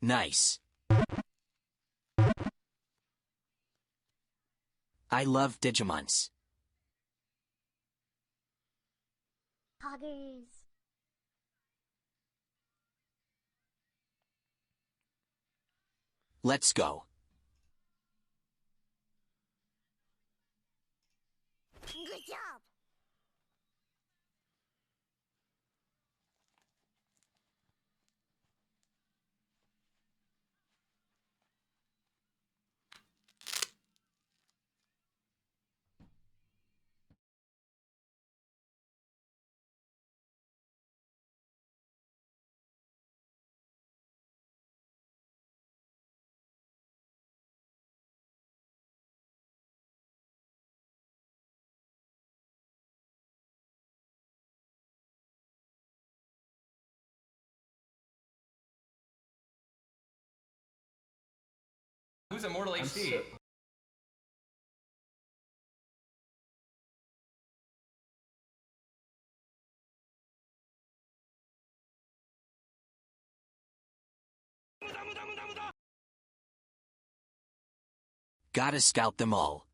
Nice. I love Digimons. Poggers. Let's go. Good job. Who's Immortal HD? Gotta scout them all.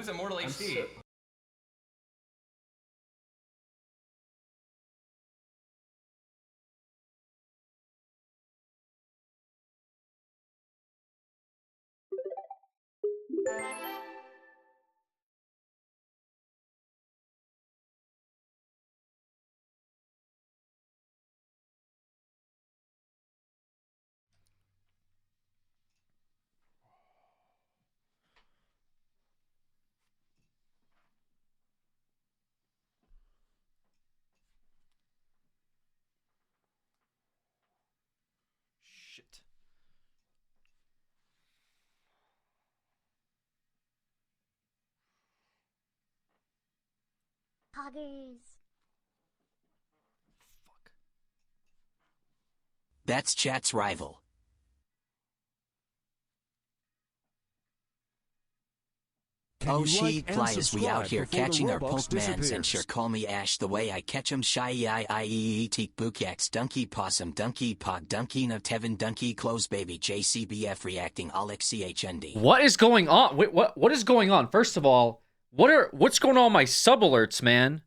Who's Immortal HD? Shit. Poggers. Fuck. That's chat's rival. Oh, she flies we out here catching our Pokemans and sure call me Ash the way I catch 'em shy I teak bookax donkey possum donkey pog donkey no Tevin donkey close baby JCBF reacting Alex CHND. What is going on? Wait, what is going on? First of all, what's going on with my sub alerts, man?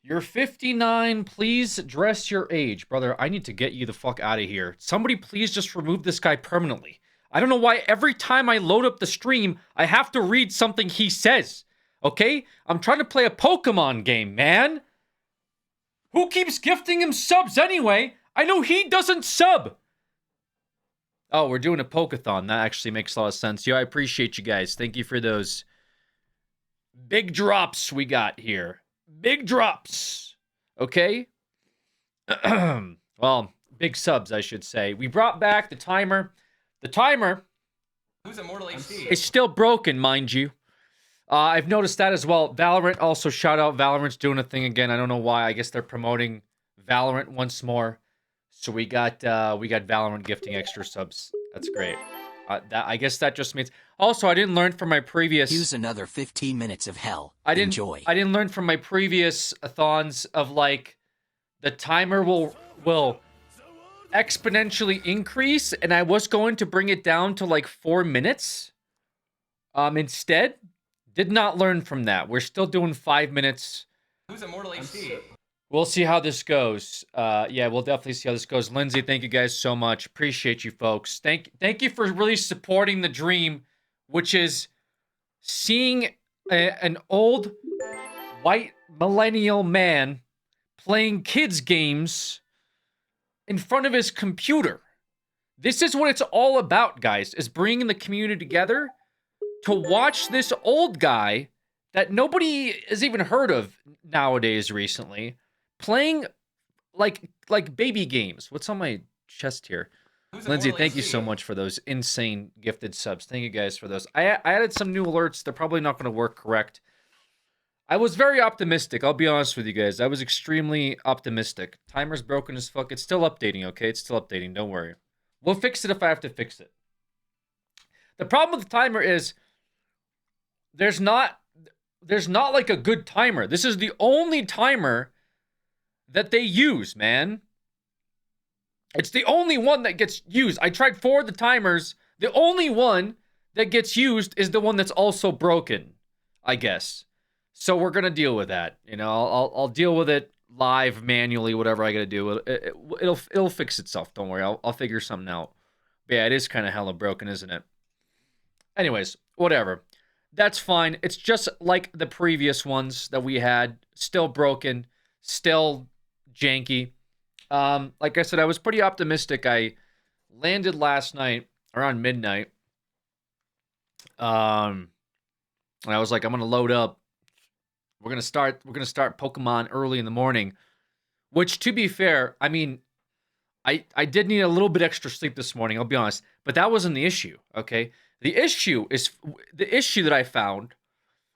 You're 59. Please address your age. Brother, I need to get you the fuck out of here. Somebody please just remove this guy permanently. I don't know why every time I load up the stream, I have to read something he says. Okay? I'm trying to play a Pokemon game, man. Who keeps gifting him subs anyway? I know he doesn't sub. Oh, we're doing a Poke-A-thon. That actually makes a lot of sense. Yo, I appreciate you guys. Thank you for those big drops we got here. Big drops. Okay? Well, big subs, I should say. We brought back the timer. The timer Who's Immortal HD? is still broken, mind you. I've noticed that as well. Valorant, also shout out. Valorant's doing a thing again. I don't know why. I guess they're promoting Valorant once more. So we got Valorant gifting extra subs. That's great. I guess that just means. Also, I didn't learn from my previous. Use another 15 minutes of hell. Enjoy. I didn't learn from my previous athons of like the timer will exponentially increase, and I was going to bring it down to like 4 minutes. Instead, did not learn from that. We're still doing 5 minutes. Who's Immortal HD? We'll see how this goes. Yeah, we'll definitely see how this goes. Lindsay, thank you guys so much. Appreciate you folks. Thank you for really supporting the dream, which is seeing an old white millennial man playing kids games in front of his computer. This is what it's all about, guys, is bringing the community together to watch this old guy that nobody has even heard of nowadays recently playing like baby games. What's on my chest here? Lindsay, thank you so much for those insane gifted subs. Thank you guys for those. I added some new alerts. They're probably not going to work correct. I was very optimistic. I'll be honest with you guys. I was extremely optimistic. Timer's broken as fuck. It's still updating, okay? It's still updating. Don't worry. We'll fix it if I have to fix it. The problem with the timer is there's not like a good timer. This is the only timer that they use, man. It's the only one that gets used. I tried 4 of the timers. The only one that gets used is the one that's also broken, I guess. So we're gonna deal with that. You know, I'll deal with it live, manually, whatever I gotta do. It'll fix itself. Don't worry. I'll figure something out. But yeah, it is kind of hella broken, isn't it? Anyways, whatever. That's fine. It's just like the previous ones that we had. Still broken. Still janky. Like I said, I was pretty optimistic. I landed last night around midnight. And I was like, I'm gonna load up. We're gonna start Pokemon early in the morning. Which, to be fair, I mean, I did need a little bit extra sleep this morning, I'll be honest. But that wasn't the issue, okay? The issue that I found,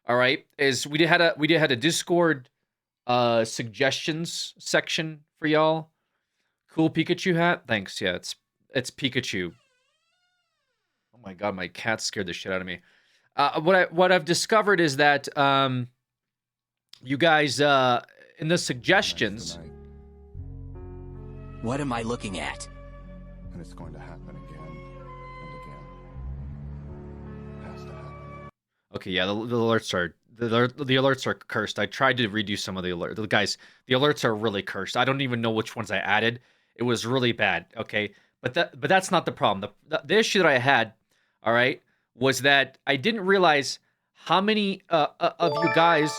all right, is we had a Discord suggestions section for y'all. Cool Pikachu hat? Thanks, yeah, it's Pikachu. Oh my god, my cat scared the shit out of me. What I've discovered is that you guys in the suggestions. What am I looking at? And it's going to happen again and again. Past Okay, yeah, the alerts are the alerts are cursed. I tried to redo some of the alerts. The guys, the alerts are really cursed. I don't even know which ones I added. It was really bad. Okay, but that's not the problem. The issue that I had, all right, was that I didn't realize how many of you guys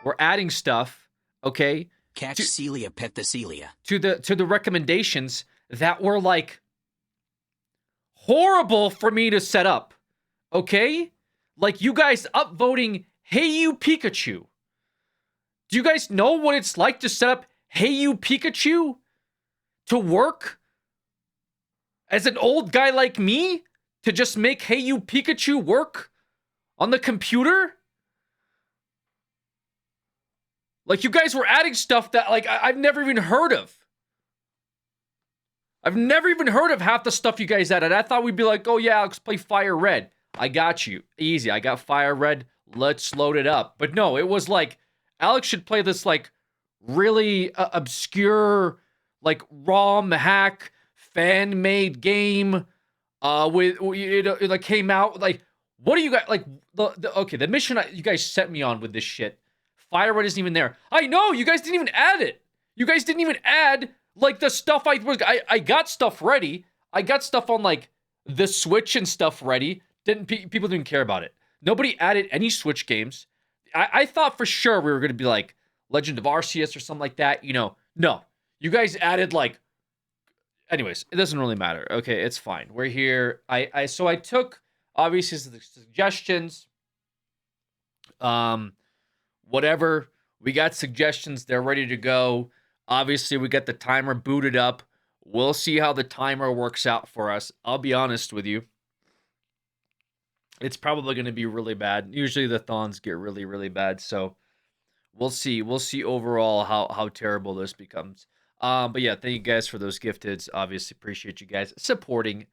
were adding stuff. Okay, Catch Celia, pet the Celia. to the recommendations that were like horrible for me to set up. Okay? Like you guys upvoting Hey You Pikachu. Do you guys know what it's like to set up Hey You Pikachu to work? As an old guy like me? To just make Hey You Pikachu work on the computer? Like you guys were adding stuff that like I've never even heard of. I've never even heard of half the stuff you guys added. I thought we'd be like, oh yeah, let's play Fire Red. I got you. Easy. I got Fire Red. Let's load it up. But no, it was like, Alex should play this like really obscure, like ROM hack, fan-made game with, it like came out, like, what do you guys, like, okay, the mission you guys set me on with this shit, Fire Red isn't even there. I know, you guys didn't even add it. You guys didn't even add like the stuff I got stuff ready. I got stuff on like the Switch and stuff ready. People didn't care about it. Nobody added any Switch games. I thought for sure we were going to be like Legend of Arceus or something like that. You know, no. You guys added like... Anyways, it doesn't really matter. Okay, it's fine. We're here. So I took, obviously, the suggestions. Whatever. We got suggestions. They're ready to go. Obviously, we got the timer booted up. We'll see how the timer works out for us. I'll be honest with you. It's probably going to be really bad. Usually the thons get really, really bad. So we'll see. We'll see overall how terrible this becomes. But yeah, thank you guys for those gifteds. Obviously, appreciate you guys supporting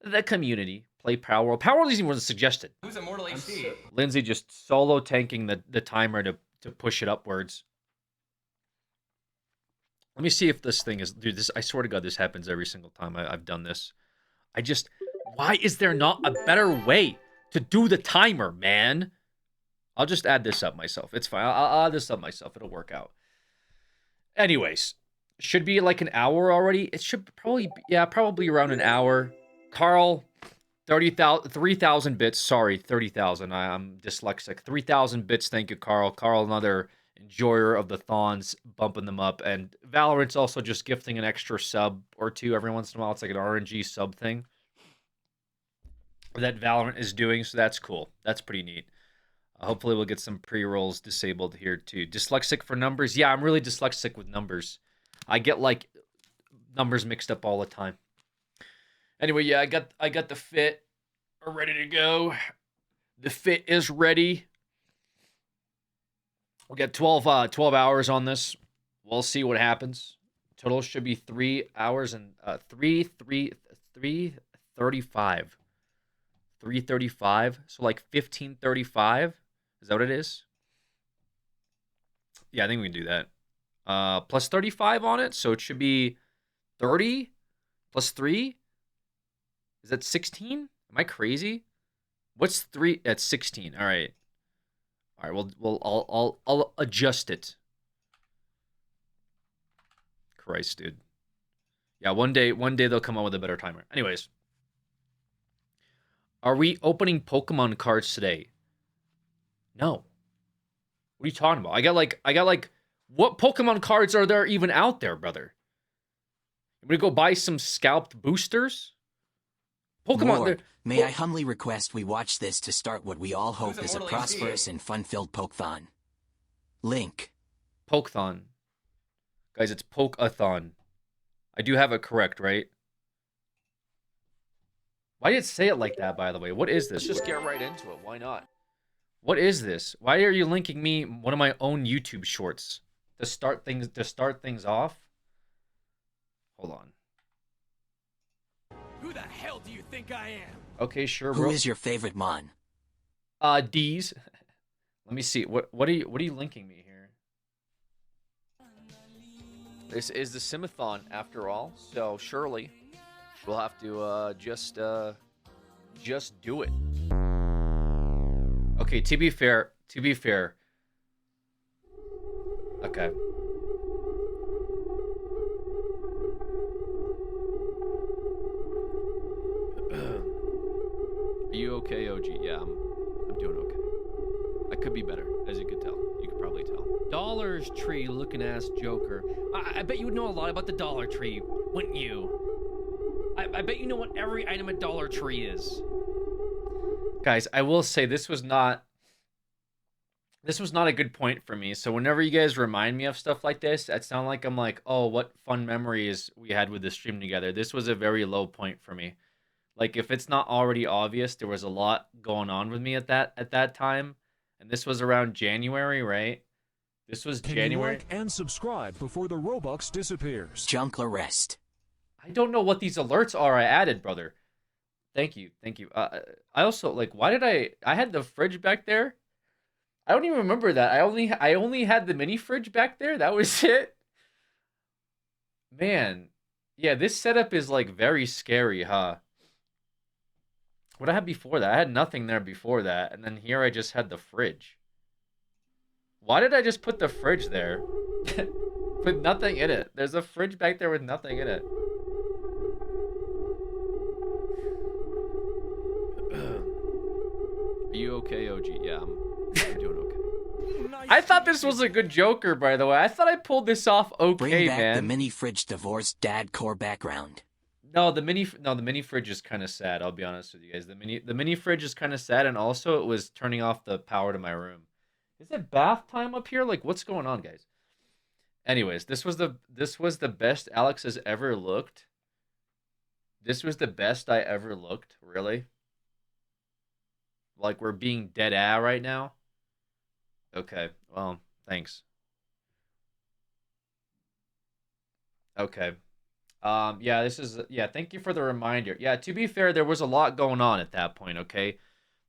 the community. Play Power World. Power World isn't even suggested. Who's Immortal HD? Lindsay just solo tanking the timer to push it upwards. Let me see if this thing is... Dude, I swear to God, this happens every single time I've done this. Why is there not a better way to do the timer, man? I'll just add this up myself. It's fine. I'll add this up myself. It'll work out. Anyways, should be like an hour already. It should probably be, yeah, probably around an hour. Carl, 3,000 bits. Sorry, 30,000. I'm dyslexic. 3,000 bits. Thank you, Carl. Carl, another enjoyer of the thons, bumping them up. And Valorant's also just gifting an extra sub or two every once in a while. It's like an RNG sub thing that Valorant is doing, so that's cool. That's pretty neat. Hopefully we'll get some pre-rolls disabled here too. Dyslexic for numbers? Yeah, I'm really dyslexic with numbers. I get like numbers mixed up all the time. Anyway, yeah, I got the fit ready to go. The fit is ready. We got 12 hours on this. We'll see what happens. Total should be 3 hours and 3:35. 3:35. So like 15:35. Is that what it is? Yeah, I think we can do that. Plus 35 on it, so it should be 30 plus 3. Is that 16? Am I crazy? What's 3? That's 16. All right. All right. I'll adjust it. Christ, dude. Yeah, one day they'll come out with a better timer. Anyways, are we opening Pokemon cards today? No. What are you talking about? I got like, what Pokemon cards are there even out there, brother? I'm gonna go buy some scalped boosters. Pokemon. Lord, may I humbly request we watch this to start what we all hope is a prosperous and fun-filled Poke-thon. Link. Poke-thon. Guys, it's Poke-a-thon. I do have it correct, right? Why did it say it like that, by the way? What is this? Let's just get right into it. Why not? What is this? Why are you linking me one of my own YouTube shorts to start things off? Hold on. Who the hell do you think I am? Okay, sure, bro. Who is your favorite mon? D's. Let me see. What are you linking me here? This is the Simathon, after all. So surely we'll have to just do it. Okay, Okay, to be fair. Okay. Are you okay, OG? Yeah, I'm doing okay. I could be better, as you could tell. You could probably tell. Dollar's Tree looking ass Joker. I bet you would know a lot about the Dollar Tree, wouldn't you? I bet you know what every item at Dollar Tree is. Guys, I will say this was not a good point for me. So whenever you guys remind me of stuff like this, it sounds like I'm like, oh, what fun memories we had with the stream together. This was a very low point for me. Like, if it's not already obvious, there was a lot going on with me at that time. And this was around January, right? This was January. Can you like and subscribe before the Robux disappears? Junkler rest. I don't know what these alerts are I added, brother. Thank you. I also, like, why did I had the fridge back there? I don't even remember that. I only had the mini fridge back there. That was it. Man, yeah, this setup is like very scary, huh? What I had before that? I had nothing there before that, and then here I just had the fridge. Why did I just put the fridge there? With nothing in it. There's a fridge back there with nothing in it. Are you okay, OG? Yeah, I'm doing okay. I thought this was a good Joker, by the way. I thought I pulled this off okay, Bring back man. the mini fridge divorced dad core background. No, the mini fridge is kind of sad. I'll be honest with you guys. The mini fridge is kind of sad, and also it was turning off the power to my room. Is it bath time up here? Like, what's going on, guys? Anyways, this was the best Alex has ever looked. This was the best I ever looked. Really? Like, we're being dead right now. Okay. Well, thanks. Okay. Yeah, thank you for the reminder. Yeah, to be fair, there was a lot going on at that point, okay?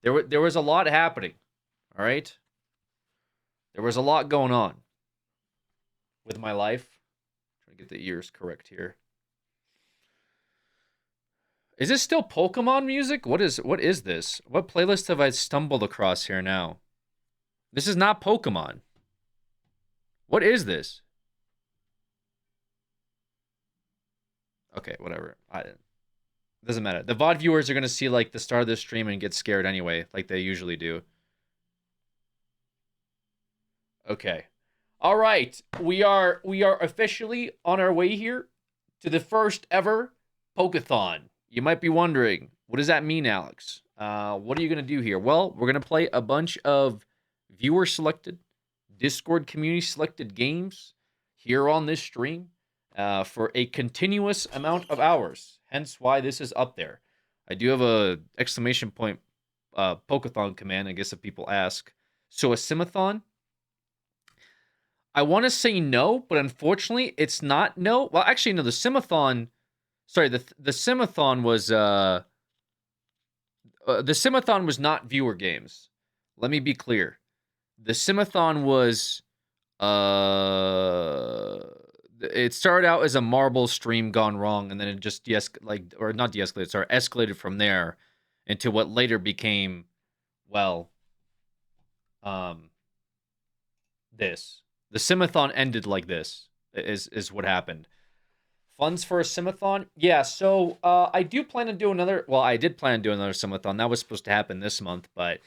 There was a lot happening. All right? There was a lot going on with my life. Trying to get the ears correct here. Is this still Pokemon music? What is this? What playlist have I stumbled across here now? This is not Pokemon. What is this? Okay, whatever. Doesn't matter. The VOD viewers are going to see like the start of this stream and get scared anyway, like they usually do. Okay. All right. We are officially on our way here to the first ever Pokéthon. You might be wondering, what does that mean, Alex? What are you going to do here? Well, we're going to play a bunch of viewer-selected, Discord community-selected games here on this stream for a continuous amount of hours. Hence why this is up there. I do have a exclamation point Pokéthon command, I guess, if people ask. So a Simathon? I want to say no, but unfortunately, it's not no. Well, actually, no, the Simathon... Sorry, the Simathon was... the Simathon was not viewer games. Let me be clear. The Simathon was... it started out as a marble stream gone wrong, and then it just escalated from there into what later became, well, this. The Simathon ended like this, is what happened. Funds for a Simathon? Yeah, so I do plan to do another, well, I did plan to do another Simathon. That was supposed to happen this month, but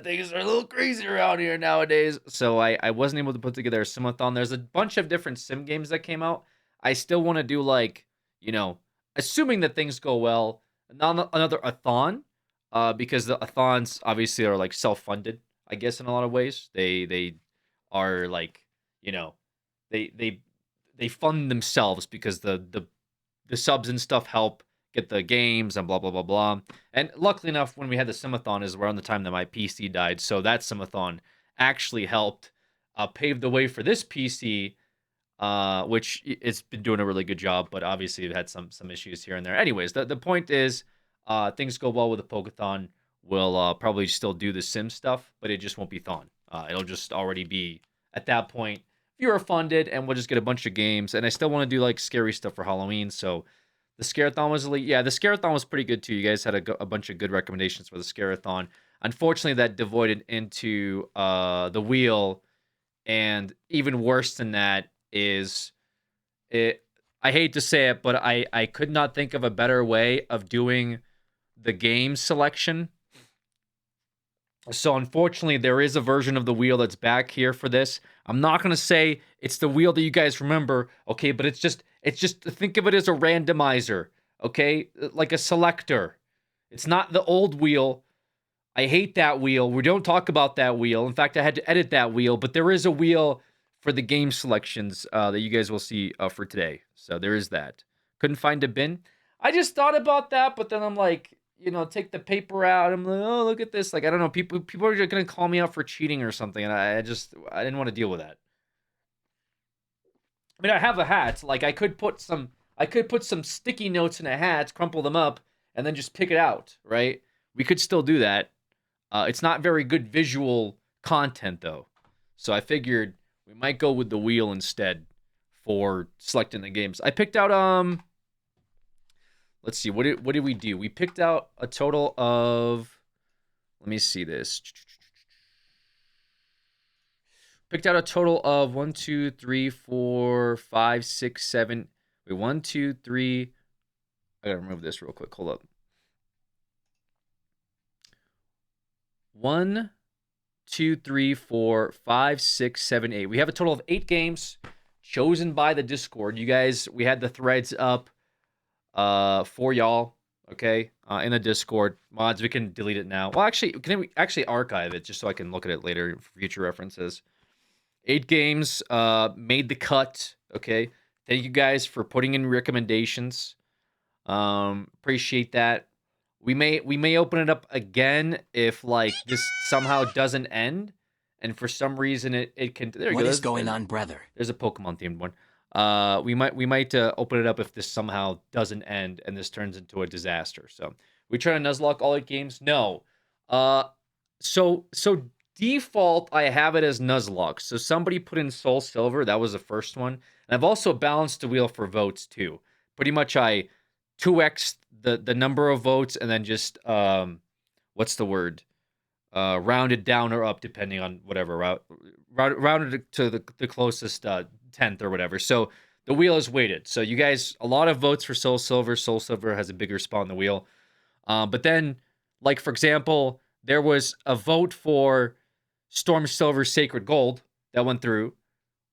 things are a little crazy around here nowadays, so I wasn't able to put together a Simathon. There's a bunch of different sim games that came out. I still want to do, like, you know, assuming that things go well, another Athon, because the Athons obviously are, like, self-funded, I guess, in a lot of ways. They are, like, you know, they fund themselves because the subs and stuff help get the games and blah, blah, blah, blah. And luckily enough, when we had the Simathon is around the time that my PC died. So that Simathon actually helped pave the way for this PC, which it's been doing a really good job, but obviously it had some issues here and there. Anyways, the point is, things go well with the Pokéthon. We'll probably still do the sim stuff, but it just won't be Thon. It'll just already be, at that point, viewer funded, and we'll just get a bunch of games. And I still want to do, like, scary stuff for Halloween, so... The Scarathon was the Scarathon was pretty good too. You guys had a bunch of good recommendations for the Scarathon. Unfortunately, that devoided into the wheel, and even worse than that is it. I hate to say it, but I could not think of a better way of doing the game selection. So unfortunately, there is a version of the wheel that's back here for this. I'm not gonna say it's the wheel that you guys remember, okay? But it's just think of it as a randomizer, okay? Like a selector. It's not the old wheel. I hate that wheel. We don't talk about that wheel. In fact, I had to edit that wheel, but there is a wheel for the game selections that you guys will see for today. So there is that. Couldn't find a bin. I just thought about that, but then I'm like, take the paper out. I'm like, oh, look at this. Like, I don't know. People are just gonna call me out for cheating or something, and I didn't want to deal with that. I mean, I have a hat. Like, I could put some sticky notes in a hat, crumple them up, and then just pick it out, right? We could still do that. It's not very good visual content, though. So I figured we might go with the wheel instead for selecting the games. I picked out, let's see, what did we do? We picked out a total of, let me see this. Picked out a total of 1, 2, 3, 4, 5, 6, 7. Wait, 1, 2, 3. I gotta remove this real quick. Hold up. 1, 2, 3, 4, 5, 6, 7, 8. We have a total of 8 games chosen by the Discord. You guys, we had the threads up for y'all, okay, in the Discord. Mods, we can delete it now. Well, actually, can we actually archive it just so I can look at it later for future references? 8 games made the cut, okay? Thank you guys for putting in recommendations. Appreciate that. We may open it up again if like this somehow doesn't end, and for some reason it can. There you go. What is going on, brother? There's a Pokemon themed one. We might open it up if this somehow doesn't end and this turns into a disaster. So we try to Nuzlocke all 8 games. No. So default I have it as Nuzlocke. So somebody put in Soul Silver. That was the first one. And I've also balanced the wheel for votes too. Pretty much I 2x the number of votes and then just what's the word? Rounded down or up depending on whatever rounded to the closest 10th or whatever. So the wheel is weighted. So you guys, a lot of votes for Soul Silver. Soul Silver has a bigger spot on the wheel. But then, like for example, there was a vote for Storm Silver Sacred Gold that went through,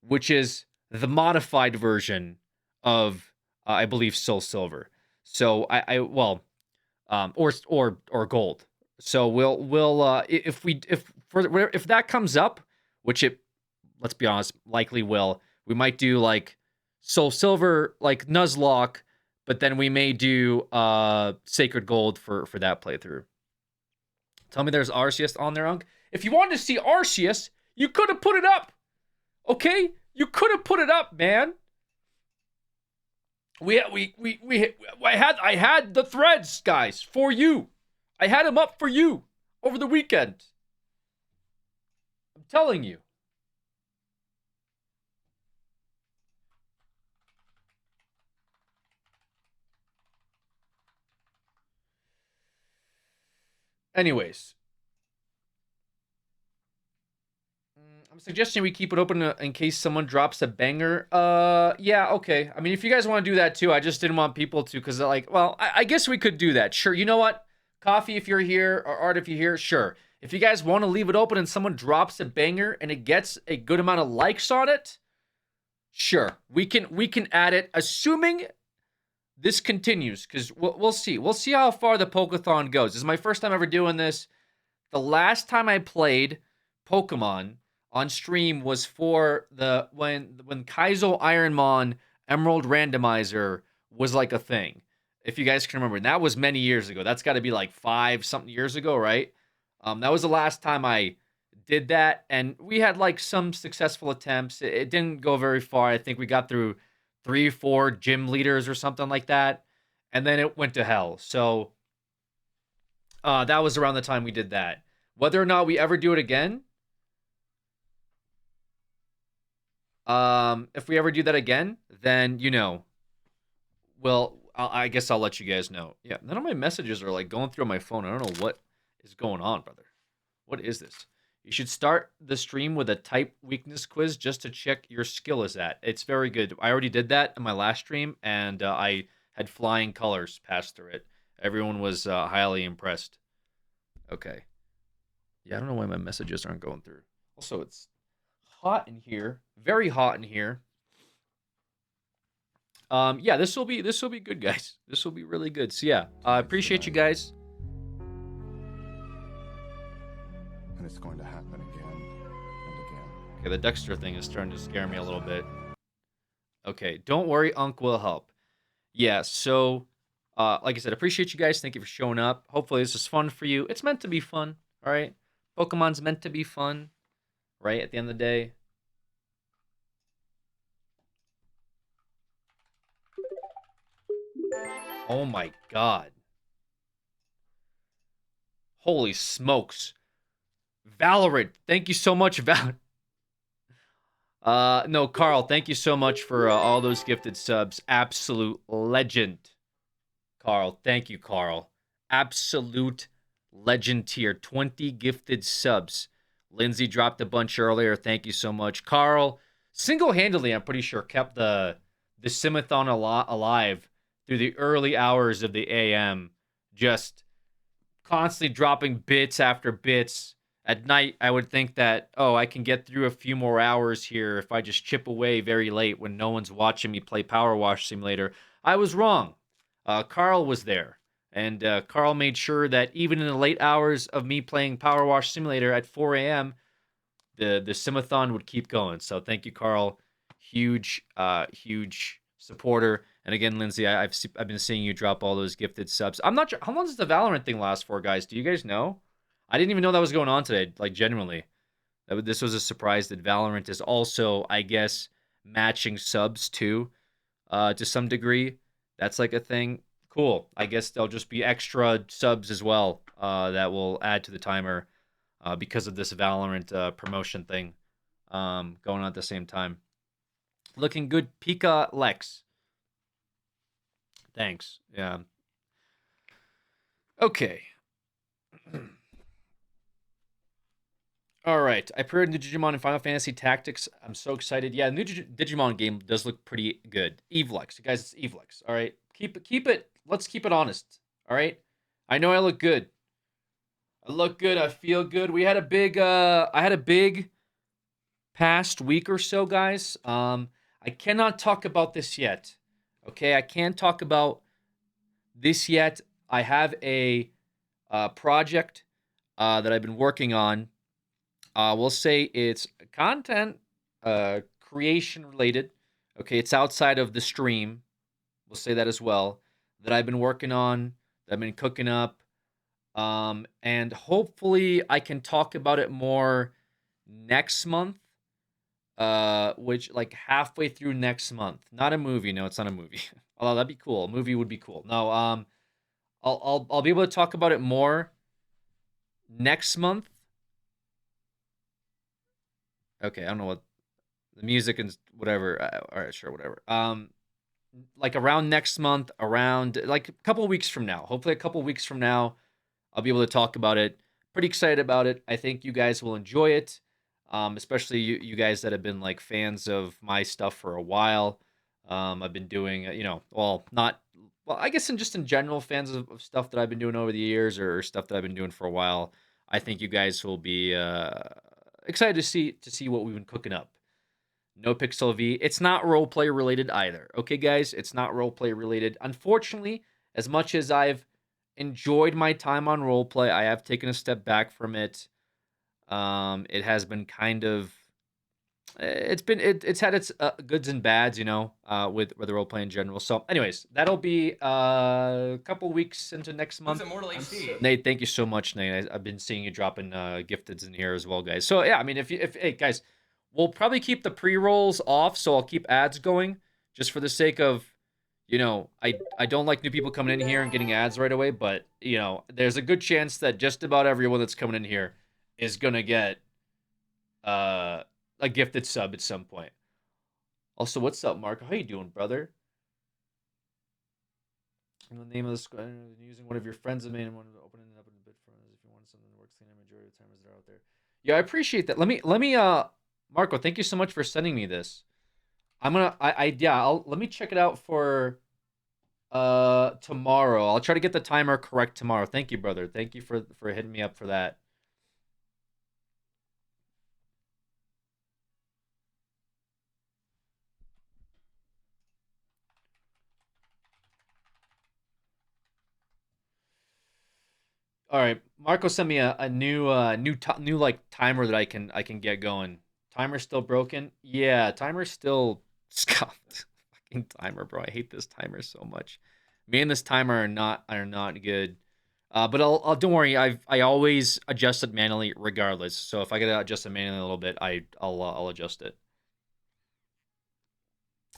which is the modified version of I believe Soul Silver. So or gold. So we'll if that comes up, which it, let's be honest, likely will. We might do like Soul Silver, like Nuzlocke, but then we may do Sacred Gold for that playthrough. Tell me there's Arceus on there, Unk. If you wanted to see Arceus, you could have put it up. Okay? You could have put it up, man. I had the threads, guys, for you. I had them up for you over the weekend. I'm telling you. Anyways. I'm suggesting we keep it open in case someone drops a banger. Yeah, okay. I mean, if you guys want to do that too, I just didn't want people to, because like, well, I guess we could do that. Sure, you know what? Coffee, if you're here, or Art, if you're here, sure. If you guys want to leave it open and someone drops a banger and it gets a good amount of likes on it, sure. We can add it, assuming this continues, because we'll see. We'll see how far the Pokéathon goes. This is my first time ever doing this. The last time I played Pokemon on stream was for when Kaizo Ironmon Emerald Randomizer was like a thing. If you guys can remember. And that was many years ago. That's got to be like 5-something years ago, right? That was the last time I did that. And we had like some successful attempts. It didn't go very far. I think we got through 3-4 gym leaders or something like that. And then it went to hell. So that was around the time we did that. Whether or not we ever do it again, if we ever do that again, then, well, I guess I'll let you guys know. Yeah, none of my messages are like going through my phone. I don't know what is going on, brother. What is this? You should start the stream with a type weakness quiz just to check your skill is at. It's very good. I already did that in my last stream, and I had flying colors pass through it. Everyone was highly impressed. Okay. Yeah, I don't know why my messages aren't going through. Also, it's hot in here. Very hot in here. Yeah, this will be good, guys. This will be really good. So yeah, I appreciate you guys. And it's going to happen again and again. Okay, the Dexter thing is starting to scare me a little bit. Okay, don't worry, Unc will help. Yeah, so like I said, appreciate you guys. Thank you for showing up. Hopefully this is fun for you. It's meant to be fun, all right? Pokemon's meant to be fun, right? At the end of the day. Oh my god. Holy smokes. Valorant, thank you so much, no, Carl, thank you so much for all those gifted subs. Absolute legend. Carl, thank you, Carl. Absolute legend tier. 20 gifted subs. Lindsay dropped a bunch earlier. Thank you so much. Carl, single-handedly, I'm pretty sure, kept the Simathon alive through the early hours of the AM. Just constantly dropping bits after bits. At night, I would think that, oh, I can get through a few more hours here if I just chip away very late when no one's watching me play Power Wash Simulator. I was wrong. Carl was there. And Carl made sure that even in the late hours of me playing Power Wash Simulator at 4 a.m., the Simathon would keep going. So thank you, Carl. Huge supporter. And again, Lindsay, I've been seeing you drop all those gifted subs. I'm not sure. How long does the Valorant thing last for, guys? Do you guys know? I didn't even know that was going on today, like, genuinely. This was a surprise that Valorant is also, I guess, matching subs, too, to some degree. That's, like, a thing. Cool. I guess there'll just be extra subs as well that will add to the timer because of this Valorant promotion thing going on at the same time. Looking good, Pika Lex. Thanks. Yeah. Okay. All right, I pre-ordered new Digimon and Final Fantasy Tactics. I'm so excited. Yeah, the new Digimon game does look pretty good. Evelix, you guys, it's Evelix. All right, keep it. Let's keep it honest. All right, I know I look good. I look good. I feel good. We had a big. I had a big past week or so, guys. I cannot talk about this yet. Okay, I can't talk about this yet. I have a project that I've been working on. We'll say it's content creation related. Okay, it's outside of the stream. We'll say that as well. That I've been working on, that I've been cooking up. And hopefully I can talk about it more next month. Which, like, halfway through next month. Not a movie. No, it's not a movie. Although that'd be cool. A movie would be cool. No, I'll be able to talk about it more next month. Okay, I don't know what the music and whatever. All right, sure, whatever. Like around next month, around like a couple of weeks from now. Hopefully, a couple of weeks from now, I'll be able to talk about it. Pretty excited about it. I think you guys will enjoy it, especially you guys that have been like fans of my stuff for a while. I've been doing, I guess just in general, fans of stuff that I've been doing over the years or stuff that I've been doing for a while. I think you guys will be excited to see what we've been cooking up. No Pixel V. It's not roleplay related either. Okay, guys? It's not roleplay related. Unfortunately, as much as I've enjoyed my time on roleplay, I have taken a step back from it. It has been kind of... It's had its goods and bads, with the roleplay in general. So, anyways, that'll be a couple weeks into next month. Who's Immortal HD? Nate, thank you so much, Nate. I've been seeing you dropping gifteds in here as well, guys. So yeah, I mean, hey guys, we'll probably keep the pre-rolls off, so I'll keep ads going just for the sake of, I don't like new people coming in here and getting ads right away, but there's a good chance that just about everyone that's coming in here is gonna get a gifted sub at some point. Also, what's up, Mark? How you doing, brother? In the name of the squad, using one of your friends of mine and one of opening it up in a bit for us if you want something that works clean. Majority of the timers that are out there. Yeah, I appreciate that. Let me Marco, thank you so much for sending me this. I'm gonna let me check it out for tomorrow. I'll try to get the timer correct tomorrow. Thank you, brother. Thank you for hitting me up for that. All right, Marco sent me a new like timer that I can get going. Timer's still broken. Yeah, timer's still scuffed. Fucking timer, bro. I hate this timer so much. Me and this timer are not good. But I'll don't worry. I always adjust it manually regardless. So if I gotta adjust it manually a little bit, I'll adjust it.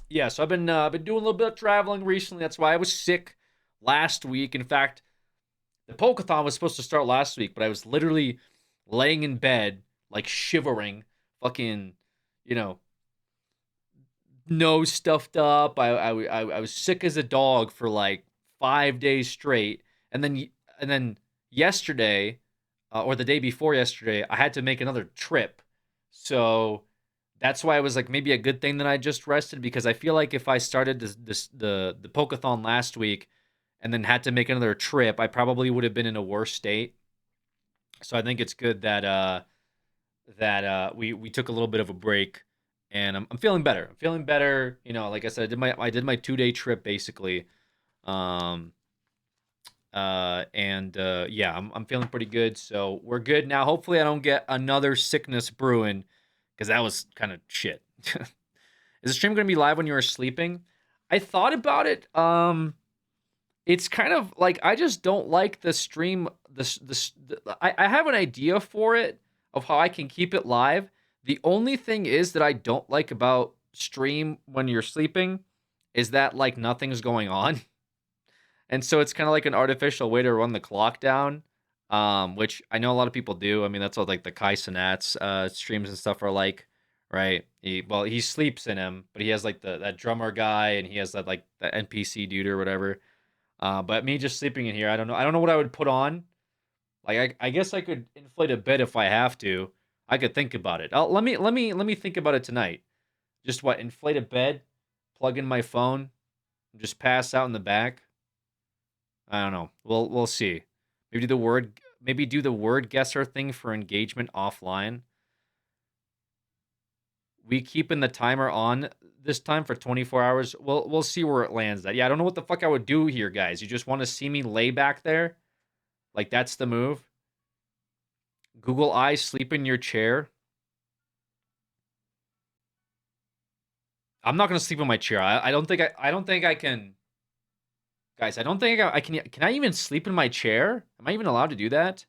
Yeah, so I've been doing a little bit of traveling recently. That's why I was sick last week. In fact, the POKÉ-ATHON was supposed to start last week, but I was literally laying in bed, like shivering, fucking, you know, nose stuffed up. I was sick as a dog for like 5 days straight, and then yesterday, or the day before yesterday, I had to make another trip. So that's why it was like maybe a good thing that I just rested, because I feel like if I started the POKÉ-ATHON last week and then had to make another trip, I probably would have been in a worse state. So I think it's good that we took a little bit of a break, and I'm feeling better. I'm feeling better. You know, like I said, I did my 2-day trip basically. Yeah, I'm feeling pretty good. So we're good now. Hopefully I don't get another sickness brewing, because that was kind of shit. Is the stream going to be live when you were sleeping? I thought about it. It's kind of like, I just don't like the stream. I have an idea for it of how I can keep it live. The only thing is that I don't like about stream when you're sleeping is that like nothing's going on. And so it's kind of like an artificial way to run the clock down, which I know a lot of people do. I mean, that's what like the Kai Cenat's streams and stuff are like, right? He sleeps in him, but he has like that drummer guy, and he has that like the NPC dude or whatever. But me just sleeping in here, I don't know. I don't know what I would put on. Like I guess I could inflate a bed if I have to. I could think about it. Let me think about it tonight. Just what, inflate a bed, plug in my phone, and just pass out in the back. I don't know. We'll see. Maybe do the word guesser thing for engagement offline. We keeping the timer on this time for 24 hours. We'll see where it lands at. Yeah, I don't know what the fuck I would do here, guys. You just want to see me lay back there? Like that's the move? Google Eyes, sleep in your chair. I'm not gonna sleep in my chair. I don't think I can. Guys, I don't think I can. Can I even sleep in my chair? Am I even allowed to do that?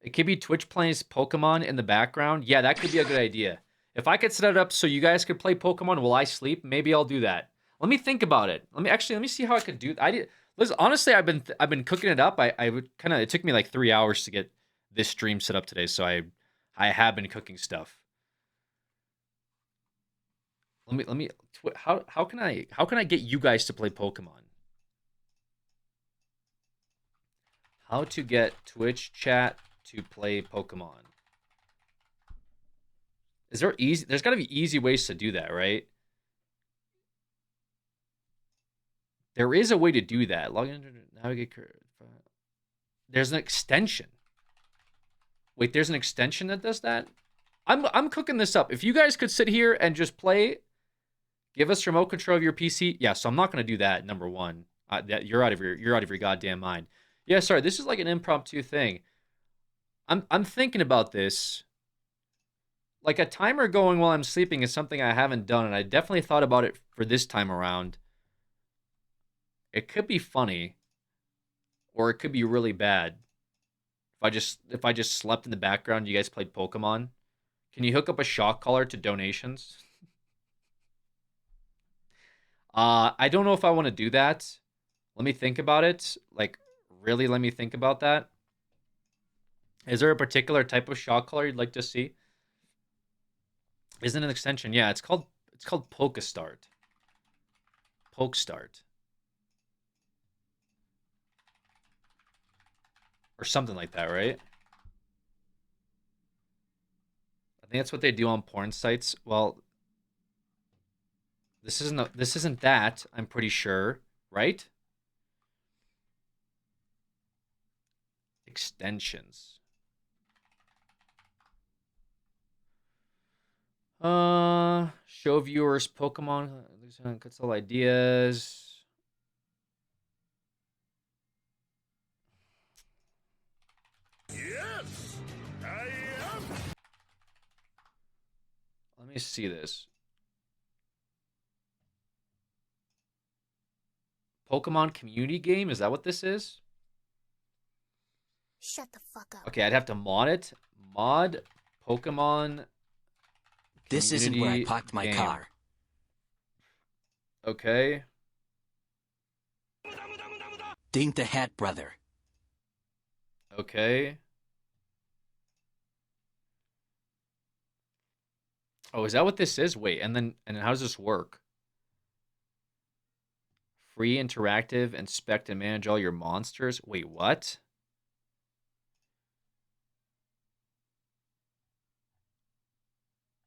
It could be Twitch plays Pokemon in the background. Yeah, that could be a good idea. If I could set it up so you guys could play Pokemon while I sleep, maybe I'll do that. Let me think about it. Let me see how I could do. Listen, honestly, I've been cooking it up. It took me like 3 hours to get this stream set up today, so I have been cooking stuff. How can I get you guys to play Pokemon? How to get Twitch chat to play Pokemon? There's got to be easy ways to do that, right? There is a way to do that. Log in, navigate. There's an extension. Wait, there's an extension that does that? I'm cooking this up. If you guys could sit here and just play, give us remote control of your PC. Yeah, so I'm not going to do that. Number one, you're out of your goddamn mind. Yeah, sorry. This is like an impromptu thing. I'm thinking about this. Like a timer going while I'm sleeping is something I haven't done, and I definitely thought about it for this time around. It could be funny, or it could be really bad. If I just slept in the background, you guys played Pokemon. Can you hook up a shock collar to donations? I don't know if I want to do that. Let me think about it. Like, really, let me think about that. Is there a particular type of shock collar you'd like to see? Isn't an extension? Yeah, it's called PokeStart. PokeStart. Or something like that, right? I think that's what they do on porn sites. Well, this isn't that, I'm pretty sure, right? Extensions. Show viewers Pokemon console ideas. Let me see this. Pokemon community game? Is that what this is? Shut the fuck up. Okay, I'd have to mod it. Mod Pokemon This isn't where I community parked my game. car. Okay. Ding the hat, brother. Okay. Oh, is that what this is? Wait, and then how does this work? Free interactive, inspect and manage all your monsters. Wait, what?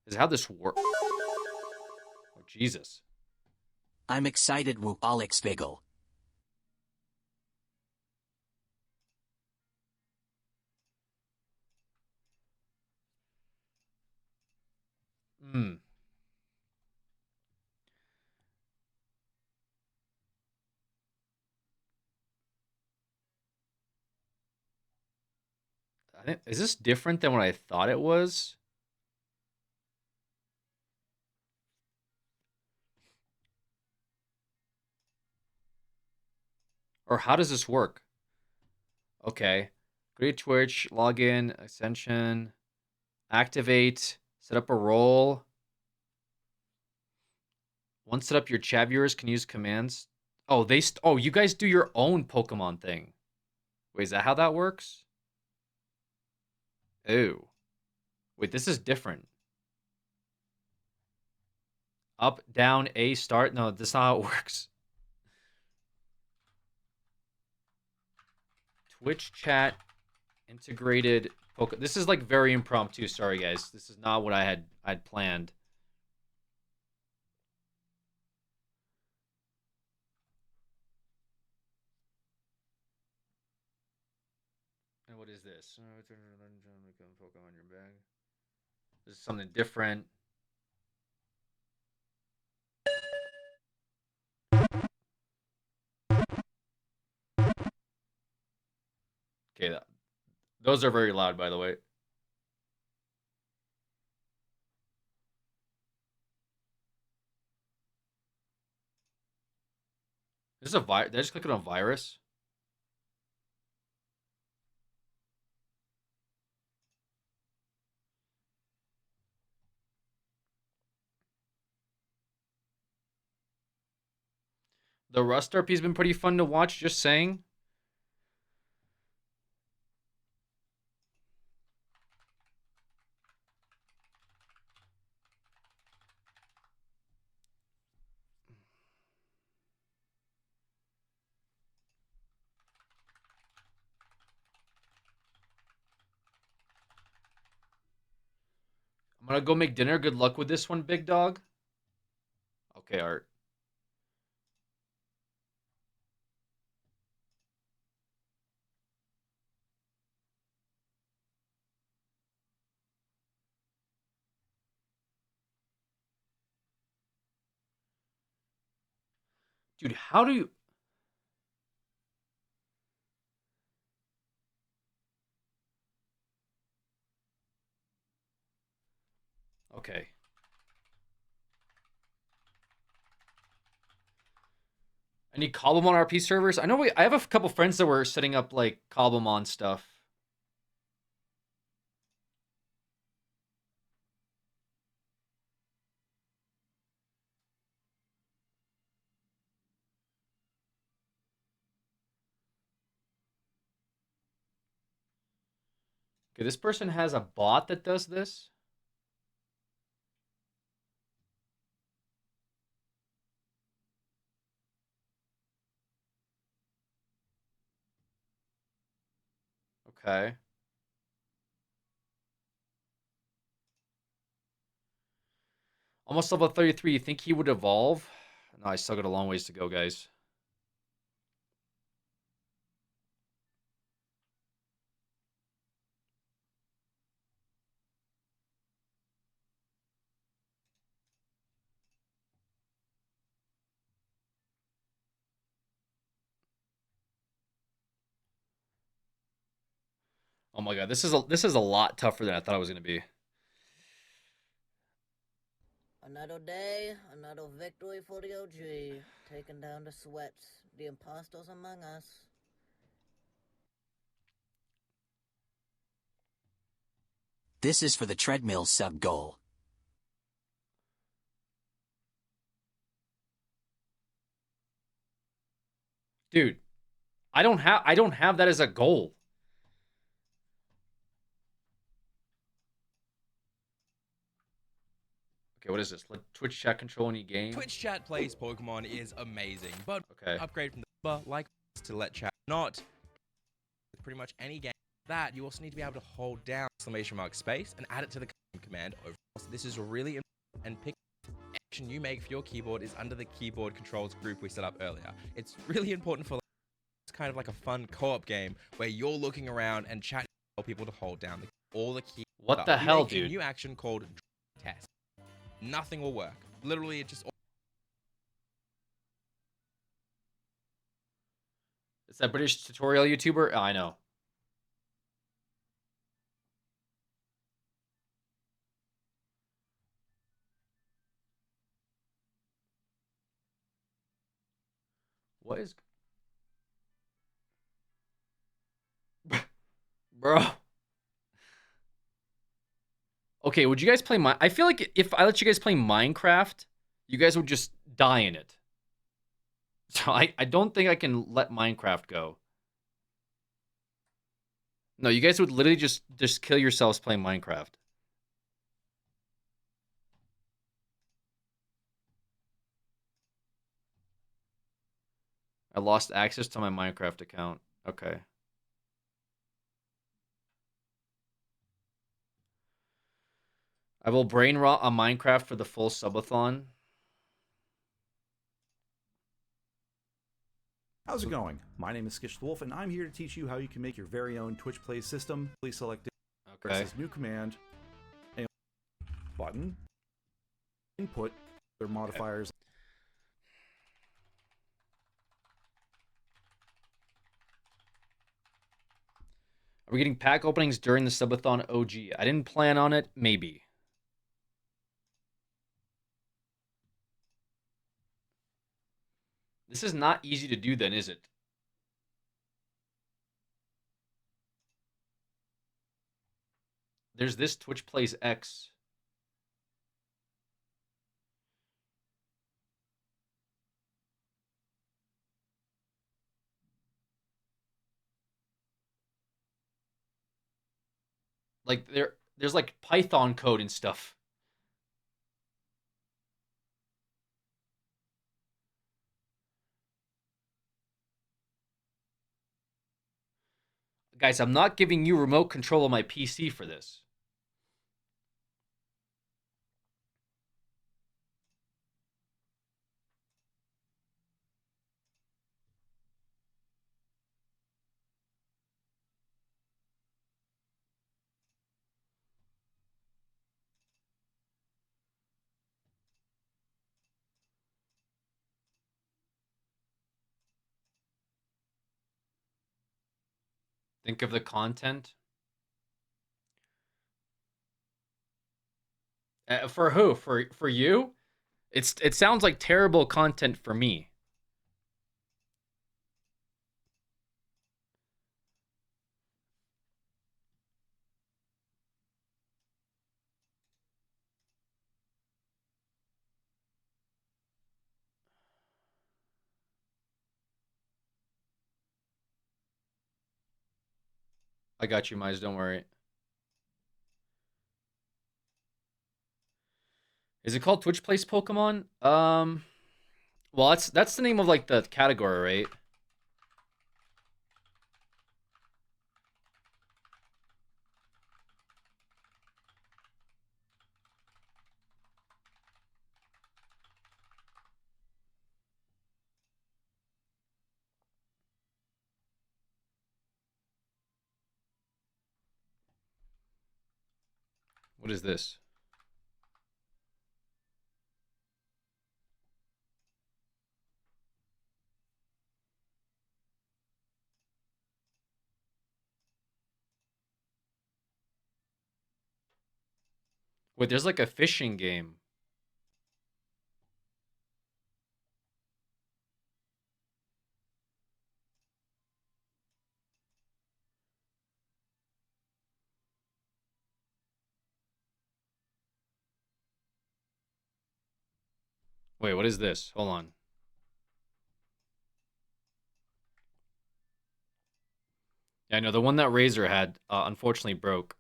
Is how this works? Oh, Jesus. I'm excited, woo, Alex Vigil. Hmm. Is this different than what I thought it was? Or how does this work? Okay. Create Twitch, login, Ascension, activate, set up a role. Once set up, your chat viewers can use commands. Oh, oh, you guys do your own Pokemon thing. Wait, is that how that works? Oh. Wait, this is different. Up, down, A, start. No, that's not how it works. Twitch chat, integrated This is like very impromptu. Sorry, guys. This is not what I'd planned. And what is this? Pokemon your bag. This is something different. Okay, those are very loud, by the way. This is a virus. Did I just click on virus? The Rust RP has been pretty fun to watch, just saying. I'm gonna go make dinner. Good luck with this one, big dog. Okay, Art. Dude, how do you... Okay. Any Cobblemon RP servers? I know I have a couple friends that were setting up like Cobblemon stuff. Okay, this person has a bot that does this. Okay. Almost level 33. You think he would evolve? No, I still got a long ways to go, guys. Oh my god, this is a lot tougher than I thought it was gonna be. Another day, another victory for the OG, taking down the sweats, the imposters among us. This is for the treadmill sub goal. Dude, I don't have that as a goal. Okay, what is this? Let Twitch chat control any game? Twitch chat plays Pokemon is amazing, but Okay. upgrade from the like to let chat not pretty much any game that you also need to be able to hold down !space and add it to the command overall. So this is really important, and pick action you make for your keyboard is under the keyboard controls group we set up earlier. It's really important for it's kind of like a fun co-op game where you're looking around and chatting to people to hold down all the keys. What the hell, dude? A new action called test. Nothing will work. Literally, it just. It's that British tutorial YouTuber? Oh, I know. What is... Bro. Okay, would you guys play I feel like if I let you guys play Minecraft, you guys would just die in it. So I don't think I can let Minecraft go. No, you guys would literally just kill yourselves playing Minecraft. I lost access to my Minecraft account. Okay. I will brain rot on Minecraft for the full subathon. How's it going? My name is Skish the Wolf, and I'm here to teach you how you can make your very own Twitch Play system. Please select it. Okay. Press this new command, button, input, their modifiers. Are we getting pack openings during the subathon OG? I didn't plan on it. Maybe. This is not easy to do then, is it? There's this Twitch Plays X. Like there's like Python code and stuff. Guys, I'm not giving you remote control of my PC for this. Think of the content. For who? For you? It sounds like terrible content for me. I got you, Mize, don't worry. Is it called Twitch Plays Pokemon? Well, that's the name of like the category, right? What is this? Wait, there's like a fishing game. Wait, what is this? Hold on. Yeah, no, the one that Razer had unfortunately broke.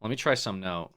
Let me try some now.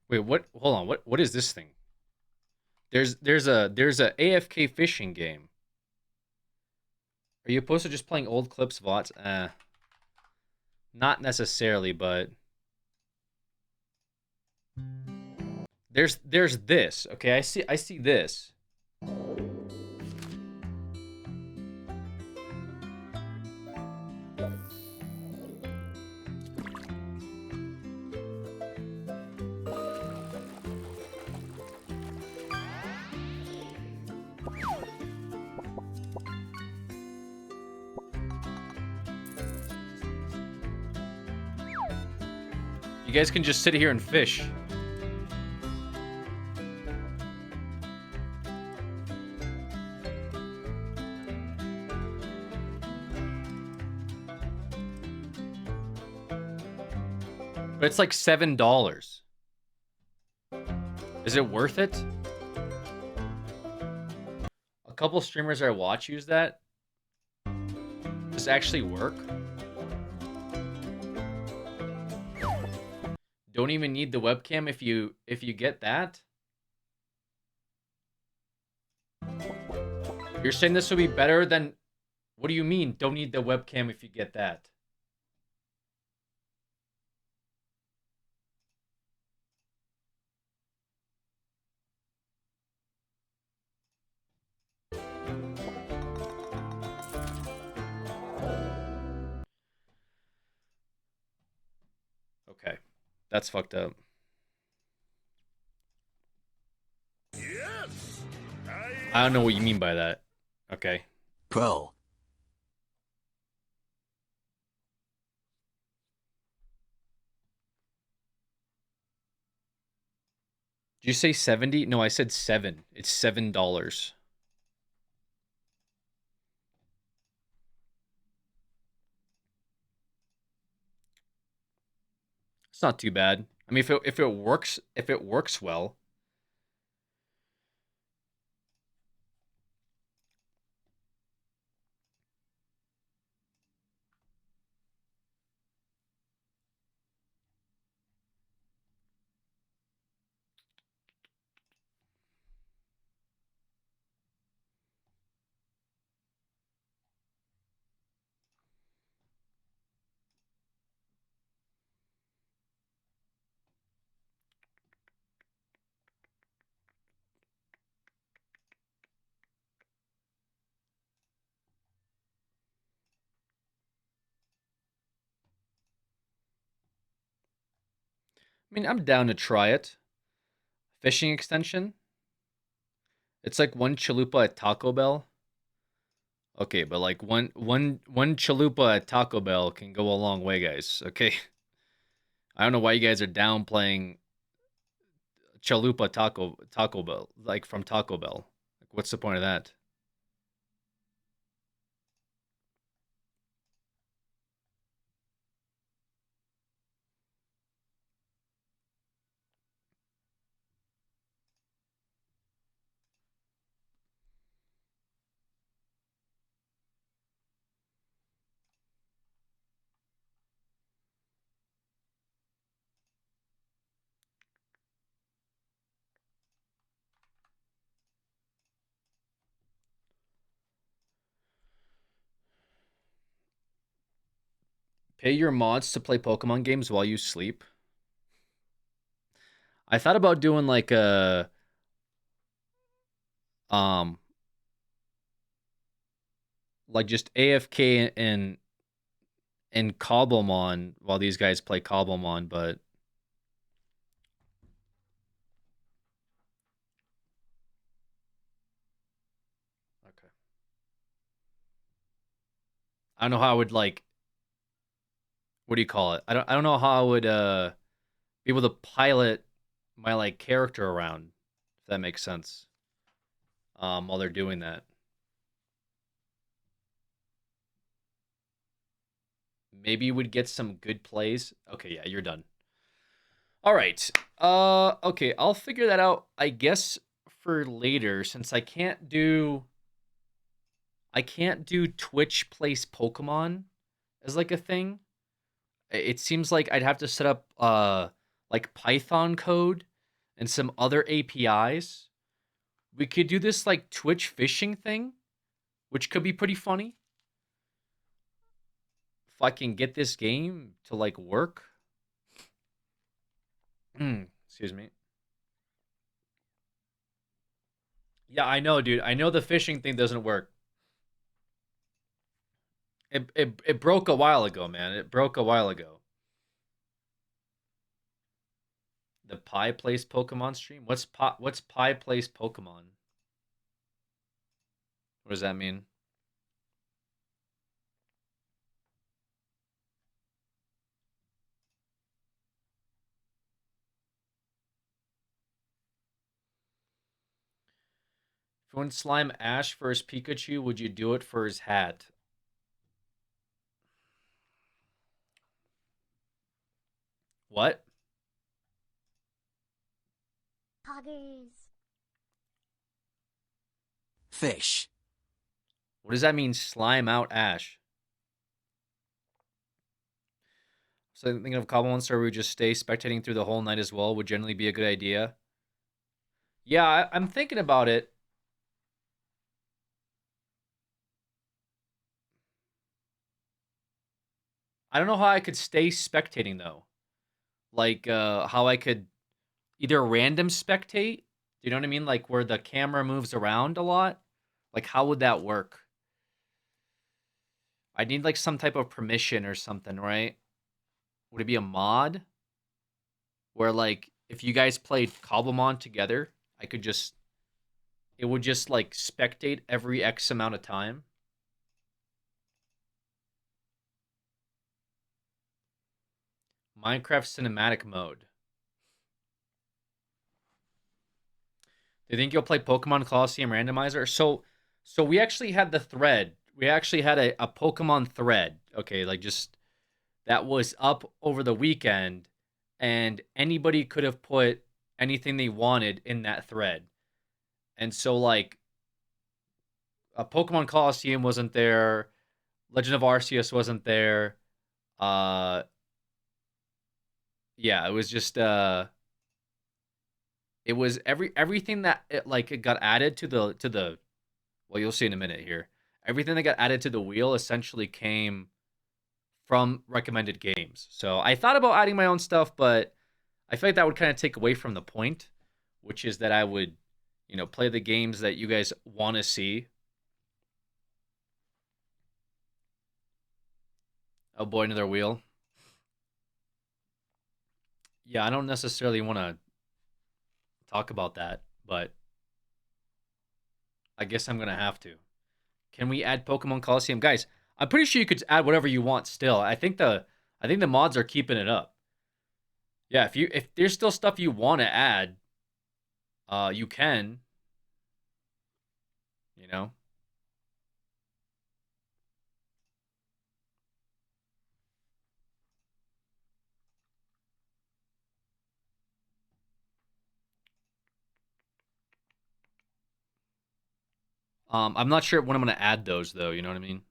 Wait, what? Hold on. What is this thing? There's a AFK fishing game. Are you opposed to just playing old clips, VODs? Not necessarily, but there's this. Okay, I see this. You guys can just sit here and fish. But it's like $7. Is it worth it? A couple streamers I watch use that. Does it actually work? Don't even need the webcam if you get that? You're saying this will be better than... What do you mean, don't need the webcam if you get that? Okay. That's fucked up. Yes, I don't know what you mean by that. Okay. Pro. Did you say 70? No, I said 7. It's $7. It's not too bad. I mean, if it works well. I mean, I'm down to try it. Fishing extension. It's like one chalupa at Taco Bell. Okay, but like one chalupa at Taco Bell can go a long way, guys. Okay. I don't know why you guys are downplaying chalupa Taco Bell, like from Taco Bell. Like, what's the point of that? Pay your mods to play Pokemon games while you sleep. I thought about doing like a like just AFK and Cobblemon while these guys play Cobblemon, but okay. I don't know how I would like, what do you call it? I don't know how I would be able to pilot my like character around, if that makes sense. While they're doing that. Maybe you would get some good plays. Okay, yeah, you're done. All right. Okay, I'll figure that out, I guess, for later, since I can't do Twitch plays Pokemon as like a thing. It seems like I'd have to set up like Python code and some other APIs. We could do this like Twitch phishing thing, which could be pretty funny. If I can get this game to like work. Excuse me. Yeah, I know, dude. I know the phishing thing doesn't work. It broke a while ago, man. It broke a while ago. The Pi Plays Pokemon stream? What's Pi Plays Pokemon? What does that mean? If you want slime Ash for his Pikachu, would you do it for his hat? What? Poggers. Fish. What does that mean, slime out Ash? So thinking of Cobblemon server, we just stay spectating through the whole night as well would generally be a good idea. Yeah, I'm thinking about it. I don't know how I could stay spectating though. Like how I could either random spectate, do you know what I mean? Like where the camera moves around a lot. Like how would that work? I need like some type of permission or something, right? Would it be a mod? Where like if you guys played Cobblemon together, it would just like spectate every X amount of time. Minecraft cinematic mode. Do you think you'll play Pokemon Colosseum Randomizer? So we actually had the thread. We actually had a Pokemon thread. Okay, like just that was up over the weekend, and anybody could have put anything they wanted in that thread. And so like a Pokemon Colosseum wasn't there, Legend of Arceus wasn't there. Yeah, it was just it was everything that it got added to the well, you'll see in a minute here. Everything that got added to the wheel essentially came from recommended games. So I thought about adding my own stuff, but I feel like that would kind of take away from the point, which is that I would, play the games that you guys want to see. Oh boy, another wheel. Yeah, I don't necessarily want to talk about that, but I guess I'm going to have to. Can we add Pokemon Colosseum? Guys, I'm pretty sure you could add whatever you want still. I think the mods are keeping it up. Yeah, if there's still stuff you want to add, You can. You know? I'm not sure when I'm going to add those, though. You know what I mean?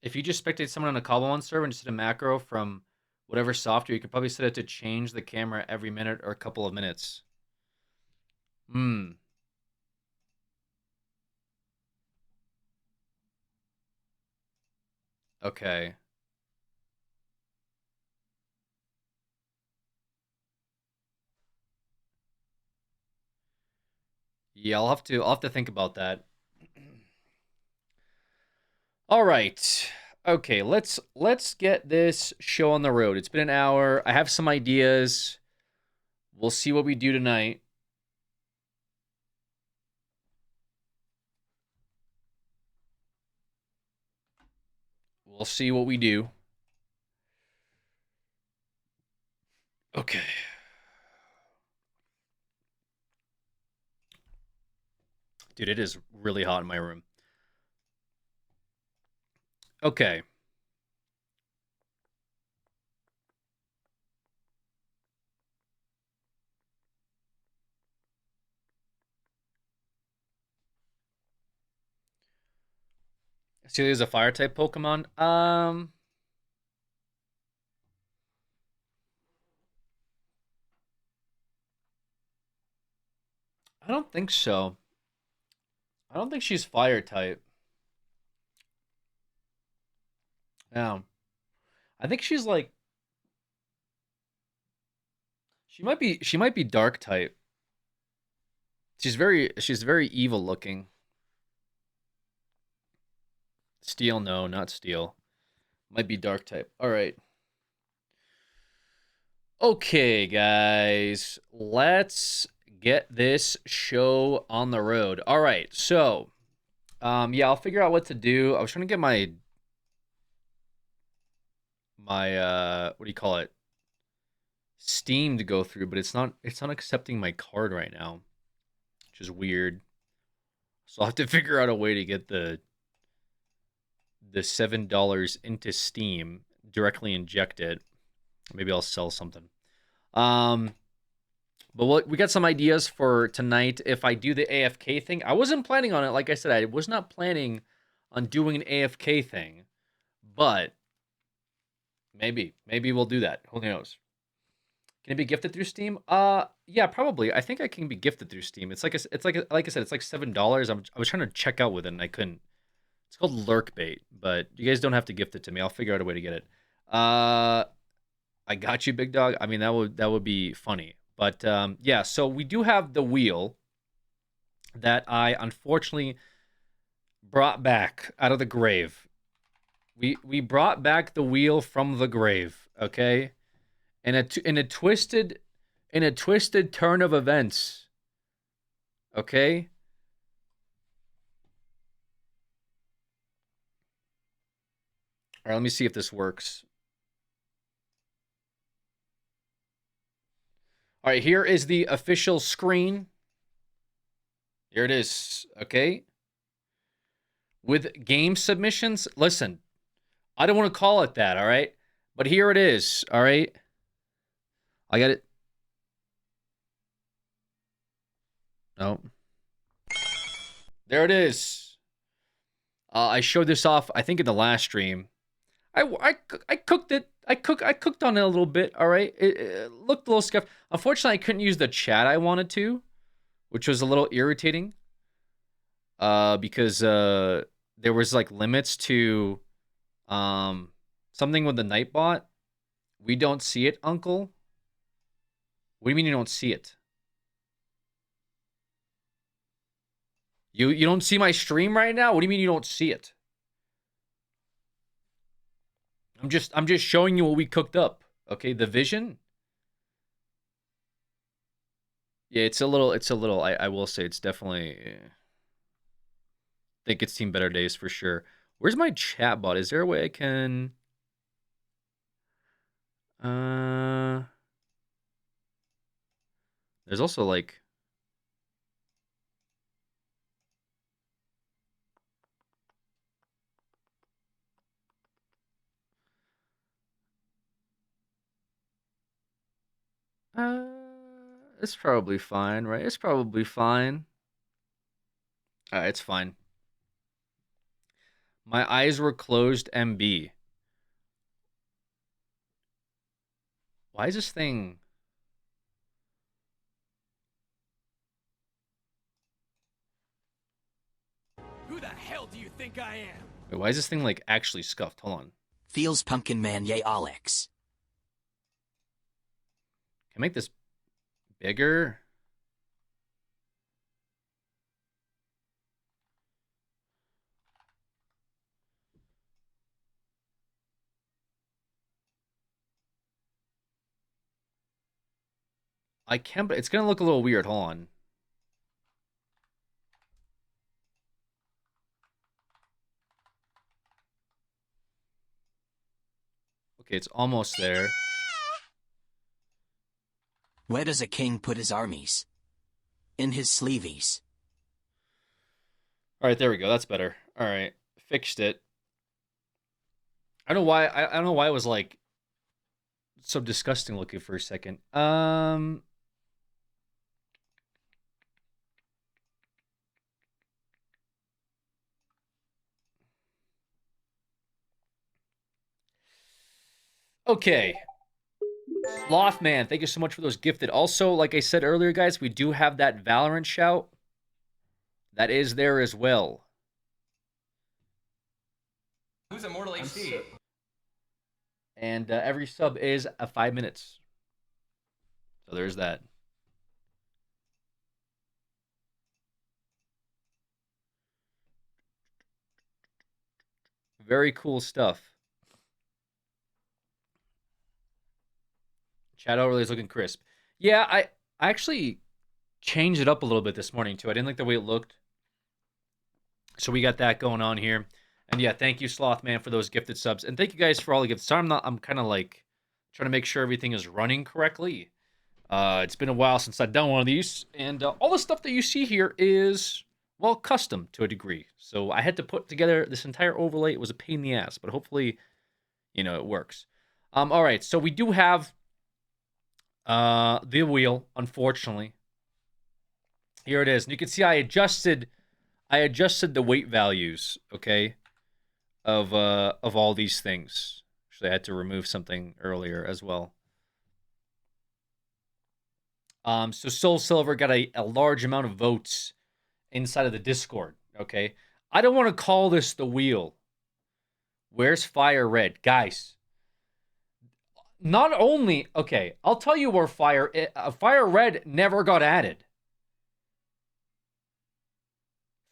If you just spectate someone on a Cobble One server and just hit a macro from whatever software, you could probably set it to change the camera every minute or a couple of minutes. Hmm. Okay. Yeah, I'll have to think about that. All right. Okay, let's get this show on the road. It's been an hour. I have some ideas. We'll see what we do tonight. We'll see what we do. Okay. Dude, it is really hot in my room. Okay. Celia's a fire type Pokemon. I don't think so. I don't think she's fire type. Yeah. I think she's like she might be dark type. She's very evil looking. Steel, no, not steel. Might be dark type. All right. Okay, guys. Let's get this show on the road. All right. So, yeah, I'll figure out what to do. I was trying to get my what do you call it? Steam to go through, but it's not accepting my card right now, which is weird. So I'll have to figure out a way to get the $7 into Steam, directly inject it. Maybe I'll sell something. But we got some ideas for tonight. If I do the AFK thing, I wasn't planning on it. Like I said, I was not planning on doing an AFK thing, but maybe we'll do that. Who knows? Can it be gifted through Steam? Yeah, probably. I think I can be gifted through Steam. It's like I said, it's like $7. I was trying to check out with it and I couldn't. It's called Lurk Bait, but you guys don't have to gift it to me. I'll figure out a way to get it. I got you, big dog. I mean, that would be funny. But yeah, so we do have the wheel that I unfortunately brought back out of the grave. We brought back the wheel from the grave, okay? In a twisted turn of events. Okay? All right, let me see if this works. All right, here is the official screen. Here it is, okay? With game submissions. Listen, I don't want to call it that, all right? But here it is, all right? I got it. No. There it is. I showed this off, I think, in the last stream. I cooked it. I cooked on it a little bit. All right, it looked a little scuffed. Unfortunately, I couldn't use the chat I wanted to, which was a little irritating. Because there was like limits to something with the Nightbot. We don't see it, Uncle. What do you mean you don't see it? You don't see my stream right now? What do you mean you don't see it? I'm just showing you what we cooked up. Okay, the vision. Yeah, it's a little. I will say it's definitely. I think it's seen better days for sure. Where's my chat bot? Is there a way I can? There's also like. It's probably fine, right? It's probably fine. It's fine. My eyes were closed, MB. Why is this thing... Who the hell do you think I am? Wait, why is this thing, like, actually scuffed? Hold on. Feels Pumpkin Man, yay, Alex. Can I make this bigger? I can, but it's going to look a little weird. Hold on. Okay, it's almost there. Where does a king put his armies? In his sleeveys. All right, there we go. That's better. All right, fixed it. I don't know why. I don't know why it was like so disgusting looking for a second. Okay. Slothman, thank you so much for those gifted. Also, like I said earlier, guys, we do have that Valorant shout. That is there as well. Who's Immortal HD? And every sub is 5 minutes. So there's that. Very cool stuff. Chat overlay is looking crisp. Yeah, I actually changed it up a little bit this morning too. I didn't like the way it looked. So we got that going on here. And yeah, thank you, Slothman, for those gifted subs. And thank you guys for all the gifts. Sorry, I'm kind of like trying to make sure everything is running correctly. It's been a while since I've done one of these. And all the stuff that you see here is, well, custom to a degree. So I had to put together this entire overlay. It was a pain in the ass, but hopefully, you know, it works. All right, so we do have the wheel, unfortunately. Here it is. And you can see I adjusted the weight values, okay, of all these things. Actually, I had to remove something earlier as well. So Soul Silver got a large amount of votes inside of the Discord, okay? I don't want to call this the wheel. Where's Fire Red? Guys, not only... Okay, I'll tell you where Fire Red never got added.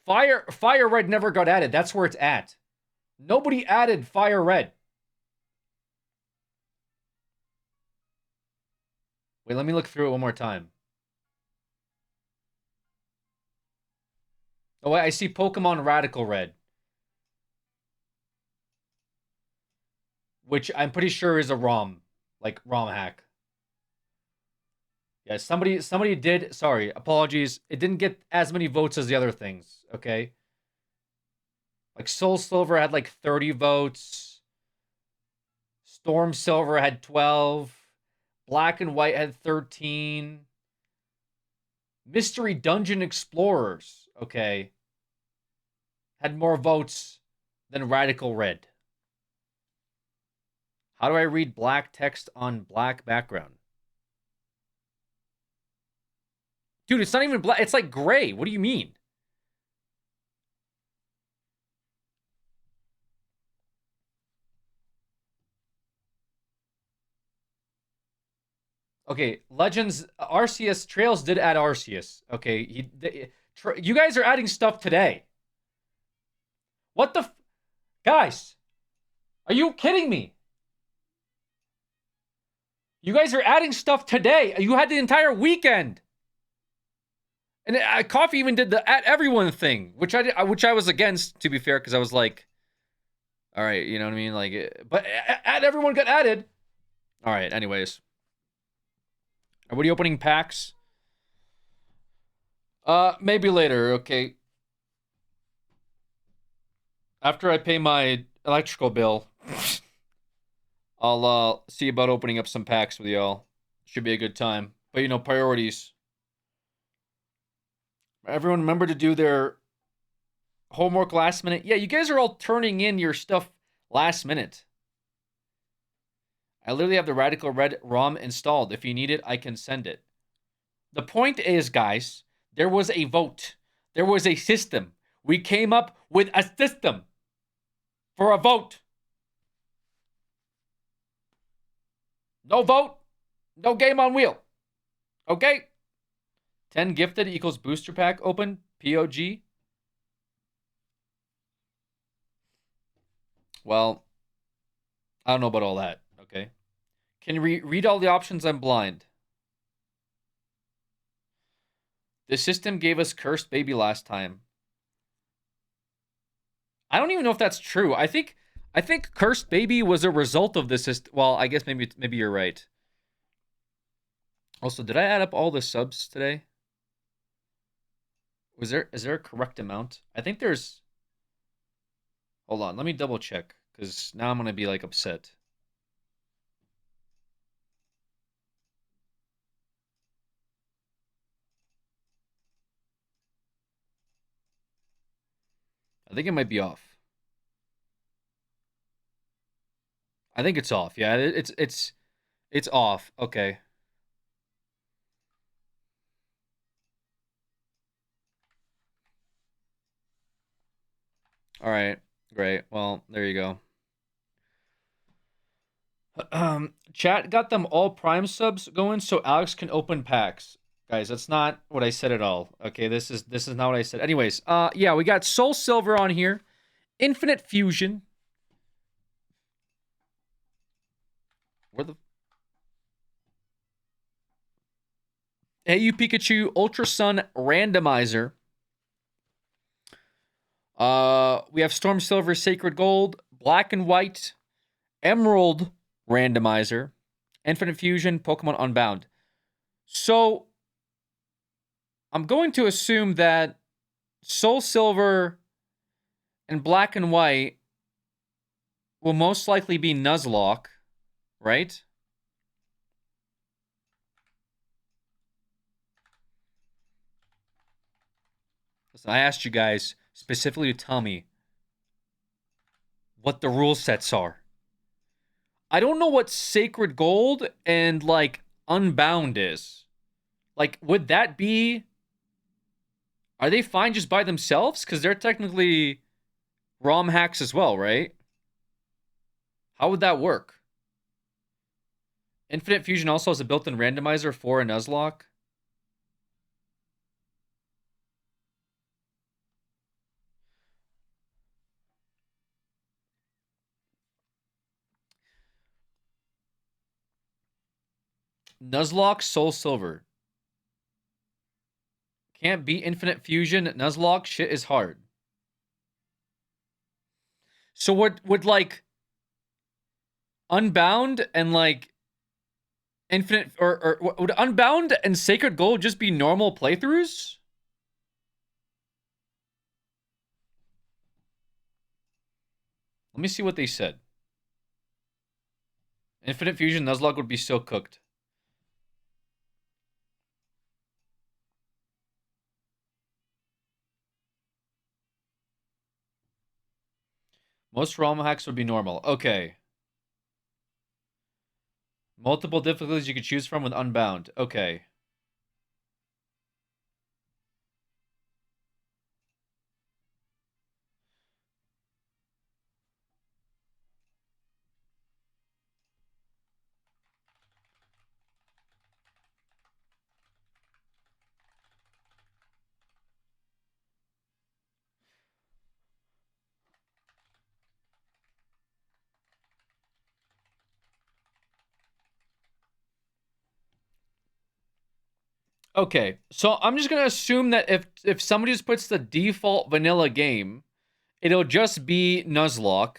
Fire Red never got added. That's where it's at. Nobody added Fire Red. Wait, let me look through it one more time. Oh, wait, I see Pokemon Radical Red. Which I'm pretty sure is a ROM. Like, ROM hack. Yeah, somebody did... Sorry, apologies. It didn't get as many votes as the other things, okay? Like, Soul Silver had like 30 votes. Storm Silver had 12. Black and White had 13. Mystery Dungeon Explorers, okay, had more votes than Radical Red. How do I read black text on black background? Dude, it's not even black. It's like gray. What do you mean? Okay, Legends Arceus Trails did add Arceus. Okay, you guys are adding stuff today. What the guys? Are you kidding me? You guys are adding stuff today. You had the entire weekend. And Coffee even did the at everyone thing, which I was against, to be fair, because I was like, all right, you know what I mean? Like, but at everyone got added. All right, anyways. What are you opening packs? Maybe later, okay. After I pay my electrical bill, I'll see about opening up some packs with y'all. Should be a good time. But you know, priorities. Everyone remember to do their homework last minute. Yeah, you guys are all turning in your stuff last minute. I literally have the Radical Red ROM installed. If you need it, I can send it. The point is, guys, there was a vote. There was a system. We came up with a system for a vote. No vote, no game on wheel. Okay? 10 gifted equals booster pack open, POG. Well, I don't know about all that, okay? Can you read all the options? I'm blind. The system gave us Cursed Baby last time. I don't even know if that's true. I think Cursed Baby was a result of the system. Well, I guess maybe you're right. Also, did I add up all the subs today? Is there a correct amount? I think there's... Hold on, let me double check, because now I'm going to be, like, upset. I think it might be off. I think it's off. Yeah, it's off. Okay. All right. Great. Well, there you go. Chat got them all Prime subs going so Alex can open packs. Guys, that's not what I said at all. Okay, this is not what I said. Anyways, yeah, we got Soul Silver on here. Infinite Fusion. Where the... Hey, you Pikachu Ultra Sun Randomizer. We have Storm Silver Sacred Gold, Black and White, Emerald Randomizer, Infinite Fusion, Pokemon Unbound. So, I'm going to assume that Soul Silver and Black and White will most likely be Nuzlocke, right? Listen, I asked you guys specifically to tell me what the rule sets are. I don't know what Sacred Gold and, like, Unbound is. Like, would that be... Are they fine just by themselves? Because they're technically ROM hacks as well, right? How would that work? Infinite Fusion also has a built-in randomizer for a Nuzlocke. Nuzlocke Soul Silver. Can't beat Infinite Fusion. Nuzlocke shit is hard. So what would, like, Unbound and, like, Infinite or would Unbound and Sacred Gold just be normal playthroughs? Let me see what they said. Infinite Fusion Nuzlocke would be so cooked. Most ROM hacks would be normal. Okay. Multiple difficulties you could choose from with Unbound. Okay. Okay, so I'm just gonna assume that if somebody just puts the default vanilla game, it'll just be Nuzlocke.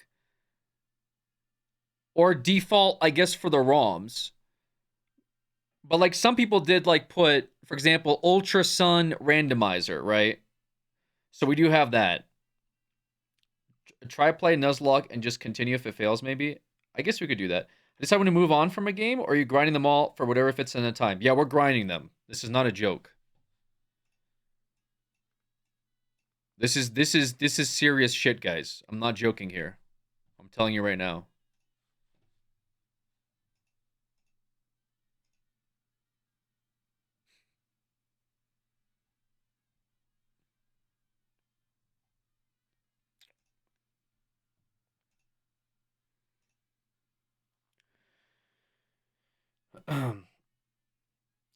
Or default, I guess, for the ROMs. But like some people did like put, for example, Ultra Sun Randomizer, right? So we do have that. Try play Nuzlocke and just continue if it fails, maybe. I guess we could do that. Decide when to move on from a game, or are you grinding them all for whatever fits in the time? Yeah, we're grinding them. This is not a joke. This is serious shit, guys. I'm not joking here. I'm telling you right now.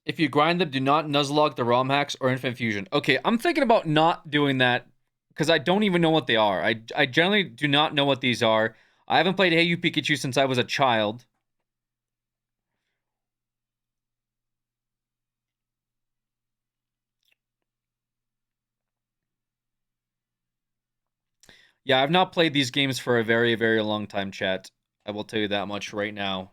If you grind them, do not Nuzlocke the ROM hacks or Infinite Fusion. Okay, I'm thinking about not doing that because I don't even know what they are. I generally do not know what these are. I haven't played Hey You Pikachu since I was a child. Yeah, I've not played these games for a very, very long time, chat. I will tell you that much right now.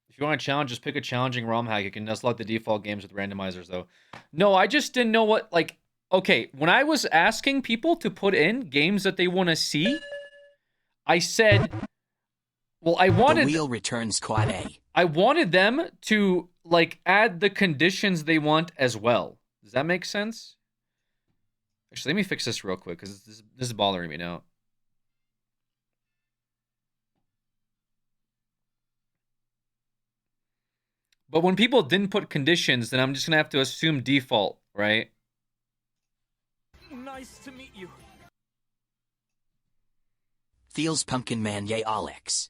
If you want a challenge, just pick a challenging ROM hack. You can Nuzlocke the default games with randomizers, though. No, I just didn't know what, like... Okay, when I was asking people to put in games that they want to see, I said... Well, I wanted... The wheel returns quad A. I wanted them to, like, add the conditions they want as well. Does that make sense? Actually, let me fix this real quick, because this is bothering me now. But when people didn't put conditions, then I'm just going to have to assume default, right? Nice to meet you. Feels Pumpkin Man, yay, Alex.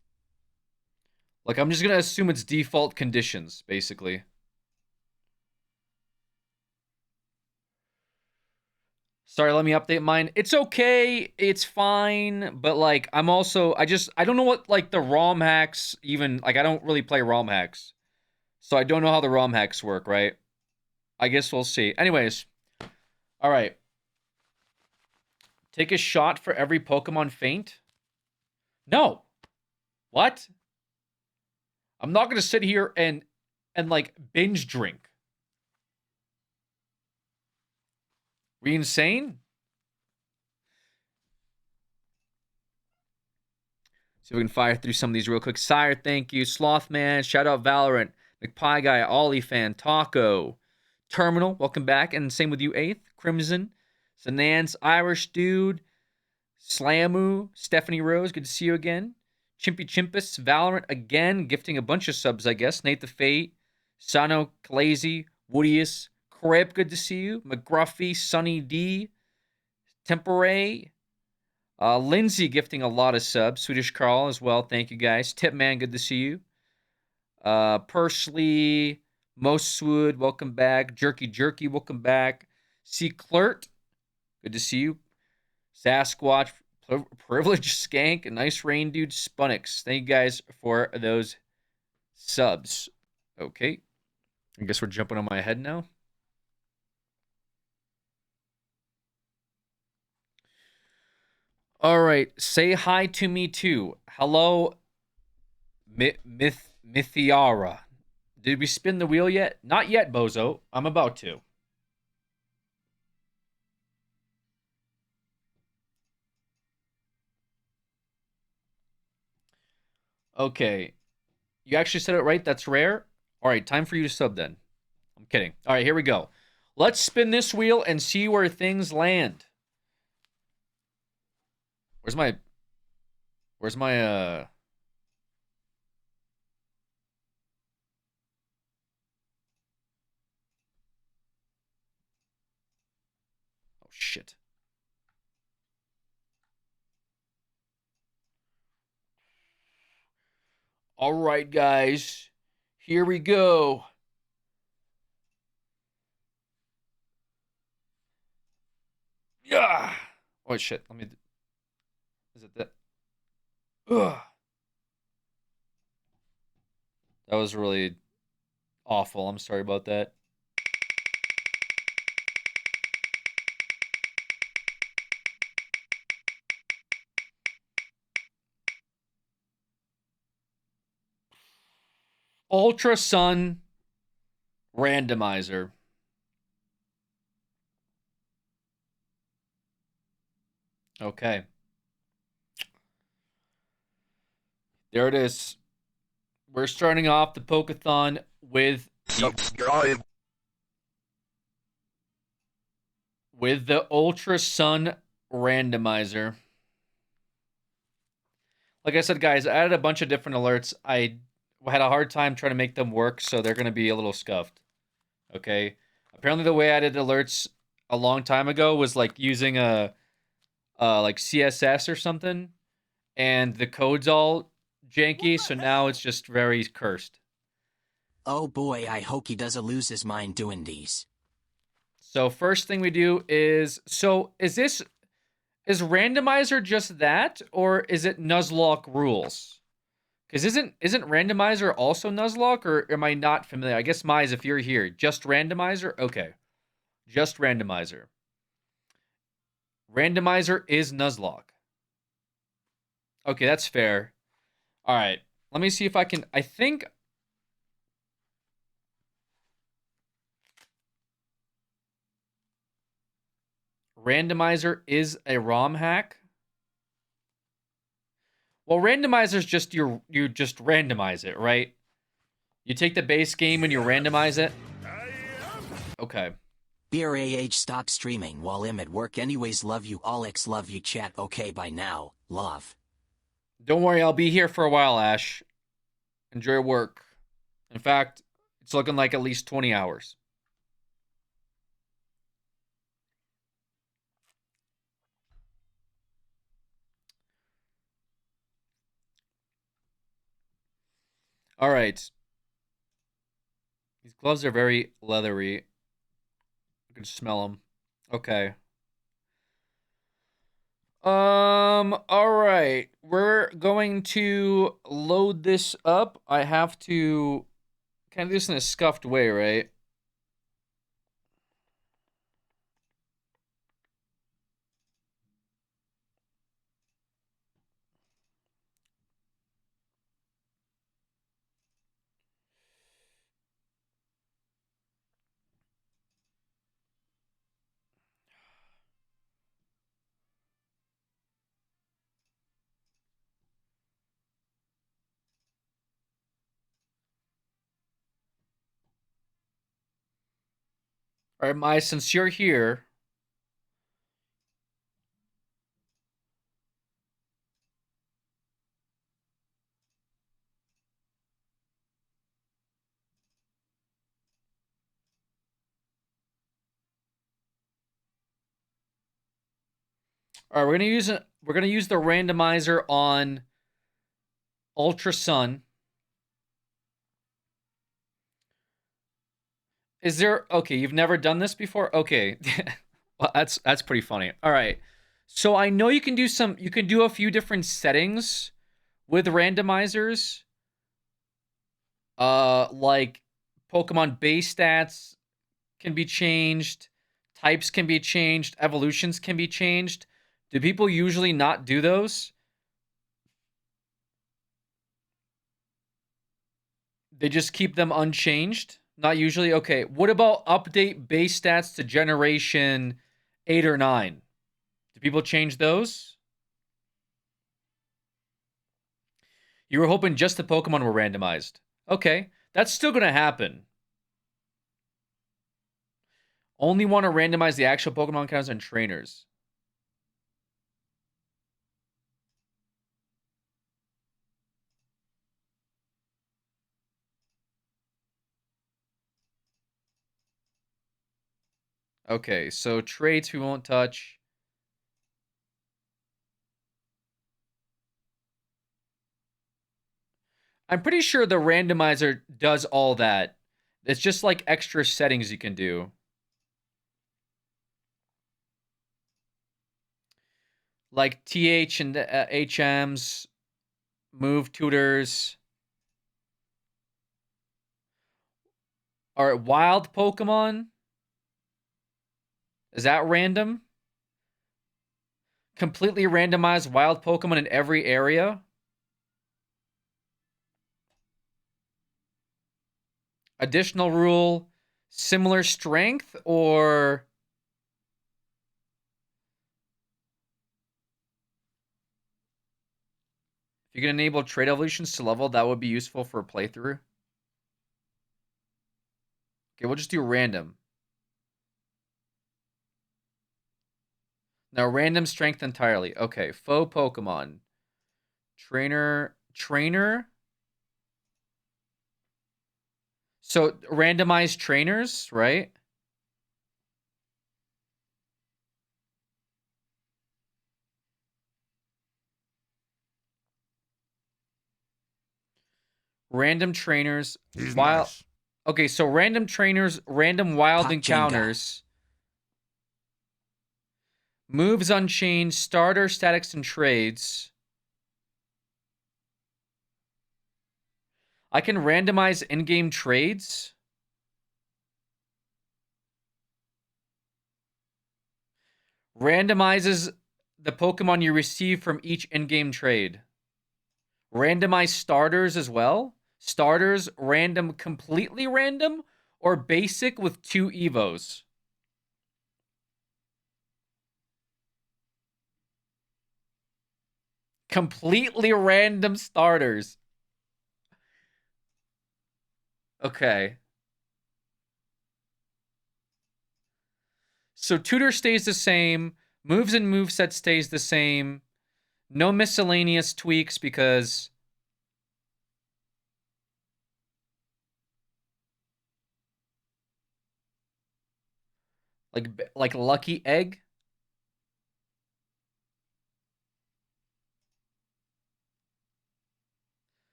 Like, I'm just going to assume it's default conditions, basically. Sorry, let me update mine. It's okay. It's fine. But, like, I'm also... I don't know what, like, the ROM hacks even... Like, I don't really play ROM hacks. So I don't know how the ROM hacks work, right? I guess we'll see. Anyways. All right. Take a shot for every Pokemon faint? No. What? I'm not going to sit here and like, binge drink. Are you insane? See if we can fire through some of these real quick. Sire, thank you. Slothman, shout out Valorant. McPie Guy, Ollie Fan, Taco. Terminal, welcome back. And same with you, 8th. Crimson. Sanance, Irish Dude. Slamu, Stephanie Rose, good to see you again. Chimpy Chimpus, Valorant again, gifting a bunch of subs, I guess. Nate the Fate, Sano Kalazy, Woodius, Crib, good to see you. McGruffy, Sunny D, Tempore, Lindsay gifting a lot of subs. Swedish Carl as well, thank you guys. Tipman, good to see you. Persley, Mostwood, welcome back. Jerky, welcome back. C. Clert, good to see you. Sasquatch, Privileged Skank, Nice Rain Dude, Spunix. Thank you guys for those subs. Okay. I guess we're jumping on my head now. All right. Say hi to me too. Hello, Mythiara. Did we spin the wheel yet? Not yet, Bozo. I'm about to. Okay. You actually said it right. That's rare. All right, time for you to sub then. I'm kidding. All right, here we go. Let's spin this wheel and see where things land. Where's my oh shit. All right, guys. Here we go. Yeah. Oh shit. Let me. Is it that? Ugh. That was really awful. I'm sorry about that. Ultra Sun Randomizer. Okay. There it is. We're starting off the POKÉ-ATHON with the Ultra Sun Randomizer. Like I said, guys, I added a bunch of different alerts. I had a hard time trying to make them work, so they're going to be a little scuffed. Okay? Apparently the way I added alerts a long time ago was like using a like CSS or something, and the code's all janky, so now it's just very cursed. Oh boy, I hope he doesn't lose his mind doing these. So first thing we do is, is randomizer just that, or is it Nuzlocke rules? Because isn't randomizer also Nuzlocke, or am I not familiar? I guess Mize, if you're here, just randomizer? Okay. Just randomizer. Randomizer is Nuzlocke. Okay, that's fair. All right. Let me see if I can... I think... Randomizer is a ROM hack. Well, randomizer is just you just randomize it, right? You take the base game and you randomize it. Okay. Beer AH stop streaming while I'm at work anyways. Love you Alex, love you chat. Okay, bye now. Love. Don't worry, I'll be here for a while, Ash. Enjoy work. In fact, it's looking like at least 20 hours. All right. These gloves are very leathery. You can smell them. Okay. All right. We're going to load this up. I have to kind of do this in a scuffed way, right? All right, Mai, since you're here, all right, we're gonna use the randomizer on Ultra Sun. Is there... Okay, you've never done this before? Okay. Well, that's pretty funny. All right. So I know you can do a few different settings with randomizers. Like Pokemon base stats can be changed, types can be changed, evolutions can be changed. Do people usually not do those? They just keep them unchanged? Not usually? Okay. What about update base stats to generation 8 or 9? Do people change those? You were hoping just the Pokemon were randomized. Okay. That's still going to happen. Only want to randomize the actual Pokemon counters and trainers. Okay, so traits we won't touch. I'm pretty sure the randomizer does all that. It's just like extra settings you can do. Like TH and HMs, move tutors. Are wild Pokemon? Is that random? Completely randomized wild Pokemon in every area? Additional rule, similar strength, or... If you can enable trait evolutions to level, that would be useful for a playthrough. Okay, we'll just do random. Now, random strength entirely. Okay, faux Pokemon. Trainer. So, randomized trainers, right? Random trainers. Wild. Nice. Okay, so random trainers, random wild Pop encounters. Jenga. Moves unchanged, starter, statics, and trades. I can randomize in-game trades. Randomizes the Pokemon you receive from each in-game trade. Randomize starters as well. Starters, random, completely random, or basic with 2 Evos. Completely random starters. Okay. So tutor stays the same. Moves and moveset stays the same. No miscellaneous tweaks because... Like Lucky Egg?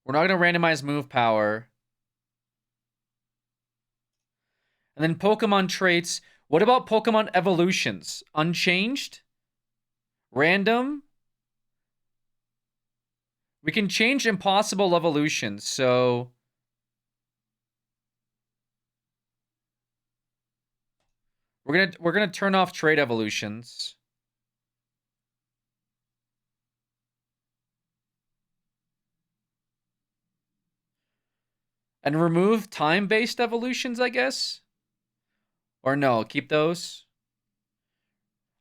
We're not going to randomize move power. And then Pokemon traits. What about Pokemon evolutions? Unchanged? Random? We can change impossible evolutions, so... We're gonna turn off trait evolutions. And remove time-based evolutions, I guess? Or no, keep those.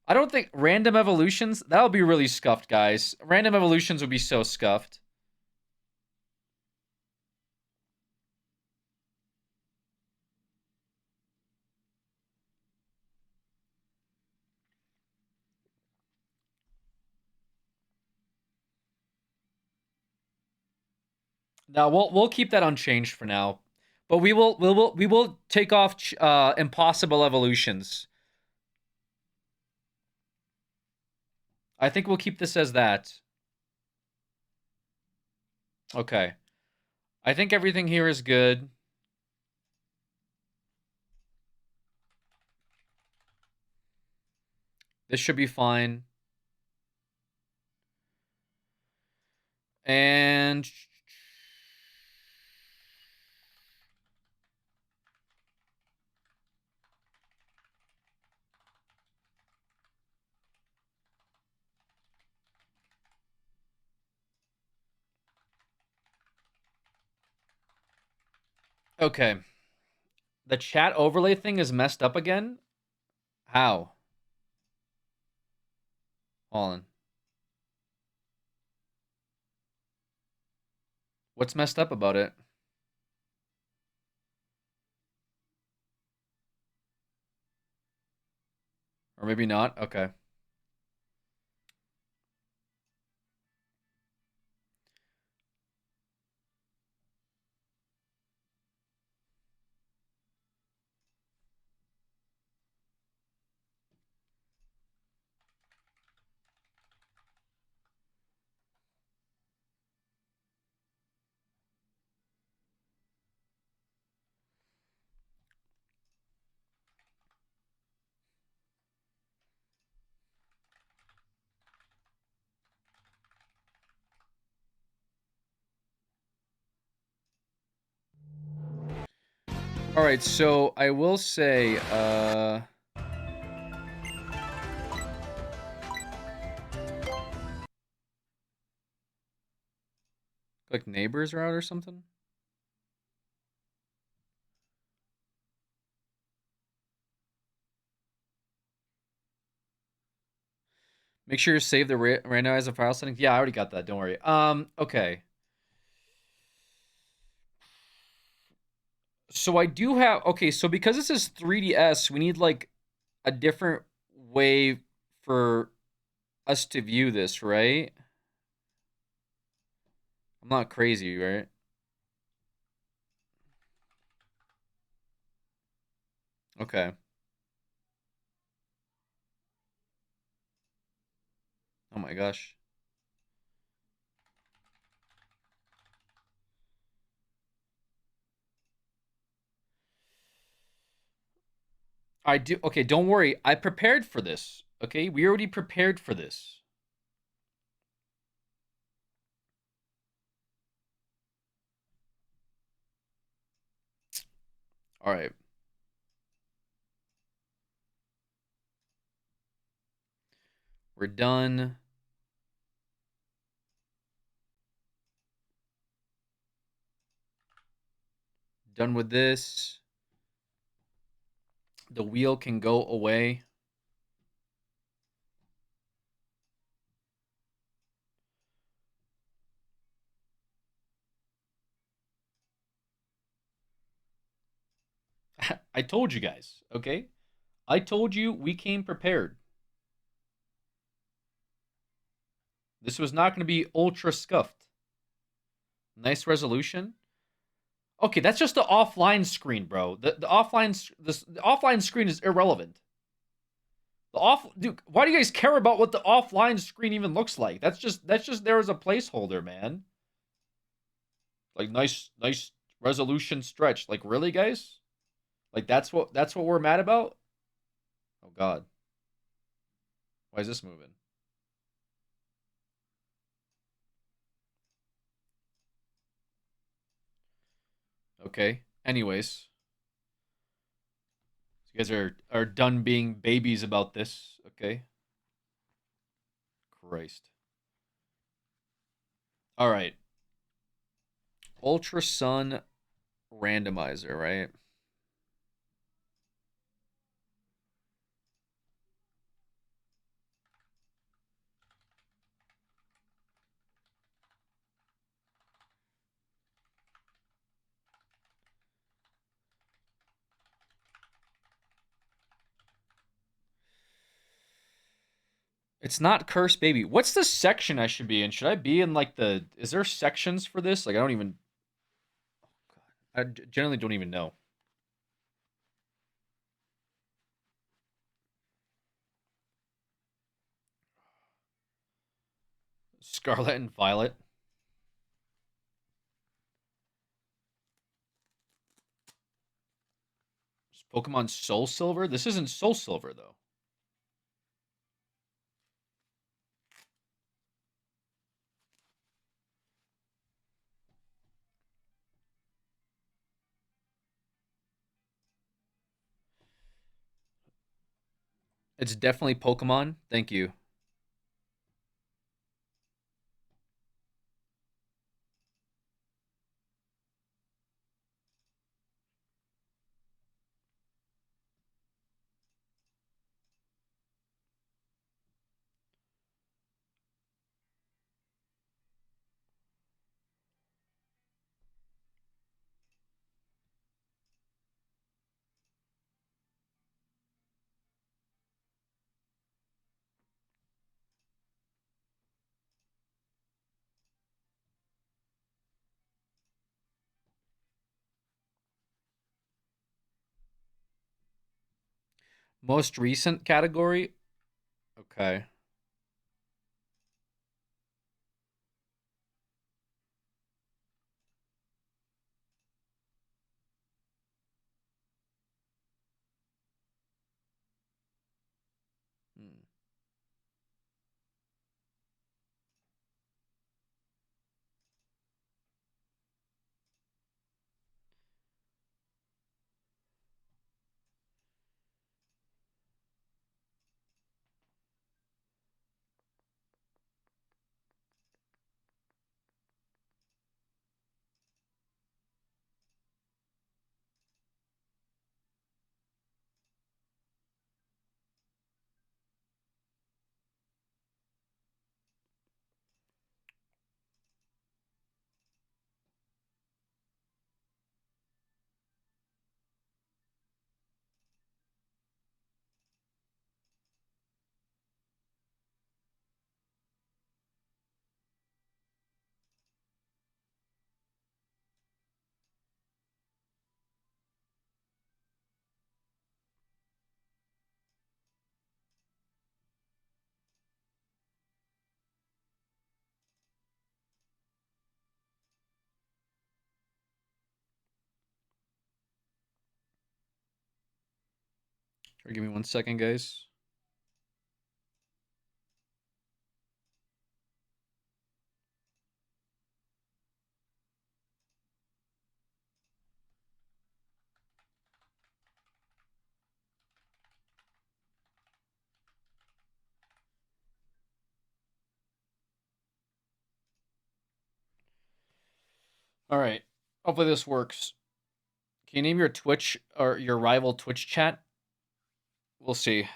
I don't think random evolutions, that would be really scuffed, guys. Random evolutions would be so scuffed. Now we'll keep that unchanged for now. But we will take off impossible evolutions. I think we'll keep this as that. Okay. I think everything here is good. This should be fine. And... Okay. The chat overlay thing is messed up again? How? Hold on. What's messed up about it? maybe not. Okay. All right, so I will say, like neighbors are out or something. Make sure you save the randomizer file settings. Yeah, I already got that. Don't worry. Okay. So I do have, okay, so because this is 3DS, we need like a different way for us to view this, right? I'm not crazy, right? Okay. Oh my gosh. I do. Okay, don't worry. I prepared for this. Okay, we already prepared for this. All right. We're done. Done with this. The wheel can go away. I told you guys, okay? I told you we came prepared. This was not going to be ultra scuffed. Nice resolution. Okay, that's just the offline screen, bro. The offline screen is irrelevant. Dude, why do you guys care about what the offline screen even looks like? That's just there as a placeholder, man. Like nice resolution stretch. Like really, guys? Like that's what we're mad about? Oh god. Why is this moving? Okay. Anyways. You guys are done being babies about this, okay? Christ. All right. Ultra Sun randomizer, right? It's not Curse Baby. What's the section I should be in? Should I be in like the... Is there sections for this? Like I don't even... I generally don't even know. Scarlet and Violet. Pokemon Soul Silver? This isn't Soul Silver, though. It's definitely Pokemon. Thank you. Most recent category? Okay. Give me 1 second, guys. All right. Hopefully this works. Can you name your Twitch or your rival Twitch chat? We'll see.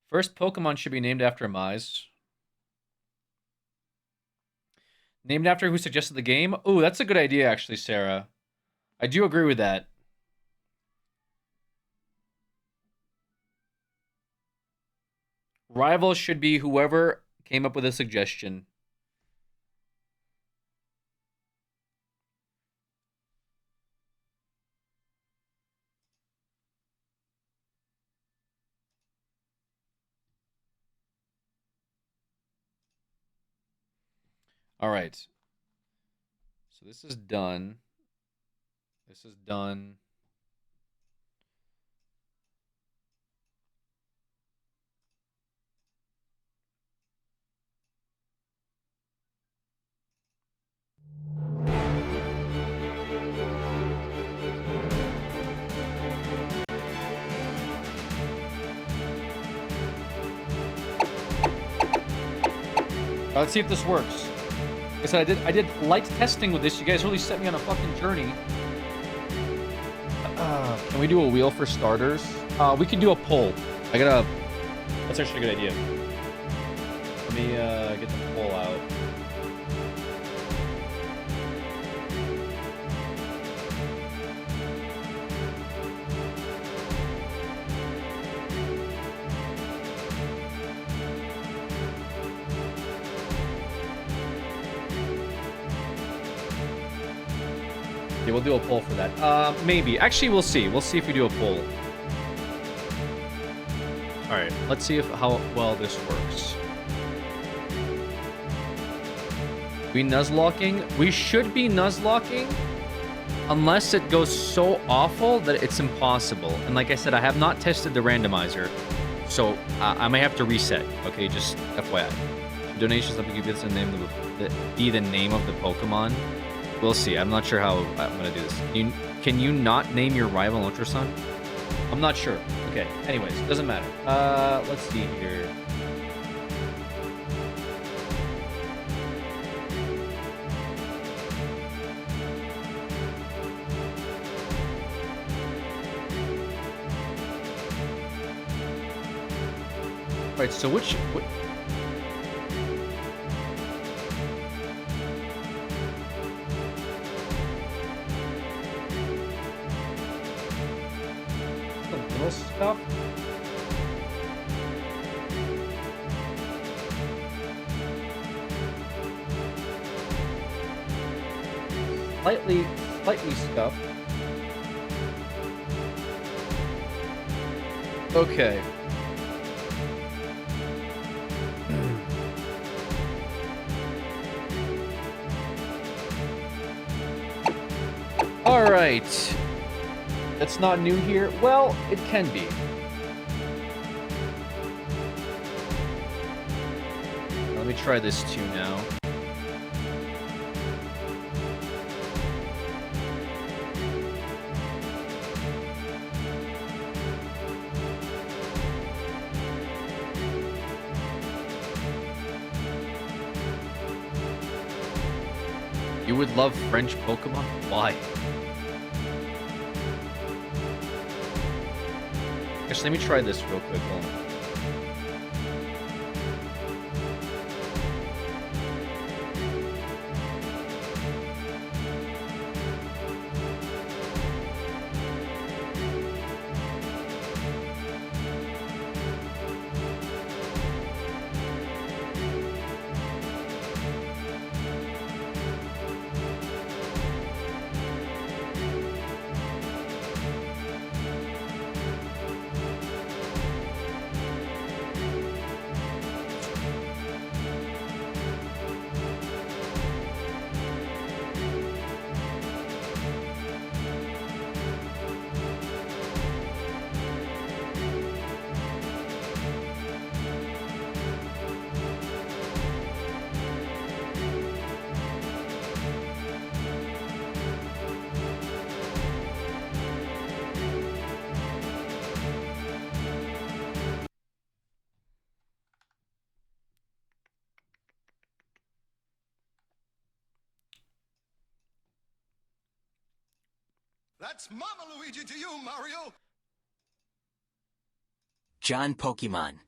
First Pokemon should be named after Mize. Named after who suggested the game? Ooh, that's a good idea, actually, Sarah. I do agree with that. Rival should be whoever came up with a suggestion. All right. So this is done. This is done. Let's see if this works. Like I said, I did light testing with this. You guys really set me on a fucking journey. Can we do a wheel for starters? We can do a poll. That's actually a good idea. Let me get the poll out. Yeah, we'll do a poll for that. Maybe. Actually, we'll see. We'll see if we do a poll. All right. Let's see how well this works. We nuzlocking? We should be nuzlocking unless it goes so awful that it's impossible. And like I said, I have not tested the randomizer, so I may have to reset. Okay, just FYI. Donations, let me give you the name of the Pokemon. We'll see. I'm not sure how I'm gonna do this. Can you not name your rival Ultrasun? I'm not sure. Okay. Anyways, doesn't matter. Let's see here. All right. So which stuff. slightly scuffed. Okay. All right. That's not new here. Well, it can be. Let me try this too now. You would love French Pokemon? Why? Actually, let me try this real quick. Hold on. That's Mama Luigi to you, Mario! John Pokemon.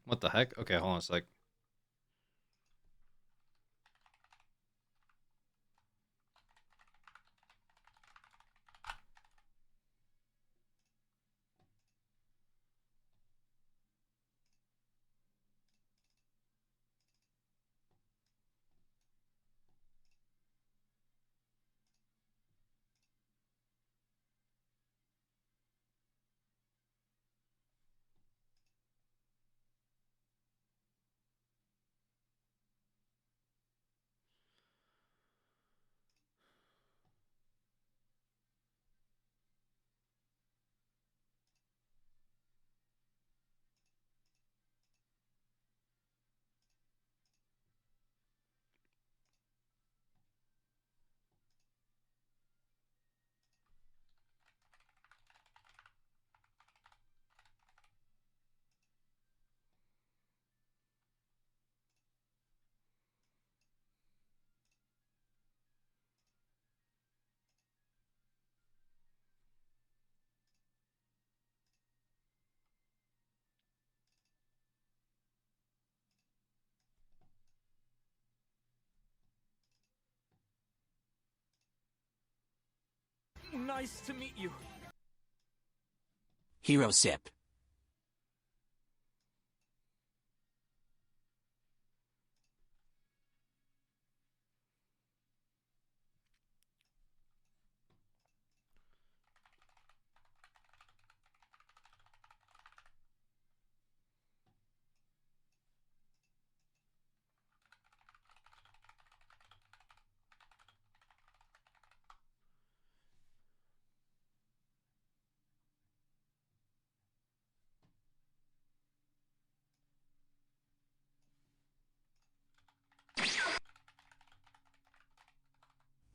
What the heck? Okay, hold on a sec. Nice to meet you. Hero Sip.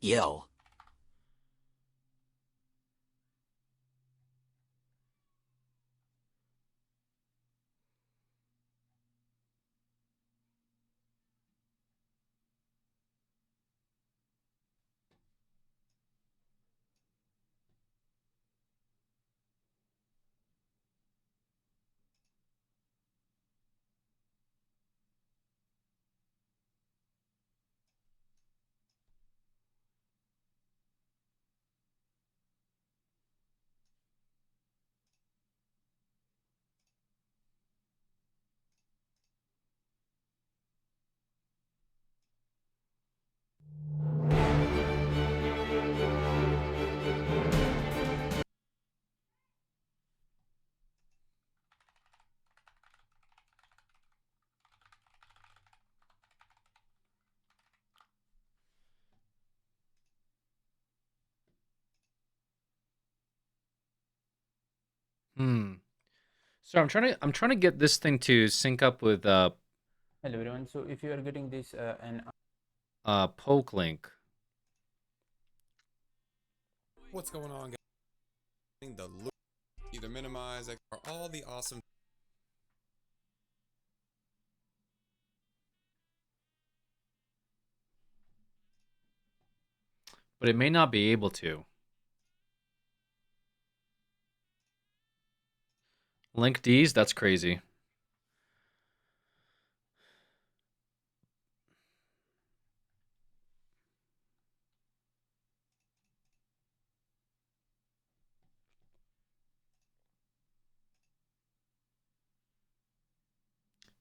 Yo. So I'm trying to get this thing to sync up with Hello everyone. So if you are getting this poke link. What's going on, guys? The loop, either minimize or all the awesome. But it may not be able to. Link D's? That's crazy.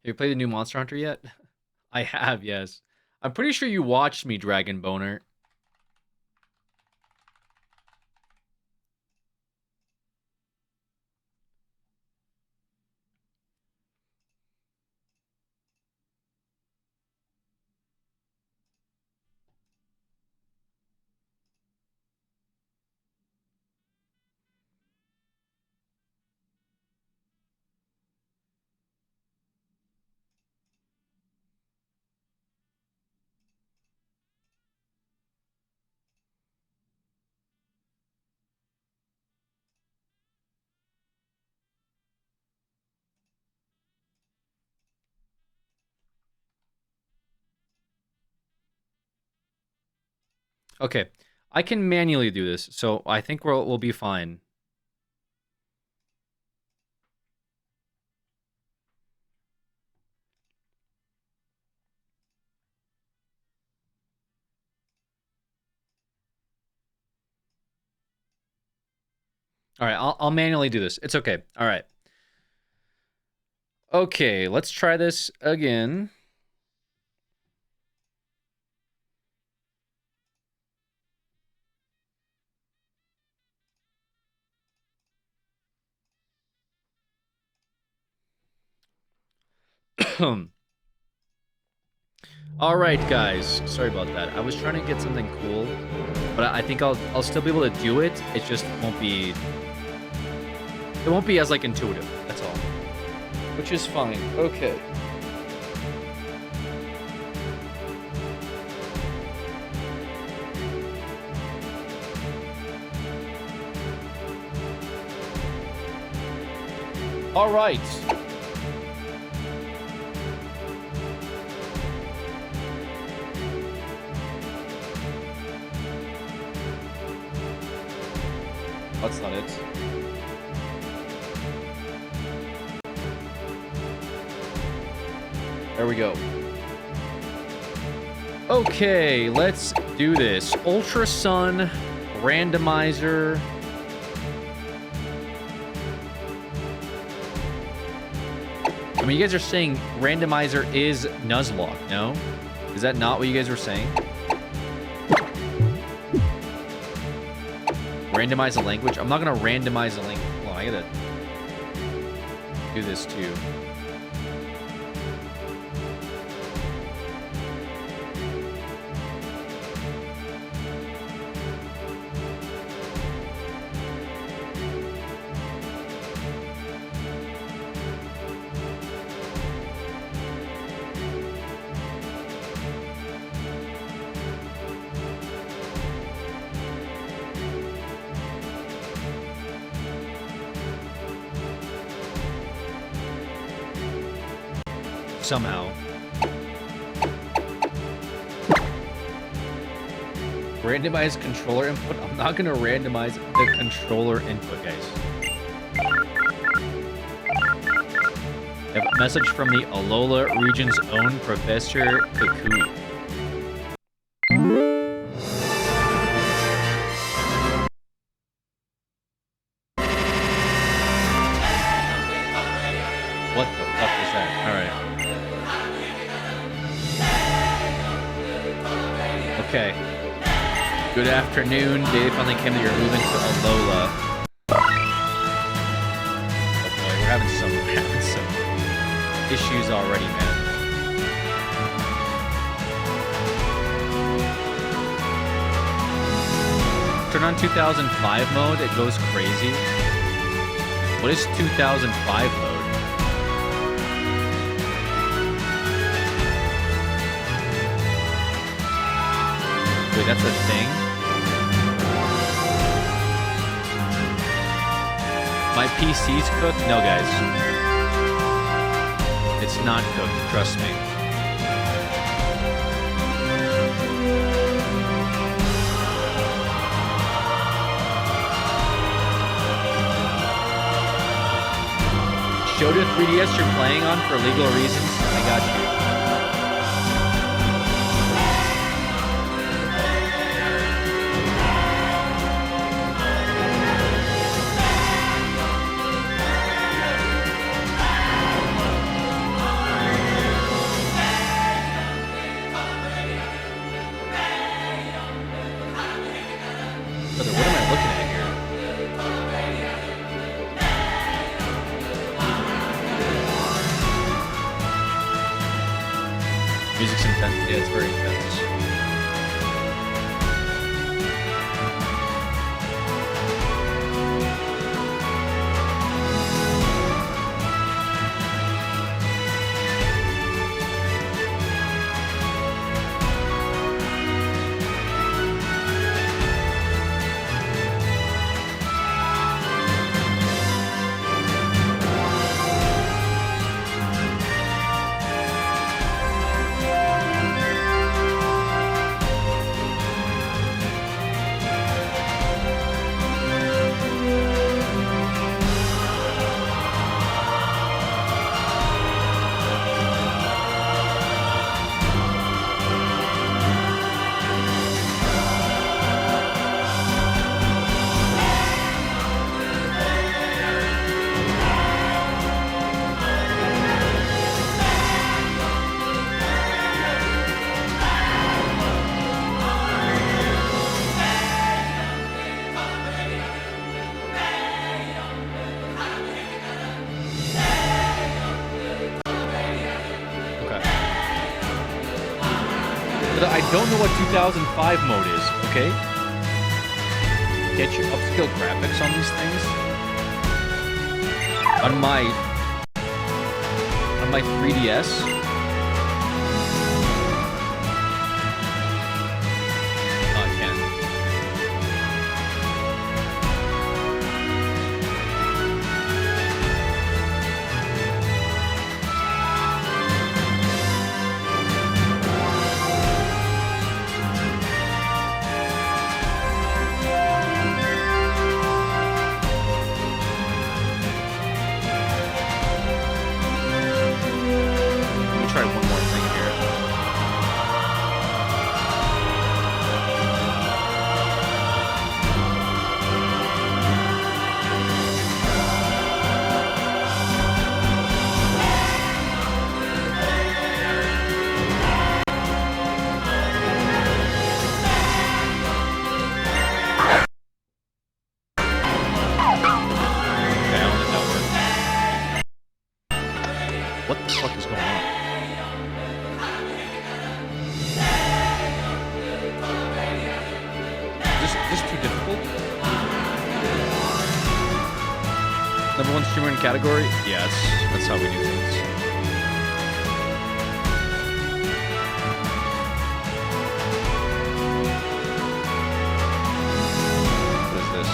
Have you played the new Monster Hunter yet? I have, yes. I'm pretty sure you watched me, Dragon Boner. Okay, I can manually do this, so I think we'll be fine. All right, I'll manually do this. It's okay. All right. Okay, let's try this again. All right, guys. Sorry about that. I was trying to get something cool, but I think I'll still be able to do it. It just won't be as like intuitive. That's all. Which is fine. Okay. All right. That's not it. There we go. Okay, let's do this. Ultra Sun randomizer. I mean, you guys are saying randomizer is Nuzlocke, no? Is that not what you guys were saying? Randomize a language? I'm not gonna randomize a language. Hold on, I gotta do this too. Somehow. Randomize controller input? I'm not gonna randomize the controller input, guys. I have a message from the Alola region's own Professor Kakui. What the fuck is that? Alright. Okay. Good afternoon. Day finally came that you're moving to Alola. Okay, we're having some issues already, man. Turn on 2005 mode, it goes crazy. What is 2005 mode? Wait, that's a thing? My PC's cooked? No, guys. It's not cooked, trust me. Show to 3DS you're playing on for legal reasons? I got you. Brother, what am I looking at here? Music's intense. Yeah, it's very intense. I don't know what 2005 mode is, okay? Get your upscale graphics on these things. On my 3DS. Oh, I can't. Try one more thing here. Okay, I don't think that worked. What the fuck is going on? This too difficult? Number one streamer in category? Yes, that's how we do things. What is this?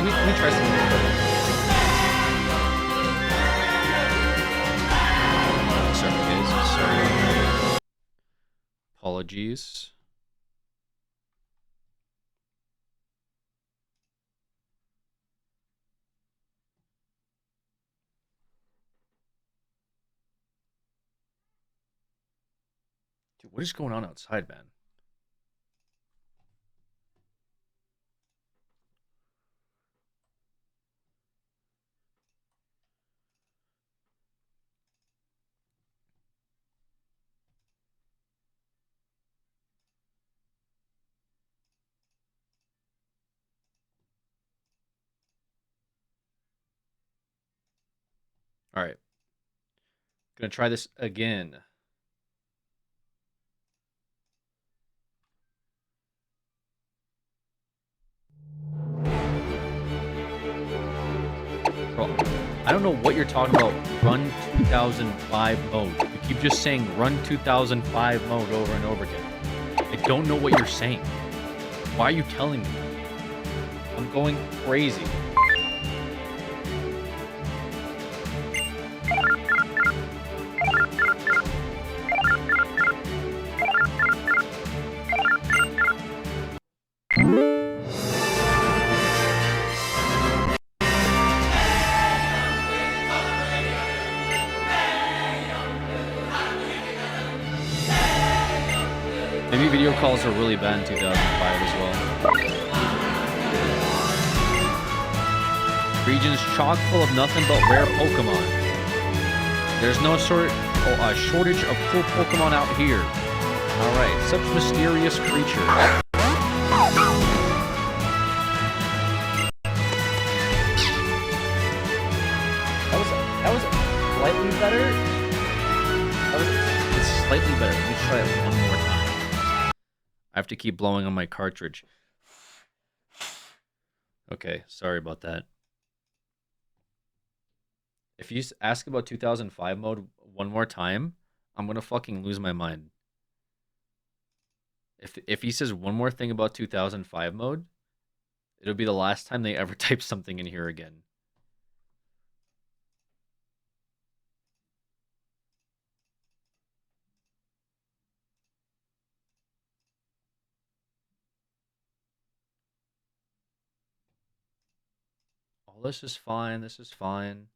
Let me try something. Sorry, guys. Sorry. Apologies. Dude, what is going on outside, man? All right. Gonna try this again. Bro, I don't know what you're talking about. Run 2005 mode. You keep just saying run 2005 mode over and over again. I don't know what you're saying. Why are you telling me? I'm going crazy. Maybe video calls are really bad in 2005 as well. Regions chock full of nothing but rare Pokemon. There's no shortage of cool Pokemon out here. Alright, such mysterious creatures. That was slightly better. It's slightly better. Let me try it one more time. I have to keep blowing on my cartridge. Okay, sorry about that. If you ask about 2005 mode one more time, I'm gonna fucking lose my mind. If he says one more thing about 2005 mode, it'll be the last time they ever type something in here again. Oh, this is fine. This is fine.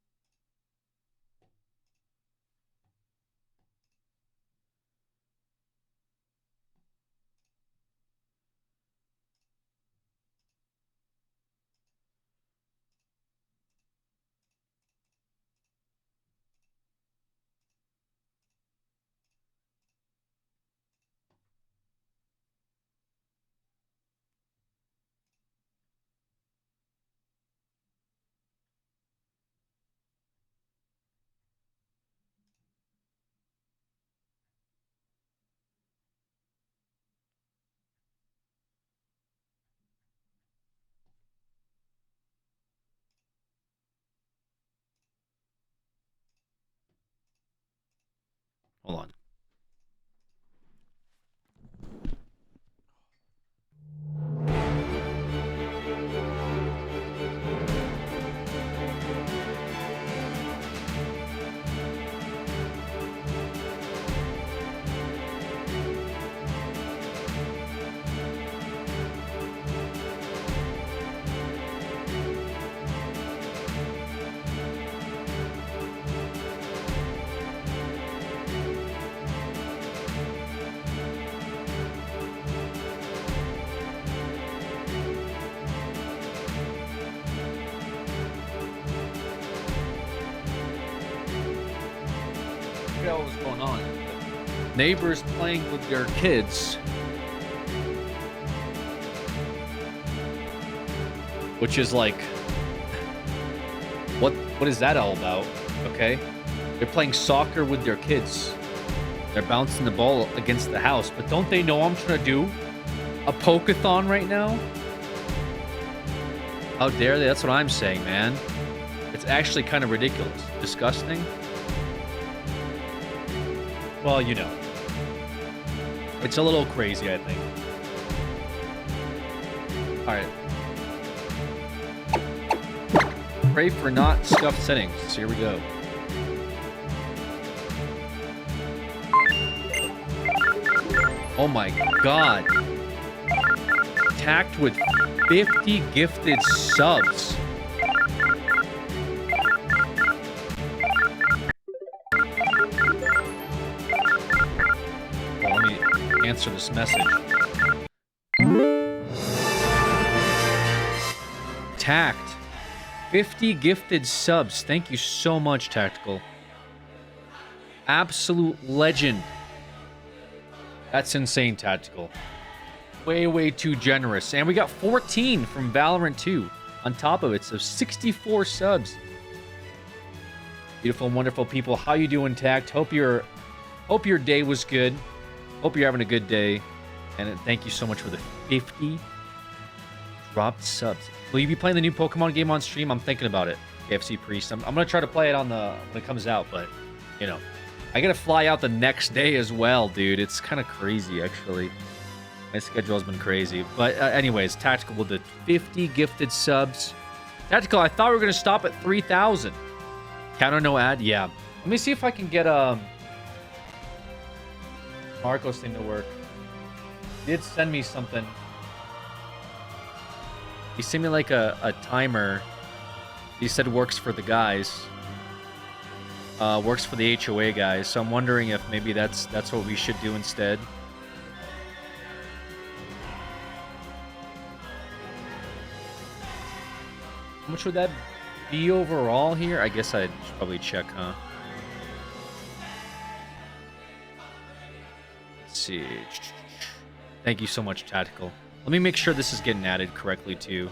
Hold on. What was going on? Neighbors playing with their kids, which is like, what is that all about? Okay, they're playing soccer with their kids. They're bouncing the ball against the house, but don't they know I'm trying to do a Poké-Athon right now? How dare they? That's what I'm saying, man. It's actually kind of ridiculous, disgusting. Well, you know, it's a little crazy, I think. All right. Pray for not scuffed settings. So here we go. Oh my god. Tacked with 50 gifted subs. answer this message. Tact. 50 gifted subs. Thank you so much, Tactical. Absolute legend. That's insane, Tactical. Way, way too generous. And we got 14 from Valorant 2 on top of it, so 64 subs. Beautiful, wonderful people. How you doing, Tact? Hope your day was good. Hope you're having a good day. And thank you so much for the 50 dropped subs. Will you be playing the new Pokemon game on stream? I'm thinking about it. KFC Priest. I'm gonna try to play it on when it comes out, but you know, I gotta fly out the next day as well, dude. It's kind of crazy, actually. My schedule has been crazy. But anyways, Tactical with the 50 gifted subs. Tactical, I thought we were gonna stop at 3,000. Counter no ad? Yeah. Let me see if I can get Marco's thing to work. He did send me something. He sent me like a timer. He said works for the guys. Works for the HOA guys. So I'm wondering if maybe that's what we should do instead. How much would that be overall here? I guess I should probably check, huh? Let's see. Thank you so much, Tactical. Let me make sure this is getting added correctly, too.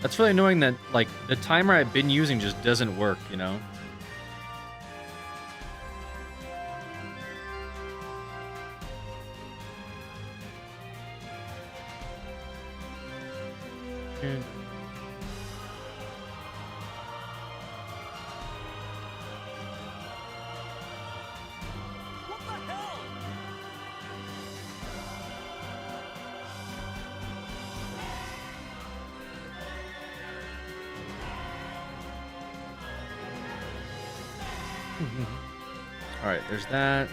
That's really annoying that, like, the timer I've been using just doesn't work, you know? Alright, there's that.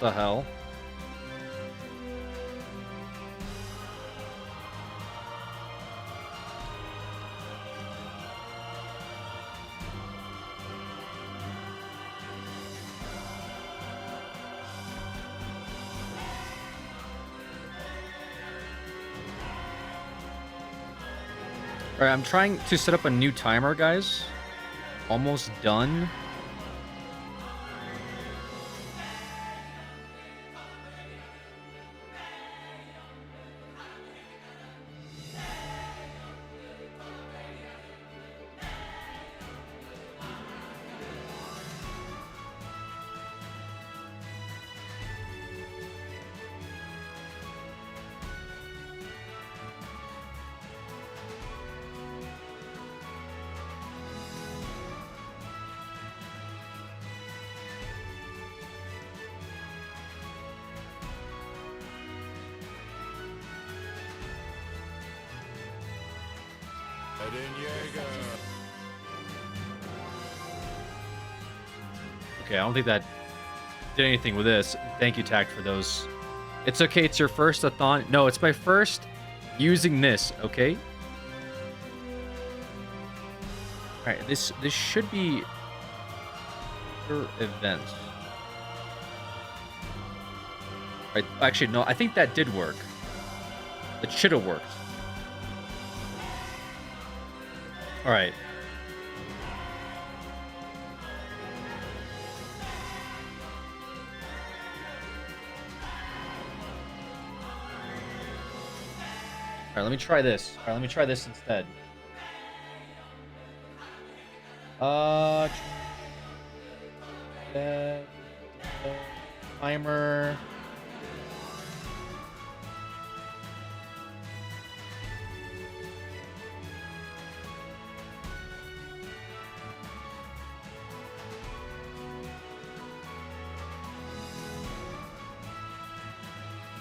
What the hell? Alright, I'm trying to set up a new timer, guys. Almost done. Okay, I don't think that did anything with this. Thank you, Tact, for those. It's okay, it's your first a-thon. No, it's my first using this, okay? All right, this should be events. Right, actually, no, I think that did work. It should have worked. All right. All right, let me try this. All right, let me try this instead. Timer.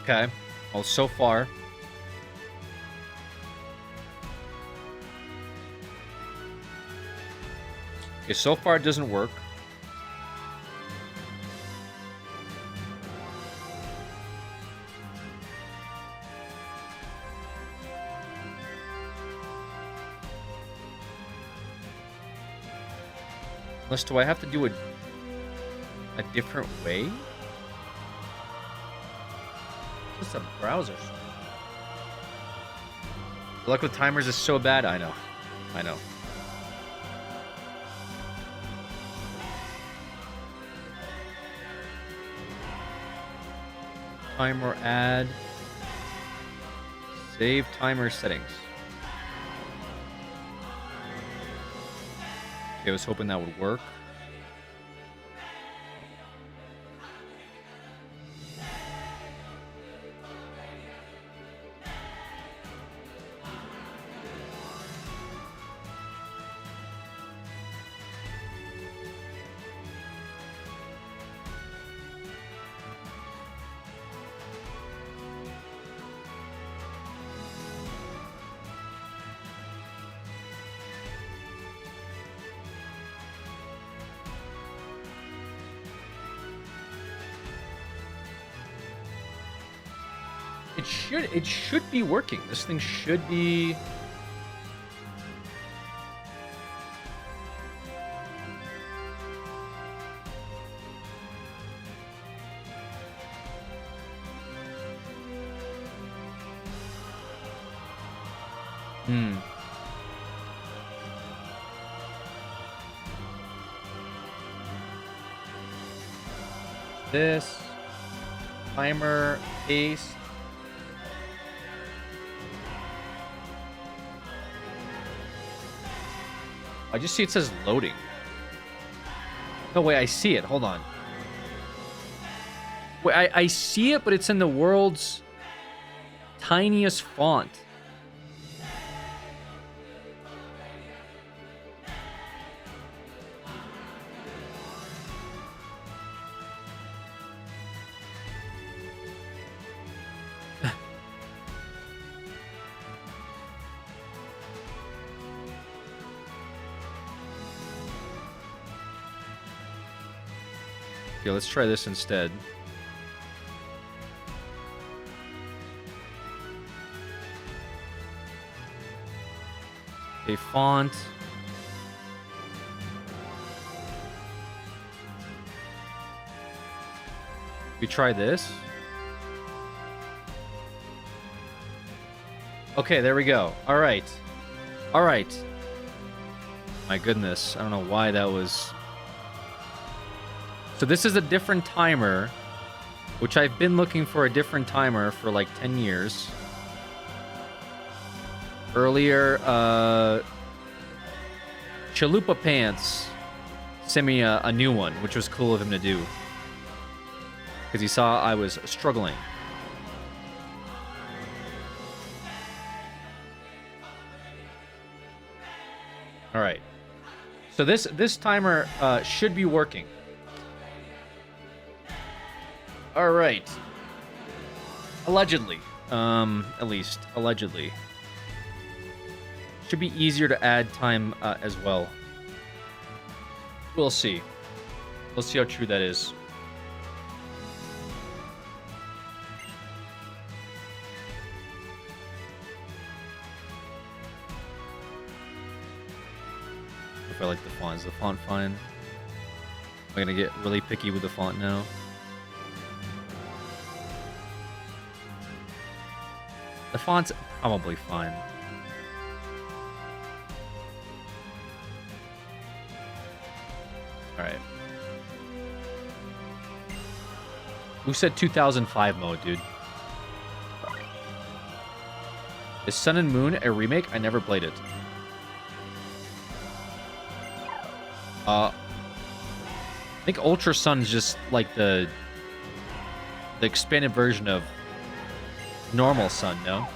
Okay. Well, so far. Okay, so far it doesn't work. Unless, do I have to do a different way? Just a browser. The luck with timers is so bad. I know. I know. Timer add. Save timer settings. Okay, I was hoping that would work. It should be working. This thing should be. This timer paste. I just see it says loading. No, wait, I see it. Hold on. Wait, I see it, but it's in the world's tiniest font. Okay, let's try this instead. Okay, font. We try this. Okay, there we go. All right. All right. My goodness, I don't know why that was... So this is a different timer, which I've been looking for a different timer for like 10 years. Earlier, Chalupa Pants sent me a new one, which was cool of him to do. Because he saw I was struggling. All right. So this timer should be working. All right. Allegedly. At least. Allegedly. Should be easier to add time as well. We'll see. We'll see how true that is. if I like the font. Is the font fine? Am I gonna get really picky with the font now? The font's probably fine. Alright. Who said 2005 mode, dude? Is Sun and Moon a remake? I never played it. I think Ultra Sun is just like the expanded version of normal Sun, no?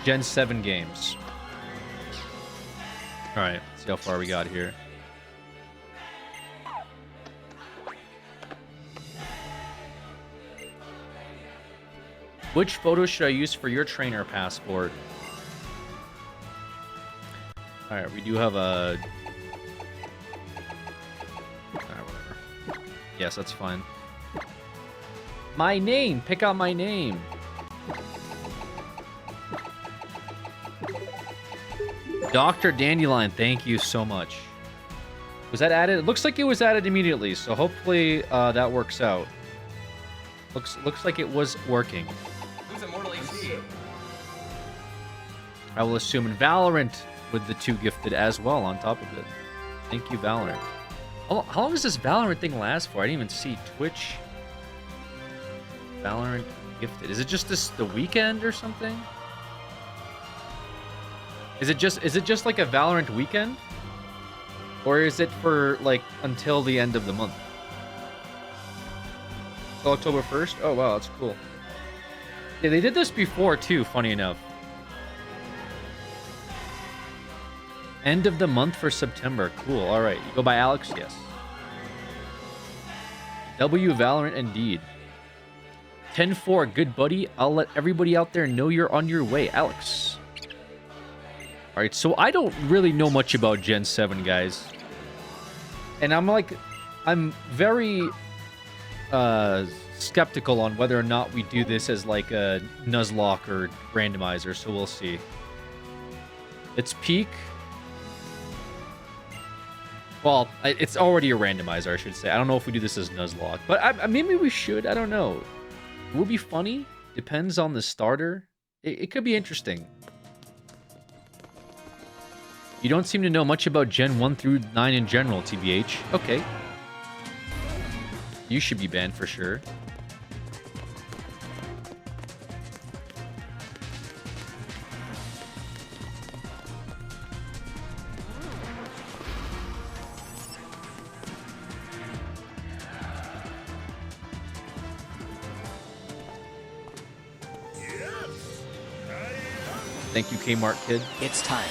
Gen 7 games. Alright, see how far we got here. Which photo should I use for your trainer passport? Alright, we do have a... whatever. Yes, that's fine. My name! Pick out my name! Dr. Dandelion, thank you so much. Was that added? It looks like it was added immediately, so hopefully that works out. Looks like it was working. Who's Immortal HD? I will assume in Valorant with the 2 gifted as well on top of it. Thank you, Valorant. How long does this Valorant thing last for? I didn't even see Twitch. Valorant gifted. Is it just the weekend or something? Is it just like a Valorant weekend? Or is it for like until the end of the month? Till October 1st? Oh wow, that's cool. Yeah, they did this before too, funny enough. End of the month for September. Cool. Alright. You go by Alex? Yes. W Valorant indeed. 10-4, good buddy. I'll let everybody out there know you're on your way, Alex. Alright, so I don't really know much about Gen 7, guys. And I'm very skeptical on whether or not we do this as like a Nuzlocke or randomizer, so we'll see. It's peak. Well, it's already a randomizer, I should say. I don't know if we do this as Nuzlocke, but maybe we should. I don't know. It will be funny. Depends on the starter. It could be interesting. You don't seem to know much about Gen 1 through 9 in general, TBH. Okay. You should be banned for sure. Thank you, Kmart kid. It's time.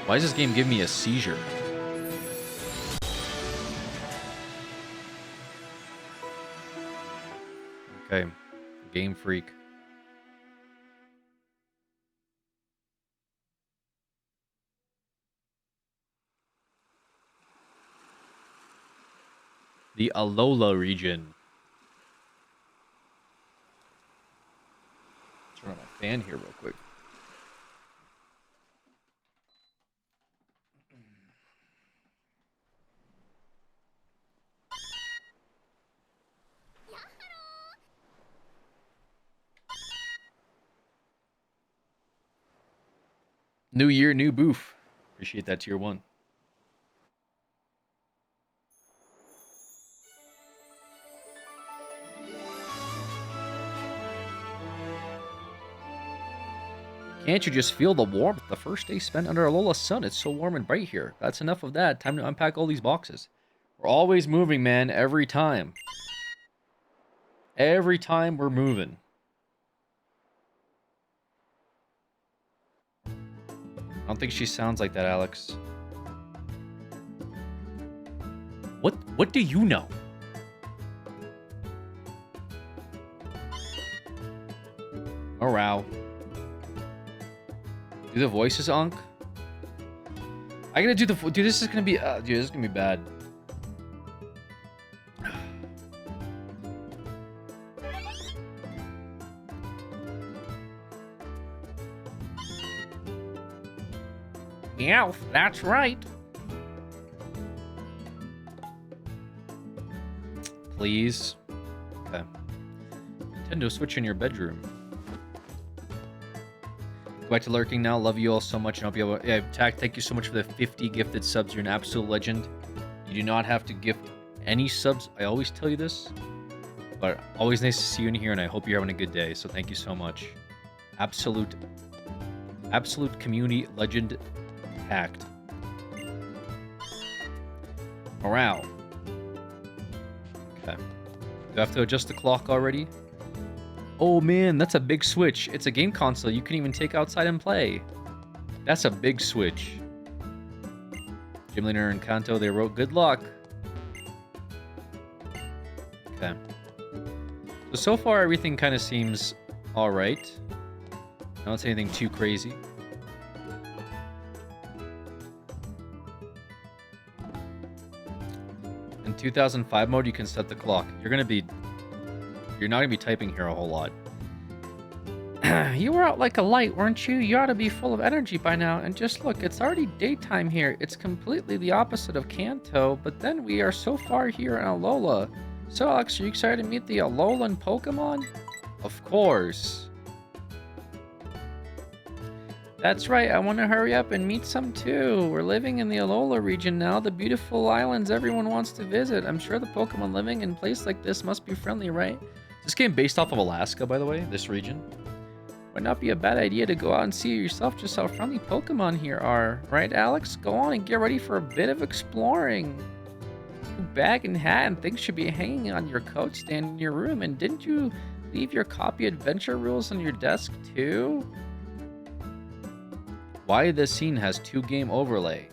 Why does this game give me a seizure? Okay. Game Freak. The Alola region. Turn on my fan here real quick. New year, new boof. Appreciate that, tier 1. Can't you just feel the warmth the first day spent under Alola's sun? It's so warm and bright here. That's enough of that. Time to unpack all these boxes. We're always moving, man. Every time. Every time we're moving. I don't think she sounds like that, Alex. What do you know? Oh, wow. Do the voices, Unk? I gotta do the... Dude, this is gonna be... dude, this is gonna be bad. the elf. That's right. Please. Okay. Nintendo Switch in your bedroom. Go back to lurking now. Love you all so much. And I'll be able. Yeah, Tack, thank you so much for the 50 gifted subs. You're an absolute legend. You do not have to gift any subs. I always tell you this, but always nice to see you in here, and I hope you're having a good day. So thank you so much. Absolute community legend Tact. Morale. Okay. Do I have to adjust the clock already? Oh man, that's a big switch. It's a game console you can even take outside and play. That's a big switch. Jim Leaner and Kanto, they wrote good luck. Okay. So far everything kind of seems alright. I don't say anything too crazy. In 2005 mode, you can set the clock. You're not gonna be typing here a whole lot. You were out like a light, weren't you? You ought to be full of energy by now. And just look, it's already daytime here. It's completely the opposite of Kanto, but then we are so far here in Alola. So, Alex, are you excited to meet the Alolan Pokemon? Of course. That's right, I want to hurry up and meet some too. We're living in the Alola region now, the beautiful islands everyone wants to visit. I'm sure the Pokemon living in a place like this must be friendly, right? Is this game based off of Alaska, by the way, this region? Might not be a bad idea to go out and see yourself just how friendly Pokemon here are. Right, Alex? Go on and get ready for a bit of exploring. Your bag and hat and things should be hanging on your coat stand in your room. And didn't you leave your copy Adventure Rules on your desk too? Why this scene has 2 game overlay?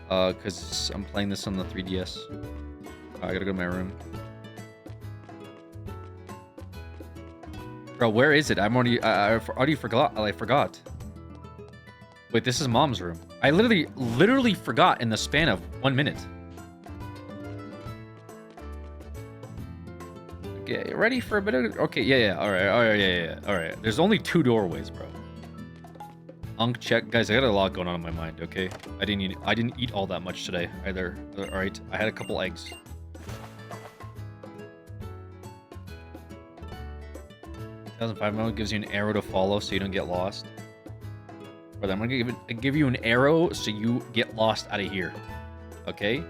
Because I'm playing this on the 3DS. I gotta go to my room. Bro, where is it? I already forgot. I forgot. Wait, this is Mom's room. I literally forgot in the span of 1 minute. Okay, ready for a bit of... Okay, yeah. All right. All right. There's only 2 doorways, bro. Unk check, guys. I got a lot going on in my mind. Okay, I didn't eat all that much today either. All right, I had a couple eggs. $2005 mode gives you an arrow to follow so you don't get lost. But I'm gonna give you an arrow so you get lost out of here. Okay.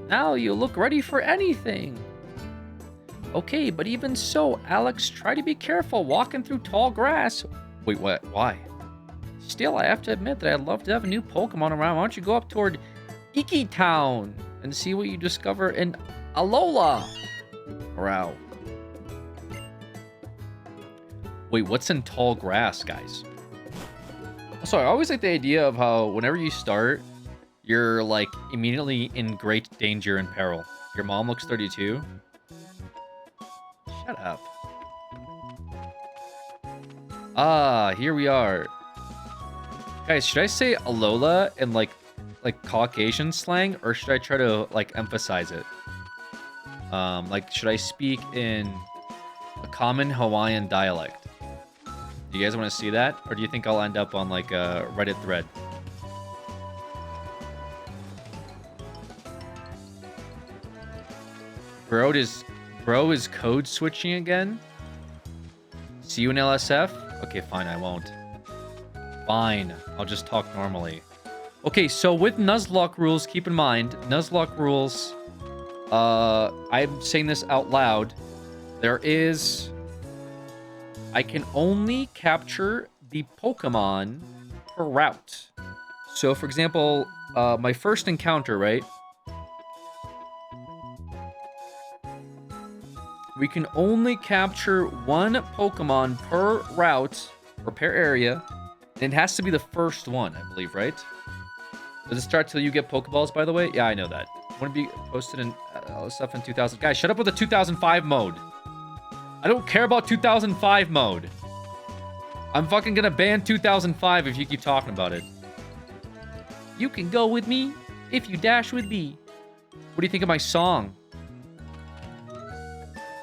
Now you look ready for anything. Okay, but even so, Alex, try to be careful walking through tall grass. Wait, what? Why? Still, I have to admit that I'd love to have a new Pokemon around. Why don't you go up toward Iki Town and see what you discover in Alola? Wow. Wait, what's in tall grass, guys? So I always like the idea of how whenever you start, you're like immediately in great danger and peril. Your mom looks 32. Shut up. Ah, here we are. Guys, should I say Alola in like Caucasian slang, or should I try to like emphasize it? Like, should I speak in a common Hawaiian dialect? Do you guys want to see that, or do you think I'll end up on like a Reddit thread? Bro is code switching again? See you in LSF? Okay, fine, I won't. Fine, I'll just talk normally. Okay, so with Nuzlocke rules, keep in mind, Nuzlocke rules, I'm saying this out loud, I can only capture the Pokemon per route. So, for example, my first encounter, right? We can only capture 1 Pokemon per route or per area. And it has to be the first one, I believe, right? Does it start till you get Pokeballs, by the way? Yeah, I know that. Want to be posted in stuff in 2000. Guys, shut up with the 2005 mode. I don't care about 2005 mode. I'm fucking gonna ban 2005 if you keep talking about it. You can go with me if you dash with me. What do you think of my song?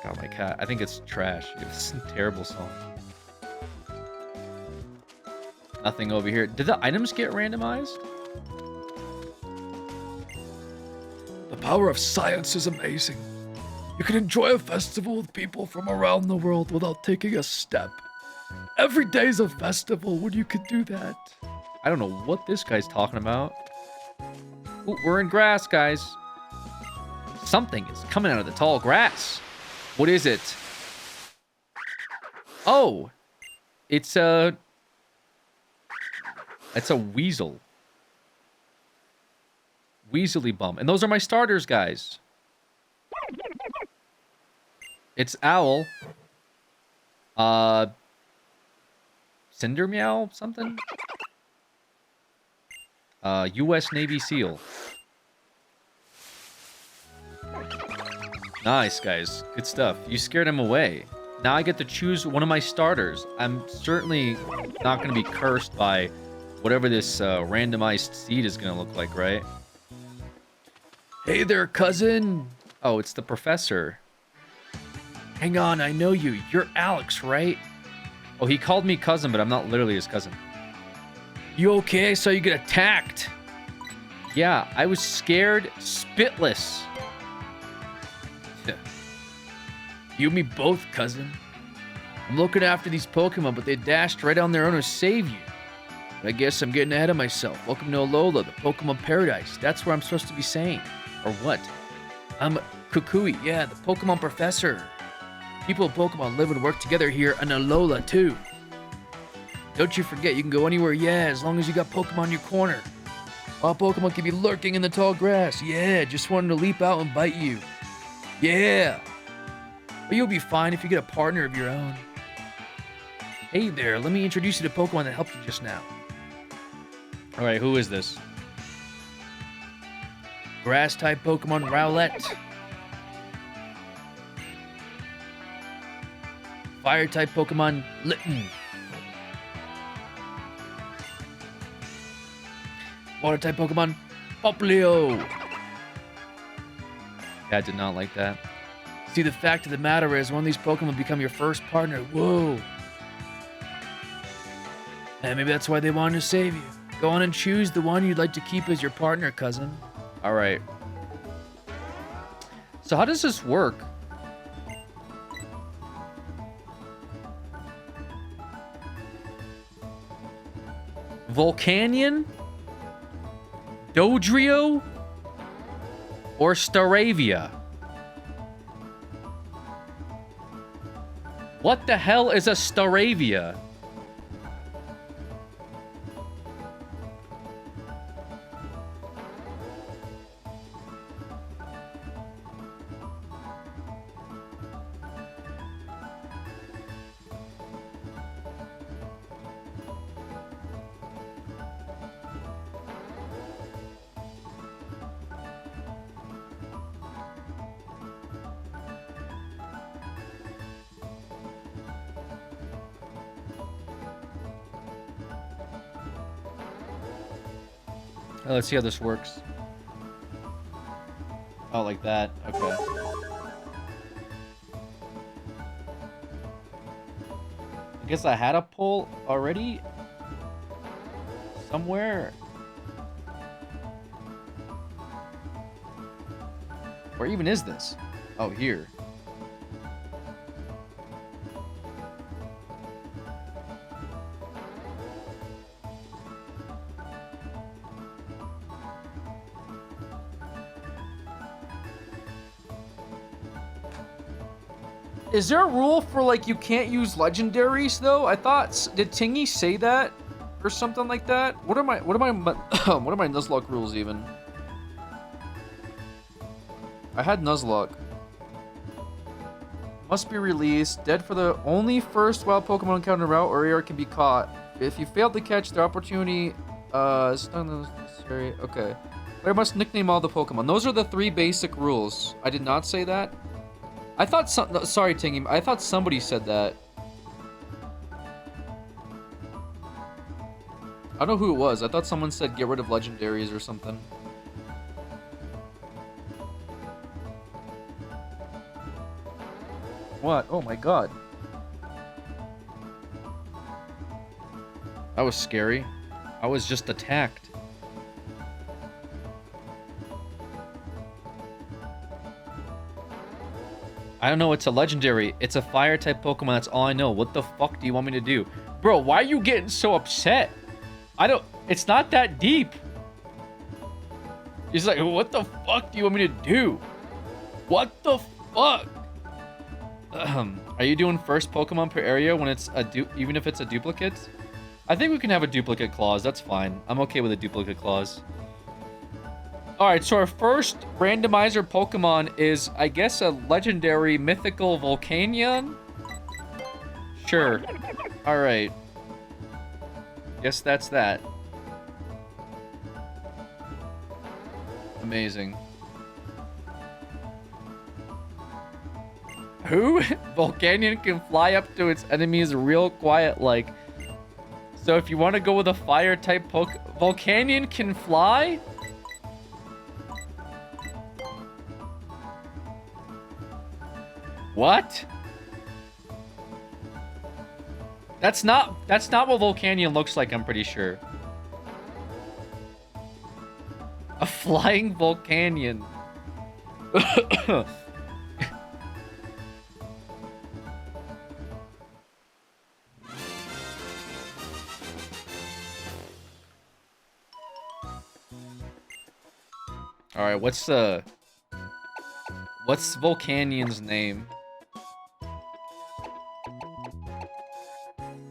Oh, my cat. I think it's trash. It's a terrible song. Nothing over here. Did the items get randomized? The power of science is amazing. You can enjoy a festival with people from around the world without taking a step. Every day's a festival when you can do that. I don't know what this guy's talking about. Ooh, we're in grass, guys. Something is coming out of the tall grass. What is it? Oh, it's a weasel. Weaselly bum. And those are my starters, guys. It's owl. Cinder meow something? U.S. Navy SEAL. Nice, guys. Good stuff. You scared him away. Now I get to choose one of my starters. I'm certainly not going to be cursed by whatever this randomized seed is going to look like, right? Hey there, cousin. Oh, it's the professor. Hang on, I know you. You're Alex, right? Oh, he called me cousin, but I'm not literally his cousin. You okay? I saw you get attacked. Yeah, I was scared spitless. You and me both, cousin. I'm looking after these Pokemon, but they dashed right on their own to save you. But I guess I'm getting ahead of myself. Welcome to Alola, the Pokemon Paradise. That's where I'm supposed to be saying. Or what? I'm Kukui, yeah, the Pokemon Professor. People and Pokemon live and work together here in Alola, too. Don't you forget, you can go anywhere, yeah, as long as you got Pokemon in your corner. All Pokemon can be lurking in the tall grass, yeah, just wanting to leap out and bite you. Yeah. But you'll be fine if you get a partner of your own. Hey there, let me introduce you to Pokemon that helped you just now. Alright, who is this? Grass-type Pokemon Rowlet. Fire-type Pokemon Litten. Water-type Pokemon Popplio. Yeah, I did not like that. See, the fact of the matter is, one of these Pokemon become your first partner. Whoa. And maybe that's why they wanted to save you. Go on and choose the one you'd like to keep as your partner, cousin. Alright. So how does this work? Volcanion? Dodrio? Or Staravia? What the hell is a Staravia? Let's see how this works. Oh, like that. Okay. I guess I had a poll already. Somewhere. Where even is this? Oh, here. Is there a rule for, like, you can't use legendaries, though? I thought... Did Tingy say that? Or something like that? What are my Nuzlocke rules, even? I had Nuzlocke. Must be released. Dead for the only first wild Pokemon encounter route or area can be caught. If you fail to catch the opportunity... it's not necessary. Okay. Player must nickname all the Pokemon. Those are the 3 basic rules. I did not say that. I thought sorry, Tingy. I thought somebody said that. I don't know who it was. I thought someone said get rid of legendaries or something. What? Oh my god. That was scary. I was just attacked. I don't know, it's a legendary. It's a fire type Pokemon, that's all I know. What the fuck do you want me to do? Bro, why are you getting so upset? It's not that deep. He's like, what the fuck do you want me to do? What the fuck? Are you doing first Pokemon per area when it's even if it's a duplicate? I think we can have a duplicate clause. That's fine. I'm okay with a duplicate clause. All right, so our first randomizer Pokemon is, I guess, a legendary mythical Volcanion? Sure. All right. Guess that's that. Amazing. Who? Volcanion can fly up to its enemies real quiet like. So if you want to go with a fire type Volcanion can fly? What? That's not what Volcanion looks like, I'm pretty sure. A flying Volcanion. All right, what's Volcanion's name?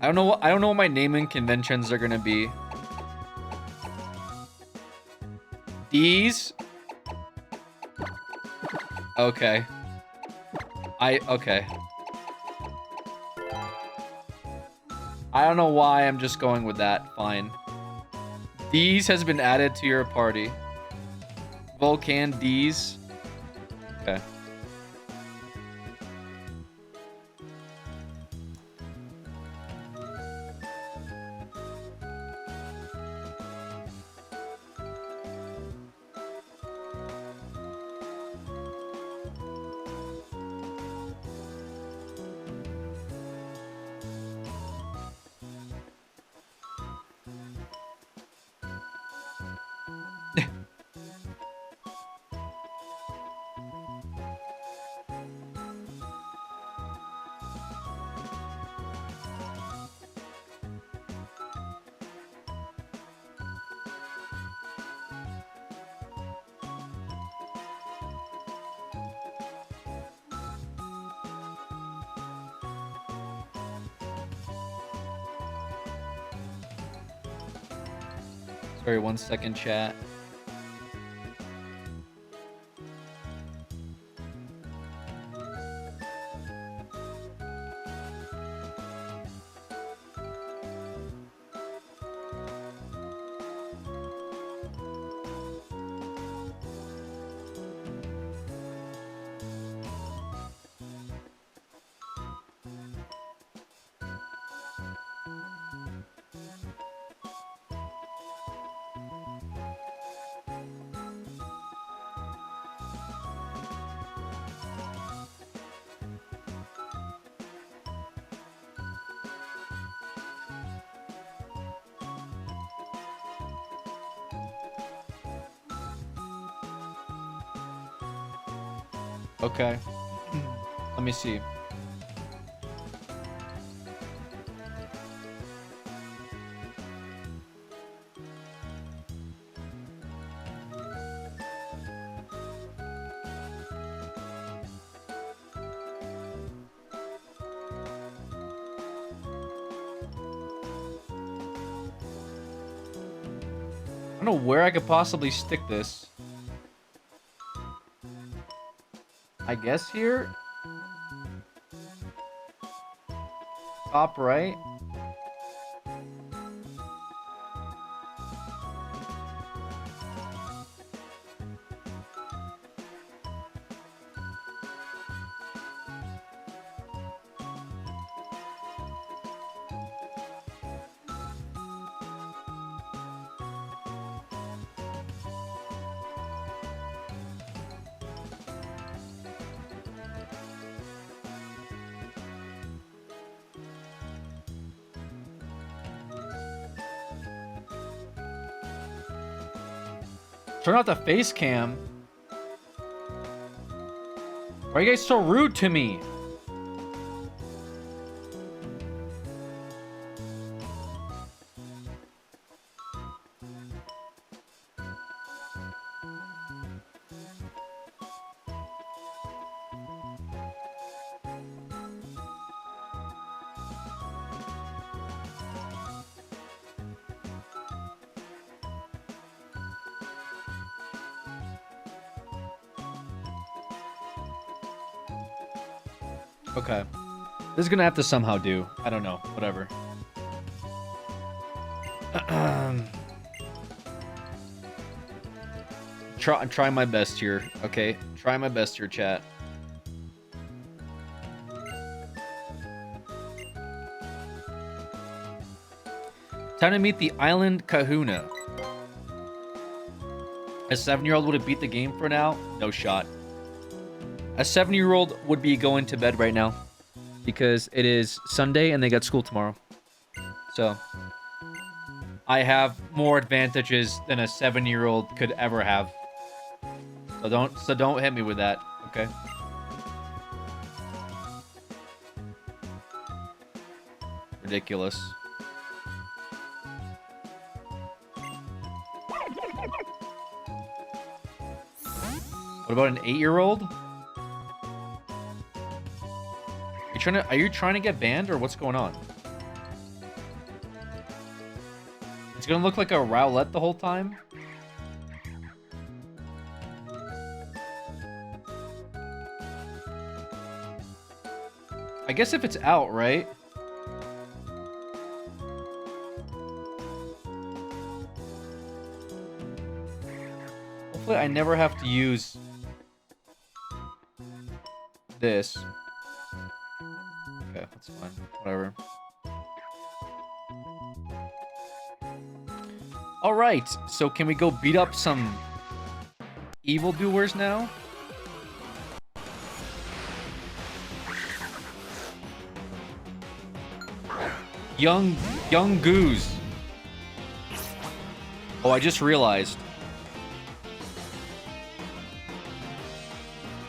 I don't know what my naming conventions are gonna be. D's? Okay. Okay. I don't know why I'm just going with that. Fine. D's has been added to your party. Volcan D's. Okay. Sorry, 1 second, chat. Okay. Let me see. I don't know where I could possibly stick this. I guess here? Top right? Turn off the face cam. Why are you guys so rude to me? Okay. This is gonna have to somehow do. I don't know. Whatever. Try my best here. Okay. Try my best here, chat. Time to meet the Island Kahuna. A 7-year-old would have beat the game for now? No shot. A 7-year-old would be going to bed right now because it is Sunday and they got school tomorrow. So I have more advantages than a 7-year-old could ever have. So don't hit me with that, okay? Ridiculous. What about an 8-year-old? Are you trying to get banned or what's going on? It's gonna look like a Rowlett the whole time? I guess if it's out, right? Hopefully I never have to use this. Okay, that's fine. Whatever. Alright, so can we go beat up some evildoers now? Young Goose. Oh, I just realized.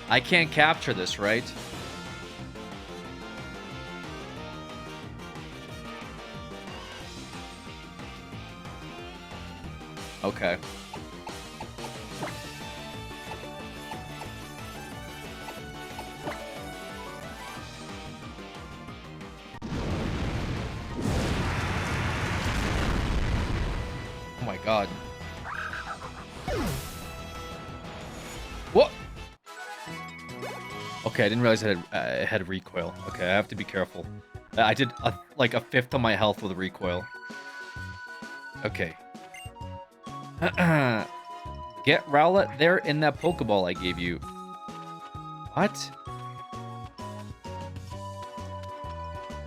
I can't capture this, right? Okay. Oh my god. What? Okay, I didn't realize it had recoil. Okay, I have to be careful. I did like a fifth of my health with recoil. Okay. Get Rowlett there in that Pokeball I gave you. What?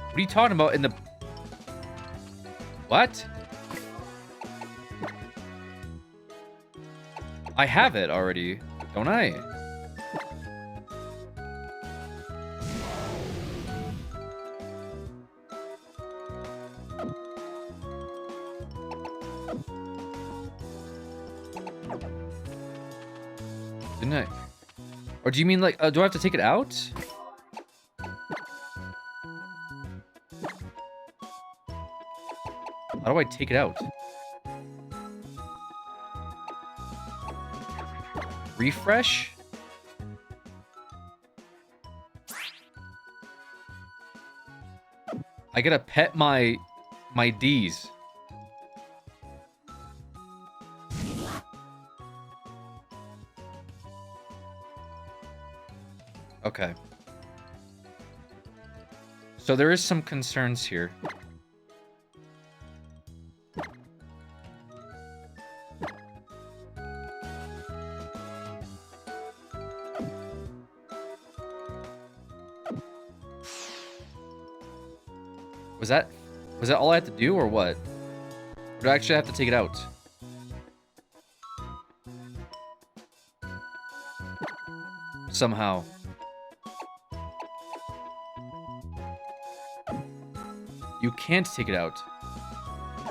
What are you talking about in the... What? I have it already, don't I? Didn't I? Or do you mean like, do I have to take it out? How do I take it out? Refresh? I gotta pet my D's. Okay. So there is some concerns here. Was that all I had to do or what? Or do I actually have to take it out? Somehow. You can't take it out.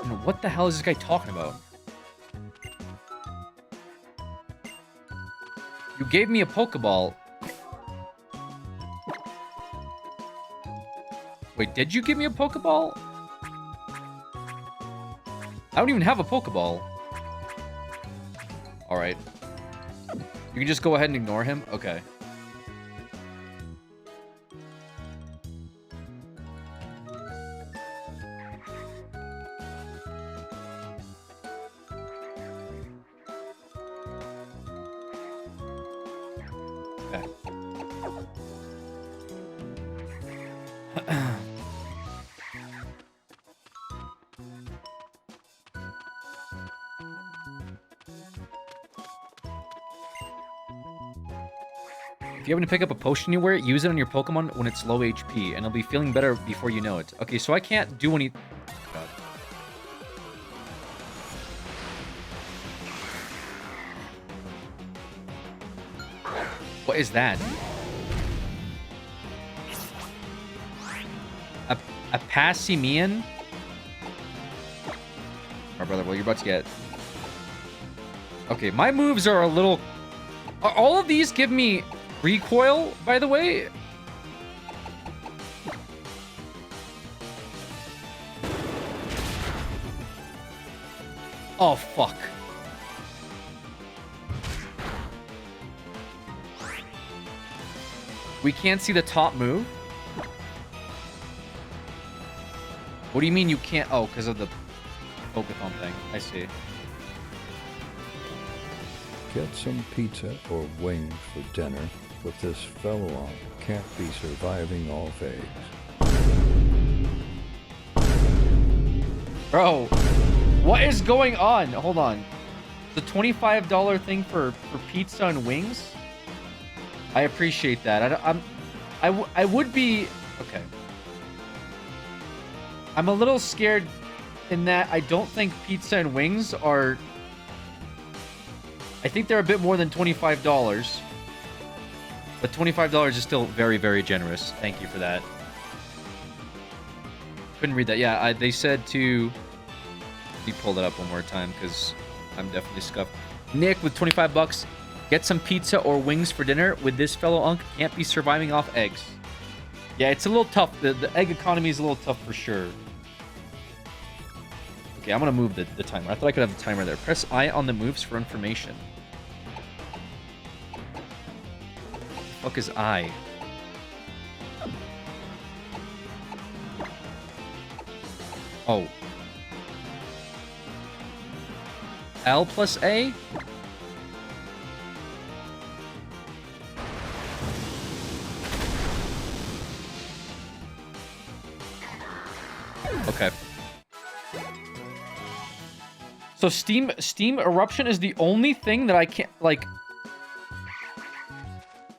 And what the hell is this guy talking about? You gave me a Pokeball. Wait, did you give me a Pokeball? I don't even have a Pokeball. Alright. You can just go ahead and ignore him? Okay. If you happen to pick up a potion anywhere, use it on your Pokemon when it's low HP, and it'll be feeling better before you know it. Okay, so I can't do any... God. What is that? A Passimian? Oh, brother, well, you're about to get... Okay, my moves are a little... All of these give me recoil, by the way. Oh, fuck. We can't see the top move? What do you mean you can't? Oh, because of the POKÉ-ATHON thing. I see. Get some pizza or wings for dinner, but this fellow can't be surviving off eggs. Bro, what is going on? Hold on. The $25 thing for pizza and wings? I appreciate that. I would be... Okay. I'm a little scared in that I don't think pizza and wings are... I think they're a bit more than $25. But $25 is still very, very generous. Thank you for that. Couldn't read that. Yeah, they said to... Let me pull that up one more time because I'm definitely scuffed. Nick with 25 bucks. Get some pizza or wings for dinner with this fellow unk. Can't be surviving off eggs. Yeah, it's a little tough. The egg economy is a little tough for sure. Okay, I'm going to move the timer. I thought I could have the timer there. Press I on the moves for information. What the fuck is I? Oh. L plus A? Okay. So Steam Eruption is the only thing that I can't, like...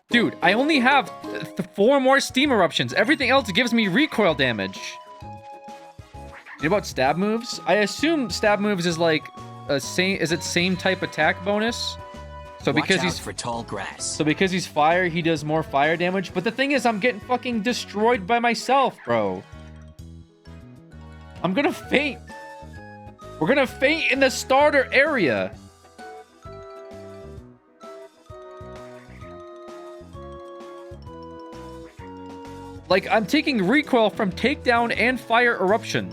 Dude, I only have 4 more Steam Eruptions. Everything else gives me recoil damage. You know about stab moves? I assume stab moves is like same type attack bonus? So because Watch he's out for tall grass. So because he's fire, he does more fire damage. But the thing is, I'm getting fucking destroyed by myself, bro. I'm gonna faint. We're gonna faint in the starter area. Like, I'm taking recoil from takedown and fire eruption.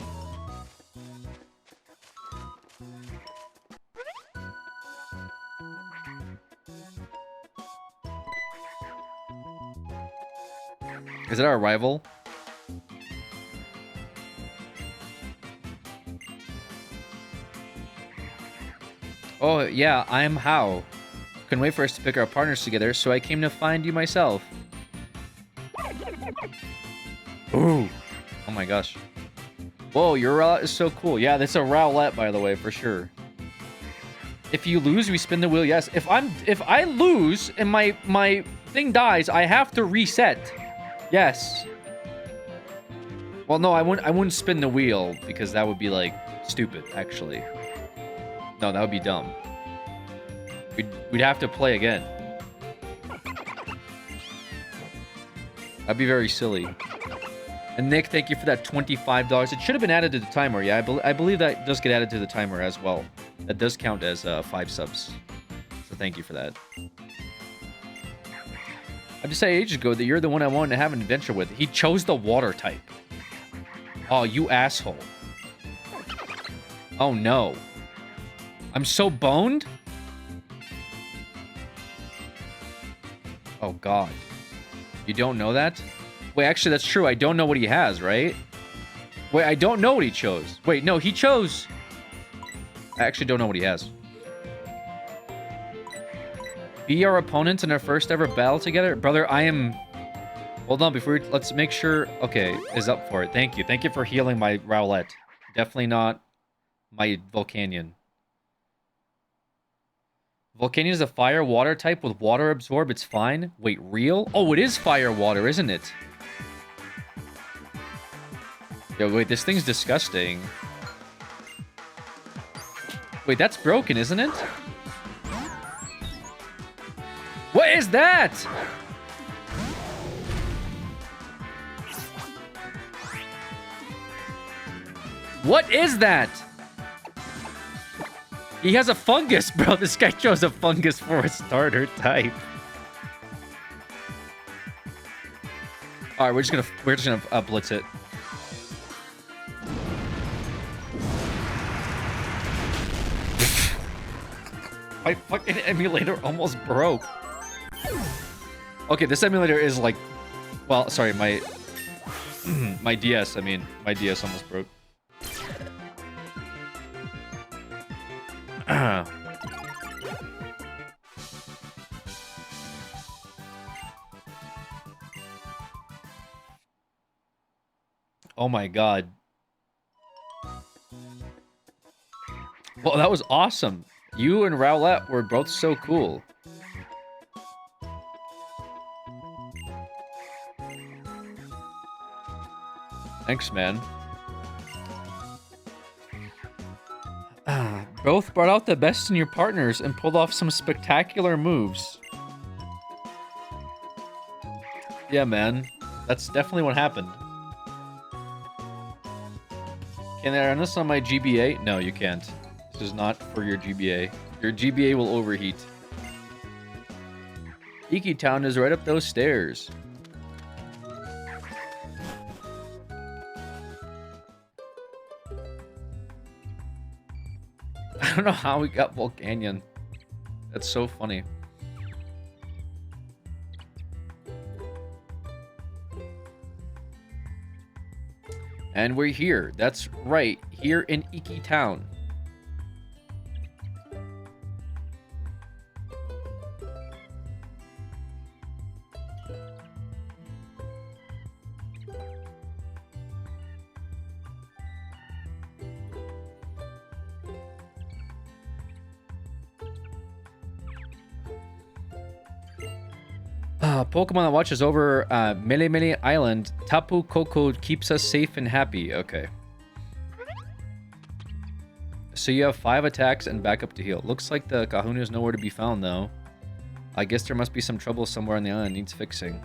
Is it our rival? Oh, yeah, I'm How. Couldn't wait for us to pick our partners together, so I came to find you myself. Ooh. Oh my gosh. Whoa, your Rowlet is so cool. Yeah, that's a Rowlet, by the way, for sure. If you lose, we spin the wheel. Yes. If I lose and my thing dies, I have to reset. Yes. Well, no, I wouldn't spin the wheel because that would be like stupid, actually. No, that would be dumb. We'd have to play again. That'd be very silly. And Nick, thank you for that $25. It should have been added to the timer. Yeah, I believe that does get added to the timer as well. That does count as 5 subs. So thank you for that. I decided ages ago that you're the one I wanted to have an adventure with. He chose the water type. Oh, you asshole. Oh, no. I'm so boned? Oh, God. You don't know that? Wait, actually, that's true. I don't know what he has, right? Wait, I don't know what he chose. Wait, no, he chose... I actually don't know what he has. Be our opponents in our first ever battle together? Brother, I am... Hold on, before we... Let's make sure... Okay, is up for it. Thank you. Thank you for healing my Rowlett. Definitely not my Volcanion. Volcanion is a fire-water type with water absorb. It's fine. Wait, real? Oh, it is fire-water, isn't it? Yo, wait, this thing's disgusting. Wait, that's broken, isn't it? What is that? What is that? He has a fungus, bro. This guy chose a fungus for a starter type. All right, we're just gonna blitz it. My fucking emulator almost broke. Okay, this emulator is like, well, sorry, my my DS. I mean, my DS almost broke. Oh my god. Well, that was awesome. You and Rowlett were both so cool. Thanks, man. Both brought out the best in your partners and pulled off some spectacular moves. Yeah, man. That's definitely what happened. Can I run this on my GBA? No, you can't. This is not for your GBA. Your GBA will overheat. Iki Town is right up those stairs. I don't know how we got Volcanion. That's so funny. And we're here. That's right. Here in Iki Town. Pokemon that watches over Mele Mele Island. Tapu Koko keeps us safe and happy. Okay. So you have 5 attacks and backup to heal. Looks like the Kahuna is nowhere to be found, though. I guess there must be some trouble somewhere on the island. Needs fixing.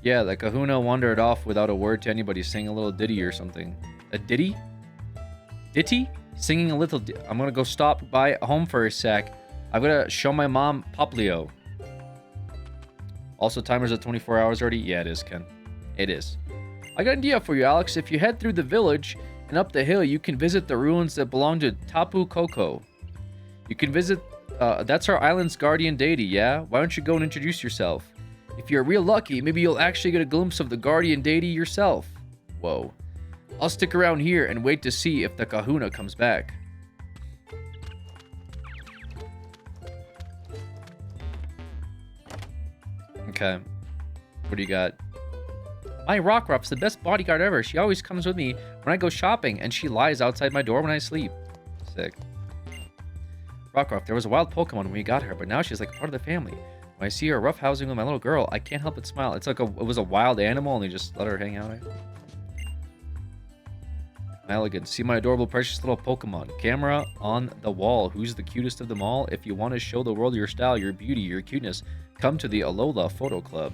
Yeah, the Kahuna wandered off without a word to anybody, singing a little ditty or something. A ditty? Ditty? Singing a little I'm gonna go stop by home for a sec. I'm gonna show my mom Poplio. Also, timer's at 24 hours already? Yeah, it is, Ken. It is. I got an idea for you, Alex. If you head through the village and up the hill, you can visit the ruins that belong to Tapu Koko. You can visit... that's our island's guardian deity, yeah? Why don't you go and introduce yourself? If you're real lucky, maybe you'll actually get a glimpse of the guardian deity yourself. Whoa. I'll stick around here and wait to see if the Kahuna comes back. Okay. What do you got? My Rockruff's the best bodyguard ever. She always comes with me when I go shopping, and she lies outside my door when I sleep. Sick. Rockruff, there was a wild Pokemon when we got her, but now she's like part of the family. When I see her roughhousing with my little girl, I can't help but smile. It's like it was a wild animal, and they just let her hang out. Elegant. See my adorable, precious little Pokemon. Camera on the wall. Who's the cutest of them all? If you want to show the world your style, your beauty, your cuteness, come to the Alola Photo Club.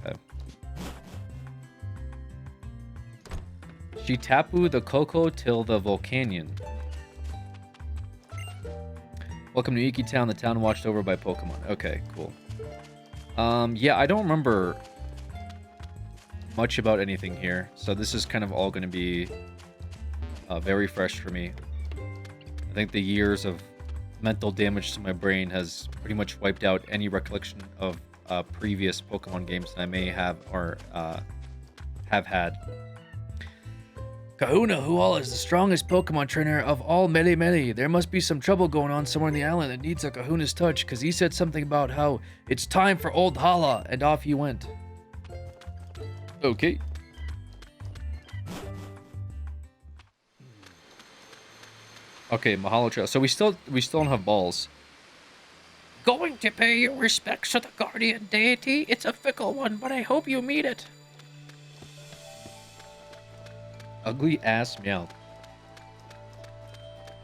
Okay. She Tapu the Koko till the Volcanion. Welcome to Iki Town, the town watched over by Pokemon. Okay, cool. Yeah, I don't remember much about anything here, so this is kind of all going to be very fresh for me. I think the years of mental damage to my brain has pretty much wiped out any recollection of previous Pokemon games that I may have or have had. Kahuna, who all is the strongest Pokemon trainer of all Mele. There must be some trouble going on somewhere in the island that needs a Kahuna's touch, because he said something about how it's time for old Hala, and off he went. Okay. Okay, Mahalo Trail. So we still don't have balls. Going to pay your respects to the guardian deity? It's a fickle one, but I hope you meet it. Ugly ass meow.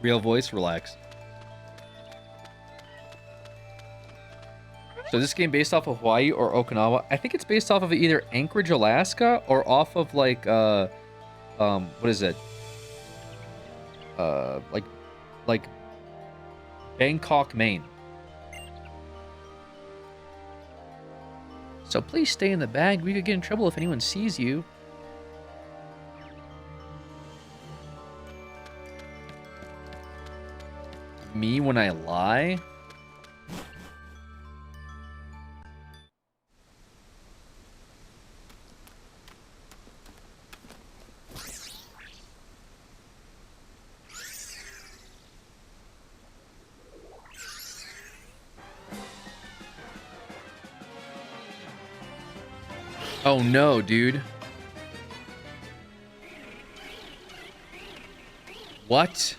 Real voice, relax. So this game based off of Hawaii or Okinawa? I think it's based off of either Anchorage, Alaska, or off of like what is it? Like Bangkok, Maine. So please stay in the bag. We could get in trouble if anyone sees you. Me when I lie? Oh no, dude. What?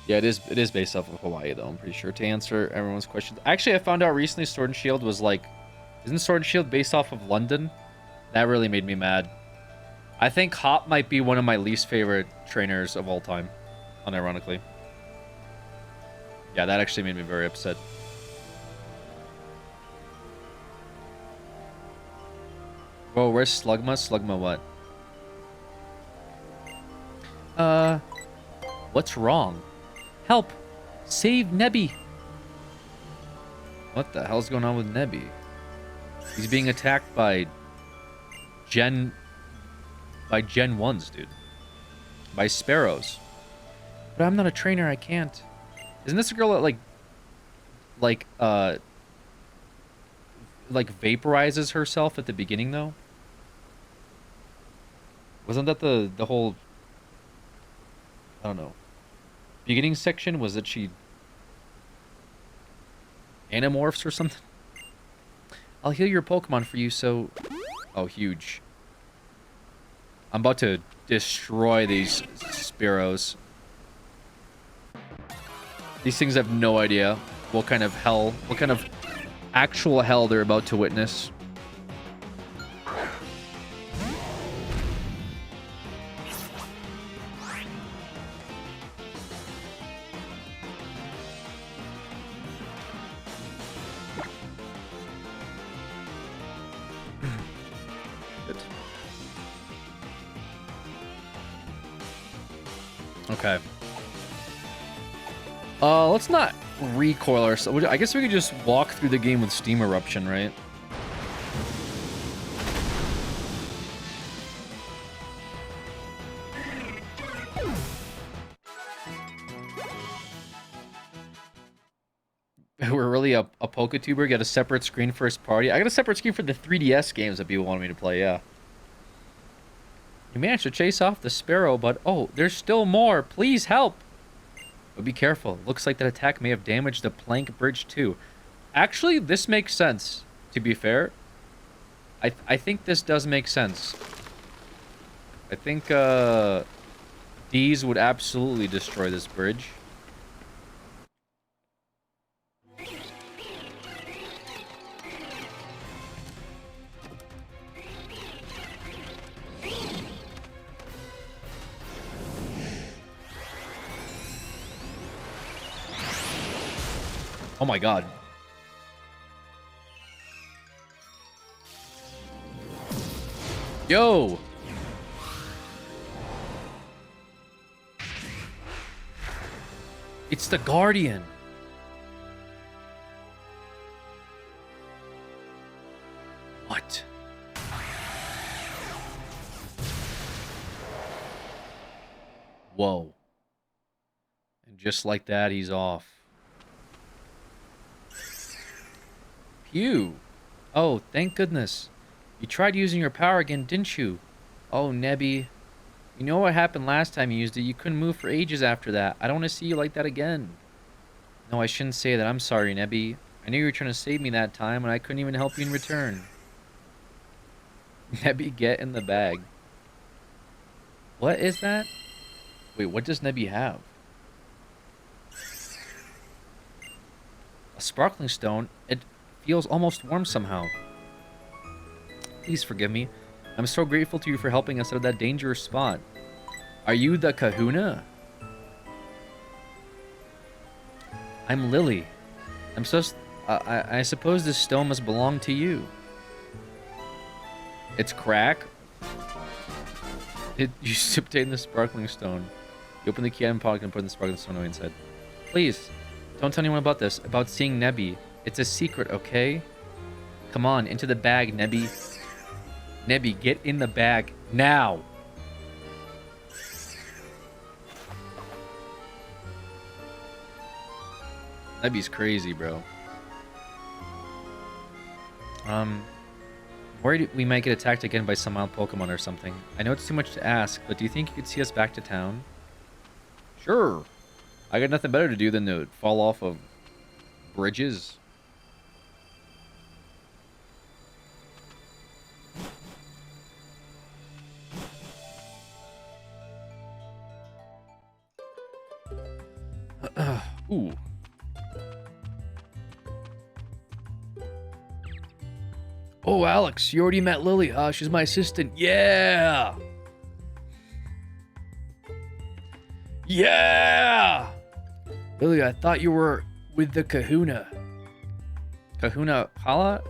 Yeah, it is based off of Hawaii, though, I'm pretty sure, to answer everyone's questions. Actually, I found out recently Sword and Shield was like... Isn't Sword and Shield based off of London? That really made me mad. I think Hop might be one of my least favorite trainers of all time, unironically. Yeah, that actually made me very upset. Whoa, where's Slugma? Slugma what? What's wrong? Help! Save Nebby! What the hell's going on with Nebby? He's being attacked by Gen 1s, dude. By Sparrows. But I'm not a trainer, I can't. Isn't this a girl that like vaporizes herself at the beginning, though? Wasn't that the whole... I don't know. Beginning section was that she animorphs or something? I'll heal your Pokemon for you, so... Oh, huge. I'm about to destroy these Sparrows. These things have no idea what kind of hell, what kind of actual hell they're about to witness. Okay. Let's not recoil ourselves. I guess we could just walk through the game with Steam Eruption, right? We're really a PokéTuber. Got a separate screen for his party. I got a separate screen for the 3DS games that people wanted me to play, yeah. You managed to chase off the Sparrow, but oh, there's still more. Please help. But be careful. Looks like that attack may have damaged the plank bridge too. Actually, this makes sense, to be fair. I think this does make sense. I think these would absolutely destroy this bridge. Oh my god. Yo! It's the Guardian. Whoa. And just like that, he's off. Phew. Oh, thank goodness. You tried using your power again, didn't you? Oh, Nebby. You know what happened last time you used it? You couldn't move for ages after that. I don't want to see you like that again. No, I shouldn't say that. I'm sorry, Nebby. I knew you were trying to save me that time, and I couldn't even help you in return. Nebby, get in the bag. What is that? Wait, what does Nebby have? A sparkling stone? It feels almost warm somehow. Please forgive me. I'm so grateful to you for helping us out of that dangerous spot. Are you the kahuna? I'm Lily. I suppose this stone must belong to you. It's crack? You obtain the sparkling stone. You open the key item pocket and put in the sparkling stone away inside. Please, don't tell anyone about this, about seeing Nebby. It's a secret, okay? Come on, into the bag, Nebby. Nebby, get in the bag now. Nebby's crazy, bro. Worried we might get attacked again by some wild Pokemon or something. I know it's too much to ask, but do you think you could see us back to town? Sure. I got nothing better to do than to fall off of bridges. Ooh. Oh, Alex, you already met Lily, huh? She's my assistant. Yeah! Yeah! Lily, I thought you were with the kahuna. Kahuna Hala?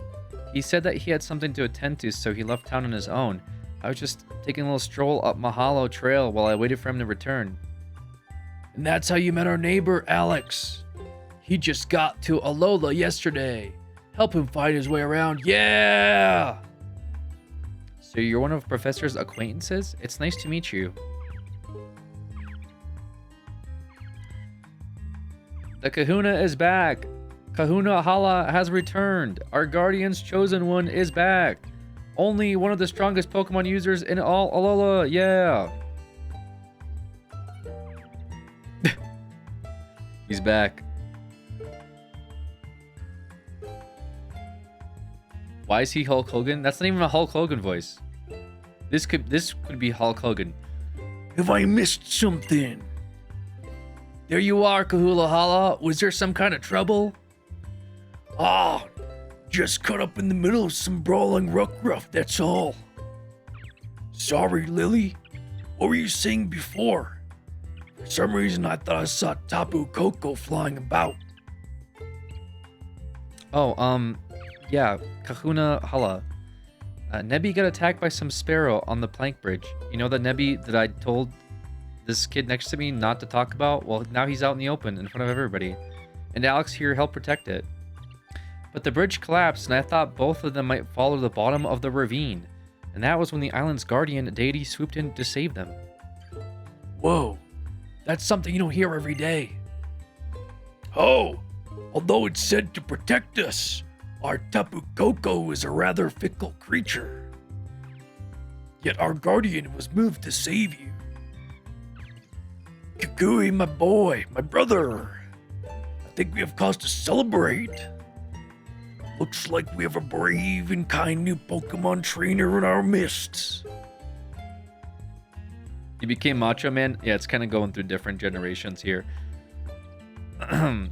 He said that he had something to attend to, so he left town on his own. I was just taking a little stroll up Mahalo Trail while I waited for him to return. And that's how you met our neighbor, Alex. He just got to Alola yesterday. Help him find his way around. Yeah! So you're one of Professor's acquaintances? It's nice to meet you. The kahuna is back. Kahuna Hala has returned. Our guardian's chosen one is back. Only one of the strongest Pokemon users in all Alola. Yeah! He's back. Why is he Hulk Hogan? That's not even a Hulk Hogan voice. This could be Hulk Hogan. Have I missed something? There you are, Kahula Hala. Was there some kind of trouble? Ah, just caught up in the middle of some brawling ruff, that's all. Sorry, Lily. What were you saying before? For some reason, I thought I saw Tapu Koko flying about. Oh, yeah, Kahuna Hala. Nebby got attacked by some sparrow on the plank bridge. You know that Nebby that I told this kid next to me not to talk about? Well, now he's out in the open in front of everybody. And Alex here helped protect it. But the bridge collapsed, and I thought both of them might fall to the bottom of the ravine. And that was when the island's guardian deity swooped in to save them. Whoa, that's something you don't hear every day. Oh, although it's said to protect us, our Tapu Koko is a rather fickle creature. Yet our guardian was moved to save you. Kukui, my boy, my brother. I think we have cause to celebrate. Looks like we have a brave and kind new Pokemon trainer in our midst. He became Macho Man? Yeah, it's kind of going through different generations here. I'm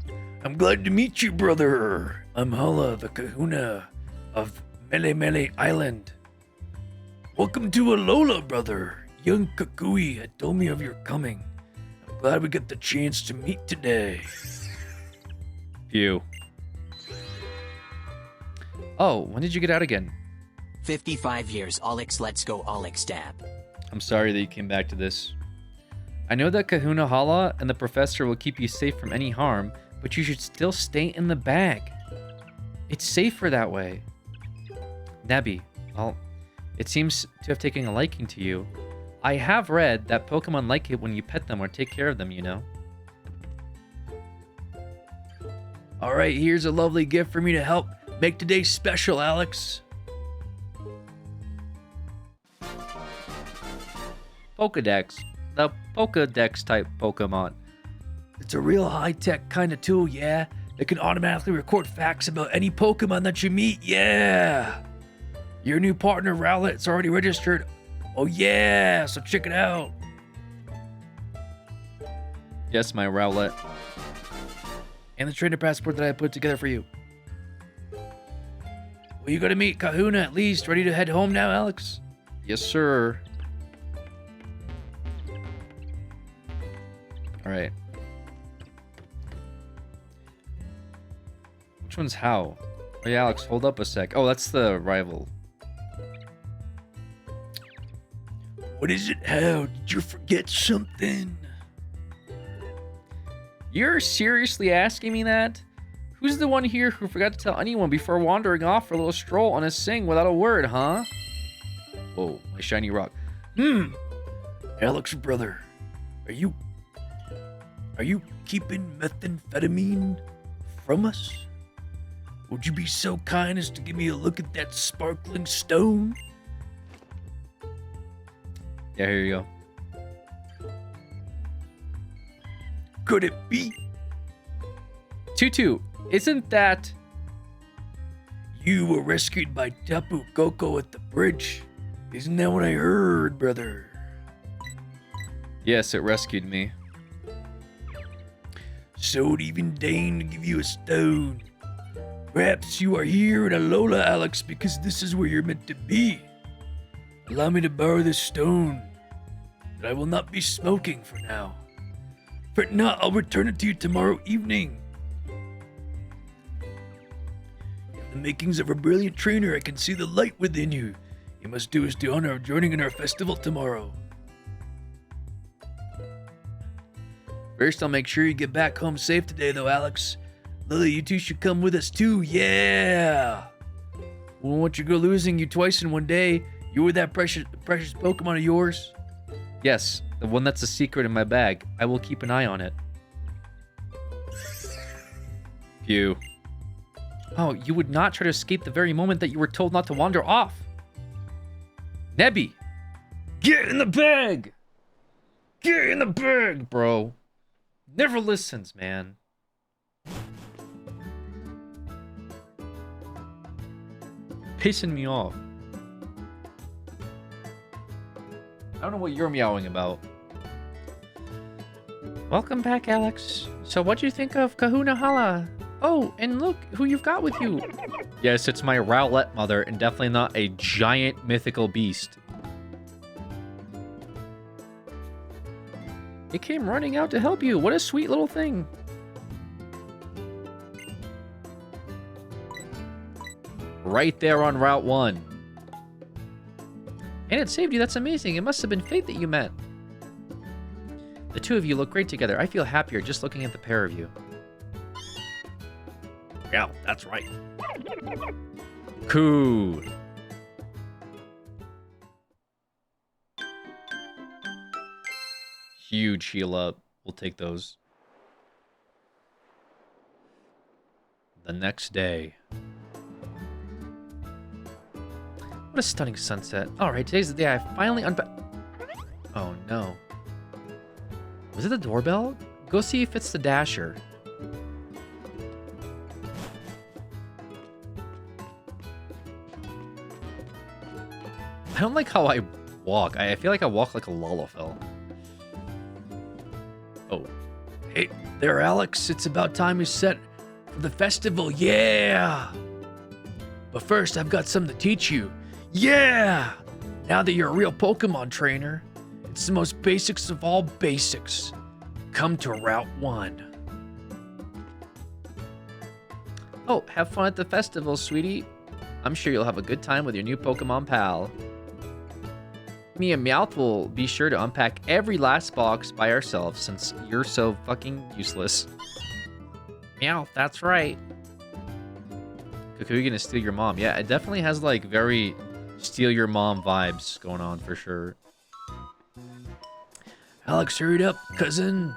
glad to meet you, brother. I'm Hala, the kahuna of Mele Island. Welcome to Alola, brother. Young Kukui had told me of your coming. I'm glad we got the chance to meet today. Phew. Oh, when did you get out again? 55 years, Alex. Let's go, Alex Dab. I'm sorry that you came back to this. I know that Kahuna Hala and the professor will keep you safe from any harm, but you should still stay in the bag. It's safer that way. Nebby, well, it seems to have taken a liking to you. I have read that Pokemon like it when you pet them or take care of them, you know. Alright, here's a lovely gift for me to help make today special, Alex. Pokedex. The Pokedex type Pokemon. It's a real high-tech kind of tool, yeah? That can automatically record facts about any Pokemon that you meet, yeah! Your new partner, Rowlet's already registered. Oh yeah, so check it out. Yes, my Rowlet. And the trainer passport that I put together for you. Well, you gotta meet Kahuna at least. Ready to head home now, Alex? Yes, sir. Alright. Which one's how? Oh yeah, Alex, hold up a sec. Oh, that's the rival. What is it, how? Did you forget something? You're seriously asking me that? Who's the one here who forgot to tell anyone before wandering off for a little stroll on a sing without a word, huh? Whoa, my shiny rock. Alex, brother. Are you keeping methamphetamine from us? Would you be so kind as to give me a look at that sparkling stone? Yeah, here you go. Could it be? Tutu, isn't that... You were rescued by Tapu Koko at the bridge. Isn't that what I heard, brother? Yes, it rescued me. So it even deigned to give you a stone. Perhaps you are here in Alola, Alex, because this is where you're meant to be. Allow me to borrow this stone, but I will not be smoking for now. For not, I'll return it to you tomorrow evening. You have the makings of a brilliant trainer. I can see the light within you. You must do us the honor of joining in our festival tomorrow. First, I'll make sure you get back home safe today, though, Alex. Lily, you two should come with us, too. Yeah! We won't want you go losing you twice in one day. You were that precious Pokemon of yours? Yes, the one that's a secret in my bag. I will keep an eye on it. Pew. Oh, you would not try to escape the very moment that you were told not to wander off. Nebby! Get in the bag! Get in the bag, bro. Never listens, man. Pissing me off. I don't know what you're meowing about. Welcome back, Alex. So what'd you think of Kahuna Hala? Oh, and look who you've got with you. Yes, it's my Rowlet mother, and definitely not a giant mythical beast. It came running out to help you. What a sweet little thing. Right there on Route 1. And it saved you. That's amazing. It must have been fate that you met. The two of you look great together. I feel happier just looking at the pair of you. Yeah, that's right. Cool. Huge heal up. We'll take those. The next day. What a stunning sunset. Alright, today's the day I finally Oh no. Was it the doorbell? Go see if it's the Dasher. I don't like how I walk. I feel like I walk like a Lalafell. Oh. Hey there, Alex. It's about time you set for the festival. Yeah! But first, I've got something to teach you. Yeah! Now that you're a real Pokemon trainer, it's the most basics of all basics. Come to Route 1. Oh, have fun at the festival, sweetie. I'm sure you'll have a good time with your new Pokemon pal. Me and Meowth will be sure to unpack every last box by ourselves since you're so fucking useless. Meowth, that's right. Kukui gonna steal your mom. Yeah, it definitely has like very steal your mom vibes going on for sure. Alex, hurry up, cousin.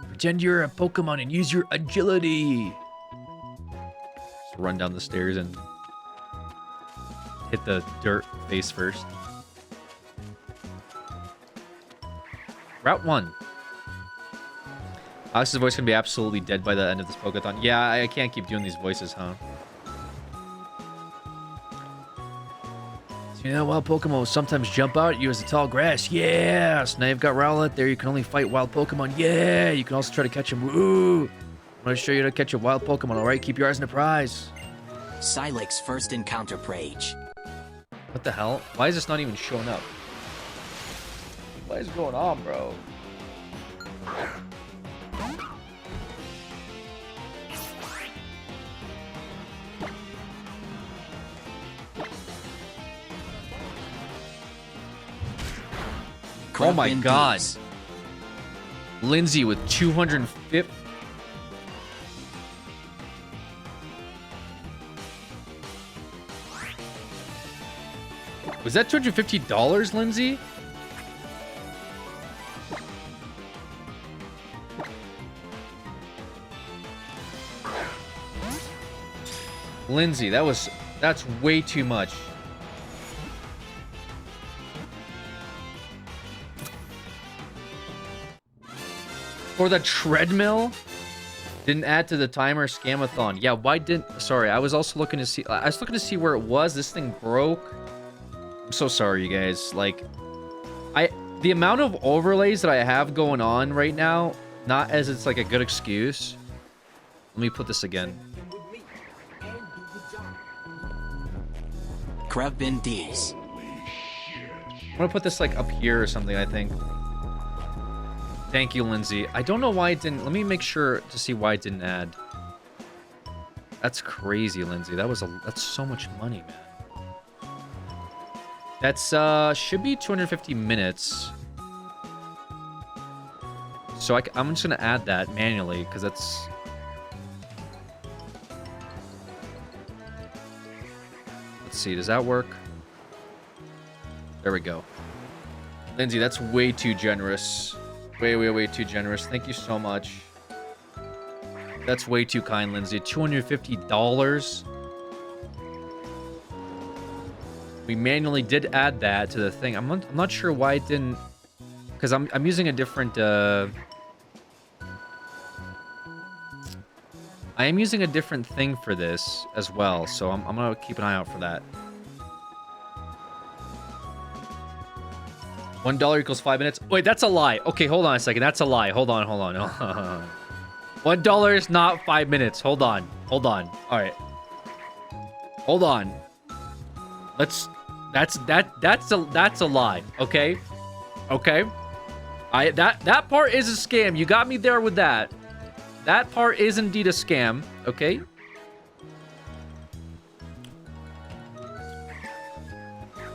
Pretend you're a Pokemon and use your agility. Just run down the stairs and hit the dirt face first. Route 1. Alex's voice can be absolutely dead by the end of this Pokéathon. Yeah, I can't keep doing these voices, huh? You know, wild Pokemon will sometimes jump out at you as the tall grass. Yeah! So now you've got Rowlet there. You can only fight wild Pokemon. Yeah! You can also try to catch him. Woo! I'm going to show you how to catch a wild Pokemon, alright? Keep your eyes on the prize. Silex first encounter Prage. What the hell? Why is this not even showing up? What is going on, bro? Oh my god. Lindsay with 250. Was that $250, Lindsay? Lindsay, that's way too much. For the treadmill? Didn't add to the timer scamathon. Yeah, why didn't... Sorry, I was also looking to see... I was looking to see where it was. This thing broke. I'm so sorry, you guys. Like, the amount of overlays that I have going on right now, not as it's like a good excuse. Let me put this again. Krevbin D's. I'm gonna put this like up here or something, I think. Thank you, Lindsay. I don't know why it didn't... Let me make sure to see why it didn't add. That's crazy, Lindsay. That's so much money, man. That's, should be 250 minutes. So I'm just gonna add that manually, because that's... Let's see, does that work? There we go. Lindsay, that's way too generous. Way too generous. Thank you so much. That's way too kind, Lindsay. $250. We manually did add that to the thing. I'm not sure why it didn't... Because I'm using a different... I am using a different thing for this as well, so I'm going to keep an eye out for that. $1 equals 5 minutes. Wait, that's a lie. Okay, hold on a second. That's a lie. Hold on. $1 is not 5 minutes. Hold on. All right. Hold on. That's a lie. Okay. That part is a scam. You got me there with that. That part is indeed a scam. Okay.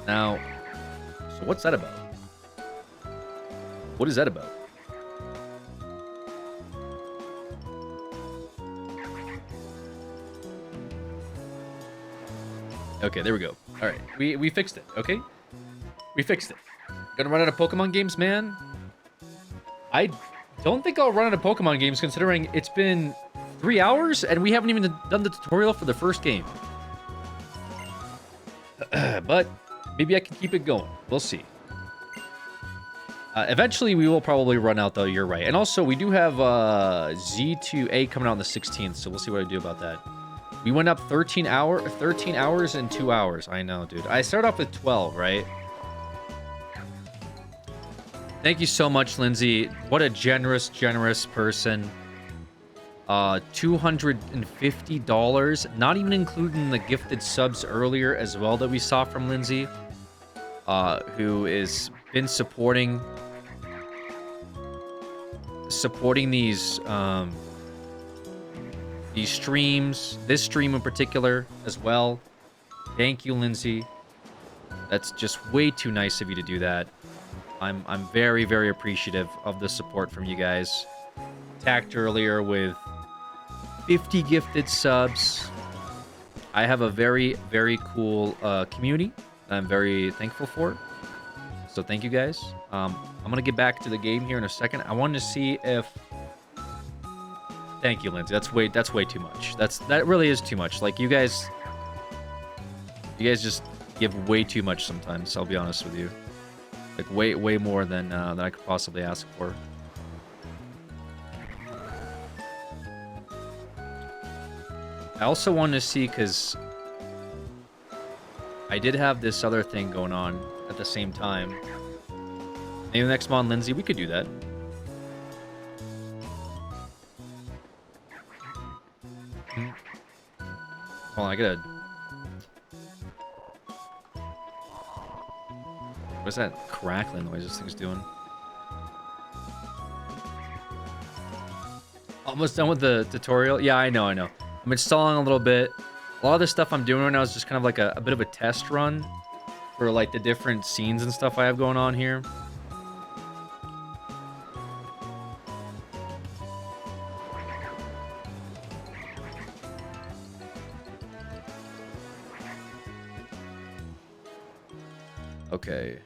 Now, so what's that about? What is that about? Okay, there we go. All right, we fixed it. Okay, we fixed it. Gonna run out of Pokemon games, man. I don't think I'll run out of Pokemon games considering it's been 3 hours and we haven't even done the tutorial for the first game. But maybe I can keep it going. We'll see. Eventually, we will probably run out, though. You're right. And also, we do have Z2A coming out on the 16th, so we'll see what I do about that. We went up 13 hours in 2 hours. I know, dude. I started off with 12, right? Thank you so much, Lindsay. What a generous person. $250, not even including the gifted subs earlier as well that we saw from Lindsay, who has been supporting these streams, this stream in particular as well. Thank you, Lindsay. That's just way too nice of you to do that. I'm very, very appreciative of the support from you guys. Tacked earlier with 50 gifted subs. I have a very, very cool community that I'm very thankful for. So thank you guys. I'm gonna get back to the game here in a second. I wanted to see if. Thank you, Lindsay. That's way too much. That really is too much. Like you guys just give way too much sometimes. I'll be honest with you. Like way more than I could possibly ask for. I also wanted to see because I did have this other thing going on at the same time. Maybe next month, Lindsay, we could do that. Hold on, I gotta... What's that crackling noise this thing's doing? Almost done with the tutorial? Yeah, I know. I'm installing a little bit. A lot of the stuff I'm doing right now is just kind of like a bit of a test run for like the different scenes and stuff I have going on here. Okay.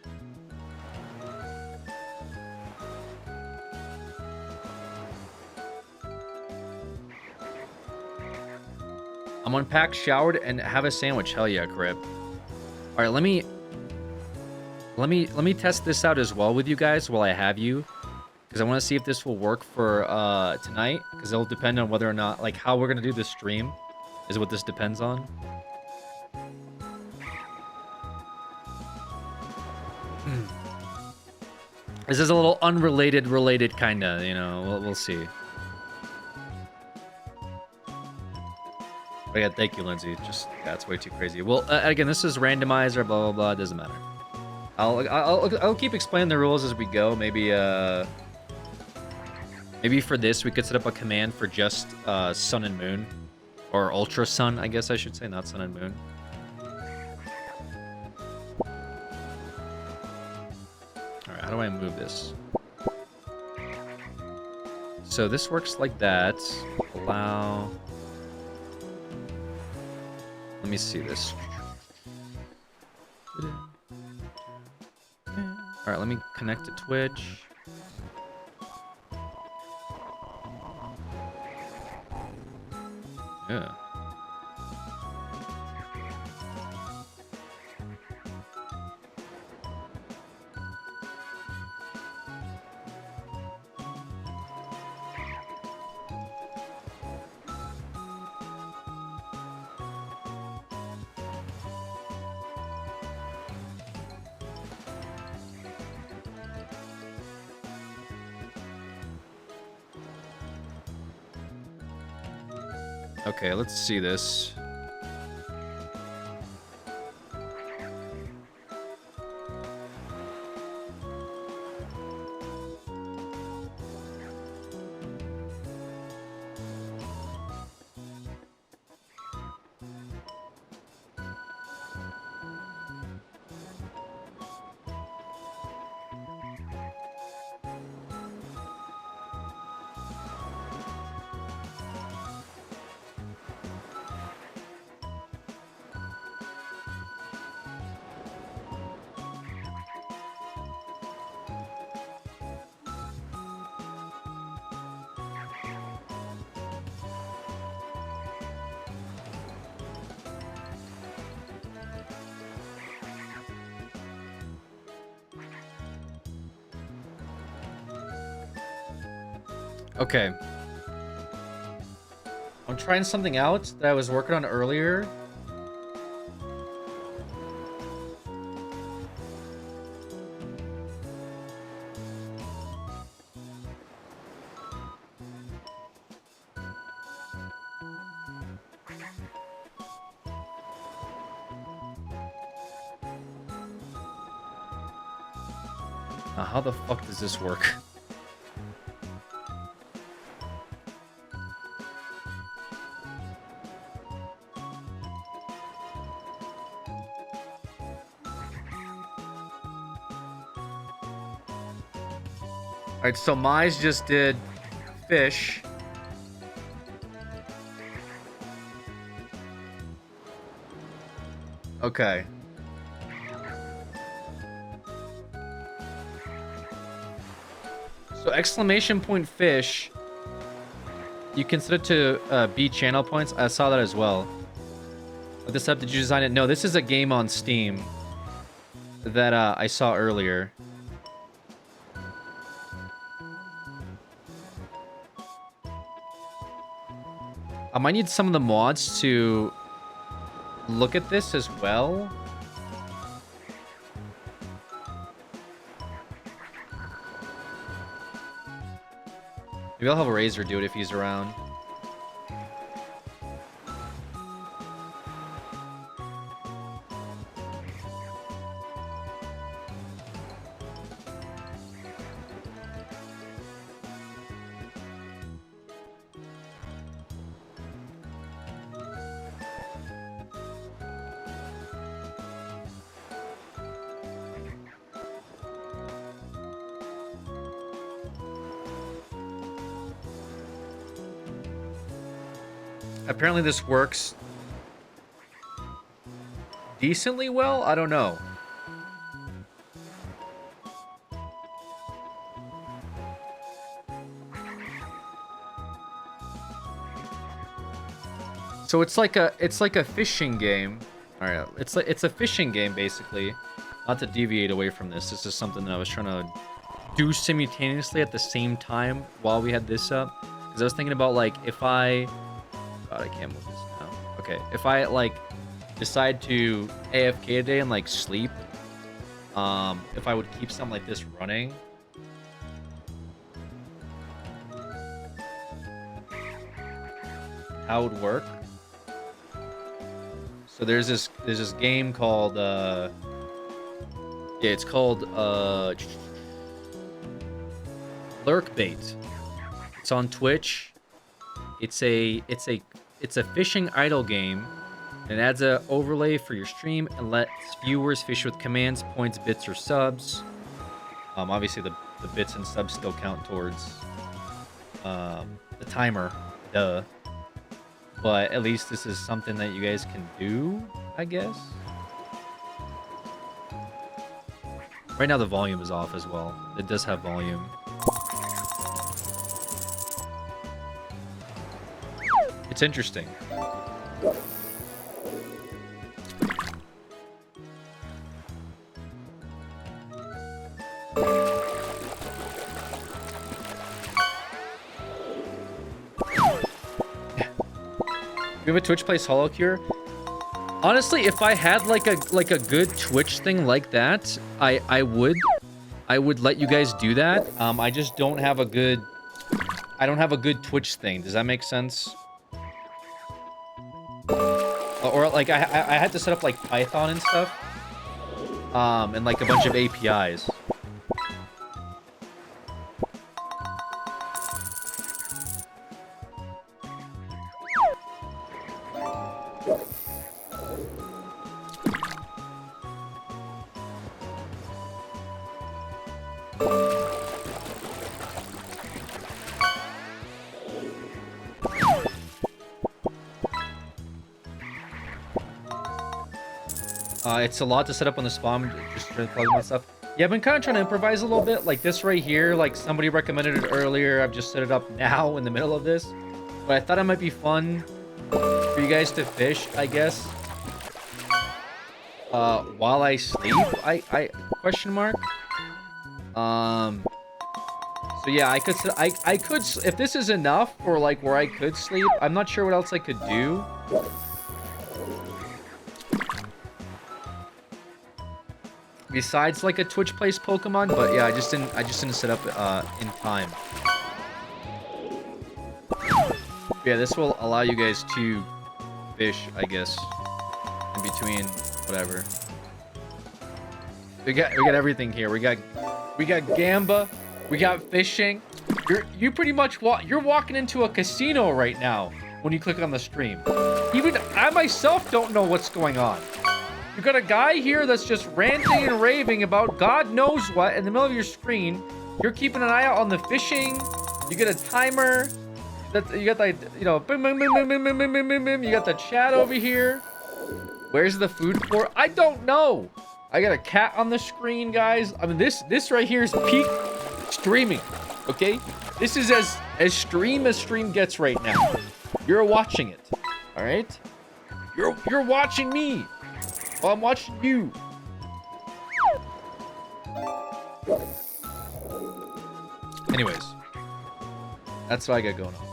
I'm unpacked, showered, and have a sandwich. Hell yeah, Crip. All right, let me test this out as well with you guys while I have you, because I want to see if this will work for tonight, because it'll depend on whether or not, like, how we're gonna do this stream is what this depends on. This is a little related kinda, you know. We'll see. But yeah, thank you, Lindsay. Just that's way too crazy. Well, again, this is randomizer, blah blah blah. It doesn't matter. I'll keep explaining the rules as we go. Maybe for this we could set up a command for just sun and moon, or ultra sun, I guess I should say, not sun and moon. All right, how do I move this? So this works like that. Allow. Let me see this. Alright, let me connect to Twitch. Yeah. Okay, let's see this. Okay. I'm trying something out that I was working on earlier. Now, how the fuck does this work? Alright, so Mize just did fish. Okay. So exclamation point fish. You can set it to be channel points. I saw that as well. Look this up. Did you design it? No, this is a game on Steam that I saw earlier. I might need some of the mods to look at this as well. Maybe I'll have a Razor do it if he's around. Apparently this works decently well. I don't know. So it's like a fishing game. All right, it's a fishing game basically. Not to deviate away from this. This is something that I was trying to do simultaneously at the same time while we had this up. Because I was thinking about like if I God, I can't move this now. Okay, if I like decide to AFK today and like sleep, if I would keep something like this running, how it would work. So there's this game called yeah, it's called Lurkbait. It's on Twitch. It's a fishing idle game. It adds a overlay for your stream and lets viewers fish with commands, points, bits, or subs. Obviously the bits and subs still count towards the timer, duh. But at least this is something that you guys can do, I guess. Right now the volume is off as well. It does have volume. It's interesting. We have a Twitch Plays Hollow Cure. Honestly, if I had like a good Twitch thing like that, I would let you guys do that. I just don't have a good Twitch thing. Does that make sense? Or like I had to set up like Python and stuff. And like a bunch of APIs. It's a lot to set up on the spawn, just trying to plug and stuff. Yeah, I've been kind of trying to improvise a little bit, like this right here, like somebody recommended it earlier. I've just set it up now in the middle of this. But I thought it might be fun for you guys to fish, I guess. While I sleep, I question mark. So yeah, I could, if this is enough for like where I could sleep, I'm not sure what else I could do. Besides like a Twitch Plays Pokemon, but yeah, I just didn't set up in time. Yeah, this will allow you guys to fish, I guess, in between whatever. We got everything here. We got Gamba, we got fishing. You pretty much you're walking into a casino right now when you click on the stream. Even I myself don't know what's going on. You got a guy here that's just ranting and raving about God knows what in the middle of your screen. You're keeping an eye out on the fishing. You get a timer. You got like, you know, boom, boom, boom, boom, boom, boom, boom, boom, boom, boom. You got the chat over here. Where's the food for? I don't know. I got a cat on the screen, guys. I mean, this right here is peak streaming. Okay? This is as stream gets right now. You're watching it. All right? You're watching me. While I'm watching you. Anyways. That's what I got going on.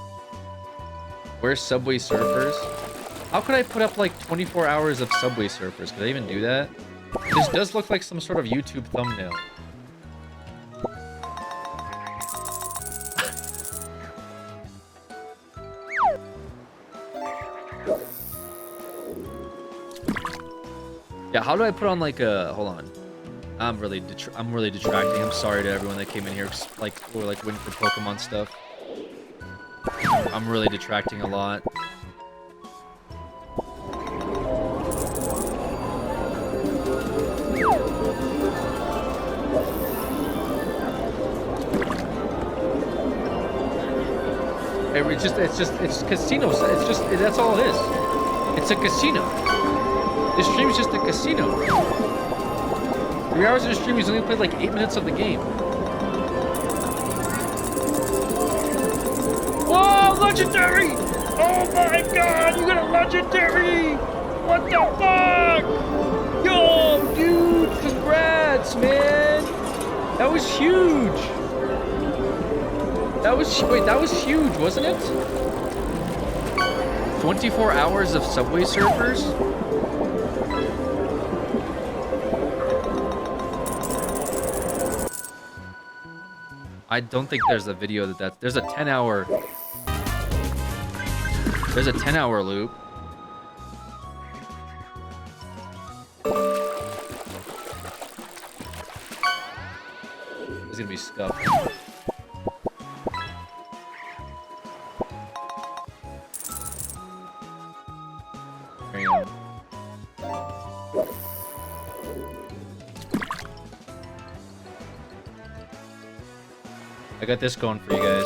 Where's Subway Surfers? How could I put up like 24 hours of Subway Surfers? Could I even do that? This does look like some sort of YouTube thumbnail. Yeah, how do I put on like a... Hold on. I'm really detracting. I'm sorry to everyone that came in here like we're like waiting for Pokemon stuff. I'm really detracting a lot. It's casinos. That's all it is. It's a casino. This stream is just a casino. 3 hours of the stream, he's only played like 8 minutes of the game. Whoa, legendary! Oh my god, you got a legendary! What the fuck? Yo, dude, congrats, man! That was huge! That was huge, wasn't it? 24 hours of Subway Surfers? I don't think there's a video that there's a 10-hour loop. It's gonna be scuffed. There you go. I got this going for you guys.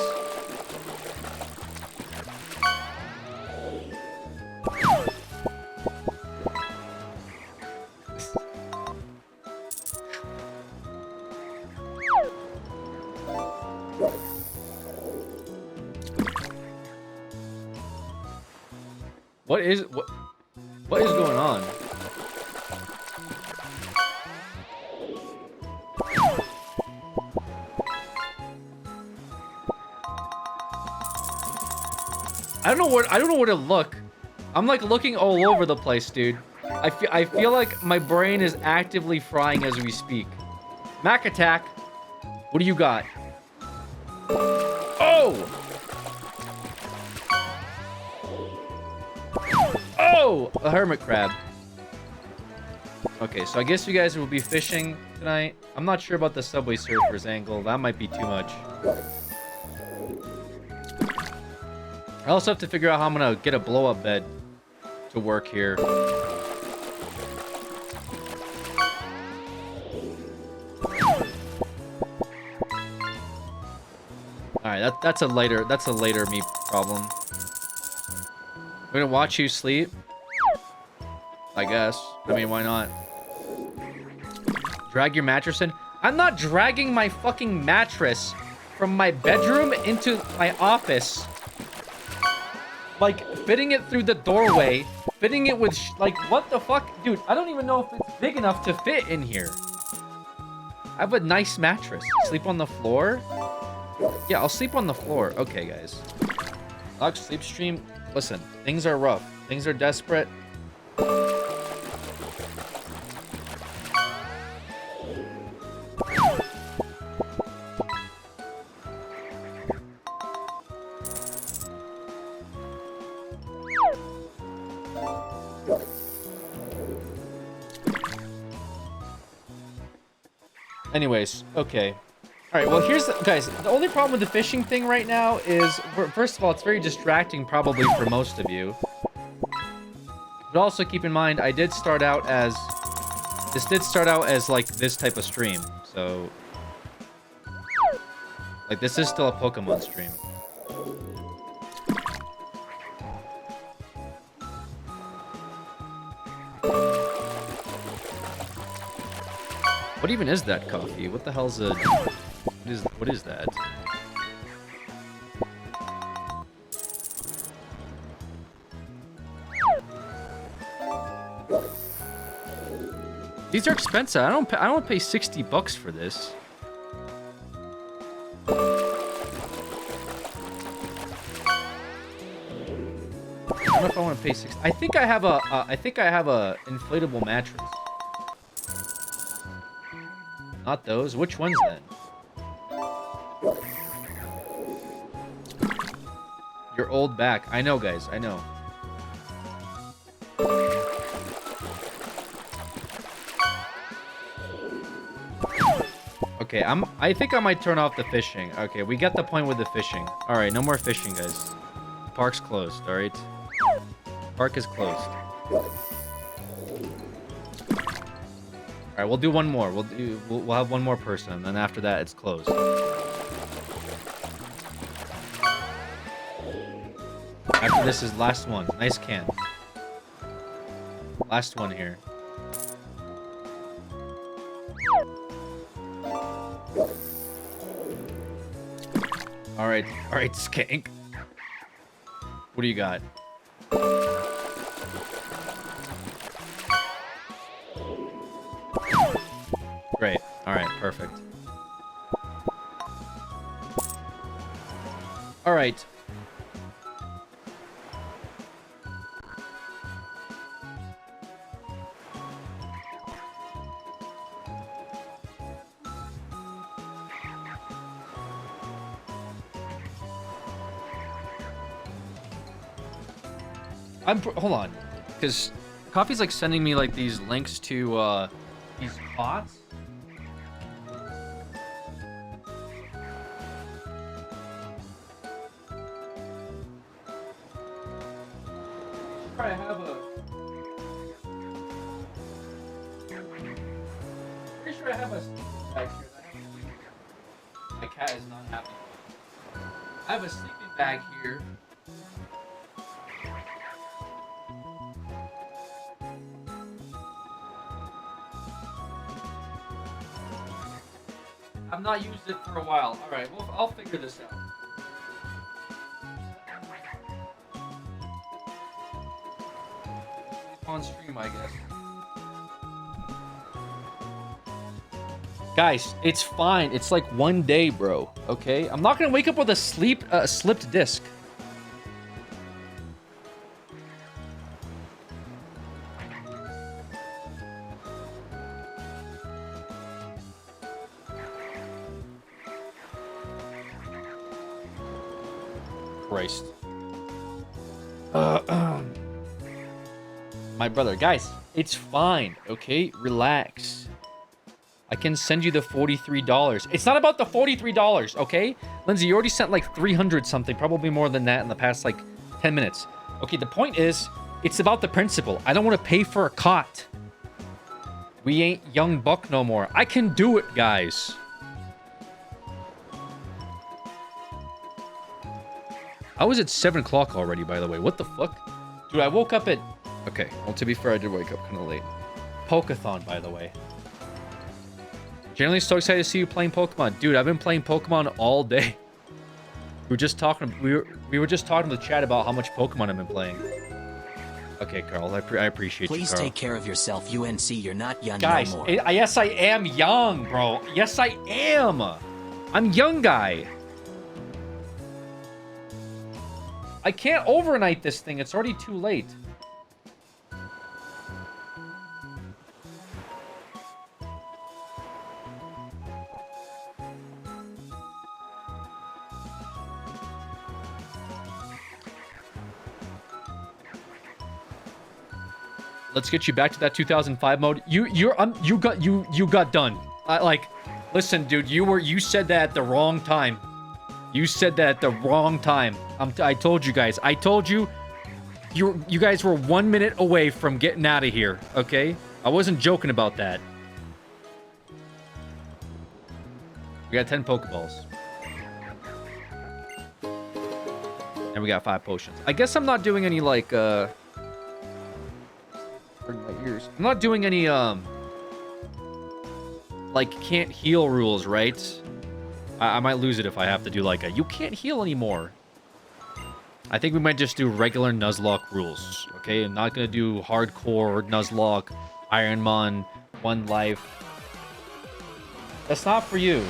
What is going on? I don't know where to look. I'm like looking all over the place, dude. I feel like my brain is actively frying as we speak. Mac attack. What do you got? Oh! Oh! A hermit crab. Okay, so I guess you guys will be fishing tonight. I'm not sure about the Subway Surfers angle. That might be too much. I also have to figure out how I'm gonna get a blow-up bed to work here. Alright, that's a later me problem. I'm gonna watch you sleep. I guess. I mean, why not? Drag your mattress in? I'm not dragging my fucking mattress from my bedroom into my office. Like, fitting it through the doorway, fitting it with, like, what the fuck? Dude, I don't even know if it's big enough to fit in here. I have a nice mattress. Sleep on the floor? Yeah, I'll sleep on the floor. Okay, guys. Log sleep stream. Listen, things are rough. Things are desperate. Anyways, okay. Alright, well here's the... Guys, the only problem with the fishing thing right now is... First of all, it's very distracting probably for most of you. But also keep in mind, I did start out as... This did start out as, like, this type of stream. So... Like, this is still a Pokemon stream. What even is that coffee? What the hell's a... What is that? These are expensive. I don't pay 60 bucks for this. I don't know if I want to pay 60. I think I have a inflatable mattress. Not those. Which ones then? Your old back. I know, guys. I know. Okay, I think I might turn off the fishing. Okay, we got the point with the fishing. All right, no more fishing, guys. Park's closed. All right. Park is closed. All right, we'll do one more. We'll have one more person, and then after that, it's closed. After this is last one. Nice can. Last one here. All right, Skank. What do you got? Great. All right, perfect. All right. Hold on, because Coffee's like sending me like these links to these bots. I have a. Pretty sure I have a sleeping bag here. My cat is not happy. I have a sleeping bag here. I've not used it for a while. All right, well, I'll figure this out. On stream, I guess. Guys, it's fine. It's like one day, bro. Okay, I'm not gonna wake up with a slipped disc. Christ. My brother. Guys, it's fine, okay? Relax. I can send you the $43. It's not about the $43, okay? Lindsay, you already sent like 300 something, probably more than that in the past like 10 minutes. Okay, the point is, it's about the principle. I don't want to pay for a cot. We ain't young buck no more. I can do it, guys. I was at 7 o'clock already, by the way. What the fuck? Dude, I woke up at... Okay, well, to be fair, I did wake up kind of late. POKÉ-ATHON, by the way. Generally so excited to see you playing Pokemon. Dude, I've been playing Pokemon all day. We were just talking... We were just talking to the chat about how much Pokemon I've been playing. Okay, Carl, I appreciate you, Carl. Please take care of yourself, UNC. You're not young Guys, no more. Yes, I am young, bro. Yes, I am. I'm young guy. I can't overnight this thing. It's already too late. Let's get you back to that 2005 mode. You got done. Listen, dude, you said that at the wrong time. You said that at the wrong time. I told you guys. I told you, you guys were 1 minute away from getting out of here. Okay, I wasn't joking about that. We got 10 Pokeballs, and we got 5 potions. I guess I'm not doing any like pardon my ears. I'm not doing any like can't heal rules, right? I might lose it if I have to do like a you can't heal anymore. I think we might just do regular Nuzlocke rules, okay? I'm not gonna do hardcore Nuzlocke, Ironmon, 1 life. That's not for you.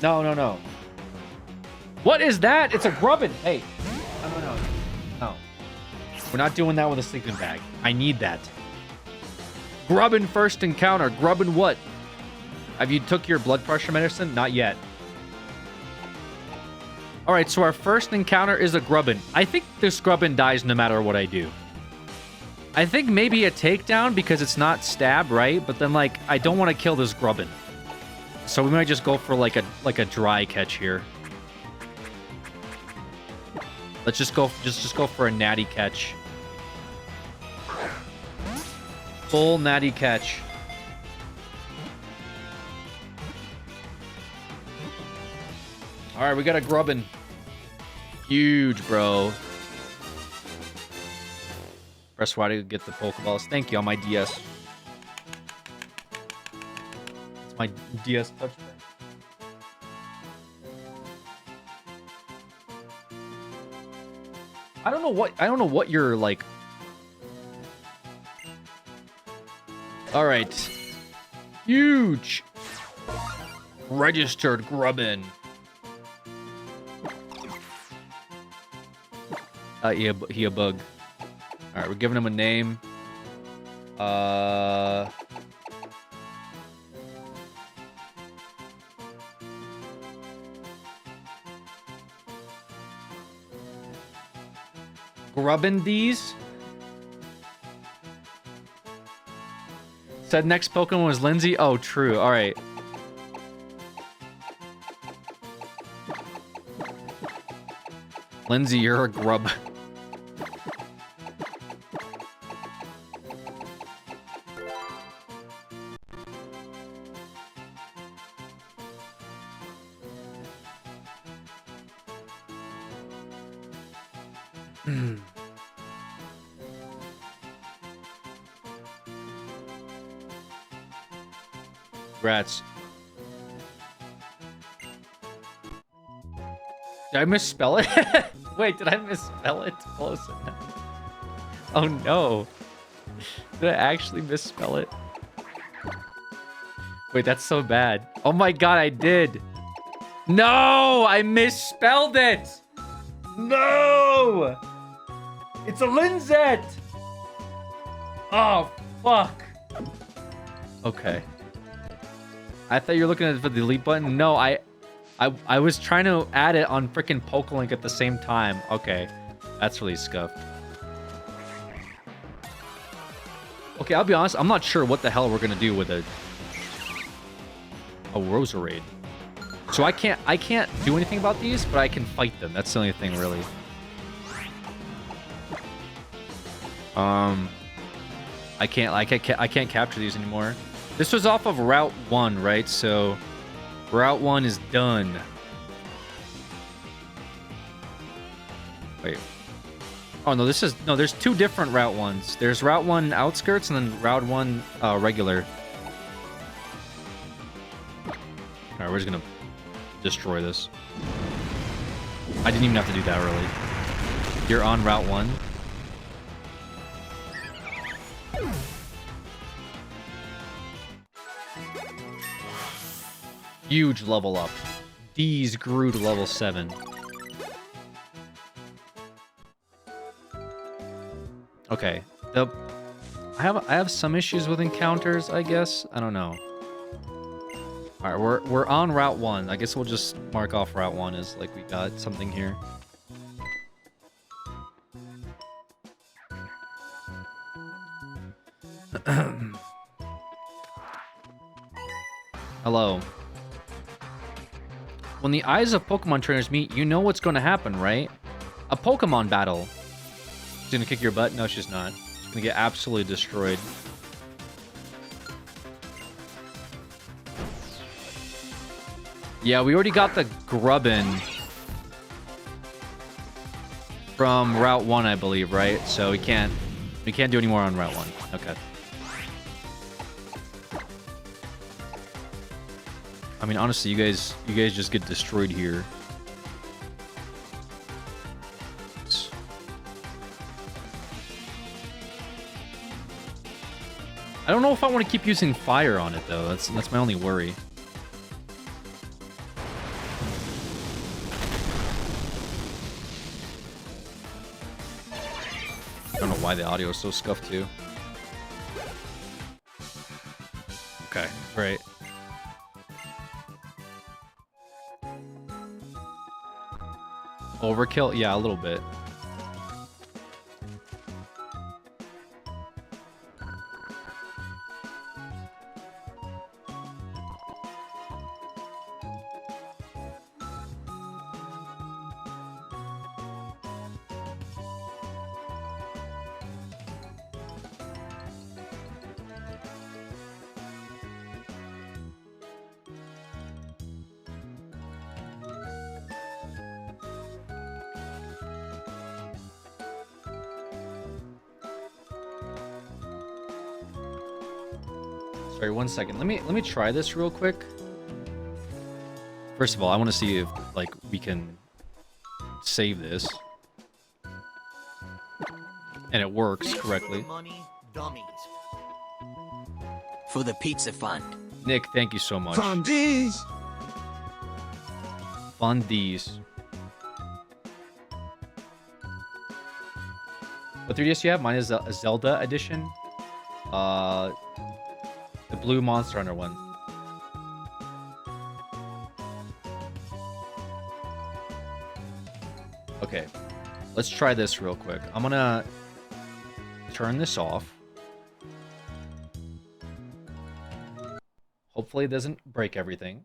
No, no, no. What is that? It's a grubbin. Hey. No, no, no. No. We're not doing that with a sleeping bag. I need that. Grubbin first encounter. Grubbin what? Have you took your blood pressure medicine? Not yet. Alright, so our first encounter is a grubbin. I think this grubbin dies no matter what I do. I think maybe a takedown because it's not stab, right? But then, like, I don't want to kill this grubbin. So we might just go for, like a dry catch here. Let's just go for a natty catch. Full natty catch. Alright, we got a grubbin. Huge, bro. Press Y to get the Pokeballs. Thank you on my DS. It's my DS touchpad. I don't know what you're like. All right. Huge. Registered grubbin. He a bug. All right, we're giving him a name. Grubbindies. Said next Pokemon was Lindsay. Oh, true. All right. Lindsay, you're a grub. Congrats. Did I misspell it? Wait, did I misspell it? Close enough. Oh no. Did I actually misspell it? Wait, that's so bad. Oh my god, I did. No, I misspelled it. No. It's a Linzet. Oh, fuck. Okay. I thought you were looking at the delete button. No, I was trying to add it on freaking PokeLink at the same time. Okay, that's really scuffed. Okay, I'll be honest. I'm not sure what the hell we're gonna do with a Roserade. So I can't do anything about these, but I can fight them. That's the only thing, really. I can't capture these anymore. This was off of Route 1, right? So Route 1 is done. Wait. Oh no, there's 2 different Route 1s. There's Route 1 outskirts and then Route 1 regular. Alright, we're just gonna destroy this. I didn't even have to do that, really. You're on Route 1. Huge level up. D's grew to level 7. Okay. I have some issues with encounters, I guess. I don't know. All right, we're on Route 1. I guess we'll just mark off Route 1 as like we got something here. Hello. When the eyes of Pokemon trainers meet, you know what's going to happen, right? A Pokemon battle. She's going to kick your butt? No, she's not. She's going to get absolutely destroyed. Yeah, we already got the Grubbin from Route 1, I believe, right? So we can't do any more on Route 1. Okay. I mean, honestly, you guys just get destroyed here. I don't know if I want to keep using fire on it though. That's my only worry. I don't know why the audio is so scuffed too. Okay, great. Overkill? Yeah, a little bit. Sorry, 1 second. Let me try this real quick. First of all, I want to see if like we can save this and it works correctly. Money, dummies. For the pizza fund. Nick, thank you so much. Fundies. Fundies. What 3DS do you have? Mine is a Zelda edition. The blue Monster Hunter one. Okay, let's try this real quick. I'm gonna turn this off. Hopefully it doesn't break everything.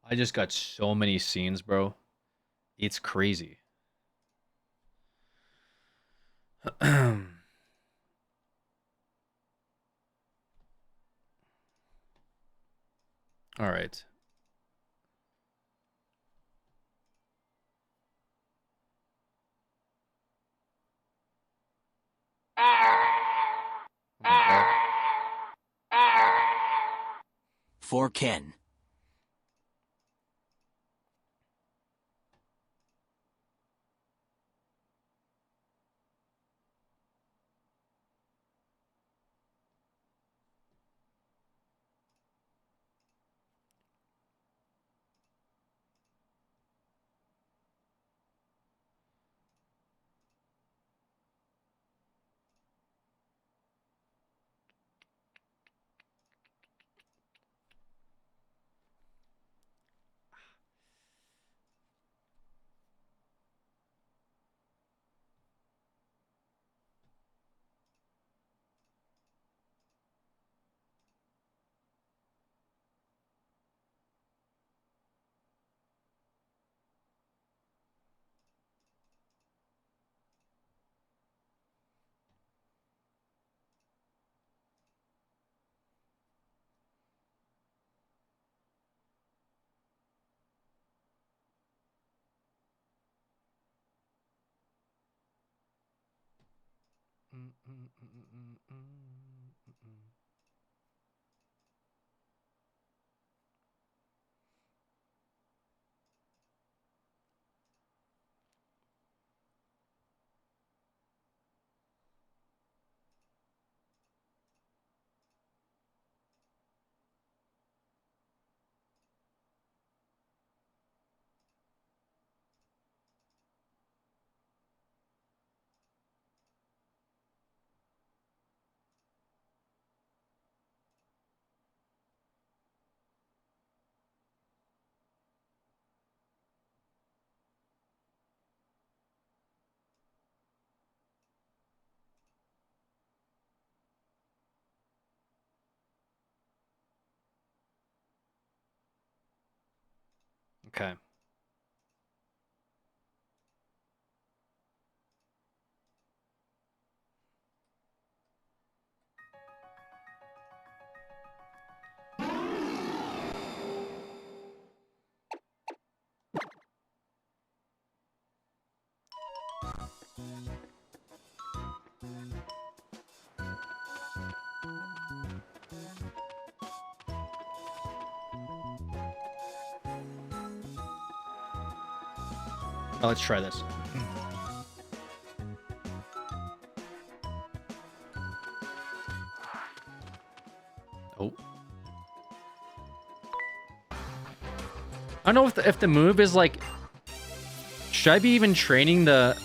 I just got so many scenes, bro. It's crazy. All right. For Ken. Okay. Now let's try this. Oh. I don't know if the move is like... Should I be even training the...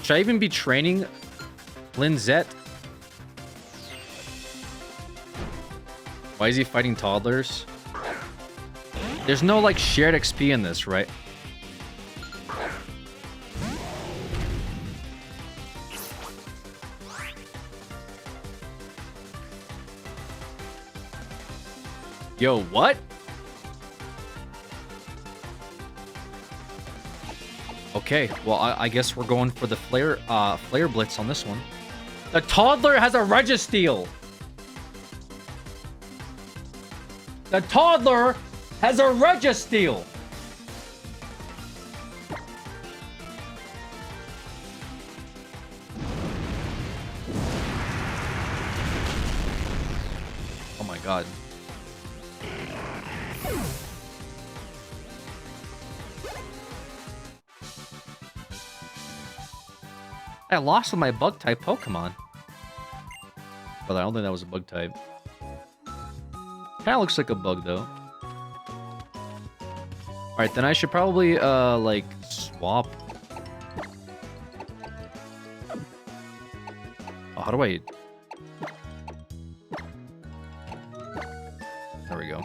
Should I even be training Linzette? Why is he fighting toddlers? There's no, like, shared XP in this, right? Yo, what? Okay, well, I guess we're going for the flare blitz on this one. The toddler has a Registeel! The toddler has a Registeel! Oh my god. I lost with my bug type Pokemon. But I don't think that was a bug type. Kinda looks like a bug though. Alright, then I should probably like swap. Oh, how do I... There we go.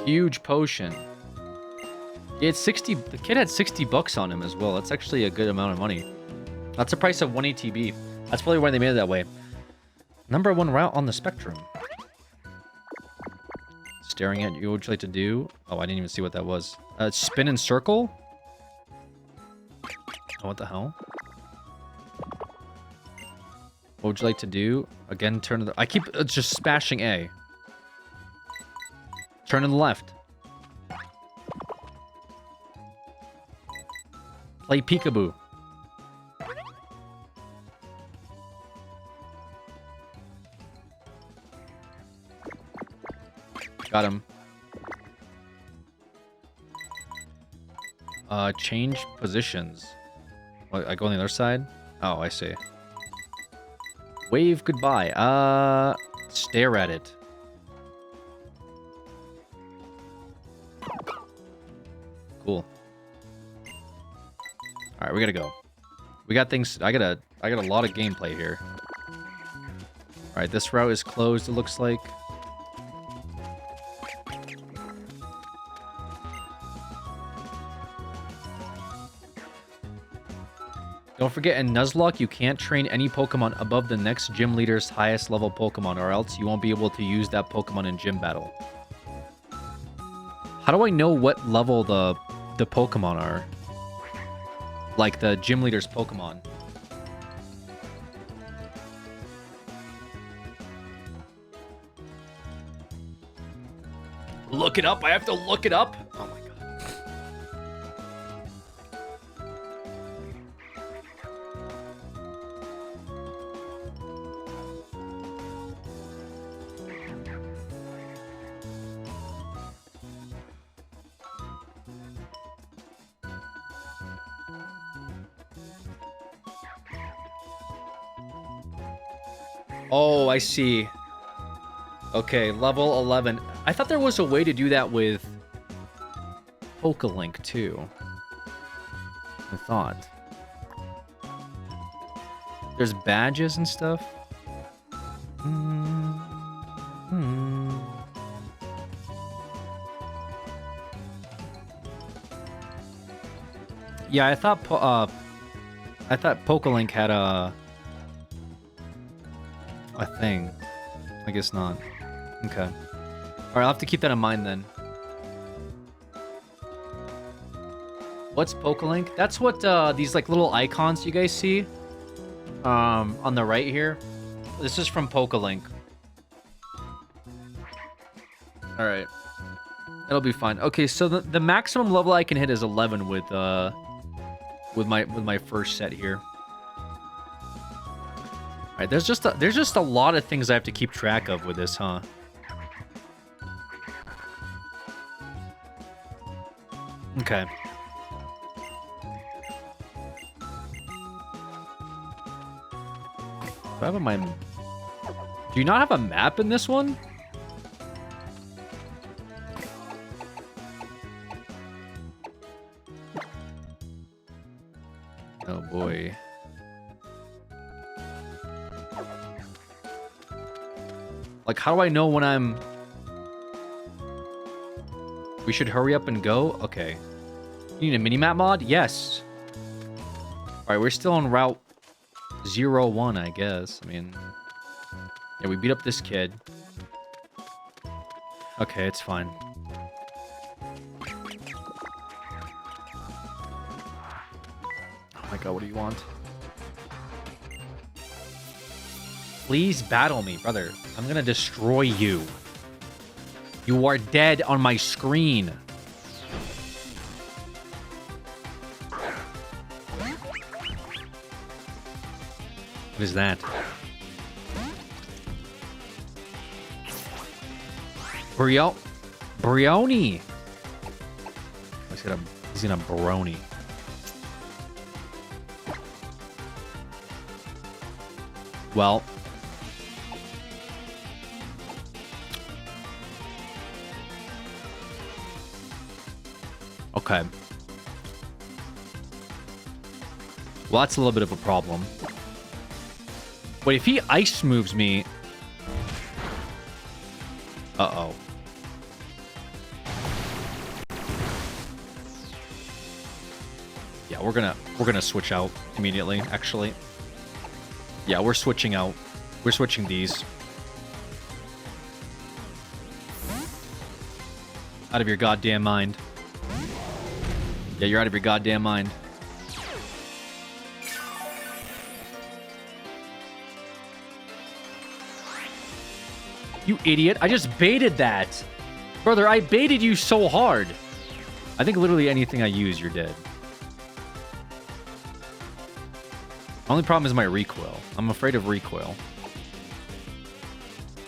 Huge potion. It's 60. The kid had 60 bucks on him as well. That's actually a good amount of money. That's the price of 1 ATB. That's probably why they made it that way. Number 1 route on the spectrum. Staring at you. What would you like to do? Oh, I didn't even see what that was. Spin and circle? Oh, what the hell? What would you like to do? Again, turn to the... I keep just smashing A. Turn to the left. Play peekaboo. Got him. Change positions. What, I go on the other side? Oh, I see. Wave goodbye. Stare at it. Cool. All right, we gotta go. We got things. I got a lot of gameplay here. All right, this route is closed. It looks like. Don't forget, in Nuzlocke, you can't train any Pokemon above the next gym leader's highest level Pokemon, or else you won't be able to use that Pokemon in gym battle. How do I know what level the Pokemon are? Like the gym leader's Pokemon. Look it up? I have to look it up? Oh my god. Oh, I see. Okay, level 11. I thought there was a way to do that with POKÉ-Link too. I thought. There's badges and stuff. Yeah, I thought POKÉ-Link had a thing. I guess not. Okay. Alright, I'll have to keep that in mind then. What's POKÉ-Link? That's what these like little icons you guys see on the right here. This is from POKÉ-Link. Alright. It'll be fine. Okay, so the maximum level I can hit is 11 with my first set here. Alright, there's just a lot of things I have to keep track of with this, huh? Okay. I have my... Do you not have a map in this one? Oh boy. Like, how do I know when I'm... We should hurry up and go? Okay. You need a mini-map mod? Yes. Alright, we're still on Route 01, I guess. I mean... Yeah, we beat up this kid. Okay, it's fine. Oh my god, what do you want? Please battle me, brother. I'm gonna destroy you. You are dead on my screen. What is that? Brioni. He's gonna brony. Well. Okay. Well, that's a little bit of a problem. Wait, if he ice moves me... Uh-oh. Yeah, we're gonna switch out immediately, actually. Yeah, we're switching out. We're switching these. Out of your goddamn mind. Yeah, you're out of your goddamn mind. You idiot. I just baited that. Brother, I baited you so hard. I think literally anything I use, you're dead. Only problem is my recoil. I'm afraid of recoil.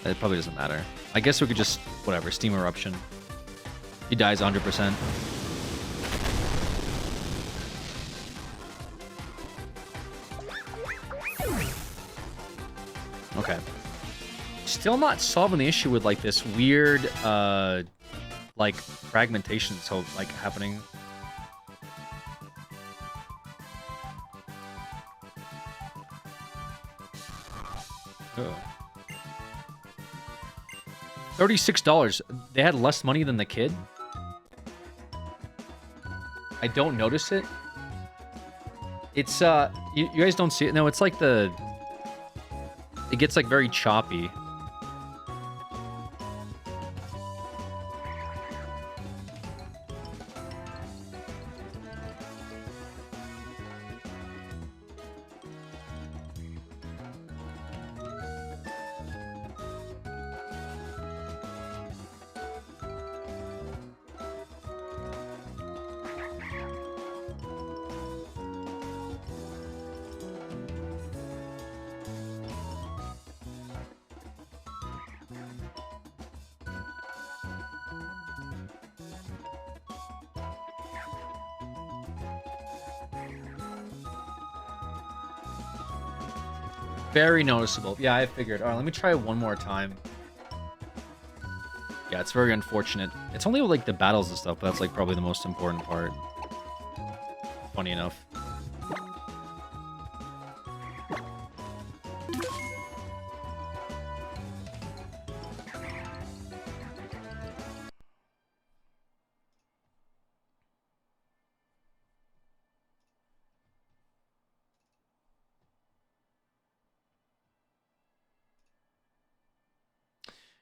It probably doesn't matter. I guess we could just, whatever, Steam Eruption. He dies 100%. Okay. Still not solving the issue with, like, this weird, like, fragmentation so, like, happening. Ugh. $36. They had less money than the kid? I don't notice it. It's, you guys don't see it? No, it's like the... It gets, like, very choppy. Very noticeable. Yeah, I figured. All right, let me try one more time. Yeah, it's very unfortunate. It's only like the battles and stuff, but that's like probably the most important part. Funny enough.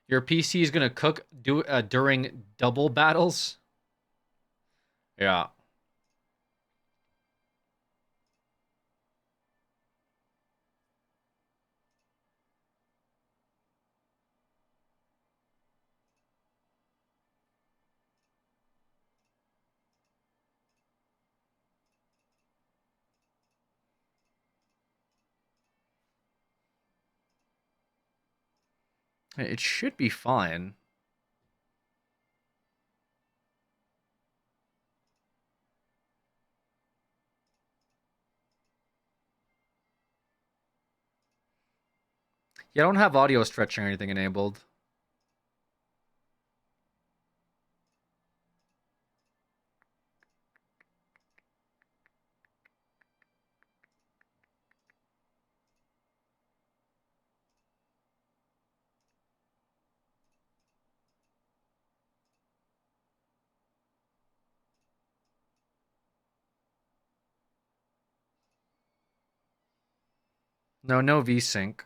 Your PC is gonna cook during double battles? Yeah. It should be fine. Yeah, I don't have audio stretching or anything enabled. No VSync.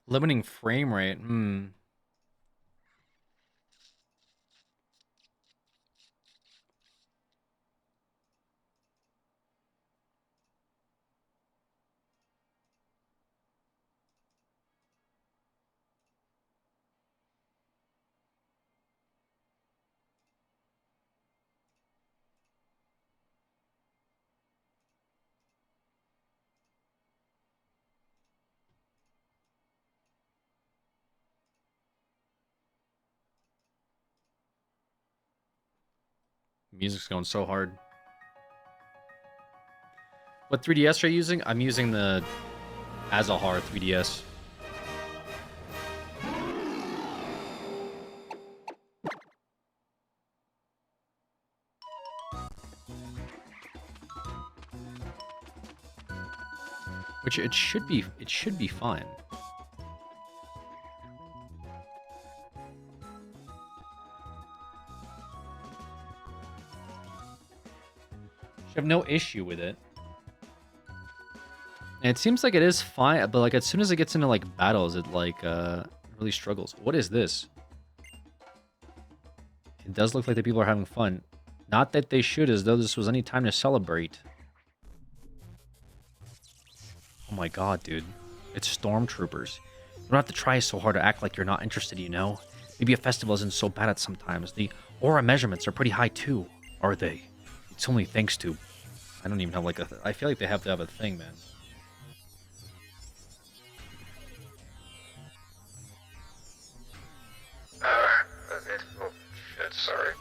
Limiting frame rate. Music's going so hard. What 3DS are you using? I'm using the Azahar 3DS. Which it should be fine. Should have no issue with it. And it seems like it is fine, but like as soon as it gets into like battles, it like really struggles. What is this? It does look like the people are having fun. Not that they should, as though this was any time to celebrate. Oh my god, dude. It's stormtroopers. You don't have to try so hard to act like you're not interested, you know? Maybe a festival isn't so bad at sometimes. The aura measurements are pretty high too, are they? It's only thanks to... I don't even have like a... I feel like they have to have a thing, man. Oh, shit, sorry.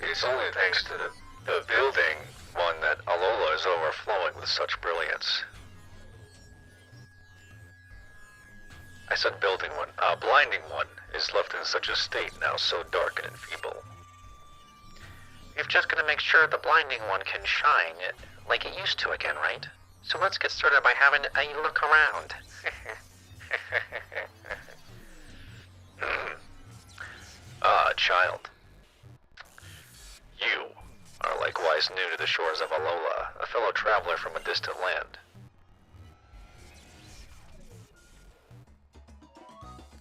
It's only thanks to the building one that Alola is overflowing with such brilliance. I said building one. Blinding one is left in such a state now, so dark and enfeeble. You've just got to make sure the blinding one can shine like it used to again, right? So let's get started by having a look around. child. You are likewise new to the shores of Alola, a fellow traveler from a distant land.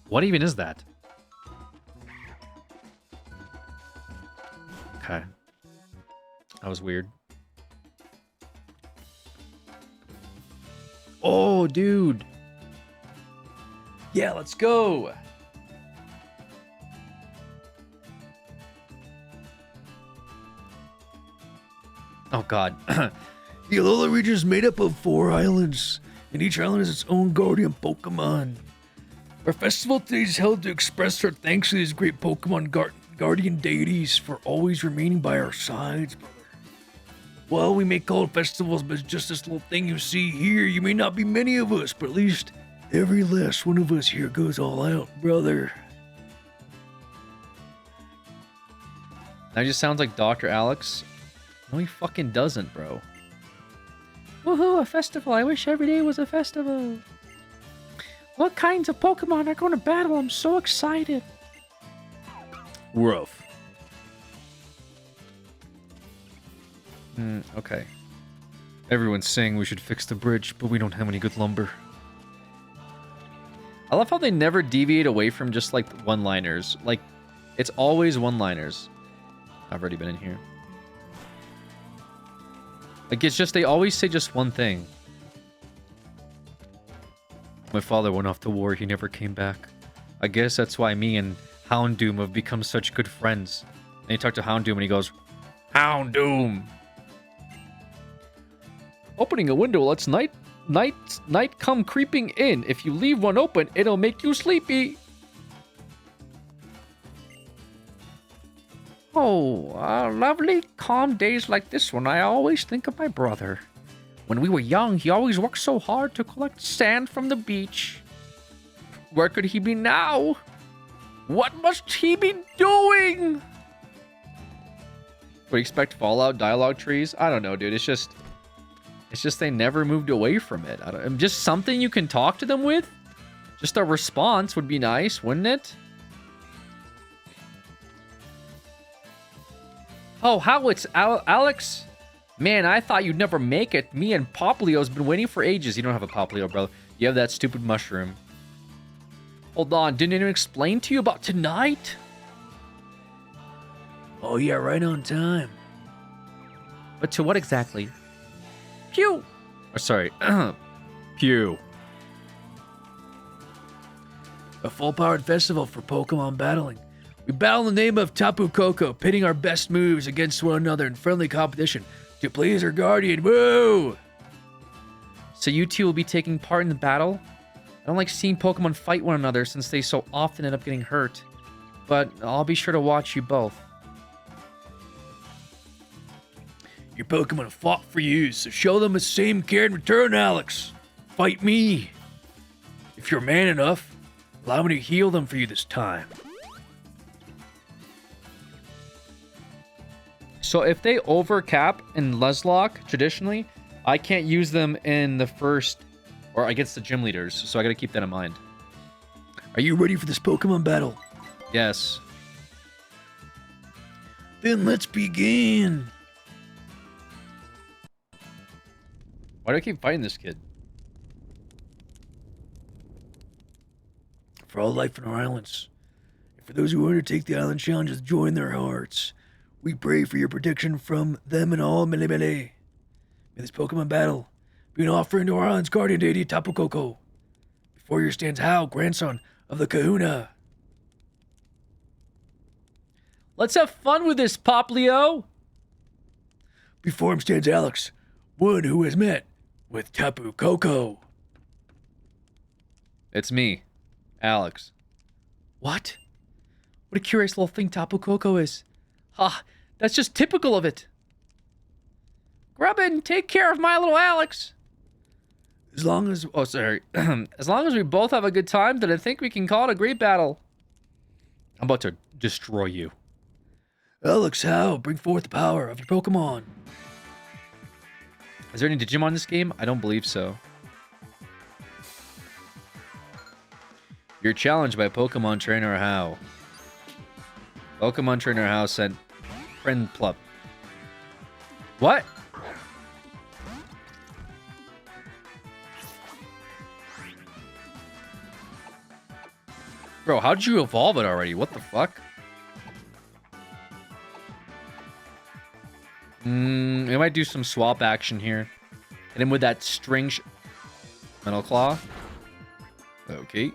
What even is that? Okay. That was weird. Oh, dude. Yeah, let's go. Oh, God. The Alola region is made up of 4 islands, and each island has its own guardian Pokemon. Our festival today is held to express our thanks to these great Pokemon guardian deities for always remaining by our sides, brother. Well, we may call it festivals, but it's just this little thing you see here. You may not be many of us, but at least every last one of us here goes all out, brother. That just sounds like Dr. Alex. No, he fucking doesn't, bro. Woohoo, a festival. I wish every day was a festival. What kinds of Pokemon are going to battle? I'm so excited. Rough. Okay. Everyone's saying we should fix the bridge, but we don't have any good lumber. I love how they never deviate away from just, like, one-liners. Like, it's always one-liners. I've already been in here. Like, it's just, they always say just one thing. My father went off to war. He never came back. I guess that's why me and Houndoom have become such good friends. And you talk to Houndoom and he goes, Houndoom! Opening a window lets night come creeping in. If you leave one open, it'll make you sleepy. Oh, lovely, calm days like this one. I always think of my brother. When we were young, he always worked so hard to collect sand from the beach. Where could he be now? What must he be doing? We expect Fallout dialogue trees? I don't know, dude. It's just they never moved away from it. Just something you can talk to them with? Just a response would be nice, wouldn't it? Oh, how it's Alex? Man, I thought you'd never make it. Me and Poplio's been waiting for ages. You don't have a Poplio, bro. You have that stupid mushroom. Hold on, didn't anyone explain to you about tonight? Oh yeah, right on time. But to what exactly? Pew! Oh, sorry. Pew. A full-powered festival for Pokemon battling. We battle in the name of Tapu Koko, pitting our best moves against one another in friendly competition to please our guardian. Woo! So you two will be taking part in the battle? I don't like seeing Pokemon fight one another since they so often end up getting hurt. But I'll be sure to watch you both. Your Pokemon fought for you, so show them the same care in return, Alex. Fight me. If you're man enough, allow me to heal them for you this time. So if they overcap in Nuzlocke, traditionally, I can't use them in the first, or against the gym leaders, so I gotta keep that in mind. Are you ready for this Pokemon battle? Yes. Then let's begin. Why do I keep fighting this kid? For all life on our islands, and for those who undertake the island challenges, join their hearts. We pray for your protection from them and all melee. May this Pokemon battle be an offering to our island's guardian deity, Tapu Koko. Before you stands Hal, grandson of the Kahuna. Let's have fun with this, Poplio! Before him stands Alex, one who has met with Tapu Koko. It's me, Alex. What? What a curious little thing Tapu Koko is. Ah, that's just typical of it. Grubbin, take care of my little Alex. As long as... Oh, sorry. As long as we both have a good time, then I think we can call it a great battle. I'm about to destroy you. Alex, how? Bring forth the power of your Pokemon. Is there any Digimon in this game? I don't believe so. You're challenged by a Pokemon trainer, how? Pokemon Trainer House sent Friend Plup. What? Bro, how'd you evolve it already? What the fuck? We might do some swap action here. Hit him with that string Metal Claw. Okay.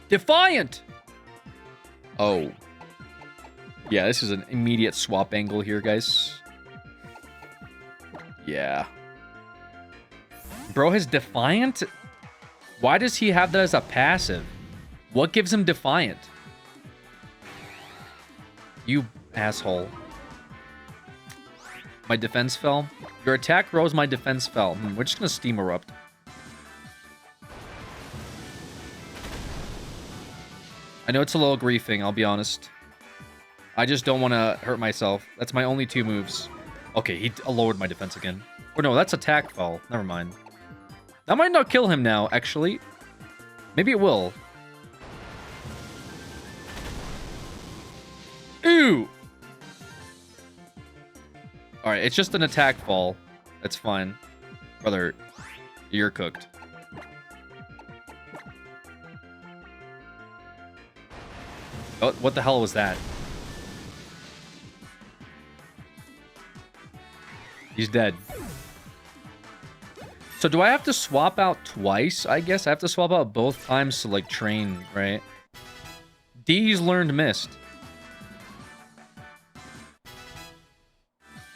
Defiant! Oh. Yeah, this is an immediate swap angle here, guys. Yeah. Bro has Defiant? Why does he have that as a passive? What gives him Defiant? You asshole. My defense fell. Your attack rose, my defense fell. We're just gonna Steam Erupt. I know it's a little griefing, I'll be honest. I just don't want to hurt myself. That's my only 2 moves. Okay, he lowered my defense again. Or no, that's attack fall. Never mind. That might not kill him now, actually. Maybe it will. Ooh! Alright, it's just an attack fall. That's fine. Brother, you're cooked. Oh, what the hell was that? He's dead. So do I have to swap out twice? I guess I have to swap out both times to, like, train, right? D's learned Mist.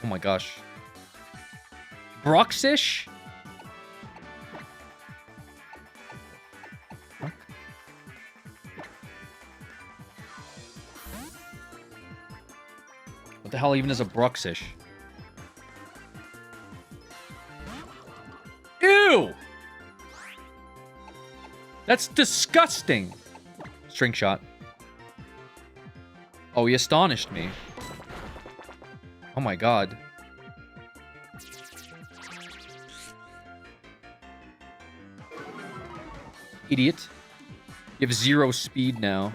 Oh my gosh. Bruxish? What the hell even is a Bruxish? Ew! That's disgusting. String shot. Oh, he astonished me. Oh my god. Idiot. You have 0 speed now.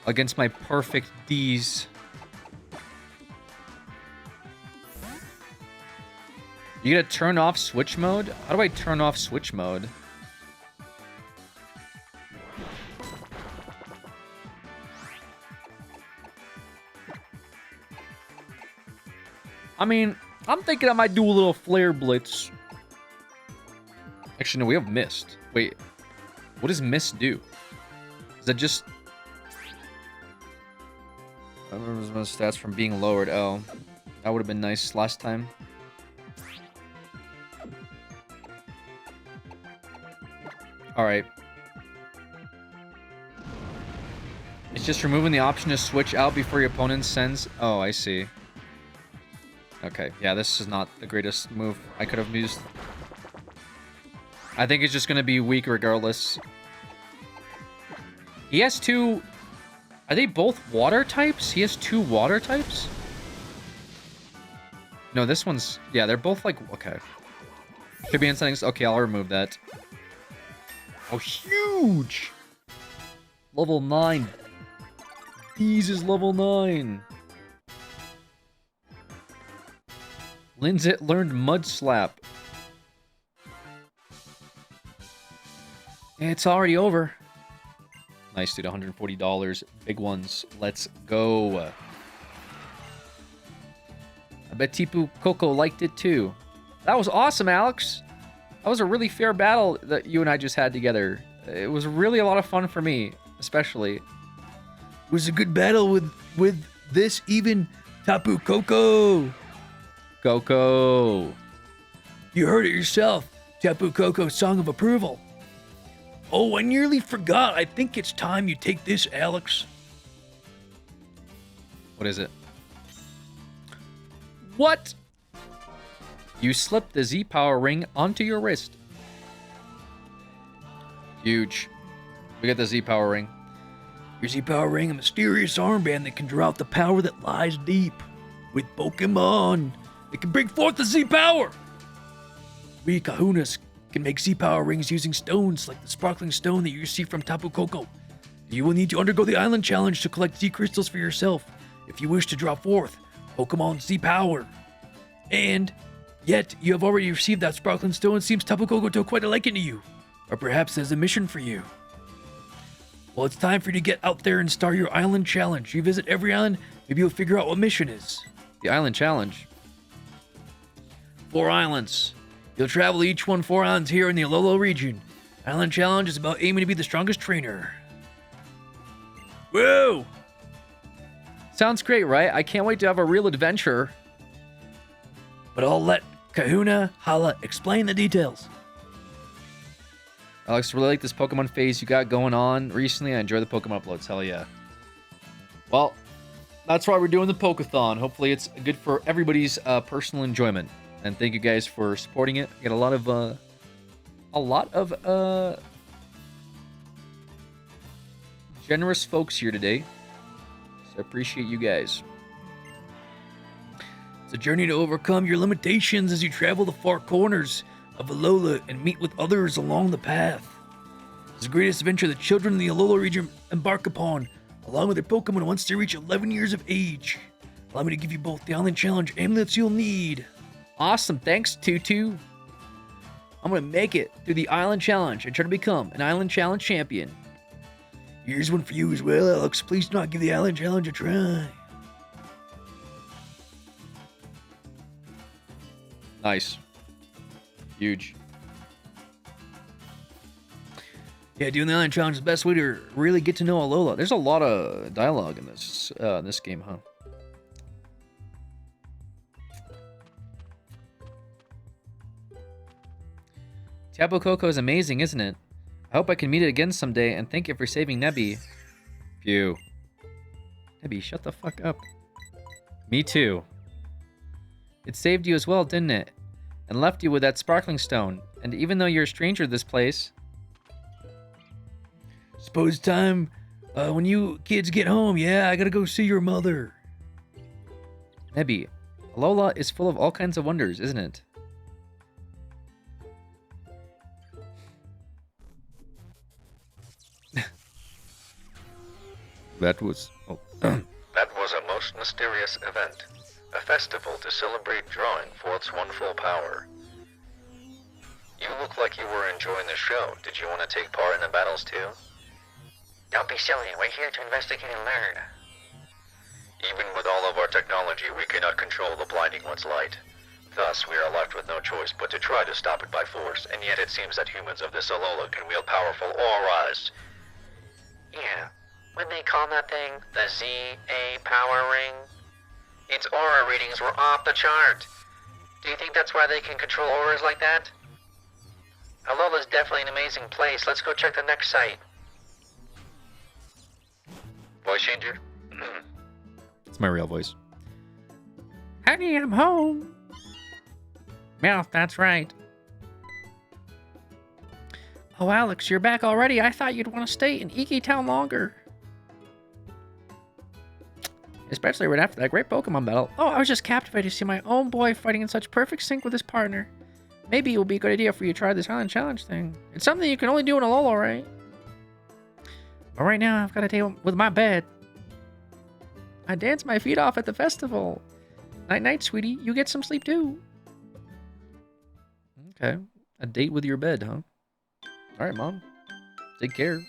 Against my perfect D's. You gotta turn off switch mode? How do I turn off switch mode? I mean, I'm thinking I might do a little flare blitz. Actually, no, we have Mist. Wait, what does Mist do? Is that just... I remember my stats from being lowered. Oh, that would have been nice last time. Alright. It's just removing the option to switch out before your opponent sends... Oh, I see. Okay, yeah, this is not the greatest move I could have used. I think it's just going to be weak regardless. He has 2... Are they both water types? He has 2 water types? No, this one's... Yeah, they're both like... Okay. Could be in settings. Okay, I'll remove that. Oh, huge! Level 9. These is level 9. Linzit learned Mud Slap. It's already over. Nice, dude. $140. Big ones. Let's go. I bet Tipu Coco liked it too. That was awesome, Alex. That was a really fair battle that you and I just had together. It was really a lot of fun for me, especially. It was a good battle with this even Tapu Koko. Coco. You heard it yourself. Tapu Koko's song of approval. Oh, I nearly forgot. I think it's time you take this, Alex. What is it? What? You slipped the Z-Power ring onto your wrist. Huge. We got the Z-Power ring. Your Z-Power ring, a mysterious armband that can draw out the power that lies deep. With Pokemon, it can bring forth the Z-Power. We kahunas can make Z-Power rings using stones like the sparkling stone that you see from Tapu Koko. You will need to undergo the island challenge to collect Z-crystals for yourself if you wish to draw forth Pokemon Z-Power. And yet, you have already received that sparkling stone. Seems Tapu Koko took quite a liking to you. Or perhaps there's a mission for you. Well, it's time for you to get out there and start your island challenge. You visit every island, maybe you'll figure out what mission is. The island challenge. 4 islands. You'll travel each one 4 islands here in the Alola region. Island challenge is about aiming to be the strongest trainer. Whoa! Sounds great, right? I can't wait to have a real adventure. But I'll let Kahuna Hala explain the details. Alex, really like this Pokemon phase you got going on recently. I enjoy the Pokemon uploads. Hell yeah. Well, that's why we're doing the Pokeathon. Hopefully it's good for everybody's personal enjoyment. And thank you guys for supporting it. Got a lot of generous folks here today. So I appreciate you guys. It's a journey to overcome your limitations as you travel the far corners of Alola and meet with others along the path. It's the greatest adventure the children in the Alola region embark upon, along with their Pokemon once they reach 11 years of age. Allow me to give you both the Island Challenge amulets you'll need. Awesome, thanks, Tutu. I'm gonna make it through the Island Challenge and try to become an Island Challenge champion. Here's one for you as well, Alex. Please do not give the Island Challenge a try. Nice. Huge. Yeah, doing the Island Challenge is the best way to really get to know Alola. There's a lot of dialogue in this game, huh? Tapu Koko is amazing, isn't it? I hope I can meet it again someday, and thank you for saving Nebby. Phew. Nebby, shut the fuck up. Me too. It saved you as well, didn't it? And left you with that sparkling stone. And even though you're a stranger to this place... Suppose time when you kids get home, yeah, I gotta go see your mother. Nebby, Alola is full of all kinds of wonders, isn't it? That was... Oh. That was a most mysterious event. A festival to celebrate drawing forth's one full power. You look like you were enjoying the show. Did you want to take part in the battles too? Don't be silly. We're here to investigate and learn. Even with all of our technology, we cannot control the Blinding One's light. Thus, we are left with no choice but to try to stop it by force, and yet it seems that humans of this Alola can wield powerful auras. Yeah. When they call that thing the ZA Power Ring? Its aura readings were off the chart. Do you think that's why they can control auras like that? Alola's definitely an amazing place. Let's go check the next site. Voice changer? It's my real voice. Honey, I'm home. Yeah, that's right. Oh, Alex, you're back already. I thought you'd want to stay in Iki Town longer. Especially right after that great Pokemon battle. Oh, I was just captivated to see my own boy fighting in such perfect sync with his partner. Maybe it would be a good idea for you to try this Island Challenge thing. It's something you can only do in Alola, right? But right now, I've got to deal with my bed. I danced my feet off at the festival. Night-night, sweetie. You get some sleep, too. Okay. A date with your bed, huh? All right, Mom. Take care.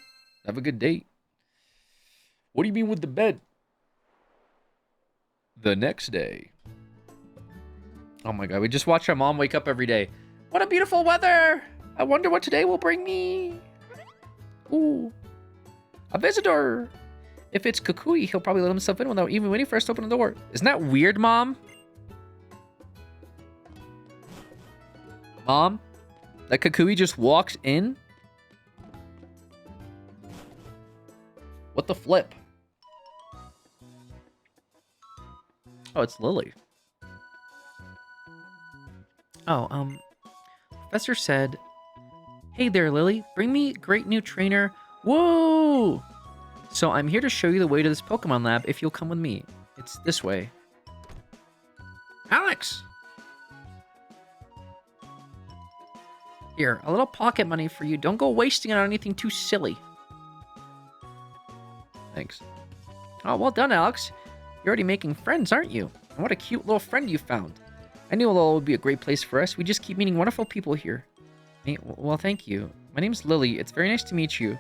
Have a good date. What do you mean with the bed? The next day. Oh my god, we just watch our mom wake up every day. What a beautiful weather! I wonder what today will bring me. Ooh. A visitor! If it's Kukui, he'll probably let himself in without even waiting for us to open the door. Isn't that weird, Mom? Mom? That Kukui just walks in? What the flip? Oh, it's Lily. Oh, Professor said, "Hey there, Lily. Bring me great new trainer. Whoa! So I'm here to show you the way to this Pokemon lab if you'll come with me. It's this way." Alex! Here, a little pocket money for you. Don't go wasting it on anything too silly. Thanks. Oh, well done, Alex. You're already making friends, aren't you? And what a cute little friend you found. I knew Alola would be a great place for us. We just keep meeting wonderful people here. Well, thank you. My name's Lily. It's very nice to meet you.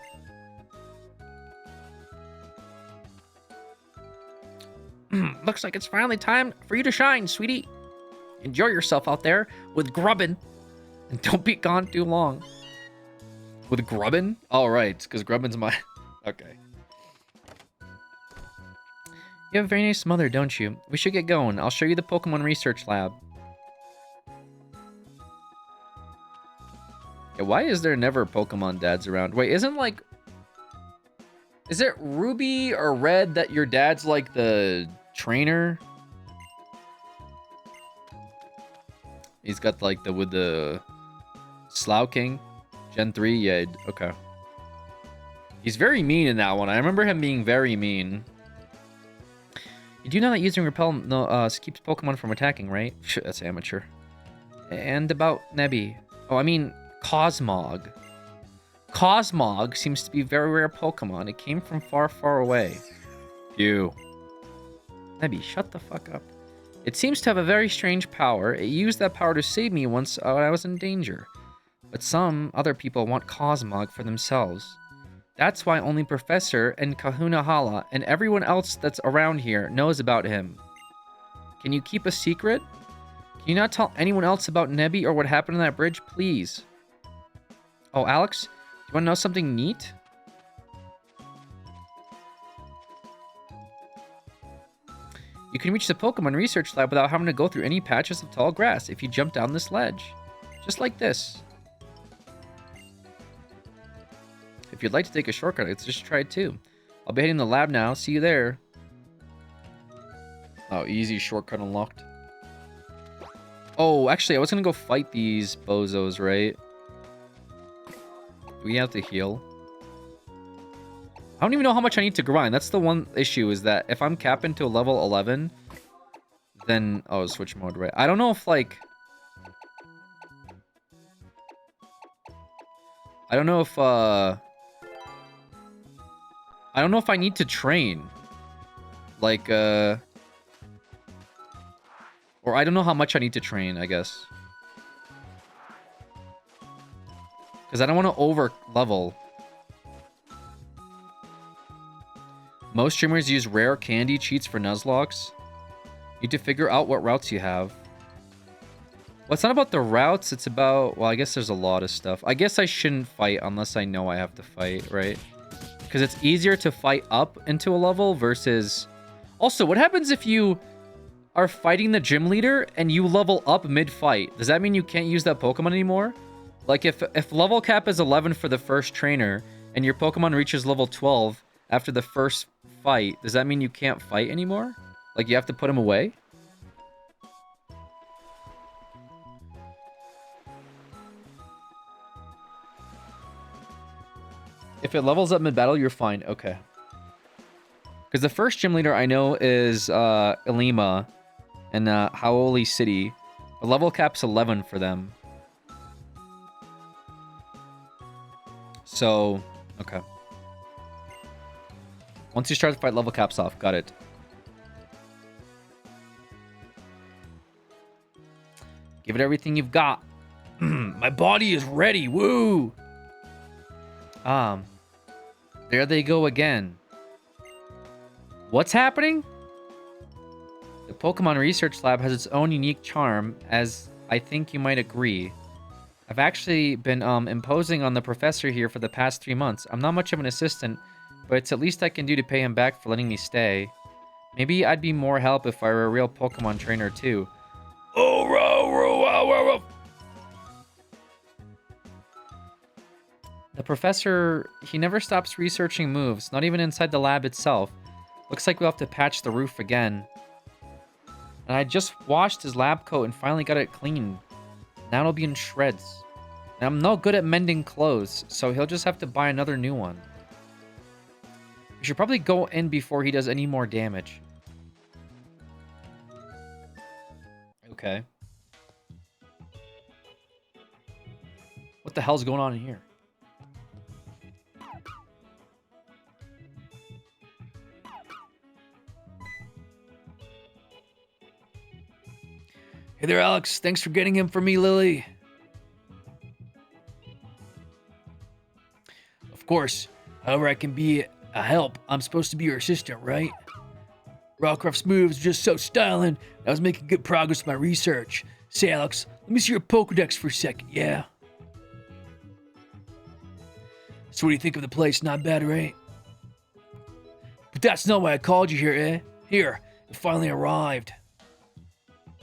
Looks like it's finally time for you to shine, sweetie. Enjoy yourself out there with Grubbin. And don't be gone too long. With Grubbin? All right, because Grubbin's my... Okay. You have a very nice mother, don't you? We should get going. I'll show you the Pokemon Research Lab. Yeah, why is there never Pokemon dads around? Wait, isn't like... Is it Ruby or Red that your dad's like the trainer? He's got like the... with the... Slough King? Gen 3? Yeah, okay. He's very mean in that one. I remember him being very mean. You do know that using Repel keeps Pokemon from attacking, right? That's amateur. And about Nebby. Oh, I mean, Cosmog. Cosmog seems to be a very rare Pokemon. It came from far, far away. Phew. Nebby, shut the fuck up. It seems to have a very strange power. It used that power to save me once when I was in danger. But some other people want Cosmog for themselves. That's why only Professor and Kahuna Hala and everyone else that's around here knows about him. Can you keep a secret? Can you not tell anyone else about Nebby or what happened on that bridge, please? Oh, Alex, do you want to know something neat? You can reach the Pokemon Research Lab without having to go through any patches of tall grass if you jump down this ledge. Just like this. If you'd like to take a shortcut, let's just try it too. I'll be heading to the lab now. See you there. Oh, easy shortcut unlocked. Oh, actually, I was going to go fight these bozos, right? Do we have to heal? I don't even know how much I need to grind. That's the one issue, is that if I'm capping to a level 11, then... Oh, switch mode, right? I don't know if, like... I don't know if I need to train. Like, or I don't know how much I need to train, I guess. Because I don't want to over-level. Most streamers use rare candy cheats for Nuzlockes. Need to figure out what routes you have. Well, it's not about the routes, it's about... Well, I guess there's a lot of stuff. I guess I shouldn't fight unless I know I have to fight, right? Because it's easier to fight up into a level versus... Also, what happens if you are fighting the gym leader and you level up mid-fight? Does that mean you can't use that Pokemon anymore? Like, if level cap is 11 for the first trainer and your Pokemon reaches level 12 after the first fight, does that mean you can't fight anymore? Like, you have to put him away? If it levels up mid-battle, you're fine. Okay. Because the first gym leader I know is Ilima and Hau'oli City. The level cap's 11 for them. So, okay. Once you start the fight, level cap's off. Got it. Give it everything you've got. My body is ready. Woo! There they go again. What's happening? The Pokemon Research Lab has its own unique charm, as I think you might agree. I've actually been imposing on the professor here for the past 3 months. I'm not much of an assistant, but it's at least I can do to pay him back for letting me stay. Maybe I'd be more help if I were a real Pokemon trainer too. Oh, The professor, he never stops researching moves, not even inside the lab itself. Looks like we'll have to patch the roof again. And I just washed his lab coat and finally got it clean. Now it'll be in shreds. And I'm no good at mending clothes, so he'll just have to buy another new one. We should probably go in before he does any more damage. Okay. What the hell's going on in here? Hey there, Alex. Thanks for getting him for me, Lily. Of course. However I can be a help, I'm supposed to be your assistant, right? Rockruff's moves are just so styling. I was making good progress with my research. Say, Alex, let me see your Pokedex for a second, yeah? So what do you think of the place? Not bad, right? But that's not why I called you here, eh? Here, it finally arrived.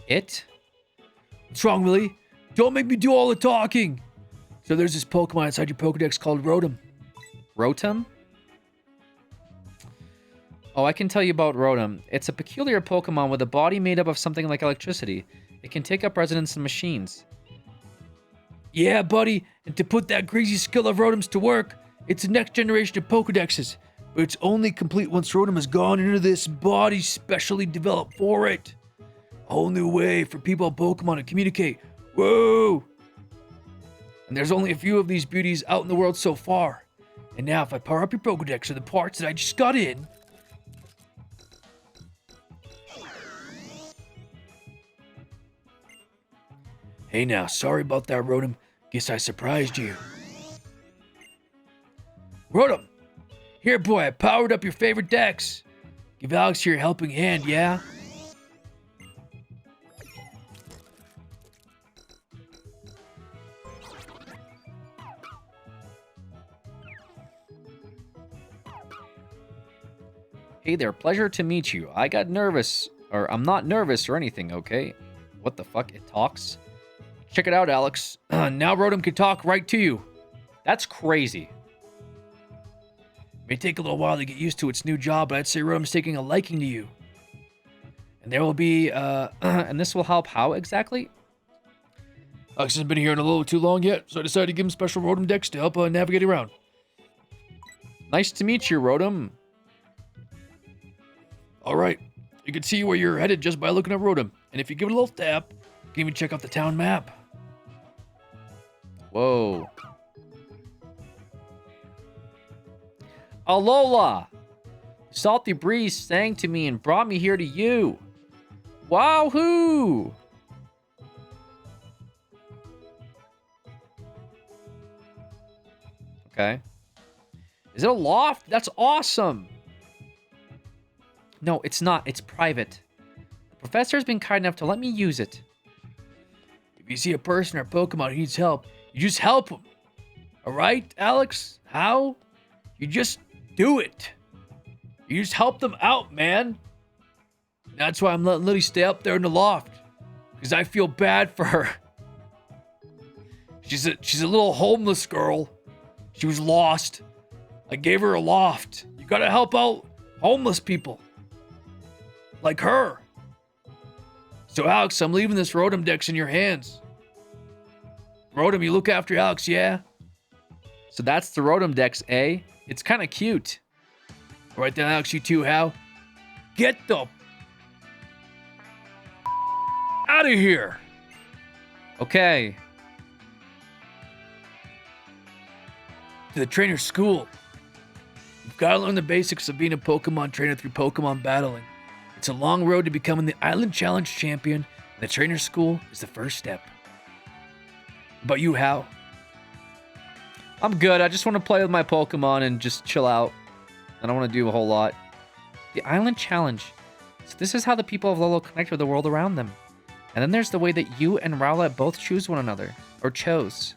It? What's wrong, Lily? Don't make me do all the talking. So there's this Pokemon inside your Pokedex called Rotom. Rotom? Oh, I can tell you about Rotom. It's a peculiar Pokemon with a body made up of something like electricity. It can take up residence in machines. Yeah, buddy, and to put that crazy skill of Rotom's to work, it's the next generation of Pokedexes. But it's only complete once Rotom has gone into this body specially developed for it. A whole new way for people and Pokemon to communicate. Whoa! And there's only a few of these beauties out in the world so far. And now if I power up your Pokedex with the parts that I just got in... Hey now, sorry about that, Rotom. Guess I surprised you. Rotom! Here, boy, I powered up your favorite dex. Give Alex here a helping hand, yeah? Hey there, pleasure to meet you. I got nervous. Or I'm not nervous or anything, okay? What the fuck? It talks? Check it out, Alex. Now Rotom can talk right to you. That's crazy. May take a little while to get used to its new job, but I'd say Rotom's taking a liking to you. And there will be, and this will help how exactly? Alex hasn't been here in a little too long yet, so I decided to give him special Rotom decks to help navigate around. Nice to meet you, Rotom. Alright, you can see where you're headed just by looking at Rotom. And if you give it a little tap, you can even check out the town map. Whoa. Alola! The salty breeze sang to me and brought me here to you. Wahoo! Okay. Is it a loft? That's awesome! No, it's not. It's private. The professor has been kind enough to let me use it. If you see a person or Pokemon who needs help, you just help them. Alright, Alex? How? You just do it. You just help them out, man. That's why I'm letting Lily stay up there in the loft. Because I feel bad for her. She's a little homeless girl. She was lost. I gave her a loft. You gotta help out homeless people. Like her. So Alex, I'm leaving this Rotom Dex in your hands. Rotom, you look after Alex, yeah? So that's the Rotom Dex, eh? It's kind of cute. All right then, Alex, you too, Hal. Get the out of here. Okay. To the trainer's school. You've got to learn the basics of being a Pokemon trainer through Pokemon battling. It's a long road to becoming the Island Challenge champion, and the trainer's school is the first step. But you, Hal? I'm good. I just want to play with my Pokemon and just chill out. I don't want to do a whole lot. The Island Challenge. So this is how the people of Lolo connect with the world around them. And then there's the way that you and Rowlet both choose one another. Or chose.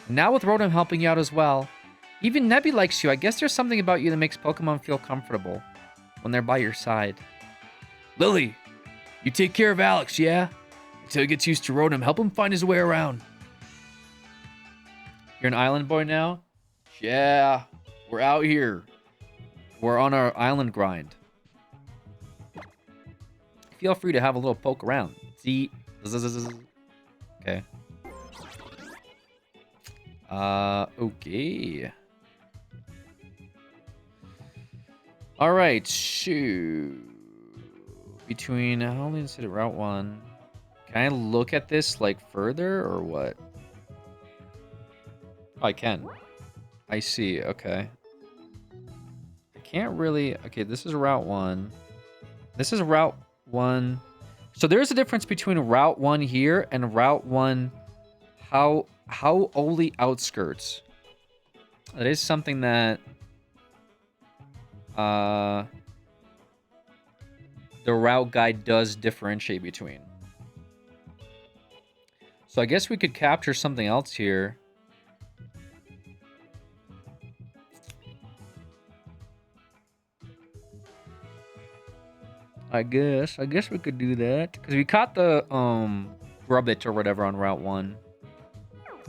Now with Rotom helping you out as well. Even Nebby likes you. I guess there's something about you that makes Pokemon feel comfortable. When they're by your side. Lily, you take care of Alex, yeah? Until he gets used to Rotom, help him find his way around. You're an island boy now? Yeah, we're out here. We're on our island grind. Feel free to have a little poke around. See? Okay. Okay. Alright, shoot. Between, how only is it Route 1? Can I look at this, like, further, or what? Oh, I can. I see. Okay. I can't really... Okay, this is Route 1. This is Route 1. So there's a difference between Route 1 here and Route 1 how only outskirts. That is something that the route guide does differentiate between. So I guess we could capture something else here. I guess we could do that. Because we caught the Grubbit or whatever on Route 1.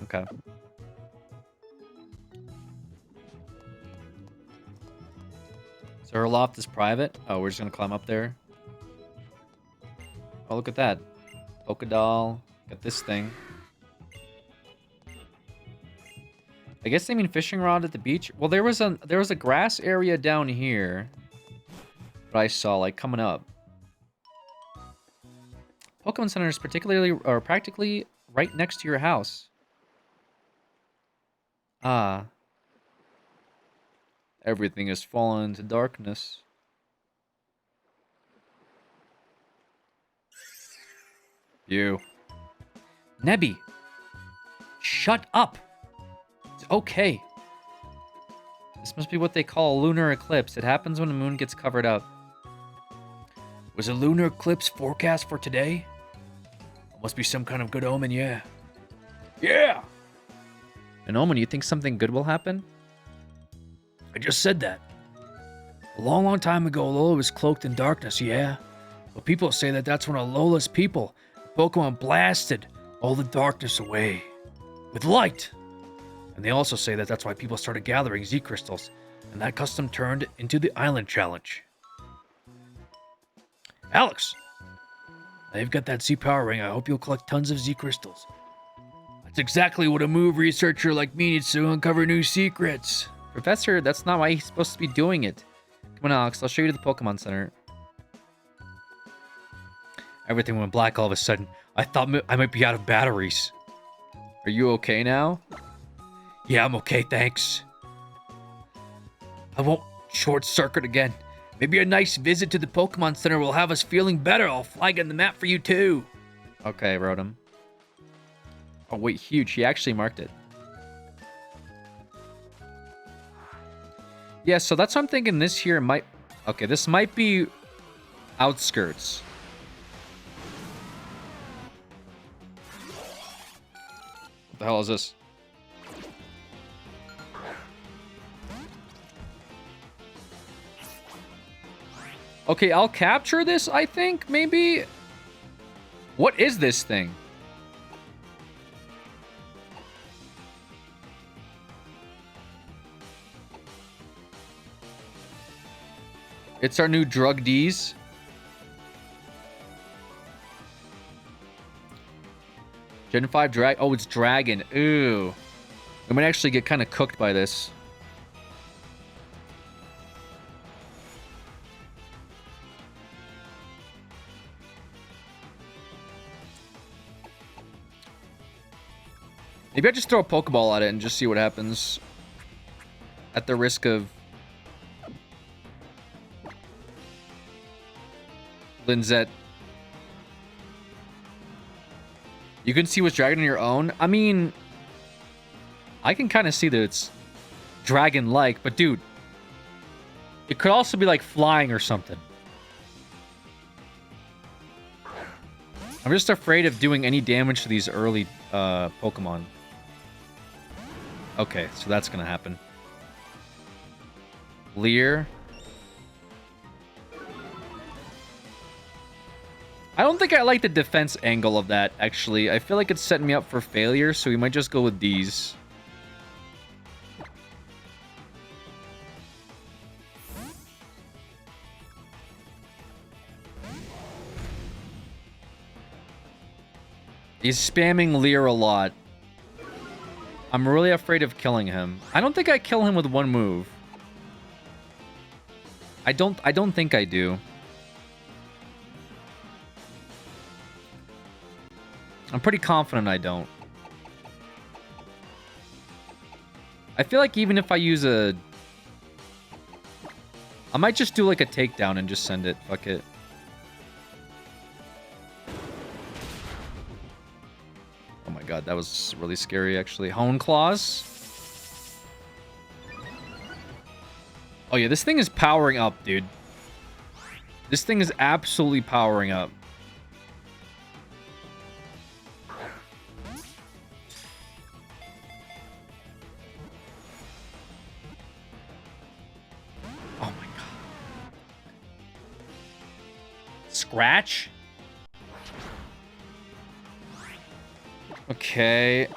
Okay. So her loft is private. Oh, we're just gonna climb up there. Oh, look at that. Polka doll. Got this thing. I guess they mean fishing rod at the beach. Well, there was a grass area down here that I saw like coming up. Pokemon Center is practically right next to your house. Ah. Everything has fallen into darkness. You. Nebby. Shut up. It's okay. This must be what they call a lunar eclipse. It happens when the moon gets covered up. Was a lunar eclipse forecast for today? Must be some kind of good omen, yeah. Yeah! An omen, you think something good will happen? I just said that. A long, long time ago, Alola was cloaked in darkness, yeah? But people say that that's when Alola's people, Pokemon, blasted all the darkness away with light. And they also say that that's why people started gathering Z crystals, and that custom turned into the Island Challenge. Alex! Now you've got that Z Power Ring. I hope you'll collect tons of Z crystals. That's exactly what a move researcher like me needs to uncover new secrets. Professor, that's not why he's supposed to be doing it. Come on, Alex. I'll show you to the Pokemon Center. Everything went black all of a sudden. I thought I might be out of batteries. Are you okay now? Yeah, I'm okay, thanks. I won't short circuit again. Maybe a nice visit to the Pokemon Center will have us feeling better. I'll flag on the map for you too. Okay, wrote him. Oh, wait, huge. He actually marked it. Yeah, so that's what I'm thinking this here might... Okay, this might be outskirts. What the hell is this? Okay, I'll capture this, I think, maybe? What is this thing? It's our new Drug D's. Gen 5 drag. Oh, it's Dragon. Ooh. We might actually get kind of cooked by this. Maybe I just throw a Pokeball at it and just see what happens. At the risk of... Linzette. You can see what's dragon on your own. I mean... I can kind of see that it's dragon-like, but dude... It could also be like flying or something. I'm just afraid of doing any damage to these early Pokemon. Okay, so that's gonna happen. Leer. I don't think I like the defense angle of that, actually. I feel like it's setting me up for failure, so we might just go with these. He's spamming Leer a lot. I'm really afraid of killing him. I don't think I kill him with one move. I don't think I do. I'm pretty confident I don't. I feel like even if I use a... I might just do like a takedown and just send it. Fuck it. Oh my god, that was really scary actually. Hone Claws. Oh yeah, this thing is powering up, dude. This thing is absolutely powering up. Oh my god. Scratch? Okay.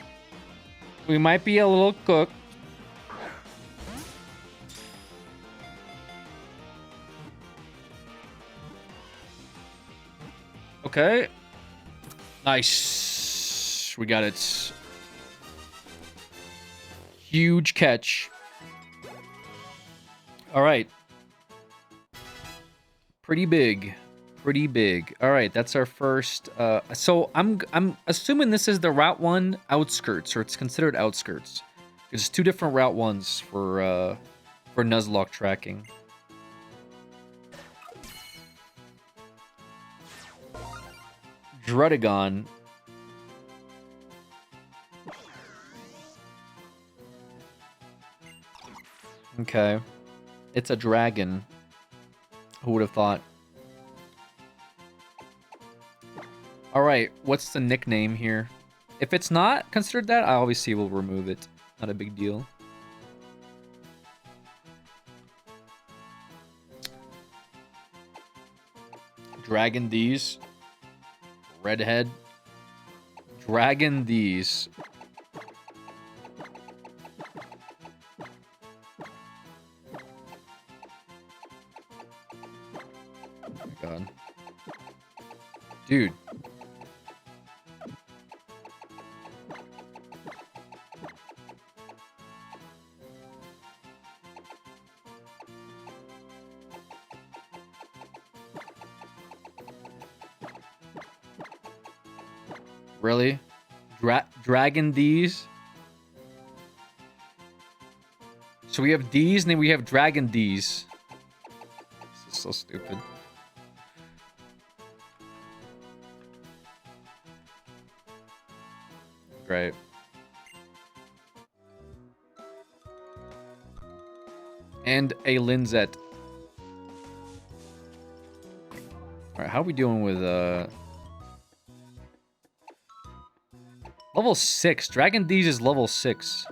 We might be a little cooked. Okay. Nice. We got it. Huge catch. All right. Pretty big. Pretty big. All right, that's our first. So I'm assuming this is the Route 1 outskirts, or it's considered outskirts. There's 2 different Route 1s for Nuzlocke tracking. Drudagon. Okay. It's a dragon. Who would have thought? Alright, what's the nickname here? If it's not considered that, I obviously will remove it. Not a big deal. Dragon D's. Redhead. Dragon D's. Oh my god. Dude. Really? Dragon D's? So we have D's and then we have Dragon D's. This is so stupid. Great. And a Linzet. Alright, how are we doing with level 6. Dragon D's is level 6.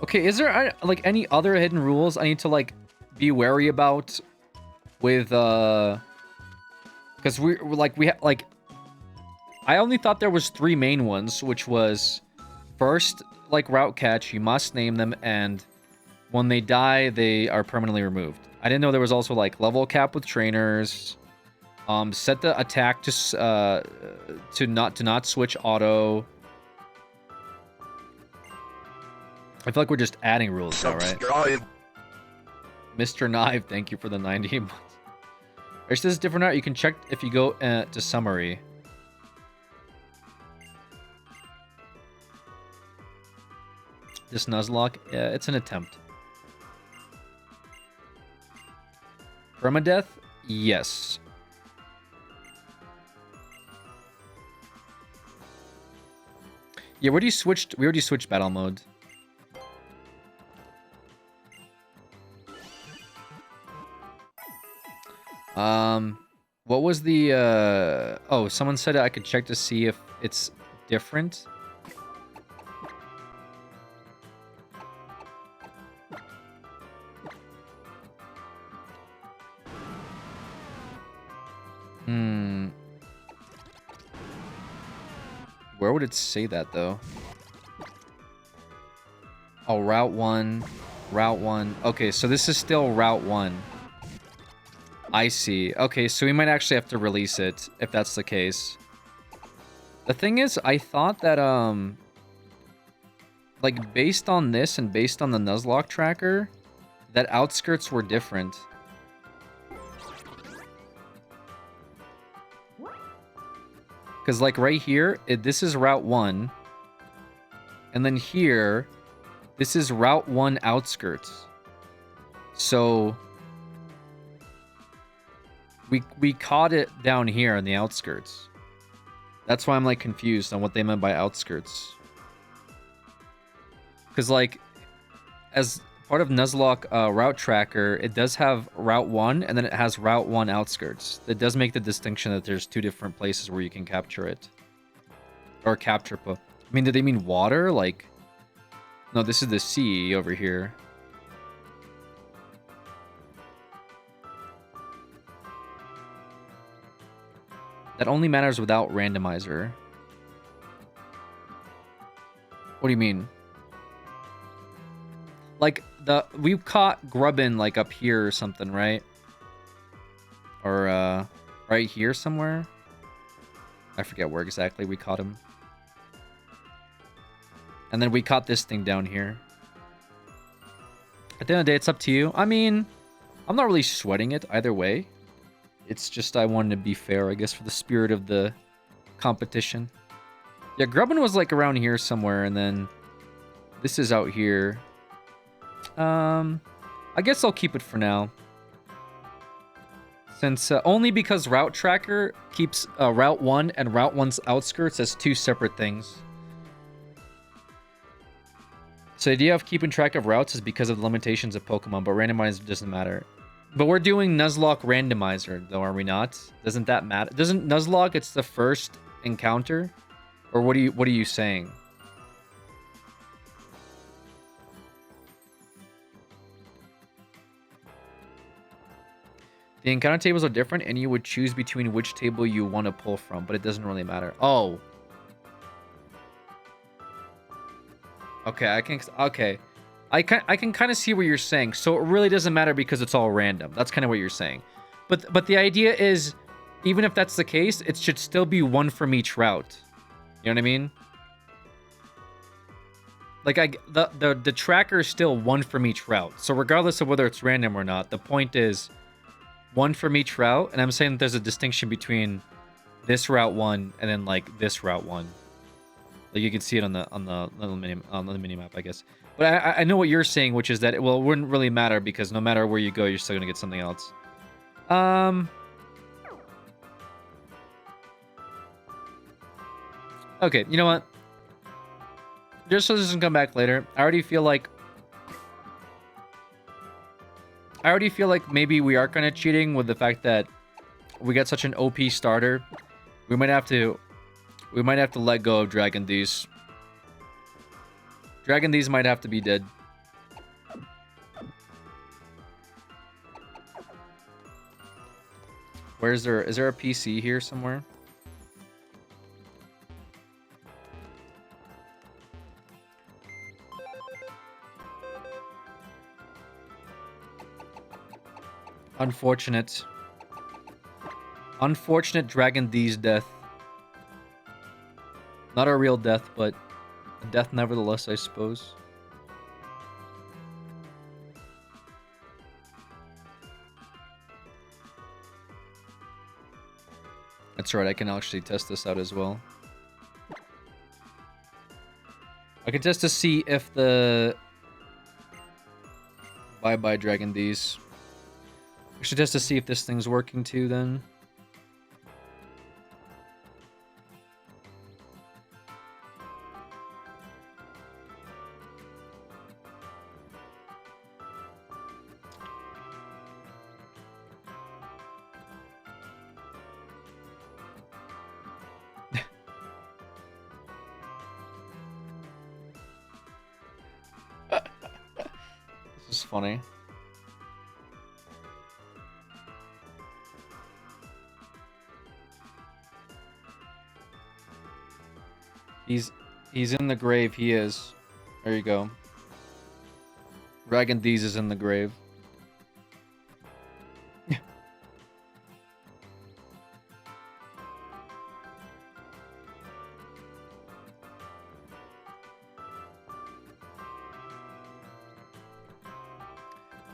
Okay, is there like any other hidden rules I need to like be wary about with because I only thought there was 3 main ones, which was first like route catch, you must name them, and when they die, they are permanently removed. I didn't know there was also like level cap with trainers. Set the attack to not switch auto. I feel like we're just adding rules now, right? Mr. Knive, thank you for the 90 months. This is different art. You can check if you go to summary. This Nuzlocke, yeah, it's an attempt. Permadeath? Yes. Yeah, we already switched battle mode. What was the oh, someone said I could check to see if it's different. Where would it say that, though? Oh, Route 1. Route 1. Okay, so this is still Route 1. I see. Okay, so we might actually have to release it, if that's the case. The thing is, I thought that, like, based on this and based on the Nuzlocke tracker, that outskirts were different. Because like right here, this is Route 1. And then here, this is Route 1 outskirts. So we caught it down here on the outskirts. That's why I'm like confused on what they meant by outskirts. Because like, as part of Nuzlocke route tracker, it does have Route 1, and then it has Route 1 outskirts. It does make the distinction that there's two different places where you can capture it. Or capture... I mean, did they mean water? Like... No, this is the sea over here. That only matters without randomizer. What do you mean? Like, we caught Grubbin, like, up here or something, right? Or, right here somewhere? I forget where exactly we caught him. And then we caught this thing down here. At the end of the day, it's up to you. I mean, I'm not really sweating it either way. It's just I wanted to be fair, I guess, for the spirit of the competition. Yeah, Grubbin was, like, around here somewhere, and then this is out here. I guess I'll keep it for now. Since, only because Route Tracker keeps Route 1 and Route 1's outskirts as two separate things. So the idea of keeping track of routes is because of the limitations of Pokemon, but randomizer doesn't matter. But we're doing Nuzlocke randomizer, though, are we not? Doesn't that matter? Doesn't Nuzlocke, it's the first encounter? Or what are you saying? The encounter tables are different, and you would choose between which table you want to pull from, but it doesn't really matter. Oh. Okay, I can kind of see what you're saying. So it really doesn't matter because it's all random. That's kind of what you're saying. But the idea is, even if that's the case, it should still be one from each route. You know what I mean? Like the tracker is still one from each route. So regardless of whether it's random or not, the point is one from each route. And I'm saying that there's a distinction between this Route 1 and then like this Route 1. Like you can see it on the mini map, I guess. But I know what you're saying, which is that it wouldn't really matter because no matter where you go, you're still gonna get something else. Okay, you know what? Just so this doesn't come back later, I already feel like maybe we are kind of cheating with the fact that we got such an OP starter. We might have to let go of Dragon D's. Dragon D's might have to be dead. Is there a PC here somewhere? Unfortunate. Unfortunate Dragon D's death. Not a real death, but a death nevertheless, I suppose. That's right, I can actually test this out as well. I can test to see if the... Bye-bye, Dragon D's. I should test to see if this thing's working too, then. This is funny. He's in the grave. He is. There you go. Dragon D's is in the grave.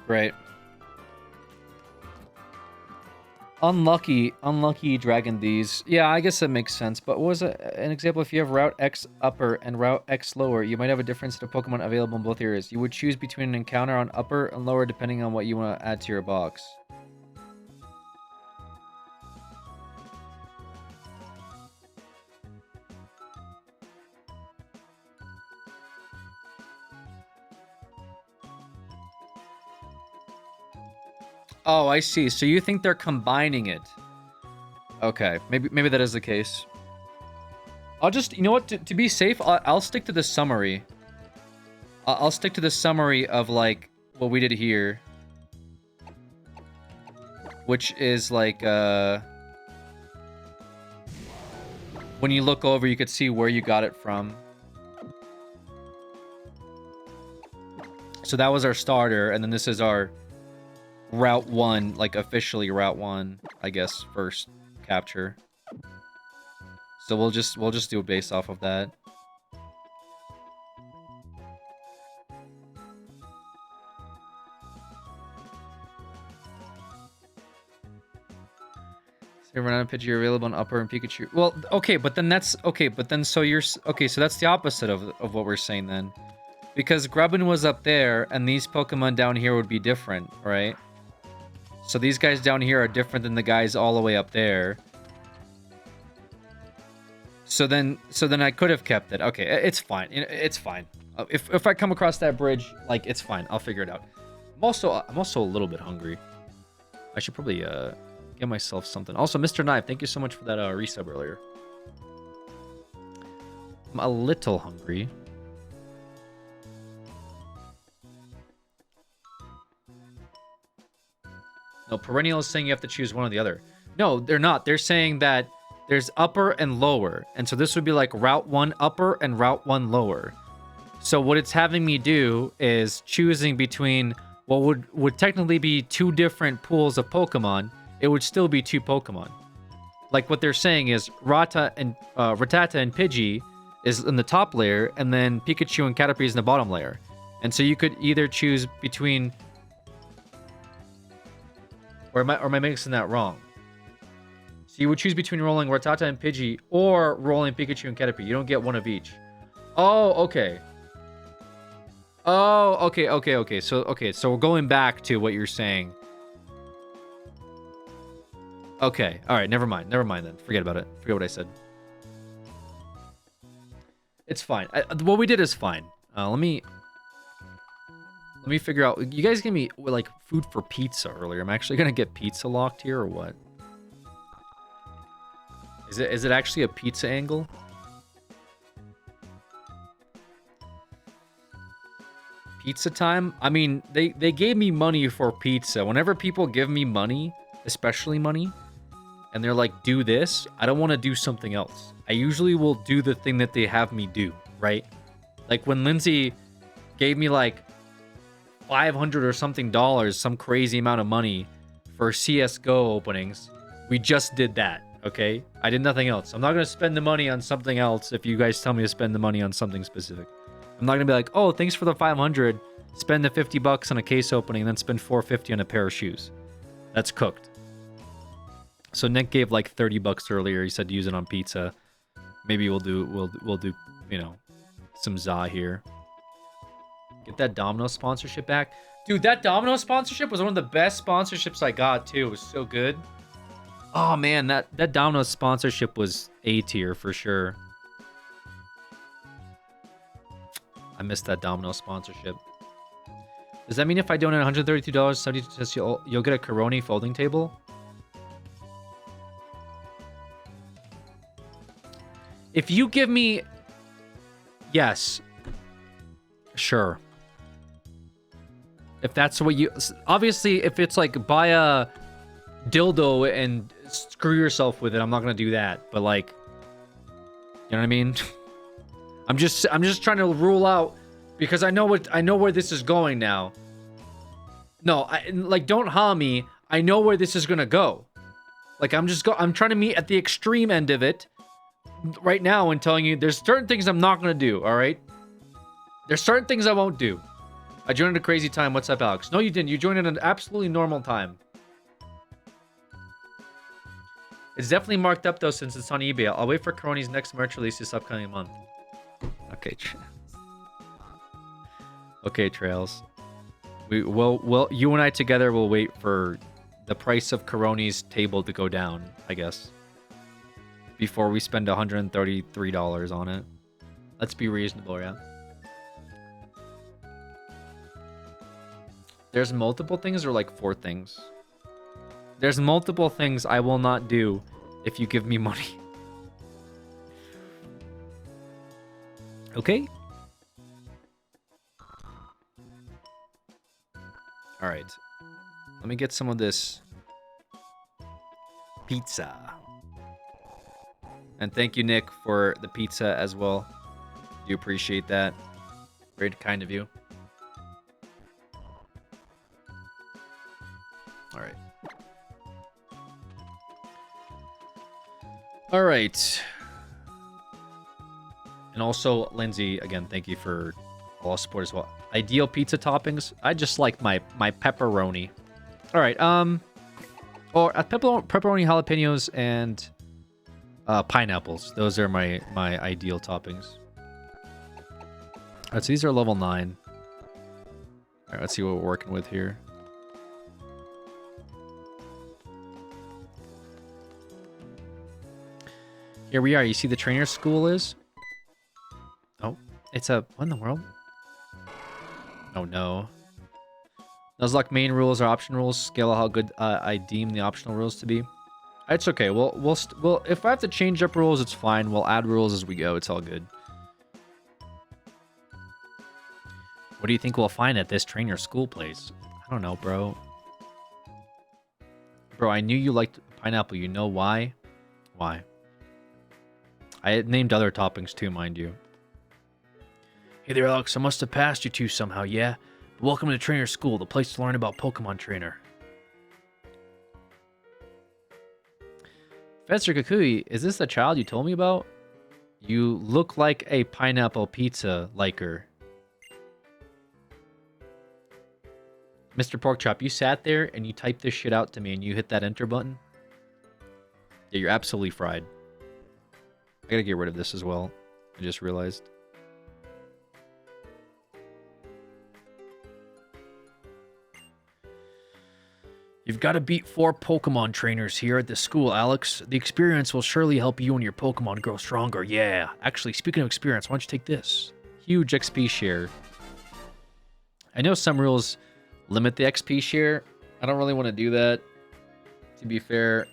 Great. Unlucky Dragon D's. Yeah, I guess that makes sense. But what was an example? If you have Route X upper and Route X lower, you might have a difference in the Pokemon available in both areas. You would choose between an encounter on upper and lower depending on what you want to add to your box. Oh, I see. So you think they're combining it? Okay, maybe that is the case. I'll just, you know what? To be safe, I'll stick to the summary. I'll stick to the summary of like what we did here, which is like when you look over, you could see where you got it from. So that was our starter, and then this is our Route 1, like officially Route 1, I guess, first capture. So we'll just do it based off of that. So run out of Pidgey available on upper and Pikachu. Well, okay, but then that's okay, but then so you're okay, so that's the opposite of what we're saying then. Because Grubbin was up there and these Pokemon down here would be different, right? So these guys down here are different than the guys all the way up there. So then I could have kept it. Okay, it's fine. It's fine. If I come across that bridge, like it's fine. I'll figure it out. I'm also a little bit hungry. I should probably get myself something. Also, Mr. Knife, thank you so much for that resub earlier. I'm a little hungry. No, Perennial is saying you have to choose one or the other. No, they're not. They're saying that there's upper and lower. And so this would be like Route 1 upper and Route 1 lower. So what it's having me do is choosing between what would technically be two different pools of Pokemon. It would still be two Pokemon. Like what they're saying is Rattata and Pidgey is in the top layer, and then Pikachu and Caterpie is in the bottom layer. And so you could either choose between... Or am I mixing that wrong? So you would choose between rolling Rattata and Pidgey or rolling Pikachu and Caterpie. You don't get one of each. Oh, okay. Oh, okay. So we're going back to what you're saying. Okay. All right. Never mind then. Forget about it. Forget what I said. It's fine. What we did is fine. Let me figure out. You guys gave me like food for pizza earlier. I'm actually gonna get pizza locked here or what? Is it actually a pizza angle? Pizza time? I mean, they gave me money for pizza. Whenever people give me money, especially money, and they're like, do this, I don't want to do something else. I usually will do the thing that they have me do, right? Like when Lindsay gave me like $500 or something, some crazy amount of money for CSGO openings, we just did that, okay? I did nothing else. I'm not going to spend the money on something else if you guys tell me to spend the money on something specific. I'm not going to be like, oh, thanks for the 500, spend the $50 on a case opening, and then spend $450 on a pair of shoes. That's cooked. So Nick gave like $30 earlier. He said to use it on pizza. Maybe we'll do, you know, some za here. Get that Domino sponsorship back. Dude, that Domino sponsorship was one of the best sponsorships I got, too. It was so good. Oh, man, that Domino sponsorship was A tier for sure. I missed that Domino sponsorship. Does that mean if I donate $132.72, you'll get a Coroni folding table? If you give me... Yes. Sure. If that's what you... Obviously, if it's like buy a dildo and screw yourself with it, I'm not going to do that. But like... You know what I mean? I'm just trying to rule out... Because I know where this is going now. No, like, don't ha me. I know where this is going to go. Like, I'm trying to meet at the extreme end of it right now and telling you there's certain things I'm not going to do, all right? There's certain things I won't do. I joined at a crazy time. What's up, Alex? No, you didn't. You joined at an absolutely normal time. It's definitely marked up though since it's on eBay. I'll wait for Coroni's next merch release this upcoming month. Okay. Okay, Trails. You and I together will wait for the price of Coroni's table to go down, I guess, before we spend $133 on it. Let's be reasonable, yeah. There's multiple things or like 4 things? There's multiple things I will not do if you give me money. Okay? Alright. Let me get some of this pizza. And thank you, Nick, for the pizza as well. Do appreciate that. Very kind of you. Alright. Alright. And also, Lindsay, again, thank you for all support as well. Ideal pizza toppings. I just like my pepperoni. All right. Or pepperoni, jalapenos, and pineapples. Those are my ideal toppings. All right. So these are level 9. All right. Let's see what we're working with here. Here we are. You see the trainer school is? Oh, it's a... What in the world? Oh no. Those like main rules or option rules scale how good I deem the optional rules to be. It's okay. We'll if I have to change up rules, it's fine. We'll add rules as we go. It's all good. What do you think we'll find at this trainer school place? I don't know, bro. Bro, I knew you liked pineapple. You know why? Why? I had named other toppings too, mind you. Hey there, Alex. I must have passed you two somehow, yeah? But welcome to Trainer School, the place to learn about Pokemon Trainer. Professor Kukui, is this the child you told me about? You look like a pineapple pizza liker. Mr. Porkchop, you sat there and you typed this shit out to me and you hit that enter button? Yeah, you're absolutely fried. I gotta get rid of this as well. I just realized. You've got to beat 4 Pokemon trainers here at this school, Alex. The experience will surely help you and your Pokemon grow stronger. Yeah. Actually, speaking of experience, why don't you take this? Huge XP share. I know some rules limit the XP share. I don't really want to do that, to be fair.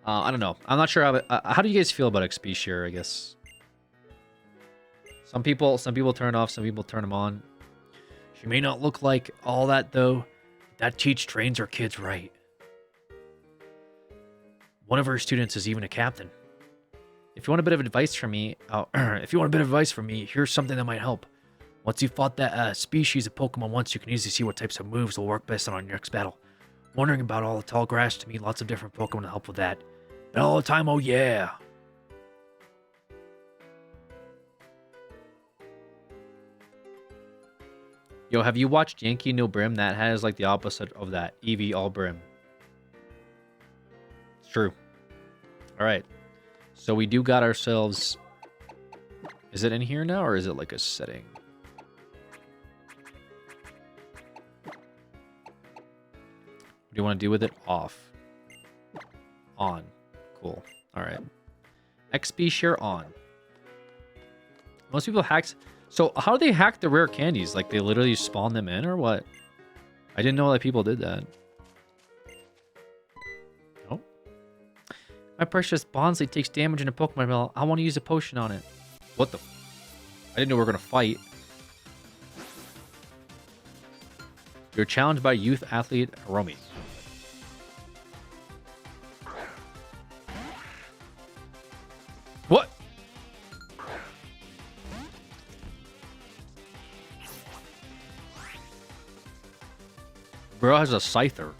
I don't know. I'm not sure how do you guys feel about XP share, I guess? Some people turn it off, some people turn them on. She may not look like all that, though. That teach trains her kids right. One of her students is even a captain. If you want a bit of advice from me, here's something that might help. Once you've fought that species of Pokemon once, you can easily see what types of moves will work best on your next battle. Wondering about all the tall grass to meet lots of different Pokemon to help with that. But all the time, oh yeah! Yo, have you watched Yankee No Brim? That has like the opposite of that. Eevee All Brim. It's true. Alright. So we do got ourselves... Is it in here now or is it like a setting? What do you want to do with it? Off. On. Cool. Alright. XP share on. Most people hacked... So, how do they hack the rare candies? Like, they literally spawn them in, or what? I didn't know that people did that. Oh. My precious Bonsley takes damage in a Pokemon battle. I want to use a potion on it. What the... I didn't know we were going to fight. You're challenged by youth athlete Hiromi. What? Bro has a Scyther.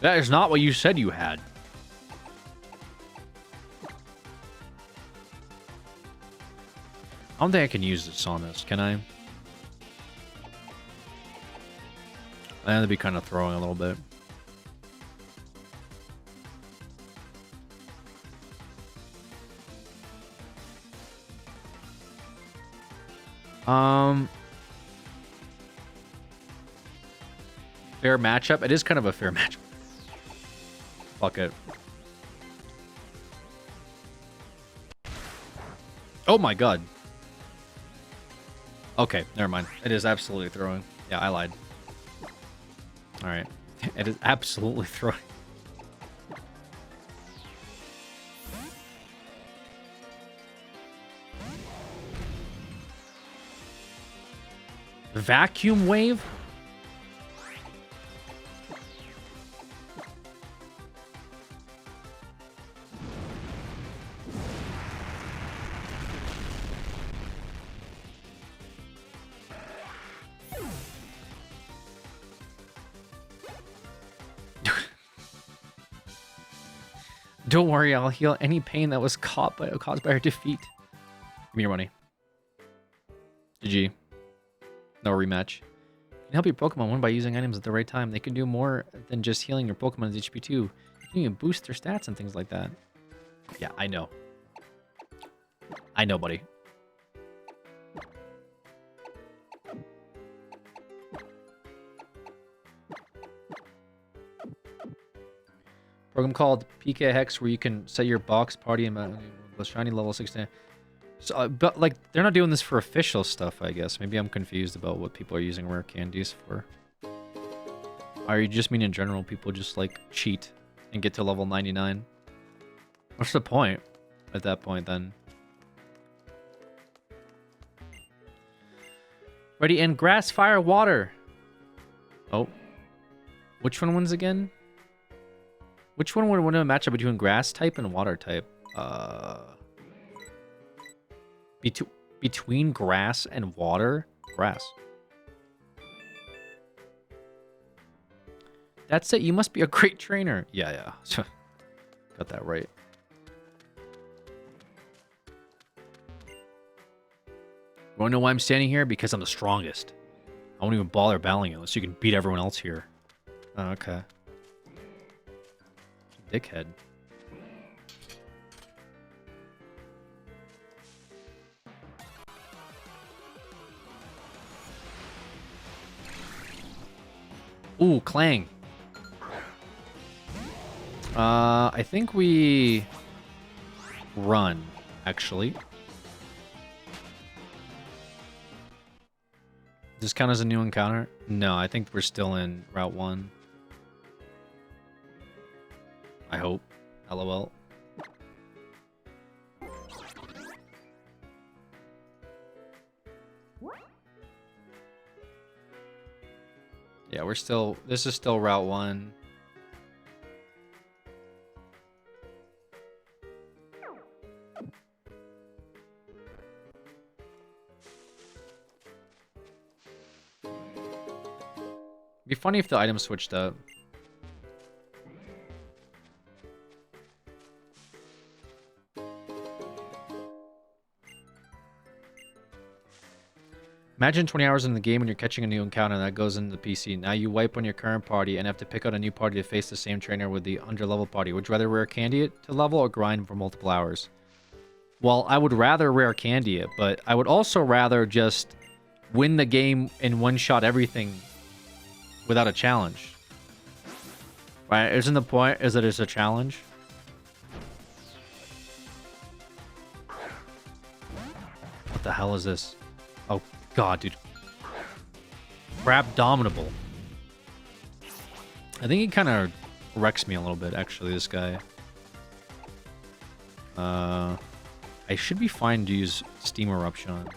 That is not what you said you had. I don't think I can use this on this, can I? That'd be kind of throwing a little bit. Fair matchup. It is kind of a fair matchup. Fuck it. Oh my god. Okay, never mind. It is absolutely throwing. Yeah, I lied. Alright. It is absolutely throwing. Vacuum wave? Don't worry, I'll heal any pain that was caused by her defeat. Give me your money. GG. No rematch. You can help your Pokemon win by using items at the right time. They can do more than just healing your Pokemon's HP too. You can even boost their stats and things like that. Yeah, I know. I know, buddy. Program called PK Hex, where you can set your box party and the shiny level 16. So, but like they're not doing this for official stuff, I guess. Maybe I'm confused about what people are using rare candies for. Or you just mean in general, people just like cheat and get to level 99? What's the point at that point then? Ready in grass, fire, water. Oh, which one wins again? Which one would win a matchup between grass type and water type? Between grass and water? Grass. That's it. You must be a great trainer. Yeah. Got that right. You wanna know why I'm standing here? Because I'm the strongest. I won't even bother battling unless you can beat everyone else here. Oh, okay. Dickhead. Ooh, Clang. I think we run, actually. Does this count as a new encounter? No, I think we're still in Route 1. I hope. LOL. Yeah, we're still... This is still Route 1. It'd be funny if the item switched up. Imagine 20 hours in the game when you're catching a new encounter that goes into the PC. Now you wipe on your current party and have to pick out a new party to face the same trainer with the under-level party. Would you rather rare candy it to level or grind for multiple hours? Well, I would rather rare candy it, but I would also rather just win the game and one-shot everything without a challenge. Right? Isn't the point is that it's a challenge? What the hell is this? Oh, God, dude. Crab Dominable. I think he kind of wrecks me a little bit, actually, this guy. I should be fine to use Steam Eruption on.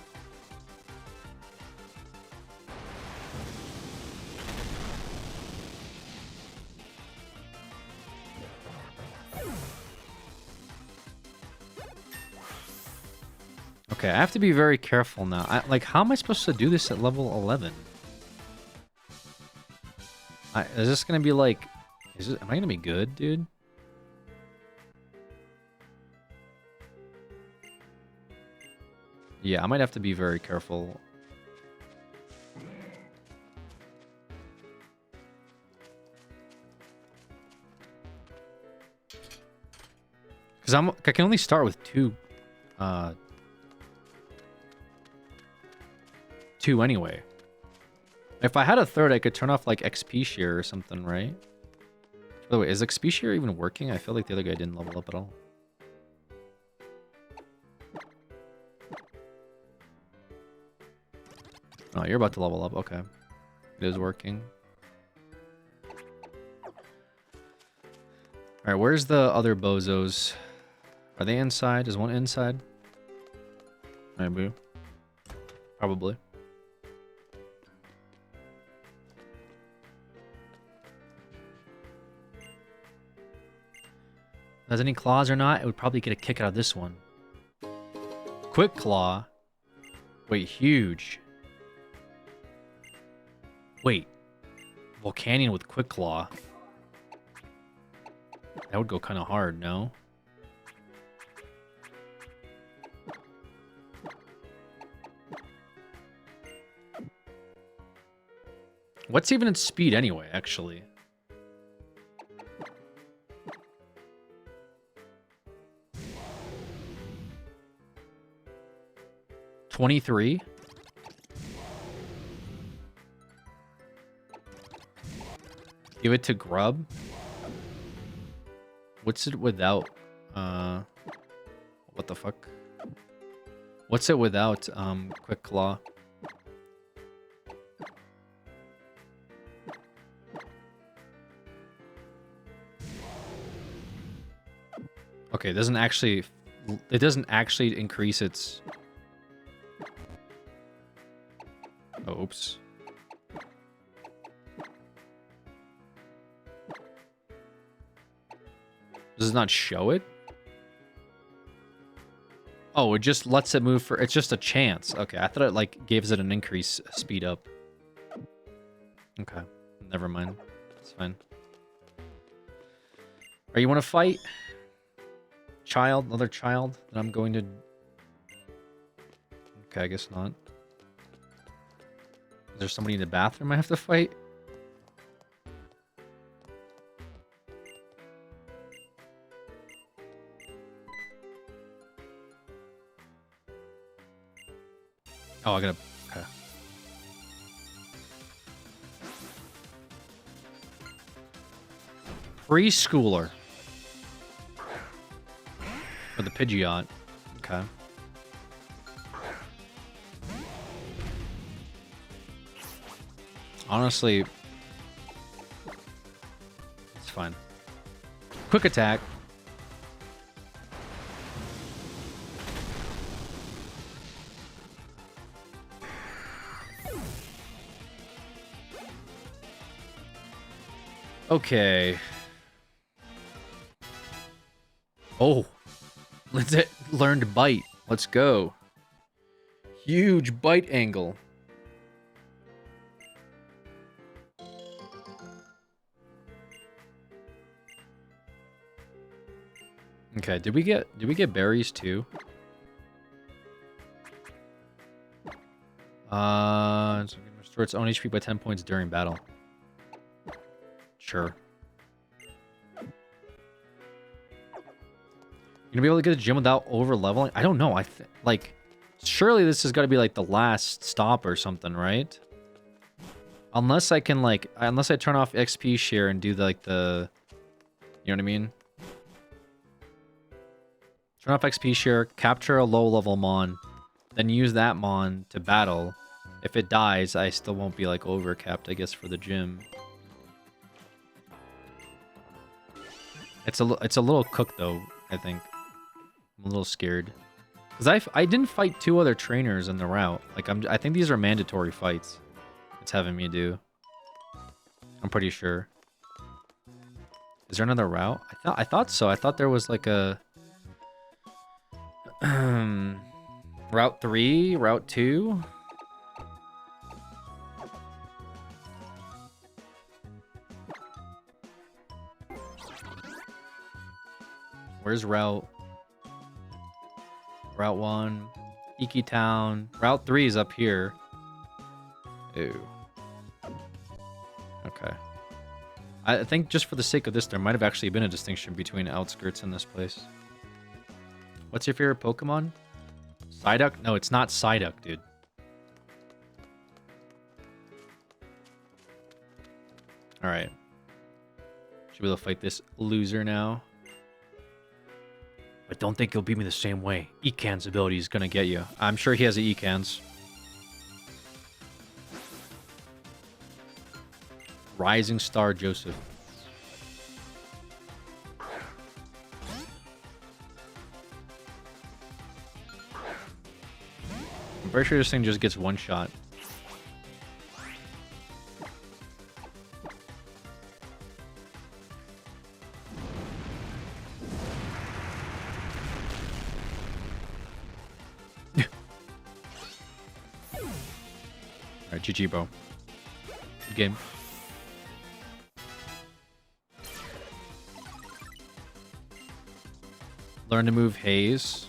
Okay, I have to be very careful now. Like, how am I supposed to do this at level 11? Is this gonna be like... am I gonna be good, dude? Yeah, I might have to be very careful. Because I can only start with 2... 2 anyway. If I had a third, I could turn off like XP share or something, right? By the way, is XP share even working? I feel like the other guy didn't level up at all. Oh, you're about to level up. Okay. It is working. Alright, where's the other bozos? Are they inside? Is one inside? Maybe. Probably. Has any claws or not? It would probably get a kick out of this one. Quick claw. Wait, huge. Wait. Volcanion with quick claw. That would go kind of hard, no? What's even its speed anyway, actually? $23? Give it to Grub? What's it without? What the fuck? What's it without, Quick Claw? Okay, it doesn't actually increase its... Oh, oops. Does it not show it? Oh, it just lets it move for... It's just a chance. Okay, I thought it, like, gives it an increase speed up. Okay, never mind. It's fine. Alright, you want to fight? Child? Another child that I'm going to... Okay, I guess not. Is there somebody in the bathroom I have to fight? Oh, I gotta... Okay. Preschooler. Or the Pidgeot. Okay. Honestly, it's fine. Quick attack. Okay. Oh. Let's learned bite. Let's go. Huge bite angle. Okay, did we get berries too? So restore its own HP by 10 points during battle. Sure. You gonna be able to get a gym without over leveling? I don't know. Like, surely this has got to be like the last stop or something, right? Unless I can like, unless I turn off XP share and do like the, you know what I mean? Turn off XP share, capture a low level mon, then use that mon to battle. If it dies, I still won't be like overcapped, I guess, for the gym. It's a little cooked though, I think. I'm a little scared. Because I didn't fight 2 other trainers in the route. Like, I think these are mandatory fights. It's having me do. I'm pretty sure. Is there another route? I thought so. I thought there was like a... Route 3? Route 2? Where's Route 1? Iki Town. Route 3 is up here. Ew. Okay. I think just for the sake of this, there might have actually been a distinction between outskirts and this place. What's your favorite Pokemon? Psyduck? No, it's not Psyduck, dude. Alright. Should be able to fight this loser now. But don't think he'll beat me the same way. Ekan's ability is gonna get you. I'm sure he has the Ekans. Rising Star Joseph. I'm pretty sure this thing just gets one shot. Alright, GG, bro. Good game. Learn to move Haze.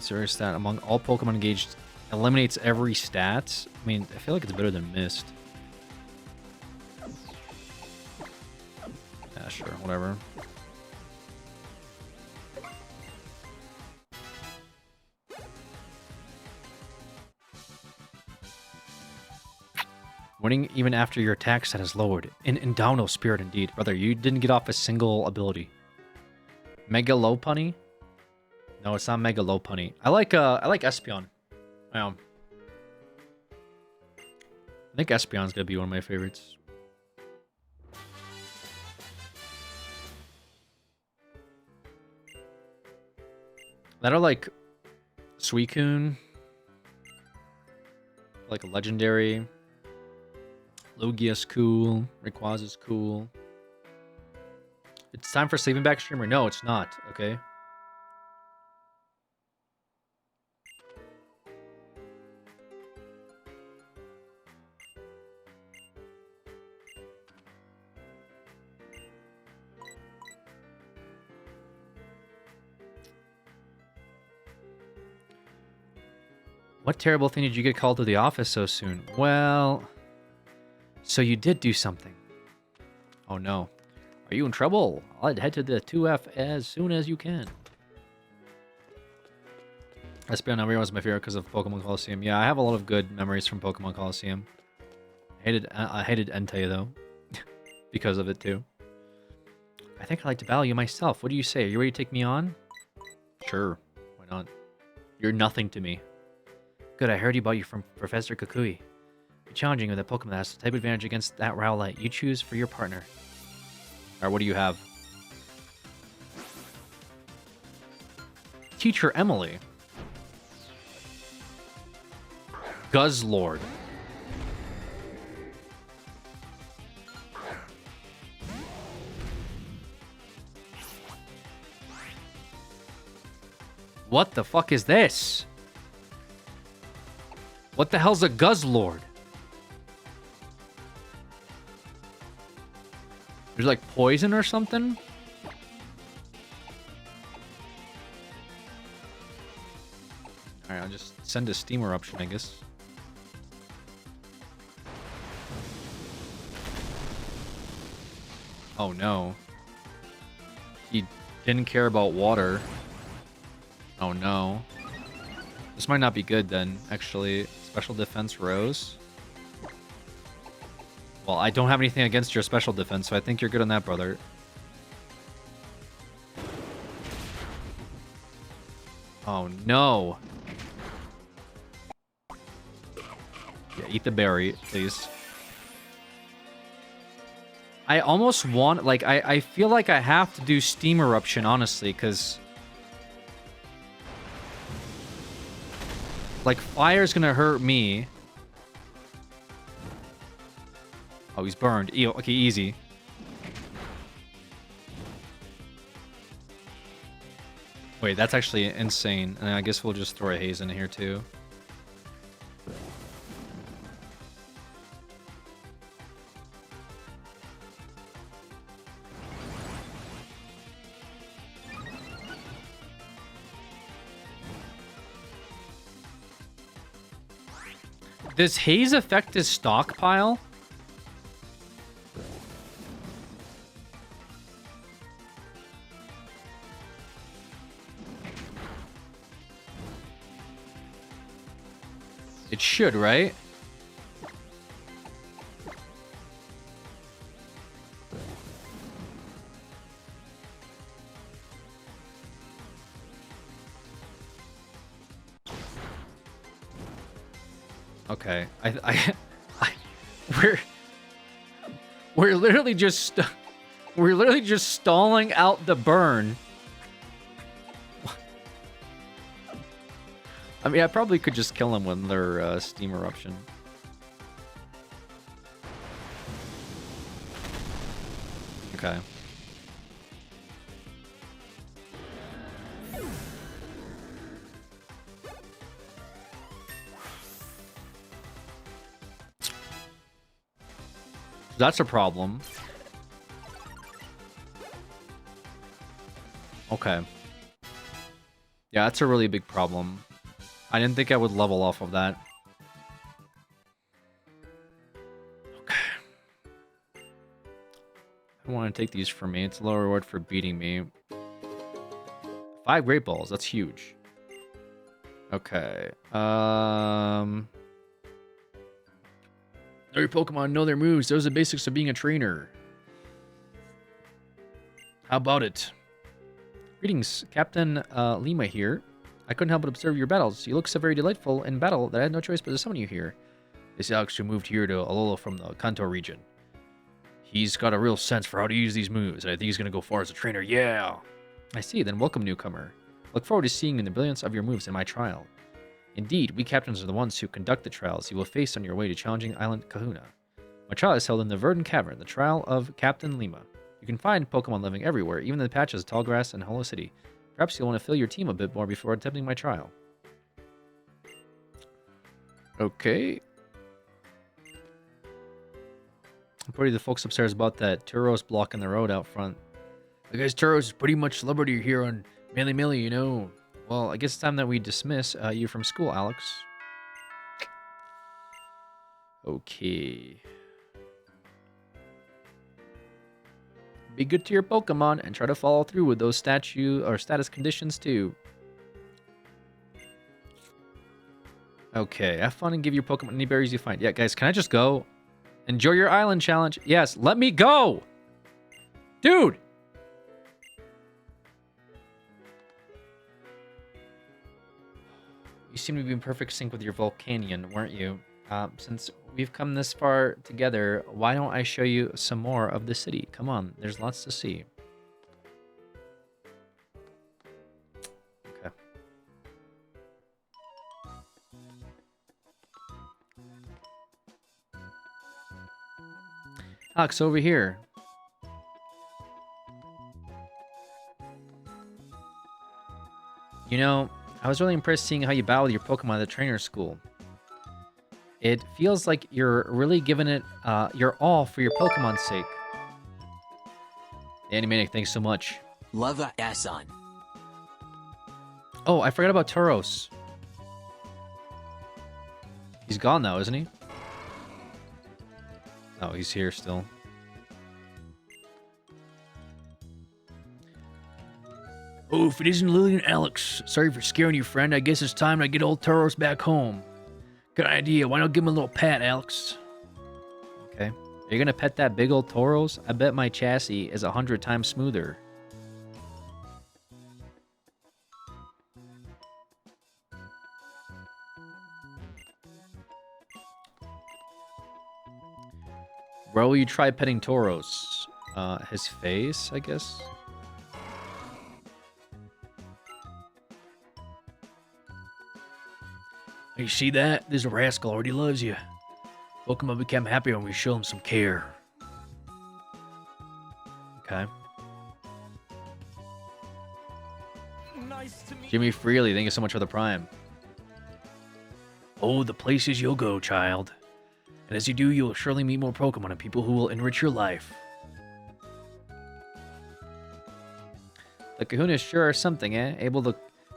Serious stat. Among all Pokemon engaged, eliminates every stat. I mean, I feel like it's better than Mist. Yeah, sure, whatever. Winning even after your attack set is lowered. In Downhill Spirit, indeed. Brother, you didn't get off a single ability. Mega Lopunny? No, it's not Mega Lopunny. I like Espeon. I think Espeon's gonna be one of my favorites. That are like Suicune. Like a legendary. Lugia's cool. Rayquaza's cool. It's time for Sleeping Bag streamer? No, it's not. Okay. What terrible thing did you get called to the office so soon? Well... So you did do something. Oh no. Are you in trouble? I'll head to the 2F as soon as you can. Espeon number 1 was my favorite because of Pokemon Coliseum. Yeah, I have a lot of good memories from Pokemon Coliseum. I hated Entei though. Because of it too. I think I'd like to battle you myself. What do you say? Are you ready to take me on? Sure. Why not? You're nothing to me. Good, I heard about you from Professor Kukui. You're challenging with a Pokemon that has the type advantage against that Rowlet you choose for your partner. Alright, what do you have? Teacher Emily. Guzzlord. What the fuck is this? What the hell's a Guzzlord? There's like poison or something? Alright, I'll just send a steam eruption, I guess. Oh no. He didn't care about water. Oh no. This might not be good then, actually. Special defense rose. Well, I don't have anything against your special defense, so I think you're good on that, brother. Oh no. Yeah, eat the berry, please. I almost want, like, I feel like I have to do Steam Eruption, honestly, because... Like, fire's gonna hurt me. Oh, he's burned. Okay, easy. Wait, that's actually insane. And I guess we'll just throw a haze in here, too. Does haze affect his stockpile? It should, right? Okay. We're literally just stalling out the burn. I mean, I probably could just kill them when they're steam eruption. Okay. That's a problem. Okay. Yeah, that's a really big problem. I didn't think I would level off of that. Okay. I want to take these for me. It's a low reward for beating me. 5 great balls. That's huge. Okay. Know your Pokemon, know their moves. Those are the basics of being a trainer. How about it? Greetings, Captain Lima here. I couldn't help but observe your battles. You look so very delightful in battle that I had no choice but to summon you here. This Alex who moved here to Alola from the Kanto region. He's got a real sense for how to use these moves, and I think he's going to go far as a trainer. Yeah! I see, then welcome, newcomer. Look forward to seeing the brilliance of your moves in my trial. Indeed, we captains are the ones who conduct the trials you will face on your way to challenging Island Kahuna. My trial is held in the Verdant Cavern, the trial of Captain Lima. You can find Pokemon living everywhere, even in the patches of tall grass and Hollow City. Perhaps you'll want to fill your team a bit more before attempting my trial. Okay. I'm pretty the folks upstairs about that Turos blocking the road out front. I guess Turos is pretty much celebrity here on Melee, you know. Well, I guess it's time that we dismiss you from school, Alex. Okay. Be good to your Pokemon and try to follow through with those status conditions too. Okay, have fun and give your Pokemon any berries you find. Yeah, guys, can I just go? Enjoy your island challenge. Yes, let me go! Dude! You seem to be in perfect sync with your Volcanion, weren't you? Since we've come this far together, why don't I show you some more of the city? Come on, there's lots to see. Okay. Alex, over here. You know, I was really impressed seeing how you battle with your Pokemon at the trainer school. It feels like you're really giving it your all for your Pokemon's sake. Animaniac, thanks so much. Love Asan. Oh, I forgot about Tauros. He's gone now, isn't he? Oh, he's here still. Oh, if it isn't Lily and Alex. Sorry for scaring you, friend. I guess it's time to get old Tauros back home. Good idea. Why not give him a little pat, Alex? Okay. Are you gonna pet that big old Tauros? I bet my chassis is 100 times smoother. Where will you try petting Tauros? His face, I guess? You see that? This rascal already loves you. Pokemon become happy when we show him some care. Okay. Nice to meet Jimmy Freely, thank you so much for the Prime. Oh, the places you'll go, child. And as you do, you'll surely meet more Pokemon and people who will enrich your life. The Kahunas sure are something, eh? Able to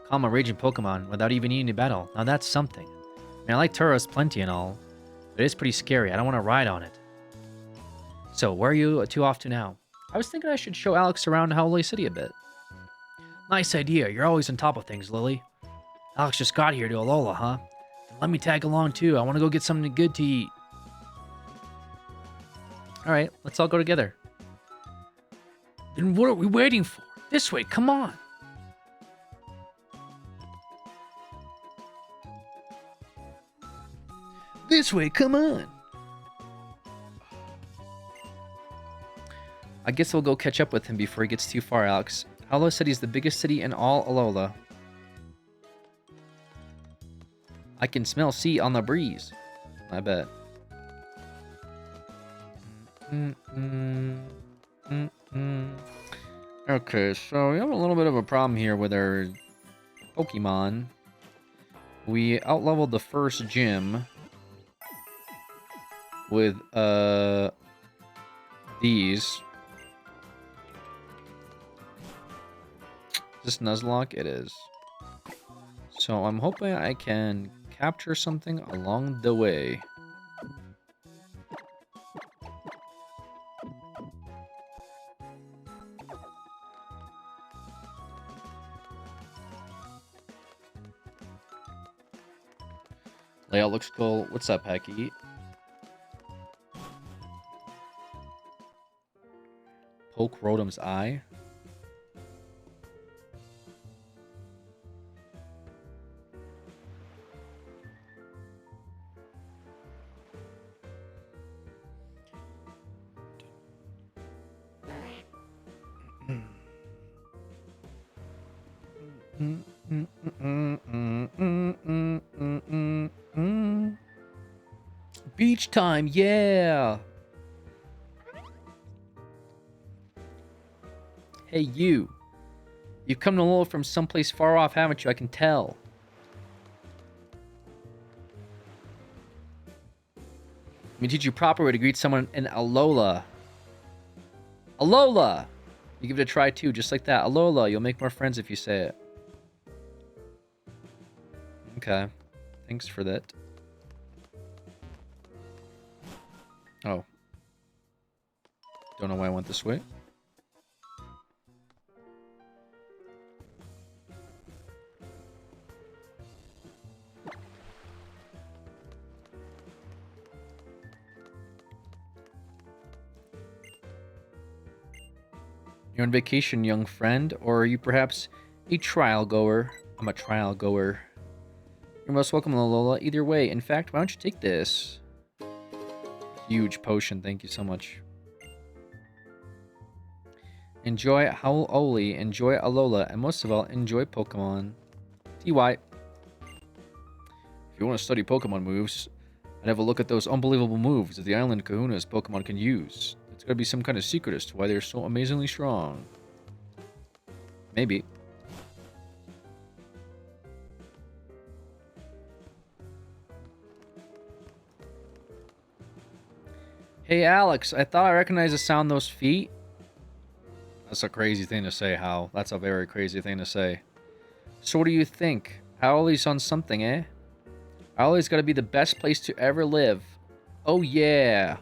calm a raging Pokemon without even needing to battle. Now that's something. I mean, I like Tauros plenty and all, but it's pretty scary. I don't want to ride on it. So, where are you two off to now? I was thinking I should show Alex around Howley City a bit. Nice idea. You're always on top of things, Lily. Alex just got here to Alola, huh? Let me tag along too. I want to go get something good to eat. All right, let's all go together. Then what are we waiting for? This way, come on. This way, come on. I guess we'll go catch up with him before he gets too far, Alex. Alola said he's the biggest city in all Alola. I can smell sea on the breeze. I bet. Okay, so we have a little bit of a problem here with our Pokemon. We outleveled the first gym with these. Is this Nuzlocke? It is. So I'm hoping I can capture something along the way. Layout looks cool. What's up, Hacky? Poke Rotom's eye. Beach time, yeah. Hey, you. You've come to Alola from someplace far off, haven't you? I can tell. Let me teach you proper way to greet someone in Alola. Alola! You give it a try too, just like that. Alola, you'll make more friends if you say it. Okay. Thanks for that. Oh. Don't know why I went this way. You're on vacation, young friend, or are you perhaps a trial goer? I'm a trial goer. You're most welcome, Alola. Either way, in fact, why don't you take this? Huge potion, thank you so much. Enjoy Howloli, enjoy Alola, and most of all, enjoy Pokemon. TY. If you want to study Pokemon moves, I'd have a look at those unbelievable moves that the Island Kahuna's Pokemon can use. It's gotta be some kind of secret as to why they're so amazingly strong. Maybe. Hey, Alex, I thought I recognized the sound those feet. That's a crazy thing to say, Hal. That's a very crazy thing to say. So what do you think? Howley's on something, eh? Howley's gotta be the best place to ever live. Oh, yeah.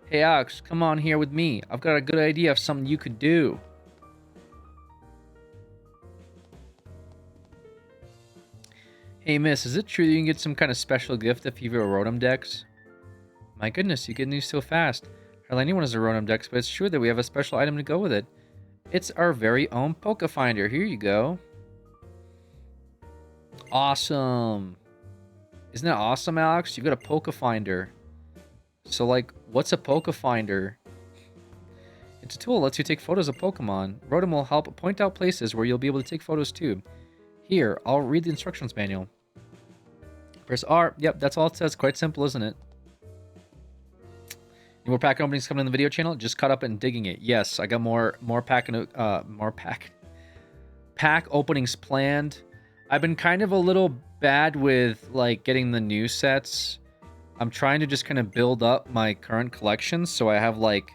Hey, Alex, come on here with me. I've got a good idea of something you could do. Hey, miss, is it true that you can get some kind of special gift if you have a Rotom Dex? My goodness, you get news so fast. Hardly anyone has a Rotom Dex, but it's true that we have a special item to go with it. It's our very own Poké Finder. Here you go. Awesome. Isn't that awesome, Alex? You've got a Poké Finder. So, like, what's a Poké Finder? It's a tool that lets you take photos of Pokemon. Rotom will help point out places where you'll be able to take photos too. Here, I'll read the instructions manual. Press R. Yep, that's all it says. Quite simple, isn't it? Any more pack openings coming in the video channel? Just caught up and digging it. Yes, I got more pack openings planned. I've been kind of a little bad with like getting the new sets. I'm trying to just kind of build up my current collection, so I have like,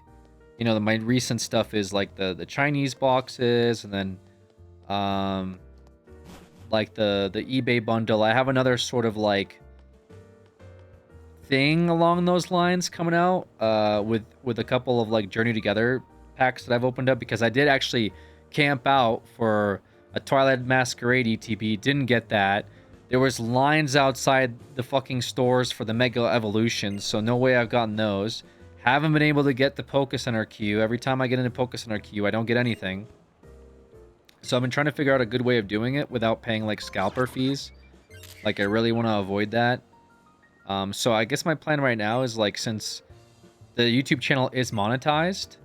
you know, my recent stuff is like the Chinese boxes, and then like the eBay bundle. I have another sort of like thing along those lines coming out with a couple of like Journey Together packs that I've opened up, because I did actually camp out for a Twilight Masquerade ETB, didn't get that. There was lines outside the fucking stores for the Mega Evolutions, so no way I've gotten those. Haven't been able to get the Poké Center queue. Every time I get into Poké Center queue, I don't get anything. So I've been trying to figure out a good way of doing it without paying, like, scalper fees. Like, I really want to avoid that. So I guess my plan right now is, like, since the YouTube channel is monetized,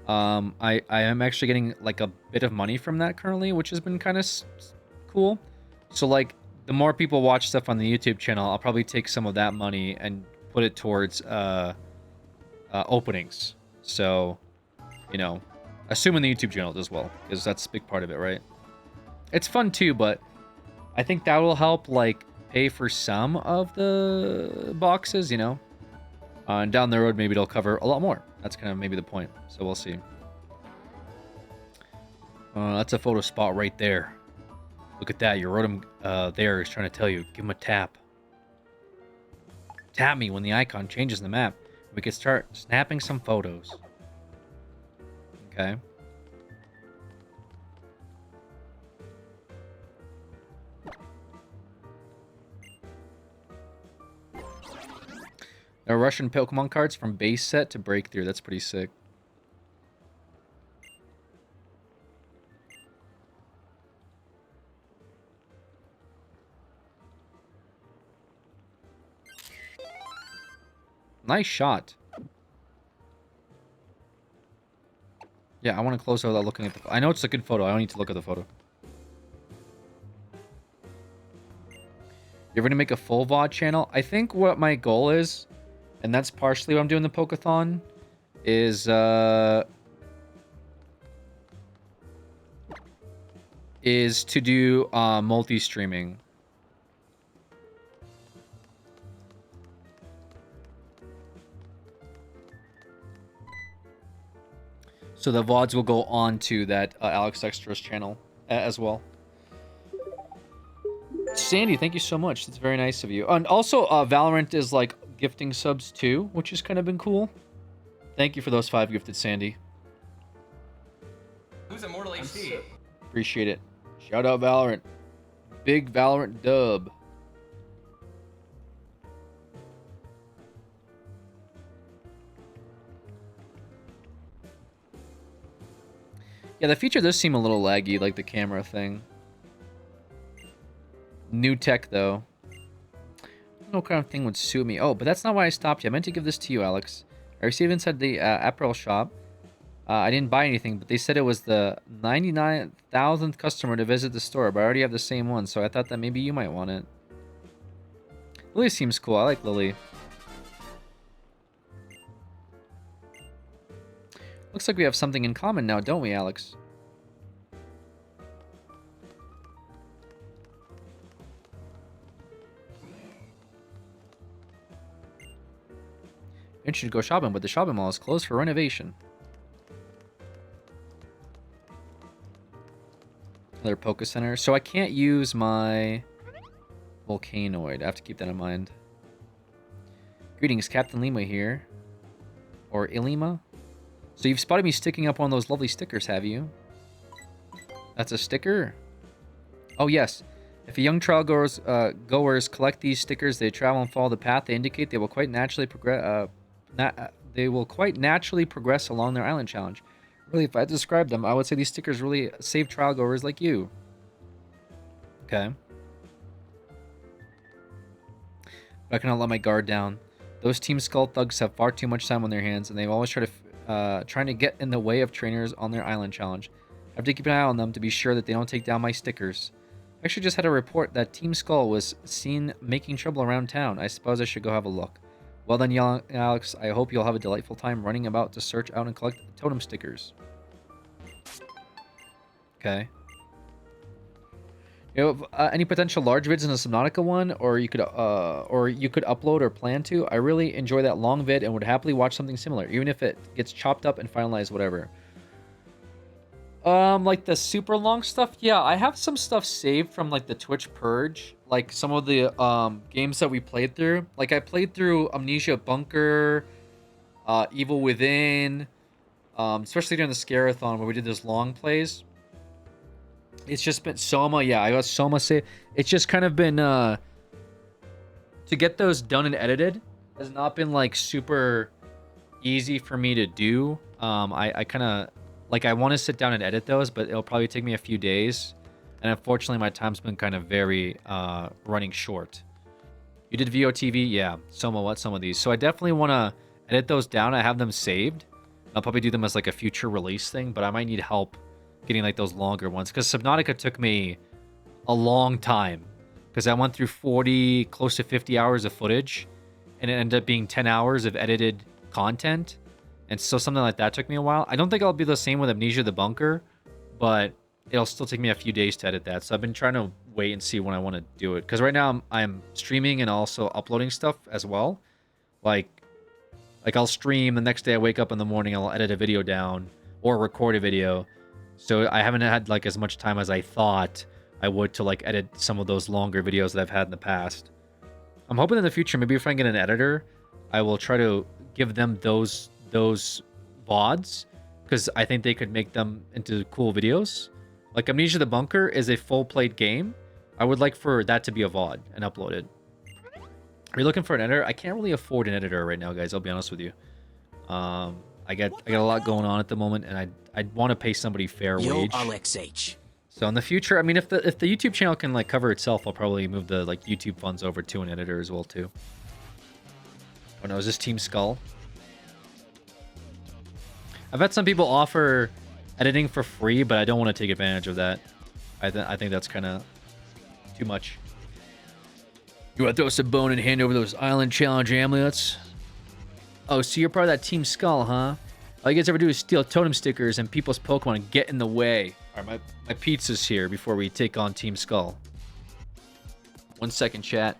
I am actually getting, like, a bit of money from that currently, which has been kind of cool. So, like, the more people watch stuff on the YouTube channel, I'll probably take some of that money and put it towards openings. So, you know, assuming the YouTube channel does well, because that's a big part of it, right? It's fun too, but I think that will help, like, pay for some of the boxes, you know? And down the road, maybe it'll cover a lot more. That's kind of maybe the point. So we'll see. That's a photo spot right there. Look at that. Your Rotom there is trying to tell you. Give him a tap. Tap me when the icon changes the map. We can start snapping some photos. Okay. There are Russian Pokemon cards from base set to breakthrough. That's pretty sick. Nice shot. Yeah, I want to close out without looking at the... I know it's a good photo. I don't need to look at the photo. You're going to make a full VOD channel? I think what my goal is, and that's partially why I'm doing the Pokeathon, is to do multi-streaming. So the VODs will go on to that Alex Extras channel as well. Sandy, thank you so much. That's very nice of you. And also, Valorant is, like, gifting subs too, which has kind of been cool. Thank you for those 5 gifted, Sandy. Who's Immortal HD? Appreciate it. Shout out Valorant. Big Valorant dub. Yeah, the feature does seem a little laggy, like the camera thing. New tech, though. No kind of thing would suit me. Oh, but that's not why I stopped you. I meant to give this to you, Alex. I received inside the apparel shop. I didn't buy anything, but they said it was the 99,000th customer to visit the store, but I already have the same one, so I thought that maybe you might want it. Lily seems cool. I like Lily. Looks like we have something in common now, don't we, Alex? You should go shopping, but the shopping mall is closed for renovation. Another Poké Center. So I can't use my Volcanoid. I have to keep that in mind. Greetings, Captain Lima here. Or Ilima. So you've spotted me sticking up one of those lovely stickers, have you? That's a sticker? Oh, yes. If a young trial goers collect these stickers, they travel and follow the path they indicate, they will quite naturally progress along their island challenge. Really, if I had to describe them, I would say these stickers really save trial goers like you. Okay. But I cannot let my guard down. Those Team Skull thugs have far too much time on their hands, and they always trying to get in the way of trainers on their island challenge. I have to keep an eye on them to be sure that they don't take down my stickers. I actually just had a report that Team Skull was seen making trouble around town. I suppose I should go have a look. Well then, young Alex, I hope you'll have a delightful time running about to search out and collect totem stickers. Okay. You have any potential large vids in the Subnautica one, or you could upload or plan to? I really enjoy that long vid and would happily watch something similar, even if it gets chopped up and finalized, whatever. Like the super long stuff? Yeah, I have some stuff saved from, like, the Twitch Purge. Like, some of the, games that we played through. Like, I played through Amnesia Bunker, Evil Within, especially during the Scare-a-thon where we did those long plays. It's just been Soma. Yeah, I got Soma say. It's just kind of been to get those done and edited has not been like super easy for me to do. I kind of like I want to sit down and edit those, but it'll probably take me a few days. And unfortunately, my time's been kind of very running short. You did VOTV? Yeah. Soma, what? Some of these. So I definitely want to edit those down. I have them saved. I'll probably do them as like a future release thing, but I might need help getting like those longer ones. Because Subnautica took me a long time. Because I went through 40, close to 50 hours of footage. And it ended up being 10 hours of edited content. And so something like that took me a while. I don't think I'll be the same with Amnesia the Bunker. But it'll still take me a few days to edit that. So I've been trying to wait and see when I want to do it. Because right now I'm streaming and also uploading stuff as well. Like I'll stream, the next day I wake up in the morning, I'll edit a video down or record a video. So I haven't had like as much time as I thought I would to like edit some of those longer videos that I've had in the past. I'm hoping in the future, maybe if I can get an editor, I will try to give them those VODs, because I think they could make them into cool videos. Like Amnesia the Bunker is a full played game. I would like for that to be a VOD and uploaded. Are you looking for an editor? I can't really afford an editor right now, guys. I'll be honest with you. I got a lot going on at the moment, and I'd want to pay somebody fair wage. LXH. So in the future, I mean, if the YouTube channel can like cover itself, I'll probably move the like YouTube funds over to an editor as well too. Oh no, is this Team Skull? I've had some people offer editing for free, but I don't want to take advantage of that. I think that's kind of too much. You want to throw us a bone and hand over those Island Challenge amulets? Oh, so you're part of that Team Skull, huh? All you guys ever do is steal totem stickers and people's Pokemon and get in the way. All right, my pizza's here before we take on Team Skull. 1 second, chat.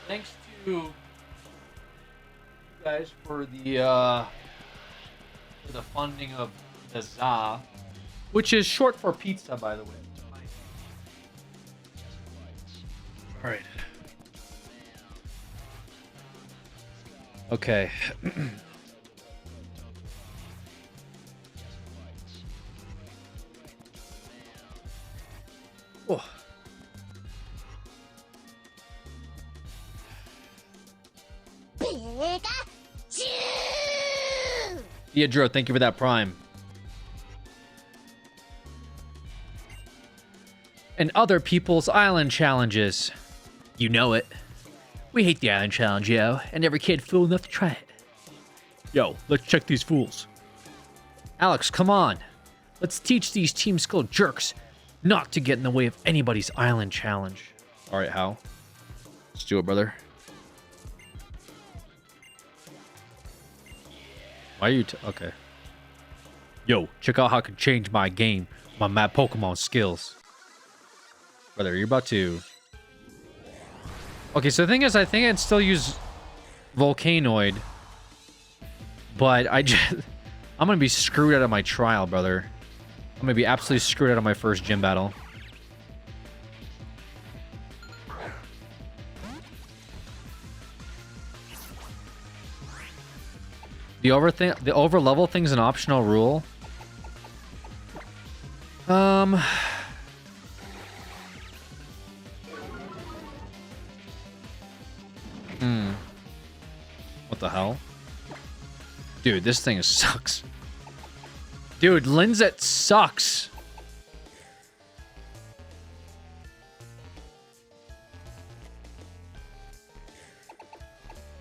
Thanks to you guys for the funding of the ZA, which is short for pizza, by the way. All right. Okay. Oh. Yeah, Drew, thank you for that prime. And other people's island challenges. You know it. We hate the island challenge, yo, and every kid fool enough to try it. Yo, let's check these fools. Alex, come on. Let's teach these Team Skull jerks not to get in the way of anybody's island challenge. All right, Hal. Let's do it, brother. Why are you... okay. Yo, check out how I can change my game, my map Pokemon skills. Brother, you're about to... Okay, so the thing is, I think I'd still use Volcanoid. But I just... I'm gonna be screwed out of my trial, brother. I'm gonna be absolutely screwed out of my first gym battle. The over level thing's an optional rule. What the hell? Dude, this thing sucks. Dude, Linzet sucks.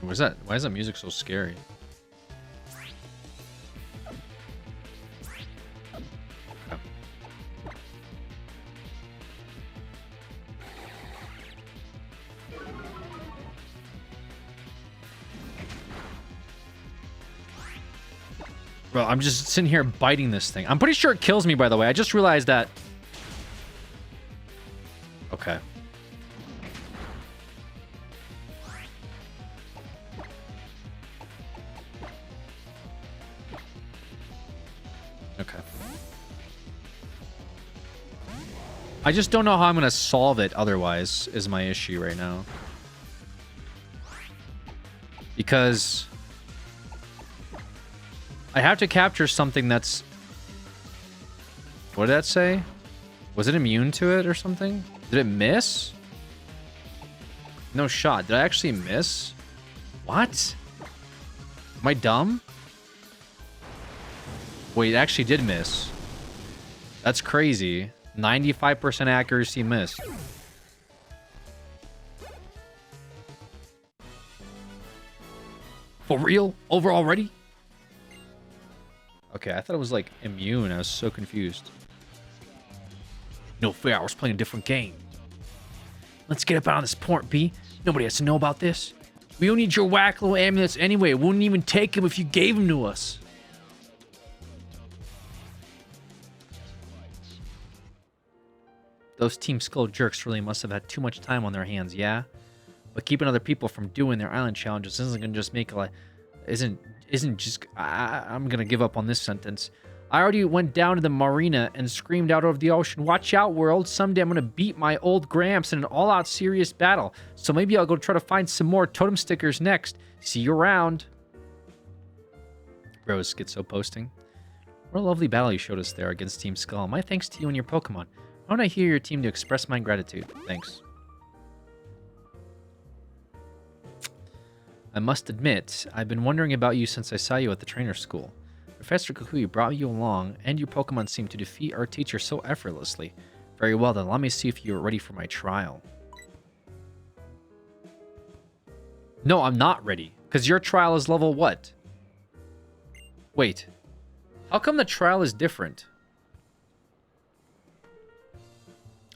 What's that? Why is that music so scary? Bro, I'm just sitting here biting this thing. I'm pretty sure it kills me, by the way. I just realized that. Okay. Okay. I just don't know how I'm going to solve it otherwise, is my issue right now. Because... I have to capture something that's... What did that say? Was it immune to it or something? Did it miss? No shot. Did I actually miss? What? Am I dumb? Wait, it actually did miss. That's crazy. 95% accuracy missed. For real? Over already? Okay, I thought it was like immune. I was so confused. No fair, I was playing a different game. Let's get up out on this port, B. Nobody has to know about this. We don't need your whack little amulets anyway. We wouldn't even take them if you gave them to us. Those Team Skull jerks really must have had too much time on their hands, yeah? But keeping other people from doing their island challenges isn't gonna just make like... Isn't just... I'm gonna give up on this sentence. I already went down to the marina and screamed out over the ocean, "Watch out, world. Someday I'm gonna beat my old Gramps in an all-out serious battle. So maybe I'll go try to find some more totem stickers next. See you around." Rose Schizo posting. What a lovely battle you showed us there against Team Skull. My thanks to you and your Pokemon. I want to hear your team to express my gratitude. Thanks. I must admit, I've been wondering about you since I saw you at the trainer school. Professor Kukui brought you along, and your Pokemon seem to defeat our teacher so effortlessly. Very well then, let me see if you are ready for my trial. No, I'm not ready, because your trial is level what? Wait, how come the trial is different?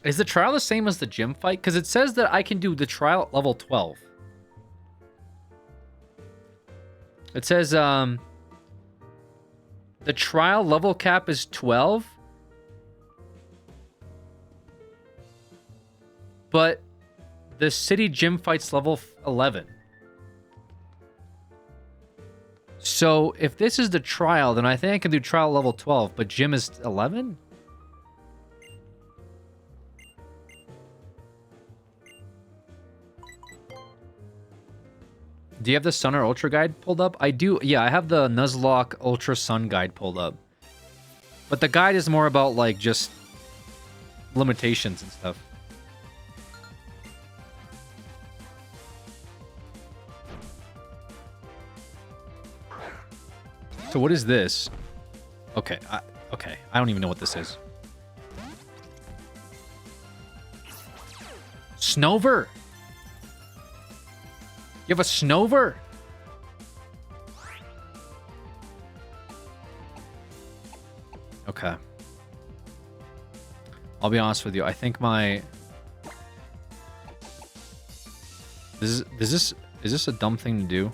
Is the trial the same as the gym fight? Because it says that I can do the trial at level 12. It says, the trial level cap is 12. But the city gym fight's level 11. So if this is the trial, then I think I can do trial level 12, but gym is 11? Do you have the Sun or Ultra guide pulled up? I do. Yeah, I have the Nuzlocke Ultra Sun guide pulled up. But the guide is more about, like, just limitations and stuff. So what is this? Okay, I don't even know what this is. Snover! You have a Snover? Okay. I'll be honest with you. I think my... Is this a dumb thing to do?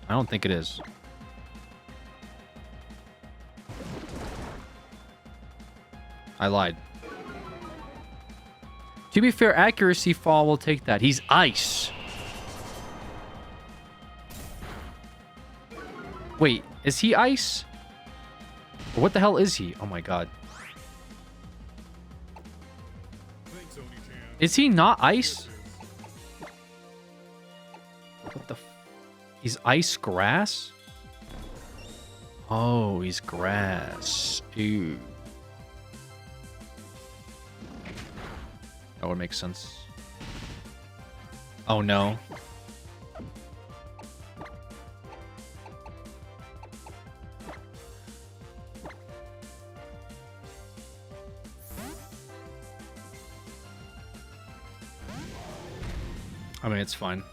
I don't think it is. I lied. To be fair, accuracy fall will take that. He's ice. Wait, is he ice? Or what the hell is he? Oh my god. Is he not ice? What the f... He's ice grass? Oh, he's grass. Ew. That would make sense. Oh no. I mean, it's fine.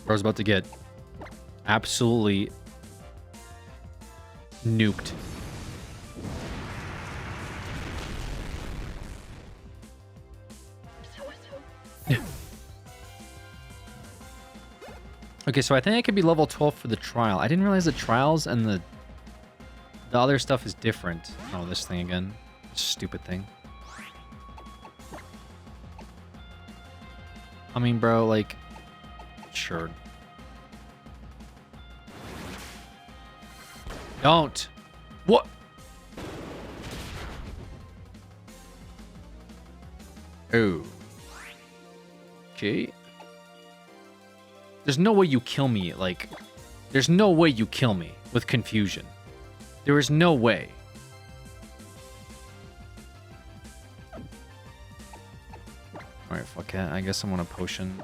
Bro's about to get absolutely nuked. Okay, so I think I could be level 12 for the trial. I didn't realize the trials and the other stuff is different. Oh, this thing again. Stupid thing. I mean, bro, like... Sure. Don't. What? Oh. Okay. There's no way you kill me, like... There's no way you kill me with confusion. There is no way. Alright, fuck it. I guess I want a potion.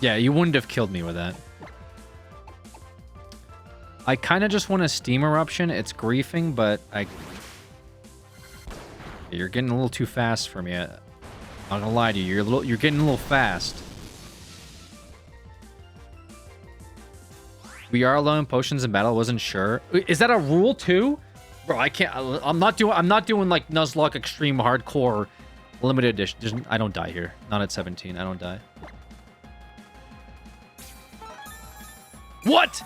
Yeah, you wouldn't have killed me with that. I kind of just want a steam eruption. It's griefing, but you're getting a little too fast for me. I'm not gonna lie to you. You're getting a little fast. We are low in potions in battle. Wasn't sure. Is that a rule too? Bro, I can't. I'm not doing like Nuzlocke Extreme Hardcore Limited Edition. I don't die here. Not at 17. I don't die. What?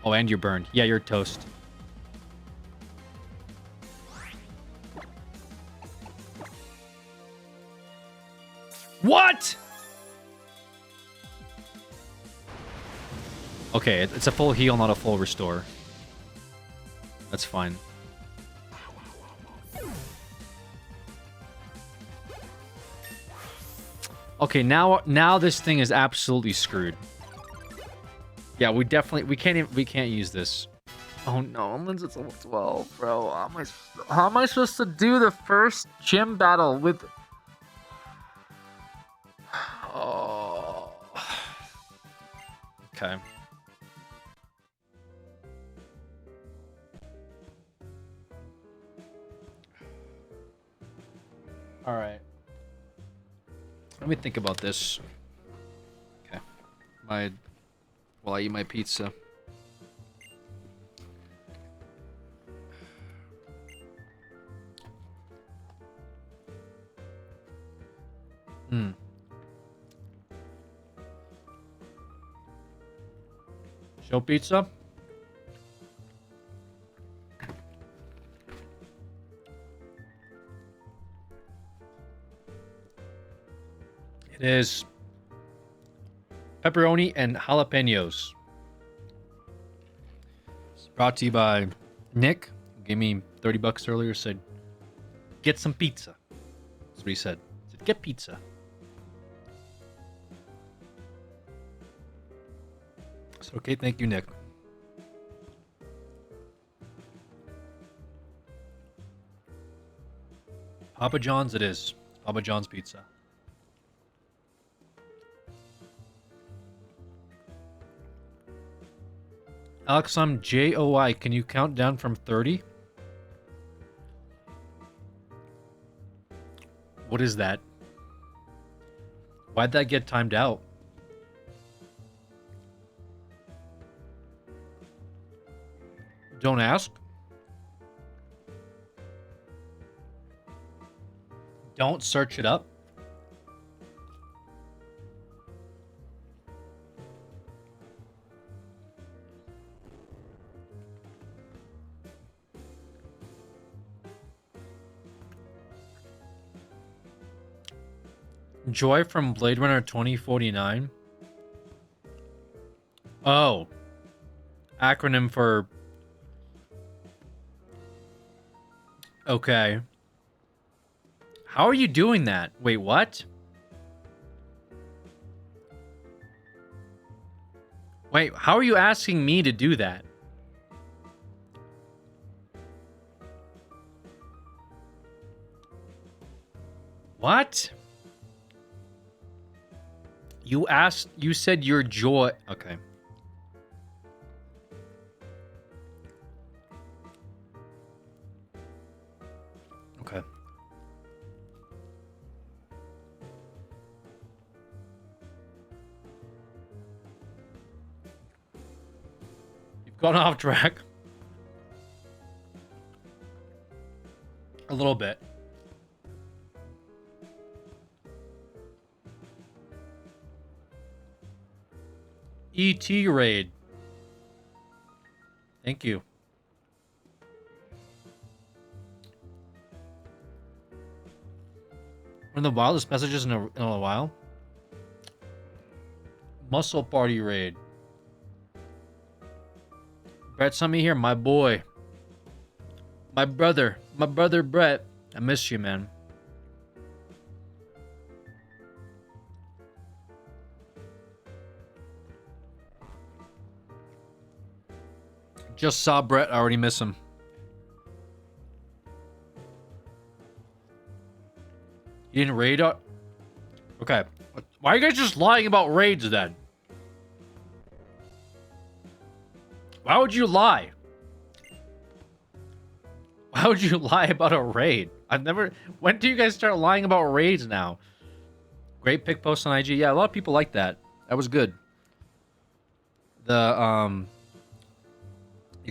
Oh, and you're burned. Yeah, you're toast. What? Okay, it's a full heal, not a full restore. That's fine. Okay, now this thing is absolutely screwed. Yeah, we can't use this. Oh no, Linz it's level 12, bro. How am I supposed to do the first gym battle with... Oh. Okay. All right. Let me think about this. Okay. While I eat my pizza. Hmm. Show pizza? It is pepperoni and jalapenos. It's brought to you by Nick. Gave me 30 bucks earlier. Said, get some pizza. That's what he said. He said, get pizza. So, okay, thank you, Nick. Papa John's it is. Papa John's pizza. Alex, I'm JOI. Can you count down from 30? What is that? Why'd that get timed out? Don't ask. Don't search it up. Joy from Blade Runner 2049. Oh. Acronym for... Okay. How are you doing that? Wait, what? Wait, how are you asking me to do that? What? You said your joy. Okay. Okay. You've gone off track. A little bit. ET raid. Thank you. One of the wildest messages in a while. Muscle party raid. Brett sent me here, my boy. My brother Brett. I miss you, man. Just saw Brett. I already miss him. You didn't raid? Okay. Why are you guys just lying about raids then? Why would you lie? Why would you lie about a raid? I've never... When do you guys start lying about raids now? Great pick post on IG. Yeah, a lot of people like that. That was good. You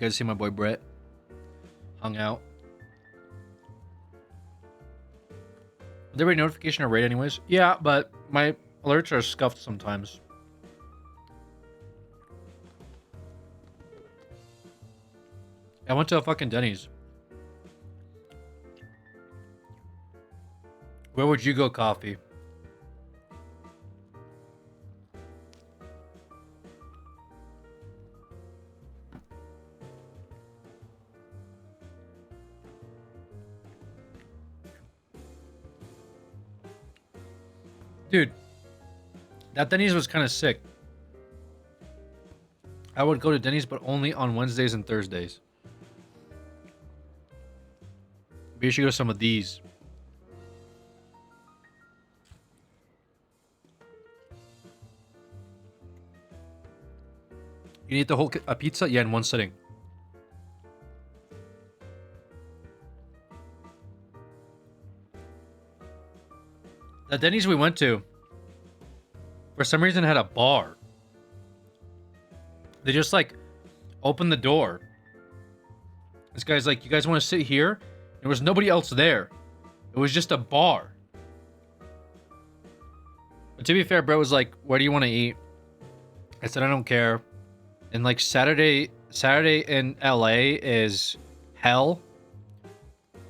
guys see my boy Brett? Hung out. Is there a notification or raid anyways? Yeah, but my alerts are scuffed sometimes. I went to a fucking Denny's. Where would you go, Coffee? Dude, that Denny's was kind of sick. I would go to Denny's, but only on Wednesdays and Thursdays. Maybe you should go to some of these. You eat the whole pizza? Yeah, in one sitting. The Denny's we went to, for some reason, had a bar. They just, like, opened the door. This guy's like, you guys want to sit here? There was nobody else there. It was just a bar. But to be fair, bro was like, "Where do you want to eat?" I said, "I don't care." And like Saturday in LA is hell.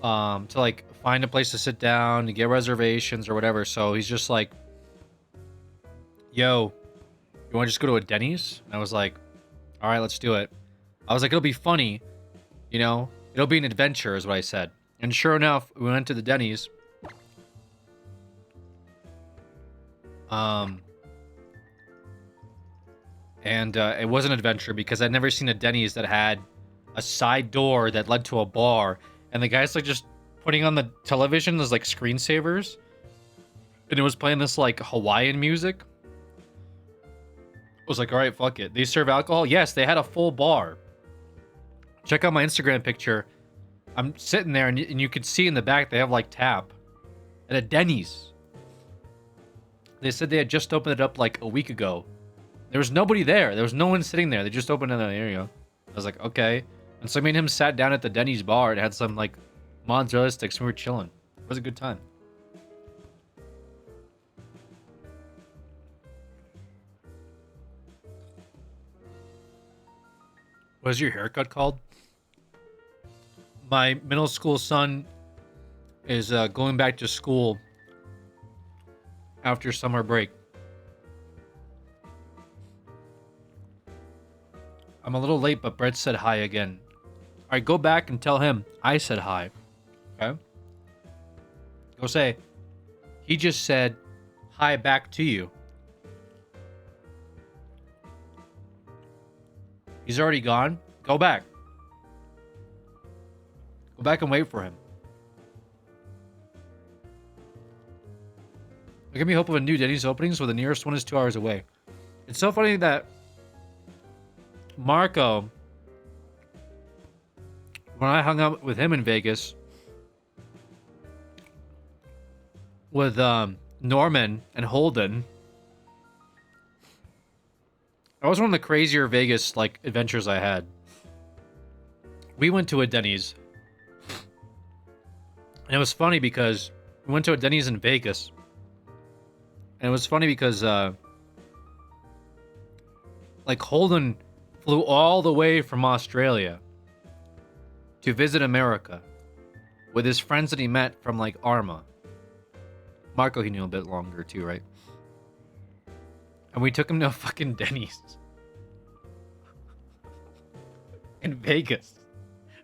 To like find a place to sit down, to get reservations or whatever. So he's just like, "Yo, you want to just go to a Denny's?" And I was like, "All right, let's do it." I was like, "It'll be funny, you know? It'll be an adventure," is what I said. And sure enough, we went to the Denny's. It was an adventure because I'd never seen a Denny's that had a side door that led to a bar, and the guy's like just putting on the television as like screensavers, and it was playing this like Hawaiian music. I was like, all right, fuck it. They serve alcohol? Yes, they had a full bar. Check out my Instagram picture. I'm sitting there, and you can see in the back they have like tap at a Denny's. They said they had just opened it up like a week ago. There was nobody there. There was no one sitting there. They just opened it. There you go. I was like, okay. And so me and him sat down at the Denny's bar and had some like mozzarella sticks and we were chilling. It was a good time. What is your haircut called? My middle school son is going back to school after summer break. I'm a little late, but Brett said hi again. All right, go back and tell him I said hi. Okay? Go say, he just said hi back to you. He's already gone. Go back. Go back and wait for him. Give me hope of a new Denny's openings where the nearest one is 2 hours away. It's so funny that Marco, when I hung out with him in Vegas, with Norman and Holden, that was one of the crazier Vegas like adventures I had. We went to a Denny's, and it was funny because we went to a Denny's in Vegas, and it was funny because like Holden flew all the way from Australia to visit America with his friends that he met from like Arma. Marco, he knew a bit longer too, right? And we took him to a fucking Denny's in Vegas.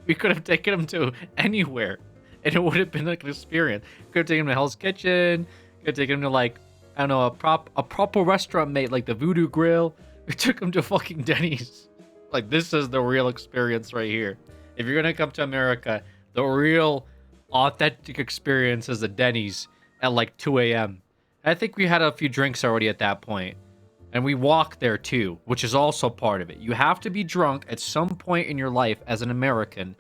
We could have taken him to anywhere and it would have been like an experience. Could have taken him to Hell's Kitchen, could have taken him to like, I don't know, a proper restaurant mate like the Voodoo Grill. We took him to fucking Denny's. Like, this is the real experience right here. If you're gonna come to America, the real authentic experience is the Denny's at like 2 a.m. I think we had a few drinks already at that point. And we walked there too, which is also part of it. You have to be drunk at some point in your life as an American,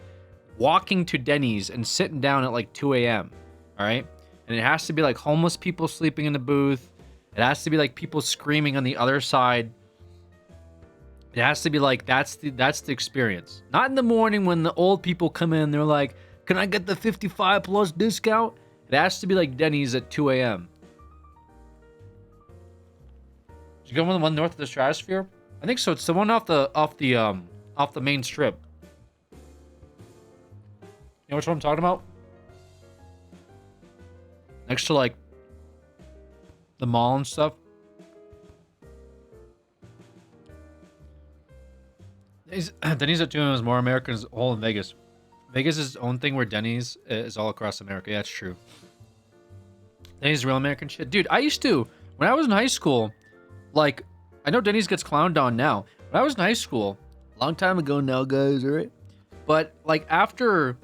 walking to Denny's and sitting down at like 2 a.m. All right? And it has to be like homeless people sleeping in the booth. It has to be like people screaming on the other side. It has to be like, that's the experience. Not in the morning when the old people come in, they're like, can I get the 55 plus discount? It has to be like Denny's at 2 a.m. Did you go on the one north of the Stratosphere? I think so. It's the one off the main strip. You know which one I'm talking about? Next to like the mall and stuff. Denny's at 2 a.m. is more American as a whole in Vegas. Vegas is its own thing where Denny's is all across America. Yeah, that's true. Denny's is real American shit. Dude, I used to, when I was in high school, like, I know Denny's gets clowned on now. When I was in high school, long time ago now, guys, alright? But, like, after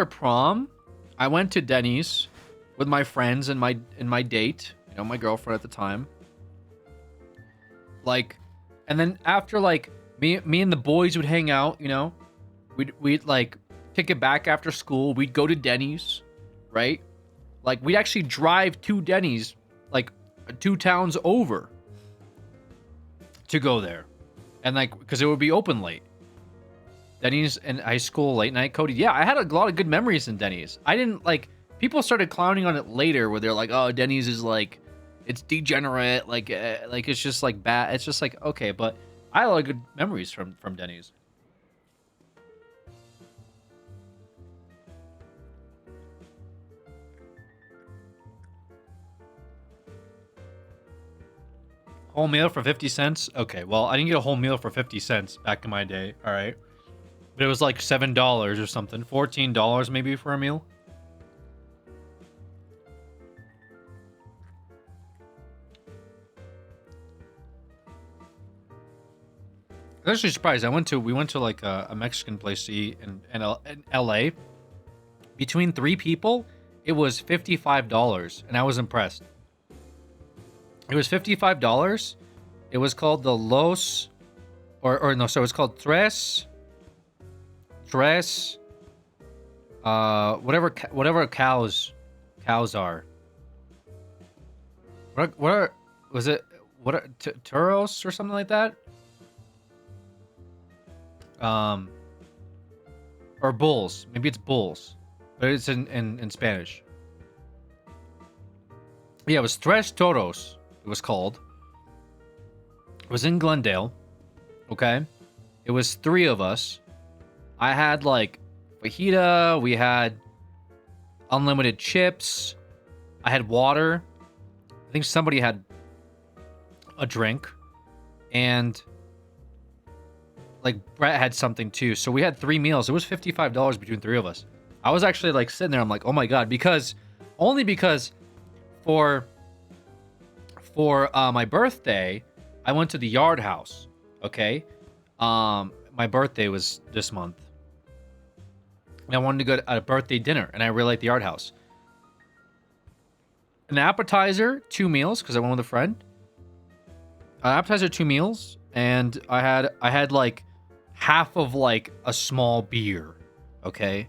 prom, I went to Denny's with my friends and my date, you know, my girlfriend at the time. Like, and then after, like, me and the boys would hang out, you know. We'd like kick it back after school. We'd go to Denny's, right? Like, we'd actually drive to Denny's, like 2 towns over, to go there, and like because it would be open late. Denny's in high school late night, Cody. Yeah, I had a lot of good memories in Denny's. I didn't like. People started clowning on it later, where they're like, "Oh, Denny's is like, It's degenerate. Like it's just like bad. It's just like okay, but I have a lot of good memories from Denny's. Whole meal for 50 cents? Okay, well, I didn't get a whole meal for 50 cents back in my day, all right? But it was like $7 or something. $14 maybe for a meal. I was actually surprised. We went to like a Mexican place to eat in LA. Between 3 people, it was $55, and I was impressed. It was $55. It was called the Los, or no, so it's called Tres, whatever cows are. Was it Turos or something like that? Or bulls. Maybe it's bulls, but it's in Spanish. Yeah, it was Tres Toros. It was called. It was in Glendale. Okay, it was 3 of us. I had like fajita. We had unlimited chips. I had water. I think somebody had a drink, and like Brett had something too. So we had 3 meals. It was $55 between 3 of us. I was actually like sitting there. I'm like, oh my god, because for my birthday, I went to the Yard House. Okay, my birthday was this month, and I wanted to go to a birthday dinner, and I really liked the Yard House. An appetizer, 2 meals, because I went with a friend. An appetizer, 2 meals, and I had like half of like a small beer. Okay,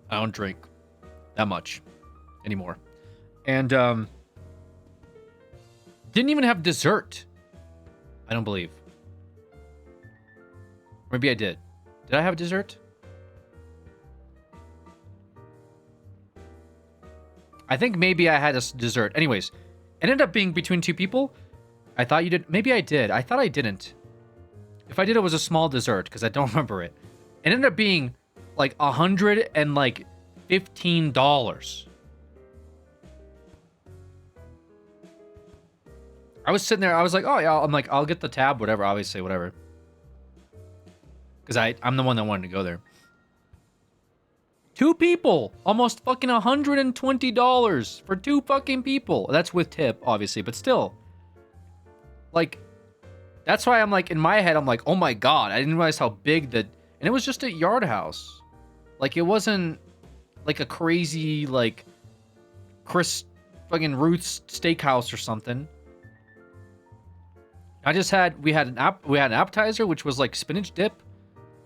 I don't drink that much anymore, and didn't even have dessert. I don't believe. Maybe I did. Did I have dessert? I think maybe I had a dessert. Anyways, it ended up being between 2 people. I thought you did. Maybe I did. I thought I didn't. If I did, it was a small dessert because I don't remember it. It ended up being like $115. I was sitting there. I was like, oh yeah. I'm like, I'll get the tab, whatever. Obviously, whatever. Because I'm the one that wanted to go there. 2 people, almost fucking $120 for 2 fucking people. That's with tip, obviously, but still. Like, that's why I'm like, in my head, I'm like, oh my god, I didn't realize how big and it was just a Yard House. Like, it wasn't like a crazy, like, Chris fucking Ruth's Steakhouse or something. We had an appetizer, which was like spinach dip.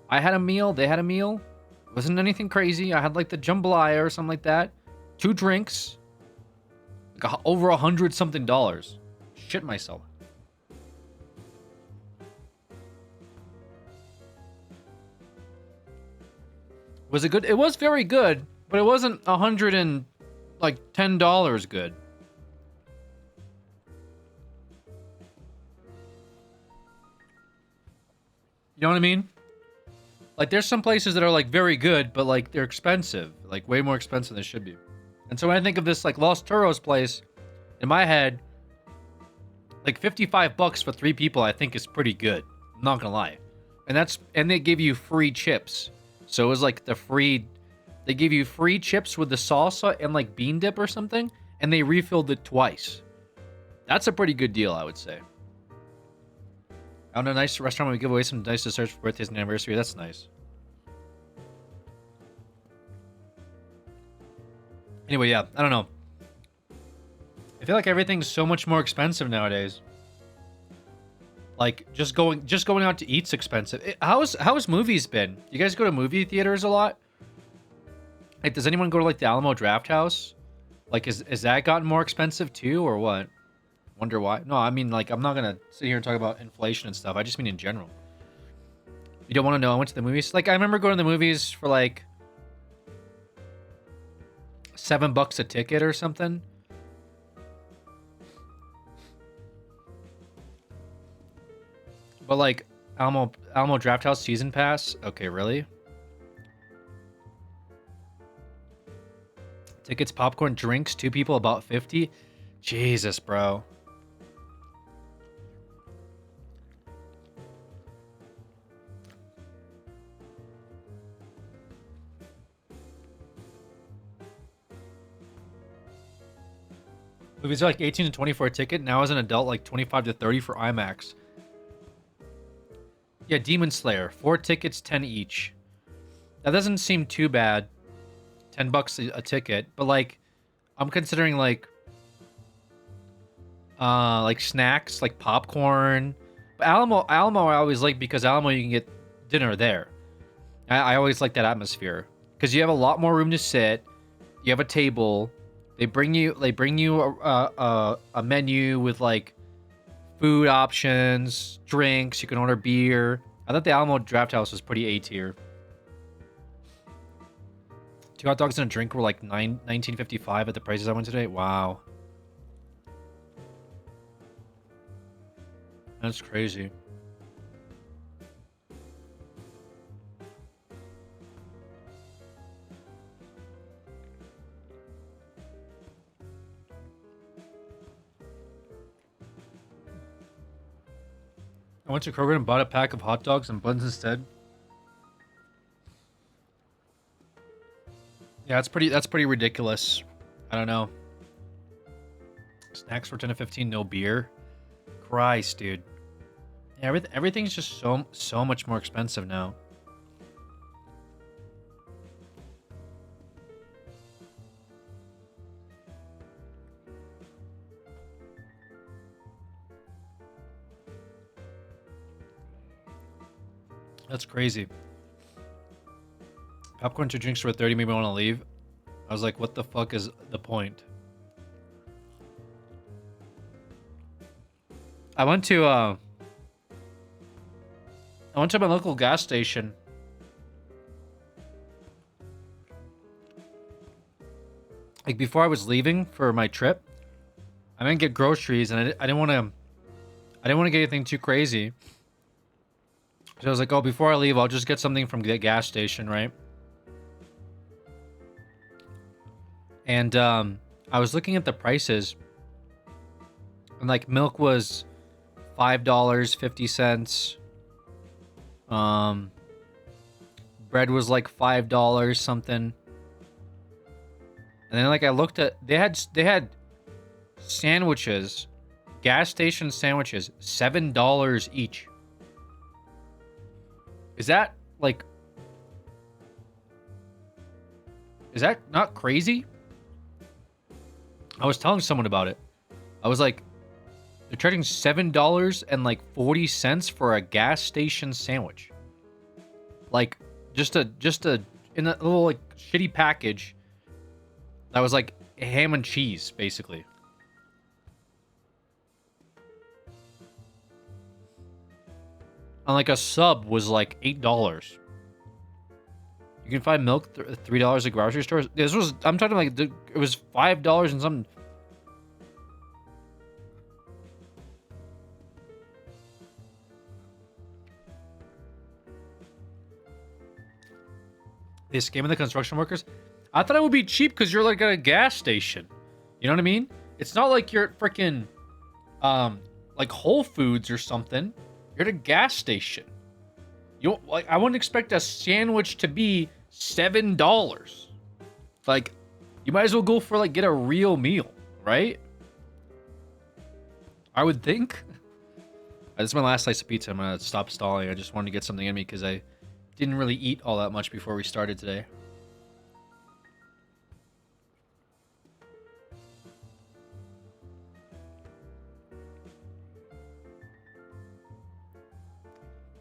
I had a meal, they had a meal. It wasn't anything crazy. I had like the jambalaya or something like that. 2 drinks. Like over $100 something. Shit myself. Was it good? It was very good, but it wasn't $110 good. You know what I mean? Like, there's some places that are like very good, but like they're expensive, like way more expensive than they should be. And so when I think of this like Los Turos place, in my head, like $55 for 3 people, I think is pretty good. I'm not gonna lie. And they give you free chips. So it was like they give you free chips with the salsa and like bean dip or something, and they refilled it twice. That's a pretty good deal, I would say. I found a nice restaurant where we give away some nice desserts for birthdays and anniversary. That's nice. Anyway, yeah, I don't know. I feel like everything's so much more expensive nowadays. Like just going out to eat's expensive. How's movies been? You guys go to movie theaters a lot? Like, does anyone go to like the Alamo Drafthouse? Like, is that gotten more expensive too, or what? Wonder why? No, I mean, like, I'm not gonna sit here and talk about inflation and stuff. I just mean in general. You don't want to know? I went to the movies. Like, I remember going to the movies for like $7 a ticket or something. But like Alamo Draft House season pass? Okay, really? Tickets, popcorn, drinks, 2 people, about 50. Jesus, bro. Movies are like 18 to 20 for a ticket. Now as an adult, like 25 to 30 for IMAX. Yeah, Demon Slayer. 4 tickets, 10 each. That doesn't seem too bad. $10 a ticket. But like, I'm considering like snacks, like popcorn. But Alamo I always like because Alamo you can get dinner there. I always like that atmosphere. Because you have a lot more room to sit. You have a table. They bring you a menu with like food options, drinks. You can order beer. I thought the Alamo Draft House was pretty A tier. 2 hot dogs and a drink were like $19.55 at the prices I went today. Wow, that's crazy. I went to Kroger and bought a pack of hot dogs and buns instead. Yeah, that's pretty ridiculous. I don't know. Snacks for 10 to 15, no beer. Christ, dude. Yeah, everything's just so much more expensive now. That's crazy. Popcorn 2 drinks for 30 made me want to leave. I was like, what the fuck is the point? I went to my local gas station. Like before I was leaving for my trip, I didn't get groceries and I didn't want to get anything too crazy. So I was like, oh, before I leave, I'll just get something from the gas station, right? And I was looking at the prices. And like milk was $5.50. Bread was like $5 something. And then like I looked at they had sandwiches, gas station sandwiches, $7 each. Is that not crazy? I was telling someone about it. I was like, they're charging $7.40 for a gas station sandwich. Like just in a little like shitty package that was like ham and cheese, basically. And like a sub was like $8. You can find milk $3 at grocery stores. I'm talking like it was $5 and something. They scamming the construction workers. I thought it would be cheap because you're like at a gas station. You know what I mean? It's not like you're at freaking like Whole Foods or something. You're at a gas station. You don't, like I wouldn't expect a sandwich to be $7. Like you might as well go for like get a real meal, right? I would think. This is my last slice of pizza. I'm gonna stop stalling. I just wanted to get something in me because I didn't really eat all that much before we started today.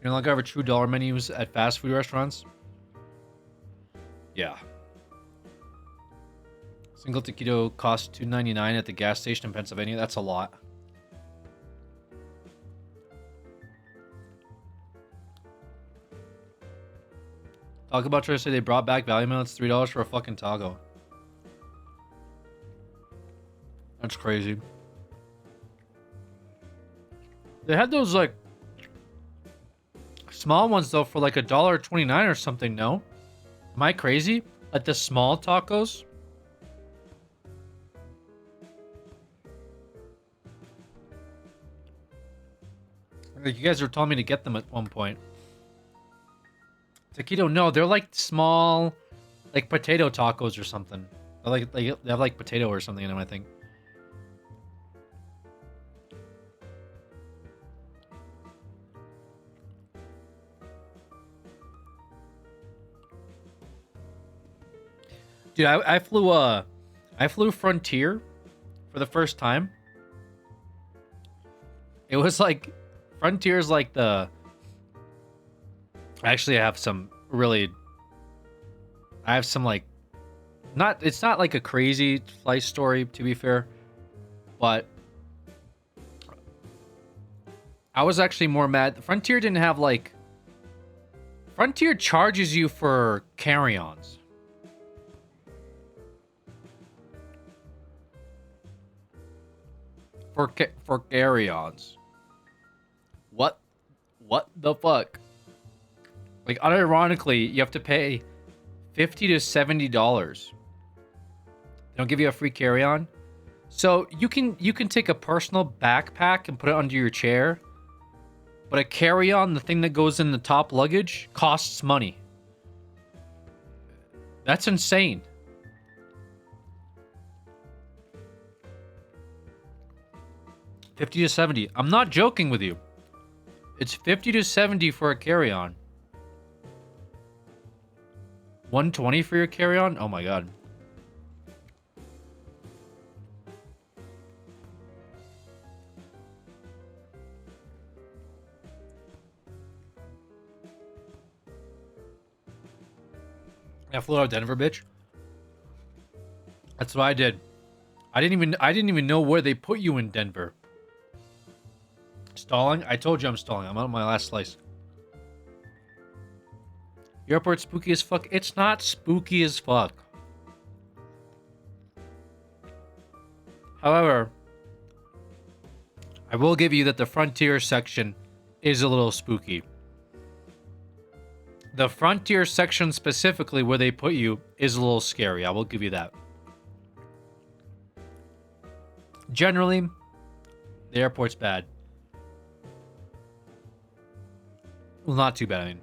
You know, like I have true dollar menus at fast food restaurants. Yeah. Single taquito costs $2.99 at the gas station in Pennsylvania. That's a lot. Taco Bell trying to say they brought back value meal. It's $3 for a fucking taco. That's crazy. They had those like small ones though for like $1.29 or something. No, am I crazy? Like the small tacos. Like you guys were telling me to get them at one point. Taquito, no, they're like small, like potato tacos or something. They have like potato or something in them, I think. Dude, I flew Frontier for the first time. It was like Frontier's like the. Actually, I have some like, it's not like a crazy flight story, to be fair, but I was actually more mad. Frontier didn't have like, Frontier charges you for carry-ons. For carry-ons. What the fuck? Like, unironically, you have to pay $50 to $70. They don't give you a free carry-on. So you can take a personal backpack and put it under your chair. But a carry-on, the thing that goes in the top luggage, costs money. That's insane. $50 to $70. I'm not joking with you. It's $50 to $70 for a carry-on. $120 for your carry-on? Oh my god. I flew out of Denver, bitch. That's what I did. I didn't even know where they put you in Denver. Stalling? I told you I'm stalling. I'm on my last slice. Your airport's spooky as fuck. It's not spooky as fuck. However, I will give you that the Frontier section is a little spooky. The Frontier section specifically where they put you is a little scary. I will give you that. Generally, the airport's bad. Well, not too bad, I mean.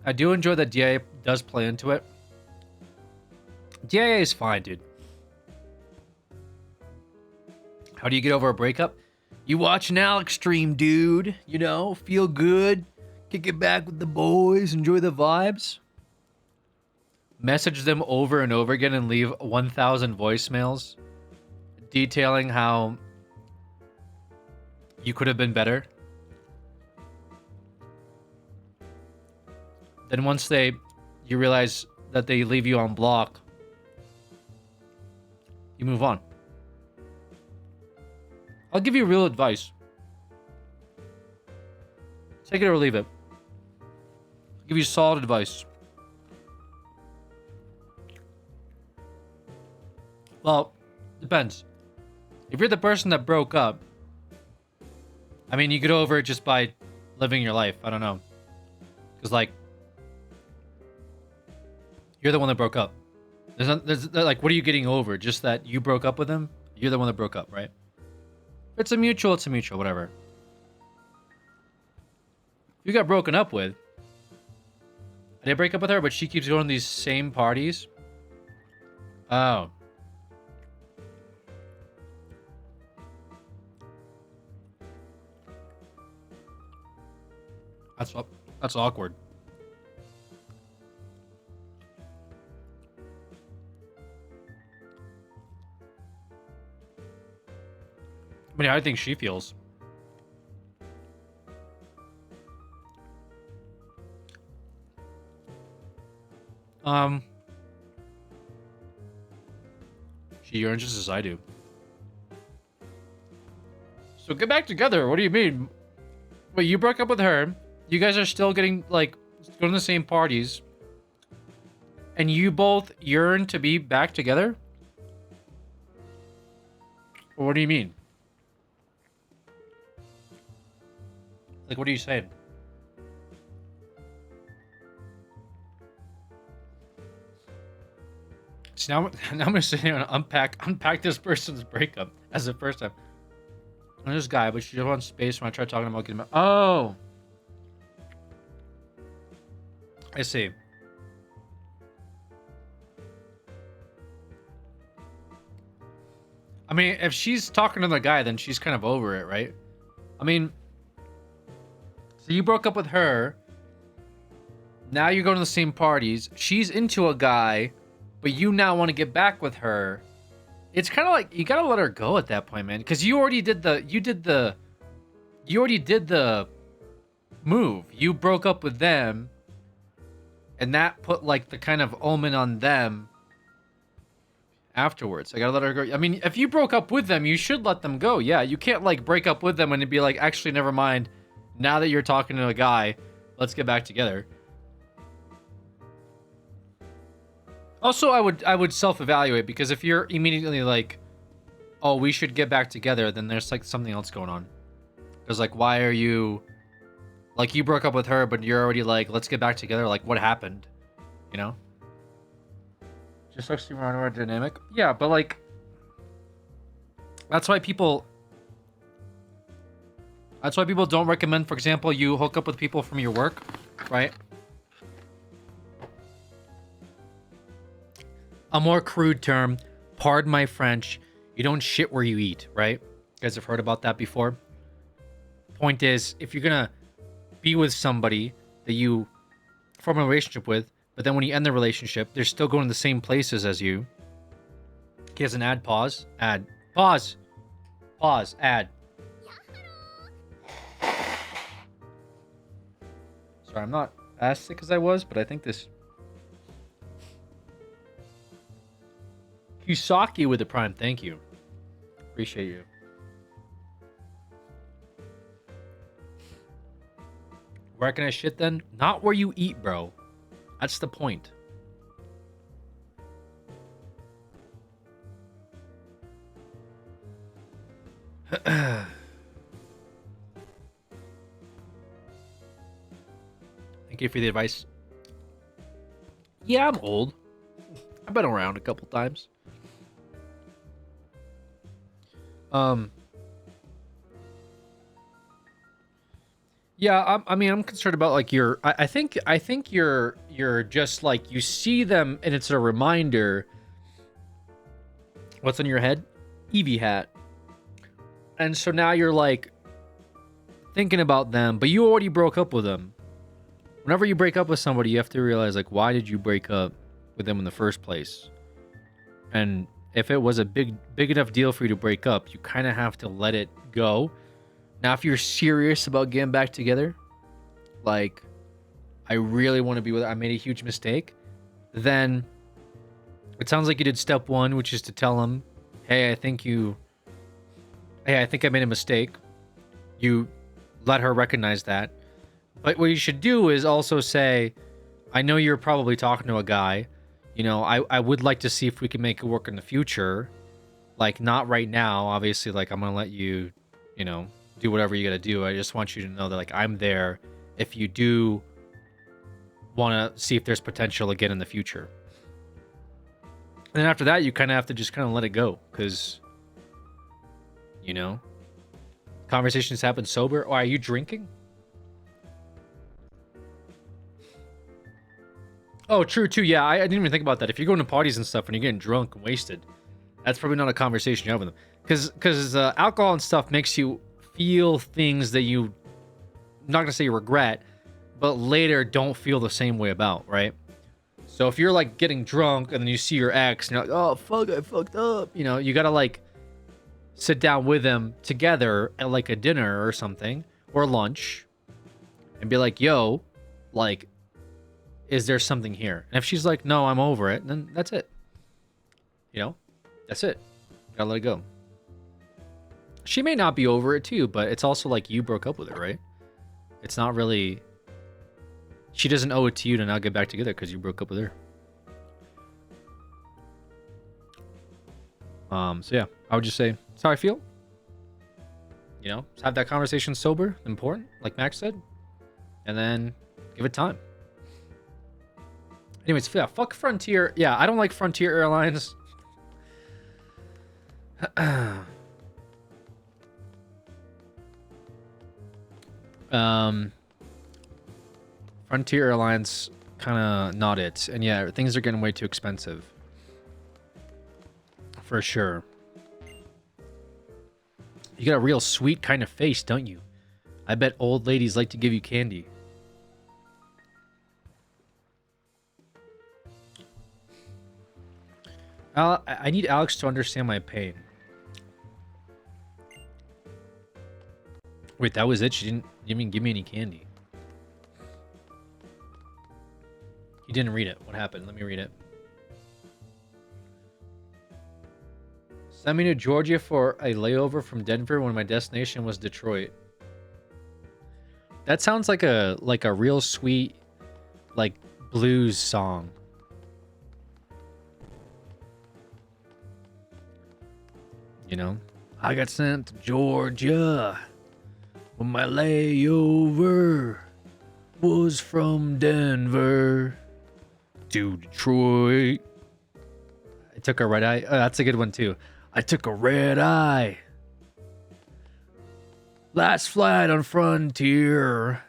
I do enjoy that DIA does play into it. DIA is fine, dude. How do you get over a breakup? You watch an Alex stream, dude. You know, feel good. Kick it back with the boys. Enjoy the vibes. Message them over and over again and leave 1,000 voicemails detailing how you could have been better. Then once you realize that they leave you on block, you move on. I'll give you real advice. Take it or leave it. I'll give you solid advice. Well, depends. If you're the person that broke up, I mean, you get over it just by living your life. I don't know. Because, like, you're the one that broke up. Like, what are you getting over? Just that you broke up with him? You're the one that broke up, right? If it's a mutual, whatever. You got broken up with. I did break up with her, but she keeps going to these same parties. Oh. That's awkward. I mean, I think she feels. She yearns just as I do. So get back together. What do you mean? Wait, you broke up with her. You guys are still getting, like, going to the same parties. And you both yearn to be back together? Or what do you mean? Like, what are you saying? So now I'm gonna sit here and unpack this person's breakup as the first time. And this guy, but she just wants space when I try talking about getting back. Oh, I see. I mean, if she's talking to the guy, then she's kind of over it, right? I mean, so you broke up with her. Now you're going to the same parties. She's into a guy, but you now want to get back with her. It's kind of like you gotta let her go at that point, man, because you already did the move. You broke up with them, and that put like the kind of omen on them afterwards. I gotta let her go. I mean, if you broke up with them, you should let them go. Yeah, you can't like break up with them and be like, actually, never mind. Now that you're talking to a guy, let's get back together. Also, I would self-evaluate, because if you're immediately like, oh, we should get back together, then there's like something else going on. Because like, why are you, like, you broke up with her, but you're already like, let's get back together. Like, what happened? You know? Just like super our dynamic. Yeah, but like, that's why people don't recommend, for example, you hook up with people from your work, right? A more crude term, pardon my French, you don't shit where you eat, right? You guys have heard about that before? Point is, if you're gonna be with somebody that you form a relationship with, but then when you end the relationship, they're still going to the same places as you. Okay, as an ad, pause. Ad. Pause. Pause. Ad. Sorry, I'm not as sick as I was, but I think this... Kusaki with the prime, thank you. Appreciate you. Where can I shit then? Not where you eat, bro. That's the point. Thank you for the advice. Yeah, I'm old. I've been around a couple times. Yeah, I mean, I'm concerned about like your. I think you're just like, you see them and it's a reminder. What's on your head? Eevee hat. And so now you're like thinking about them, but you already broke up with them. Whenever you break up with somebody, you have to realize, like, why did you break up with them in the first place? And if it was a big enough deal for you to break up, you kind of have to let it go. Now, if you're serious about getting back together, like, I really want to be with her, I made a huge mistake, then it sounds like you did step one, which is to tell him, hey, I think I made a mistake. You let her recognize that. But what you should do is also say, I know you're probably talking to a guy. You know, I would like to see if we can make it work in the future. Like, not right now. Obviously, like, I'm going to let you, you know, do whatever you got to do. I just want you to know that, like, I'm there if you do want to see if there's potential again in the future. And then after that, you kind of have to just kind of let it go. Because, you know, conversations happen sober. Or are you drinking? Oh, true, too. Yeah, I didn't even think about that. If you're going to parties and stuff and you're getting drunk and wasted, that's probably not a conversation you have with them. Because alcohol and stuff makes you feel things that you, I'm not going to say you regret, but later don't feel the same way about, right? So if you're, like, getting drunk and then you see your ex and you're like, oh, fuck, I fucked up. You know, you got to, like, sit down with them together at, like, a dinner or something, or lunch, and be like, yo, like, is there something here? And if she's like, no, I'm over it, then that's it. You know? That's it. Gotta let it go. She may not be over it too, but it's also like you broke up with her, right? It's not really... She doesn't owe it to you to not get back together because you broke up with her. So yeah, I would just say, that's how I feel. You know, just have that conversation sober, important, like Max said, and then give it time. Anyways, yeah, fuck Frontier. Yeah, I don't like Frontier Airlines. Frontier Airlines, kind of not it. And yeah, things are getting way too expensive. For sure. You got a real sweet kind of face, don't you? I bet old ladies like to give you candy. I need Alex to understand my pain. Wait, that was it? She didn't even give me any candy. You didn't read it. What happened? Let me read it. Send me to Georgia for a layover from Denver when my destination was Detroit. That sounds like a real sweet, like, blues song. You know? I got sent to Georgia when my layover was from Denver to Detroit. I took a red eye. Oh, that's a good one too. I took a red eye. Last flight on Frontier.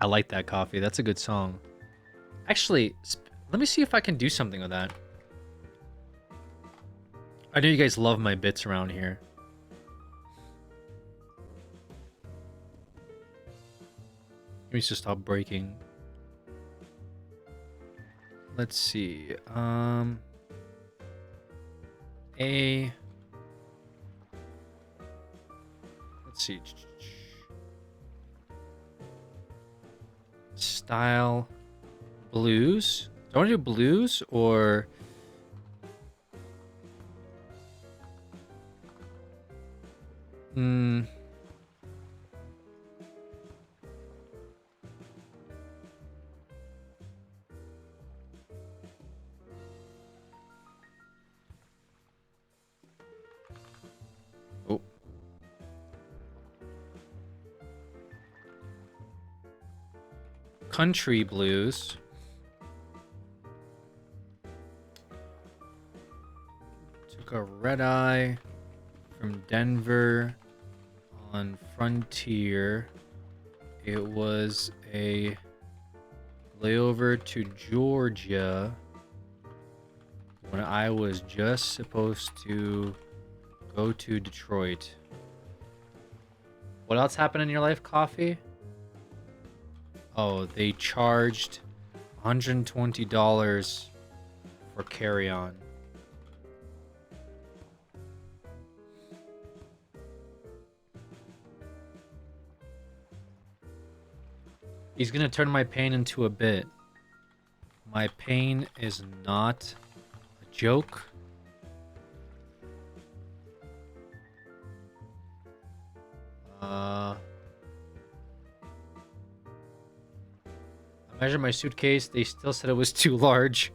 I like that coffee. That's a good song. Actually, let me see if I can do something with that. I know you guys love my bits around here. Let me just stop breaking. Let's see. Let's see. Style blues. Do I want to do blues or oh. Country blues. Took a red eye from Denver on Frontier. It was a layover to Georgia when I was just supposed to go to Detroit. What else happened in your life, Coffee? Oh, they charged $120 for carry-on. He's gonna turn my pain into a bit. My pain is not a joke. I measured my suitcase. They still said it was too large.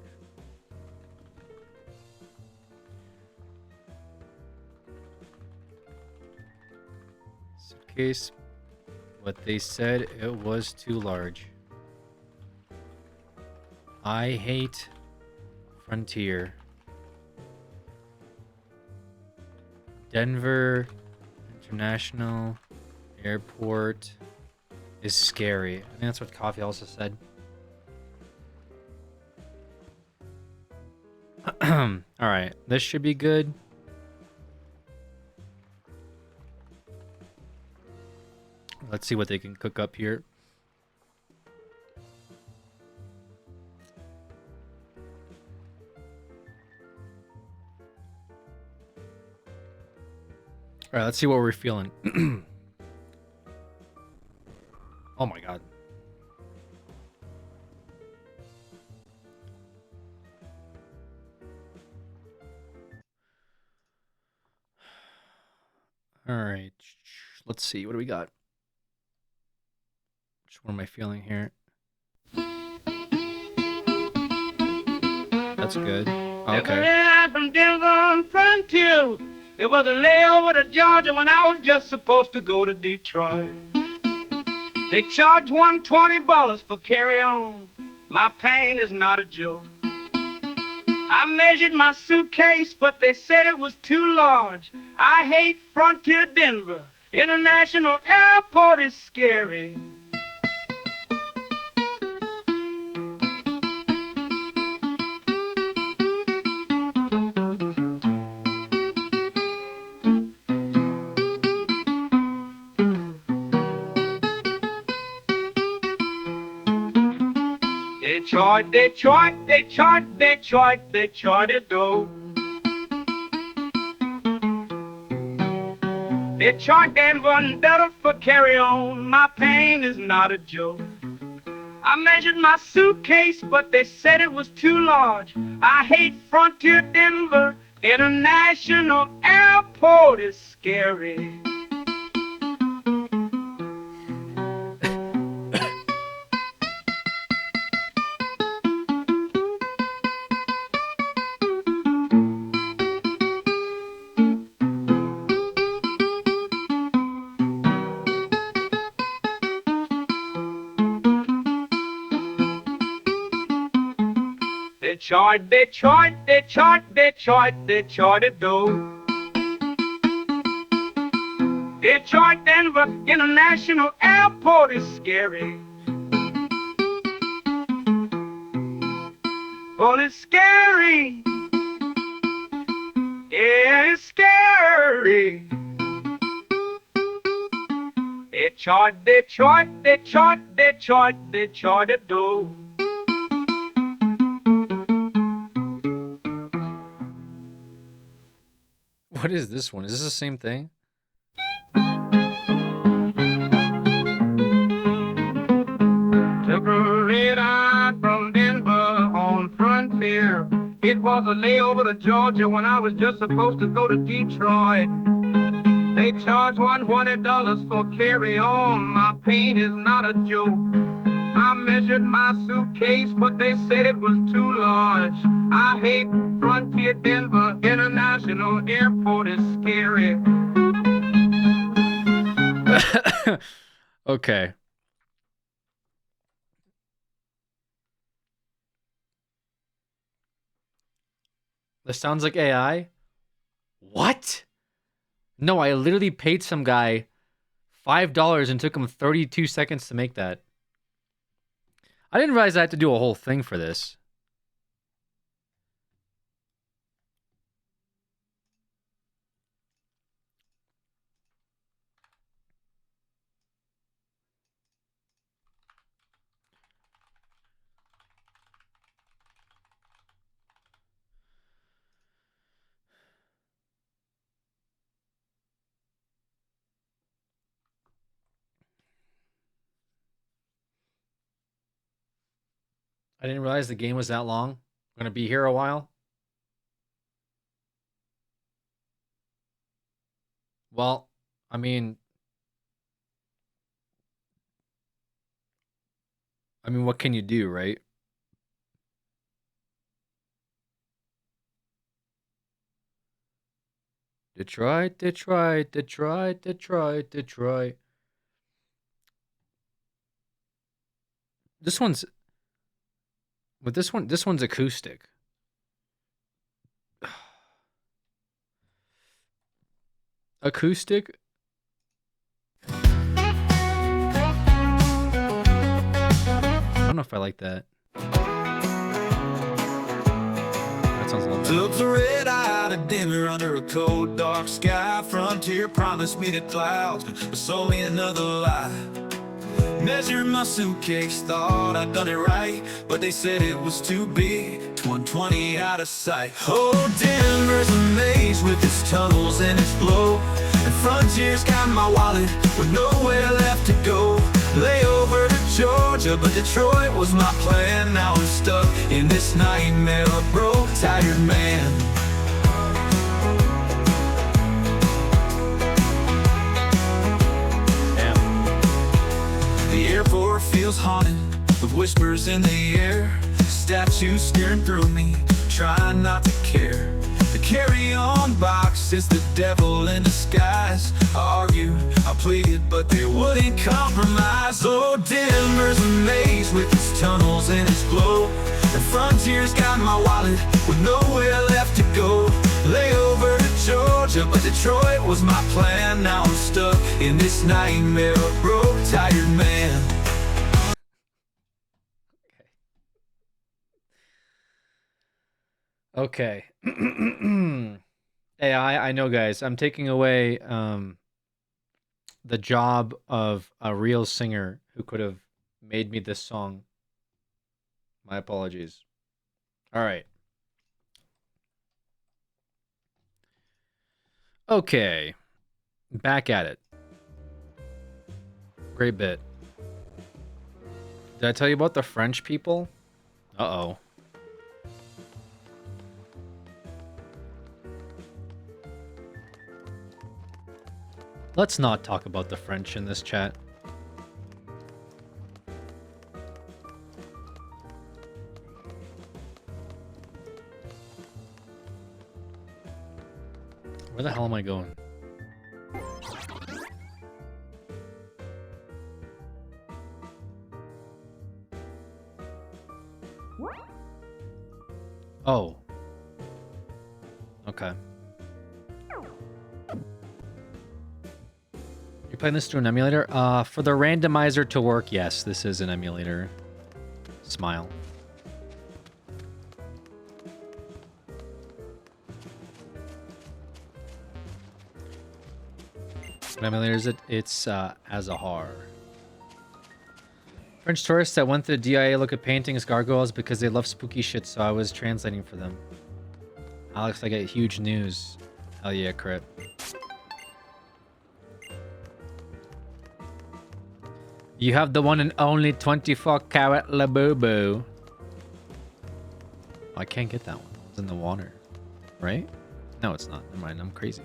Suitcase. But they said it was too large. I hate Frontier. Denver International Airport is scary. I think that's what Coffee also said. Alright, this should be good. Let's see what they can cook up here. Alright, let's see what we're feeling. Oh my god. Alright. Let's see. What do we got? Which one am I feeling here? That's good. Okay. From Denver on Frontier It was a layover to Georgia when I was just supposed to go to Detroit. They charged $120 for carry-on. My pain is not a joke. I measured my suitcase, but they said it was too large. I hate Frontier Denver. International Airport is scary. Detroit, Detroit, Detroit, Detroit, Detroit, it goes. Detroit ain't run better for carry-on. My pain is not a joke. I measured my suitcase, but they said it was too large. I hate Frontier Denver. International Airport is scary. Detroit, Detroit, Detroit, Detroit, Detroit, it goes. Detroit, Denver, International Airport is scary. Well, it's scary. Yeah, it's scary. Detroit, Detroit, Detroit, Detroit, Detroit, it goes. What is this one? Is this the same thing? Took a red eye from Denver on Frontier. It was a layover to Georgia when I was just supposed to go to Detroit. They charged $120 for carry-on. My pain is not a joke. I measured my suitcase, but they said it was too large. I hate Frontier Denver. International Airport is scary. Okay. This sounds like AI. What? No, I literally paid some guy $5 and took him 32 seconds to make that. I didn't realize I had to do a whole thing for this. I didn't realize the game was that long. I'm gonna be here a while. Well, I mean, what can you do, right? Detroit, Detroit, Detroit, Detroit, Detroit. This one's... But this one's acoustic. Acoustic? I don't know if I like that. That sounds a little better. Took the red eye to Denver under a cold, dark sky. Frontier promised me the clouds, but sold me another lie. Measured my suitcase, thought I'd done it right, but they said it was too big, 120 out of sight. Oh, Denver's a maze with its tunnels and its flow, and Frontier's got my wallet with nowhere left to go. Layover to Georgia, but Detroit was my plan. Now I'm stuck in this nightmare, a broke, tired man. The airport feels haunted, with whispers in the air. Statues staring through me, trying not to care. The carry-on box is the devil in disguise. I argue, I pleaded, but they wouldn't compromise. Oh, Denver's a maze with its tunnels and its glow. The frontier's got my wallet with nowhere left to go. Layover to Georgia, but Detroit was my plan. Now I'm stuck in this nightmare of broke, tired man. Okay. Hey, I know, guys. I'm taking away the job of a real singer who could have made me this song. My apologies. All right. Okay. Back at it. Great bit. Did I tell you about the French people? Uh-oh. Let's not talk about the French in this chat. Where the hell am I going? Oh. Okay. You playing this through an emulator? For the randomizer to work, yes, this is an emulator. Smile. What emulator is it? It's Azahar. French tourists that went to the DIA look at paintings, gargoyles, because they love spooky shit, so I was translating for them. Alex, I get huge news. Hell yeah, Crip. You have the one and only 24-carat Labubu. Oh, I can't get that one. It's in the water. Right? No, it's not. Never mind. I'm crazy.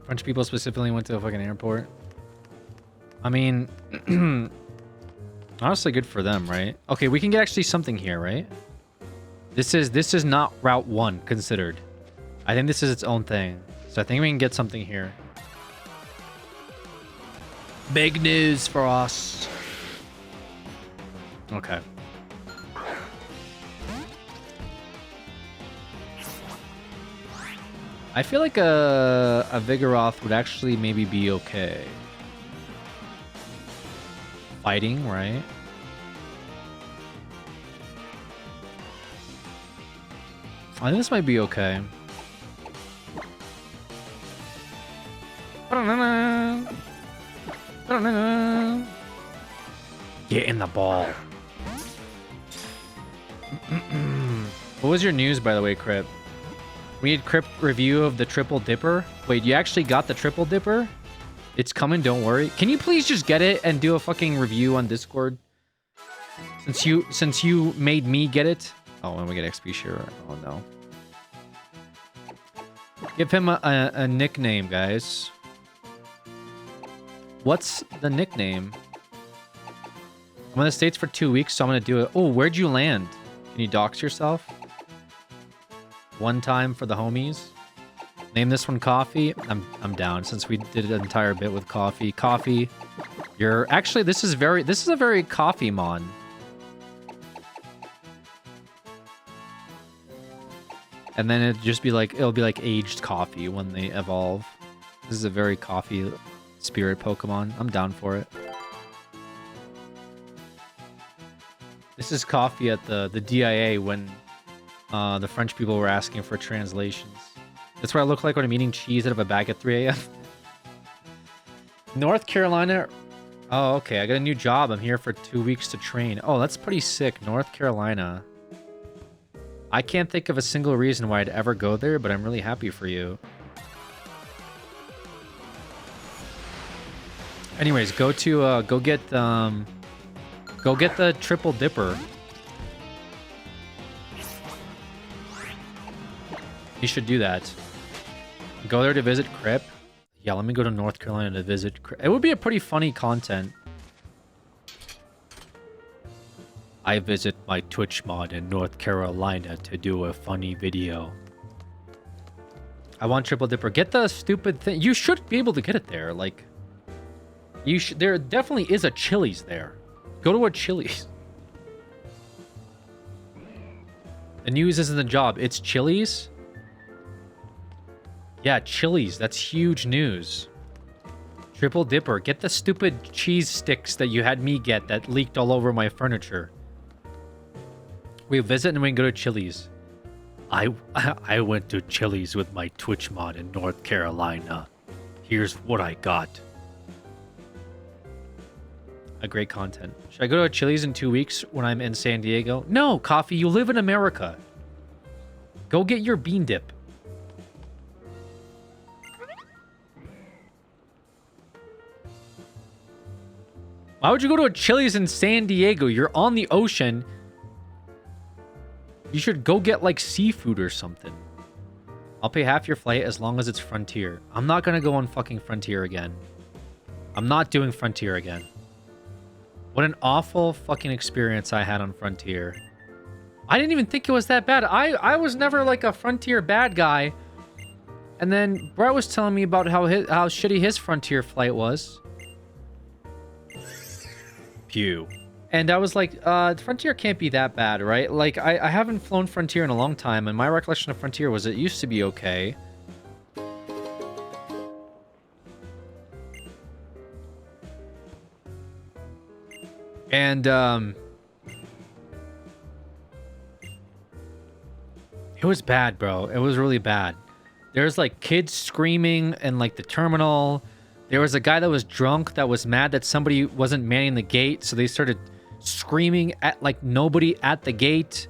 French people specifically went to a fucking airport. I mean, honestly, good for them, right? Okay, we can get actually something here, right? This is not Route 1 considered. I think this is its own thing. So I think we can get something here. Big news for us. Okay. I feel like a Vigoroth would actually maybe be okay. Fighting, right? I think this might be okay. Get in the ball. What was your news, by the way, Crip? We need Crip review of the Triple Dipper. Wait, you actually got the Triple Dipper? It's coming, don't worry. Can you please just get it and do a fucking review on Discord? Since you made me get it. Oh, and we get XP share. Oh no. Give him a nickname, guys. What's the nickname? I'm in the States for 2 weeks, so I'm gonna do it. Oh, where'd you land? Can you dox yourself? One time for the homies. Name this one Coffee. I'm down since we did an entire bit with Coffee. Coffee, you're actually this is a very Coffee mon. And then it'll be like aged Coffee when they evolve. This is a very Coffee spirit Pokemon. I'm down for it. This is Coffee at the DIA when the French people were asking for translations. That's what I look like when I'm eating cheese out of a bag at 3 a.m. North Carolina. Oh, okay. I got a new job. I'm here for 2 weeks to train. Oh, that's pretty sick. North Carolina. I can't think of a single reason why I'd ever go there, but I'm really happy for you. Anyways, go get the Triple Dipper. You should do that. Go there to visit Crip. Yeah, let me go to North Carolina to visit. It would be a pretty funny content. I visit my Twitch mod in North Carolina to do a funny video. I want Triple Dipper. Get the stupid thing. You should be able to get it there. Like, you should. There definitely is a Chili's there. Go to a Chili's. The news isn't the job. It's Chili's. Yeah, Chili's. That's huge news. Triple Dipper. Get the stupid cheese sticks that you had me get that leaked all over my furniture. We visit and we can go to Chili's. I went to Chili's with my Twitch mod in North Carolina. Here's what I got. A great content. Should I go to a Chili's in 2 weeks when I'm in San Diego? No, Coffee, you live in America. Go get your bean dip. Why would you go to a Chili's in San Diego? You're on the ocean. You should go get like seafood or something. I'll pay half your flight as long as it's Frontier. I'm not gonna go on fucking Frontier again. I'm not doing Frontier again. What an awful fucking experience I had on Frontier. I didn't even think it was that bad. I was never like a Frontier bad guy. And then Brett was telling me about how shitty his Frontier flight was. Pew. And I was like, Frontier can't be that bad, right? Like, I haven't flown Frontier in a long time, and my recollection of Frontier was it used to be okay. And, it was bad, bro. It was really bad. There's, like, kids screaming in, like, the terminal. There was a guy that was drunk that was mad that somebody wasn't manning the gate, so they started screaming at like nobody at the gate,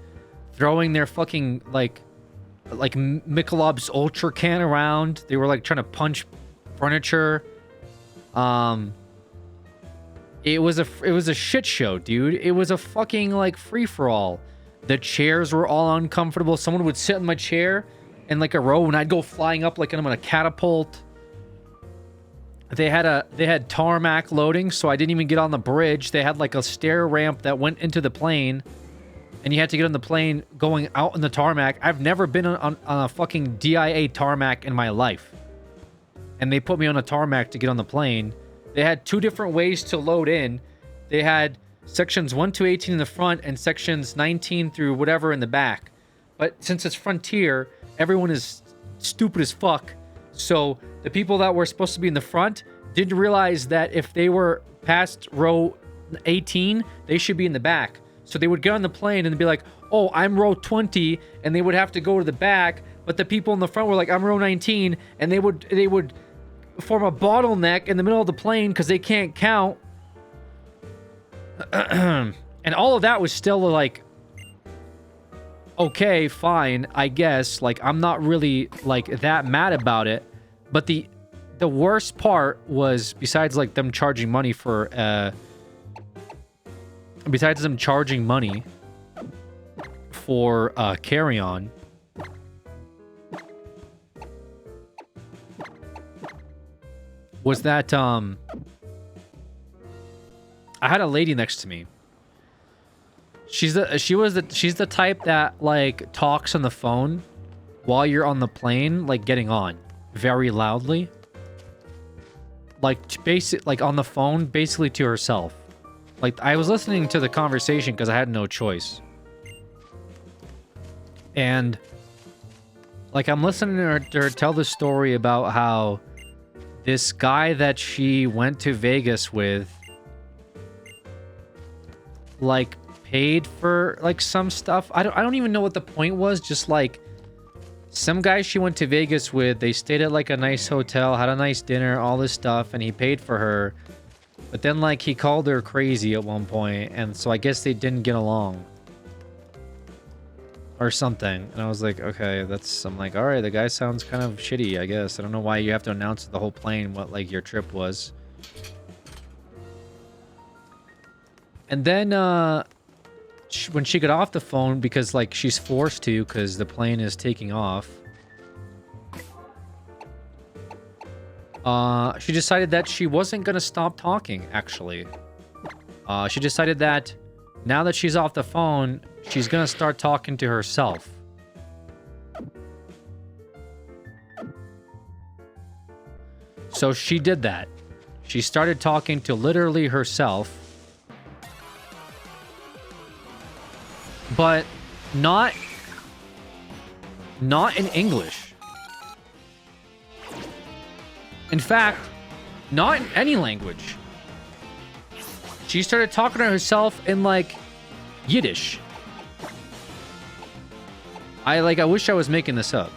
throwing their fucking like Michelob's Ultra can around. They were like trying to punch furniture. It was a shit show, dude. It was a fucking like free for all. The chairs were all uncomfortable. Someone would sit in my chair in like a row, and I'd go flying up like I'm on a catapult. They had tarmac loading, so I didn't even get on the bridge. They had like a stair ramp that went into the plane, and you had to get on the plane going out in the tarmac. I've never been on a fucking DIA tarmac in my life. And they put me on a tarmac to get on the plane. They had 2 different ways to load in. They had sections 1 to 18 in the front and sections 19 through whatever in the back. But since it's Frontier, everyone is stupid as fuck. So the people that were supposed to be in the front didn't realize that if they were past row 18, they should be in the back. So they would get on the plane and be like, oh, I'm row 20, and they would have to go to the back. But the people in the front were like, I'm row 19, and they would form a bottleneck in the middle of the plane because they can't count. And all of that was still like, okay, fine, I guess. Like, I'm not really like that mad about it. But the worst part was, besides like them charging money for carry-on, was that I had a lady next to me. She's the type that like talks on the phone while you're on the plane, like getting on very loudly, like on the phone, basically to herself. Like, I was listening to the conversation because I had no choice, and like I'm listening to her tell the story about how this guy that she went to Vegas with like paid for like some stuff. I don't even know what the point was. Just like some guy she went to Vegas with, they stayed at like a nice hotel, had a nice dinner, all this stuff, and he paid for her. But then like he called her crazy at one point, and so I guess they didn't get along or something. And I was like, okay, I'm like, all right, the guy sounds kind of shitty, I guess. I don't know why you have to announce to the whole plane what like your trip was. And then when she got off the phone, because like she's forced to because the plane is taking off, she decided that she wasn't gonna stop talking, actually. She decided that now that she's off the phone, she's gonna start talking to herself. So she did that. She started talking to literally herself. But not in English. In fact, not in any language. She started talking to herself in like Yiddish. I wish I was making this up.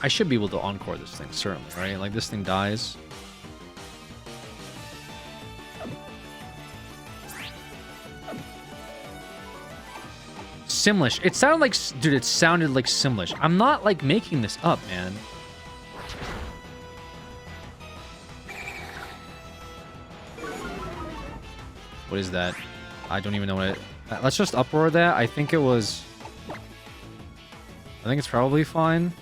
I should be able to encore this thing, certainly, right? Like this thing dies. Simlish. It sounded like, dude, it sounded like Simlish. I'm not like making this up, man. What is that? I don't even know what it... Let's just uproar that. I think it was... I think it's probably fine.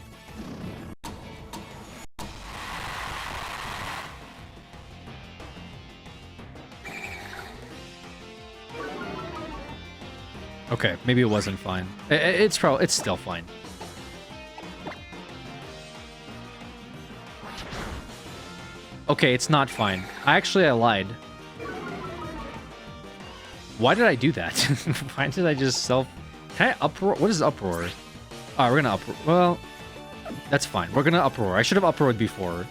Okay, maybe it wasn't fine. It's still fine. Okay, it's not fine. I lied. Why did I do that? Why did I just self... Can I uproar? What is uproar? Alright, we're gonna uproar. Well, that's fine. We're gonna uproar. I should have uproared before.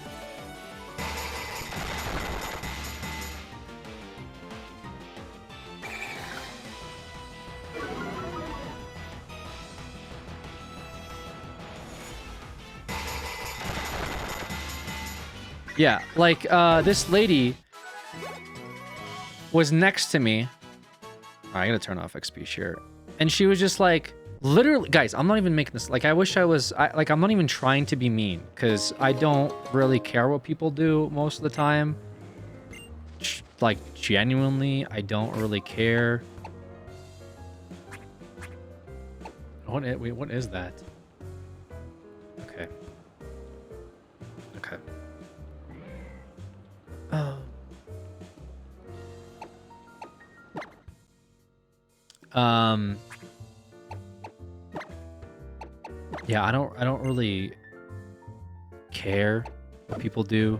Yeah, like, this lady was next to me. I gotta turn off XP share. And she was just like, literally, guys, I'm not even making this. Like, I wish I was, I'm not even trying to be mean, because I don't really care what people do most of the time. Like, genuinely, I don't really care. Wait, what is that? Okay. Okay. Yeah, I don't really care what people do,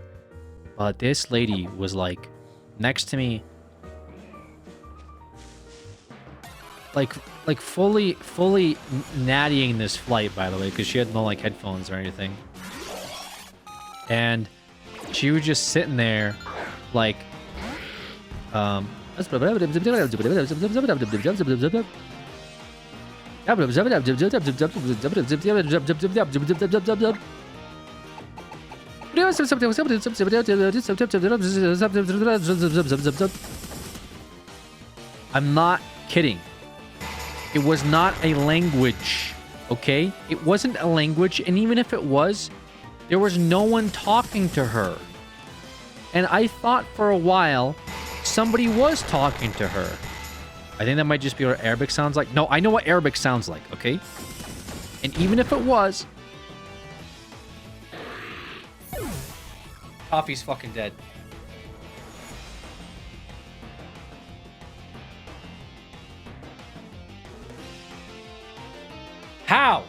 but this lady was like next to me, like fully nattying this flight, by the way, because she had no like headphones or anything, and she was just sitting there like I'm not kidding. It was not a language, okay? It wasn't a language, and even if it was, there was no one talking to her. And I thought for a while somebody was talking to her. I think that might just be what Arabic sounds like. No, I know what Arabic sounds like, okay? And even if it was... Coffee's fucking dead. How?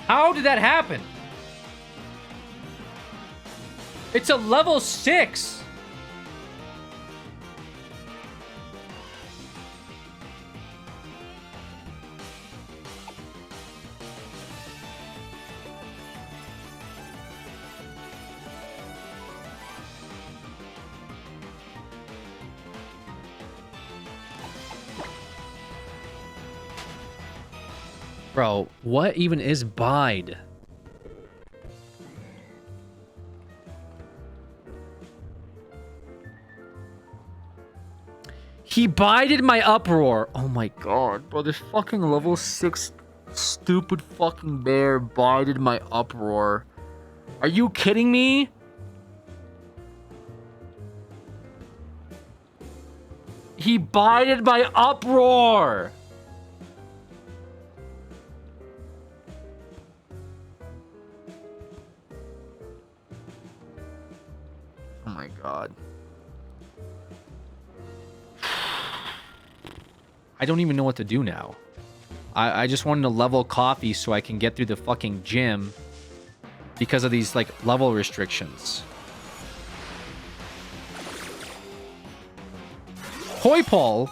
How did that happen? It's a level 6. Bro, what even is bide? He bided my uproar. Oh my god, bro, this fucking level 6 stupid fucking bear bided my uproar. Are you kidding me? He bided my uproar. Oh my god. I don't even know what to do now. I just wanted to level coffee so I can get through the fucking gym because of these, like, level restrictions. Hoi Paul!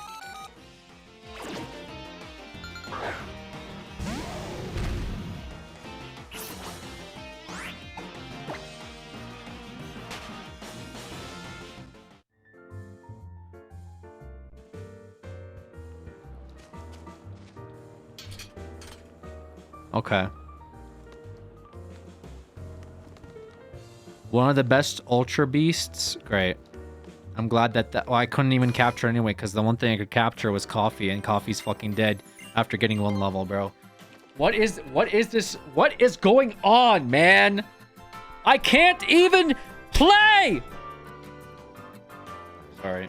Okay. One of the best Ultra Beasts? Great. I'm glad that... Well, I couldn't even capture anyway, because the one thing I could capture was Coffee, and Coffee's fucking dead after getting 1 level, bro. What is this? What is going on, man? I can't even play! Sorry.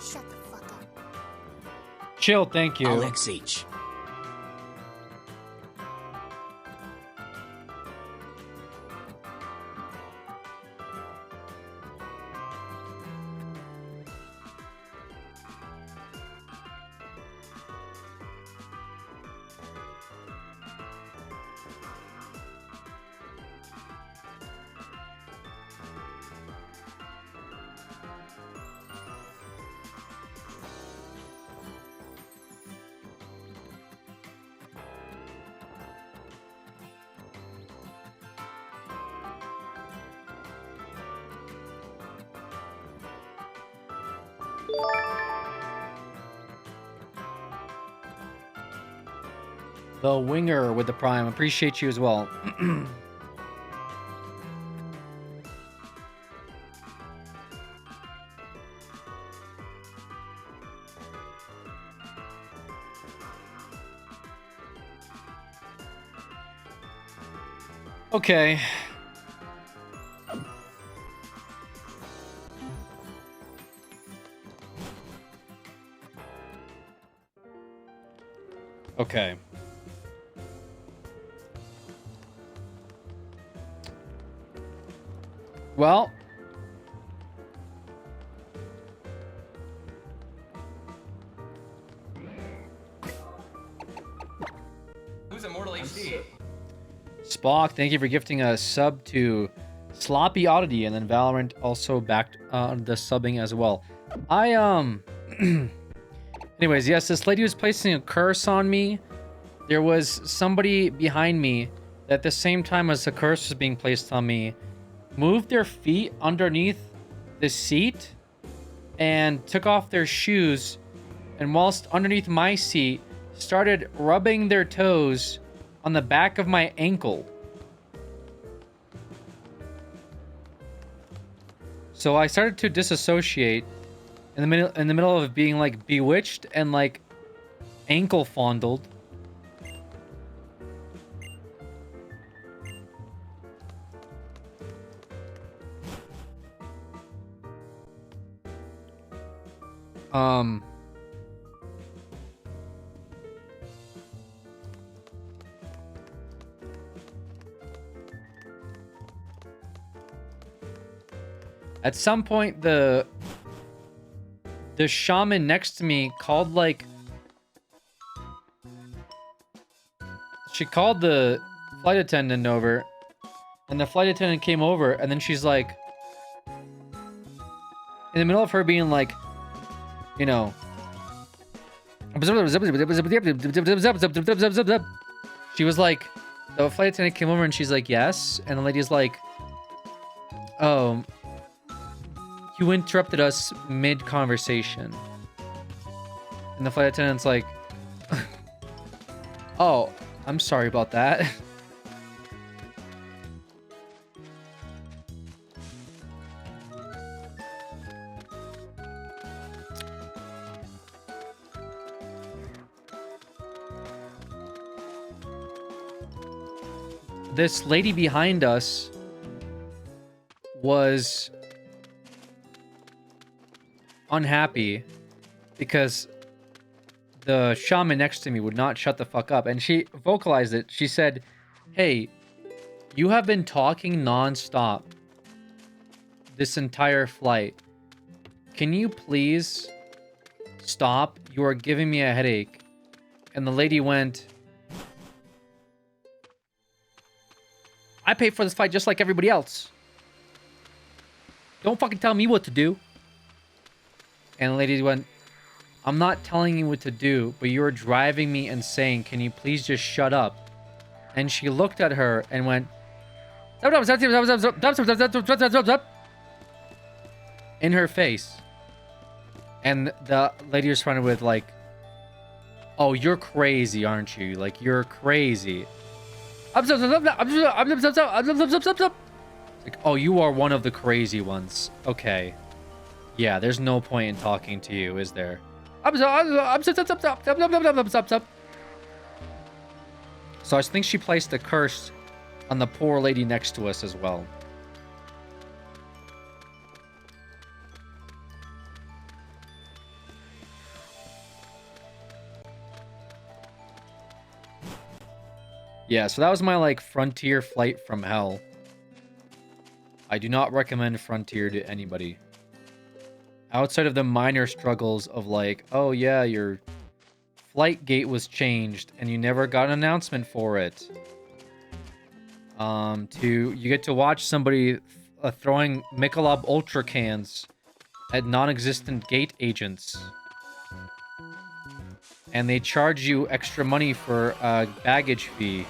Shut the fuck up. Chill, thank you. LXH. The Winger with the Prime. Appreciate you as well. Okay. Okay. Well. Who's Immortal HD? Spock, thank you for gifting a sub to Sloppy Oddity, and then Valorant also backed the subbing as well. Anyways, yes, this lady was placing a curse on me. There was somebody behind me at the same time as the curse was being placed on me, moved their feet underneath the seat and took off their shoes, and whilst underneath my seat, started rubbing their toes on the back of my ankle. So I started to disassociate in the middle of being like bewitched and like ankle fondled. At some point, the shaman next to me called like... She called the flight attendant over, and the flight attendant came over, and then she's like... In the middle of her being like, you know... She was like... The flight attendant came over and she's like, yes. And the lady's like... Oh... You interrupted us mid-conversation. And the flight attendant's like... Oh, I'm sorry about that. This lady behind us was unhappy because the shaman next to me would not shut the fuck up, and she vocalized it. She said, "Hey, you have been talking non-stop this entire flight. Can you please stop? You are giving me a headache." And the lady went, "I pay for this flight just like everybody else. Don't fucking tell me what to do." And the lady went, "I'm not telling you what to do, but you're driving me insane. Can you please just shut up?" And she looked at her and went, in her face. And the lady responded with like, "Oh, you're crazy, aren't you? Like, you're crazy." Like, "Oh, you are one of the crazy ones. Okay. Yeah, there's no point in talking to you, is there?" So I think she placed a curse on the poor lady next to us as well. Yeah, so that was my, like, Frontier flight from hell. I do not recommend Frontier to anybody. Outside of the minor struggles of, like, oh yeah, your flight gate was changed and you never got an announcement for it. You get to watch somebody throwing Michelob Ultra cans at non-existent gate agents. And they charge you extra money for a baggage fee.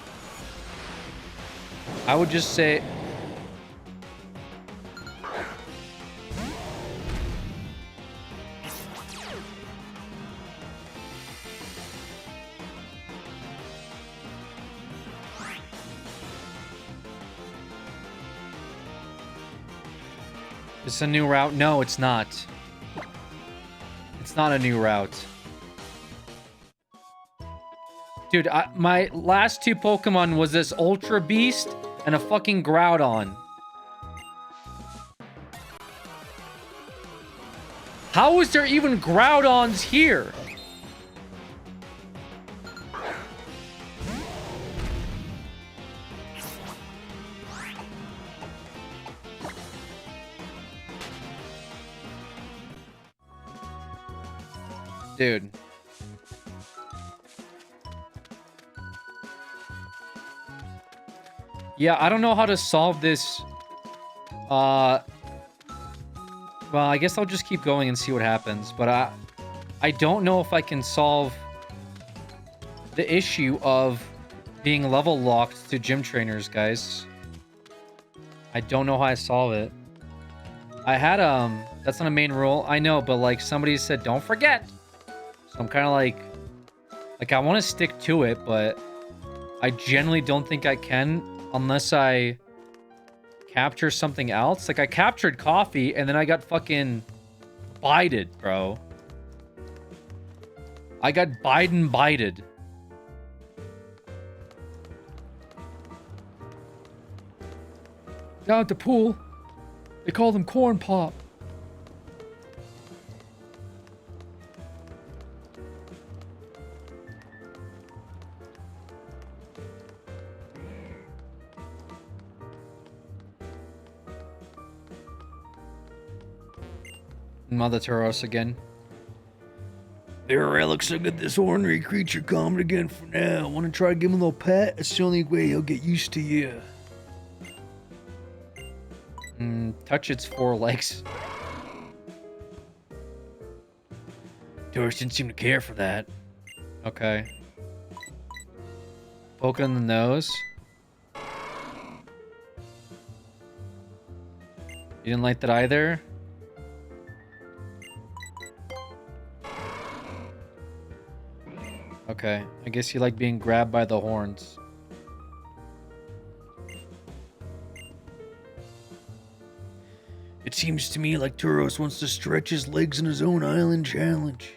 I would just say... It's a new route? No, it's not. It's not a new route. Dude, my last two Pokemon was this Ultra Beast and a fucking Groudon. How is there even Groudons here? Dude. Yeah, I don't know how to solve this. Well, I guess I'll just keep going and see what happens. But I don't know if I can solve the issue of being level locked to gym trainers, guys. I don't know how I solve it. I had, that's not a main rule. I know, but like somebody said, don't forget. So I'm kind of like I want to stick to it, but I generally don't think I can unless I capture something else. Like I captured coffee and then I got fucking bided, bro. I got Biden-bided. Down at the pool, they call them corn pop. Mother Tauros again. There, Alex, I got this ornery creature calmed again for now. Want to try to give him a little pet? It's the only way he'll get used to you. Touch its 4 legs. Tauros didn't seem to care for that. Okay. Poke it in the nose. You didn't like that either? Okay, I guess you like being grabbed by the horns. It seems to me like Tauros wants to stretch his legs in his own island challenge.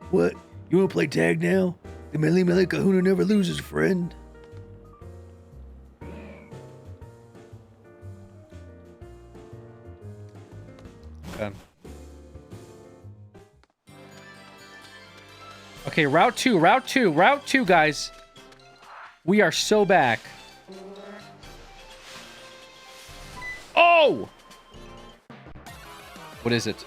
What? You wanna play tag now? The Mele Mele Kahuna never loses, friend. Okay. Okay, route two, guys. We are so back. Oh! What is it?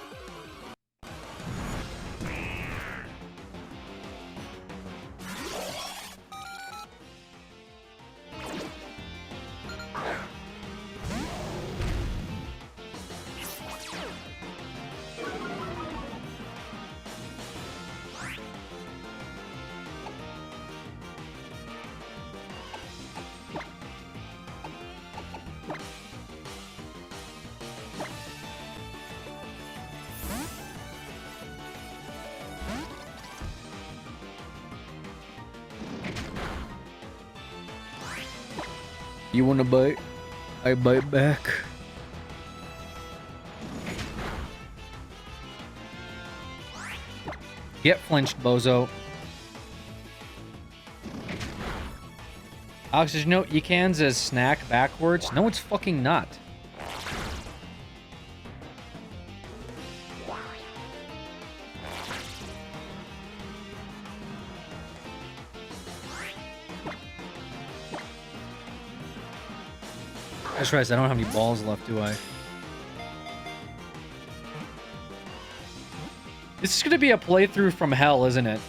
You wanna bite? I bite back. Get flinched, bozo. Alex, did you know you can as snack backwards? No, it's fucking not. I just realized I don't have any balls left, do I? This is gonna be a playthrough from hell, isn't it?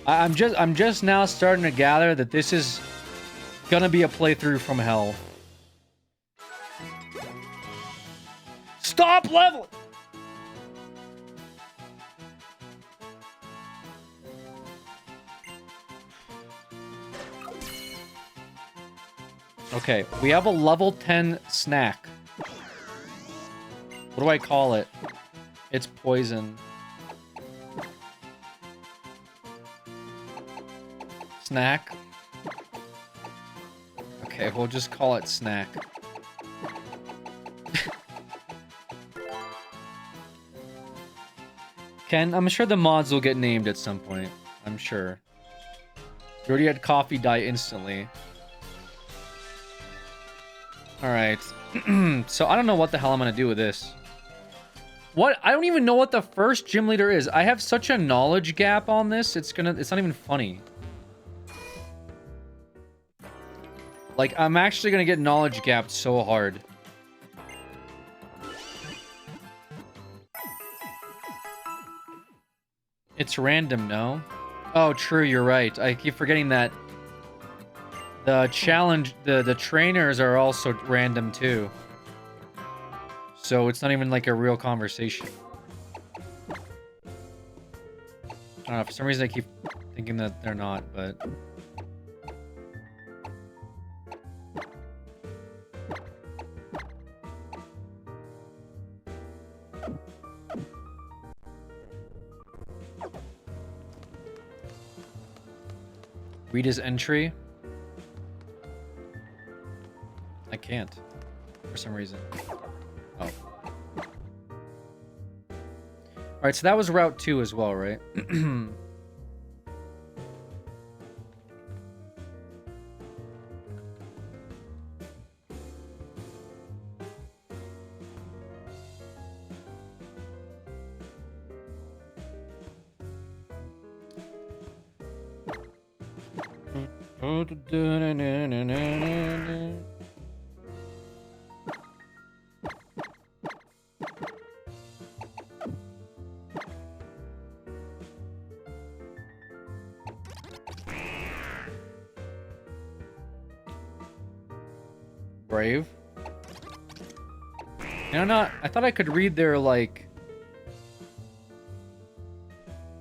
I'm just now starting to gather that this is gonna be a playthrough from hell. Stop leveling! Okay, we have a level 10 snack. What do I call it? It's poison. Snack? Okay, we'll just call it snack. I'm sure the mods will get named at some point. I'm sure. We already had coffee die instantly. Alright. So I don't know what the hell I'm gonna do with this. What? I don't even know what the first gym leader is. I have such a knowledge gap on this, it's not even funny. Like, I'm actually gonna get knowledge gapped so hard. It's random, no? Oh, true, you're right. I keep forgetting that the challenge, the trainers are also random too. So it's not even like a real conversation. I don't know, for some reason I keep Thinking that they're not, but... Read his entry. I can't. For some reason. Oh. Alright, so that was Route 2 as well, right? Brave. And I'm not... I thought I could read their, like...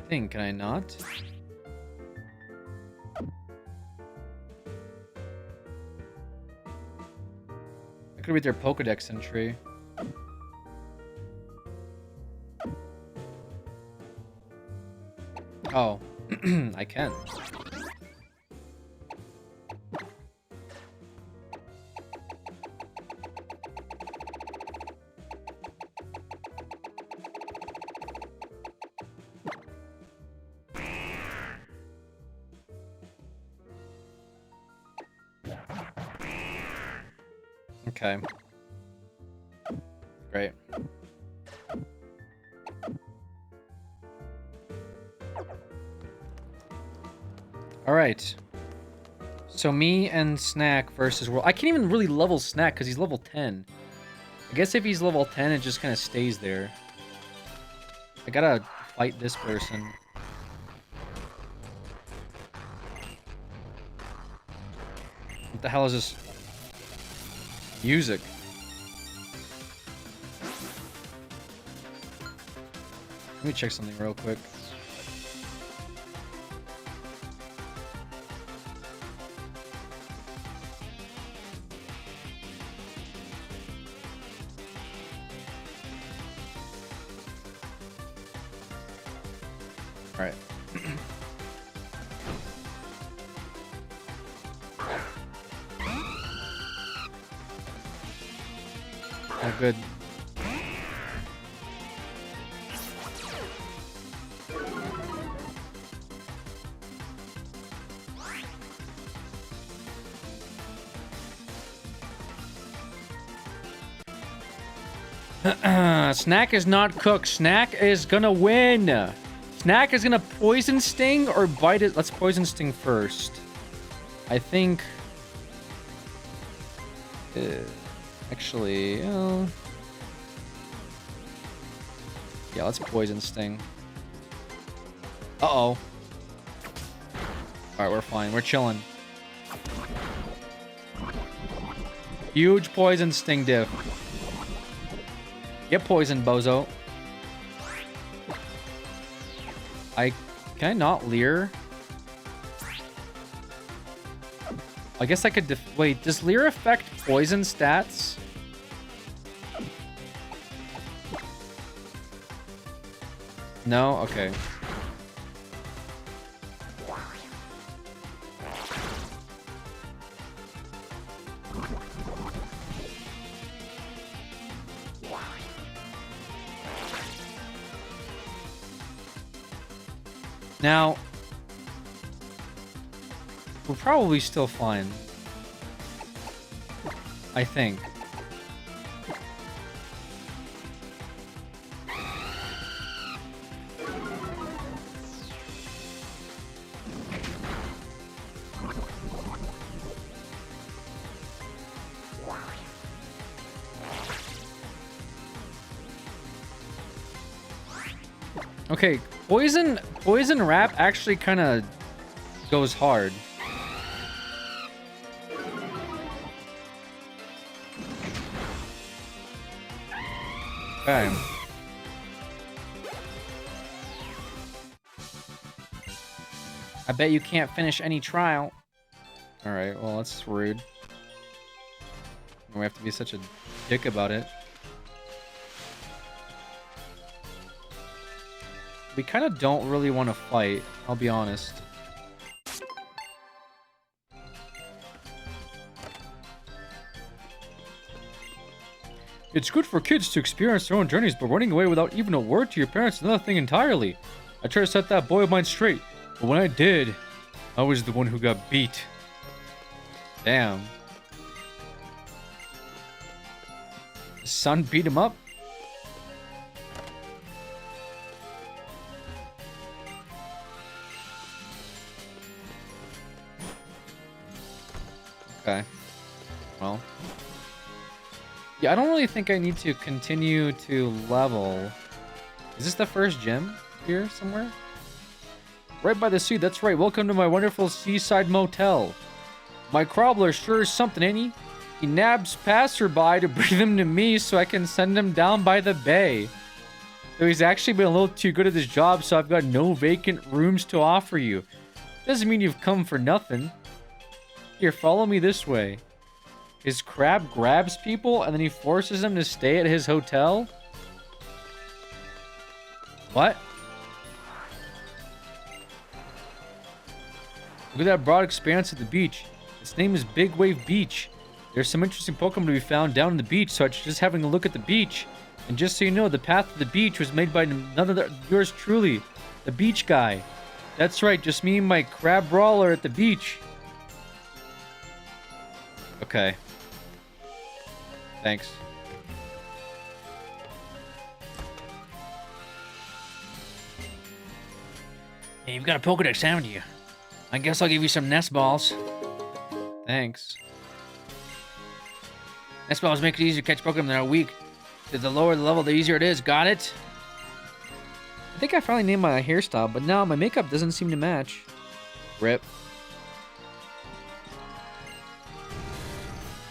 thing. Can I not? I could read their Pokédex entry. Oh. I can. Okay. Great. All right. So me and Snack versus World. I can't even really level Snack because he's level 10. I guess if he's level 10, it just kind of stays there. I gotta fight this person. What the hell is this? Music. Let me check something real quick. All right. Oh, good. Snack is not cooked. Snack is gonna win. Snack is gonna poison sting or bite it. Let's poison sting first. I think. Actually, yeah, let's poison sting. Uh-oh. Alright, we're fine. We're chilling. Huge poison sting diff. Get poisoned, bozo. Can I not Leer? I guess I could wait, does Leer affect poison stats? No? Okay. Now, we're probably still fine. I think. Okay, poison wrap actually kind of goes hard. Okay. I bet you can't finish any trial. Alright, well, that's rude. We have to be such a dick about it. We kind of don't really want to fight, I'll be honest. It's good for kids to experience their own journeys, but running away without even a word to your parents is another thing entirely. I tried to set that boy of mine straight, but when I did, I was the one who got beat. Damn. His son beat him up? Okay. Well. Yeah, I don't really think I need to continue to level. Is this the first gym here somewhere? Right by the sea, that's right. Welcome to my wonderful seaside motel. My crawler sure is something, ain't he? He nabs passerby to bring them to me so I can send them down by the bay. So he's actually been a little too good at his job, so I've got no vacant rooms to offer you. Doesn't mean you've come for nothing. Here, follow me this way. His crab grabs people and then he forces them to stay at his hotel? What? Look at that broad expanse of the beach. Its name is Big Wave Beach. There's some interesting Pokemon to be found down on the beach, so I'm just having a look at the beach. And just so you know, the path to the beach was made by none other yours truly, the beach guy. That's right, just me and my crab brawler at the beach. Okay. Thanks. Hey, you've got a Pokedex, haven't you? I guess I'll give you some nest balls. Thanks. Nest balls make it easier to catch Pokemon that are weak. The lower the level, the easier it is. Got it? I think I finally named my hairstyle, but now my makeup doesn't seem to match. Rip.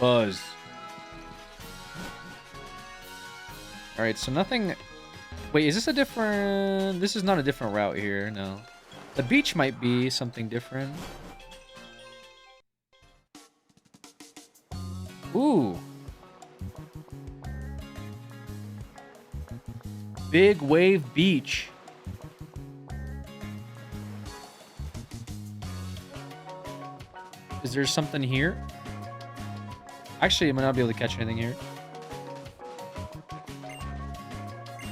Buzz. Alright, so nothing... Wait, is this a different... This is not a different route here, no. The beach might be something different. Ooh. Big Wave Beach. Is there something here? Actually, I might not be able to catch anything here.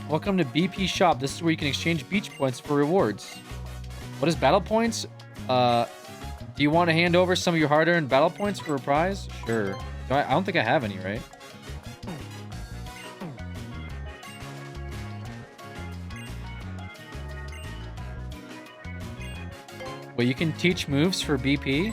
Welcome to BP Shop. This is where you can exchange beach points for rewards. What is battle points? Do you want to hand over some of your hard-earned battle points for a prize? Sure. I don't think I have any, right? Wait, you can teach moves for BP?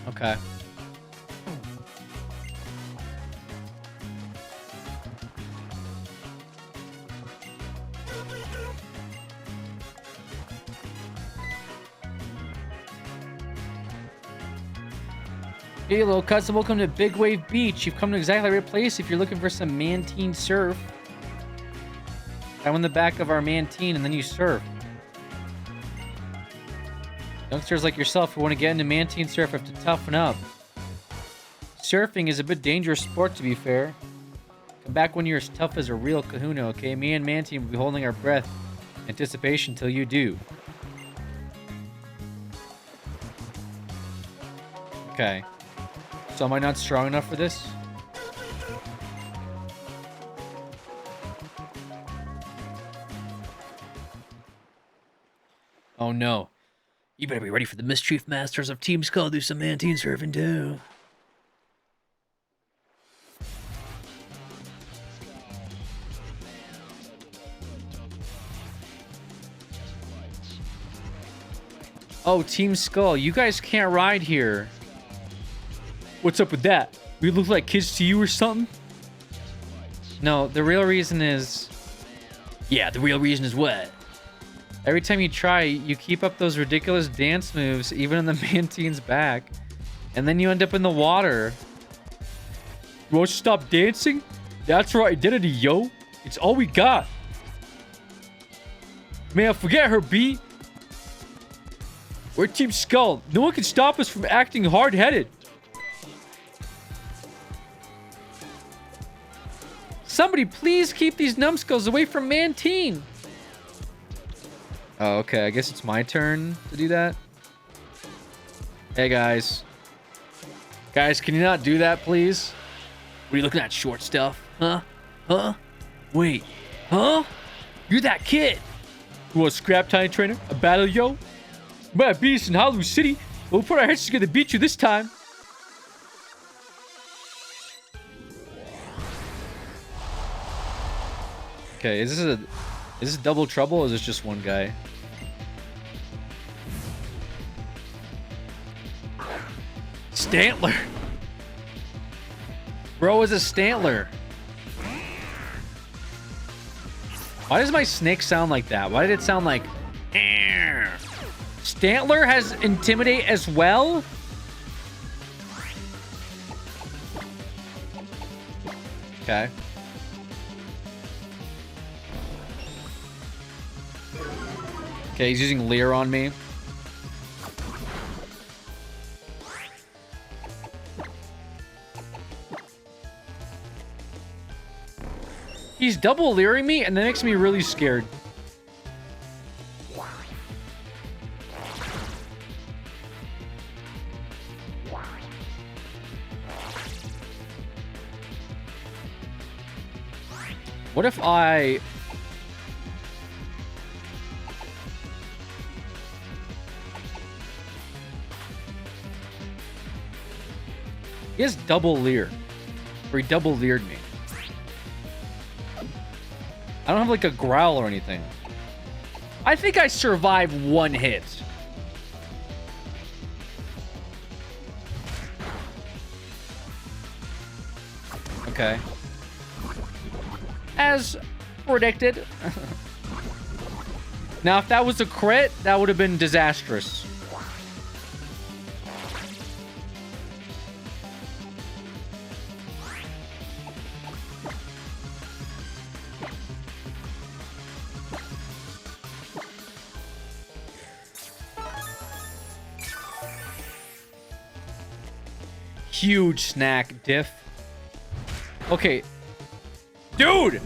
Okay. Hey, little cousin, welcome to Big Wave Beach. You've come to exactly the right place if you're looking for some Mantine surf. I'm in the back of our Mantine and then you surf. Youngsters like yourself who want to get into Mantine surf have to toughen up. Surfing is a bit dangerous sport, to be fair. Come back when you're as tough as a real kahuna, okay? Me and Mantine will be holding our breath in anticipation till you do. Okay. So am I not strong enough for this? Oh no. You better be ready for the Mischief Masters of Team Skull do some Mantine surfing too. Oh, Team Skull, you guys can't ride here. What's up with that? We look like kids to you or something? No, the real reason is... Yeah, the real reason is what? Every time you try, you keep up those ridiculous dance moves, even on the Mantine's back. And then you end up in the water. You want to stop dancing? That's our identity, yo. It's all we got. Man, forget her, B. We're Team Skull. No one can stop us from acting hard-headed. Somebody please keep these numbskulls away from Mantine. Oh, okay. I guess it's my turn to do that. Hey, guys. Guys, can you not do that, please? What are you looking at, short stuff? Huh? Huh? Wait. Huh? You're that kid. You want a scrap time trainer? A battle, yo? We might beat us in Hollywood City. We'll put our heads together to beat you this time. Okay, is this double trouble or is this just one guy? Stantler! Bro is a Stantler. Why does my snake sound like that? Why did it sound like... Stantler has Intimidate as well? Okay. Okay, he's using Leer on me. He's double Leering me, and that makes me really scared. What if I... He has double Leer. Or he double Leered me. I don't have like a growl or anything. I think I survived one hit. Okay. As predicted. Now, if that was a crit, that would have been disastrous. Huge snack diff. Okay. Dude!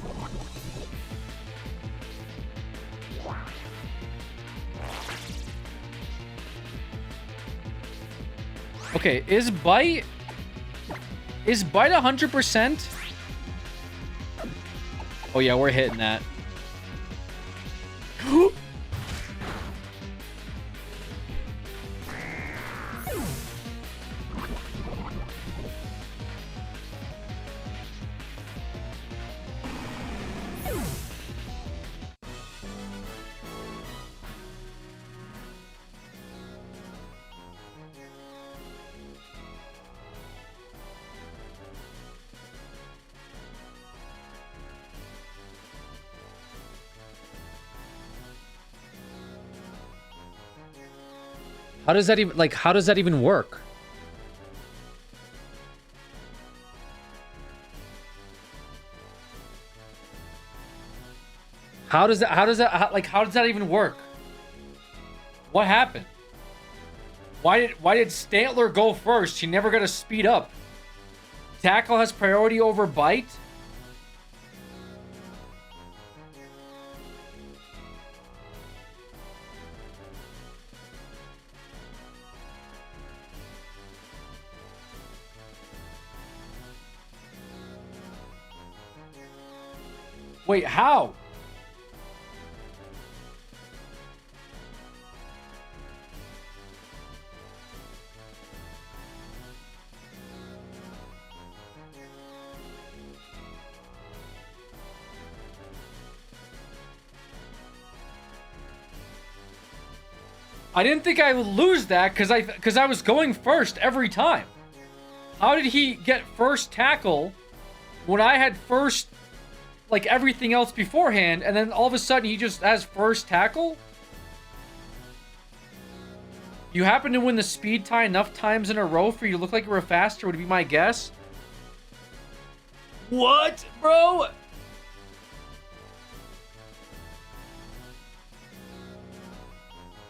Okay, is bite 100%? Oh yeah, we're hitting that. How does that even, like, how does that even work? How does that even work? What happened? Why did Stantler go first? He never got to speed up. Tackle has priority over bite? Wait, how? I didn't think I would lose that because I was going first every time. How did he get first tackle when I had first, like, everything else beforehand, and then all of a sudden he just has first tackle? You happen to win the speed tie enough times in a row for you to look like you were faster, would be my guess. What, bro?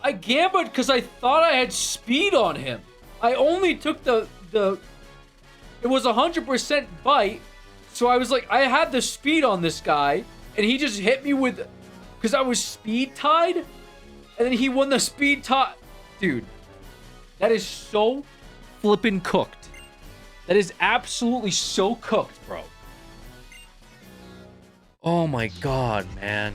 I gambled because I thought I had speed on him. I only took it was 100% bite, so I was like, I had the speed on this guy, and he just hit me with, because I was speed tied, and then he won the speed tie. Dude, that is so flippin' cooked. That is absolutely so cooked, bro. Oh my god, man.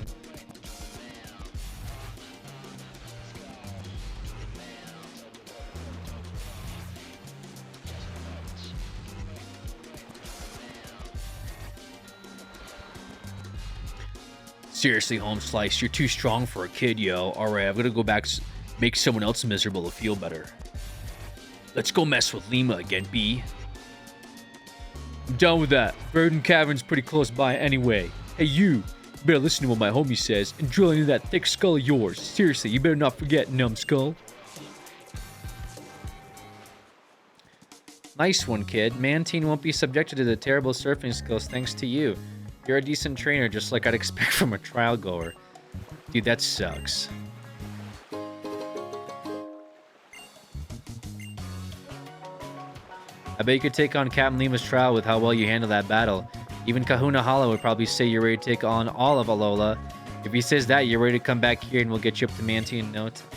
Seriously, Home Slice, you're too strong for a kid, yo. Alright, I'm gonna go back, make someone else miserable to feel better. Let's go mess with Lima again, B. I'm done with that. Burden Cavern's pretty close by anyway. Hey, you better listen to what my homie says and drill into that thick skull of yours. Seriously, you better not forget, numbskull. Nice one, kid. Mantine won't be subjected to the terrible surfing skills thanks to you. You're a decent trainer, just like I'd expect from a trial goer. Dude, that sucks. I bet you could take on Captain Lima's trial with how well you handle that battle. Even Kahuna Hala would probably say you're ready to take on all of Alola. If he says that, you're ready to come back here and we'll get you up to Mantine in no time.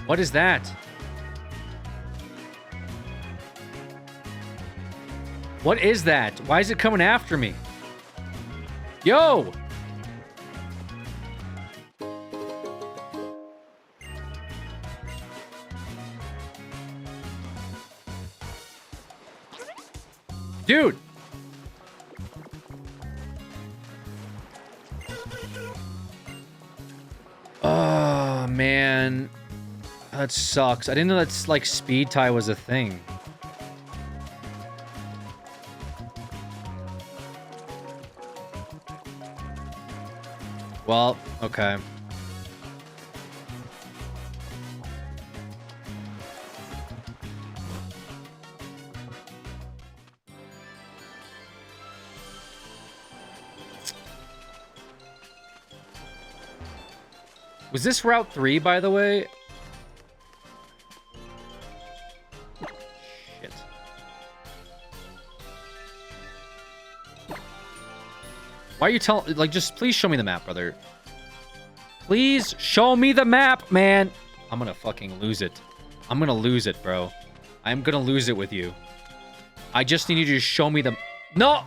What is that? What is that? Why is it coming after me? Yo! Dude! Oh, man. That sucks. I didn't know that's like speed tie was a thing. Well, okay. Was this Route 3, by the way? Why are you telling... Like, just please show me the map, brother. Please show me the map, man. I'm gonna fucking lose it. I'm gonna lose it, bro. I'm gonna lose it with you. I just need you to show me the... No!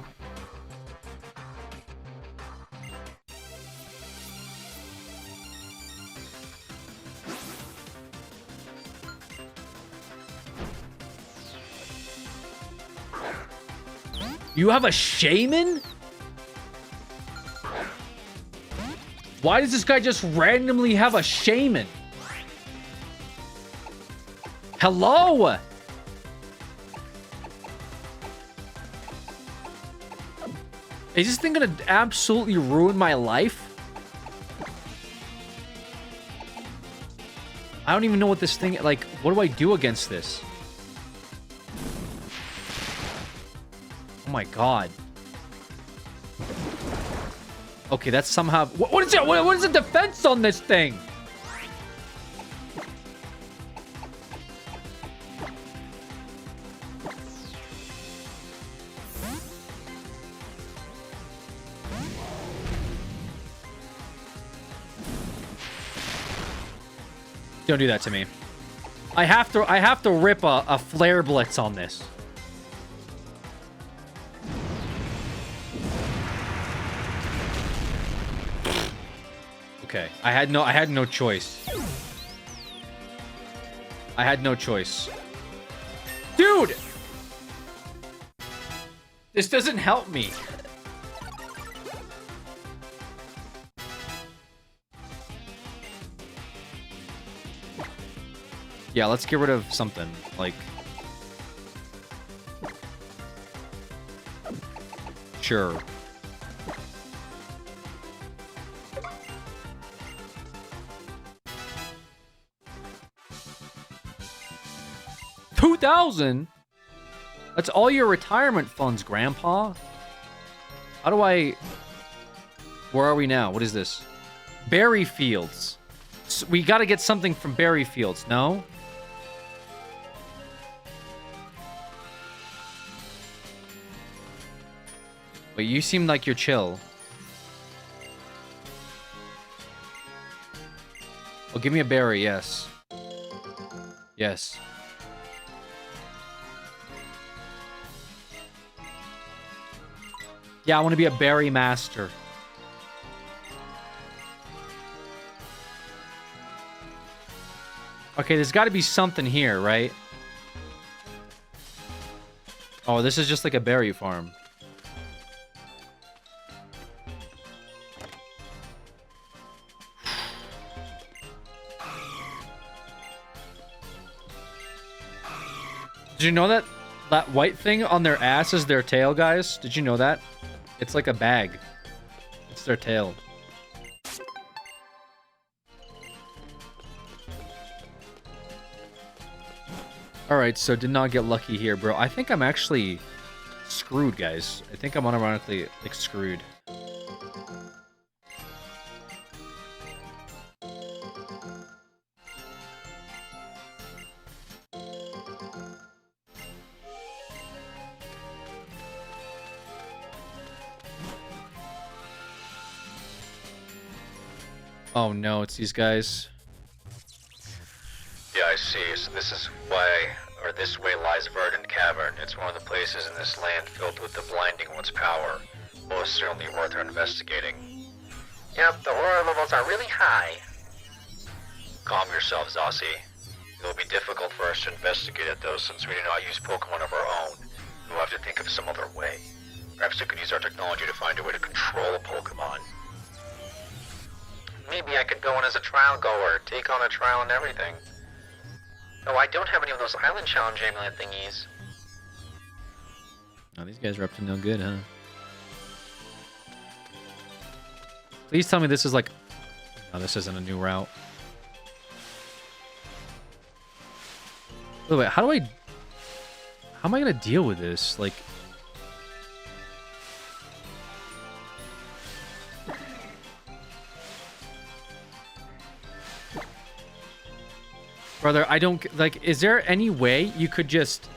You have a shaman? Why does this guy just randomly have a shaman? Hello? Is this thing gonna absolutely ruin my life? I don't even know what this thing... Like, what do I do against this? Oh my god. Okay, that's somehow... What is it? What is the defense on this thing? Don't do that to me. I have to rip a flare blitz on this. Okay, I had no choice. I had no choice. Dude! This doesn't help me. Yeah, let's get rid of something. Like... Sure. $2,000? That's all your retirement funds, Grandpa. How do I... Where are we now? What is this? Berry Fields. So we gotta get something from Berry Fields, no? Wait, you seem like you're chill. Oh, give me a berry, yes. Yes. Yeah, I want to be a berry master. Okay, there's got to be something here, right? Oh, this is just like a berry farm. Did you know that that white thing on their ass is their tail, guys? Did you know that? It's like a bag. It's their tail. Alright, so did not get lucky here, bro. I think I'm actually screwed, guys. I think I'm unironically, like, screwed. Oh no, it's these guys. Yeah, I see. So this is why, or this way lies Verdant Cavern. It's one of the places in this land filled with the Blinding One's power. Most certainly worth our investigating. Yep, the horror levels are really high. Calm yourself, Zossie. It will be difficult for us to investigate it though, since we do not use Pokemon of our own. We'll have to think of some other way. Perhaps we could use our technology to find a way to control a Pokemon. Maybe I could go in as a trial goer, take on a trial and everything. Oh, I don't have any of those island challenge amulet thingies. Oh, these guys are up to no good, huh? Please tell me this is like... No, this isn't a new route. Wait, how do I... How am I gonna deal with this? Like... Brother, I don't... Like, is there any way you could just...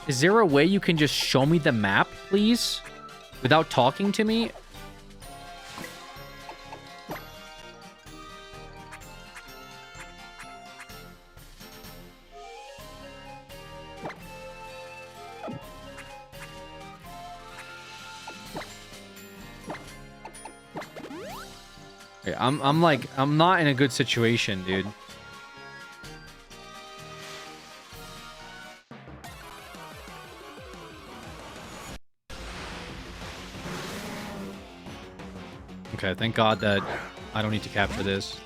Is there a way you can just show me the map, please? Without talking to me? Okay, I'm like... I'm not in a good situation, dude. Okay, thank God that I don't need to capture this.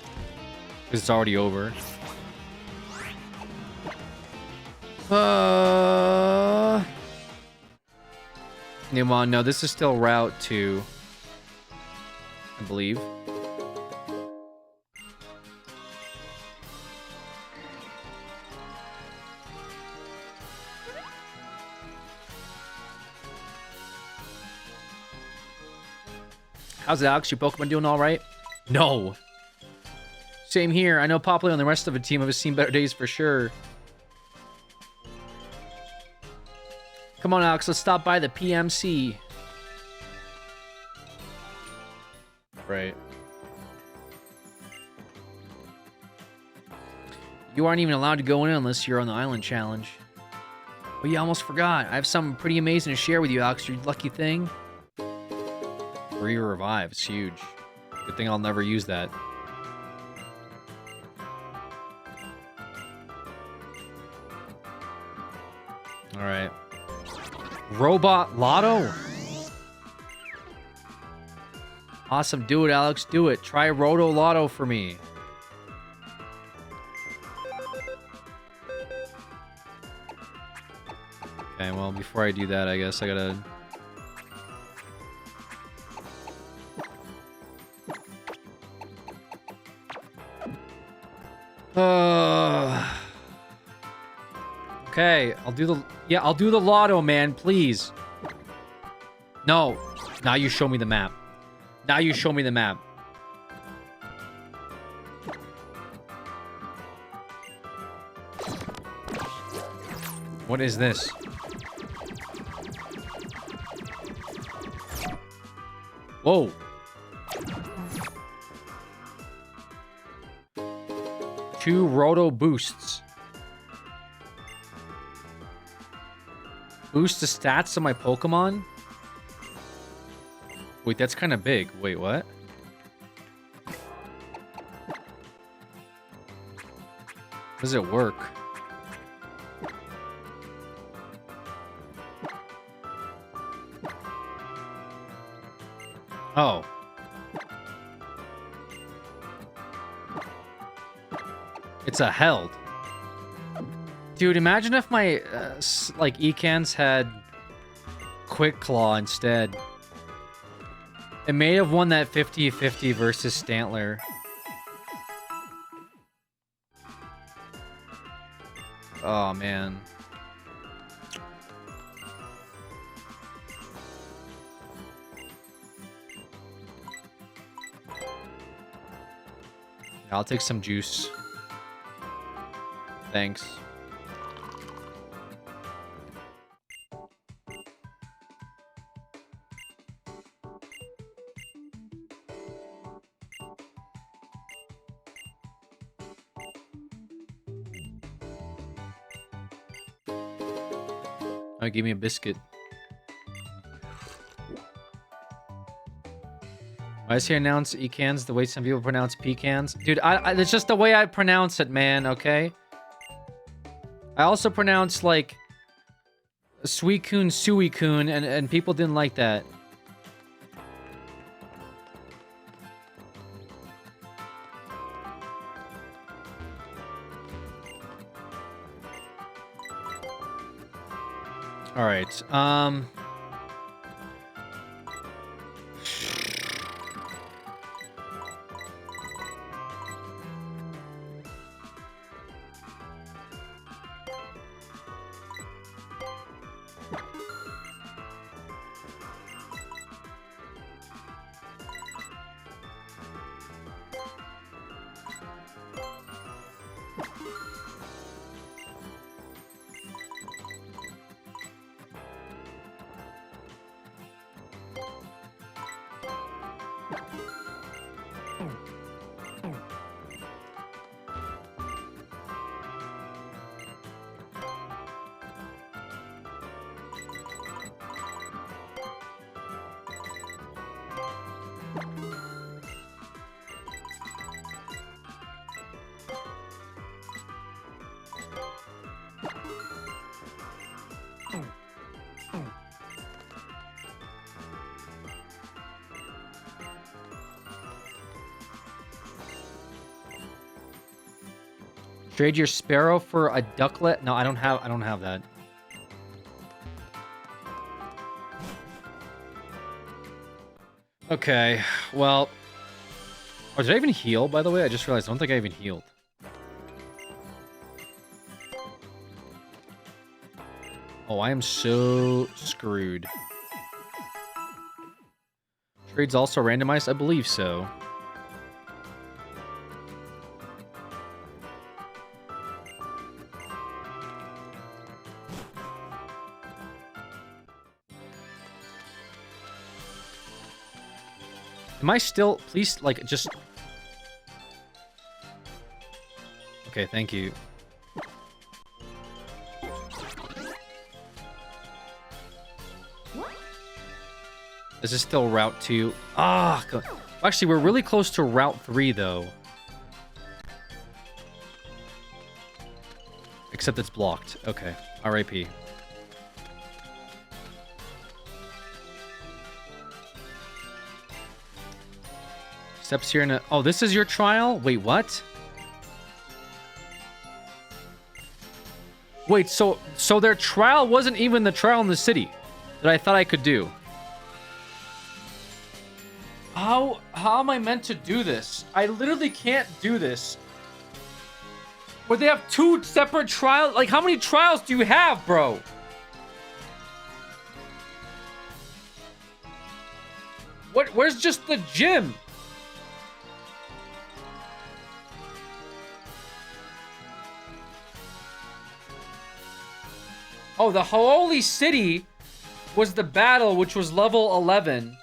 Because it's already over. Newmon, no, this is still Route 2. I believe. How's it, Alex? Your Pokemon doing all right? No. Same here. I know Poplar and the rest of the team have seen better days for sure. Come on, Alex. Let's stop by the PMC. Right. You aren't even allowed to go in unless you're on the island challenge. Oh, yeah, I almost forgot. I have something pretty amazing to share with you, Alex. Your lucky thing. Free revive. It's huge. Good thing I'll never use that. All right. Robot Lotto. Awesome. Do it, Alex. Do it. Try Roto Lotto for me. Okay, well, before I do that, I guess I gotta... Okay, I'll do the... Yeah, I'll do the lotto, man, please. No. Now you show me the map. Now you show me the map. What is this? Whoa. Two Roto boosts. Boost the stats of my Pokemon? Wait, that's kind of big. Wait, what? Does it work? Oh. It's a held. Dude, imagine if my, like, Ecans had Quick Claw instead. It may have won that 50-50 versus Stantler. Oh, man. I'll take some juice. Thanks. Oh, give me a biscuit. Why does he announce Ecans the way some people pronounce pecans? Dude, it's just the way I pronounce it, man, okay? I also pronounce, like, Suicune, Suicune, and people didn't like that. Alright, trade your Sparrow for a Ducklet? No, I don't have that. Okay, well... Oh, did I even heal, by the way? I just realized I don't think I even healed. Oh, I am so screwed. Trade's also randomized? I believe so. Am I still... Please, like, just... Okay, thank you. This is still Route 2. Ah! Actually, we're really close to Route 3, though. Except it's blocked. Okay. RIP. Steps here in a... Oh, this is your trial? Wait, what? Wait, so their trial wasn't even the trial in the city that I thought I could do. How am I meant to do this? I literally can't do this. Where they have 2 separate trials? Like, how many trials do you have, bro? Where's just the gym? Oh, the Holy City was the battle, which was level 11.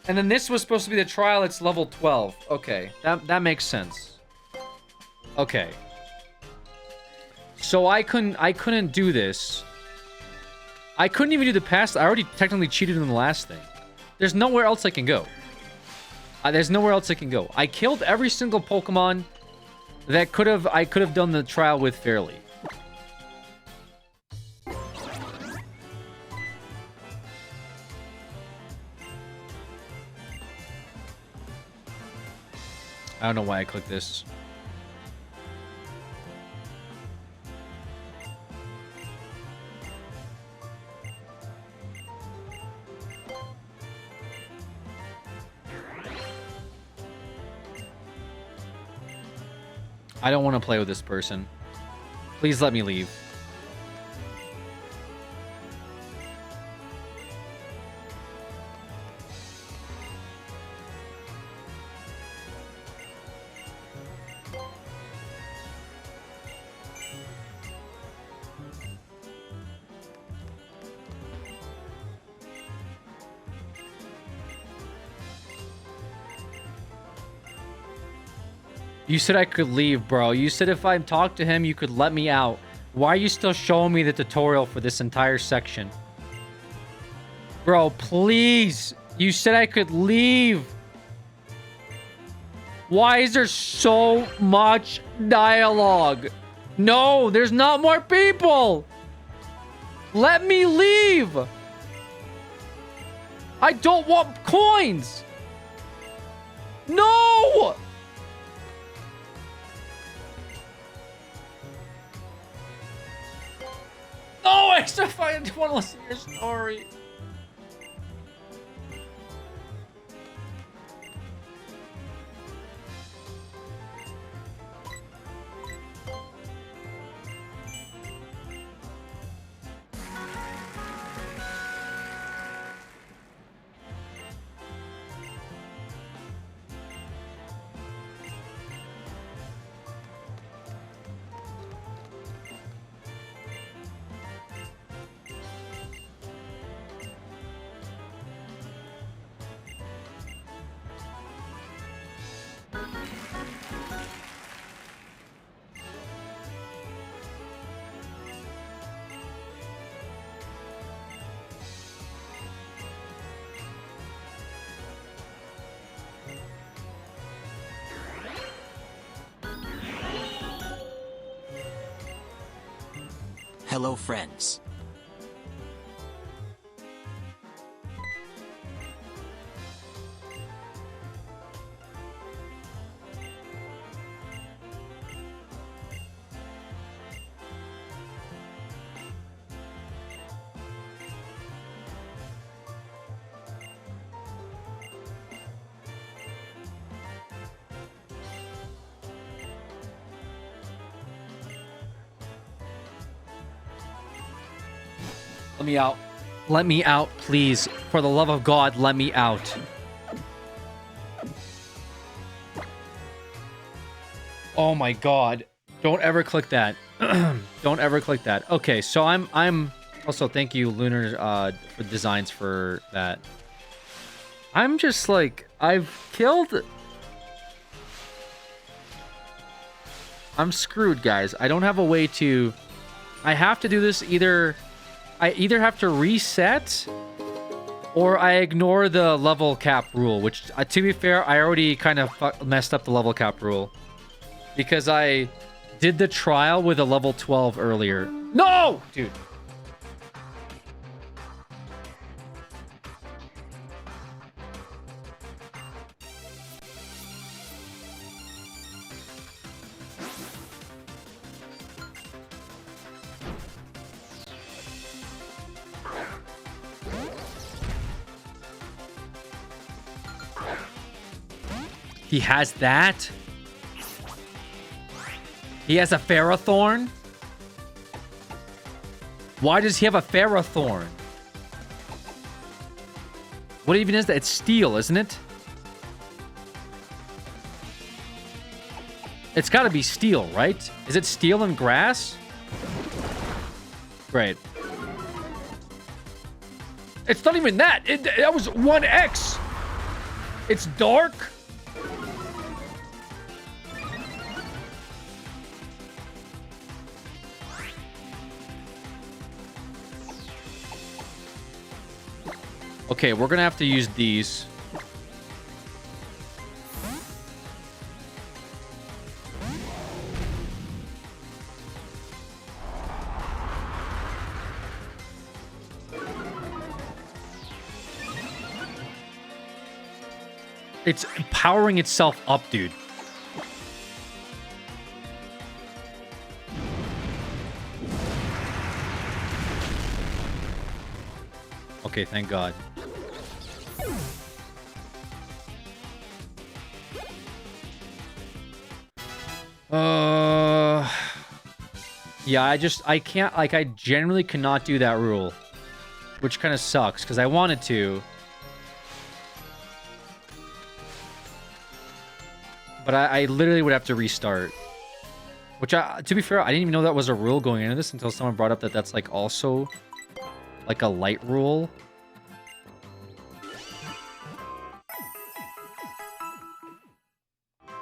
And then this was supposed to be the trial, it's level 12. Okay, that makes sense. Okay. So I couldn't do this. I couldn't even do the past. I already technically cheated in the last thing. There's nowhere else I can go. There's nowhere else I can go. I killed every single Pokemon that I could have done the trial with fairly. I don't know why I clicked this. I don't want to play with this person. Please let me leave. You said I could leave, bro. You said if I talked to him, you could let me out. Why are you still showing me the tutorial for this entire section? Bro, please. You said I could leave. Why is there so much dialogue? No, there's not more people. Let me leave. I don't want coins. No. No, I still want to listen to your story. Hello friends. Let me out. Let me out, please. For the love of God, let me out. Oh my God. Don't ever click that. Don't ever click that. Okay, so I'm also thank you, Lunar, for designs for that. I'm just like, I've killed. I'm screwed, guys. I don't have a way to. I have to do this either. I either have to reset or I ignore the level cap rule, which, to be fair, I already kind of messed up the level cap rule because I did the trial with a level 12 earlier. No! Dude. He has that? He has a Ferrothorn? Why does he have a Ferrothorn? What even is that? It's steel, isn't it? It's got to be steel, right? Is it steel and grass? Great. It's not even that. That was 1x. It's dark. Okay, we're gonna have to use these. It's powering itself up, dude. Okay, thank God. Yeah, I can't, like, I generally cannot do that rule. Which kind of sucks, because I wanted to. But I literally would have to restart. Which, to be fair, I didn't even know that was a rule going into this until someone brought up that that's, like, also, like, a light rule.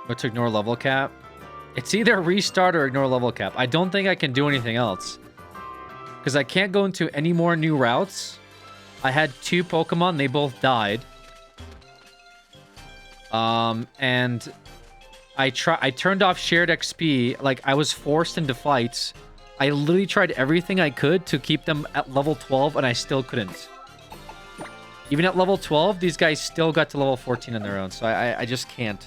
But to ignore level cap. It's either restart or ignore level cap. I don't think I can do anything else. Because I can't go into any more new routes. I had 2 Pokemon. They both died. And I turned off shared XP. Like, I was forced into fights. I literally tried everything I could to keep them at level 12, and I still couldn't. Even at level 12, these guys still got to level 14 on their own. So I just can't.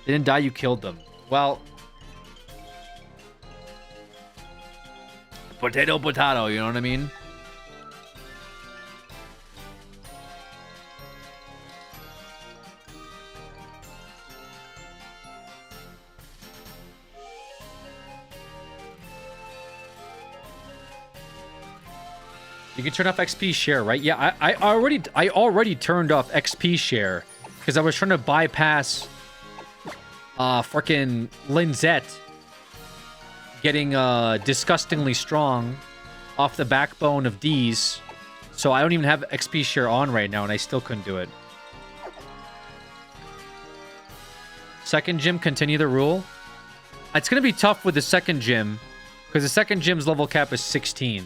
They didn't die, you killed them. Well, potato, potato, you know what I mean? You can turn off XP share, right? Yeah, I already turned off XP share because I was trying to bypass frickin' Linzette getting disgustingly strong off the backbone of D's. So I don't even have XP share on right now, and I still couldn't do it. Second gym, continue the rule. It's going to be tough with the second gym, because the second gym's level cap is 16.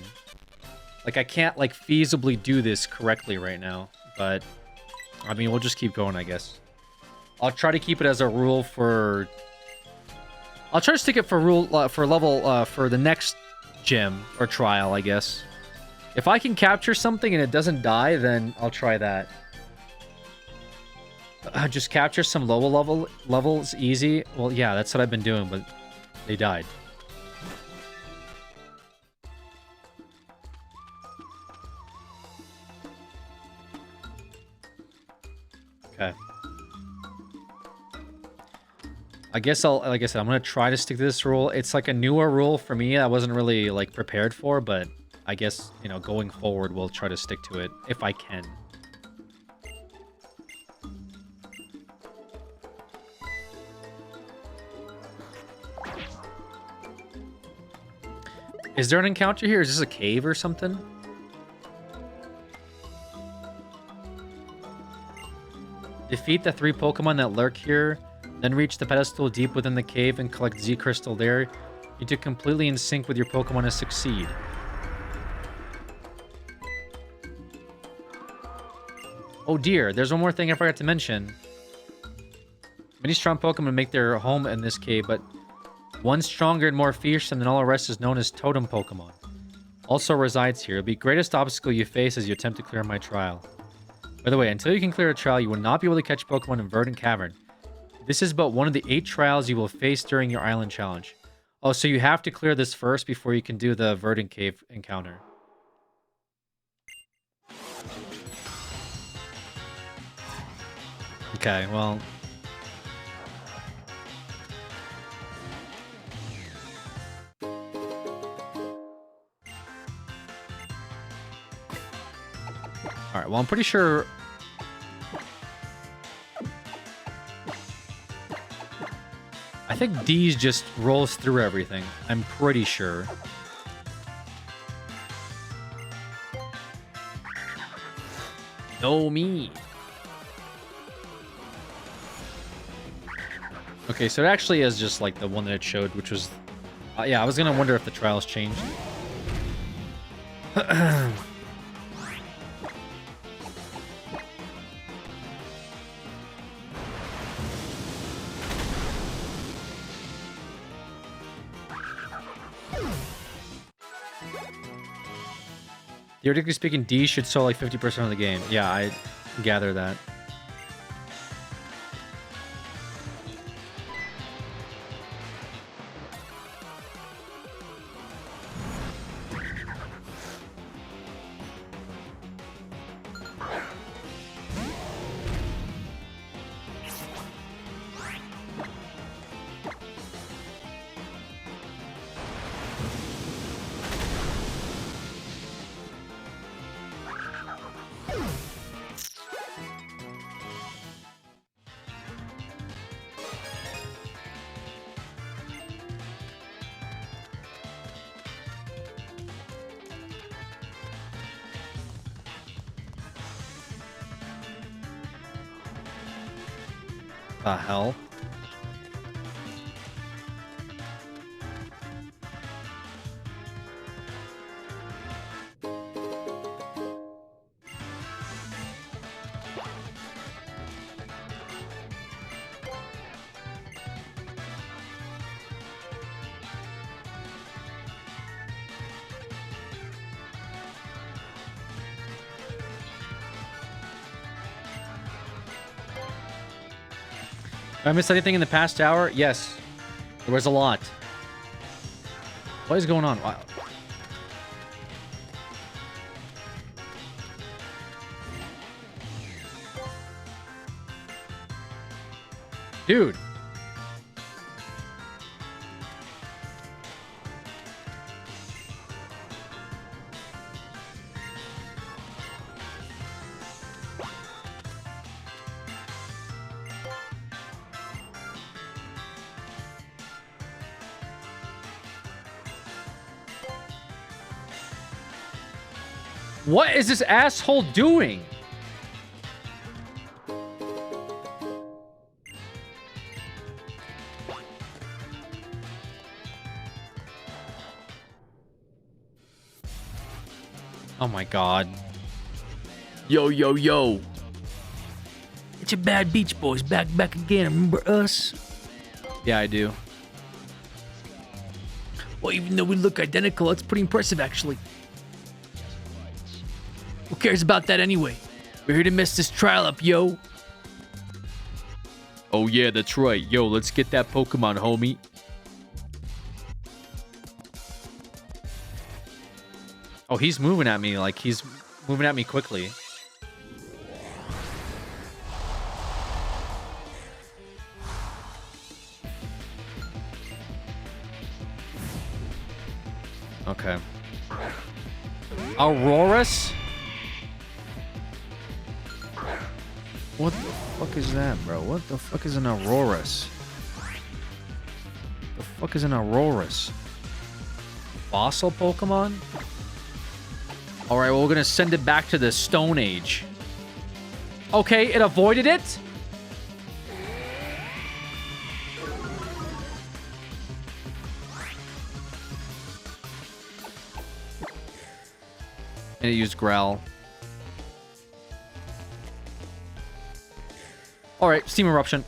Like, I can't, like, feasibly do this correctly right now. But, I mean, we'll just keep going, I guess. I'll try to keep it as a rule for... I'll try to stick it for rule for level for the next gym or trial, I guess. If I can capture something and it doesn't die, then I'll try that. Just capture some lower levels easy. Well, yeah, that's what I've been doing, but they died. Okay. I guess like I said, I'm going to try to stick to this rule. It's like a newer rule for me. I wasn't really like prepared for, but I guess, you know, going forward, we'll try to stick to it if I can. Is there an encounter here? Is this a cave or something? Defeat the 3 Pokemon that lurk here. Then reach the pedestal deep within the cave and collect Z Crystal there. You need to completely in sync with your Pokemon to succeed. Oh dear, there's one more thing I forgot to mention. Many strong Pokemon make their home in this cave, but one stronger and more fearsome than all the rest is known as Totem Pokemon. Also resides here. It'll be the greatest obstacle you face as you attempt to clear my trial. By the way, until you can clear a trial, you will not be able to catch Pokemon in Verdant Cavern. This is but one of the 8 trials you will face during your island challenge. Oh, so you have to clear this first before you can do the Verdant Cave encounter. Okay, well. Alright, well, I'm pretty sure... I think D's just rolls through everything. I'm pretty sure. No me. Okay, so it actually is just like the one that it showed, which was... yeah, I was gonna wonder if the trials changed. Theoretically speaking, D should sell like 50% of the game. Yeah, I gather that. The hell? Did I miss anything in the past hour? Yes. There was a lot. What is going on? Wow. Dude. What is this asshole doing? Oh my god. Yo, yo, yo. It's your bad Beach Boys back again. Remember us? Yeah, I do. Well, even though we look identical, it's pretty impressive, actually. Who cares about that anyway? We're here to mess this trial up, yo. Oh yeah, that's right. Yo, let's get that Pokemon, homie. Oh, he's moving at me. Like, he's moving at me quickly. Okay. Auroras? What the fuck is that, bro? What the fuck is an Auroras? The fuck is an Auroras? Fossil Pokemon? Alright, well, we're gonna send it back to the Stone Age. Okay, it avoided it? And it used Growl. Alright, Steam Eruption.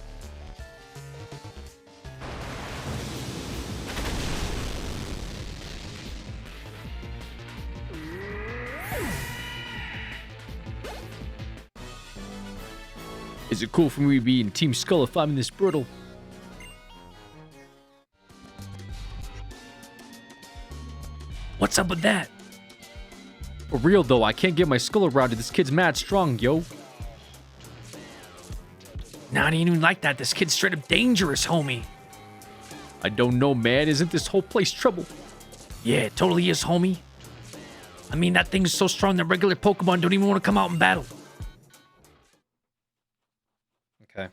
Is it cool for me to be in Team Skull if I'm in this brittle? What's up with that? For real though, I can't get my skull around it. This kid's mad strong, yo. Nah, I didn't even like that. This kid's straight up dangerous, homie. I don't know, man. Isn't this whole place trouble? Yeah, it totally is, homie. I mean, that thing's so strong that regular Pokemon don't even want to come out and battle. Okay.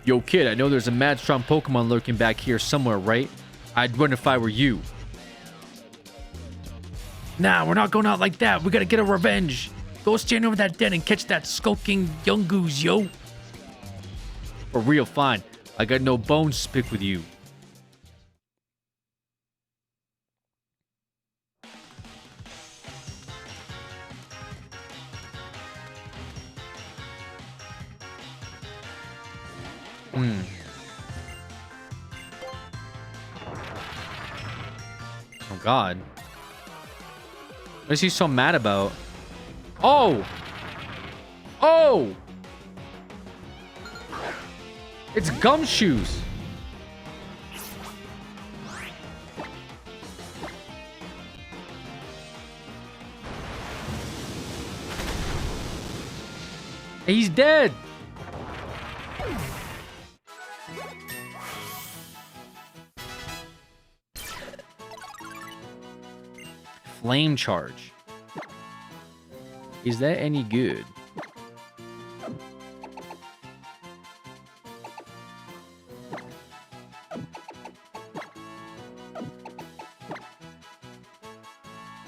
Yo, kid, I know there's a mad strong Pokemon lurking back here somewhere, right? I'd run if I were you. Nah, we're not going out like that. We gotta get a revenge. Go stand over that den and catch that skulking Yungoos, yo. For real, fine. I got no bones to pick with you. Oh, God. What is he so mad about? Oh! Oh! It's Gumshoes! He's dead! Flame charge. Is that any good?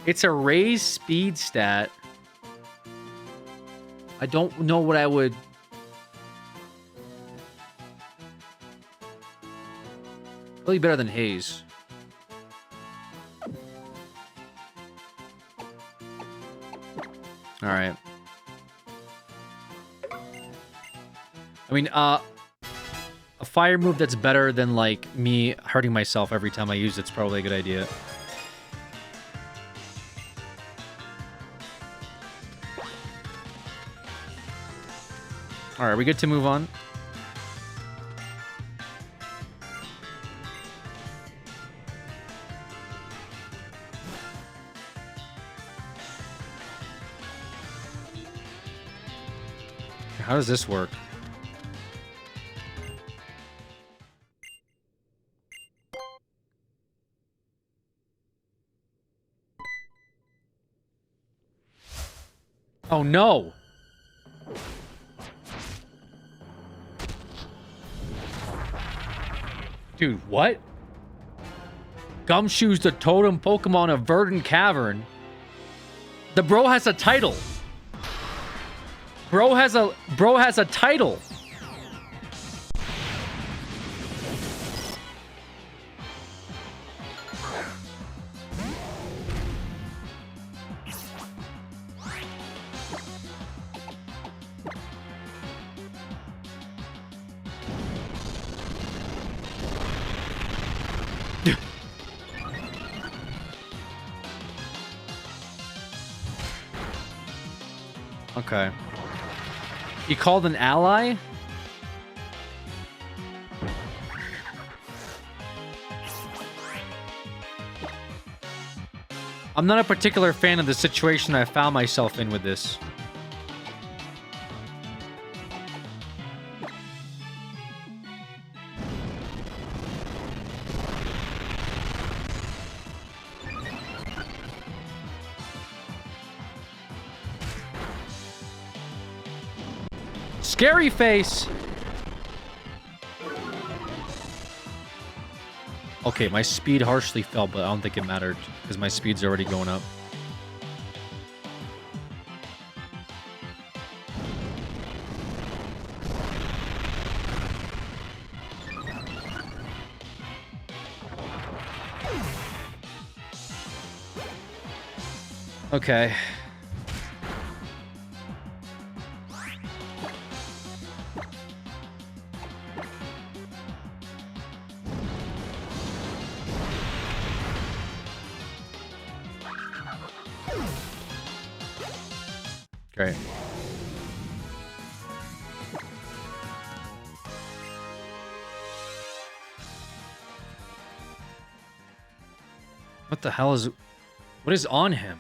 It's a raised speed stat. I don't know what I would... Probably better than Haze. All right. I mean, a fire move that's better than, like, me hurting myself every time I use it's probably a good idea. All right, we good to move on? How does this work? Oh no! Dude, what? Gumshoe's the totem Pokemon of Verdant Cavern. The bro has a title. Bro has a title. Okay. He called an ally? I'm not a particular fan of the situation I found myself in with this. Scary face! Okay, my speed harshly fell, but I don't think it mattered because my speed's already going up. Okay. Great. What the hell is... What is on him?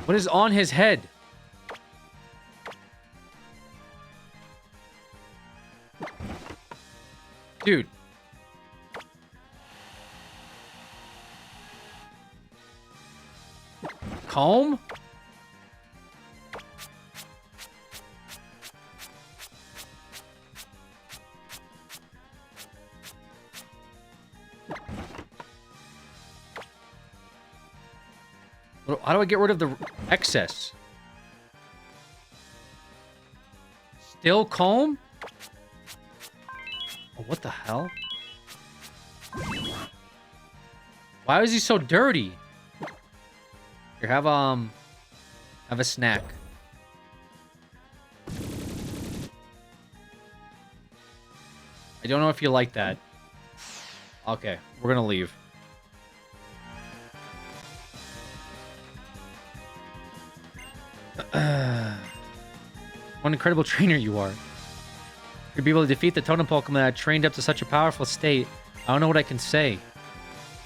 What is on his head? Dude. Comb? How do I get rid of the excess? Still comb? Oh, what the hell? Why is he so dirty? Here, have a snack. I don't know if you like that. Okay, we're gonna leave. What an incredible trainer you are. To be able to defeat the totem Pokemon that trained up to such a powerful state, I don't know what I can say.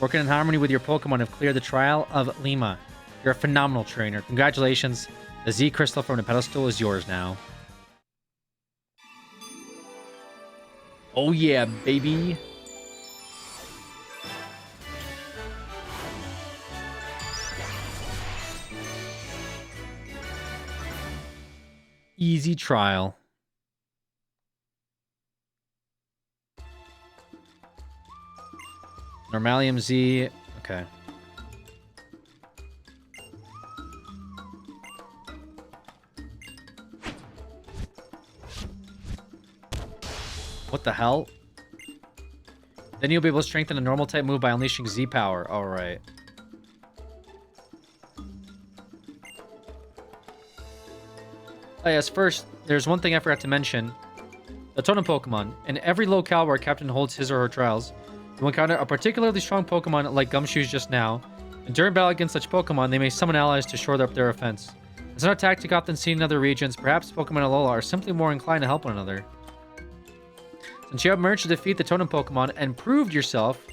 Working in harmony with your Pokemon have cleared the trial of Lima. You're a phenomenal trainer. Congratulations. The Z Crystal from the pedestal is yours now. Oh yeah, baby. Easy trial. Normalium Z. Okay. What the hell? Then you'll be able to strengthen a normal type move by unleashing Z power. Alright. Oh yes, first, there's one thing I forgot to mention. The totem Pokemon. In every locale where a captain holds his or her trials, you will encounter a particularly strong Pokemon like Gumshoes just now. And during battle against such Pokemon, they may summon allies to shore up their offense. It's not a tactic often seen in other regions. Perhaps Pokemon Alola are simply more inclined to help one another. Since you have managed to defeat the totem Pokemon and proved yourself,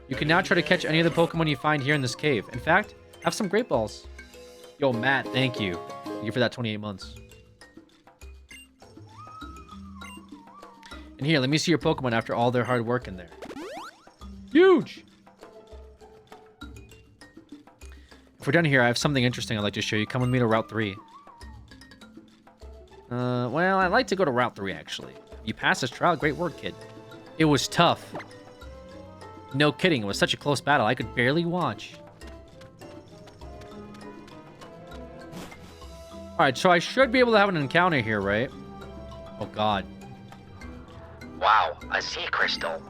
you can now try to catch any of the Pokemon you find here in this cave. In fact, have some Great Balls. Yo, Matt, thank you. Thank you for that 28 months. And here, let me see your Pokemon after all their hard work in there. Huge! If we're done here, I have something interesting I'd like to show you. Come with me to Route 3. Well, I'd like to go to Route 3, actually. You passed this trial. Great work, kid. It was tough. No kidding. It was such a close battle. I could barely watch. Alright, so I should be able to have an encounter here, right? Oh, God. Wow, a Z crystal.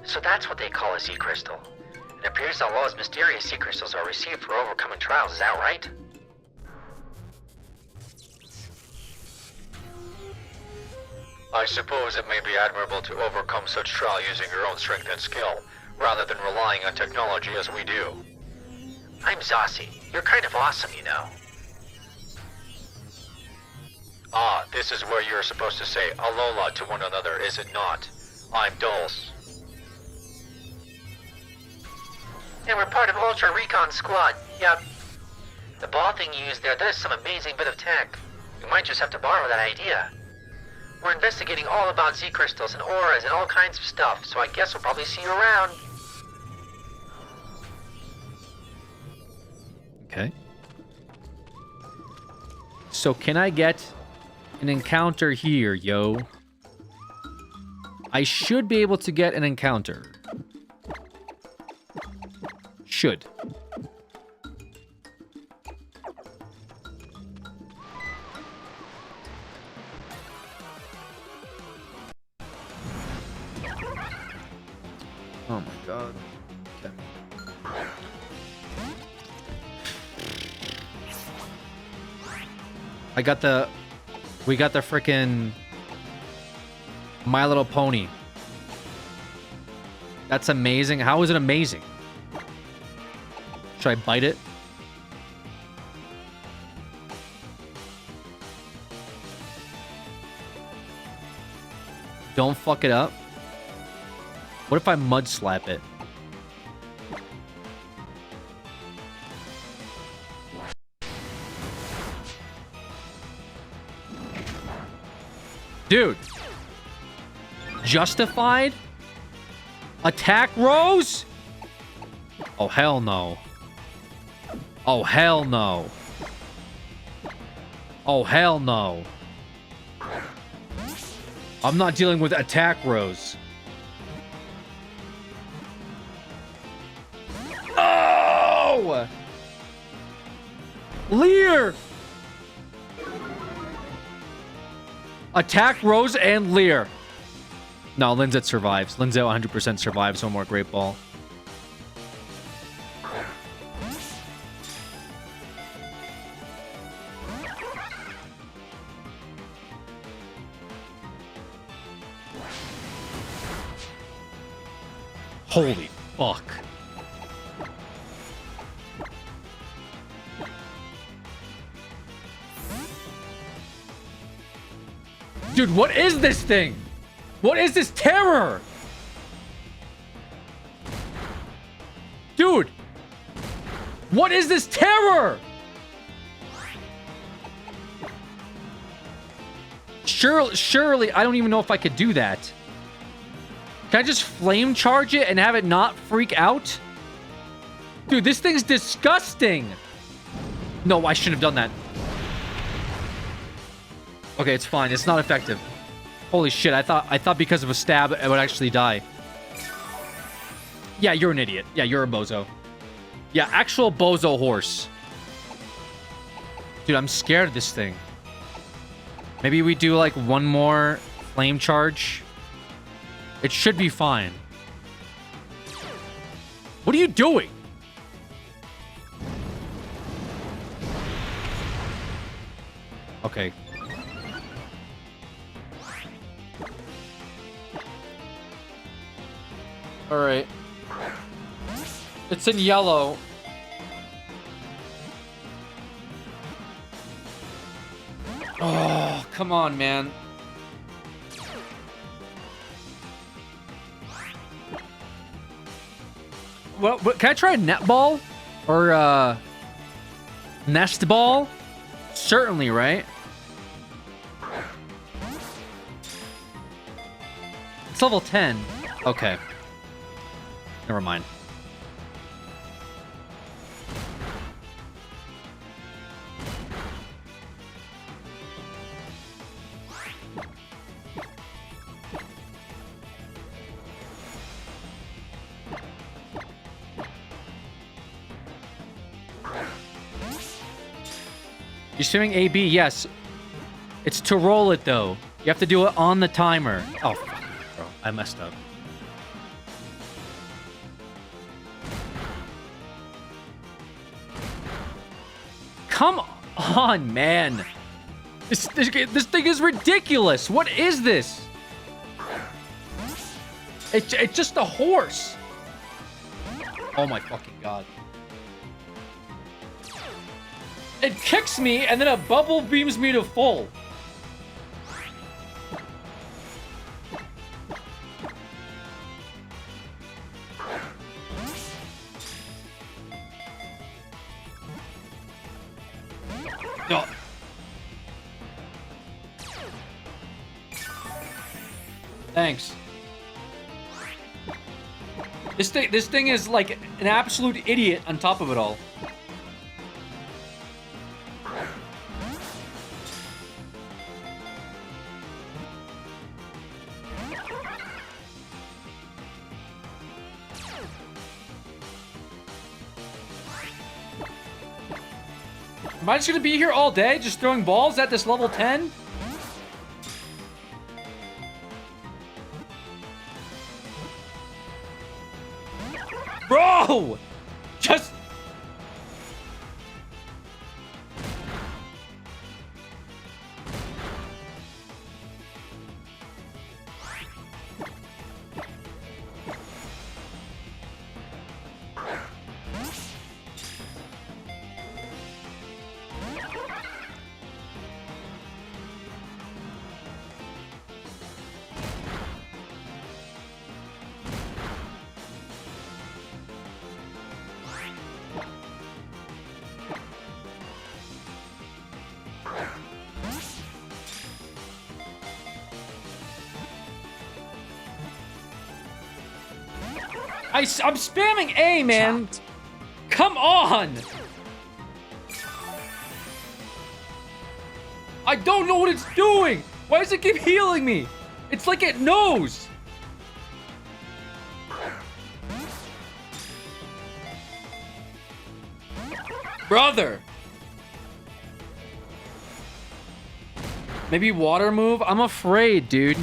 So that's what they call a Z crystal. It appears that Alola's mysterious Z crystals are received for overcoming trials, is that right? I suppose it may be admirable to overcome such trial using your own strength and skill, rather than relying on technology as we do. I'm Zossie. You're kind of awesome, you know. Ah, this is where you're supposed to say Alola to one another, is it not? I'm Dulce. And we're part of Ultra Recon Squad, yep. The ball thing you used there, that is some amazing bit of tech. You might just have to borrow that idea. We're investigating all about Z crystals and auras and all kinds of stuff, so I guess we'll probably see you around. Okay. So can I get an encounter here, yo? I should be able to get an encounter. Should. Oh my god. Okay. We got the frickin' My Little Pony. That's amazing. How is it amazing? Should I bite it? Don't fuck it up. What if I mud slap it? Dude. Justified? Attack Rose? Oh, hell no. Oh, hell no. Oh, hell no. I'm not dealing with Attack Rose. Oh! Lear! Attack Rose and Lear. No, Linzet survives. Linzet 100% survives. One more Great Ball. Holy fuck. Dude, what is this thing? What is this terror? Dude! What is this terror? Surely, I don't even know if I could do that. Can I just flame charge it and have it not freak out? Dude, this thing's disgusting. No, I shouldn't have done that. Okay, it's fine. It's not effective. Holy shit, I thought because of a stab it would actually die. Yeah, you're an idiot. Yeah, you're a bozo. Yeah, actual bozo horse. Dude, I'm scared of this thing. Maybe we do like one more flame charge. It should be fine. What are you doing? Okay. All right. It's in yellow. Oh, come on, man. Well, can I try a netball? Or, nest ball? Certainly, right? It's level 10. Okay. Never mind. You're swimming AB, yes. It's to roll it, though. You have to do it on the timer. Oh, fuck, bro. I messed up. Come on, man. This thing is ridiculous. What is this? It's just a horse. Oh, my fucking God. It kicks me, and then a bubble beams me to full. No. Thanks. This thing is like an absolute idiot on top of it all. Am I just gonna be here all day, just throwing balls at this level 10? Bro! Just... I'm spamming A, man. Come on. I don't know what it's doing. Why does it keep healing me? It's like it knows. Brother. Maybe water move? I'm afraid, dude.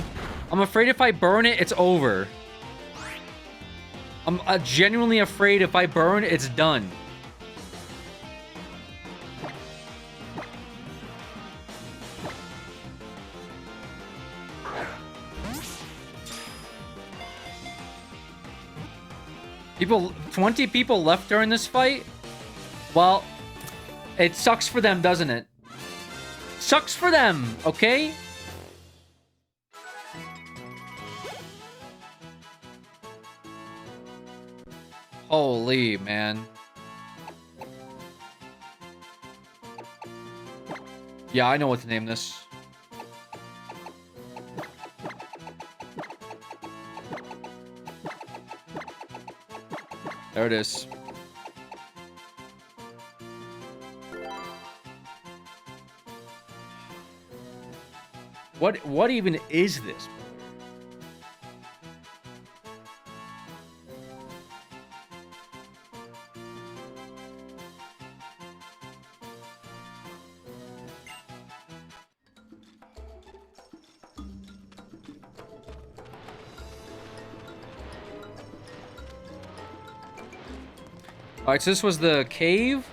I'm afraid if I burn it, it's over. I'm genuinely afraid if I burn, it's done. People, 20 people left during this fight? Well, it sucks for them, doesn't it? Sucks for them, okay? Holy, man. Yeah, I know what to name this. There it is. What even is this? Alright, so this was the cave.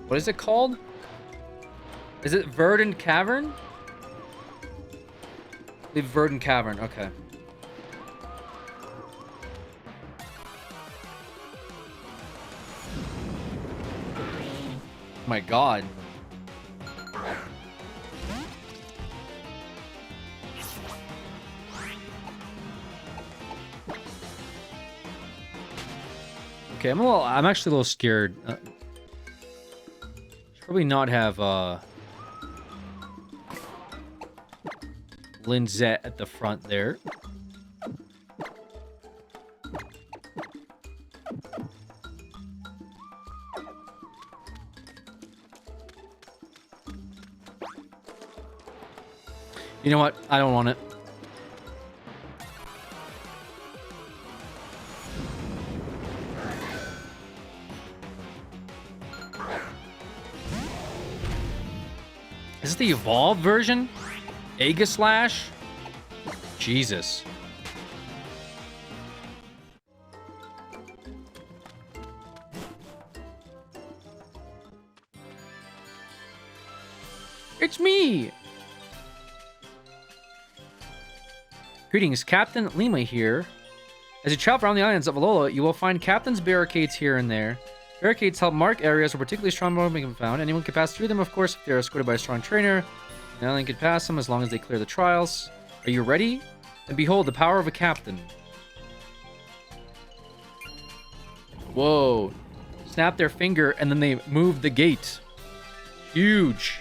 What is it called? Is it Verdant Cavern? The Verdant Cavern, okay. Oh my god. Okay, I'm actually a little scared. Should probably not have Linzette at the front there. You know what? I don't want it. Is this the evolved version? Aegislash? Jesus. It's me! Greetings, Captain Lima here. As you travel around the islands of Alola, you will find captain's barricades here and there. Barricades help mark areas where particularly strong Pokemon can be found. Anyone can pass through them, of course, if they're escorted by a strong trainer. No one can pass them as long as they clear the trials. Are you ready? And behold, the power of a captain. Whoa. Snap their finger and then they move the gate. Huge.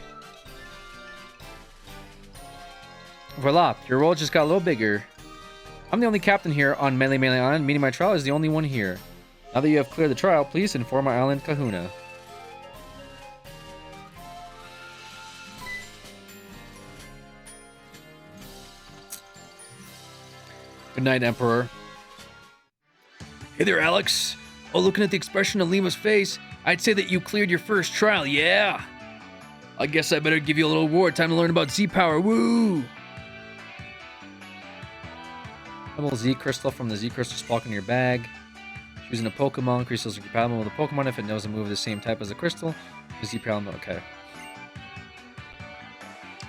Voila, your role just got a little bigger. I'm the only captain here on Melee Island, meaning my trial is the only one here. Now that you have cleared the trial, please inform my island kahuna. Good night, Emperor. Hey there, Alex. Oh, looking at the expression on Lima's face, I'd say that you cleared your first trial, yeah. I guess I better give you a little award. Time to learn about Z-Power, woo! A little Z crystal from the Z crystal spark in your bag. Choosing a Pokemon, crystals are compatible with a Pokemon if it knows a move of the same type as the crystal. Z problem, okay.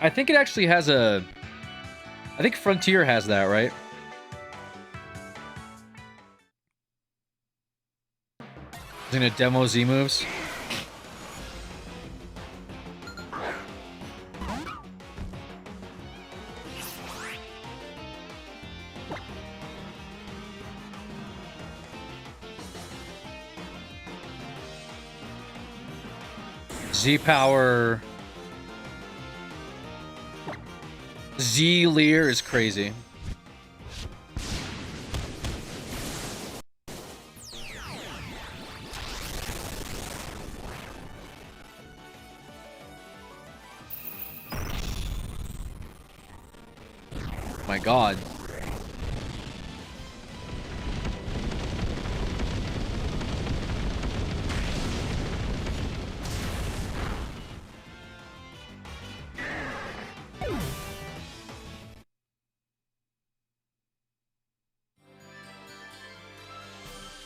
I think it actually has a. I think Frontier has that, right? Is it gonna demo Z moves? Z-Power... Z-Leer is crazy. My god.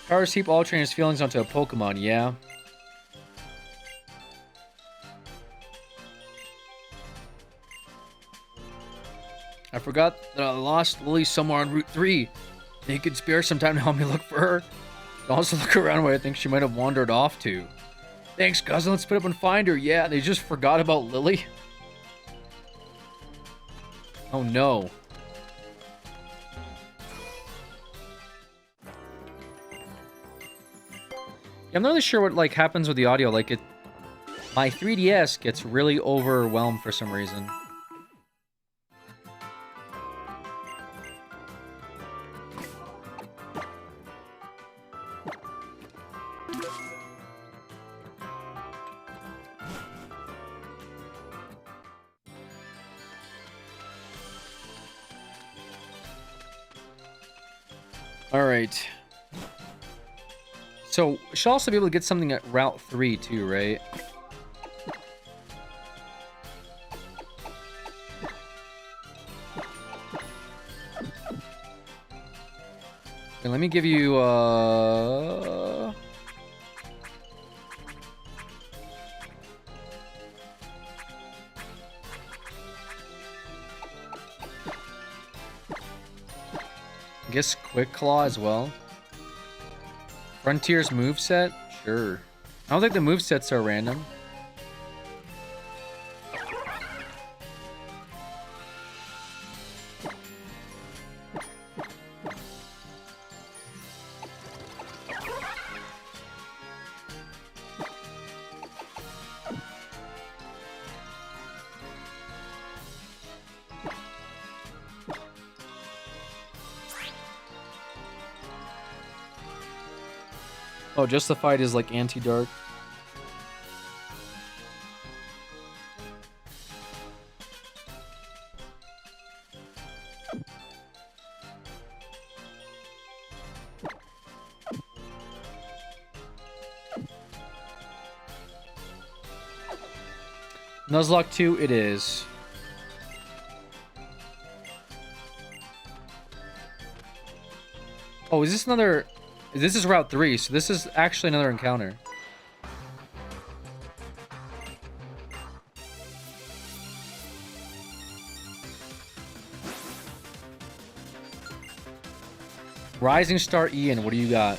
Powers heap all trainers' feelings onto a Pokemon, yeah. I forgot that I lost Lily somewhere on Route 3. You could spare some time to help me look for her. Also look around where I think she might have wandered off to. Thanks, cousin. Let's put up and find her. Yeah, they just forgot about Lily. Oh no. I'm not really sure what like happens with the audio. Like my 3DS gets really overwhelmed for some reason. All right. So, we should also be able to get something at Route 3 too, right? Okay, let me give you, I guess Quick Claw as well. Frontier's moveset? Sure. I don't think the movesets are random. Oh, Justified is like anti-dark. Nuzlocke 2, it is. Oh, is this another... This is Route 3, so this is actually another encounter. Rising Star Ian, what do you got?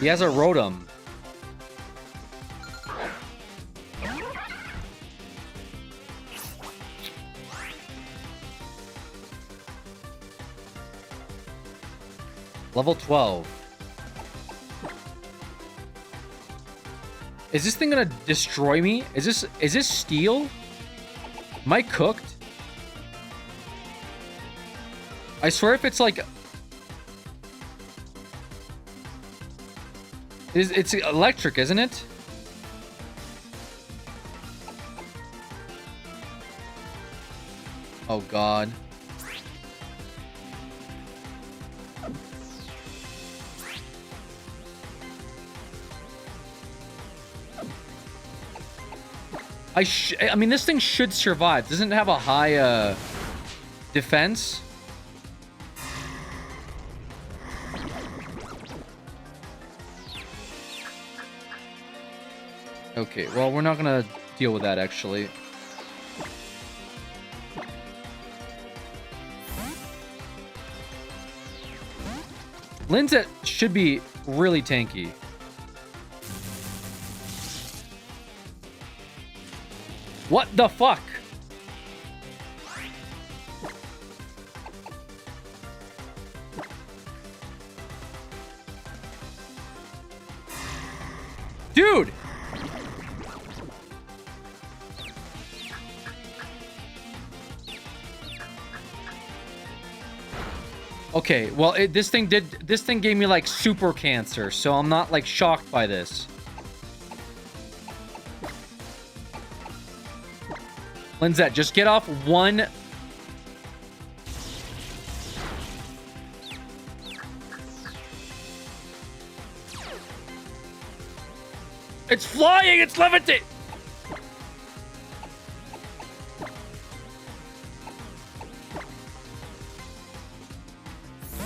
He has a Rotom. Level 12. Is this thing gonna destroy me? Is this steel? Am I cooked? I swear if it's like... It's electric, isn't it? Oh god. I mean, this thing should survive. Doesn't it have a high defense? Okay, well, we're not gonna deal with that, actually. Linsett should be really tanky. What the fuck? Dude, Okay, well, this thing gave me like super cancer, so I'm not like shocked by this. Linzette, just get off one. It's flying! It's levitating!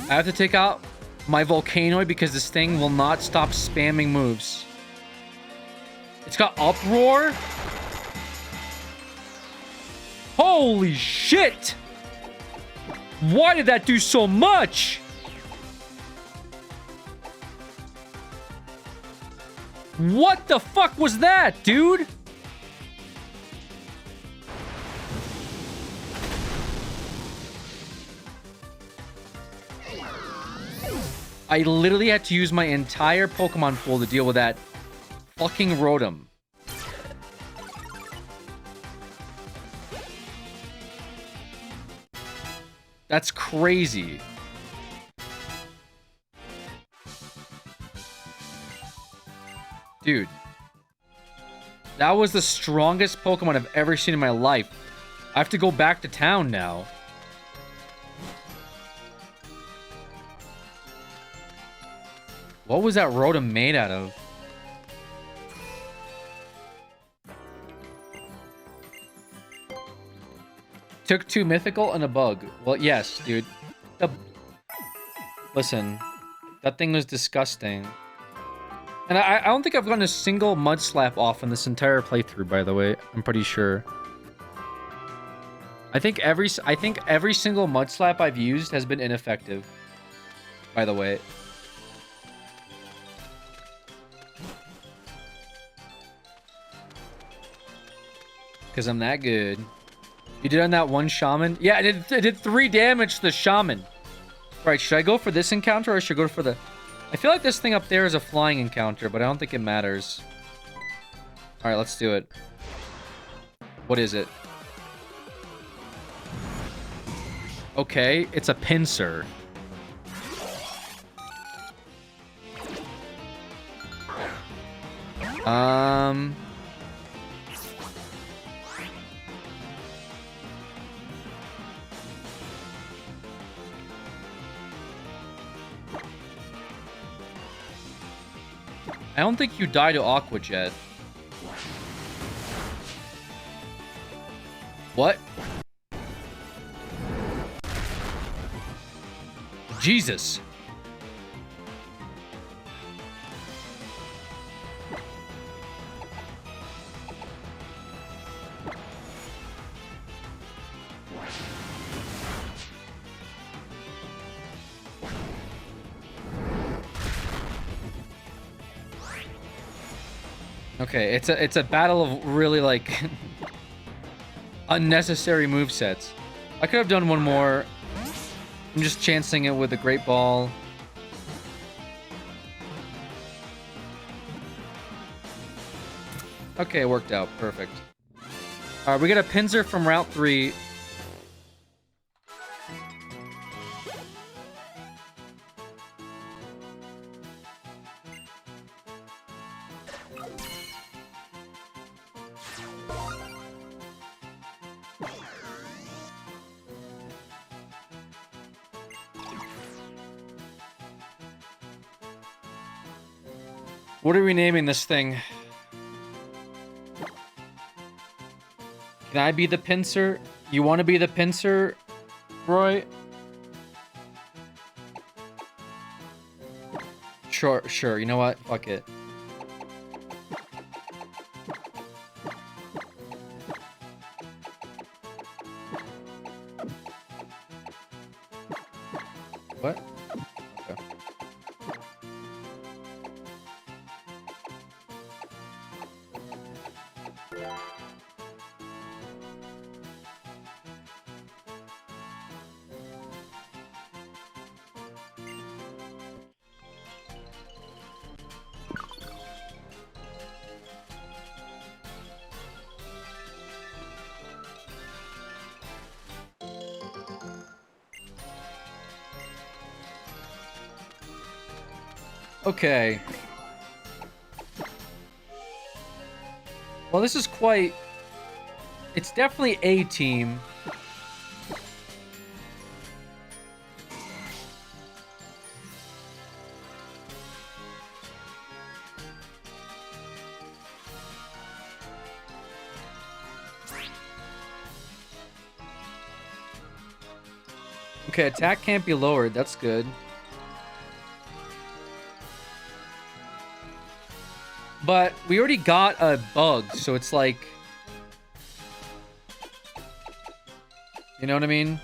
I have to take out my Volcanoid because this thing will not stop spamming moves. It's got Uproar? Holy shit! Why did that do so much? What the fuck was that, dude? I literally had to use my entire Pokemon pool to deal with that fucking Rotom. That's crazy. Dude. That was the strongest Pokemon I've ever seen in my life. I have to go back to town now. What was that Rotom made out of? Took 2 mythical and a bug. Well, yes, dude. Listen, that thing was disgusting. And I don't think I've gotten a single Mud Slap off in this entire playthrough, by the way. I'm pretty sure. I think every single Mud Slap I've used has been ineffective, by the way. Because I'm that good. You did on that one Shaman? Yeah, it did 3 damage to the Shaman. Right, should I go for this encounter or should I go for the... I feel like this thing up there is a flying encounter, but I don't think it matters. Alright, let's do it. What is it? Okay, it's a pincer. I don't think you die to Aqua Jet. What? Jesus. Okay, it's a battle of really like unnecessary movesets. I could have done one more. I'm just chancing it with a Great Ball. Okay, it worked out. Perfect. Alright, we got a Pinsir from Route 3. What are we naming this thing? Can I be the Pinsir? You want to be the Pinsir, Roy? Sure. You know what? Fuck it. What? Okay. Okay. Well, this is quite... It's definitely a team. Okay, attack can't be lowered. That's good. But we already got a bug, so it's like... You know what I mean?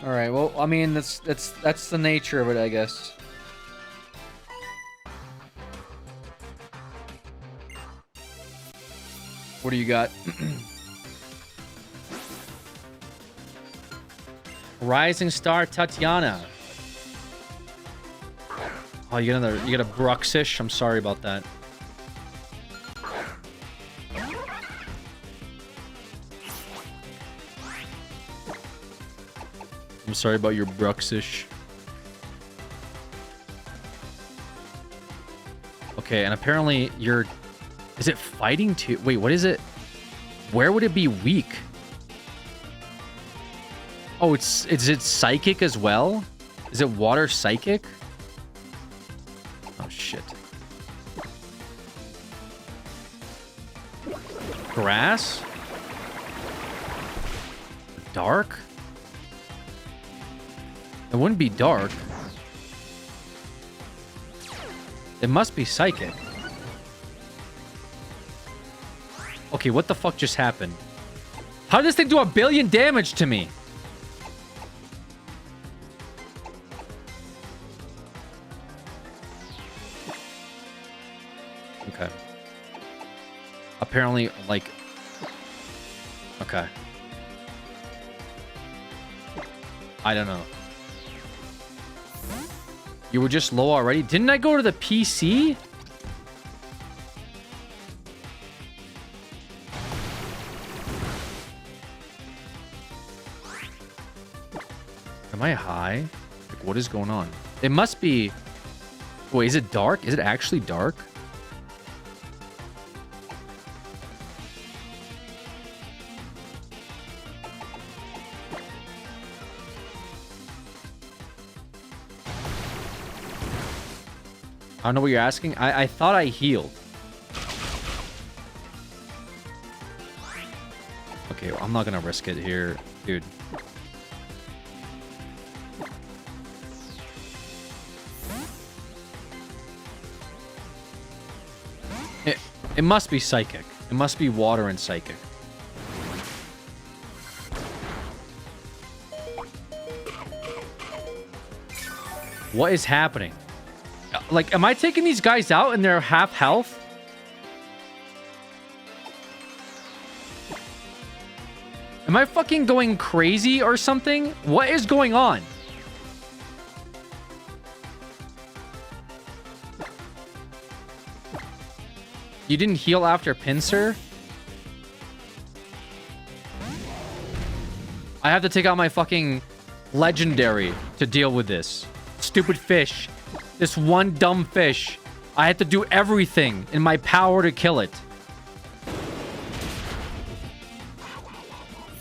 All right. Well, I mean, that's the nature of it, I guess. What do you got? Rising Star Tatiana. Oh, you get a Bruxish. I'm sorry about that. I'm sorry about your Bruxish. Okay, and apparently you're... Is it fighting too? Wait, what is it? Where would it be weak? Oh, is it psychic as well? Is it water psychic? Oh, shit. Grass? Dark? It wouldn't be dark. It must be psychic. Okay, what the fuck just happened? How did this thing do 1 billion damage to me? Okay. Apparently, like... Okay. I don't know. You were just low already? Didn't I go to the PC? Am I high? Like, what is going on? It must be... Wait, is it dark? Is it actually dark? I don't know what you're asking. I thought I healed. Okay, well, I'm not gonna risk it here, dude. It must be psychic. It must be water and psychic. What is happening? Like, am I taking these guys out and they're half health? Am I fucking going crazy or something? What is going on? You didn't heal after pincer? I have to take out my fucking legendary to deal with this. Stupid fish. This one dumb fish. I had to do everything in my power to kill it.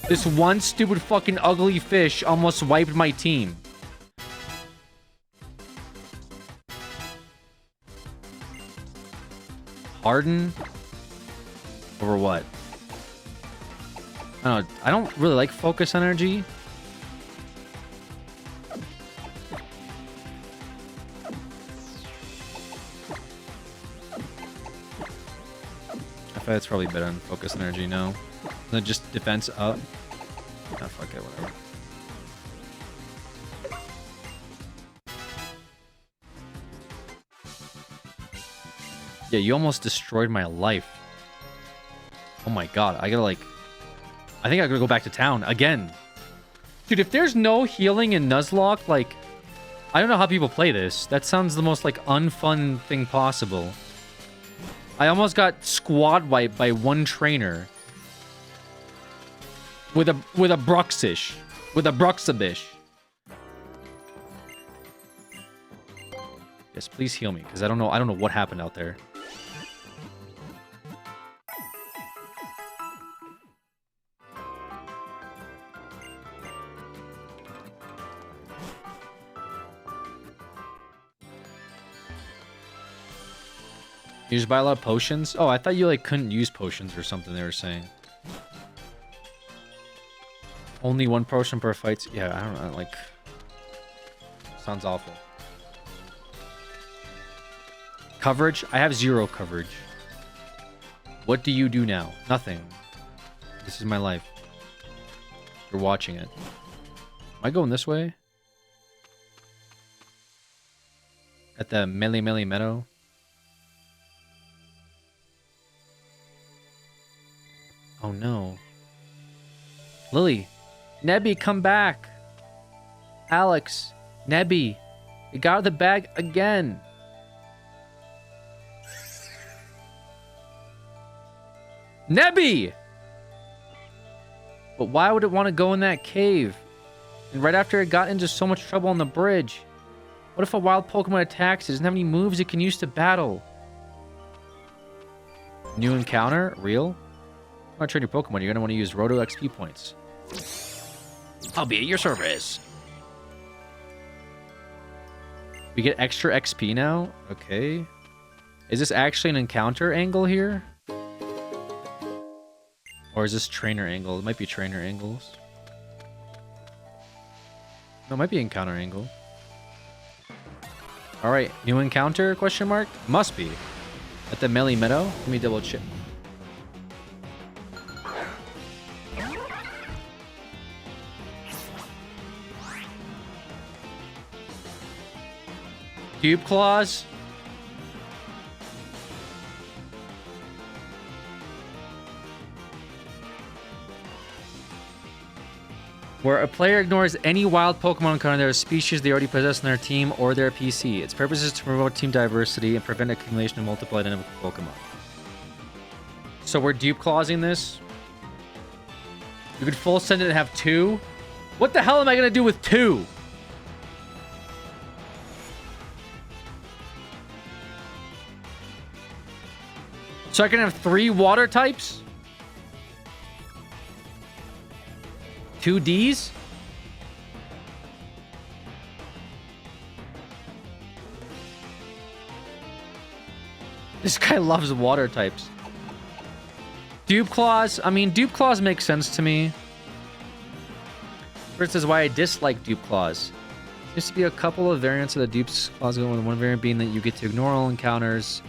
This one stupid fucking ugly fish almost wiped my team. Harden? Over what? I don't know. I don't really like focus energy. I feel like it's probably better than focus energy, no? Then just defense up. Ah, fuck it, whatever. Yeah, you almost destroyed my life. Oh my god, I gotta like... I think I gotta go back to town again. Dude, if there's no healing in Nuzlocke, like, I don't know how people play this. That sounds the most, like, unfun thing possible. I almost got squad wiped by one trainer. With a Bruxish. With a Bruxabish. Yes, please heal me, because I don't know what happened out there. You just buy a lot of potions? Oh, I thought you, like, couldn't use potions or something they were saying. Only one potion per fight? Yeah, I don't know, like... Sounds awful. Coverage? I have 0 coverage. What do you do now? Nothing. This is my life. You're watching it. Am I going this way? At the Melee Meadow? Oh no. Lily. Nebby, come back. Alex. Nebby. You got out of the bag again. Nebby! But why would it want to go in that cave? And right after it got into so much trouble on the bridge. What if a wild Pokemon attacks? It doesn't have any moves it can use to battle. New encounter? Real? You want to train your Pokemon, you're going to want to use Roto XP points. I'll be at your service. We get extra XP now? Okay. Is this actually an encounter angle here? Or is this trainer angle? It might be trainer angles. No, it might be encounter angle. Alright, new encounter, question mark? Must be. At the Melee Meadow? Let me double check. Cube Claws. Where a player ignores any wild Pokemon encounter their species they already possess in their team or their PC. Its purpose is to promote team diversity and prevent accumulation of multiple identical Pokemon. So we're dupe clausing this. You could full send it and have 2. What the hell am I gonna do with 2? So I can have 3 water types? 2 Ds? This guy loves water types. Dupe Claws? I mean, Dupe Claws makes sense to me. First is why I dislike Dupe Claws. There seems to be a couple of variants of the Dupe Claws going with one variant being that you get to ignore all encounters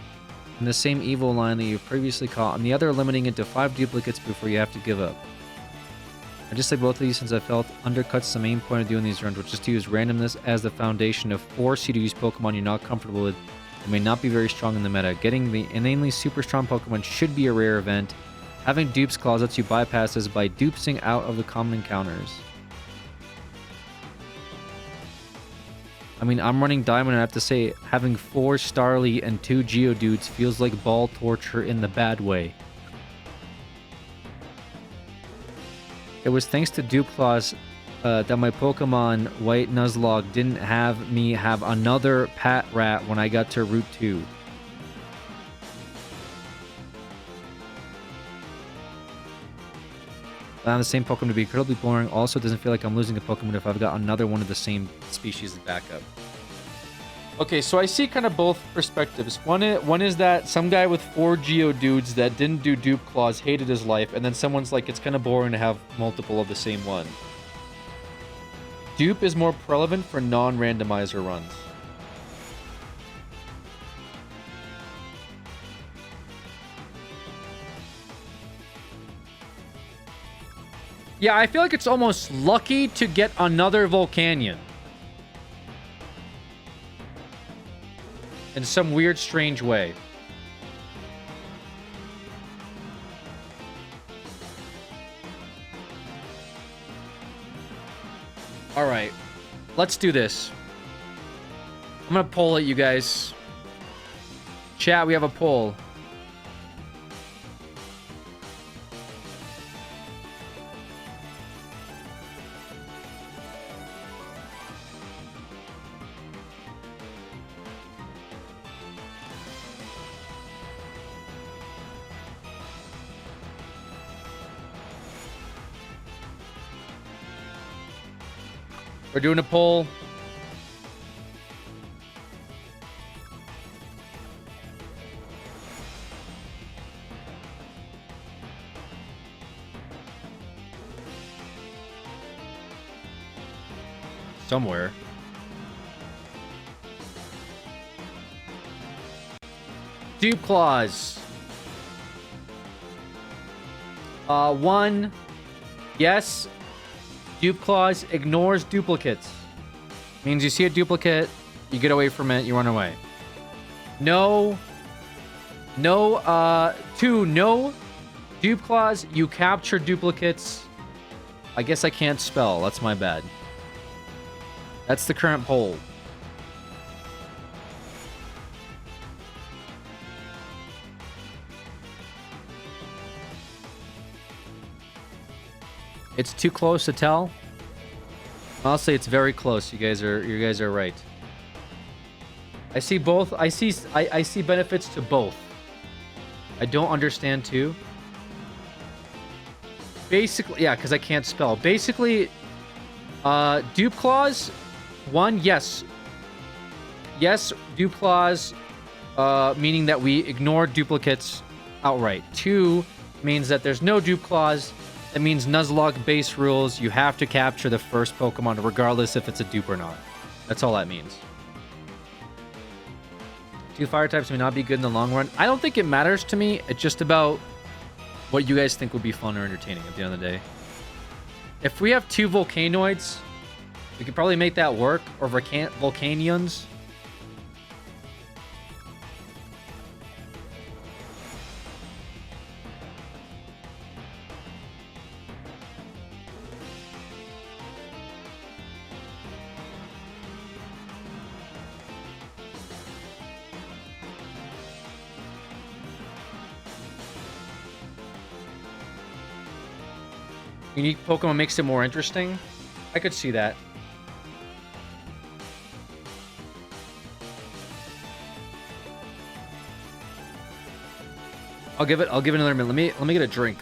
in the same evil line that you've previously caught, and the other limiting it to 5 duplicates before you have to give up. I dislike both of these since I felt undercuts the main point of doing these runs, which is to use randomness as the foundation to force you to use Pokemon you're not comfortable with and may not be very strong in the meta. Getting the inanely super strong Pokemon should be a rare event. Having Dupes Claws lets you bypass this by dupsing out of the common encounters. I mean, I'm running Diamond and I have to say, having 4 Starly and 2 Geodudes feels like ball torture in the bad way. It was thanks to Dupe Claws that my Pokemon White Nuzlocke didn't have me have another Pat Rat when I got to Route 2. The same Pokemon to be incredibly boring. Also, it doesn't feel like I'm losing a Pokemon if I've got another one of the same species to back up. Okay, so I see kind of both perspectives. One is that some guy with 4 Geodudes that didn't do Dupe Claws hated his life, and then someone's like, it's kind of boring to have multiple of the same one. Dupe is more relevant for non-randomizer runs. Yeah, I feel like it's almost lucky to get another Volcanion. In some weird, strange way. All right, let's do this. I'm gonna poll it, you guys. Chat, we have a poll. We're doing a poll. Somewhere. Dupe clause. 1. Yes. Dupe clause ignores duplicates. Means you see a duplicate, you get away from it, you run away. No. No. 2. No. Dupe clause, you capture duplicates. I guess I can't spell. That's my bad. That's the current poll. It's too close to tell. I'll say it's very close. You guys are right. I see both. I see benefits to both. I don't understand too. Basically, yeah, because I can't spell. Basically, dupe clause. 1, yes. Yes, dupe clause, meaning that we ignore duplicates outright. 2 means that there's no dupe clause. That means Nuzlocke base rules. You have to capture the first Pokemon regardless if it's a dupe or not. That's all that means. 2 fire types may not be good in the long run. I don't think it matters to me. It's just about what you guys think would be fun or entertaining at the end of the day. If we have 2 Volcanoids, we could probably make that work. Or Volcanions. Unique Pokemon makes it more interesting. I could see that. I'll give it another minute. Let me get a drink.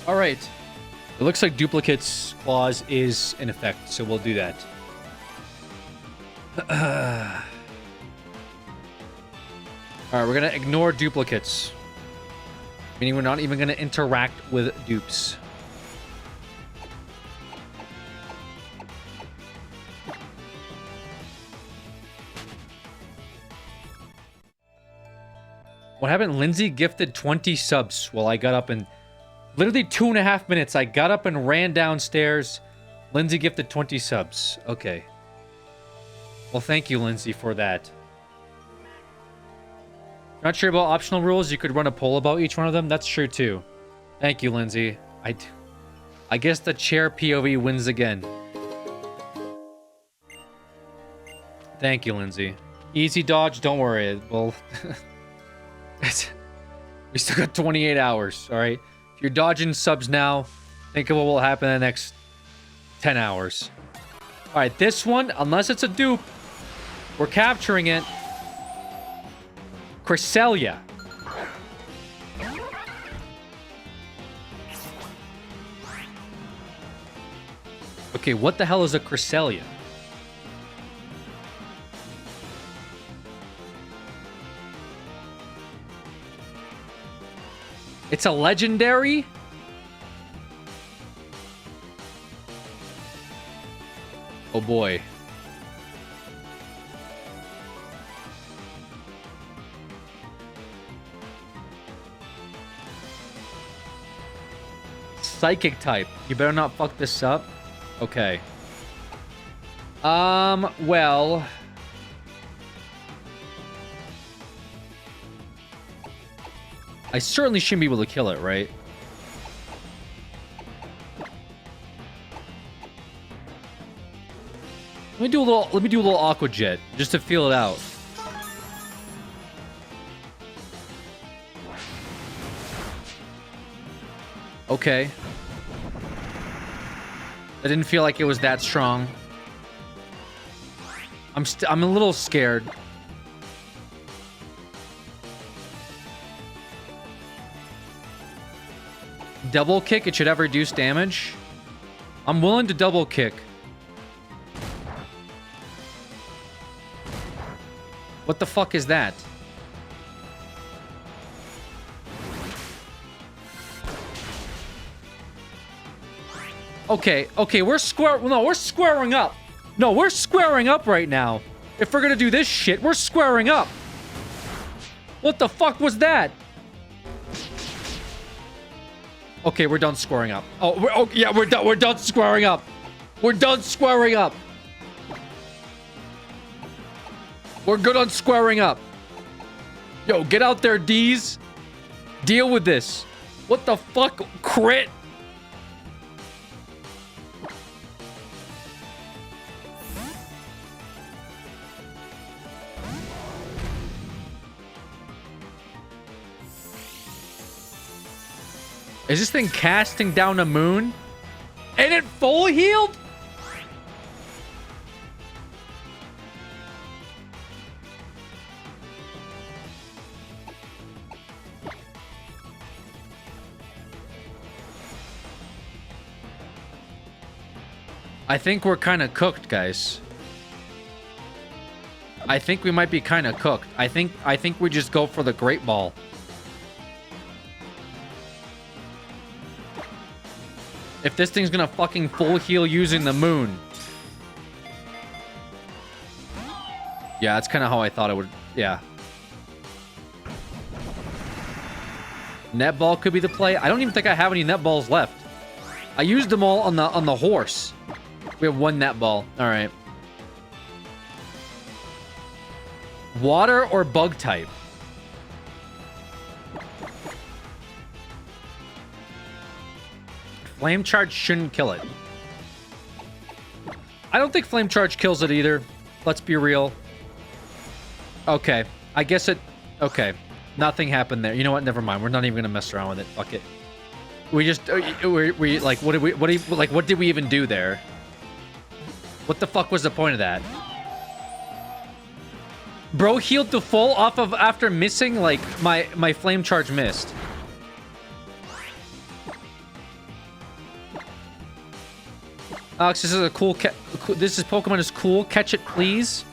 All right. It looks like duplicates clause is in effect, so we'll do that. All right, we're going to ignore duplicates. Meaning we're not even going to interact with dupes. What happened? Lindsay gifted 20 subs while I got up in literally 2.5 minutes. I got up and ran downstairs. Lindsay gifted 20 subs. Okay. Well, thank you, Lindsay, for that. Not sure about optional rules. You could run a poll about each one of them. That's true, too. Thank you, Lindsay. I guess the chair POV wins again. Thank you, Lindsay. Easy dodge, don't worry. Well, we still got 28 hours, all right? If you're dodging subs now, think of what will happen in the next 10 hours. All right, this one, unless it's a dupe, we're capturing it. Cresselia. Okay, what the hell is a Cresselia? It's a legendary? Oh boy. Psychic type. You better not fuck this up. Okay. Well... I certainly shouldn't be able to kill it, right? Let me do a little aqua jet just to feel it out. Okay. I didn't feel like it was that strong. I'm a little scared. Double kick, it should have reduced damage. I'm willing to double kick. What the fuck is that? Okay, we're squaring up. No, we're squaring up right now. If we're gonna do this shit, we're squaring up. What the fuck was that? Okay, we're done squaring up. Oh, yeah, we're done squaring up. We're done squaring up. We're good on squaring up. Yo, get out there, D's. Deal with this. What the fuck? Crit. Is this thing casting down a moon? And it full healed? I think we're kind of cooked, guys. I think we might be kind of cooked. I think we just go for the Great Ball. If this thing's gonna fucking full heal using the moon. Yeah, that's kind of how I thought it would. Yeah. Netball could be the play. I don't even think I have any netballs left. I used them all on the horse. We have one netball. All right. Water or bug type? Flame Charge shouldn't kill it. I don't think Flame Charge kills it either. Let's be real. Okay. I guess it... Okay. Nothing happened there. You know what? Never mind. We're not even going to mess around with it. Fuck it. We just... We like, what did we even do there? What the fuck was the point of that? Bro healed to full off of after missing, like, my Flame Charge missed. Alex, this is a cool... This Pokemon is cool. Catch it, please.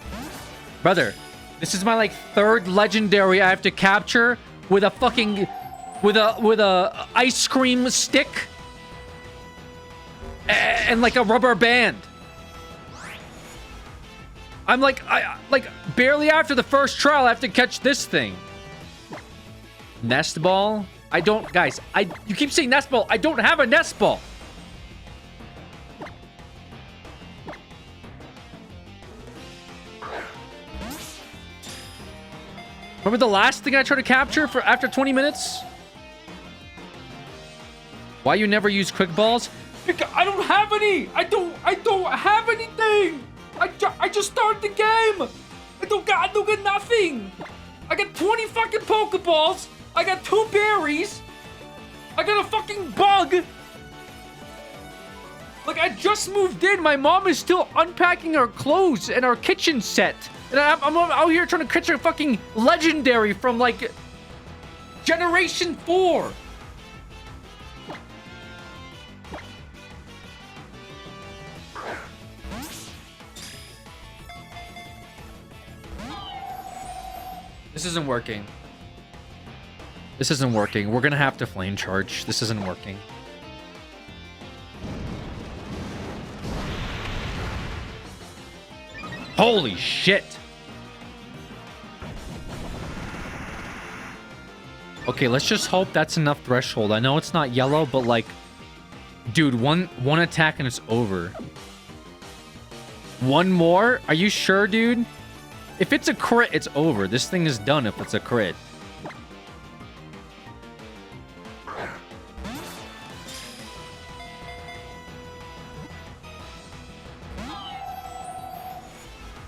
Brother, this is my, like, third legendary I have to capture with a fucking... With a ice cream stick. And, like, a rubber band. I'm, like... like, barely after the first trial, I have to catch this thing. Nest ball? I don't, guys. You keep saying nest ball. I don't have a nest ball. Remember the last thing I tried to capture for after 20 minutes? Why you never use quick balls? Because I don't have any. I don't have anything. I just started the game. I don't get nothing. I got 20 fucking Pokeballs. I got 2 berries. I got a fucking bug. Like, I just moved in. My mom is still unpacking our clothes and our kitchen set. And I'm out here trying to catch a fucking legendary from, like, Generation 4. This isn't working. This isn't working. We're gonna have to flame charge. This isn't working. Holy shit! Okay, let's just hope that's enough threshold. I know it's not yellow, but like... Dude, one attack and it's over. One more? Are you sure, dude? If it's a crit, it's over. This thing is done if it's a crit.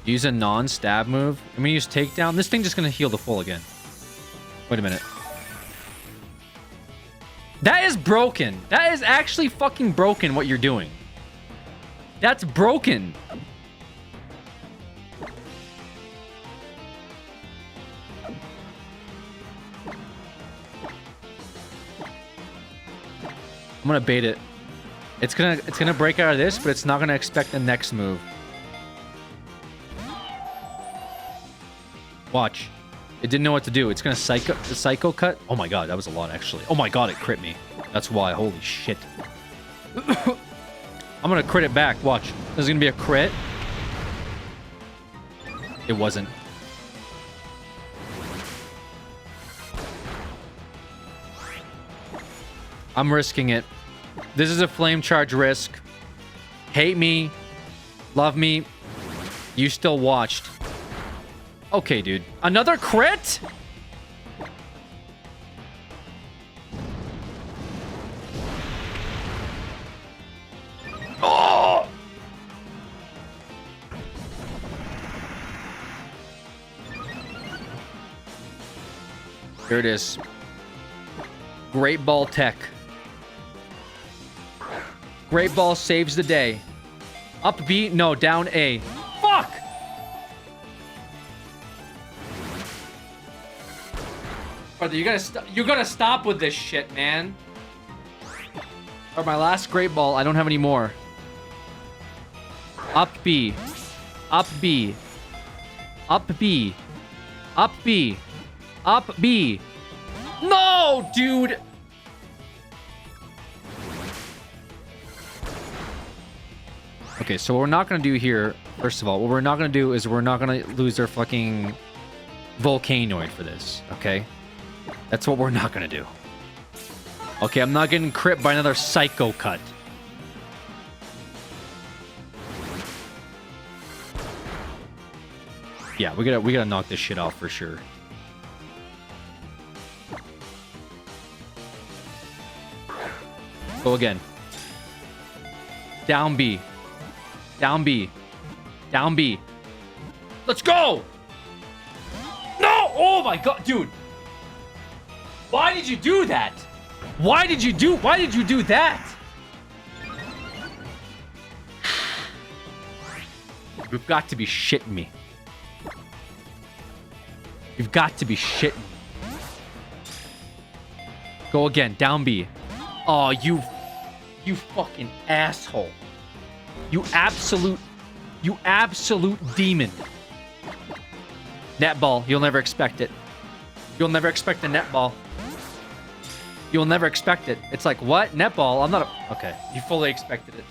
Use a non-stab move. I'm gonna use takedown. This thing's just gonna heal the full again. Wait a minute. That is broken. That is actually fucking broken what you're doing. That's broken. I'm gonna bait it. It's gonna break out of this, but it's not gonna expect the next move. Watch. It didn't know what to do. It's gonna psycho cut. Oh my god, that was a lot actually. Oh my god, it crit me. That's why. Holy shit. I'm gonna crit it back. Watch. There's gonna be a crit. It wasn't. I'm risking it. This is a flame charge risk. Hate me. Love me. You still watched. Okay, dude. Another crit? Oh! Here it is. Great Ball Tech. Great Ball saves the day. Up B? No, down A. Fuck! Brother, you gotta stop with this shit, man. Or my last Great Ball. I don't have any more. Up B. Up B. Up B. Up B. Up B. No, dude! Okay, so what we're not gonna do here, first of all, what we're not gonna do is we're not gonna lose our fucking Volcanoid for this, okay? That's what we're not gonna do. Okay, I'm not getting crit by another Psycho Cut. Yeah, we gotta knock this shit off for sure. Go again. Down B. Down B. Down B. Let's go! No! Oh my god, dude! Why did you do that? Why did you do that? You've got to be shitting me. You've got to be shitting me. Go again, down B. Oh, you fucking asshole. You absolute demon. Netball, you'll never expect it. You'll never expect the netball. You'll never expect it. It's like, what? Netball? I'm not a... Okay, you fully expected it.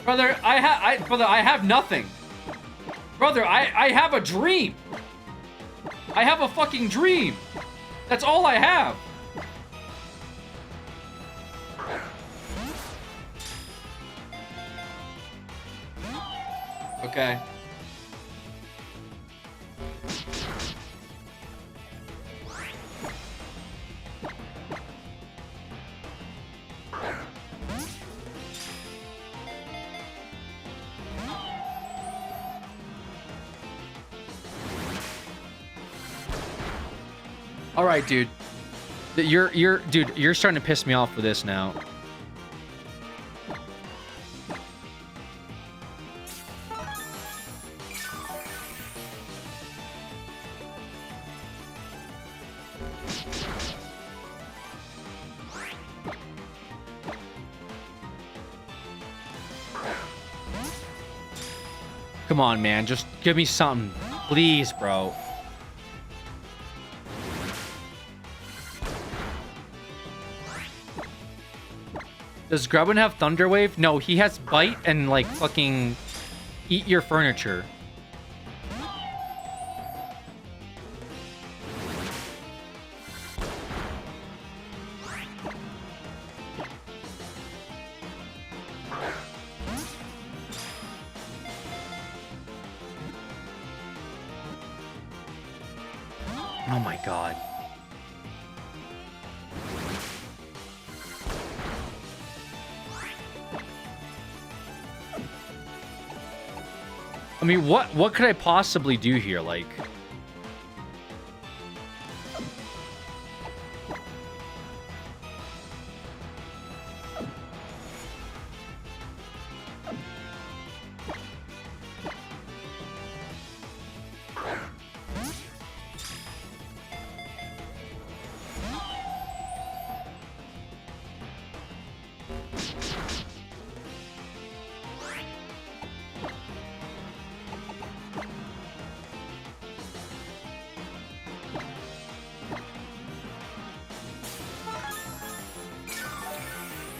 Brother, I have nothing. Brother, I have a dream. I have a fucking dream. That's all I have. Okay. All right, dude. You're starting to piss me off with this now. Come on, man. Just give me something. Please, bro. Does Grubbin have Thunder Wave? No, he has Bite and, like, fucking eat your furniture. Oh my god. I mean, what could I possibly do here? Like,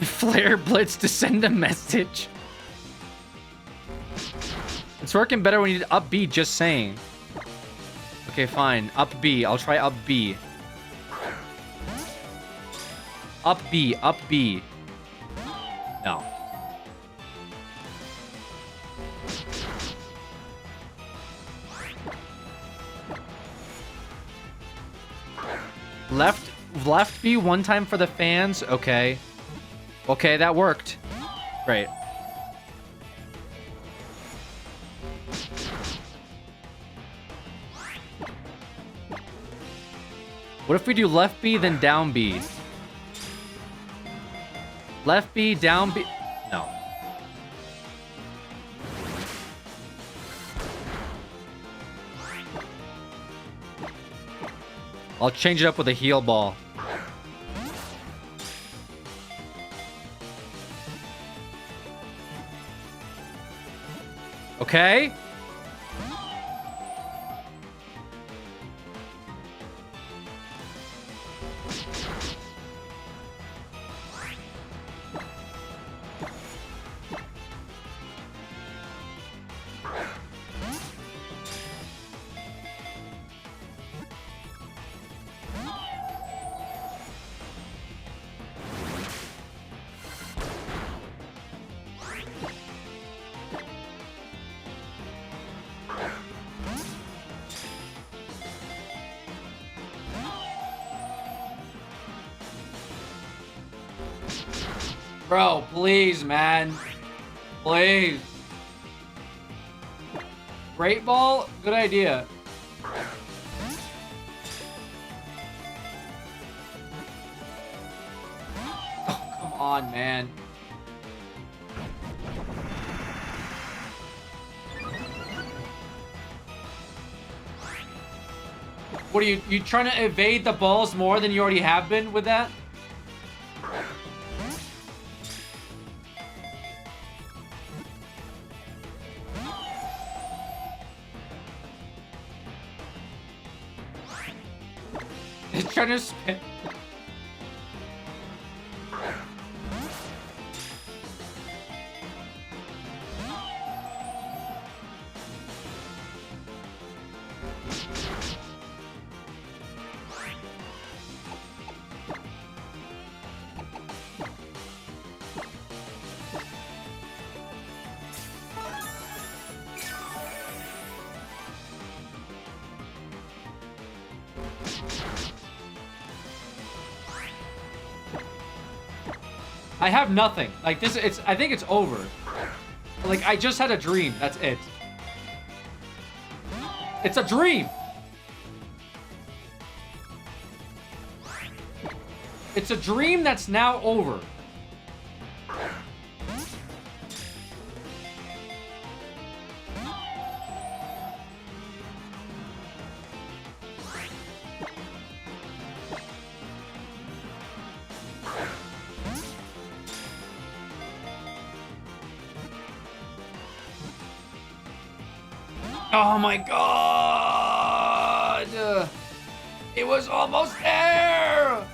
Flare Blitz to send a message. It's working better when you up B, just saying. Okay, fine. Up B. I'll try up B. Up B. Up B. No. Left B one time for the fans. Okay. Okay, that worked. Great. What if we do left B, then down B? Left B, down B... No. I'll change it up with a heal ball. Okay. Bro, please, man. Please. Great ball? Good idea. Oh, come on, man. What are you trying to evade the balls more than you already have been with that? It's trying to spin. I have nothing. Like this, I think it's over. Like I just had a dream. That's it. It's a dream. It's a dream that's now over. Oh my god! It was almost there!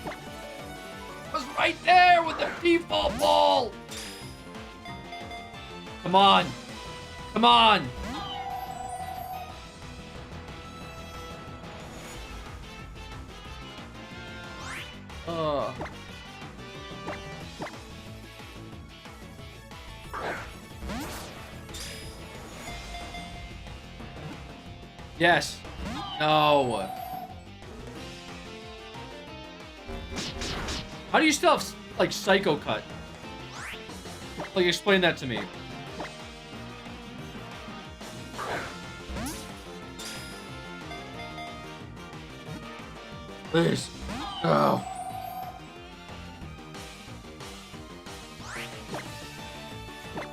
It was right there with the default ball! Come on! Come on! Yes. No. How do you still have, like, Psycho Cut? Like, explain that to me. Please. Oh.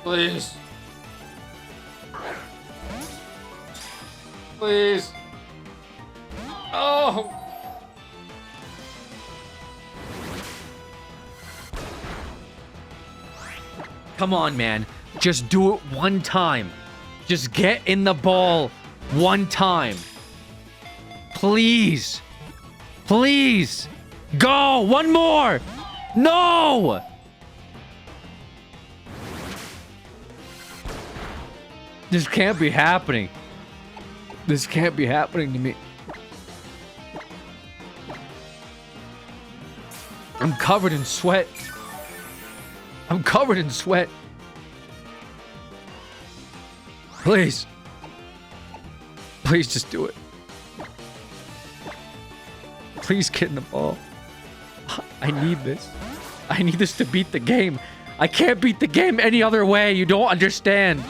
Please. Please. Oh. Come on, man. Just do it one time. Just get in the ball one time. Please. Please. Go. One more. No. This can't be happening. This can't be happening to me. I'm covered in sweat. I'm covered in sweat. Please. Please just do it. Please get in the ball. I need this. I need this to beat the game. I can't beat the game any other way. You don't understand.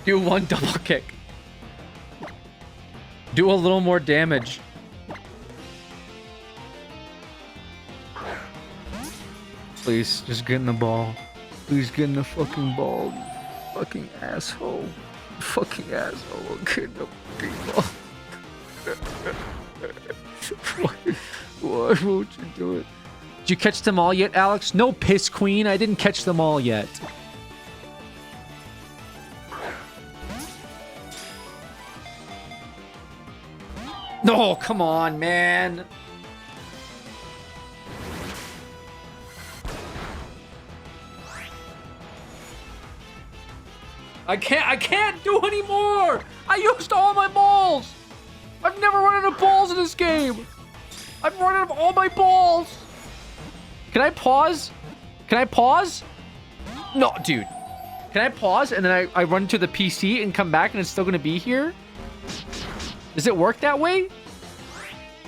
Do one double kick. Do a little more damage. Please, just get in the ball. Please get in the fucking ball. You fucking asshole. You fucking asshole. Get in the fucking ball. Why won't you do it? Did you catch them all yet, Alex? No, piss queen. I didn't catch them all yet. No, come on, man. I can't do anymore. I used all my balls. I've never run out of balls in this game. I've run out of all my balls. Can I pause? Can I pause? No, dude. Can I pause and then I run to the PC and come back and it's still gonna be here? Does it work that way?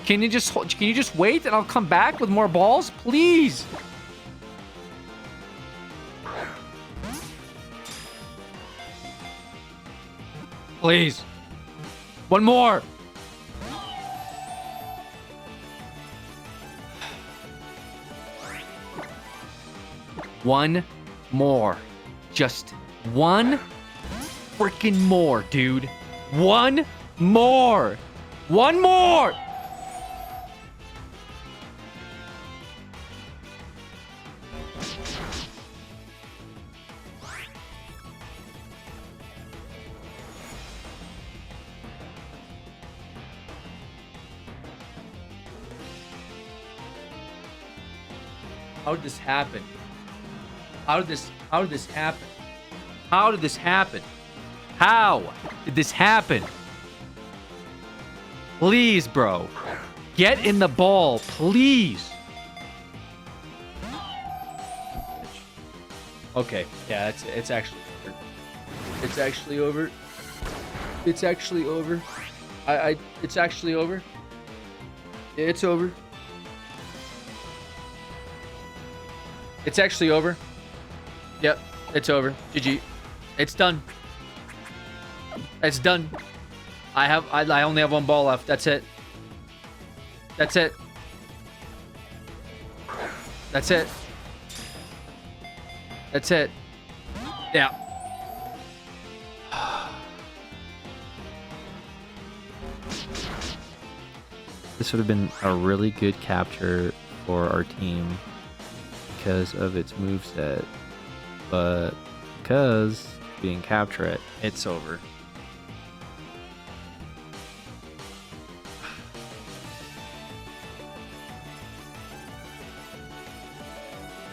Can you just wait and I'll come back with more balls, please? Please. One more. One more. Just one freaking more, dude. One more. One more. How did this happen? How did this happen? How did this happen? How did this happen? Please, bro. Get in the ball, please. Okay, yeah, it's actually over. It's actually over. It's actually over. It's actually over. It's over. It's actually over. Yep, it's over. GG. It's done. It's done. I only have one ball left. That's it. That's it. That's it. That's it. Yeah. This would have been a really good capture for our team because of its moveset. But because we didn't capture it, it's over.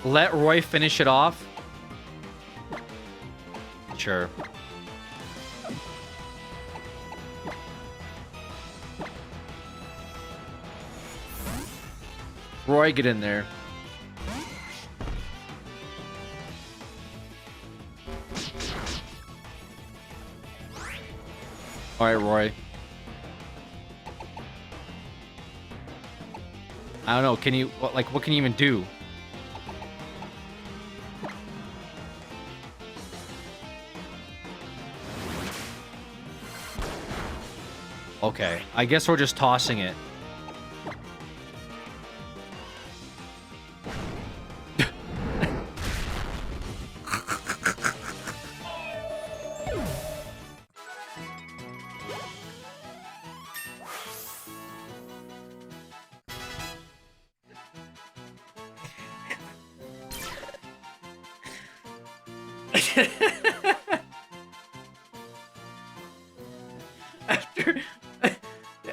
Let Roy finish it off. Sure. Roy, get in there. All right, Roy. I don't know. Can you, what can you even do? Okay, I guess we're just tossing it.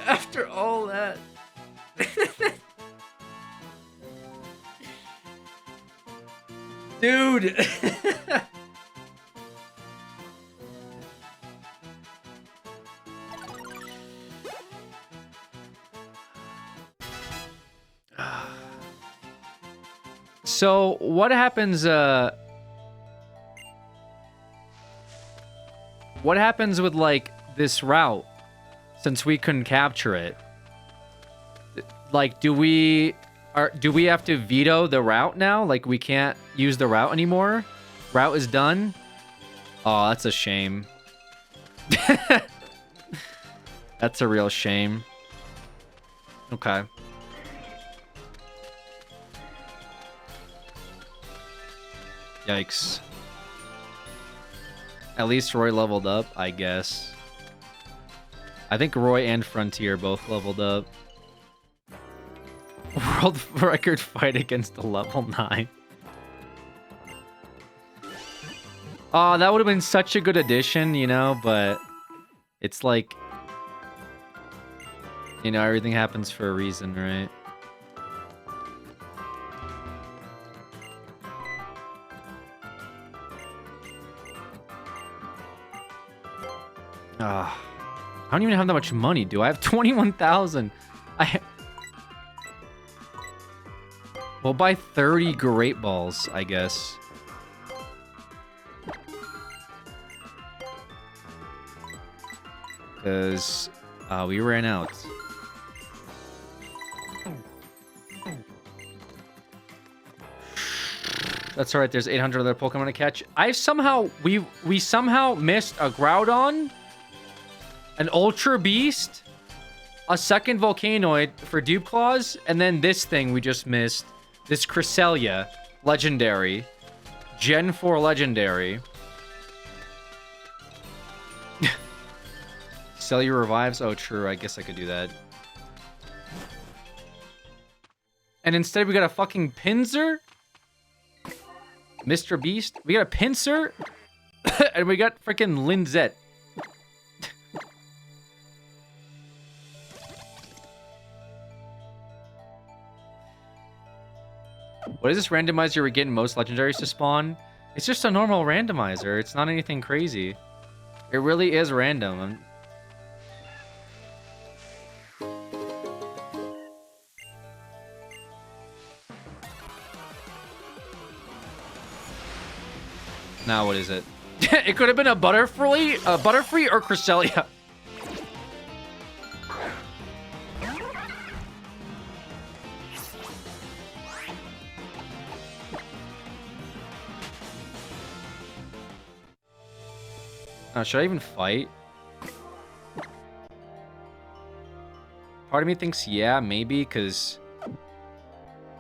After all that. Dude. So, what happens with like this route since we couldn't capture it? Like, do we have to veto the route now? Like, we can't use the route anymore? Route is done? Oh, that's a shame. That's a real shame. Okay. Yikes. At least Roy leveled up, I guess. I think Roy and Frontier both leveled up. World record fight against a level 9. Oh, that would have been such a good addition, you know, but it's like, you know, everything happens for a reason, right? I don't even have that much money, do I? Have 21,000. We'll buy 30 Great Balls, I guess. Because we ran out. That's alright, there's 800 other Pokemon to catch. We somehow missed a Groudon, an Ultra Beast, a second Volcanoid for Dupe Claws, and then this thing we just missed. This Cresselia, Legendary. Gen 4 Legendary. Sell your revives? Oh, true. I guess I could do that. And instead we got a fucking Pinsir? Mr. Beast? We got a Pinsir? And we got freaking Linzette. What is this randomizer we're getting most legendaries to spawn? It's just a normal randomizer. It's not anything crazy. It really is random. Now what is it? It could have been a Butterfree or Cresselia. Should I even fight? Part of me thinks yeah, maybe, because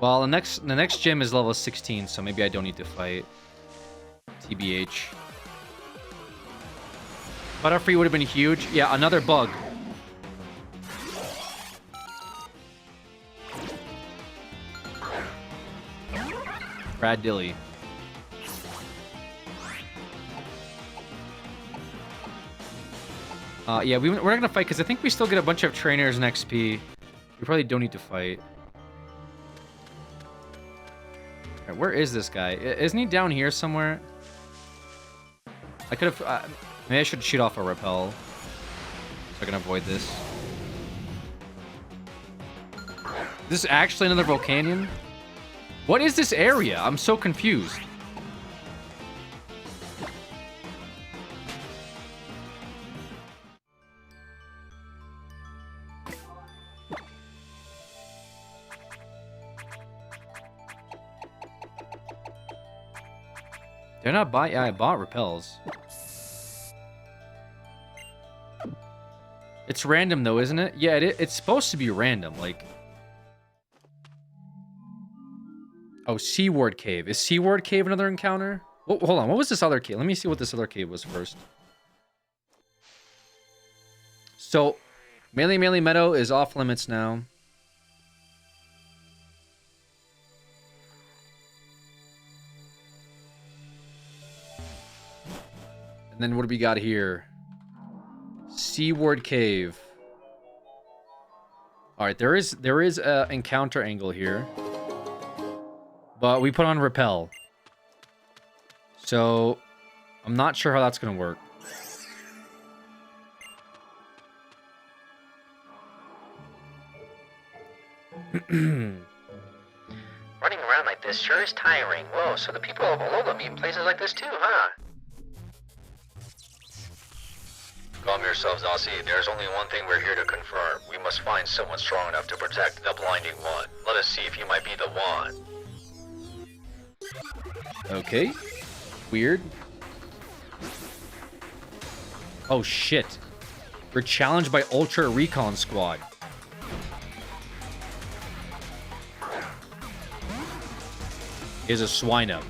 well, the next gym is level 16, so maybe I don't need to fight. TBH. Butterfree would have been huge. Yeah, another bug. Brad Dilly. Yeah, we're not gonna fight because I think we still get a bunch of trainers and XP. We probably don't need to fight. Alright, where is this guy? Isn't he down here somewhere? I could have... maybe I should shoot off a repel. So I can avoid this. This is actually another Volcanion? What is this area? I'm so confused. They're not buy. Yeah, I bought repels. It's random though, isn't it? Yeah, it's supposed to be random. Like, oh, Seaward Cave. Is Seaward Cave another encounter? Oh, hold on. What was this other cave? Let me see what this other cave was first. So, Melee Meadow is off limits now. And then what do we got here? Seaward Cave. All right, there is a encounter angle here, but we put on repel, so I'm not sure how that's gonna work. Running around like this sure is tiring. Whoa, so the people of Alola meet in places like this too, huh? Calm yourselves, Aussie. There's only one thing we're here to confirm. We must find someone strong enough to protect the Blinding One. Let us see if you might be the one. Okay. Weird. Oh shit. We're challenged by Ultra Recon Squad. Is a Swinub.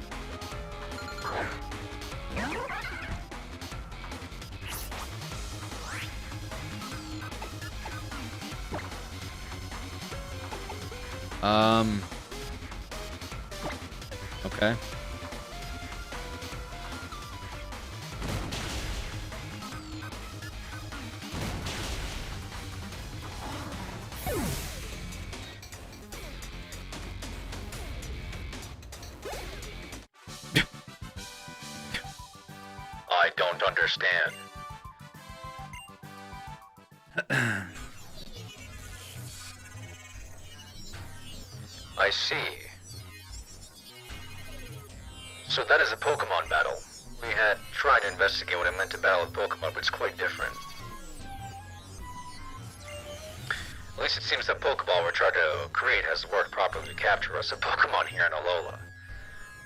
Okay. I don't understand. I see. So that is a Pokemon battle. We had tried to investigate what it meant to battle with Pokemon, but it's quite different. At least it seems the Pokeball we're trying to create has worked properly to capture us a Pokemon here in Alola.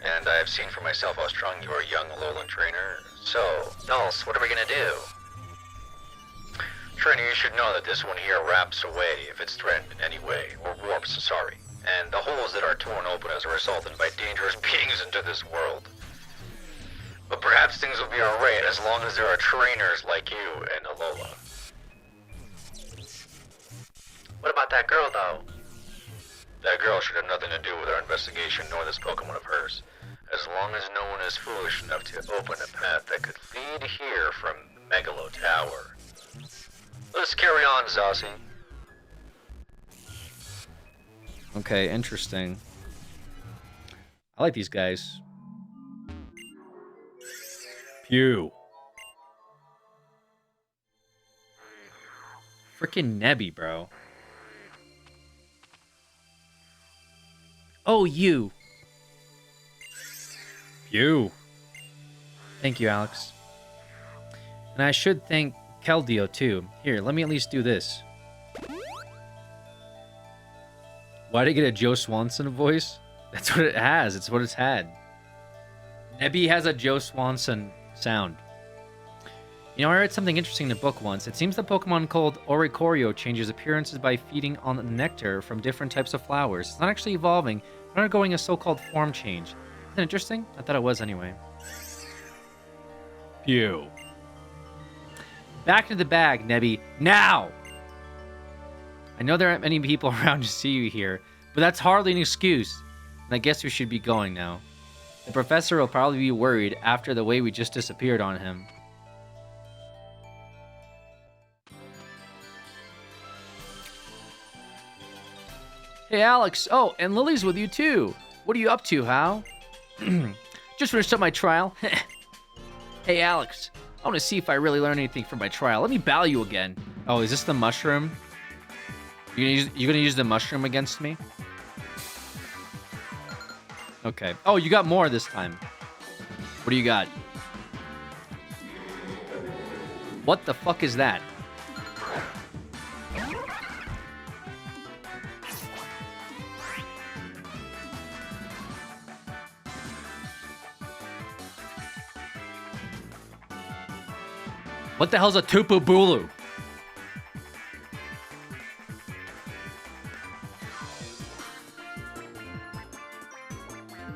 And I have seen for myself how strong you are, young Alolan trainer. So, Nulse, what are we gonna do? Trainer, you should know that this one here wraps away if it's threatened in any way, or warps, sorry. And the holes that are torn open as a result by dangerous beings into this world. But perhaps things will be alright as long as there are trainers like you in Alola. What about that girl, though? That girl should have nothing to do with our investigation nor this Pokemon of hers. As long as no one is foolish enough to open a path that could lead here from Megalo Tower. Let's carry on, Zossie. Okay, interesting. I like these guys. Pew. Freaking Nebby, bro. Oh, you. Pew. Thank you, Alex. And I should thank Keldio too. Here, let me at least do this. Why did it get a Joe Swanson voice? That's what it has. It's what it's had. Nebby has a Joe Swanson sound. You know, I read something interesting in the book once. It seems the Pokemon called Oricorio changes appearances by feeding on the nectar from different types of flowers. It's not actually evolving, but undergoing a so-called form change. Isn't that interesting? I thought it was anyway. Phew. Back to the bag, Nebby. Now! I know there aren't many people around to see you here, but that's hardly an excuse. And I guess we should be going now. The professor will probably be worried after the way we just disappeared on him. Hey, Alex. Oh, and Lily's with you, too. What are you up to, Hal? Just finished up my trial. Hey, Alex. I want to see if I really learned anything from my trial. Let me battle you again. Oh, is this the mushroom? You're gonna use the mushroom against me? Okay. Oh, you got more this time. What do you got? What the fuck is that? What the hell's a Tupu Bulu?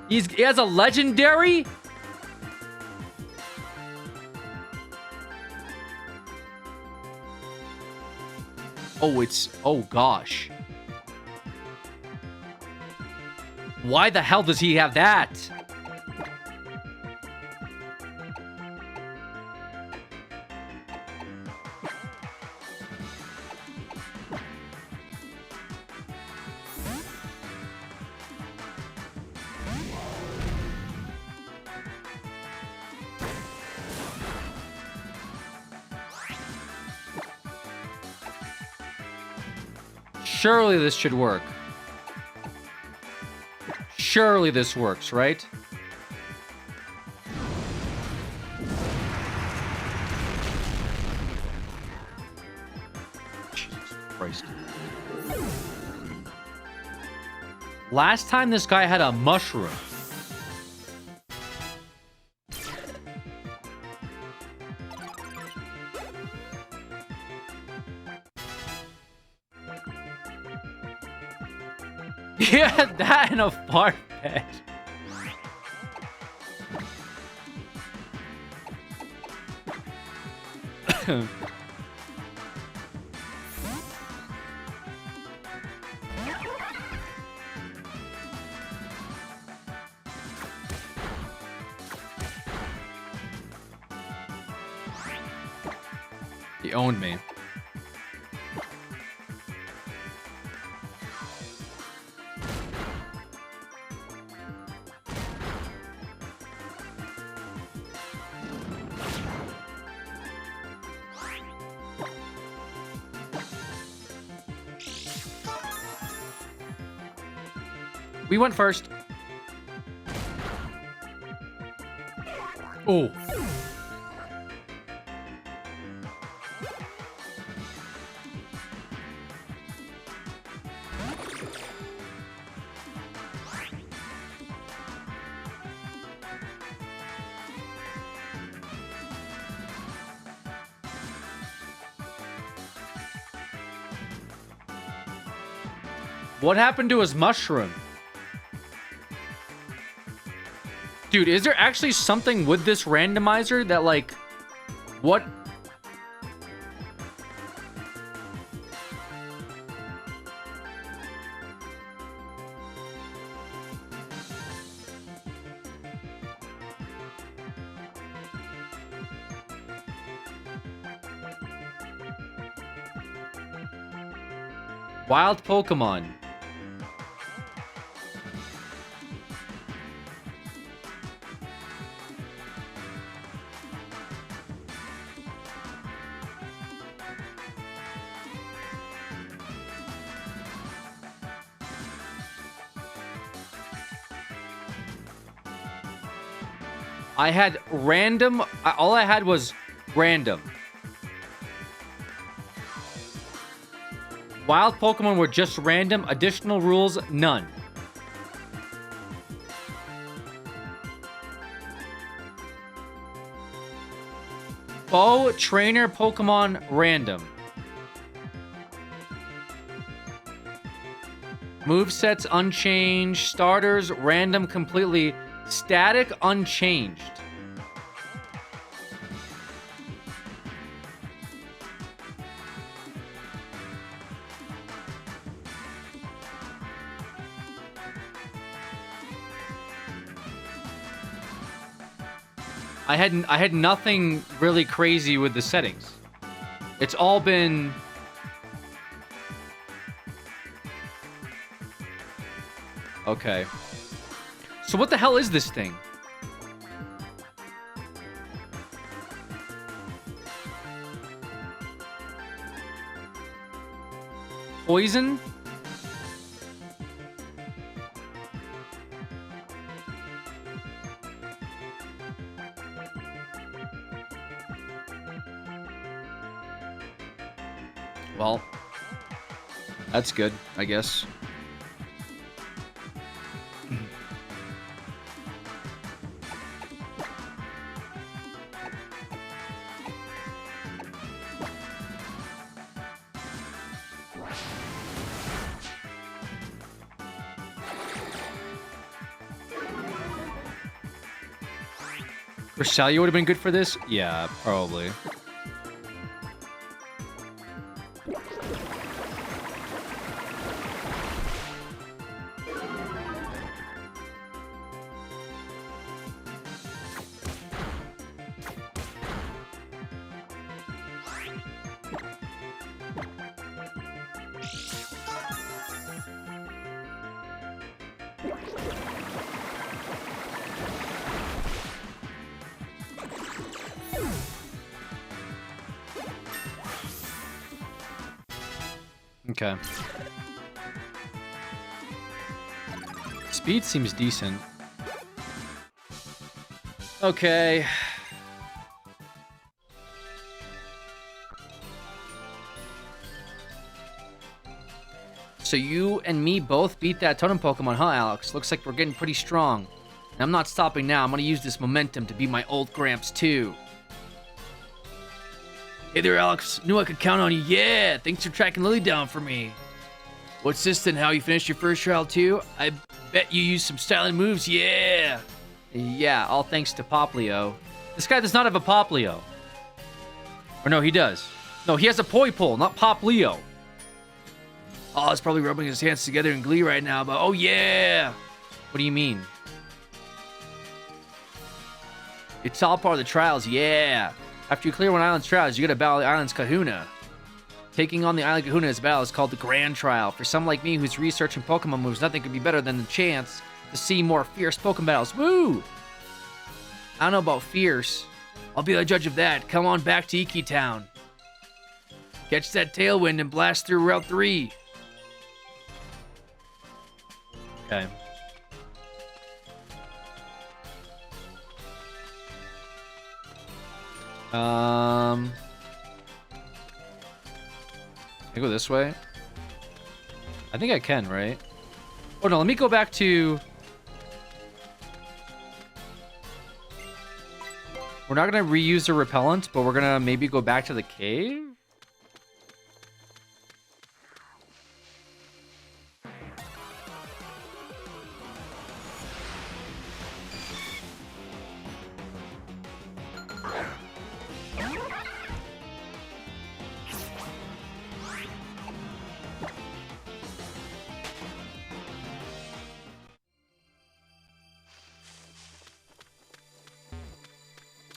He has a legendary? Oh gosh. Why the hell does he have that? Surely this should work. Surely this works, right? Jesus Christ. Last time this guy had a mushroom. Yeah, that and a fart pet. He owned me. We went first. Oh. What happened to his mushroom? Dude, is there actually something with this randomizer that, like, what? Wild Pokemon. I had random. All I had was random. Wild Pokemon were just random. Additional rules, none. Bow, trainer, Pokemon, random. Movesets, unchanged. Starters, random, completely. Static, unchanged. I had nothing really crazy with the settings. It's all been okay. So what the hell is this thing? Poison? Well, that's good, I guess. Cresselia would have been good for this? Yeah, probably. Okay. Speed seems decent. Okay. So you and me both beat that totem Pokemon, huh, Alex? Looks like we're getting pretty strong. And I'm not stopping now. I'm gonna use this momentum to beat my old Gramps, too. Hey there, Alex. Knew I could count on you. Yeah, thanks for tracking Lily down for me. What's this then, how you finished your first trial too? I bet you used some styling moves, yeah. Yeah, all thanks to Poplio. This guy does not have a Poplio. Or no, he does. No, he has a Poipole, not Poplio. Oh, he's probably rubbing his hands together in glee right now, but oh yeah. What do you mean? It's all part of the trials, yeah. After you clear one island's trials, you gotta battle the island's kahuna. Taking on the island kahuna's battle is called the Grand Trial. For some like me who's researching Pokemon moves, nothing could be better than the chance to see more fierce Pokemon battles. Woo! I don't know about fierce. I'll be the judge of that. Come on back to Iki Town. Catch that tailwind and blast through Route 3. Okay. Can I go this way? I think I can, right? Oh no, let me go back to... We're not gonna reuse the repellent, but we're gonna maybe go back to the cave?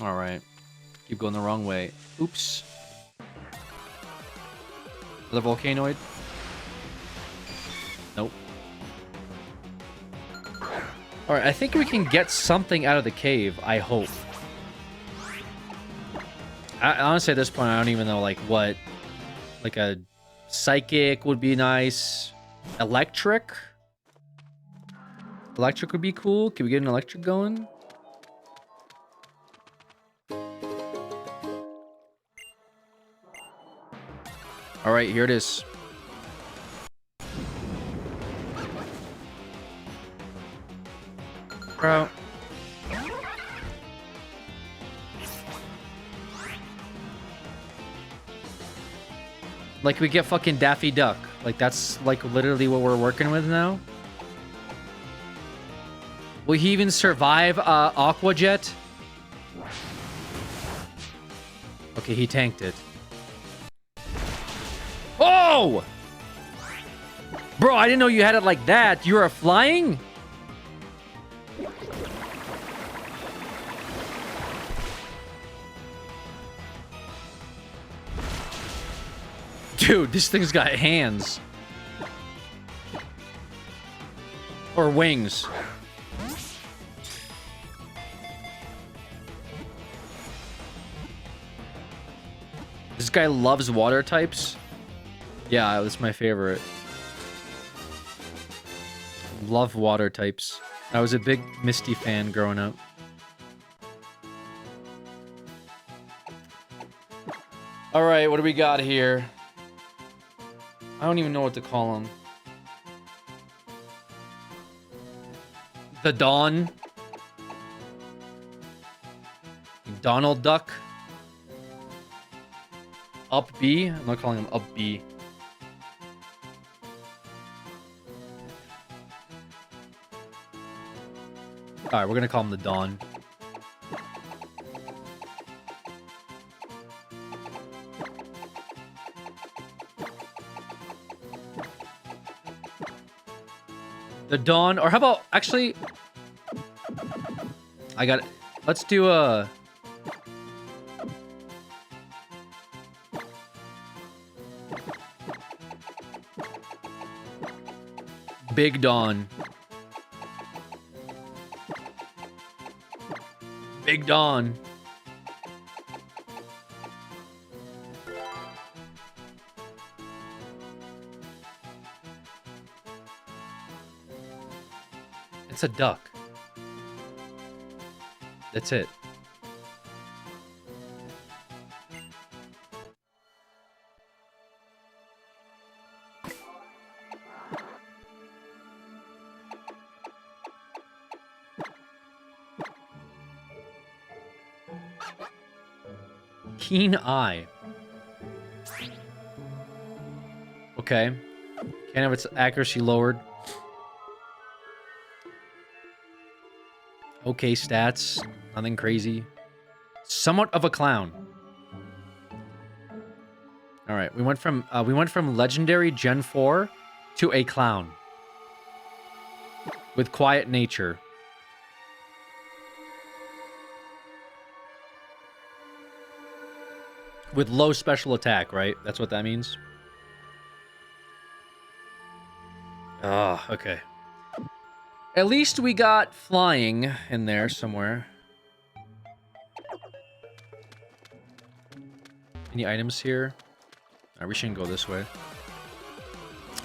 Alright. Keep going the wrong way. Oops. Another Volcanoid? Nope. Alright, I think we can get something out of the cave, I hope. Honestly, at this point, I don't even know, like, what... Like, a Psychic would be nice. Electric? Electric would be cool. Can we get an Electric going? All right, here it is. Bro. Like, we get fucking Daffy Duck. Like, that's, like, literally what we're working with now. Will he even survive Aqua Jet? Okay, he tanked it. Oh! Bro, I didn't know you had it like that. You were flying? Dude, this thing's got hands. Or wings. This guy loves water types. Yeah, that's my favorite. Love water types. I was a big Misty fan growing up. Alright, what do we got here? I don't even know what to call him. The Dawn. Donald Duck. Up B? I'm not calling him Up B. Alright, we're gonna call him the Dawn. The Dawn, or how about, actually, I got it. Let's do a... Big Dawn. Big Dawn. It's a duck. That's it. Keen Eye. Okay. Can't have its accuracy lowered. Okay, stats. Nothing crazy. Somewhat of a clown. All right, we went from legendary Gen 4 to a clown with quiet nature. With low special attack, right? That's what that means. Oh, okay. At least we got flying in there somewhere. Any items here? Alright, we shouldn't go this way.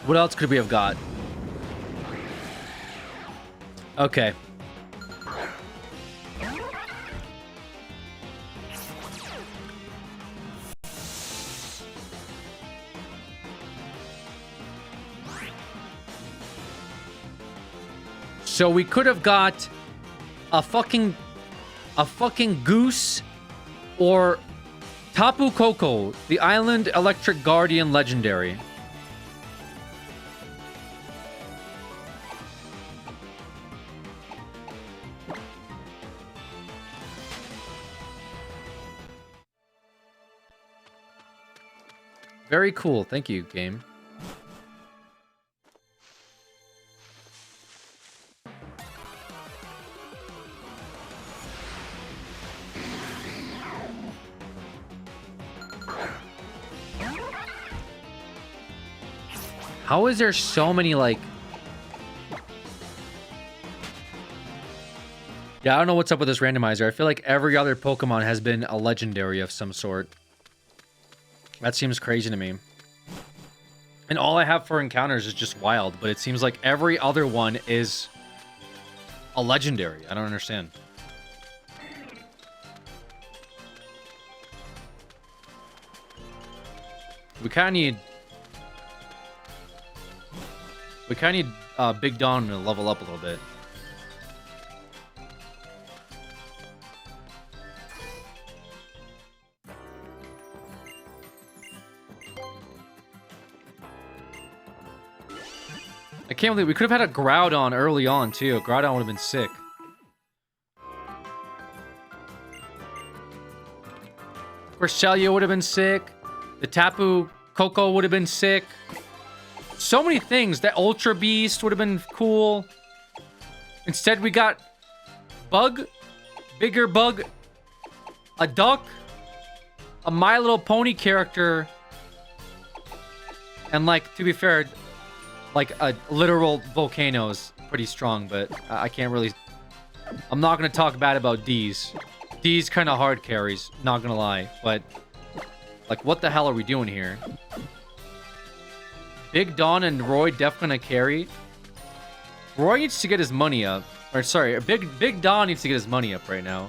What else could we have got? Okay. So we could have got a fucking goose or Tapu Koko, the Island Electric Guardian Legendary. Very cool. Thank you, game. How is there so many, like... Yeah, I don't know what's up with this randomizer. I feel like every other Pokemon has been a legendary of some sort. That seems crazy to me. And all I have for encounters is just wild, but it seems like every other one is a legendary. I don't understand. We kind of need We kind of need Big Don to level up a little bit. I can't believe we could have had a Groudon early on too. Groudon would have been sick. Cresselia would have been sick. The Tapu Koko would have been sick. So many things. That Ultra Beast would have been cool. Instead, we got Bug, Bigger Bug, a Duck, a My Little Pony character, and like, to be fair, like a literal volcano is pretty strong, but I can't really... I'm not going to talk bad about D's. D's kind of hard carries, not going to lie, but like, what the hell are we doing here? Big Don and Roy definitely gonna carry. Roy needs to get his money up. Or sorry, Big Don needs to get his money up right now.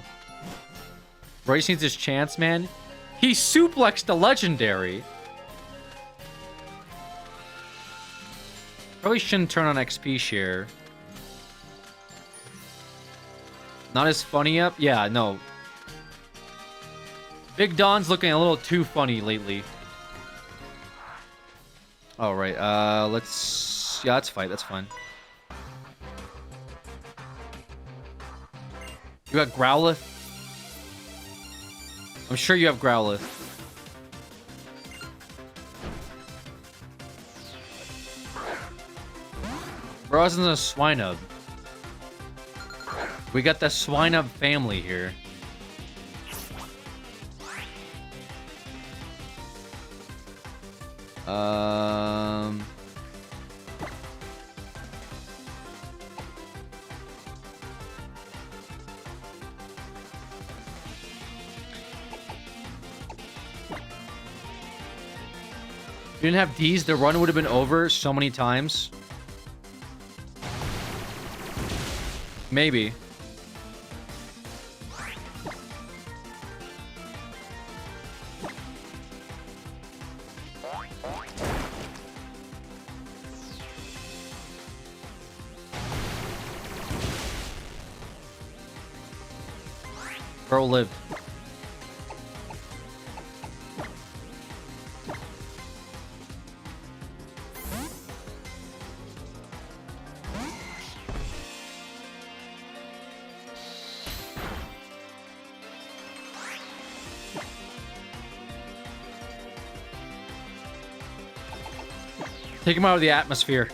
Roy just needs his chance, man. He suplexed the legendary. Probably shouldn't turn on XP share. Not as funny up? Yeah, no. Big Don's looking a little too funny lately. All right, let's... Yeah, let's fight. That's fine. You got Growlithe? I'm sure you have Growlithe. Bros in the Swinub. We got the Swinub family here. If you didn't have D's, the run would have been over so many times. Maybe. Bro lived. Take him out of the atmosphere.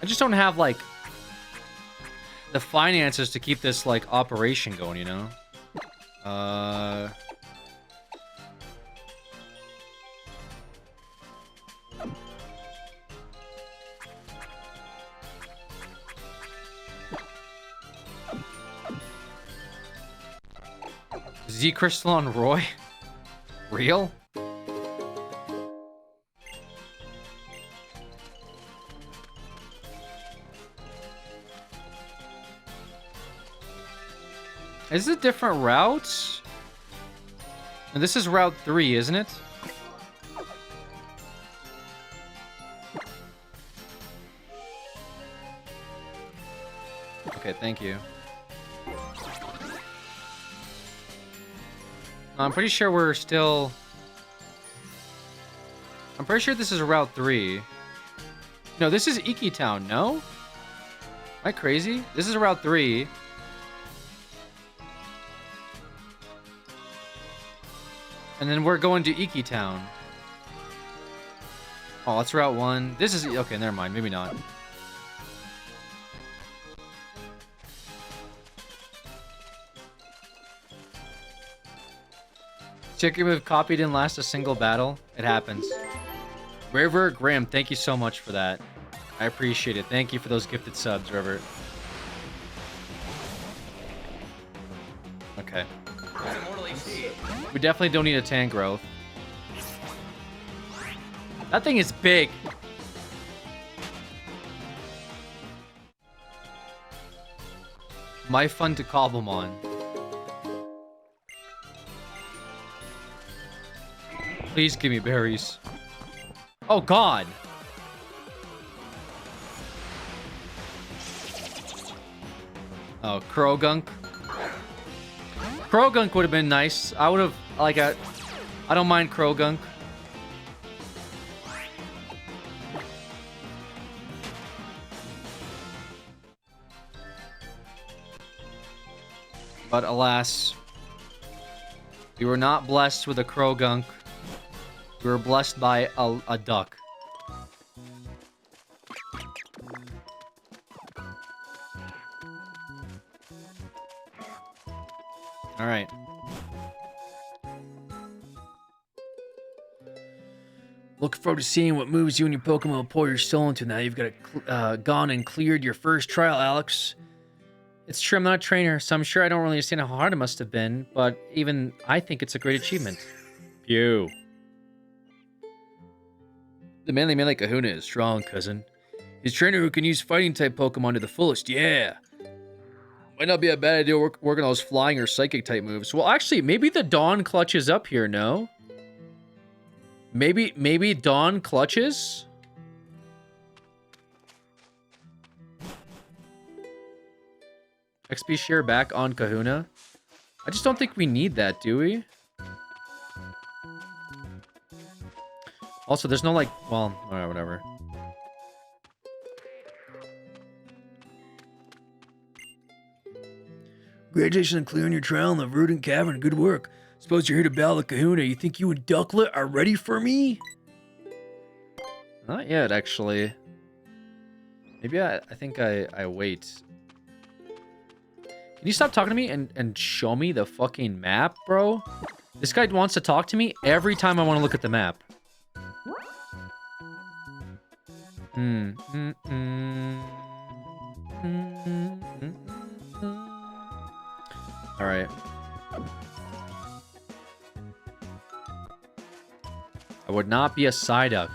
I just don't have, like, the finances to keep this, like, operation going, you know? Z Crystal on Roy? Real? Is it different routes? And this is Route 3, isn't it? Okay, thank you. I'm pretty sure we're still... I'm pretty sure this is Route 3. No, this is Iki Town, no? Am I crazy? This is Route 3. And then we're going to Iki Town. Oh, that's Route 1. This is... Okay, never mind. Maybe not. Chicken move copy didn't last a single battle. It happens. River Graham, thank you so much for that. I appreciate it. Thank you for those gifted subs, River. Okay. We definitely don't need a Tangrowth. That thing is big. My fun to Cobblemon. Please give me berries. Oh god. Oh, Krogunk. Krogunk would have been nice. I would have like I don't mind Krogunk. But alas, we were not blessed with a Krogunk. We were blessed by a duck. All right. Looking forward to seeing what moves you and your Pokemon will pour your soul into now. You've got gone and cleared your first trial, Alex. It's true, I'm not a trainer, so I'm sure I don't really understand how hard it must have been, but even I think it's a great achievement. Pew. The Melee Kahuna is strong, cousin. He's a trainer who can use fighting-type Pokemon to the fullest, yeah. Might not be a bad idea working on those flying or psychic-type moves. Well, actually, maybe the Dawn clutches up here, no? Maybe Dawn clutches? XP share back on Kahuna? I just don't think we need that, do we? Also, there's no like, well, alright, whatever. Congratulations on clearing your trial in the Verdant Cavern. Good work. Suppose you're here to battle the Kahuna. You think you and Ducklet are ready for me? Not yet, actually. Maybe I think I wait. Can you stop talking to me and show me the fucking map, bro? This guy wants to talk to me every time I want to look at the map. All right. I would not be a Psyduck.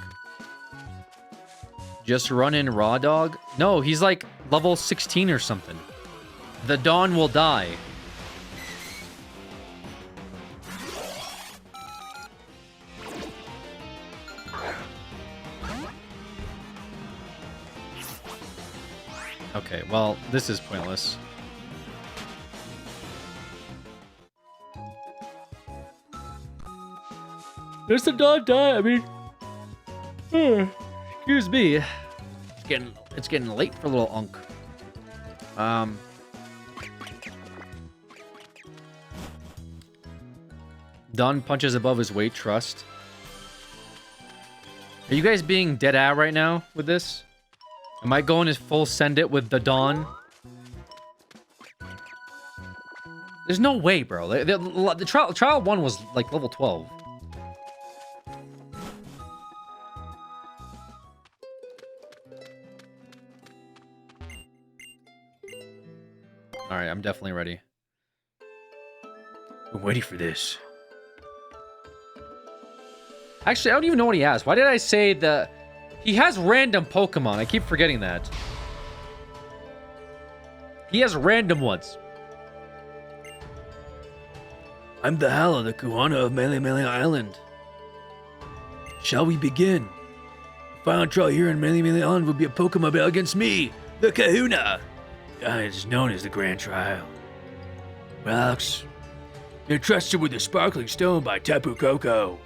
Just run in Raw Dog? No, he's like level 16 or something. The Dawn will die. Okay, well, this is pointless. Does the Dawn die? I mean, excuse me. It's getting late for little Unk. Dawn punches above his weight, trust. Are you guys being dead out right now with this? Am I going to full send it with the Dawn? There's no way, bro. The trial 1 was like level 12. Alright, I'm definitely ready. I'm waiting for this. Actually, I don't even know what he has. Why did I say that? He has random Pokemon. I keep forgetting that. He has random ones. I'm the Hala, the Kuhana of Melee Island. Shall we begin? The final trial here in Melee Island will be a Pokemon battle against me, the Kahuna. It is known as the Grand Trial. Well, Alex, you're trusted with the Sparkling Stone by Tapu Koko.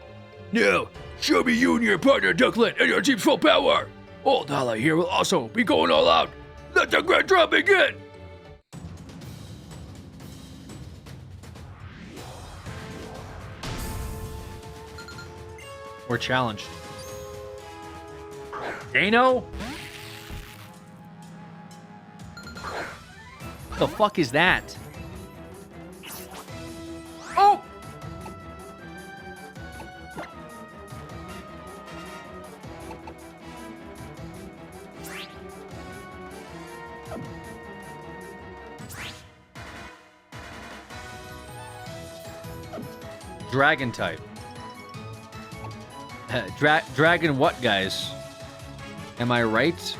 Now, show me you and your partner Ducklet and your team's full power. Old Hala here will also be going all out. Let the Grand Trial begin. We're challenged. Dano? What the fuck is that? Oh! dragon type. Dragon what, guys? Am I right?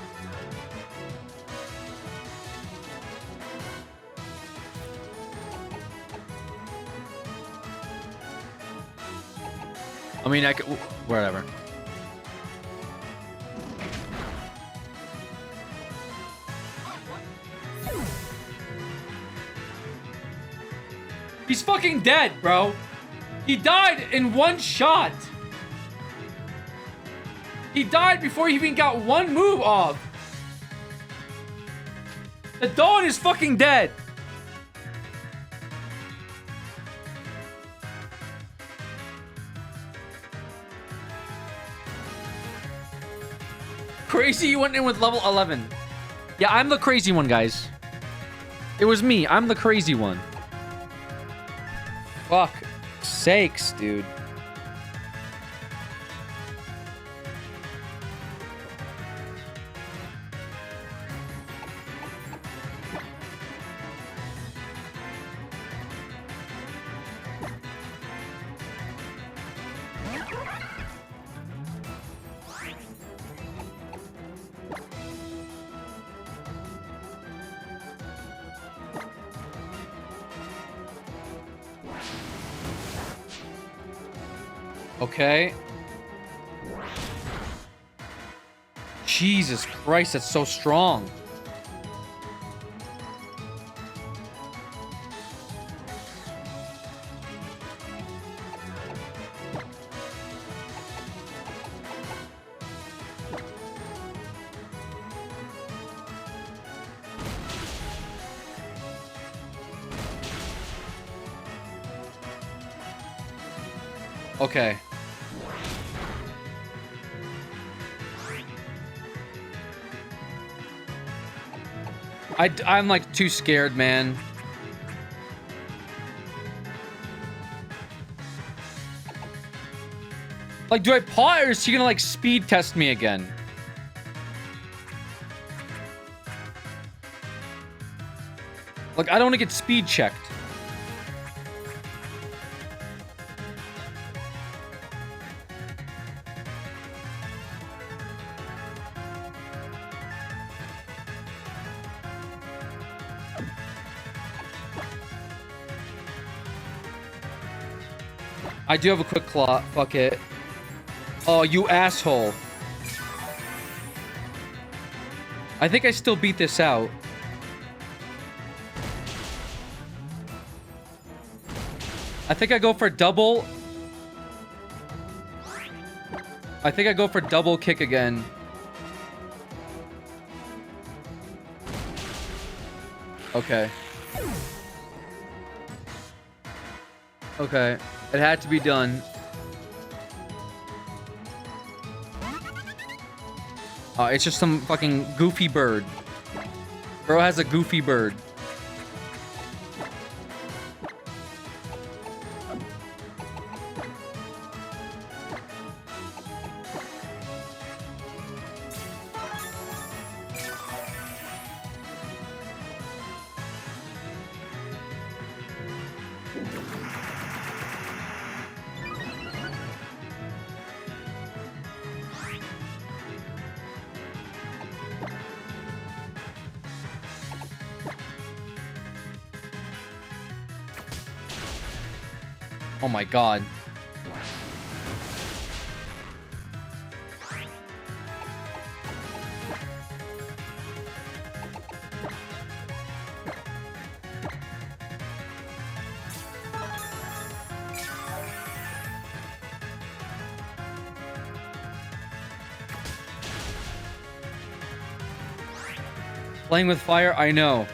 I mean, I could... Whatever. He's fucking dead, bro. He died in one shot. He died before he even got one move off. The Dawn is fucking dead. Crazy, you went in with level 11. Yeah, I'm the crazy one, guys. It was me. I'm the crazy one. Fuck sakes, dude. Okay. Jesus Christ, that's so strong. Okay. I'm like too scared, man. Like, do I pause or is he gonna like speed test me again? Like, I don't want to get speed checked. I do have a quick claw. Fuck it. Oh, you asshole. I think I still beat this out. I think I go for double. I think I go for double kick again. Okay. Okay. It had to be done. It's just some fucking goofy bird. Bro has a goofy bird. Oh my god. Playing with fire, I know.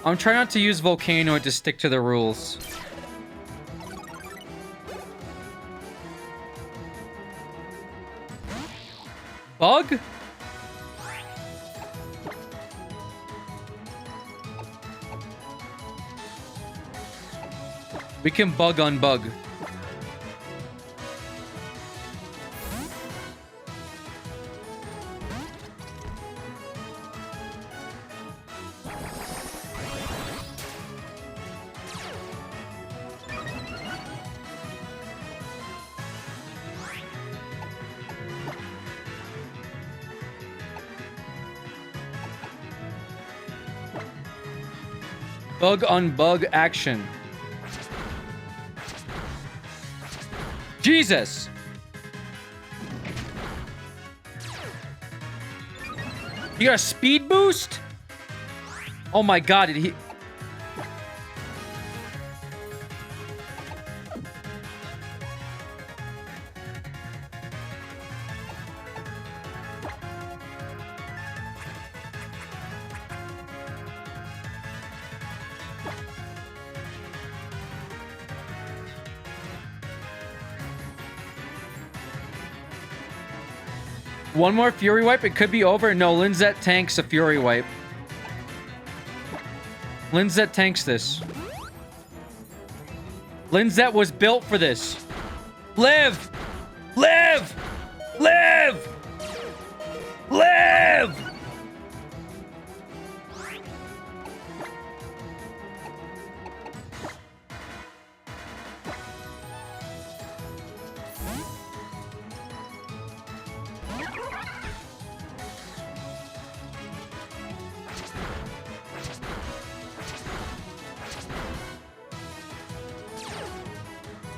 I'm trying not to use Volcanoid to stick to the rules. Bug? We can bug on bug. Bug on bug action. Jesus! You got a speed boost? Oh my god, did he... One more Fury Wipe, it could be over. No, Linzette tanks a Fury Wipe. Linzette tanks this. Linzette was built for this. Live! Live! Live! Live!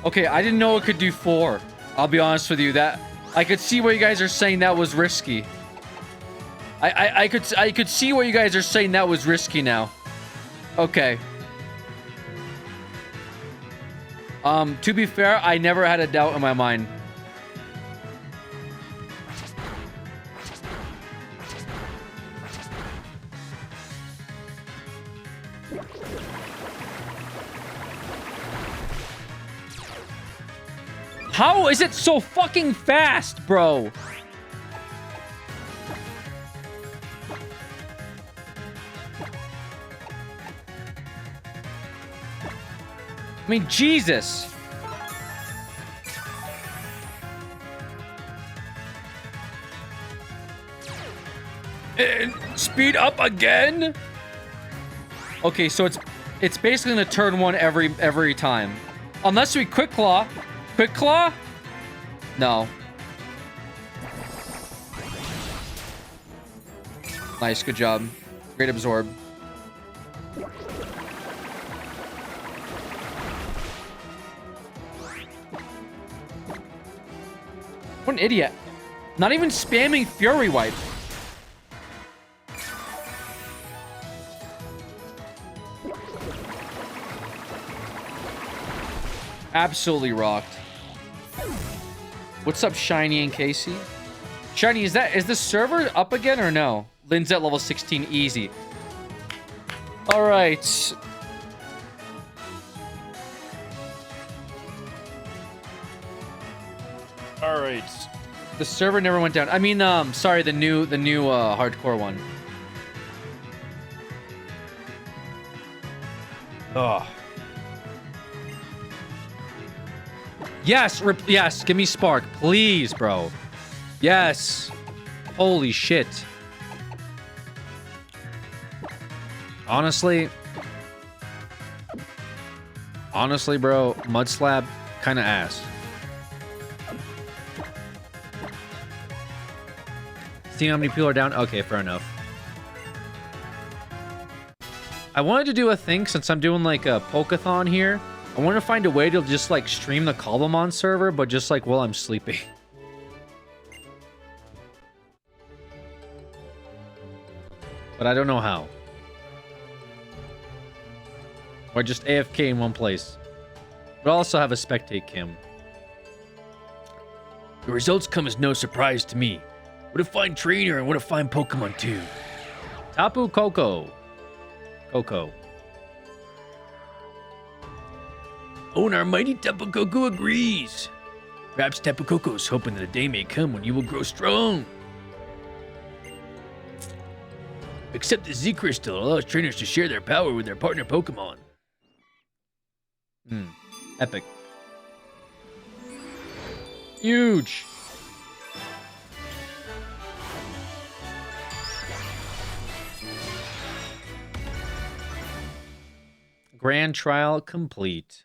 Okay, I didn't know it could do 4. I'll be honest with you. That I could see what you guys are saying that was risky. I could see what you guys are saying that was risky now. Okay. To be fair, I never had a doubt in my mind. How is it so fucking fast, bro? I mean, Jesus. And speed up again? Okay, so it's basically gonna turn 1 every time. Unless we Quick Claw. Quick Claw? No. Nice, good job. Great absorb. What an idiot. Not even spamming Fury Wipe. Absolutely rocked. What's up, Shiny and Casey? Shiny, is the server up again or no? Lynn's at level 16, easy. All right. All right. The server never went down. I mean, sorry, the new hardcore one. Oh. Yes, yes, give me Spark, please, bro. Yes. Holy shit. Honestly, bro, Mud Slab, kind of ass. See how many people are down? Okay, fair enough. I wanted to do a thing since I'm doing like a Poke-A-thon here. I want to find a way to just like stream the Cobblemon server, but just like while I'm sleeping. But I don't know how. Or just AFK in one place. But also have a spectate cam. The results come as no surprise to me. What a fine trainer and what a fine Pokemon too. Tapu Koko. Coco. Oh, and our mighty Tapu Koko agrees. Perhaps Tapu Koko's hoping that a day may come when you will grow strong. Except the Z Crystal allows trainers to share their power with their partner Pokemon. Epic. Huge. Grand trial complete.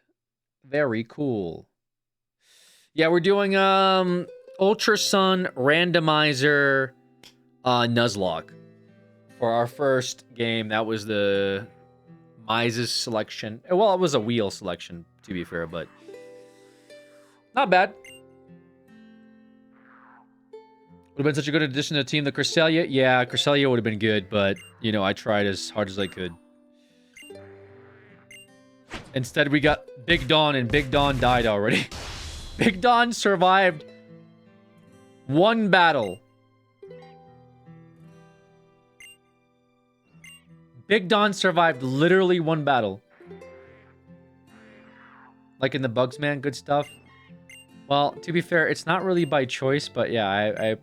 Very cool. Yeah, we're doing Ultra Sun Randomizer Nuzlocke for our first game. That was the Mises selection. Well, it was a wheel selection, to be fair, but not bad. Would have been such a good addition to the team. The Cresselia, yeah, Cresselia would have been good, but, you know, I tried as hard as I could. Instead, we got Big Dawn, and Big Dawn died already. Big Dawn survived one battle. Big Dawn survived literally one battle. Like in the Bugs Man, good stuff. Well, to be fair, it's not really by choice, but yeah,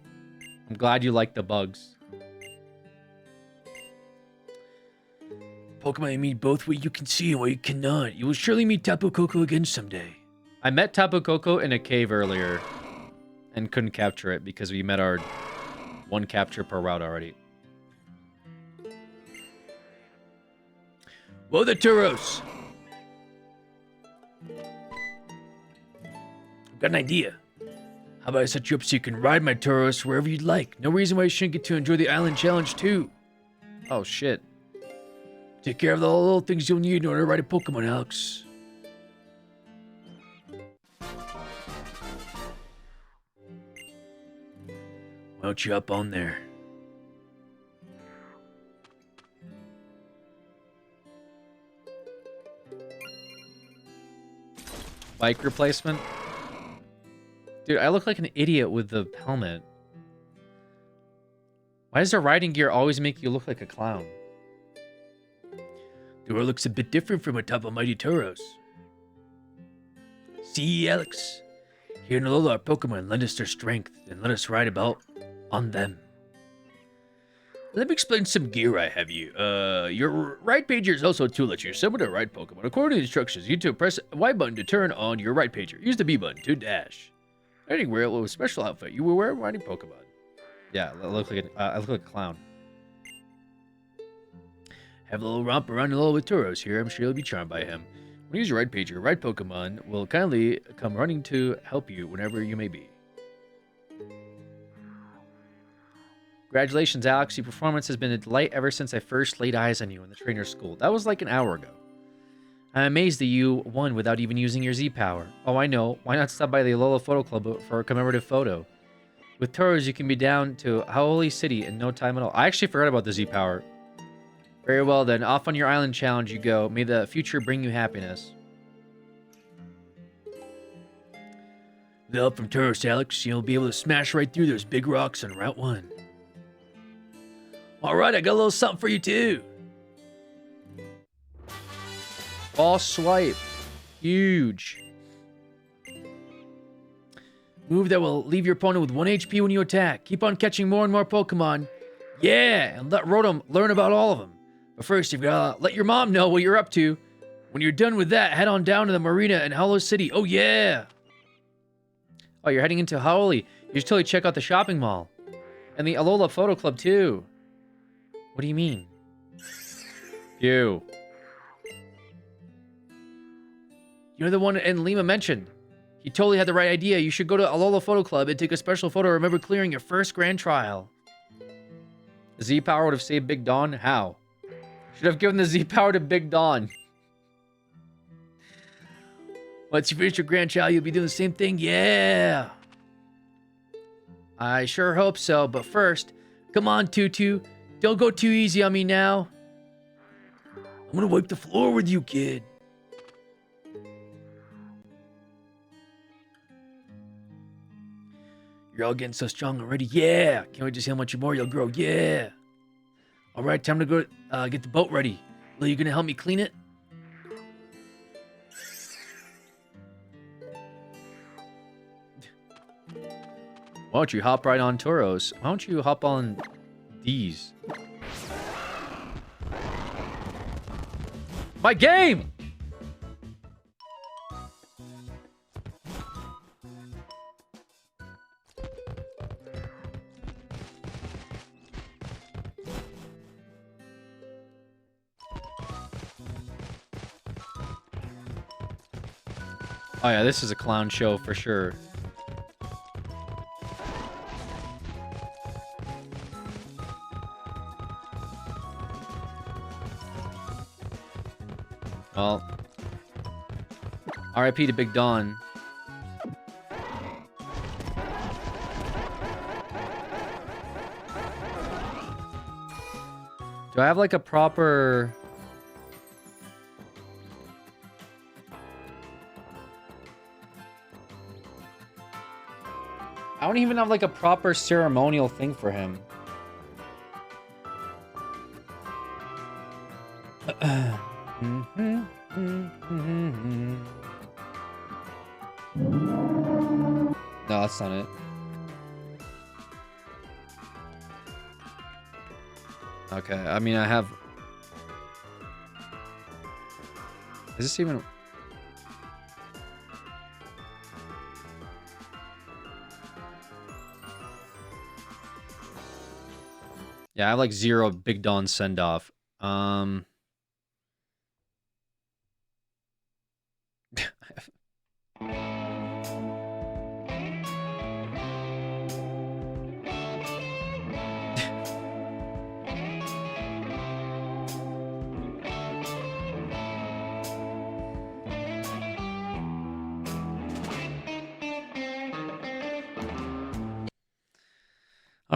I'm glad you like the bugs. Pokemon you meet both what you can see and what you cannot. You will surely meet Tapu Koko again someday. I met Tapu Koko in a cave earlier and couldn't capture it because we met our one capture per route already. Whoa there, Tauros! I've got an idea. How about I set you up so you can ride my Tauros wherever you'd like? No reason why you shouldn't get to enjoy the island challenge too. Oh shit. Take care of the little things you'll need in order to ride a Pokemon, Alex. Why don't you hop on there? Bike replacement? Dude, I look like an idiot with the helmet. Why does the riding gear always make you look like a clown? The world looks a bit different from atop a mighty Tauros. See, Alex? Here in Alola, our Pokemon lend us their strength and let us ride about on them. Let me explain some gear I have you. Your right pager is also a tool that you summon to ride Pokemon. According to the instructions, you need to press the Y button to turn on your right pager. Use the B button to dash. Anywhere with a special outfit you will wear riding Pokemon. Yeah, I look like a clown. Have a little romp around Alola with Tauros here. I'm sure you'll be charmed by him. When you use your right pager, your right Pokemon will kindly come running to help you whenever you may be. Congratulations, Alex. Your performance has been a delight ever since I first laid eyes on you in the trainer school. That was like an hour ago. I'm amazed that you won without even using your Z-Power. Oh, I know. Why not stop by the Alola Photo Club for a commemorative photo? With Tauros, you can be down to Howley City in no time at all. I actually forgot about the Z-Power. Very well, then. Off on your island challenge you go. May the future bring you happiness. With help from Tauros, Alex, you'll be able to smash right through those big rocks on Route 1. Alright, I got a little something for you, too. Ball swipe. Huge. Move that will leave your opponent with 1 HP when you attack. Keep on catching more and more Pokemon. Yeah, and let Rotom learn about all of them. But first, you've got to let your mom know what you're up to. When you're done with that, head on down to the marina in Hollow City. Oh, yeah. Oh, you're heading into Howley. You should totally check out the shopping mall. And the Alola Photo Club, too. What do you mean? You. You're the one and Lima mentioned. He totally had the right idea. You should go to Alola Photo Club and take a special photo. Remember clearing your first grand trial. Z-Power would have saved Big Dawn? How? Should have given the Z-Power to Big Dawn. Once you finish your grand trial, you'll be doing the same thing? Yeah. I sure hope so, but first, come on, Tutu. Don't go too easy on me now. I'm gonna wipe the floor with you, kid. You're all getting so strong already. Yeah. Can't wait to see how much more you'll grow. Yeah. All right, time to go get the boat ready. Are you gonna help me clean it? Why don't you hop right on Tauros? Why don't you hop on these? My game! Oh yeah, this is a clown show for sure. Well, RIP to Big Don. Do I have like a proper... I don't even have like a proper ceremonial thing for him. No, that's not it. Okay, I mean, I have... Is this even... Yeah, I have like 0 Big Don send-off. All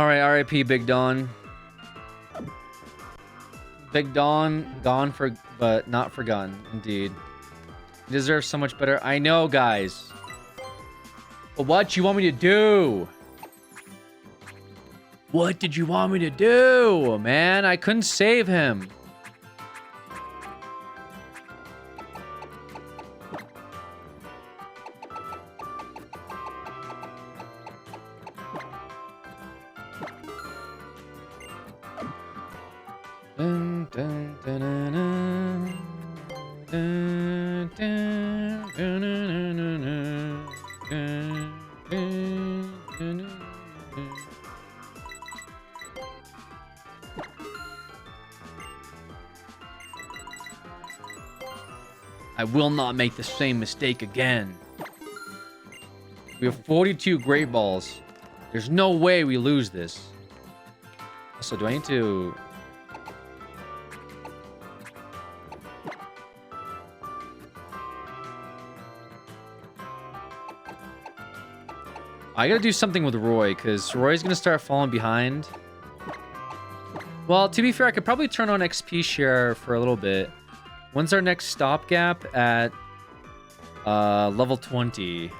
right, RIP Big Don. Big Don, gone for, but not forgotten, indeed. He deserves so much better. I know, guys. But what you want me to do? What did you want me to do, man? I couldn't save him. Dun, dun, dun, dun, dun. Dun, dun, dun, dun, dun, dun, dun, dun, dun, dun. I will not make the same mistake again. We have 42 Great Balls. There's no way we lose this. Also, do I need to... I gotta do something with Roy, because Roy's gonna start falling behind. Well, to be fair, I could probably turn on XP share for a little bit. When's our next stopgap? At level 20.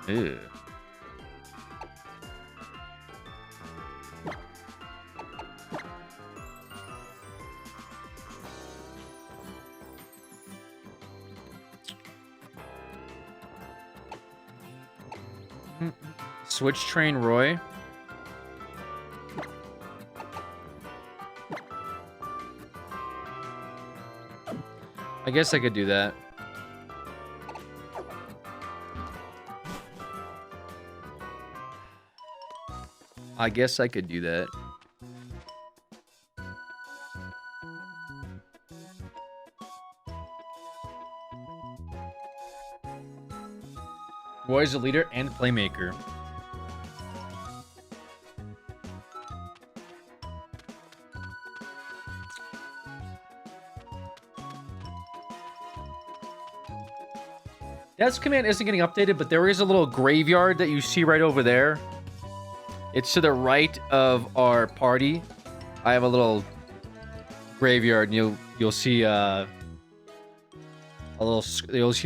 Ew. Switch train Roy. I guess I could do that. I guess I could do that. Roy's a leader and playmaker. Death's Command isn't getting updated, but there is a little graveyard that you see right over there. It's to the right of our party. I have a little graveyard, and you'll see a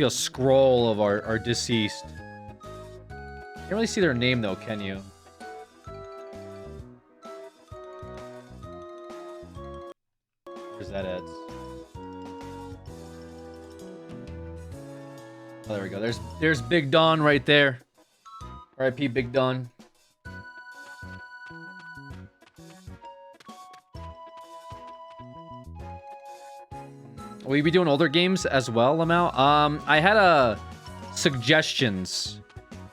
scroll of our deceased. Can't really see their name though, can you? Where's that at? Oh, there we go. There's Big Don right there. R.I.P. Big Don. Will you be doing older games as well, Lamau? I had a suggestions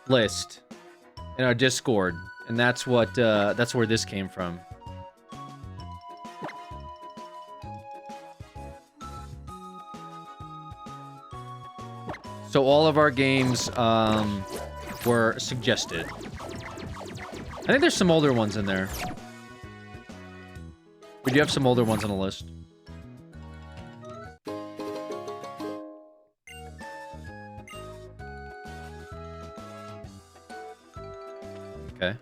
list in our Discord, and that's where this came from. So all of our games were suggested. I think there's some older ones in there. We do have some older ones on the list. Okay.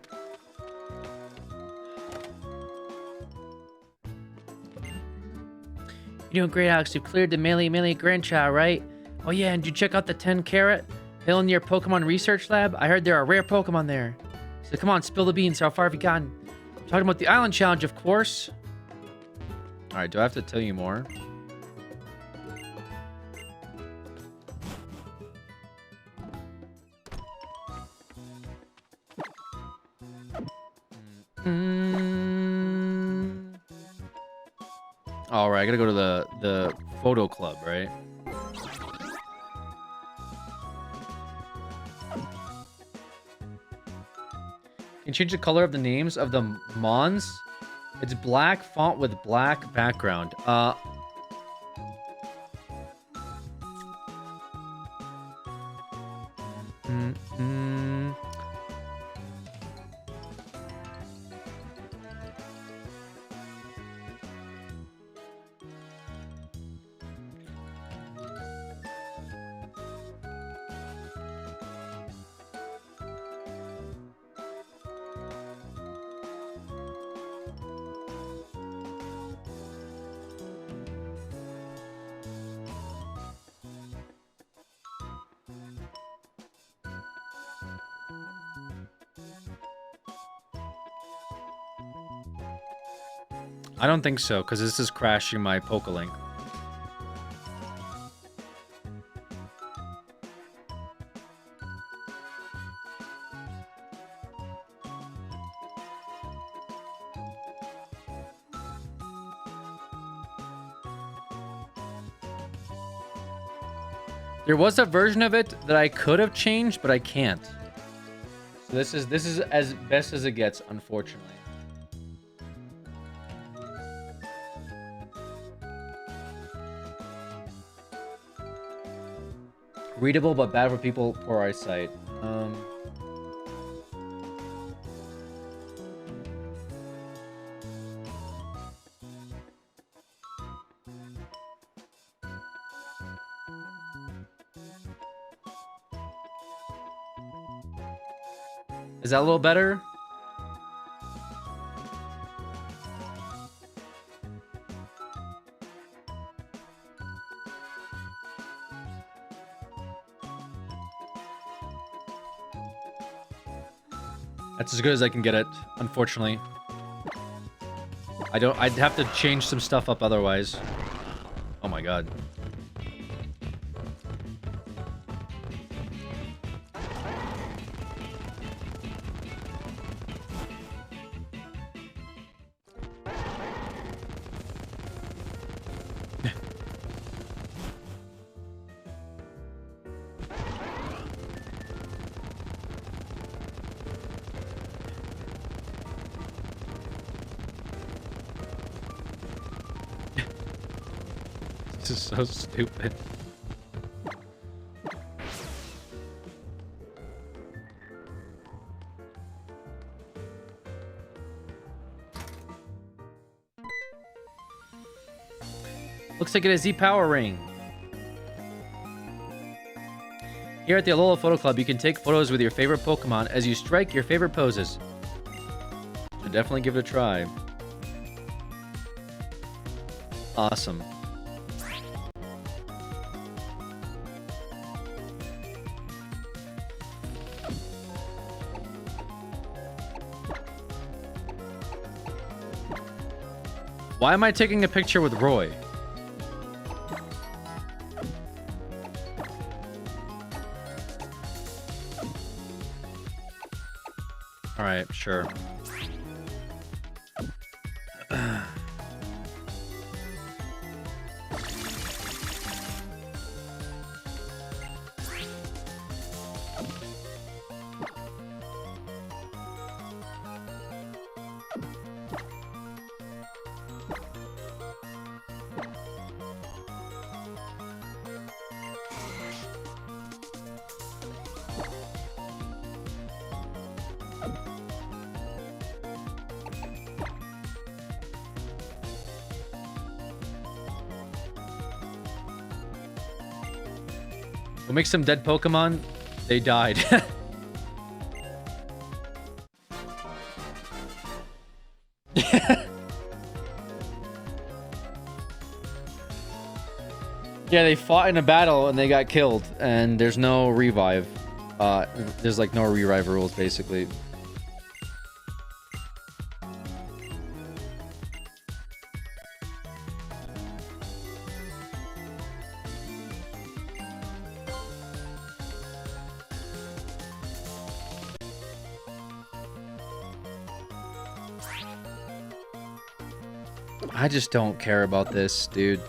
You're doing great, Alex. You cleared the melee grandchild, right? Oh yeah, and did you check out the 10 carat hill near Pokemon Research Lab? I heard there are rare Pokemon there. So come on, spill the beans. How far have you gotten? Talking about the island challenge, of course. All right, do I have to tell you more? All right, I gotta go to the photo club, right? Can you change the color of the names of the Mons? It's black font with black background. I don't think so, because this is crashing my PokéLink. There was a version of it that I could have changed, but I can't. So this is as best as it gets, unfortunately. Readable, but bad for people poor eyesight. Is that a little better? That's as good as I can get it, unfortunately. I'd have to change some stuff up otherwise. Oh my god. This is so stupid. Looks like it is the power ring. Here at the Alola Photo Club, you can take photos with your favorite Pokemon as you strike your favorite poses. So definitely give it a try. Awesome. Why am I taking a picture with Roy? Alright, sure. We'll make some dead Pokemon. They died. Yeah, they fought in a battle and they got killed, and there's no revive. There's like no revive rules, basically. I just don't care about this, dude.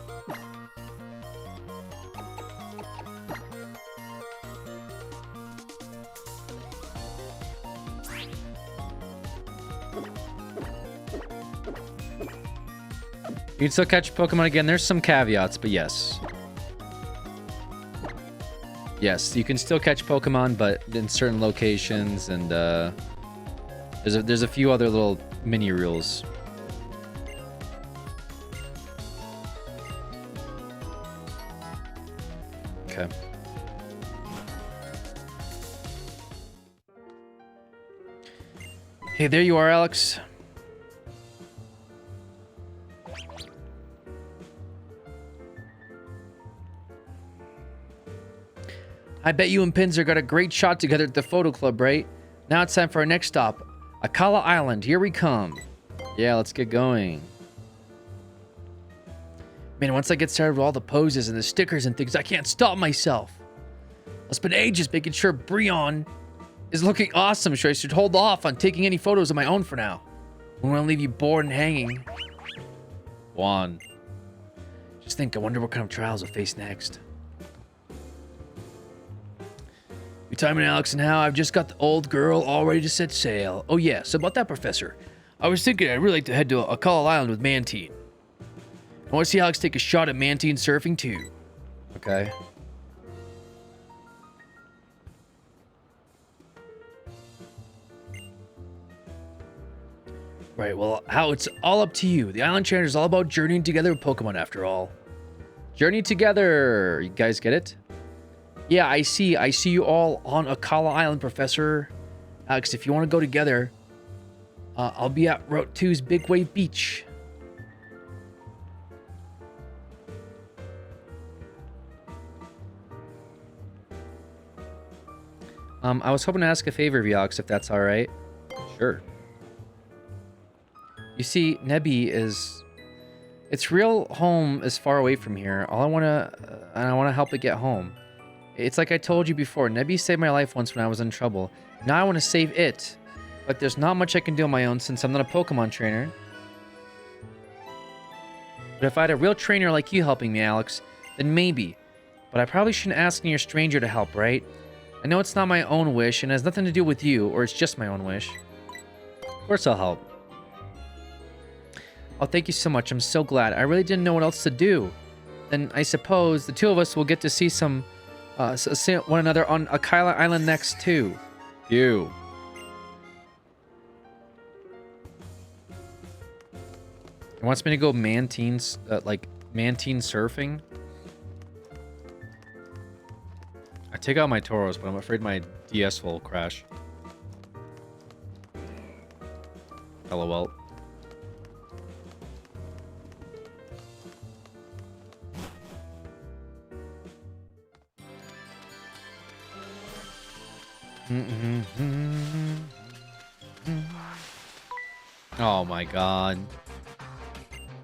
You can still catch Pokemon again. There's some caveats, but yes. Yes, you can still catch Pokemon, but in certain locations, and there's a few other little mini rules. Okay. Hey, there you are, Alex. I bet you and Pinzer got a great shot together at the photo club, right? Now it's time for our next stop. Akala Island, here we come. Yeah, let's get going. Man, once I get started with all the poses and the stickers and things, I can't stop myself. I'll spend ages making sure Breon is looking awesome, so I should hold off on taking any photos of my own for now. I don't want to leave you bored and hanging. Juan. Just think, I wonder what kind of trials we'll face next. We time and Alex and how I've just got the old girl all ready to set sail. Oh yeah, so about that, Professor. I was thinking I'd really like to head to Akala Island with Mantine. I want to see Alex take a shot at Mantine surfing too. Okay. Right, well, how it's all up to you. The Island Challenge is all about journeying together with Pokemon after all. Journey together. You guys get it? Yeah, I see you all on Akala Island, Professor. Alex, if you want to go together, I'll be at Route 2's Big Wave Beach. I was hoping to ask a favor of you, Alex, if that's all right. Sure. You see, Nebby is... Its real home is far away from here. I want to help it get home. It's like I told you before, Nebby saved my life once when I was in trouble. Now I want to save it. But there's not much I can do on my own since I'm not a Pokemon trainer. But if I had a real trainer like you helping me, Alex, then maybe. But I probably shouldn't ask any stranger to help, right? I know it's not my own wish and has nothing to do with you, or it's just my own wish. Of course I'll help. Oh, thank you so much. I'm so glad. I really didn't know what else to do. Then I suppose the two of us will get to see some... see one another on Akala Island next, too. You. He wants me to go Mantine surfing. I take out my Tauros, but I'm afraid my DS will crash. LOL. Oh my god.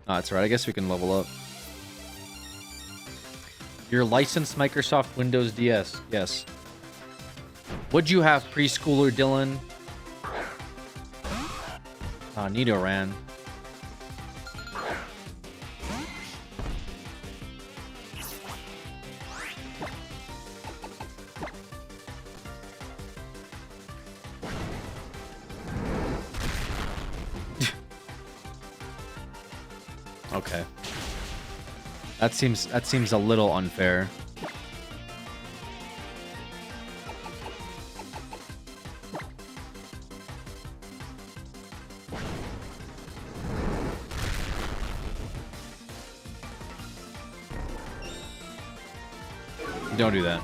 Oh, that's right. I guess we can level up. Your licensed Microsoft Windows DS. Yes. Would you have preschooler Dylan? Nidoran. Okay. That seems a little unfair. Don't do that.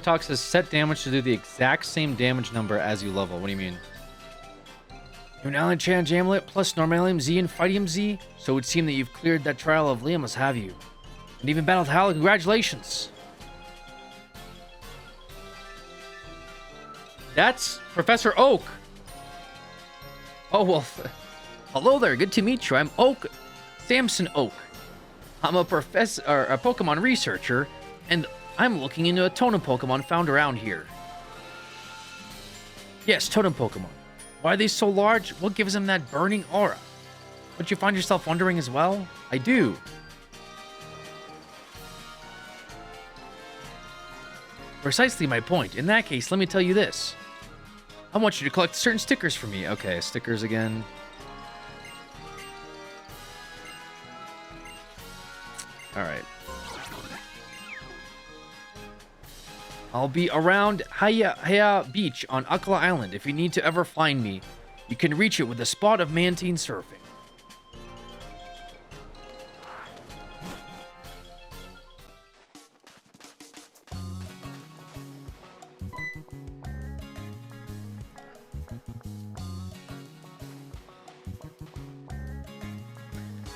Talk says set damage to do the exact same damage number as you level. What do you mean? You're an Island Challenge Amulet plus Normalium Z and Fightium Z, so it would seem that you've cleared that trial of Liam, have you? And even battled Hal. Congratulations! That's Professor Oak. Oh, well, hello there. Good to meet you. I'm Oak. Samson Oak. I'm a professor, or a Pokemon researcher, and I'm looking into a totem Pokemon found around here. Yes, totem Pokemon. Why are they so large? What gives them that burning aura? Don't you find yourself wondering as well? I do. Precisely my point. In that case, let me tell you this. I want you to collect certain stickers for me. Okay, stickers again. Alright. I'll be around Haya Beach on Akala Island. If you need to ever find me, you can reach it with a spot of Mantine surfing.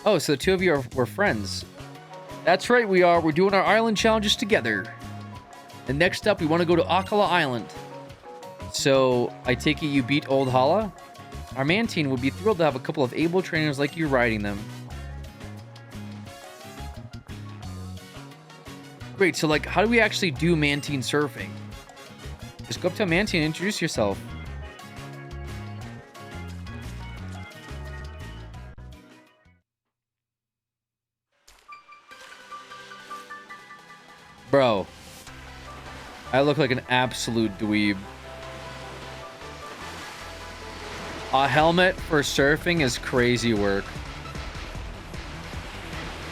Oh, so the two of you were friends. That's right, we are. We're doing our island challenges together. And next up, we want to go to Akala Island. So, I take it you beat Old Hala? Our Mantine would be thrilled to have a couple of able trainers like you riding them. Great, so like, how do we actually do Mantine surfing? Just go up to a Mantine and introduce yourself. Bro, I look like an absolute dweeb. A helmet for surfing is crazy work.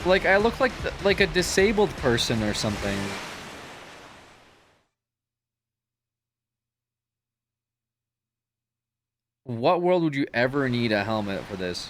Like, I look like a disabled person or something. What world would you ever need a helmet for this?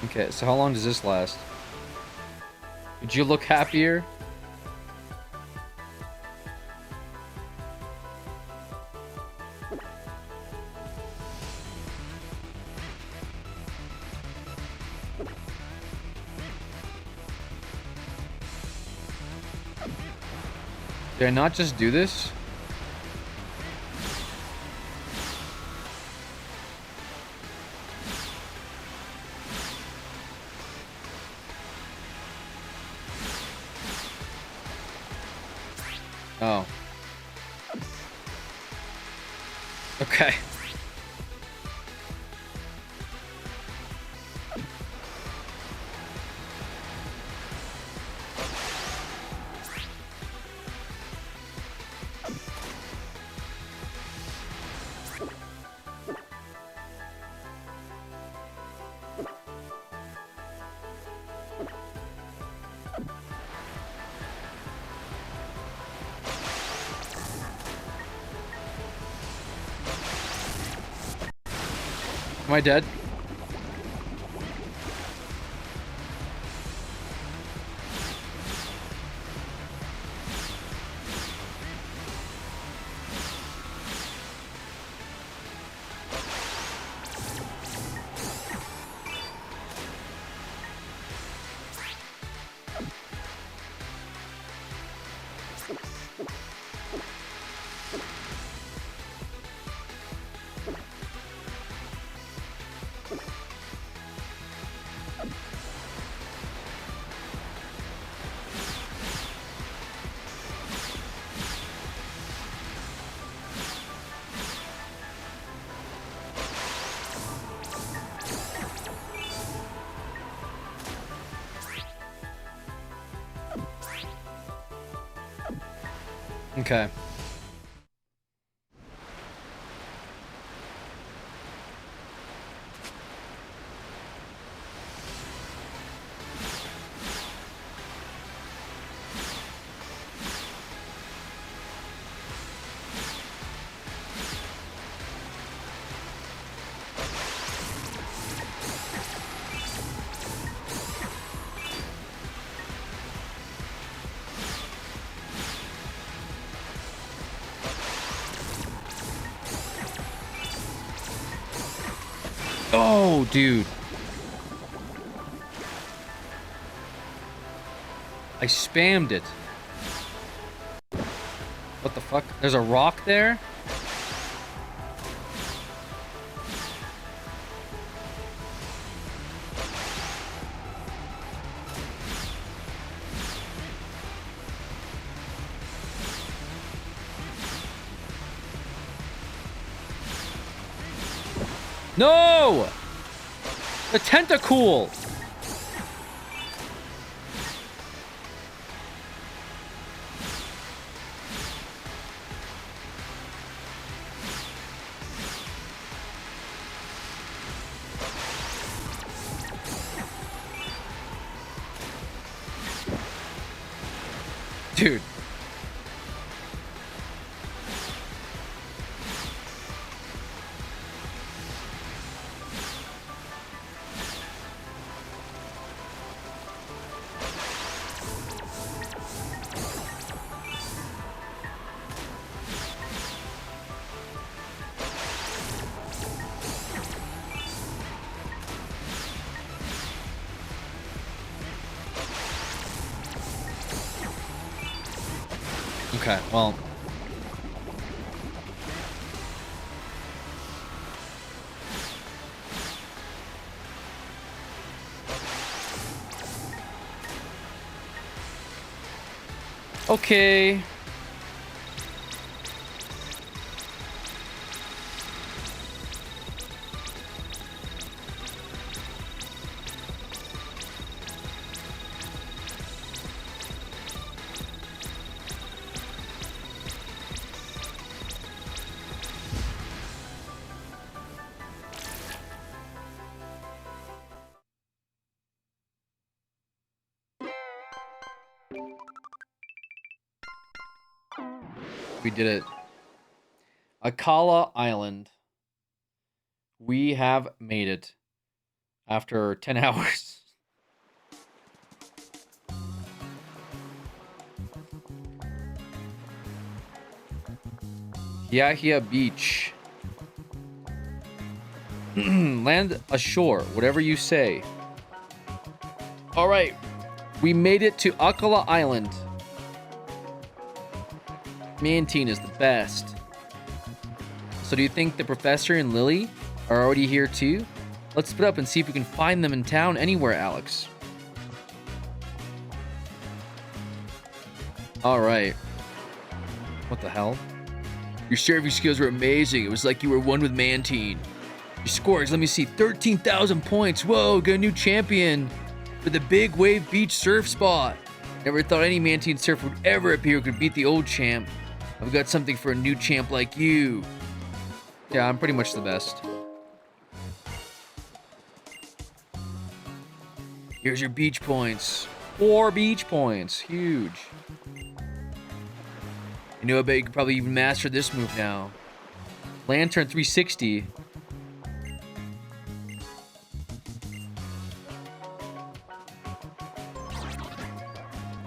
Okay, so how long does this last? Did you look happier? Did I not just do this? Oh. Okay. Am I dead? Okay. Oh, dude. I spammed it. What the fuck? There's a rock there? No! The tentacle! Dude. Okay, well. Okay. We did it. Akala Island. We have made it. After 10 hours. Yahia Beach. Land ashore, whatever you say. Alright. We made it to Akala Island. Mantine is the best. So do you think the professor and Lily are already here too? Let's split up and see if we can find them in town anywhere, Alex. Alright. What the hell? Your serving skills were amazing. It was like you were one with Mantine. Your scores, let me see, 13,000 points. Whoa, got a new champion for the Big Wave Beach surf spot. Never thought any Mantine surfer would ever appear who could beat the old champ. I've got something for a new champ like you. Yeah, I'm pretty much the best. Here's your beach points. 4 beach points. Huge. You know, I bet you could probably even master this move now. Lantern 360.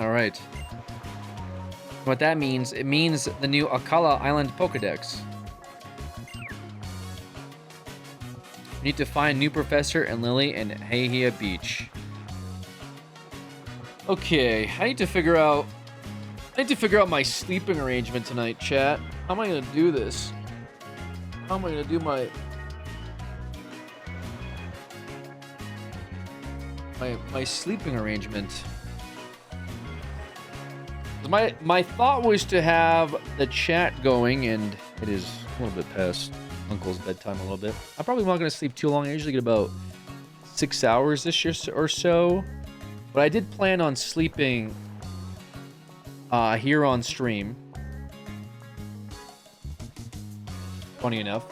Alright. What that means, it means the new Akala Island Pokédex. We need to find new Professor and Lily and Heihia Beach. Okay, I need to figure out my sleeping arrangement tonight, chat. How am I gonna do this? How am I gonna do my sleeping arrangement? My thought was to have the chat going, and it is a little bit past Uncle's bedtime a little bit. I'm probably not going to sleep too long. I usually get about 6 hours this year or so. But I did plan on sleeping here on stream. Funny enough.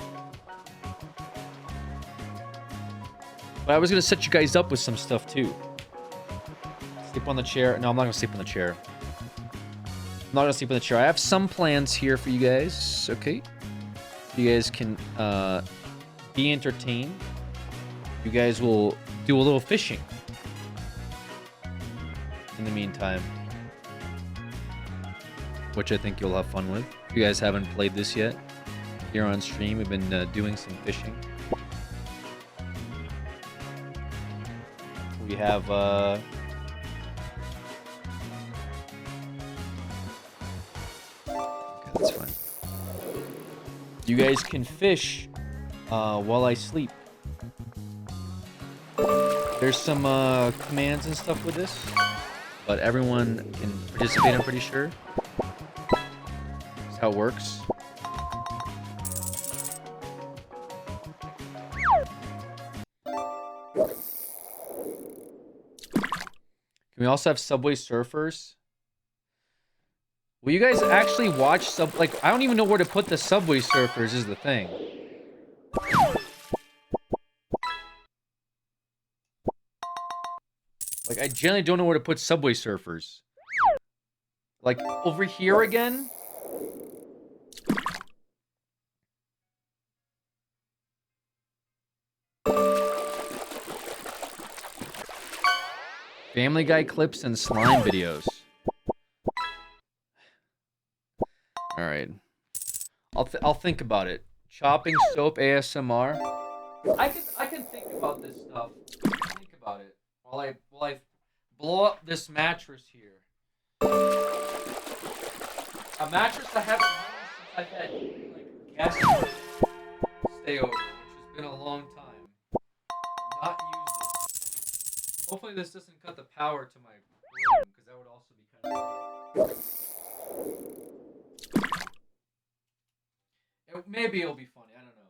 But I was gonna set you guys up with some stuff too. Sleep on the chair. No, I'm not gonna sleep on the chair. I'm not gonna sleep on the chair. I have some plans here for you guys. Okay. You guys can be entertained. You guys will do a little fishing in the meantime, which I think you'll have fun with. If you guys haven't played this yet, here on stream, we've been doing some fishing. We have okay, that's fine. You guys can fish while I sleep. There's some commands and stuff with this, but everyone can participate, I'm pretty sure. That's how it works. Can we also have Subway Surfers? Will you guys actually watch like, I don't even know where to put the Subway Surfers is the thing. Like, I generally don't know where to put Subway Surfers. Like, over here again? Family Guy clips and slime videos. Alright. I'll think about it. Chopping soap ASMR. I can think about this stuff. Think about it. While I blow up this mattress here. A mattress I haven't used since I've had like guests stay over, which has been a long time. I've not used it. Hopefully this doesn't cut the power to my room, because that would also be kind of maybe it'll be funny, I don't know.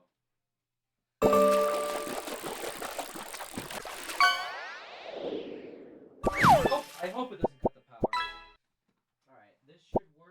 I hope it doesn't cut the power. Alright, this should work.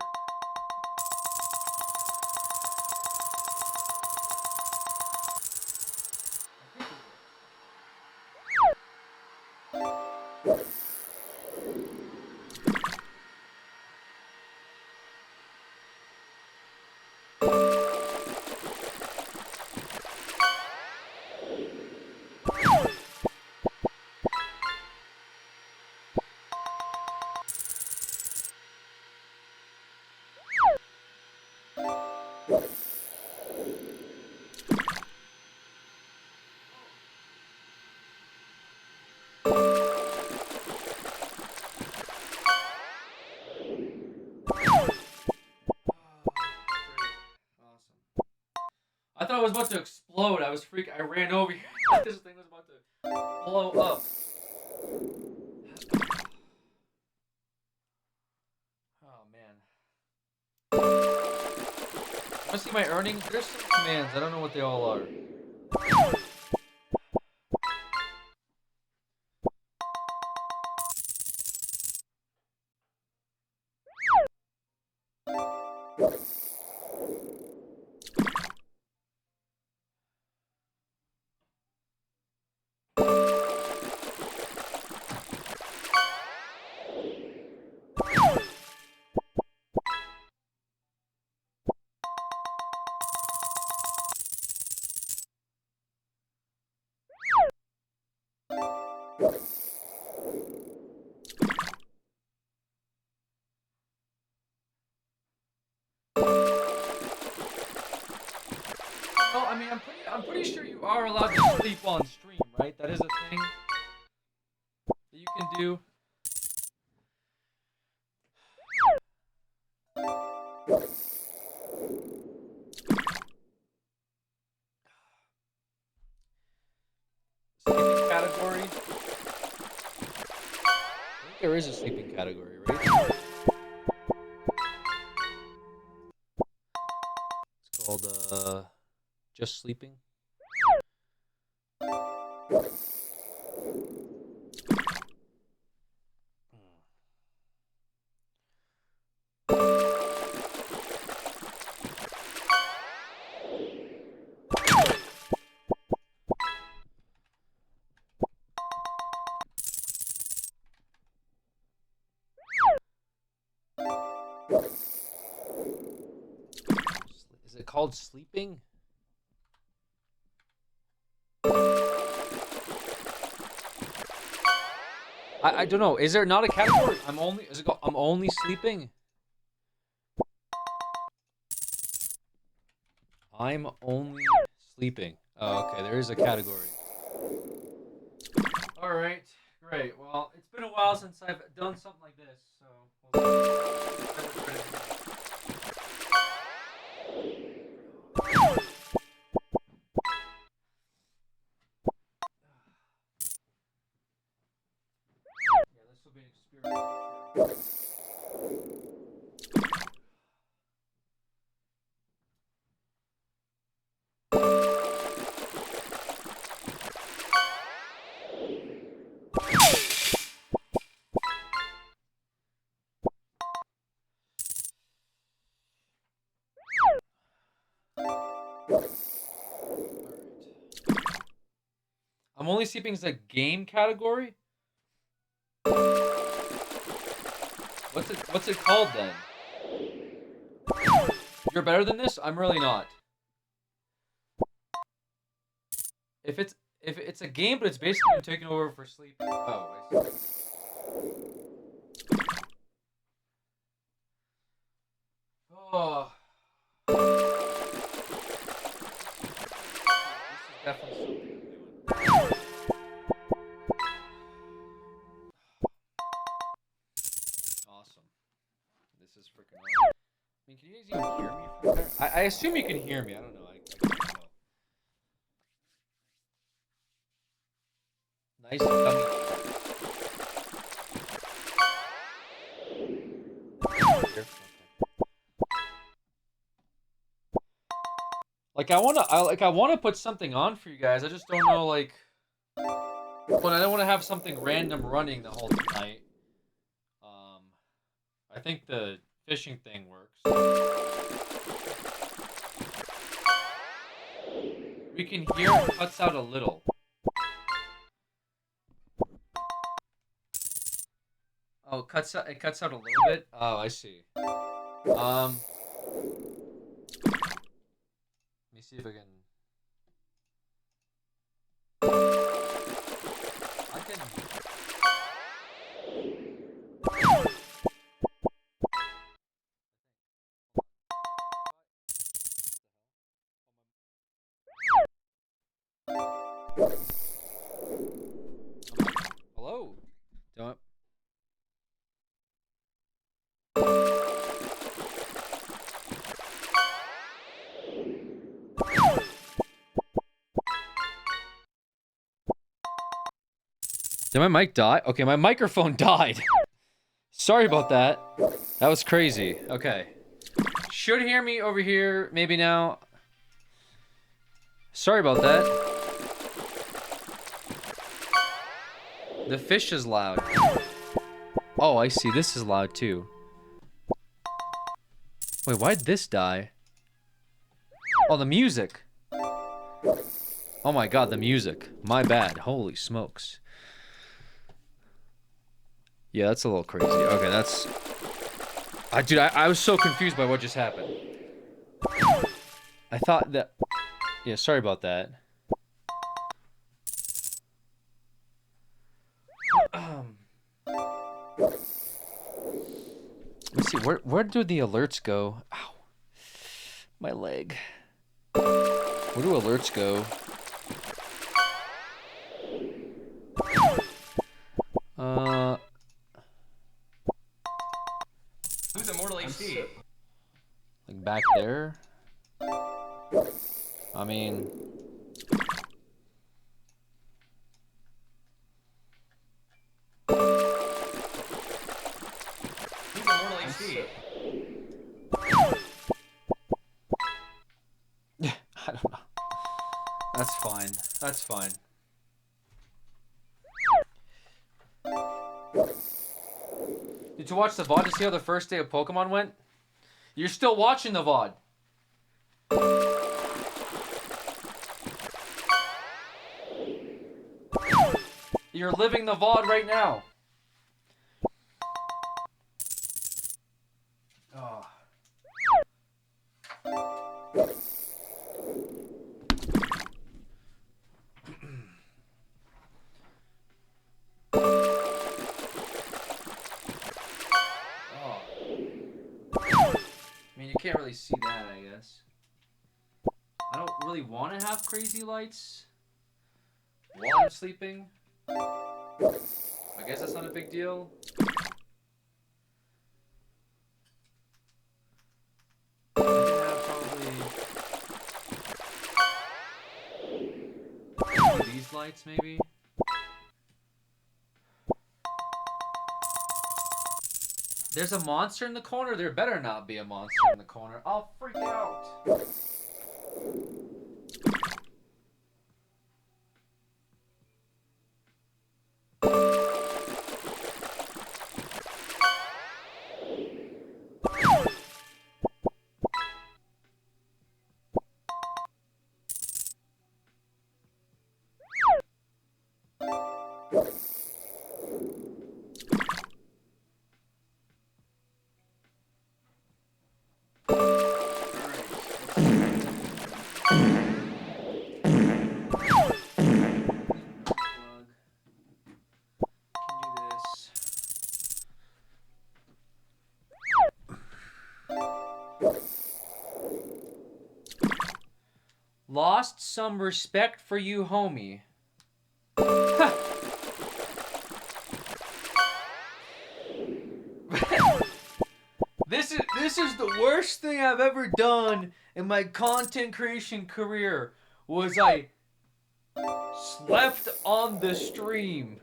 I thought it was about to explode. I ran over here. This thing was about to blow up. Oh man. Want to see my earnings? There's some commands. I don't know what they all are. No, I mean, I'm pretty sure you are allowed to sleep on stream, right? That is a thing that you can do. Sleeping category. I think there is a sleeping category, right? It's called just sleeping. Is it called sleeping? I don't know. Is there not a category? I'm only. Is it called? I'm only sleeping. I'm only sleeping. Oh, okay. There is a category. All right. Great. Well, it's been a while since I've done something like this, so. Yeah, this will be an experience. I'm only sleeping is a game category. What's it called then? You're better than this? I'm really not. If it's a game, but it's basically been taken over for sleeping. Oh, I see. Oh. This is definitely something I'm doing. Awesome. This is freaking awesome. I mean, can you guys even hear me from there? I assume you can hear me. I don't know. I can't tell. Nice gummy shark. Like I wanna put something on for you guys. I just don't know like. But I don't want to have something random running the whole night. I think the fishing thing works. We can hear it cuts out a little. Oh, it cuts out a little bit? Oh, I see. Let me see if I can. I can. Hello. Don't. Did my mic die? Okay, my microphone died. Sorry about that. That was crazy. Okay. Should hear me over here, maybe now. Sorry about that. The fish is loud. Oh, I see. This is loud too. Wait, why'd this die? Oh, the music. Oh my god, the music. My bad. Holy smokes. Yeah, that's a little crazy. Okay, that's... Dude, I was so confused by what just happened. I thought that... Yeah, sorry about that. Let's see, where do the alerts go? Ow. My leg. Where do alerts go? Who's Immortal HD? Like back there? I mean... Who's Immortal HD? I don't know. That's fine. That's fine. Did you watch the VOD to see how the first day of Pokemon went? You're still watching the VOD. You're living the VOD right now. Oh. mean, you can't really see that, I guess. I don't really want to have crazy lights while I'm sleeping. I guess that's not a big deal. I can have probably these lights, maybe. There's a monster in the corner. There better not be a monster in the corner. I'll freak out. Lost some respect for you, homie. This is the worst thing I've ever done in my content creation career. Was I slept on the stream.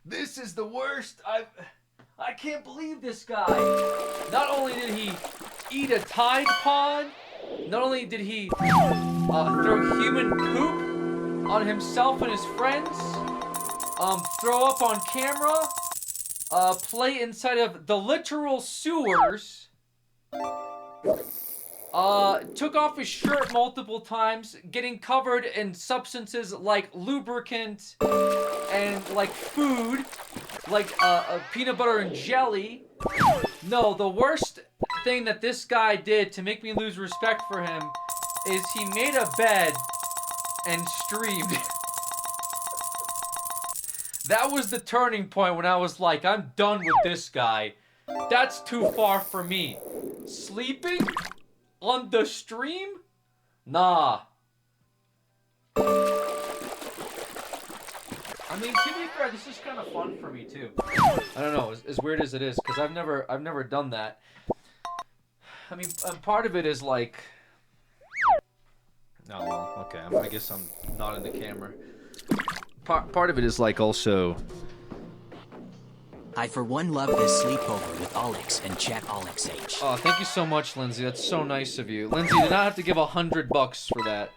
This is the worst. I can't believe this guy. Not only did he eat a Tide Pod, not only did he throw human poop on himself and his friends, throw up on camera, play inside of the literal sewers, took off his shirt multiple times, getting covered in substances like lubricant and like food, like peanut butter and jelly. No, the worst thing that this guy did to make me lose respect for him is he made a bed and streamed. That was the turning point when I was like, I'm done with this guy. That's too far for me. Sleeping on the stream? Nah. I mean, to be fair, this is kind of fun for me too. I don't know, as weird as it is, because I've never done that. I mean, part of it is like, oh well, okay. I guess I'm not in the camera. Part of it is like also. I for one love this sleepover with Alex and chat AlexH. Oh, thank you so much, Lindsay. That's so nice of you. Lindsay, you did not have to give $100 for that.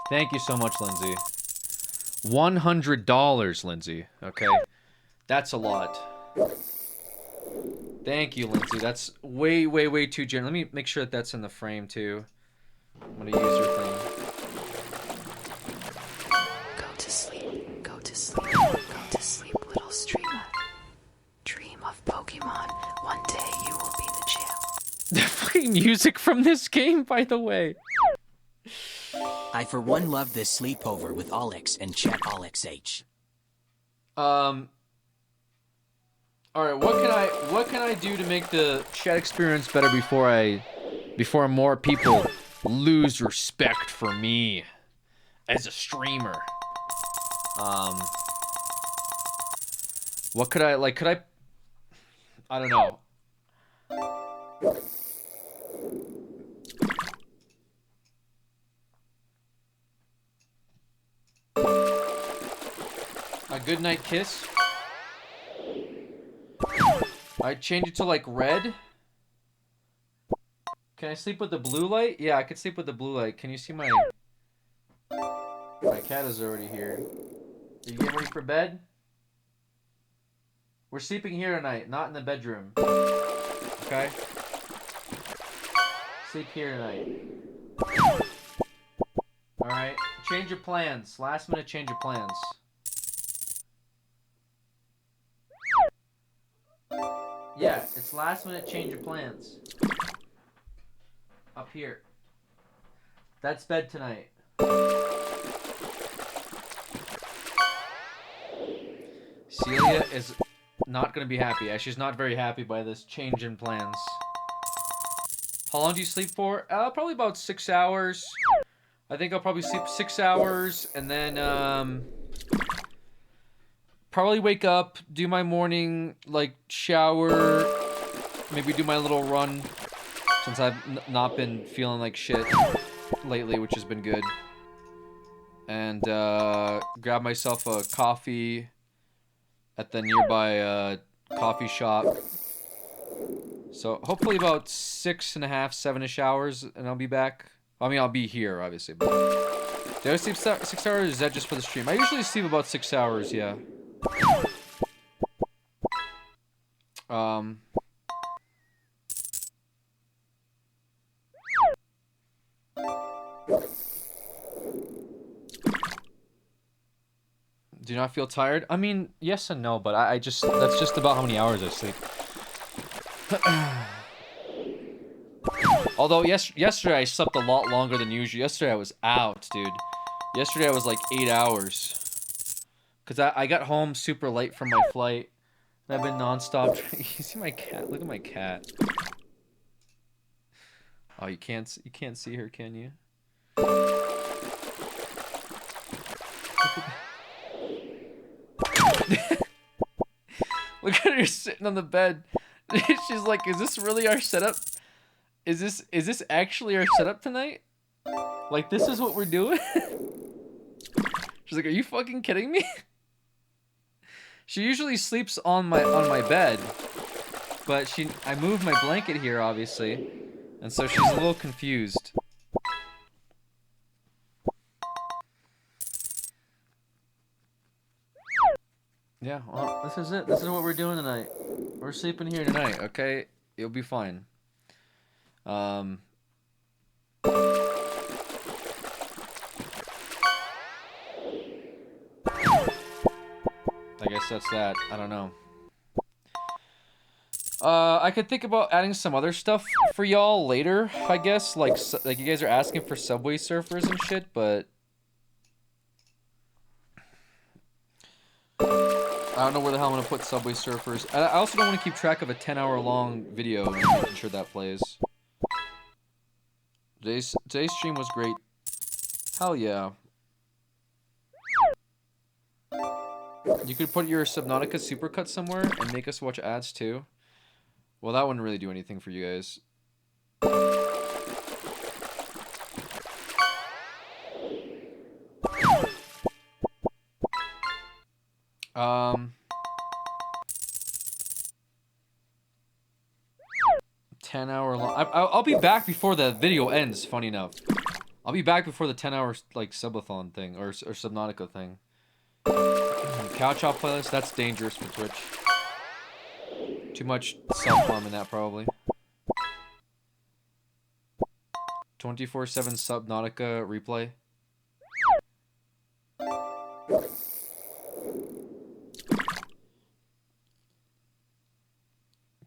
Thank you so much, Lindsay. $100, Lindsay. Okay, that's a lot. Thank you, Lindsay. That's way, way, way too generous. Let me make sure that that's in the frame too. I'm gonna use your thing. Go to sleep. Go to sleep. Go to sleep, little streamer. Dream of Pokemon. One day you will be the champ. They're playing music from this game, by the way. I for one love this sleepover with Alex and chat AlexH. Alright, what can I do to make the chat experience better before more people lose respect for me as a streamer? What could I I don't know. A goodnight kiss? I change it to like red. Can I sleep with the blue light? Yeah, I could sleep with the blue light. Can you see my cat is already here. Are you getting ready for bed? We're sleeping here tonight, not in the bedroom. Okay? Sleep here tonight. Alright. Change your plans. Last minute change your plans. Yeah, it's last minute change of plans. Up here. That's bed tonight. not gonna be happy. She's not very happy by this change in plans. How long do you sleep for? Probably about 6 hours. I think I'll probably sleep 6 hours and then probably wake up, do my morning like shower, maybe do my little run since I've not been feeling like shit lately, which has been good. And grab myself a coffee at the nearby coffee shop. So hopefully about 6.5, 7-ish hours, and I'll be back. I mean, I'll be here, obviously. But did I sleep 6 hours, or is that just for the stream? I usually sleep about 6 hours, yeah. Do you not feel tired? I mean, yes and no, but I just, that's just about how many hours I sleep. Although, yesterday I slept a lot longer than usual. Yesterday I was out, dude. Yesterday I was like 8 hours. Because I got home super late from my flight. And I've been non-stop. You see my cat? Look at my cat. Oh, you can't see her, can you? Look at her sitting on the bed. She's like, is this really our setup? Is this actually our setup tonight? Like, this is what we're doing? She's like, are you fucking kidding me? She usually sleeps on my bed, but I moved my blanket here, obviously, and so she's a little confused. Yeah, well, this is it. This is what we're doing tonight. We're sleeping here tonight, okay? You'll be fine. I guess that's that. I don't know. I could think about adding some other stuff for y'all later, I guess. Like you guys are asking for Subway Surfers and shit, but I don't know where the hell I'm gonna put Subway Surfers. I also don't want to keep track of a 10-hour long video and making sure that plays. Today's stream was great. Hell yeah. You could put your Subnautica supercut somewhere and make us watch ads too. Well, that wouldn't really do anything for you guys. 10-hour long. I'll be back before the video ends. Funny enough, I'll be back before the 10-hour like subathon thing or Subnautica thing. Couch Hop playlist. That's dangerous for Twitch. Too much self-harm in that probably. 24/7 Subnautica replay.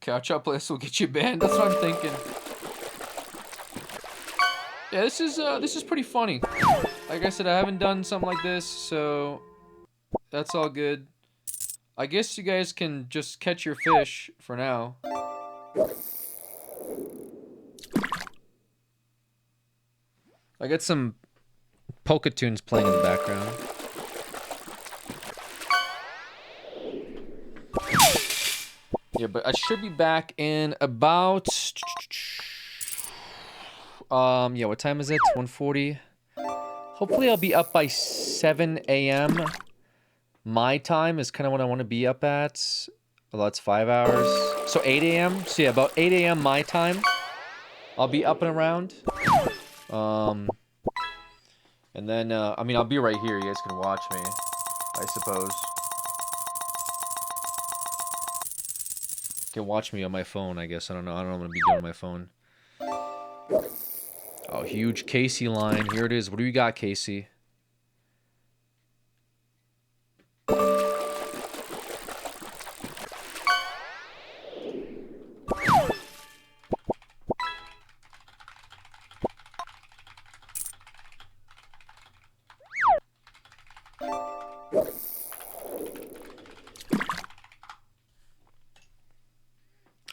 Couch Up playlist will get you banned. That's what I'm thinking. Yeah, this is pretty funny. Like I said, I haven't done something like this, so that's all good. I guess you guys can just catch your fish for now. I got some polka tunes playing in the background. Yeah, but I should be back in about yeah, what time is it? 1:40. Hopefully I'll be up by 7 a.m. My time is kind of what I want to be up at. Well, that's 5 hours. So 8 a.m. So yeah, about 8 a.m. my time. I'll be up and around. And then, I mean, I'll be right here. You guys can watch me, I suppose. You can watch me on my phone, I guess. I don't know. I don't know what I'm going to be doing on my phone. Oh, huge Casey line. Here it is. What do you got, Casey?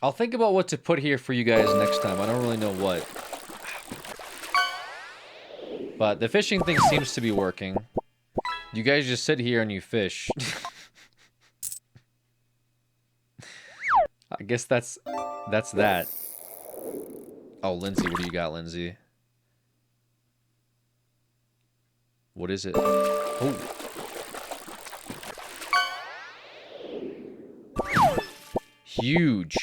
I'll think about what to put here for you guys next time. I don't really know what. But the fishing thing seems to be working. You guys just sit here and you fish. I guess that's that. Oh, Lindsay, what do you got, Lindsay? What is it? Oh. Huge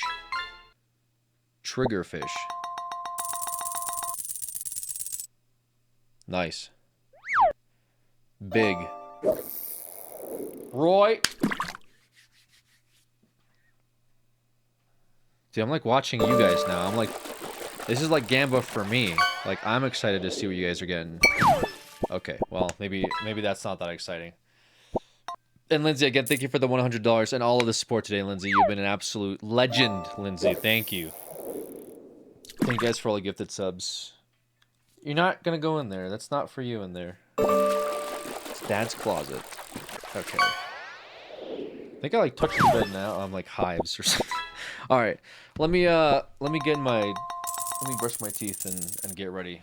triggerfish. Nice. Big. Roy. See, I'm like watching you guys now. I'm like, this is like Gamba for me. Like, I'm excited to see what you guys are getting. Okay, well, maybe that's not that exciting. And Lindsay, again, thank you for the $100 and all of the support today, Lindsay. You've been an absolute legend, Lindsay. Thank you. Thank you guys for all the gifted subs. You're not gonna go in there. That's not for you in there. It's Dad's closet. Okay. I think I like touched the bed now. I'm like hives or something. All right, let me get in my, let me brush my teeth and get ready.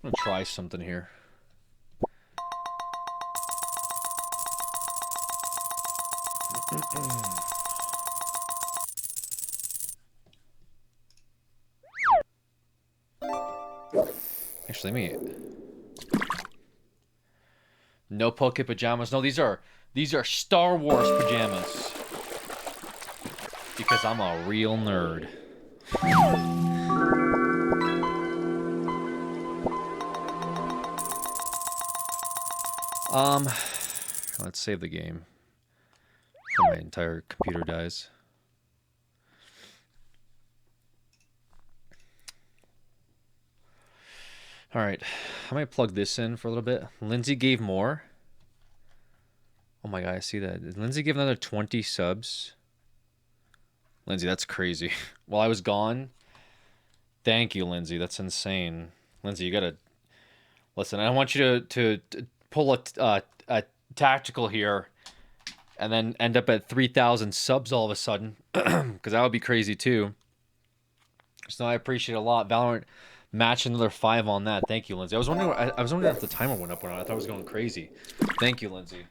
I'm gonna try something here. Actually, let me. No Poké pajamas. No, these are Star Wars pajamas. Because I'm a real nerd. Let's save the game before my entire computer dies. All right, I might plug this in for a little bit. Lindsay gave more. Oh my god, I see that. Did Lindsay give another 20 subs? Lindsay, that's crazy. While I was gone. Thank you, Lindsay. That's insane. Lindsay, you gotta listen. I want you to pull a tactical here, and then end up at 3,000 subs all of a sudden, because that would be crazy too. So I appreciate it a lot. Valorant match another 5 on that. Thank you, Lindsay. I was wondering if the timer went up or not. I thought it was going crazy. Thank you, Lindsay.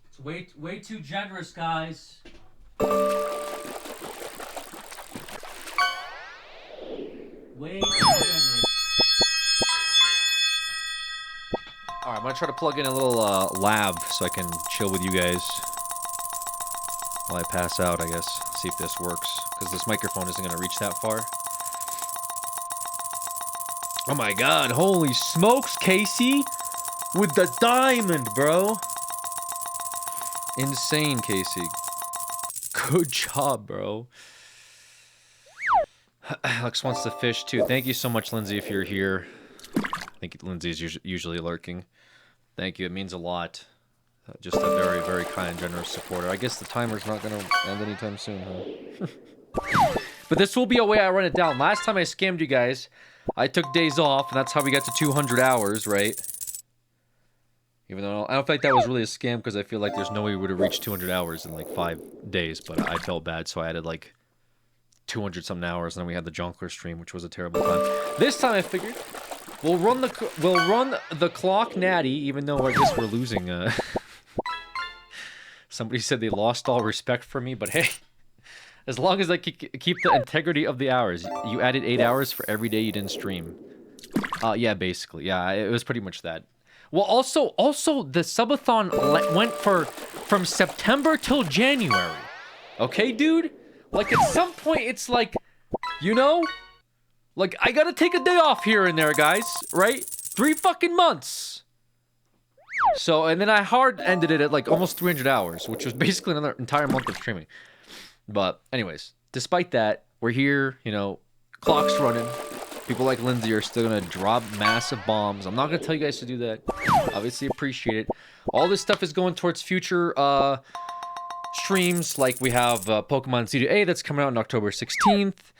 It's way too generous, guys. Way too generous. Alright, I'm gonna try to plug in a little lav so I can chill with you guys while I pass out, I guess. See if this works, because this microphone isn't gonna reach that far. Oh my god, holy smokes, Casey! With the diamond, bro! Insane, Casey. Good job, bro. Alex wants to fish too. Thank you so much, Lindsay, if you're here. I think Lindsay's usually lurking. Thank you. It means a lot. Just a very, very kind, generous supporter. I guess the timer's not going to end anytime soon, huh? But this will be a way I run it down. Last time I scammed you guys, I took days off, and that's how we got to 200 hours, right? Even though I don't feel like that was really a scam, because I feel like there's no way we would have reached 200 hours in like 5 days, but I felt bad, so I added like 200-something hours, and then we had the Jonkler stream, which was a terrible time. This time I figured we'll run the clock natty, even though I guess we're losing. Somebody said they lost all respect for me, but hey, as long as I keep the integrity of the hours. You added 8 hours for every day you didn't stream. Yeah, basically. Yeah, it was pretty much that. Well, also the subathon went from September till January. Okay, dude? Like, at some point, it's like, you know? Like, I gotta take a day off here and there, guys, right? 3 fucking months. So, and then I hard ended it at, like, almost 300 hours, which was basically another entire month of streaming. But, anyways, despite that, we're here, you know, clock's running. People like Lindsay are still gonna drop massive bombs. I'm not gonna tell you guys to do that. Obviously, appreciate it. All this stuff is going towards future, streams. Like, we have Pokemon C2A that's coming out on October 16th.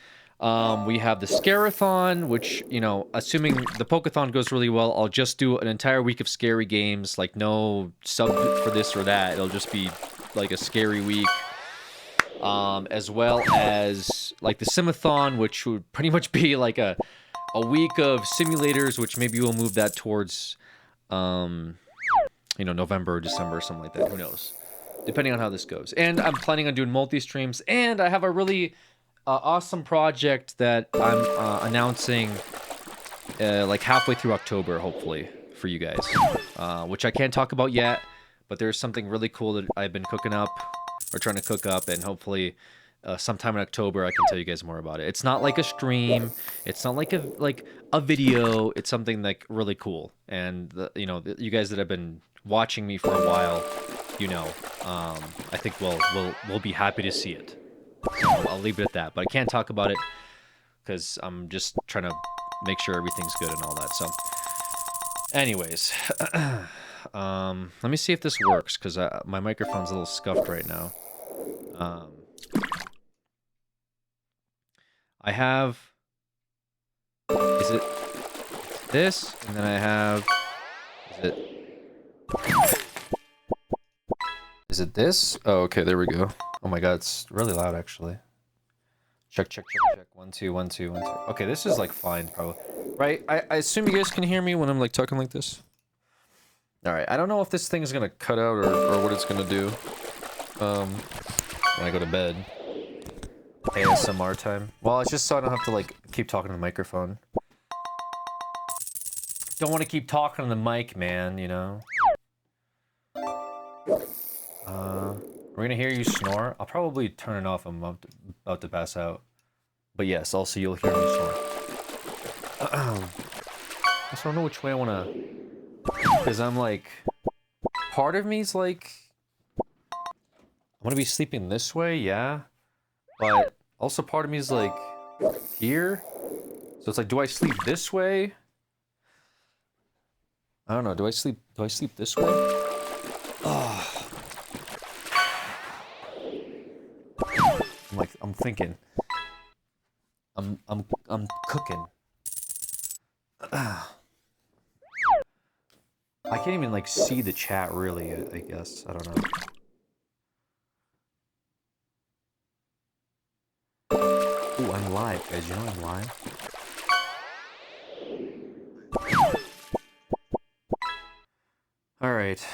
We have the Scarathon, which, you know, assuming the Pokéthon goes really well, I'll just do an entire week of scary games. Like, no sub for this or that. It'll just be, like, a scary week. As well as, like, the Simathon, which would pretty much be, like, a week of simulators, which maybe we'll move that towards, you know, November or December or something like that. Who knows? Depending on how this goes. And I'm planning on doing multi-streams. And I have a really awesome project that I'm announcing like halfway through October, hopefully, for you guys. Which I can't talk about yet, but there's something really cool that I've been cooking up, or trying to cook up, and hopefully sometime in October I can tell you guys more about it. It's not like a stream. It's not like a video. It's something like really cool. And you know, you guys that have been watching me for a while, you know, I think we'll be happy to see it. So I'll leave it at that. But I can't talk about it because I'm just trying to make sure everything's good and all that. So, anyways, let me see if this works, because my microphone's a little scuffed right now. I have... Is it this? And then I have... Is it this? Oh, okay, there we go. Oh my god, it's really loud, actually. Check, check, check, check. 1, 2, 1, 2, 1, 2. Okay, this is, like, fine, probably. Right? I assume you guys can hear me when I'm, like, talking like this? Alright, I don't know if this thing is gonna cut out or what it's gonna do. When I go to bed. ASMR time. Well, it's just so I don't have to, like, keep talking to the microphone. Don't want to keep talking to the mic, man, you know? We're gonna hear you snore. I'll probably turn it off. I'm about to pass out. But yes, also you'll hear me snore. I just don't know which way I wanna... Because I'm like... Part of me's like... I wanna be sleeping this way, yeah. But also part of me is like... Here? So it's like, do I sleep this way? I don't know, do I sleep this way? Oh. I'm thinking. I'm cooking. I can't even like see the chat really, I guess. I don't know. Ooh, I'm live, guys. You know I'm live? Alright.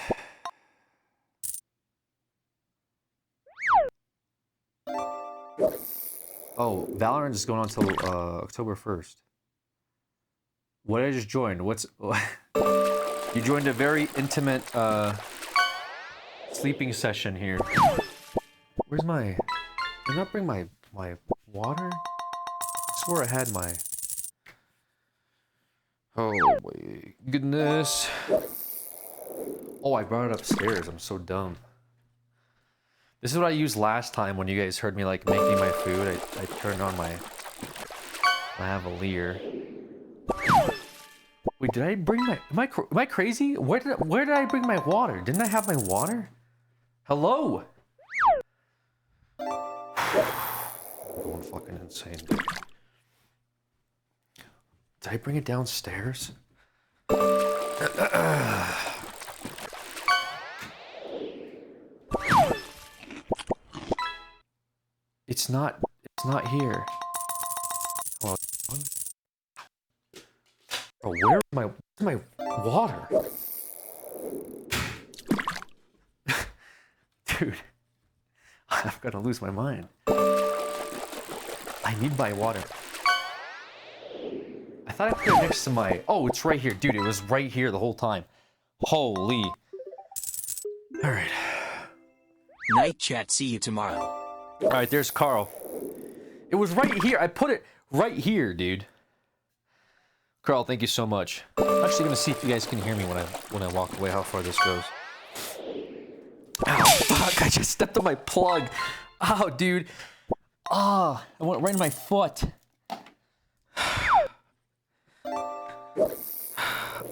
Oh, Valorant is going on until October 1st. What did I just join? What's... You joined a very intimate sleeping session here. Where's my... Did I not bring my water? I swore I had my... Oh my goodness. Oh, I brought it upstairs. I'm so dumb. This is what I used last time when you guys heard me like making my food. I turned on my lavalier. Wait, did I bring my? Am I crazy? Where did I bring my water? Didn't I have my water? Hello. I'm going fucking insane. Did I bring it downstairs? It's not here. Oh, where's my water? Dude, I'm gonna lose my mind. I need my water. I thought I put it next to my... Oh, it's right here. Dude, it was right here the whole time. Holy. Alright. Night chat, see you tomorrow. Alright, there's Carl. It was right here. I put it right here, dude. Carl, thank you so much. I'm actually gonna see if you guys can hear me when I walk away, how far this goes. Ow, fuck, I just stepped on my plug. Oh, dude. Ah, I went right in my foot.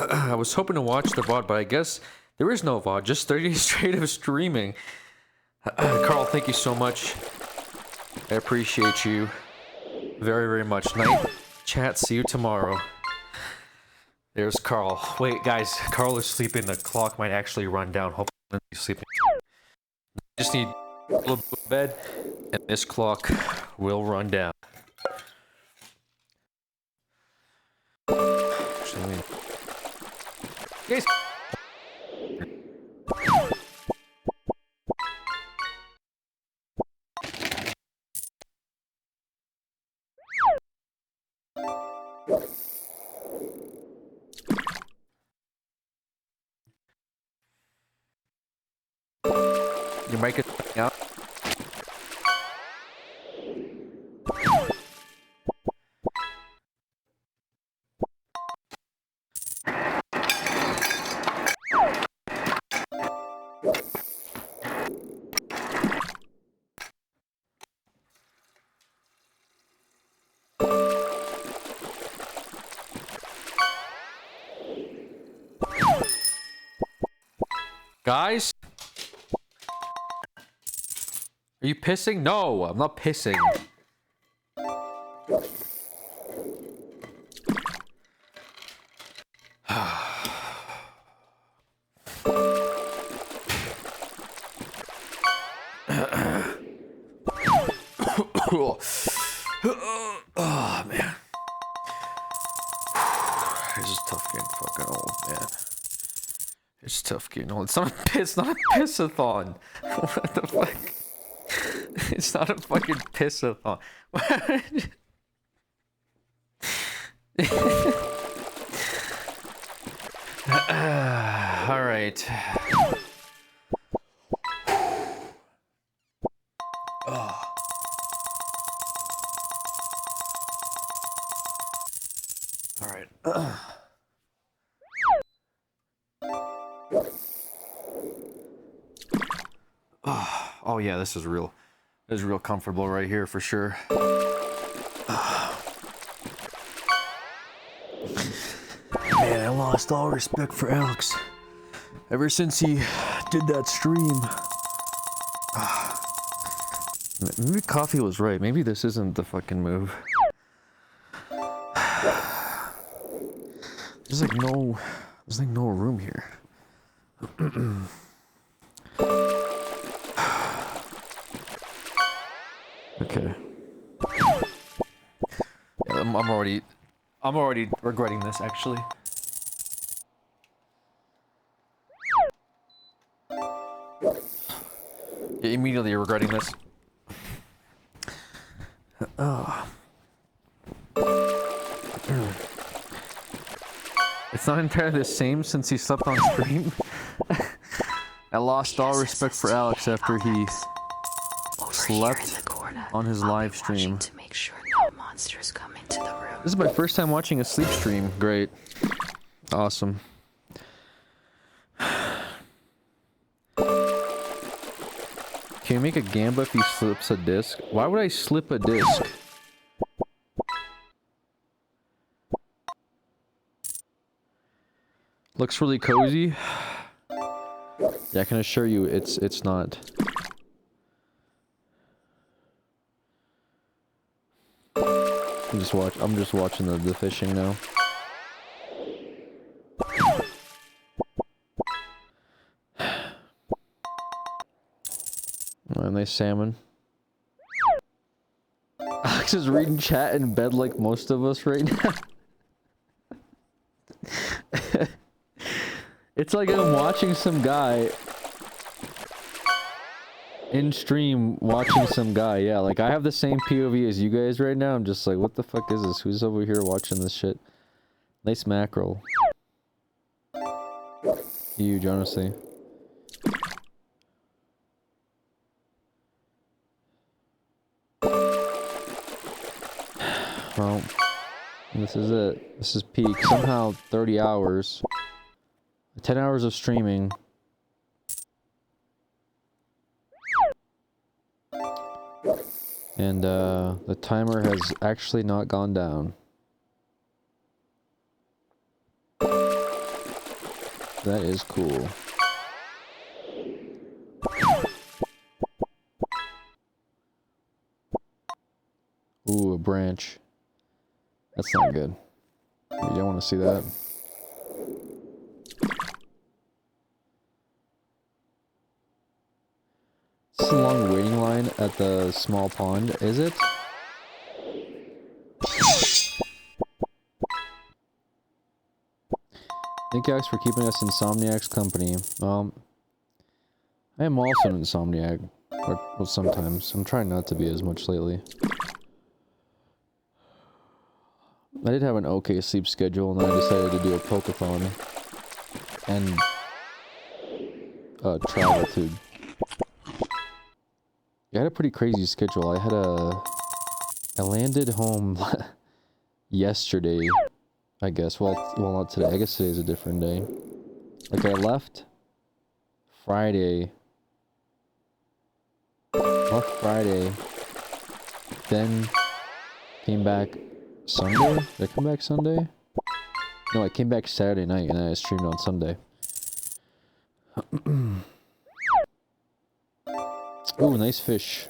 I was hoping to watch the VOD, but I guess there is no VOD, just 30 days straight of streaming. Carl, thank you so much. I appreciate you very, very much. Night chat, see you tomorrow. There's Carl. Wait, guys, Carl is sleeping. The clock might actually run down. Hopefully he's sleeping. Just need a little bit of bed, and this clock will run down. Actually, guys. Your mic is out. Guys? Are you pissing? No, I'm not pissing. Oh, man. This is tough getting fucking old, man. It's tough getting old. It's not a pissathon. What the fuck? It's not a fucking pissathon. All right. Oh. All right. Oh yeah, this is real. This is real comfortable right here for sure. Man, I lost all respect for Alex ever since he did that stream. Maybe coffee was right. Maybe this isn't the fucking move. There's like no room here. Okay. Yeah, I'm already regretting this actually. Yeah, immediately regretting this. Oh. It's not entirely the same since he slept on stream. I lost all respect for Alex after he slept on his live stream. To make sure no monsters come into the room. This is my first time watching a sleep stream. Great. Awesome. Okay, Can you make a Gamba if he slips a disc? Why would I slip a disc? Looks really cozy. Yeah, I can assure you it's not. I'm just watching the fishing now. Oh, nice salmon. Alex is reading chat in bed like most of us right now. It's like I'm watching some guy in stream watching some guy. Yeah, like I have the same POV as you guys right now. I'm just like, what the fuck is this? Who's over here watching this shit? Nice mackerel. Huge, honestly. Well, this is it. This is peak. Somehow 30 hours. 10 hours of streaming. And the timer has actually not gone down. That is cool. Ooh, a branch. That's not good. You don't want to see that. It's a long waiting line at the small pond, is it? Thank you, Alex, for keeping us Insomniac's company. I am also an Insomniac. Well, sometimes. I'm trying not to be as much lately. I did have an okay sleep schedule, and then I decided to do a POKÉ-ATHON. And travel-tude. Yeah, I had a pretty crazy schedule. I landed home yesterday, I guess. Well, not today. I guess today's a different day. Like, I left Friday. Then came back Sunday? Did I come back Sunday? No, I came back Saturday night, and then I streamed on Sunday. Ooh, nice fish.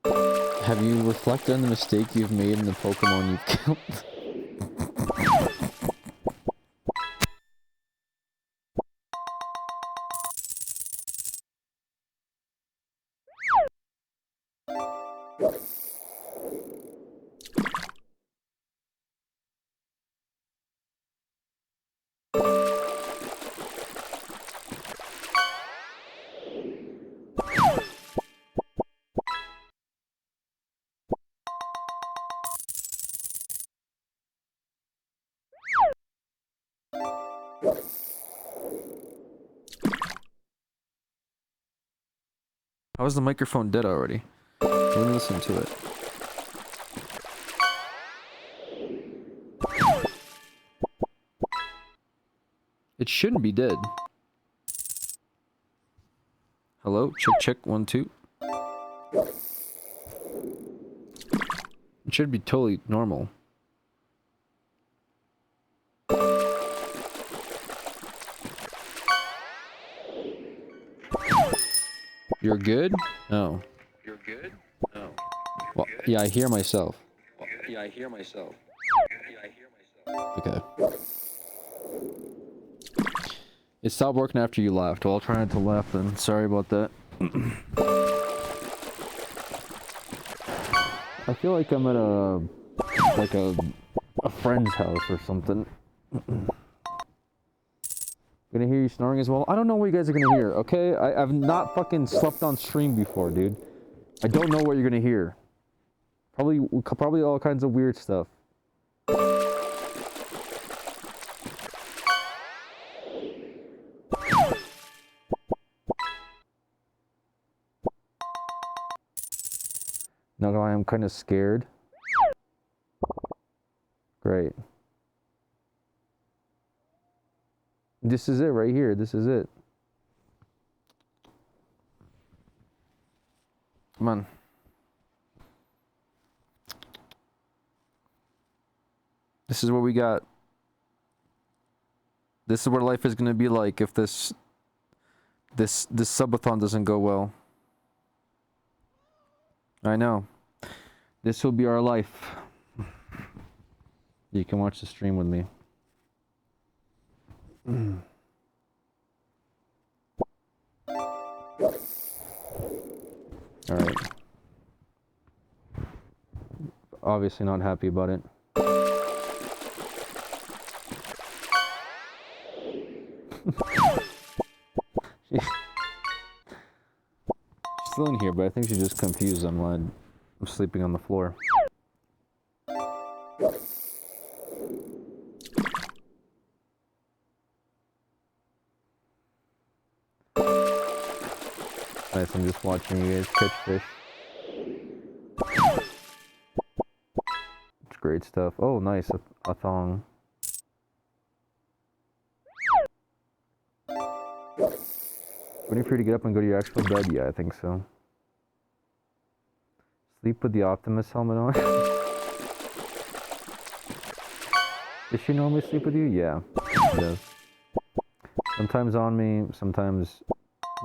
Have you reflected on the mistake you've made in the Pokemon you've killed? How is the microphone dead already? Let me listen to it. It shouldn't be dead. Hello? Check, check, 1, 2. It should be totally normal. You're good? No. You're good? No. Well, yeah, I hear myself. Yeah, I hear myself. Okay. It stopped working after you left. Well, I'll try not to laugh then. Sorry about that. I feel like I'm at a friend's house or something. Gonna hear you snoring as well? I don't know what you guys are gonna hear, okay? I've not fucking slept on stream before, dude. I don't know what you're gonna hear. Probably all kinds of weird stuff. Not gonna lie, I'm kind of scared. Great. This is it right here. This is it. Come on. This is what we got. This is what life is gonna be like if this subathon doesn't go well. I know. This will be our life. You can watch the stream with me. Alright. Obviously not happy about it. She's still in here, but I think she's just confused. I'm sleeping on the floor. Nice, I'm just watching you guys catch fish. It's great stuff. Oh, nice, a thong. Waiting for you to get up and go to your actual bed? Yeah, I think so. Sleep with the Optimus helmet on? Does she normally sleep with you? Yeah, she does. Sometimes on me, sometimes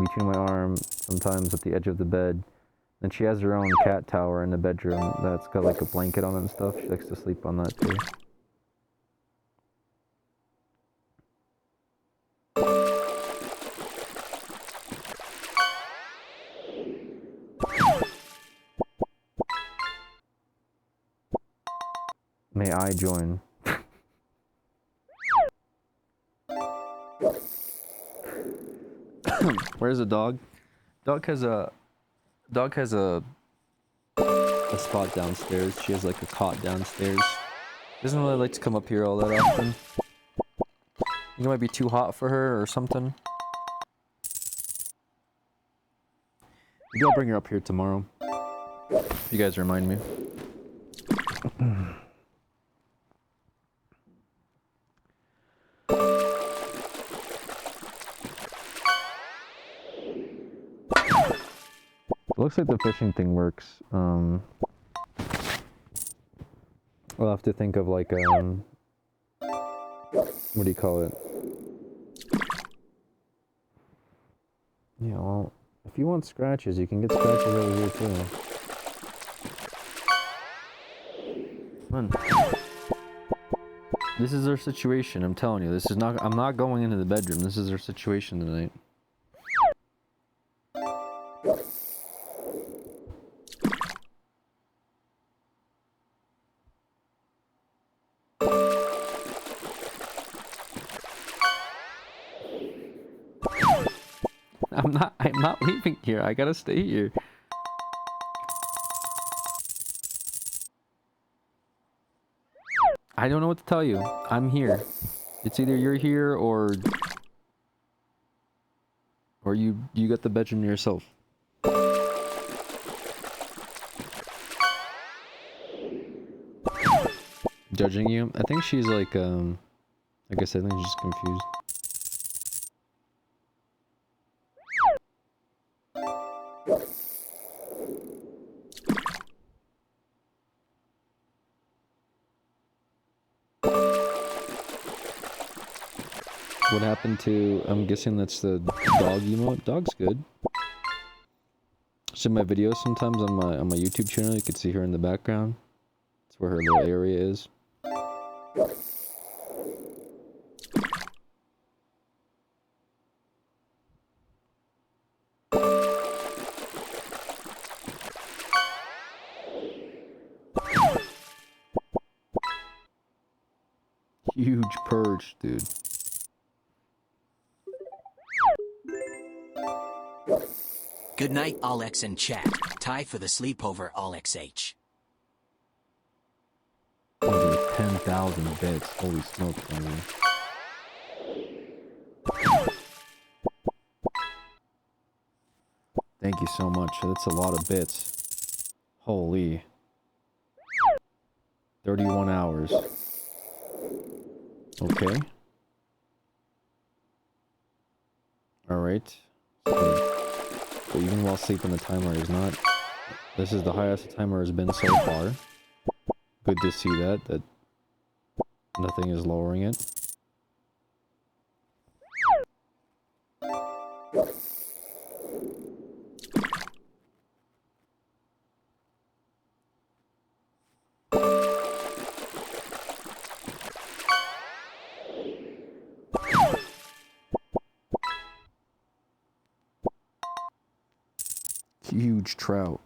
between my arm, sometimes at the edge of the bed. Then she has her own cat tower in the bedroom that's got like a blanket on it and stuff. She likes to sleep on that too. May I join? Where's the dog? Dog has a spot downstairs. She has like a cot downstairs. Doesn't really like to come up here all that often. I think it might be too hot for her or something. Maybe I'll bring her up here tomorrow. If you guys remind me. Looks like the fishing thing works. I'll have to think of like what do you call it? Yeah, well, if you want scratches, you can get scratches over here too. Come on. This is our situation, I'm telling you. This is not, I'm not going into the bedroom. This is our situation tonight. I'm not leaving here. I gotta stay here. I don't know what to tell you. I'm here. It's either you're here or you got the bedroom to yourself. Judging you? I think she's like I guess I think she's just confused. What happened to, I'm guessing that's the dog emote? Dog's good. So in my videos sometimes on my YouTube channel, you can see her in the background. That's where her little area is. Huge purge, dude. Good night, all X in chat. Tie for the sleepover, all XH. 10,000 bits. Holy smokes, man. Thank you so much. That's a lot of bits. Holy. 31 hours. Okay. Alright. So even while sleeping, the timer is not... This is the highest the timer has been so far. Good to see that nothing is lowering it. Huge trout.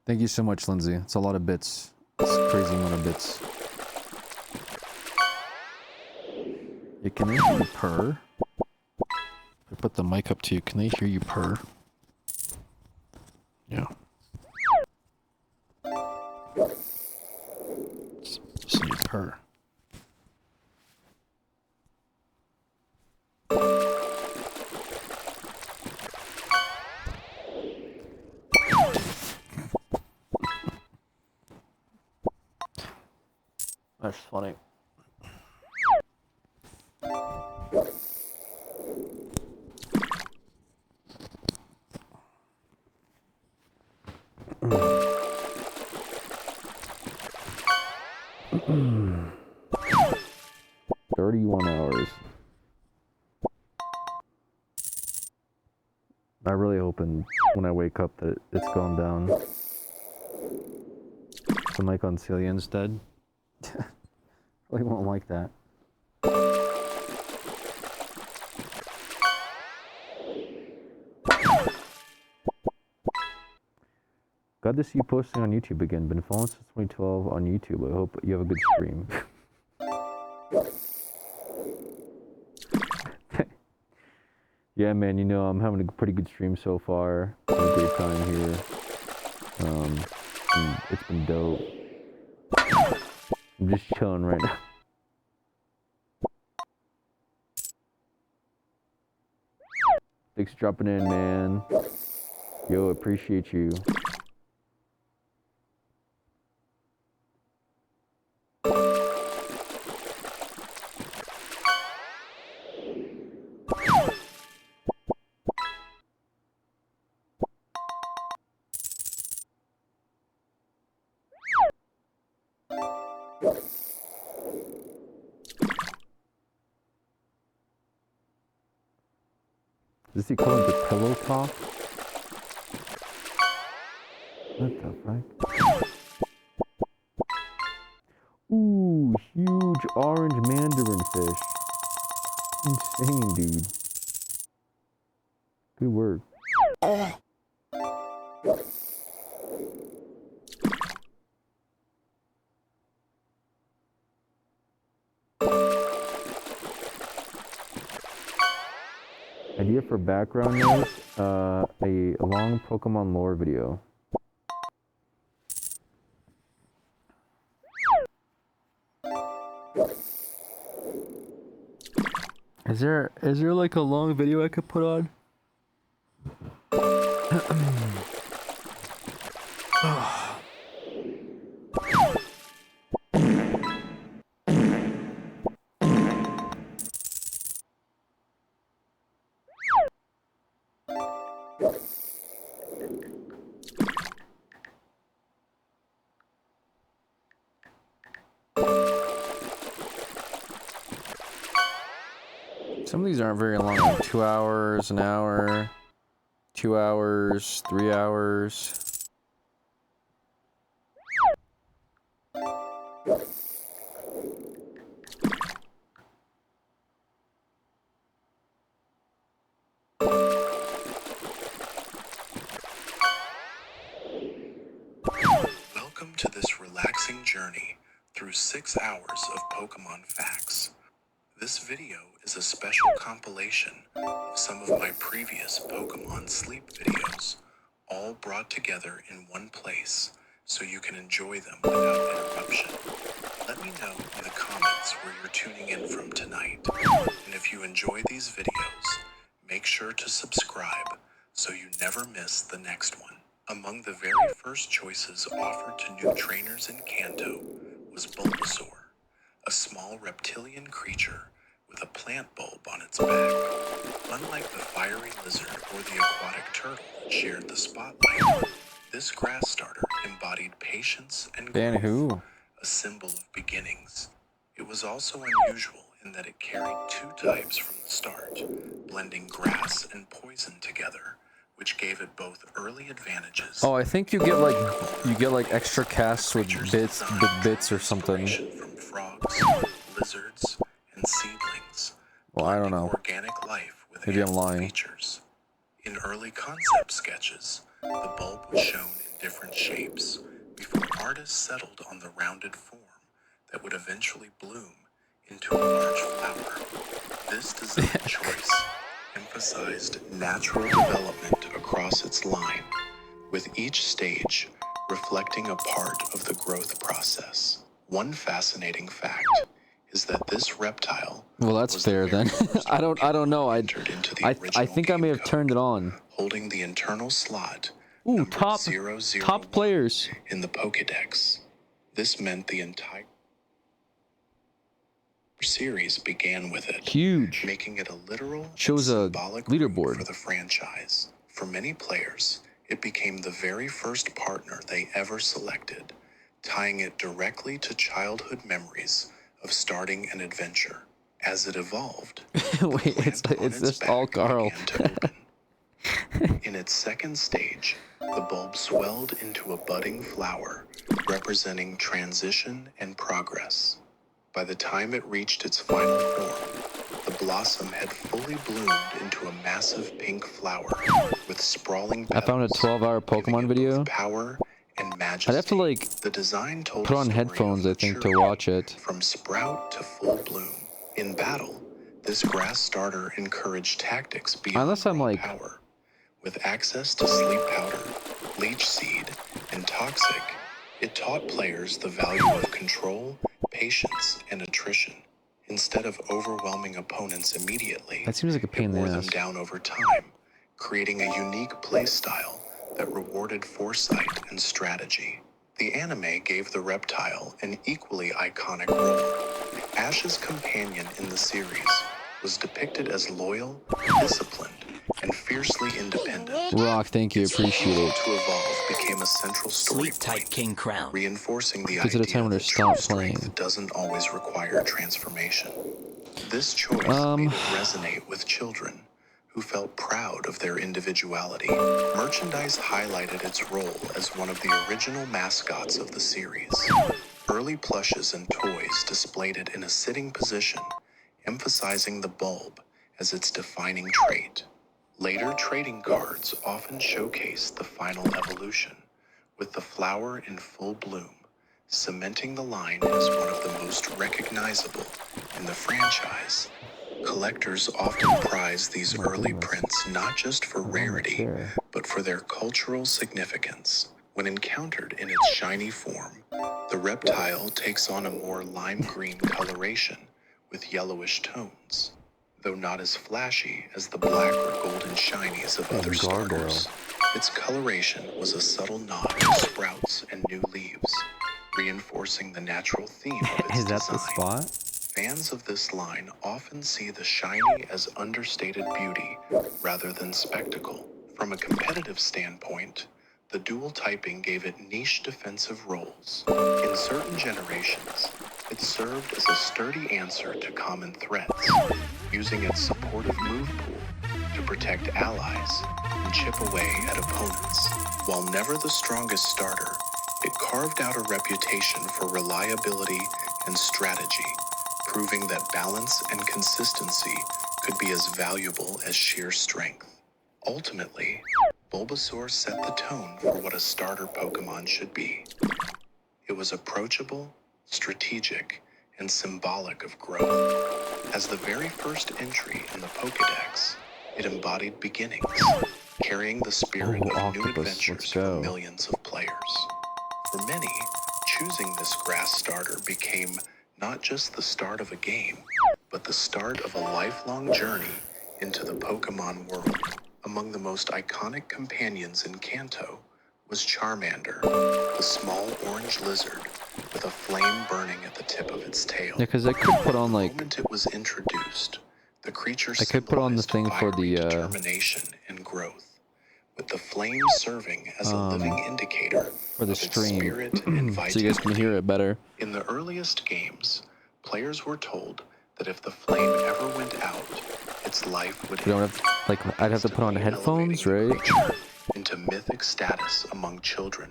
Thank you so much, Lindsay. It's a lot of bits. It's a crazy amount of bits. Yeah, can they hear you purr? I put the mic up to you. Can they hear you purr? Yeah. Listen to you purr. That's funny. Mm. 31 hours. I really hoping when I wake up that it's gone down. The mic on Celia instead. Really won't like that. Glad to see you posting on YouTube again. Been following since 2012 on YouTube. I hope you have a good stream. Yeah, man, you know, I'm having a pretty good stream so far. Having a great time here. It's been dope. I'm just chilling right now. Thanks for dropping in, man. Yo, appreciate you. Does he call it the pillow talk? What the fuck? Ooh, huge orange mandarin fish. Insane, dude. Good work. Idea for background noise, a long Pokemon lore video. Is there like a long video I could put on? Some of these aren't very long, like 2 hours, an hour, 2 hours, 3 hours. Welcome to this relaxing journey through 6 hours of Pokemon facts. This video is a special compilation of some of my previous Pokemon sleep videos, all brought together in one place so you can enjoy them without interruption. Let me know in the comments where you're tuning in from tonight. And if you enjoy these videos, make sure to subscribe so you never miss the next one. Among the very first choices offered to new trainers in Kanto was was Bulbasaur, a small reptilian creature with a plant bulb on its back. Unlike the fiery lizard or the aquatic turtle that shared the spotlight, this grass starter embodied patience and growth, a symbol of beginnings. It was also unusual in that it carried two types from the start, blending grass and poison together, which gave it both early advantages. Oh, I think you get like extra casts with bits or something. From frogs, lizards, and seedlings. Well, I don't know. Organic life with Maybe I'm lying. features. In early concept sketches, the bulb was shown in different shapes before artists settled on the rounded form that would eventually bloom into a large flower. This design choice emphasized natural development across its line, with each stage reflecting a part of the growth process. One fascinating fact is that this reptile, well, that's fair then. I don't know. I think I may have turned it on. holding the internal slot Ooh, top 001 top players in the Pokédex. This meant the entire series began with it, huge, making it a literal shows a symbolic leaderboard for the franchise. For many players, it became the very first partner they ever selected, tying it directly to childhood memories of starting an adventure. As it evolved, wait, it's just all Carl. In its second stage, the bulb swelled into a budding flower, representing transition and progress. By the time it reached its final form, the blossom had fully bloomed into a massive pink flower with sprawling petals. I found a 12-hour Pokemon video. Power and majesty. I'd have to like the design told put on headphones, I think, to watch it. From sprout to full bloom. In battle, this grass starter encouraged tactics beyond unless I'm like power. With access to sleep powder, leech seed, and toxic, it taught players the value of control, patience, and attrition. Instead of overwhelming opponents immediately, that seems like a pain in the wore ass. them down over time, creating a unique playstyle that rewarded foresight and strategy. The anime gave the reptile an equally iconic role. Ash's companion in the series was depicted as loyal, disciplined, and fiercely independent. Rock, thank you, appreciate it. To evolve became a central story Sleep-type King Crown, reinforcing the Because idea at a time when that they stop true playing. strength doesn't always require transformation. This choice made it resonate with children who felt proud of their individuality. Merchandise highlighted its role as one of the original mascots of the series. Early plushes and toys displayed it in a sitting position, emphasizing the bulb as its defining trait. Later trading cards often showcased the final evolution, with the flower in full bloom, cementing the line as one of the most recognizable in the franchise. Collectors often prize these early prints not just for rarity, but for their cultural significance. When encountered in its shiny form, the reptile takes on a more lime green coloration with yellowish tones. Though not as flashy as the black or golden shinies of other starters, its coloration was a subtle nod to sprouts and new leaves, reinforcing the natural theme of its Is that design. the spot? Fans of this line often see the shiny as understated beauty rather than spectacle. From a competitive standpoint, the dual typing gave it niche defensive roles. In certain generations, it served as a sturdy answer to common threats, using its supportive move pool to protect allies and chip away at opponents. While never the strongest starter, it carved out a reputation for reliability and strategy, proving that balance and consistency could be as valuable as sheer strength. Ultimately, Bulbasaur set the tone for what a starter Pokemon should be. It was approachable, strategic, and symbolic of growth. As the very first entry in the Pokédex, it embodied beginnings, carrying the spirit of new adventures for millions of players. For many, choosing this grass starter became not just the start of a game, but the start of a lifelong journey into the Pokemon world. Among the most iconic companions in Kanto was Charmander, the small orange lizard with a flame burning at the tip of its tail. Yeah, because I could put on like. The moment it was introduced, the creature I could put on the thing for the determination and growth, with the flame serving as a living indicator for the of its stream, spirit and vitality. so you guys can hear it better. In the earliest games, players were told that if the flame ever went out, its life would You don't have to, like, I'd have to put on headphones, right? into mythic status among children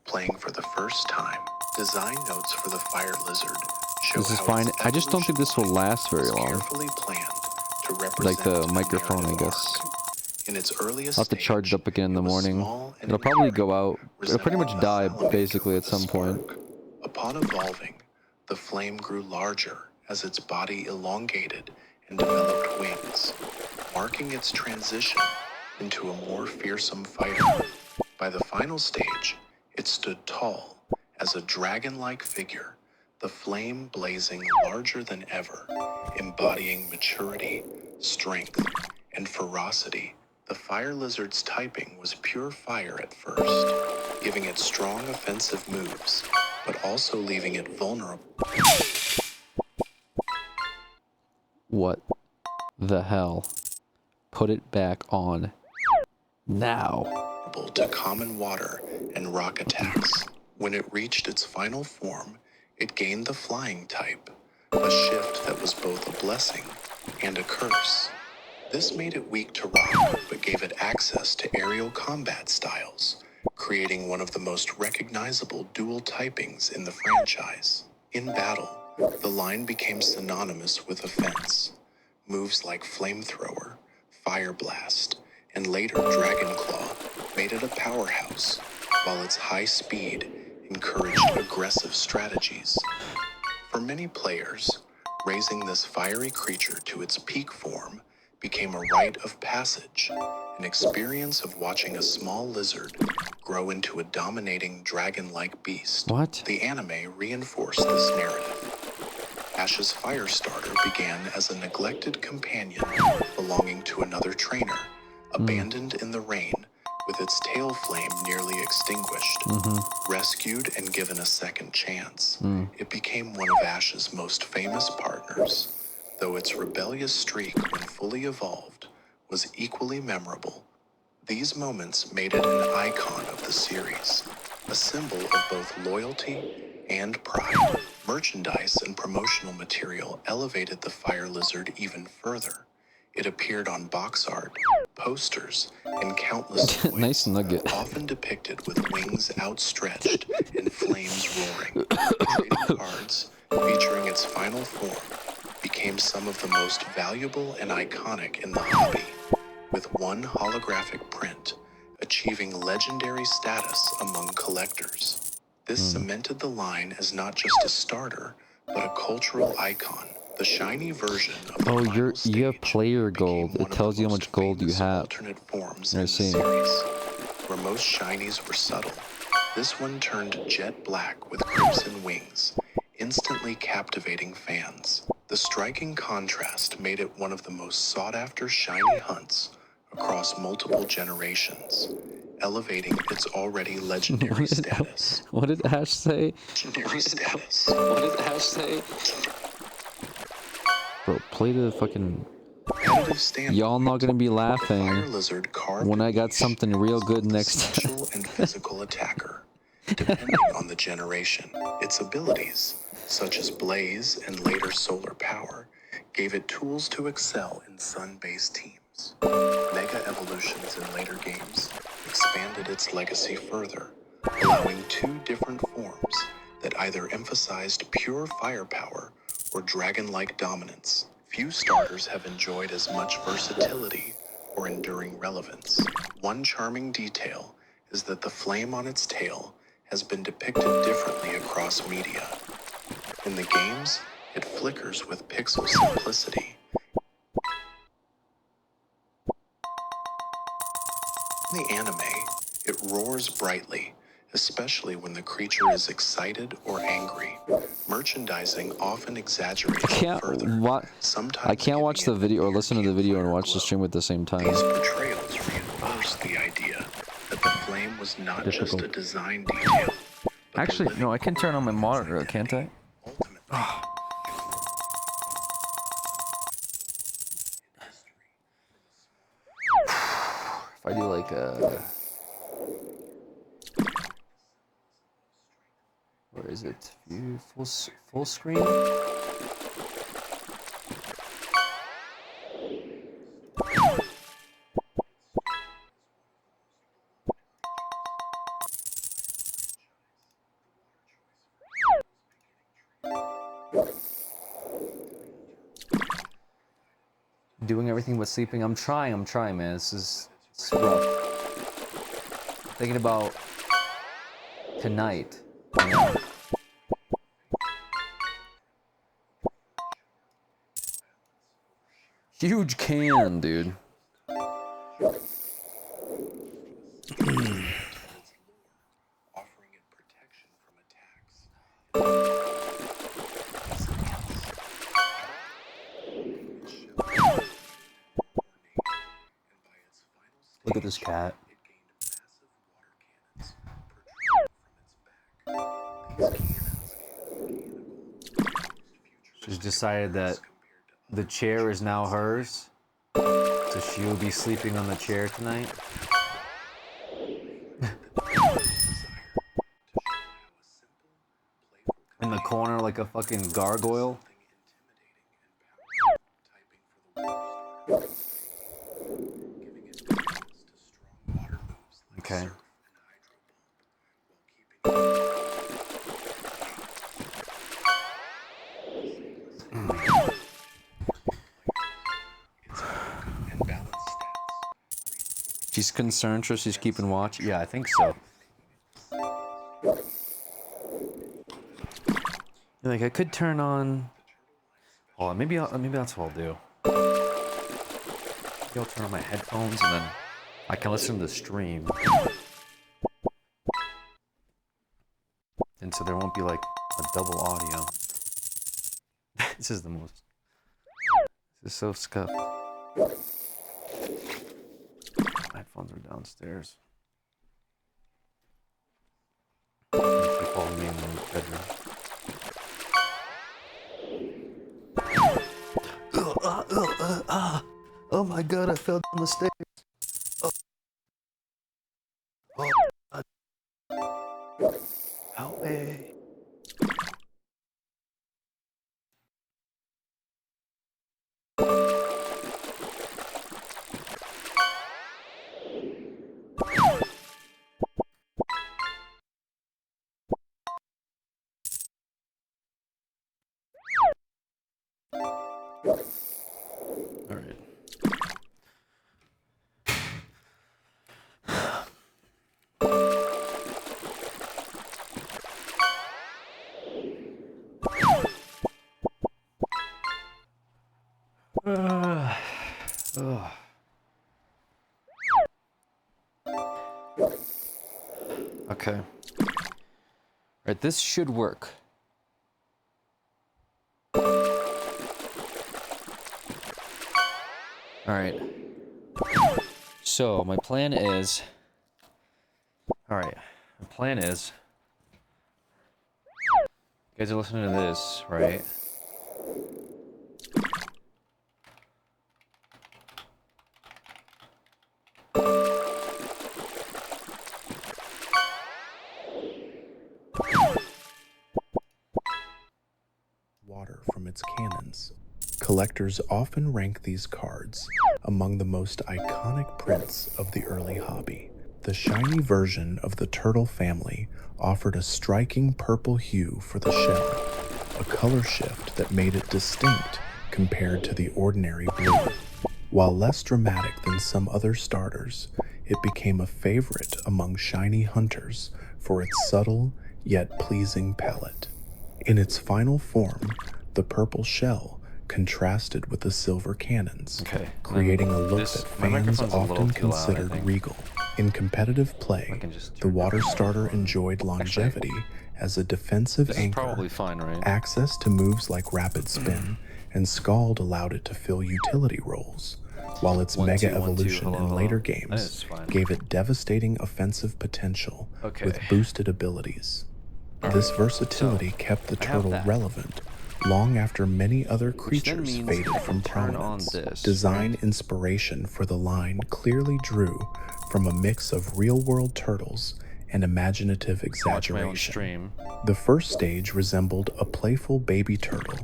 playing for the first time. Design notes for the fire lizard show This is how fine. its I just don't think this will last very long. carefully planned to represent Like the microphone, I guess. in its earliest I'll have to charge it up again in the morning. It'll probably go out. It'll pretty much die, basically, at some point. Upon evolving, the flame grew larger as its body elongated and developed wings, marking its transition into a more fearsome fighter. By the final stage, it stood tall as a dragon-like figure, the flame blazing larger than ever, embodying maturity, strength, and ferocity. The fire lizard's typing was pure fire at first, giving it strong offensive moves, but also leaving it vulnerable. What the hell? Put it back on. Now. To common water and rock attacks. When it reached its final form, it gained the flying type, a shift that was both a blessing and a curse. This made it weak to rock, but gave it access to aerial combat styles, creating one of the most recognizable dual typings in the franchise. In battle, the line became synonymous with offense. Moves like Flamethrower, Fire Blast, and later Dragon Claw made it a powerhouse, while its high speed encouraged aggressive strategies. For many players, raising this fiery creature to its peak form became a rite of passage, an experience of watching a small lizard grow into a dominating dragon-like beast. What? The anime reinforced this narrative. Ash's Firestarter began as a neglected companion belonging to another trainer, abandoned in the rain, with its tail flame nearly extinguished. Rescued and given a second chance, it became one of Ash's most famous partners, though its rebellious streak, when fully evolved, was equally memorable. These moments made it an icon of the series, a symbol of both loyalty and pride. Merchandise and promotional material elevated the fire lizard even further. It appeared on box art, posters, and countless toys, Nice nugget. often depicted with wings outstretched and flames roaring. Trading cards, featuring its final form, became some of the most valuable and iconic in the hobby, with one holographic print achieving legendary status among collectors. This cemented the line as not just a starter, but a cultural icon. The shiny version of the final you have player gold. It tells you how much gold you have. alternate forms I in the see. series, where most shinies were subtle. This one turned jet black with crimson wings, instantly captivating fans. The striking contrast made it one of the most sought-after shiny hunts across multiple generations, elevating its already legendary status. What did Ash say? Legendary status. What did Ash say? Bro, play the fucking... Y'all not gonna be laughing when I got something real good next time. And physical attacker, depending on the generation. Its abilities, such as Blaze and later Solar Power, gave it tools to excel in sun-based teams. Mega evolutions in later games expanded its legacy further, allowing two different forms that either emphasized pure firepower or dragon-like dominance. Few starters have enjoyed as much versatility or enduring relevance. One charming detail is that the flame on its tail has been depicted differently across media. In the games, it flickers with pixel simplicity. In the anime, it roars brightly, especially when the creature is excited or angry. Merchandising often exaggerates it further. I can't watch the video or listen to the video and watch the stream at the same time. These portrayals reinforce the idea that the flame was not just a design detail, Actually, no, I can turn on my monitor, can't I? If I do like a... Where is it? View full screen? Doing everything but sleeping. I'm trying, man. This is rough. Thinking about tonight. You know? Huge can, dude. Look at this cat. She's decided that the chair is now hers, so she will be sleeping on the chair tonight. In the corner like a fucking gargoyle. Okay. She's concerned, so she's keeping watch. Yeah, I think so. Like I could turn on. Oh, maybe that's what I'll do. Maybe I'll turn on my headphones and then I can listen to the stream. And so there won't be like a double audio. This is the most. This is so scuffed. Headphones are downstairs. She followed me in the bedroom. Oh my god, I fell down the stairs. Oh god. Help me. Okay. Alright, this should work. Alright. So, my plan is... Alright, my plan is... You guys are listening to this, right? Water from its cannons. Collectors often rank these cards among the most iconic prints of the early hobby. The shiny version of the turtle family offered a striking purple hue for the shell, a color shift that made it distinct compared to the ordinary blue. While less dramatic than some other starters, it became a favorite among shiny hunters for its subtle yet pleasing palette. In its final form, the purple shell contrasted with the silver cannons, creating a look that fans often considered regal. In competitive play, the water starter enjoyed longevity as a defensive anchor, access to moves like rapid spin, and Scald allowed it to fill utility roles, while its mega evolution in later games gave it devastating offensive potential with boosted abilities. This versatility kept the turtle relevant long after many other creatures faded from prominence. Design inspiration for the line clearly drew from a mix of real-world turtles and imaginative exaggeration. The first stage resembled a playful baby turtle,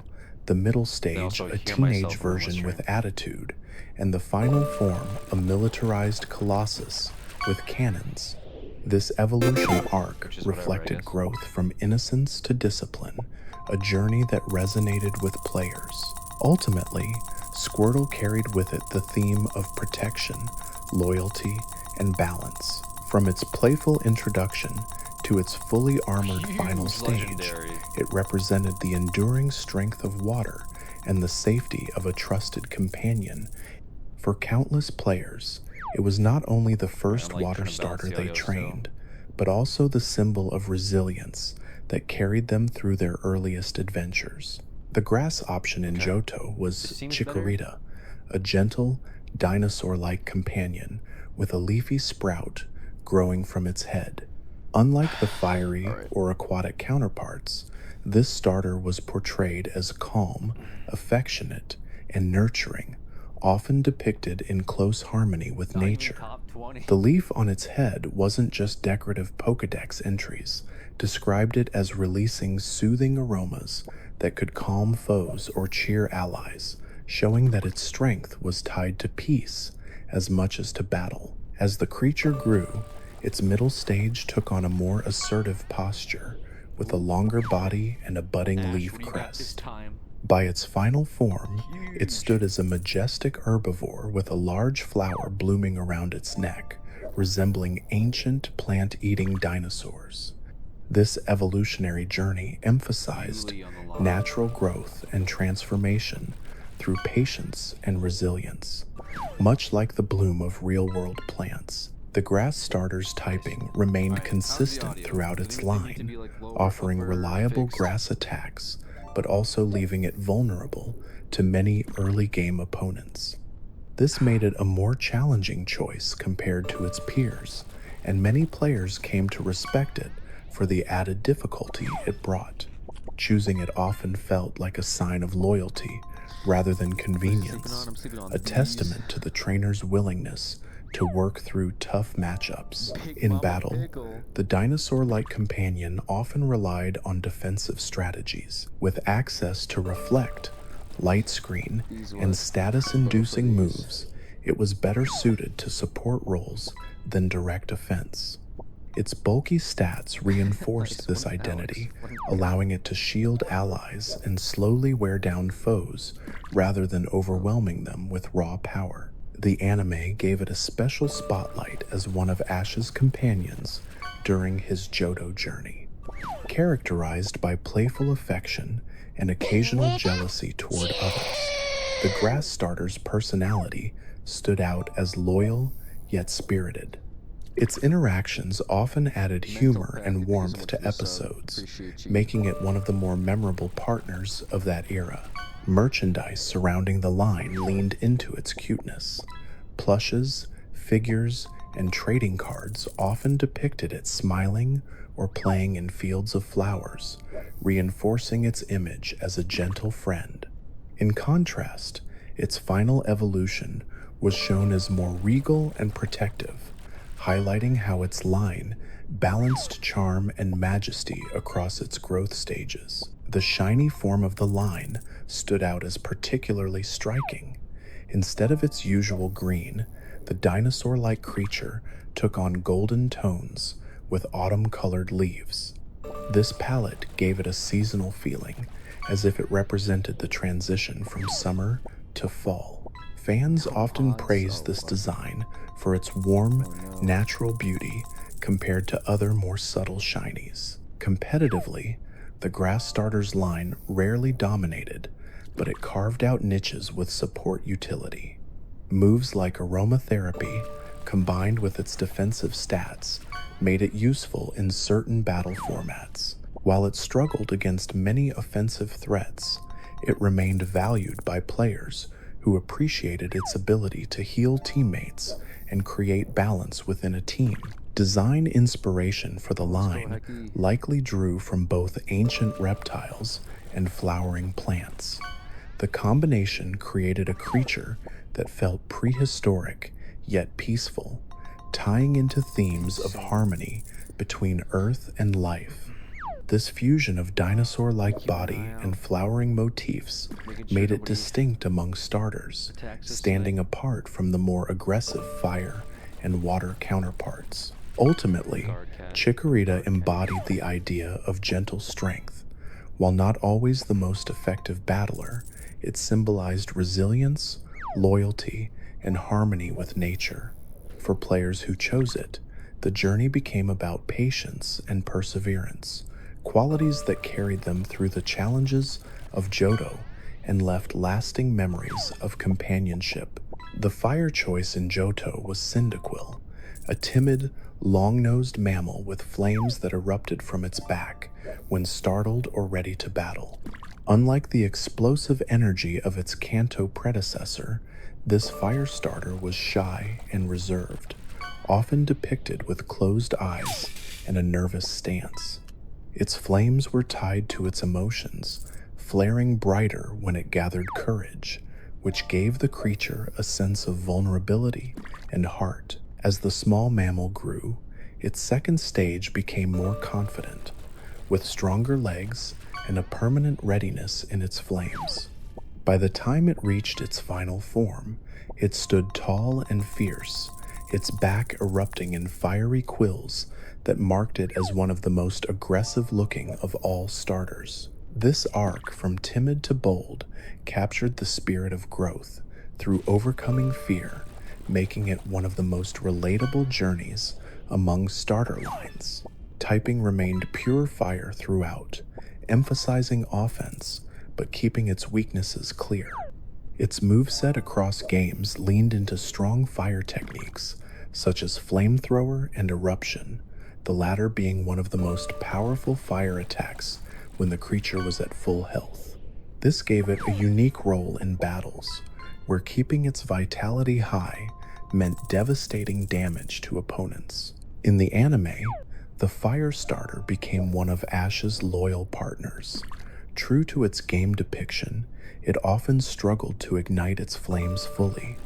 the middle stage a teenage version with attitude, and the final form a militarized colossus with cannons. This evolution arc reflected growth from innocence to discipline, a journey that resonated with players. Ultimately, Squirtle carried with it the theme of protection, loyalty, and balance. From its playful introduction to its fully armored final stage, it represented the enduring strength of water and the safety of a trusted companion. For countless players, it was not only the first water starter they trained, but also the symbol of resilience that carried them through their earliest adventures. The grass option in Johto was Chikorita, a gentle, dinosaur-like companion with a leafy sprout growing from its head. Unlike the fiery or aquatic counterparts, this starter was portrayed as calm, affectionate, and nurturing, often depicted in close harmony with nature. The leaf on its head wasn't just decorative Pokédex entries, described it as releasing soothing aromas that could calm foes or cheer allies, showing that its strength was tied to peace as much as to battle. As the creature grew, its middle stage took on a more assertive posture, with a longer body and a budding leaf crest. By its final form, it stood as a majestic herbivore with a large flower blooming around its neck, resembling ancient plant-eating dinosaurs. This evolutionary journey emphasized natural growth and transformation through patience and resilience. Much like the bloom of real-world plants, the grass starter's typing remained consistent throughout its line, offering reliable grass attacks, but also leaving it vulnerable to many early-game opponents. This made it a more challenging choice compared to its peers, and many players came to respect it for the added difficulty it brought. Choosing it often felt like a sign of loyalty rather than convenience, a testament to the trainer's willingness to work through tough matchups. In battle, the dinosaur-like companion often relied on defensive strategies. With access to reflect, light screen, and status-inducing moves, it was better suited to support roles than direct offense. Its bulky stats reinforced this identity, allowing it to shield allies and slowly wear down foes rather than overwhelming them with raw power. The anime gave it a special spotlight as one of Ash's companions during his Johto journey. Characterized by playful affection and occasional jealousy toward others, the grass starter's personality stood out as loyal yet spirited. Its interactions often added humor and warmth to episodes, making it one of the more memorable partners of that era. Merchandise surrounding the line leaned into its cuteness. Plushes, figures, and trading cards often depicted it smiling or playing in fields of flowers, reinforcing its image as a gentle friend. In contrast, its final evolution was shown as more regal and protective, highlighting how its line balanced charm and majesty across its growth stages. The shiny form of the line stood out as particularly striking. Instead of its usual green, the dinosaur-like creature took on golden tones with autumn-colored leaves. This palette gave it a seasonal feeling, as if it represented the transition from summer to fall. Fans often praised this design for its warm, natural beauty compared to other more subtle shinies. Competitively, the grass starter's line rarely dominated, but it carved out niches with support utility. Moves like aromatherapy, combined with its defensive stats, made it useful in certain battle formats. While it struggled against many offensive threats, it remained valued by players who appreciated its ability to heal teammates and create balance within a team. Design inspiration for the line likely drew from both ancient reptiles and flowering plants. The combination created a creature that felt prehistoric yet peaceful, tying into themes of harmony between earth and life. This fusion of dinosaur-like body and flowering motifs made it distinct among starters, standing apart from the more aggressive fire and water counterparts. Ultimately, Chikorita embodied the idea of gentle strength. While not always the most effective battler, it symbolized resilience, loyalty, and harmony with nature. For players who chose it, the journey became about patience and perseverance, qualities that carried them through the challenges of Johto and left lasting memories of companionship. The fire choice in Johto was Cyndaquil, a timid, long-nosed mammal with flames that erupted from its back when startled or ready to battle. Unlike the explosive energy of its Kanto predecessor, this fire starter was shy and reserved, often depicted with closed eyes and a nervous stance. Its flames were tied to its emotions, flaring brighter when it gathered courage, which gave the creature a sense of vulnerability and heart. As the small mammal grew, its second stage became more confident, with stronger legs and a permanent readiness in its flames. By the time it reached its final form, it stood tall and fierce, its back erupting in fiery quills that marked it as one of the most aggressive-looking of all starters. This arc from timid to bold captured the spirit of growth through overcoming fear, making it one of the most relatable journeys among starter lines. Typing remained pure fire throughout, emphasizing offense but keeping its weaknesses clear. Its moveset across games leaned into strong fire techniques such as flamethrower and eruption, the latter being one of the most powerful fire attacks when the creature was at full health. This gave it a unique role in battles, where keeping its vitality high meant devastating damage to opponents. In the anime, the fire starter became one of Ash's loyal partners. True to its game depiction, it often struggled to ignite its flames fully,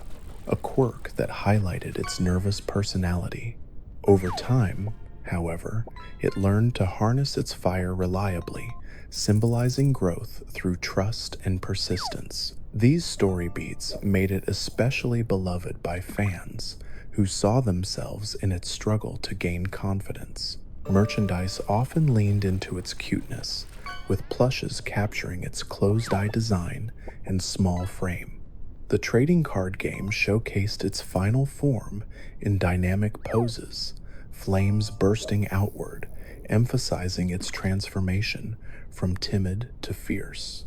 a quirk that highlighted its nervous personality. Over time, however, it learned to harness its fire reliably, symbolizing growth through trust and persistence. These story beats made it especially beloved by fans who saw themselves in its struggle to gain confidence. Merchandise often leaned into its cuteness, with plushes capturing its closed-eye design and small frame. The trading card game showcased its final form in dynamic poses, flames bursting outward, emphasizing its transformation from timid to fierce.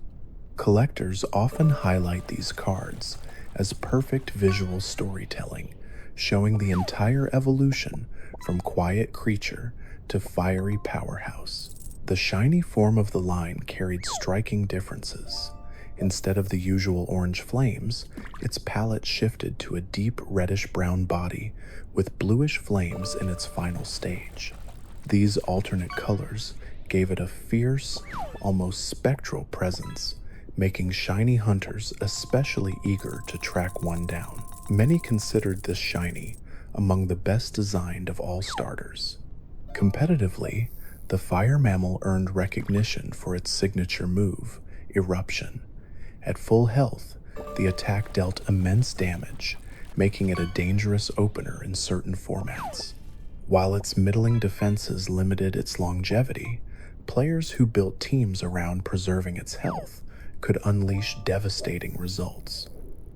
Collectors often highlight these cards as perfect visual storytelling, showing the entire evolution from quiet creature to fiery powerhouse. The shiny form of the line carried striking differences. Instead of the usual orange flames, its palette shifted to a deep reddish-brown body with bluish flames in its final stage. These alternate colors gave it a fierce, almost spectral presence, making shiny hunters especially eager to track one down. Many considered this shiny among the best designed of all starters. Competitively, the fire mammal earned recognition for its signature move, Eruption. At full health, the attack dealt immense damage, making it a dangerous opener in certain formats. While its middling defenses limited its longevity, players who built teams around preserving its health could unleash devastating results.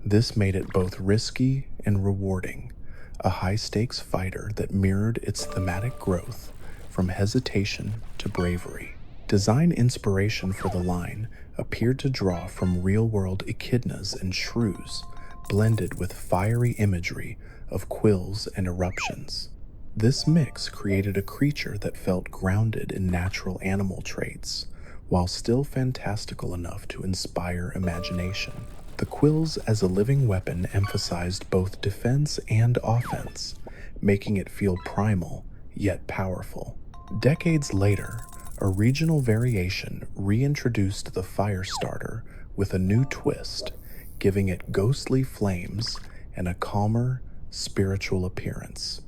This made it both risky and rewarding, a high-stakes fighter that mirrored its thematic growth from hesitation to bravery. Design inspiration for the line appeared to draw from real-world echidnas and shrews, blended with fiery imagery of quills and eruptions. This mix created a creature that felt grounded in natural animal traits, while still fantastical enough to inspire imagination. The quills as a living weapon emphasized both defense and offense, making it feel primal yet powerful. Decades later, a regional variation reintroduced the Firestarter with a new twist, giving it ghostly flames and a calmer, spiritual appearance.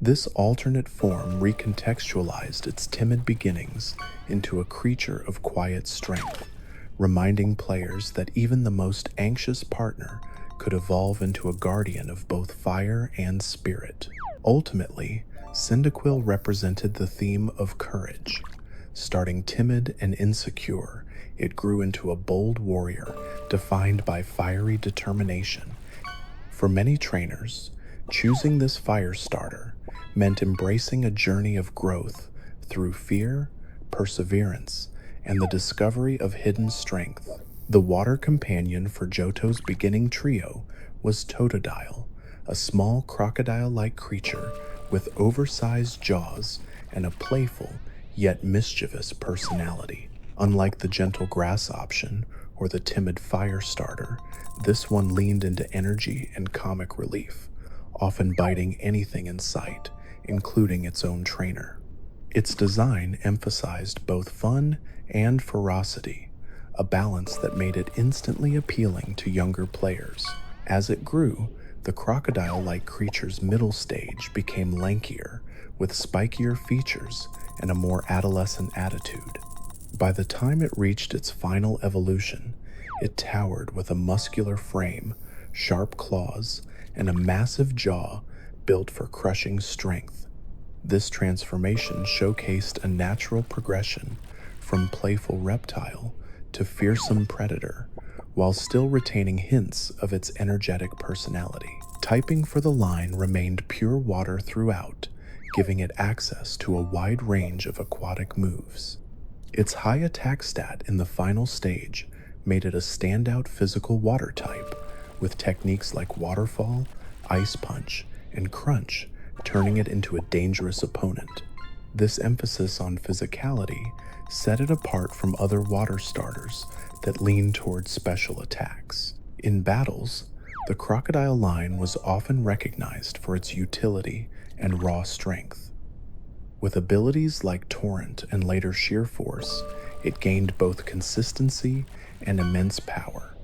This alternate form recontextualized its timid beginnings into a creature of quiet strength, reminding players that even the most anxious partner could evolve into a guardian of both fire and spirit. Ultimately, Cyndaquil represented the theme of courage. Starting timid and insecure, it grew into a bold warrior defined by fiery determination. For many trainers, choosing this fire starter meant embracing a journey of growth through fear, perseverance, and the discovery of hidden strength. The water companion for Johto's beginning trio was Totodile, a small crocodile-like creature with oversized jaws and a playful yet mischievous personality. Unlike the gentle grass option or the timid fire starter, this one leaned into energy and comic relief, often biting anything in sight, including its own trainer. Its design emphasized both fun and ferocity, a balance that made it instantly appealing to younger players. As it grew, the crocodile-like creature's middle stage became lankier, with spikier features and a more adolescent attitude. By the time it reached its final evolution, it towered with a muscular frame, sharp claws, and a massive jaw built for crushing strength. This transformation showcased a natural progression from playful reptile to fearsome predator, while still retaining hints of its energetic personality. Typing for the line remained pure water throughout, giving it access to a wide range of aquatic moves. Its high attack stat in the final stage made it a standout physical water type, with techniques like Waterfall, Ice Punch, and Crunch turning it into a dangerous opponent. This emphasis on physicality set it apart from other water starters that leaned towards special attacks. In battles, the crocodile line was often recognized for its utility and raw strength. With abilities like Torrent and later Sheer Force, it gained both consistency and immense power.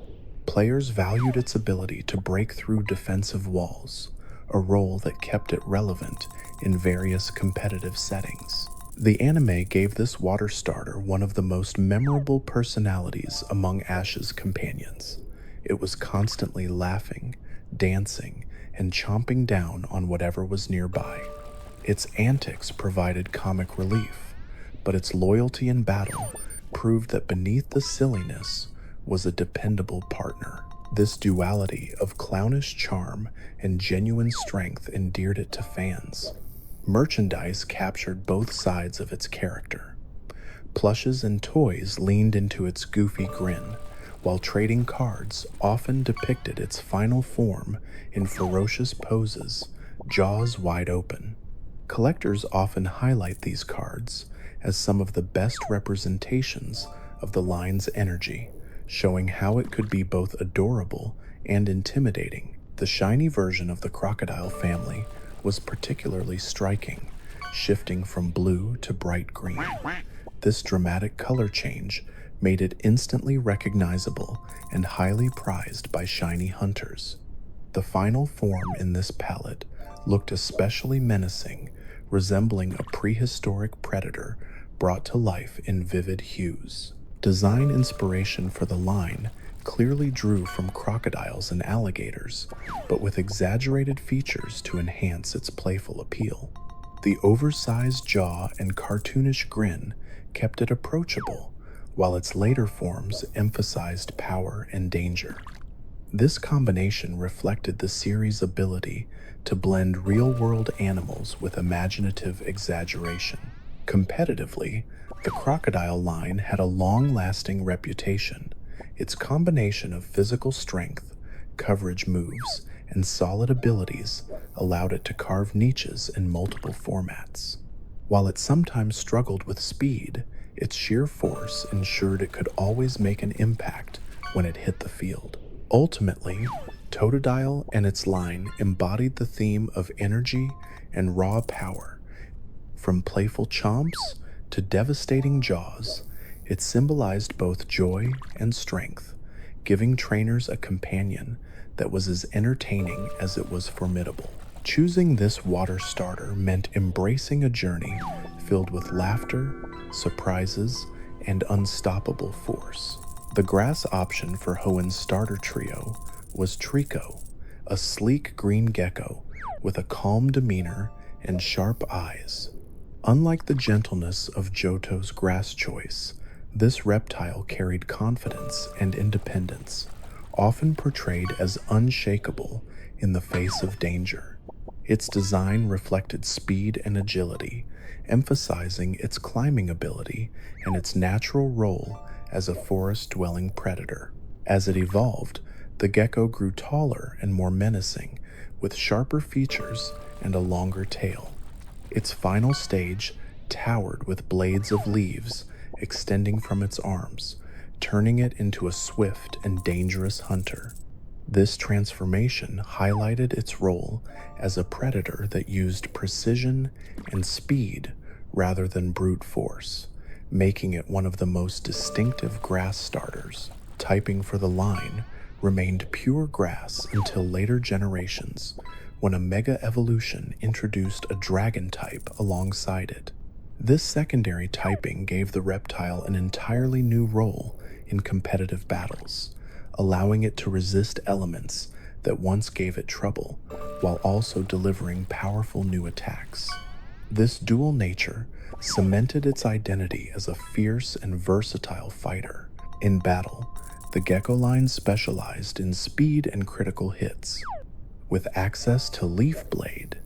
Players valued its ability to break through defensive walls, a role that kept it relevant in various competitive settings. The anime gave this water starter one of the most memorable personalities among Ash's companions. It was constantly laughing, dancing, and chomping down on whatever was nearby. Its antics provided comic relief, but its loyalty in battle proved that beneath the silliness was a dependable partner. This duality of clownish charm and genuine strength endeared it to fans. Merchandise captured both sides of its character. Plushes and toys leaned into its goofy grin, while trading cards often depicted its final form in ferocious poses, jaws wide open. Collectors often highlight these cards as some of the best representations of the line's energy, showing how it could be both adorable and intimidating. The shiny version of the crocodile family was particularly striking, shifting from blue to bright green. This dramatic color change made it instantly recognizable and highly prized by shiny hunters. The final form in this palette looked especially menacing, resembling a prehistoric predator brought to life in vivid hues. Design inspiration for the line clearly drew from crocodiles and alligators, but with exaggerated features to enhance its playful appeal. The oversized jaw and cartoonish grin kept it approachable, while its later forms emphasized power and danger. This combination reflected the series' ability to blend real-world animals with imaginative exaggeration. Competitively, the crocodile line had a long-lasting reputation. Its combination of physical strength, coverage moves, and solid abilities allowed it to carve niches in multiple formats. While it sometimes struggled with speed, its sheer force ensured it could always make an impact when it hit the field. Ultimately, Totodile and its line embodied the theme of energy and raw power, From playful chomps to devastating jaws, it symbolized both joy and strength, giving trainers a companion that was as entertaining as it was formidable. Choosing this water starter meant embracing a journey filled with laughter, surprises, and unstoppable force. The grass option for Hoenn's starter trio was Trico, a sleek green gecko with a calm demeanor and sharp eyes. Unlike the gentleness of Johto's grass choice, this reptile carried confidence and independence, often portrayed as unshakable in the face of danger. Its design reflected speed and agility, emphasizing its climbing ability and its natural role as a forest-dwelling predator. As it evolved, the gecko grew taller and more menacing, with sharper features and a longer tail. Its final stage towered with blades of leaves extending from its arms, turning it into a swift and dangerous hunter. This transformation highlighted its role as a predator that used precision and speed rather than brute force, making it one of the most distinctive grass starters. Typing for the line remained pure grass until later generations, when a mega evolution introduced a dragon type alongside it. This secondary typing gave the reptile an entirely new role in competitive battles, allowing it to resist elements that once gave it trouble, while also delivering powerful new attacks. This dual nature cemented its identity as a fierce and versatile fighter. In battle, the gecko line specialized in speed and critical hits. With access to Leaf Blade,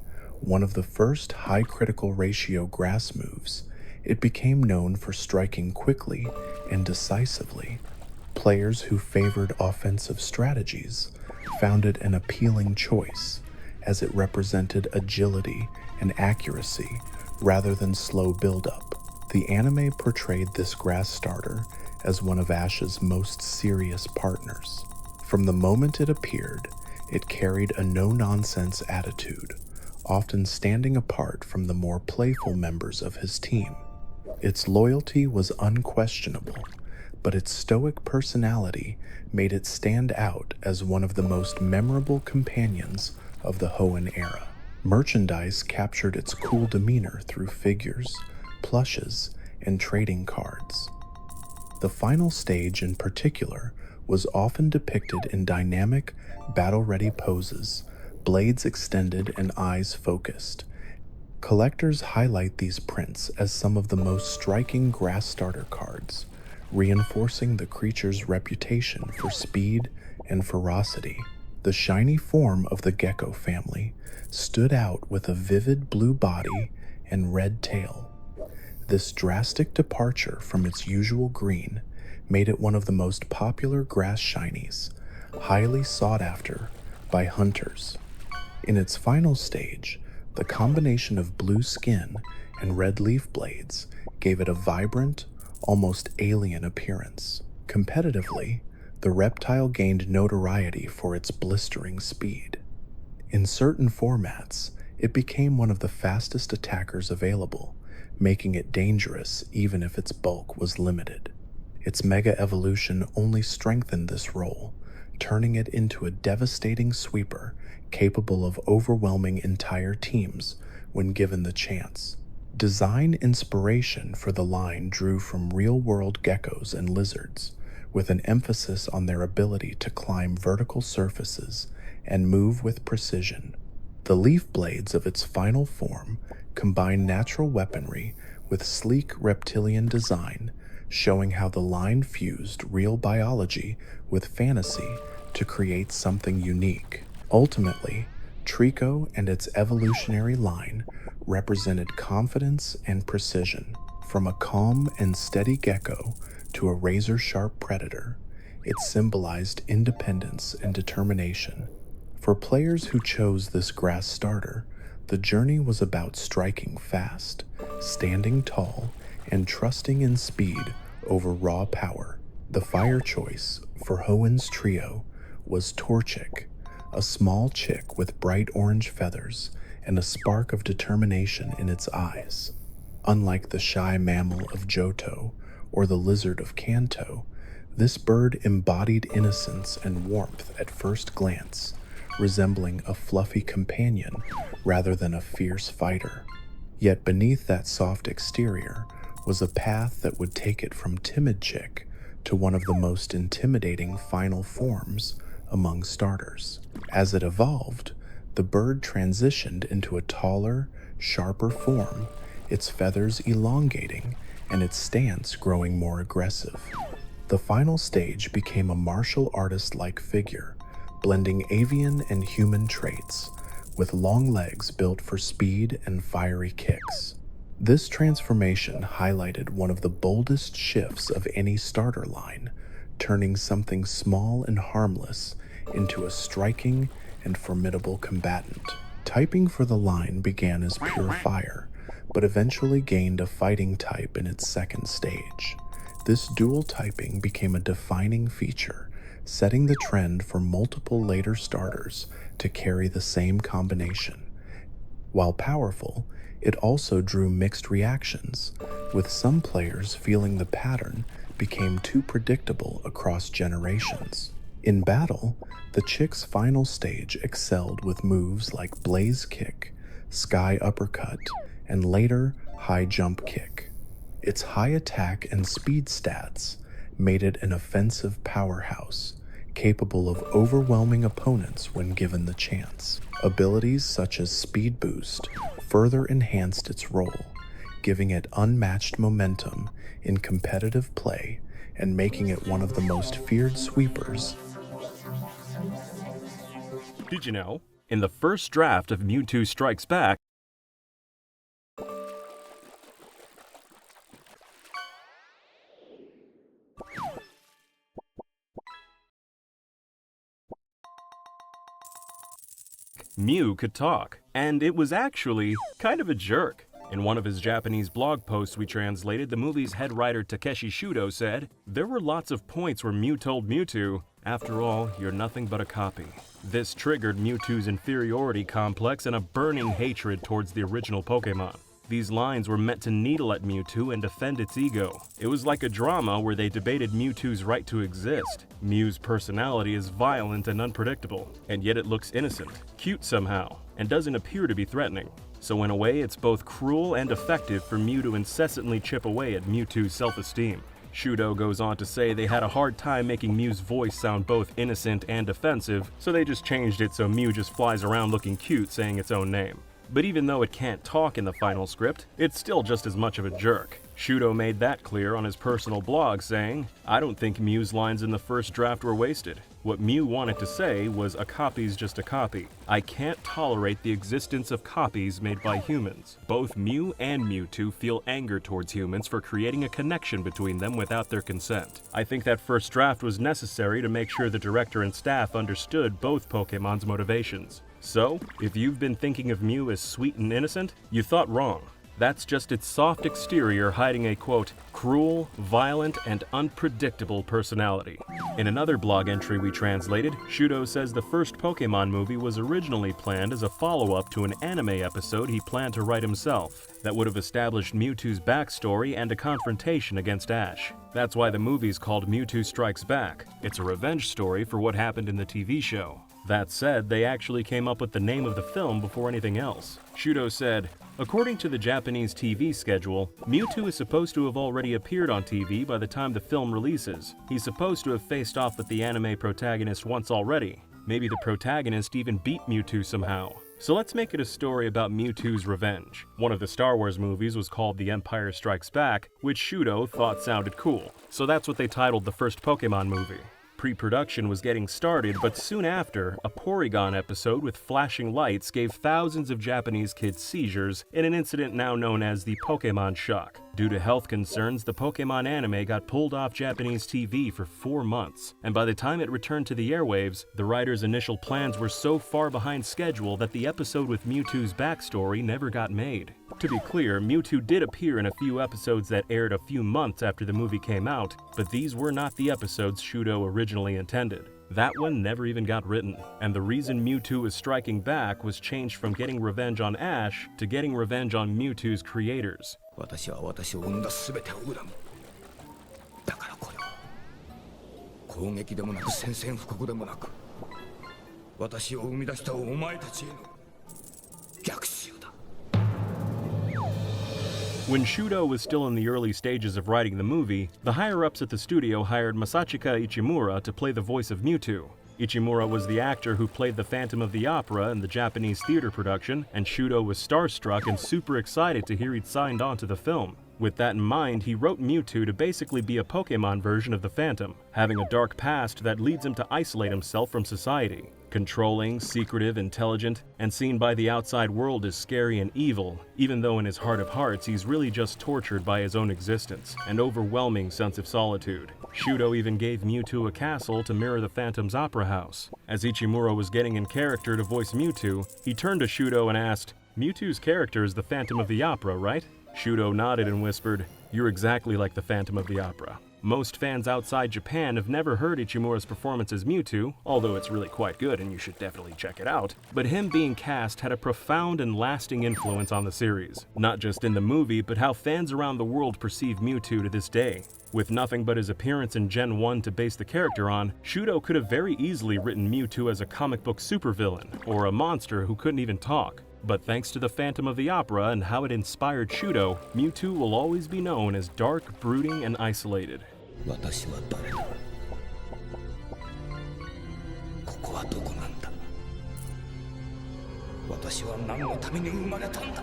one of the first high critical ratio grass moves, it became known for striking quickly and decisively. Players who favored offensive strategies found it an appealing choice, as it represented agility and accuracy rather than slow buildup. The anime portrayed this grass starter as one of Ash's most serious partners. From the moment it appeared, it carried a no-nonsense attitude, often standing apart from the more playful members of his team. Its loyalty was unquestionable, but its stoic personality made it stand out as one of the most memorable companions of the Hoenn era. Merchandise captured its cool demeanor through figures, plushes, and trading cards. The final stage in particular was often depicted in dynamic, battle-ready poses, blades extended and eyes focused. Collectors highlight these prints as some of the most striking grass starter cards, reinforcing the creature's reputation for speed and ferocity. The shiny form of the gecko family stood out with a vivid blue body and red tail. This drastic departure from its usual green made it one of the most popular grass shinies, highly sought after by hunters. In its final stage, the combination of blue skin and red leaf blades gave it a vibrant, almost alien appearance. Competitively, the reptile gained notoriety for its blistering speed. In certain formats, it became one of the fastest attackers available, making it dangerous even if its bulk was limited. Its mega evolution only strengthened this role, turning it into a devastating sweeper capable of overwhelming entire teams when given the chance. Design inspiration for the line drew from real-world geckos and lizards, with an emphasis on their ability to climb vertical surfaces and move with precision. The leaf blades of its final form combine natural weaponry with sleek reptilian design, showing how the line fused real biology with fantasy to create something unique. Ultimately, Trico and its evolutionary line represented confidence and precision. From a calm and steady gecko to a razor-sharp predator, it symbolized independence and determination. For players who chose this grass starter, the journey was about striking fast, standing tall, and trusting in speed over raw power. The fire choice for Hoenn's trio was Torchic, a small chick with bright orange feathers and a spark of determination in its eyes. Unlike the shy mammal of Johto or the lizard of Kanto, this bird embodied innocence and warmth at first glance, resembling a fluffy companion rather than a fierce fighter. Yet beneath that soft exterior was a path that would take it from timid chick to one of the most intimidating final forms among starters. As it evolved, the bird transitioned into a taller, sharper form, its feathers elongating and its stance growing more aggressive. The final stage became a martial artist-like figure, blending avian and human traits, with long legs built for speed and fiery kicks. This transformation highlighted one of the boldest shifts of any starter line, turning something small and harmless into a striking and formidable combatant. Typing for the line began as pure fire, but eventually gained a fighting type in its second stage. This dual typing became a defining feature, setting the trend for multiple later starters to carry the same combination. While powerful, it also drew mixed reactions, with some players feeling the pattern became too predictable across generations. In battle, the chick's final stage excelled with moves like Blaze Kick, Sky Uppercut, and later High Jump Kick. Its high attack and speed stats made it an offensive powerhouse, capable of overwhelming opponents when given the chance. Abilities such as Speed Boost further enhanced its role, giving it unmatched momentum in competitive play and making it one of the most feared sweepers. Did you know? In the first draft of Mewtwo Strikes Back, Mew could talk, and it was actually kind of a jerk. In one of his Japanese blog posts we translated, the movie's head writer Takeshi Shudo said, "There were lots of points where Mew told Mewtwo, 'After all, you're nothing but a copy.' This triggered Mewtwo's inferiority complex and a burning hatred towards the original Pokémon. These lines were meant to needle at Mewtwo and defend its ego. It was like a drama where they debated Mewtwo's right to exist. Mew's personality is violent and unpredictable, and yet it looks innocent, cute somehow, and doesn't appear to be threatening. So in a way, it's both cruel and effective for Mew to incessantly chip away at Mewtwo's self-esteem." Shudo goes on to say they had a hard time making Mew's voice sound both innocent and offensive, so they just changed it so Mew just flies around looking cute saying its own name. But even though it can't talk in the final script, it's still just as much of a jerk. Shudo made that clear on his personal blog saying, "I don't think Mew's lines in the first draft were wasted. What Mew wanted to say was a copy's just a copy. I can't tolerate the existence of copies made by humans. Both Mew and Mewtwo feel anger towards humans for creating a connection between them without their consent. I think that first draft was necessary to make sure the director and staff understood both Pokémon's motivations. So, if you've been thinking of Mew as sweet and innocent, you thought wrong. That's just its soft exterior hiding a, quote, cruel, violent, and unpredictable personality." In another blog entry we translated, Shudo says the first Pokémon movie was originally planned as a follow-up to an anime episode he planned to write himself that would have established Mewtwo's backstory and a confrontation against Ash. That's why the movie's called Mewtwo Strikes Back. It's a revenge story for what happened in the TV show. That said, they actually came up with the name of the film before anything else. Shudo said, "According to the Japanese TV schedule, Mewtwo is supposed to have already appeared on TV by the time the film releases. He's supposed to have faced off with the anime protagonist once already. Maybe the protagonist even beat Mewtwo somehow. So let's make it a story about Mewtwo's revenge." One of the Star Wars movies was called The Empire Strikes Back, which Shudo thought sounded cool. So that's what they titled the first Pokémon movie. Pre-production was getting started, but soon after, a Porygon episode with flashing lights gave thousands of Japanese kids seizures in an incident now known as the Pokémon Shock. Due to health concerns, the Pokémon anime got pulled off Japanese TV for 4 months, and by the time it returned to the airwaves, the writers' initial plans were so far behind schedule that the episode with Mewtwo's backstory never got made. To be clear, Mewtwo did appear in a few episodes that aired a few months after the movie came out, but these were not the episodes Shudo originally intended. That one never even got written, and the reason Mewtwo is striking back was changed from getting revenge on Ash to getting revenge on Mewtwo's creators. 私は私を生んだ全てを恨む。だからこれは攻撃でもなく宣戦布告でもなく、私を生み出したお前たちへの逆襲だ。When Shudo was still in the early stages of writing the movie, the higher-ups at the studio hired Masachika Ichimura to play the voice of Mewtwo. Ichimura was the actor who played the Phantom of the Opera in the Japanese theater production, and Shudo was starstruck and super excited to hear he'd signed on to the film. With that in mind, he wrote Mewtwo to basically be a Pokemon version of the Phantom, having a dark past that leads him to isolate himself from society. Controlling, secretive, intelligent, and seen by the outside world as scary and evil, even though in his heart of hearts he's really just tortured by his own existence, an overwhelming sense of solitude. Shudo even gave Mewtwo a castle to mirror the Phantom's opera house. As Ichimura was getting in character to voice Mewtwo, he turned to Shudo and asked, "Mewtwo's character is the Phantom of the Opera, right?" Shudo nodded and whispered, "You're exactly like the Phantom of the Opera." Most fans outside Japan have never heard Ichimura's performance as Mewtwo, although it's really quite good and you should definitely check it out. But him being cast had a profound and lasting influence on the series, not just in the movie, but how fans around the world perceive Mewtwo to this day. With nothing but his appearance in Gen 1 to base the character on, Shudo could have very easily written Mewtwo as a comic book supervillain, or a monster who couldn't even talk. But thanks to the Phantom of the Opera and how it inspired Shudo, Mewtwo will always be known as dark, brooding, and isolated. 私は誰だ。ここはどこなんだ。私は何のために生まれたんだ。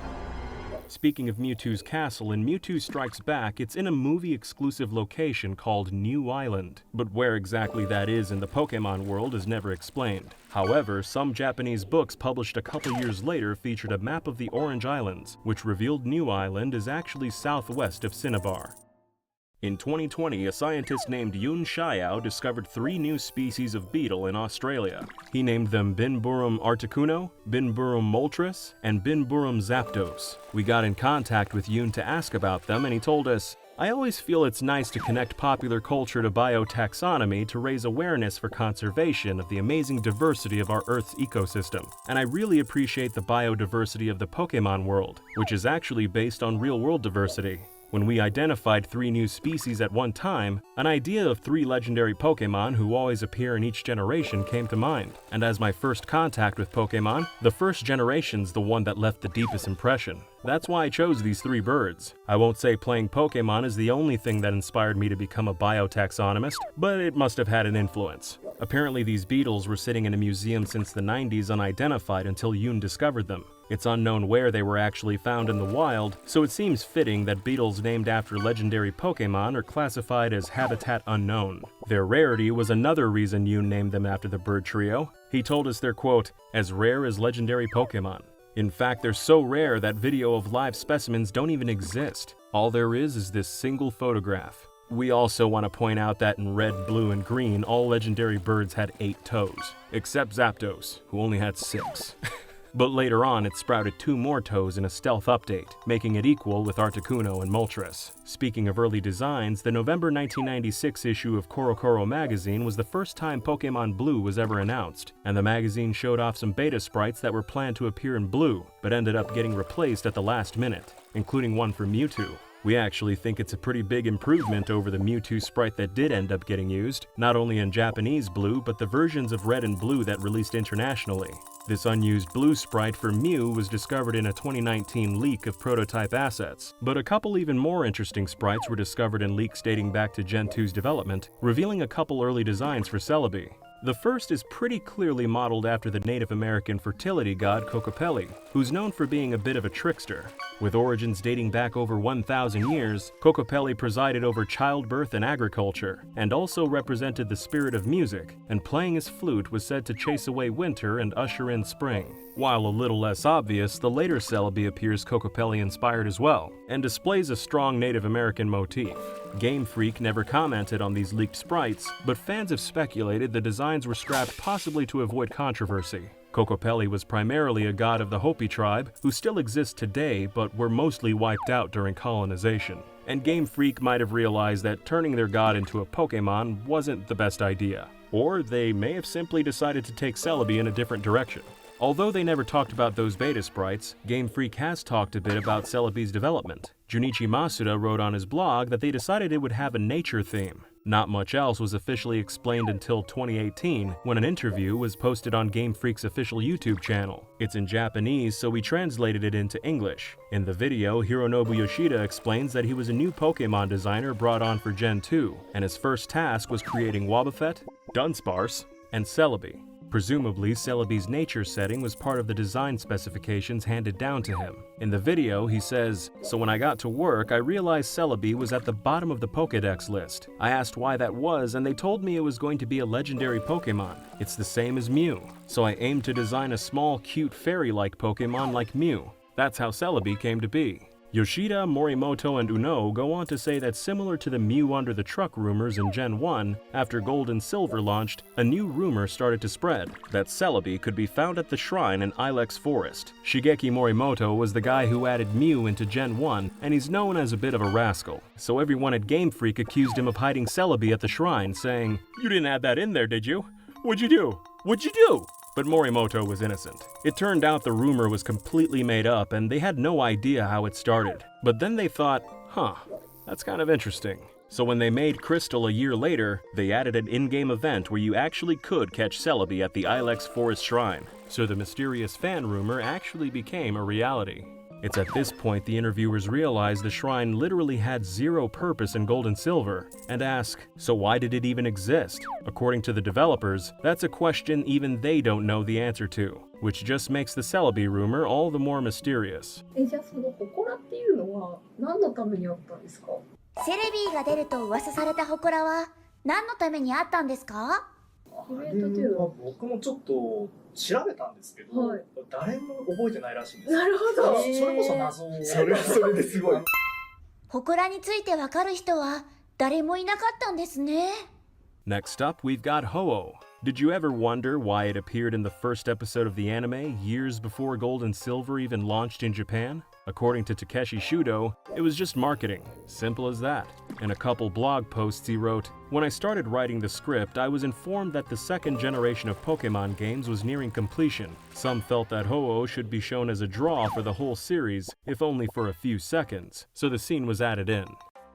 Speaking of Mewtwo's castle, in Mewtwo Strikes Back, it's in a movie-exclusive location called New Island, but where exactly that is in the Pokemon world is never explained. However, some Japanese books published a couple years later featured a map of the Orange Islands, which revealed New Island is actually southwest of Cinnabar. In 2020, a scientist named Yun Xiao discovered 3 new species of beetle in Australia. He named them Binburum articuno, Binburum moltres, and Binburum zapdos. We got in contact with Yun to ask about them, and he told us, "I always feel it's nice to connect popular culture to biotaxonomy to raise awareness for conservation of the amazing diversity of our Earth's ecosystem. And I really appreciate the biodiversity of the Pokemon world, which is actually based on real-world diversity. When we identified 3 new species at one time, an idea of 3 legendary Pokemon who always appear in each generation came to mind. And as my first contact with Pokemon, the first generation's the one that left the deepest impression. That's why I chose these 3 birds. I won't say playing Pokemon is the only thing that inspired me to become a biotaxonomist, but it must have had an influence. Apparently these beetles were sitting in a museum since the 90s unidentified until Yun discovered them. It's unknown where they were actually found in the wild, so it seems fitting that beetles named after legendary Pokemon are classified as habitat unknown. Their rarity was another reason Yun named them after the bird trio. He told us they're, quote, "as rare as legendary Pokemon." In fact, they're so rare that video of live specimens don't even exist. All there is this single photograph. We also want to point out that in red, blue, and green, all legendary birds had 8 toes, except Zapdos, who only had 6. But later on, it sprouted 2 more toes in a stealth update, making it equal with Articuno and Moltres. Speaking of early designs, the November 1996 issue of CoroCoro magazine was the first time Pokemon Blue was ever announced, and the magazine showed off some beta sprites that were planned to appear in blue, but ended up getting replaced at the last minute, including one for Mewtwo. We actually think it's a pretty big improvement over the Mewtwo sprite that did end up getting used, not only in Japanese blue, but the versions of red and blue that released internationally. This unused blue sprite for Mew was discovered in a 2019 leak of prototype assets, but a couple even more interesting sprites were discovered in leaks dating back to Gen 2's development, revealing a couple early designs for Celebi. The first is pretty clearly modeled after the Native American fertility god Kokopelli, who's known for being a bit of a trickster. With origins dating back over 1,000 years, Kokopelli presided over childbirth and agriculture, and also represented the spirit of music, and playing his flute was said to chase away winter and usher in spring. While a little less obvious, the later Celebi appears Kokopelli-inspired as well, and displays a strong Native American motif. Game Freak never commented on these leaked sprites, but fans have speculated the designs were scrapped possibly to avoid controversy. Kokopelli was primarily a god of the Hopi tribe, who still exists today but were mostly wiped out during colonization. and Game Freak might have realized that turning their god into a Pokemon wasn't the best idea. Or they may have simply decided to take Celebi in a different direction. Although they never talked about those beta sprites, Game Freak has talked a bit about Celebi's development. Junichi Masuda wrote on his blog that they decided it would have a nature theme. Not much else was officially explained until 2018, when an interview was posted on Game Freak's official YouTube channel. It's in Japanese, so we translated it into English. In the video, Hironobu Yoshida explains that he was a new Pokemon designer brought on for Gen 2, and his first task was creating Wobbuffet, Dunsparce, and Celebi. Presumably, Celebi's nature setting was part of the design specifications handed down to him. In the video, he says, "So when I got to work, I realized Celebi was at the bottom of the Pokédex list. I asked why that was, and they told me it was going to be a legendary Pokemon. It's the same as Mew. So I aimed to design a small, cute, fairy-like Pokemon like Mew. That's how Celebi came to be." Yoshida, Morimoto, and Uno go on to say that similar to the Mew under the truck rumors in Gen 1, after Gold and Silver launched, a new rumor started to spread, that Celebi could be found at the shrine in Ilex Forest. Shigeki Morimoto was the guy who added Mew into Gen 1, and he's known as a bit of a rascal. So everyone at Game Freak accused him of hiding Celebi at the shrine, saying, "You didn't add that in there, did you? What'd you do? What'd you do?" But Morimoto was innocent. It turned out the rumor was completely made up and they had no idea how it started. But then they thought, that's kind of interesting. So when they made Crystal a year later, they added an in-game event where you actually could catch Celebi at the Ilex Forest Shrine. So the mysterious fan rumor actually became a reality. It's at this point the interviewers realize the shrine literally had zero purpose in Gold and Silver, and ask, so why did it even exist? According to the developers, that's a question even they don't know the answer to, which just makes the Celebi rumor all the more mysterious. じゃあその祠っていうのは何のためにあったんですか？セレビーが出ると噂された祠は何のためにあったんですか？僕もちょっと調べたんですけど、誰も覚えてないらしいんです。なるほど。それこそ謎。それですごい。祠についてわかる人は誰もいなかったんですね。Next up, we've got Ho-Oh. Did you ever wonder why it appeared in the first episode of the anime years before Gold and Silver even launched in Japan? According to Takeshi Shudo, it was just marketing. Simple as that. In a couple blog posts he wrote, "When I started writing the script, I was informed that the second generation of Pokemon games was nearing completion. Some felt that Ho-Oh should be shown as a draw for the whole series, if only for a few seconds, so the scene was added in."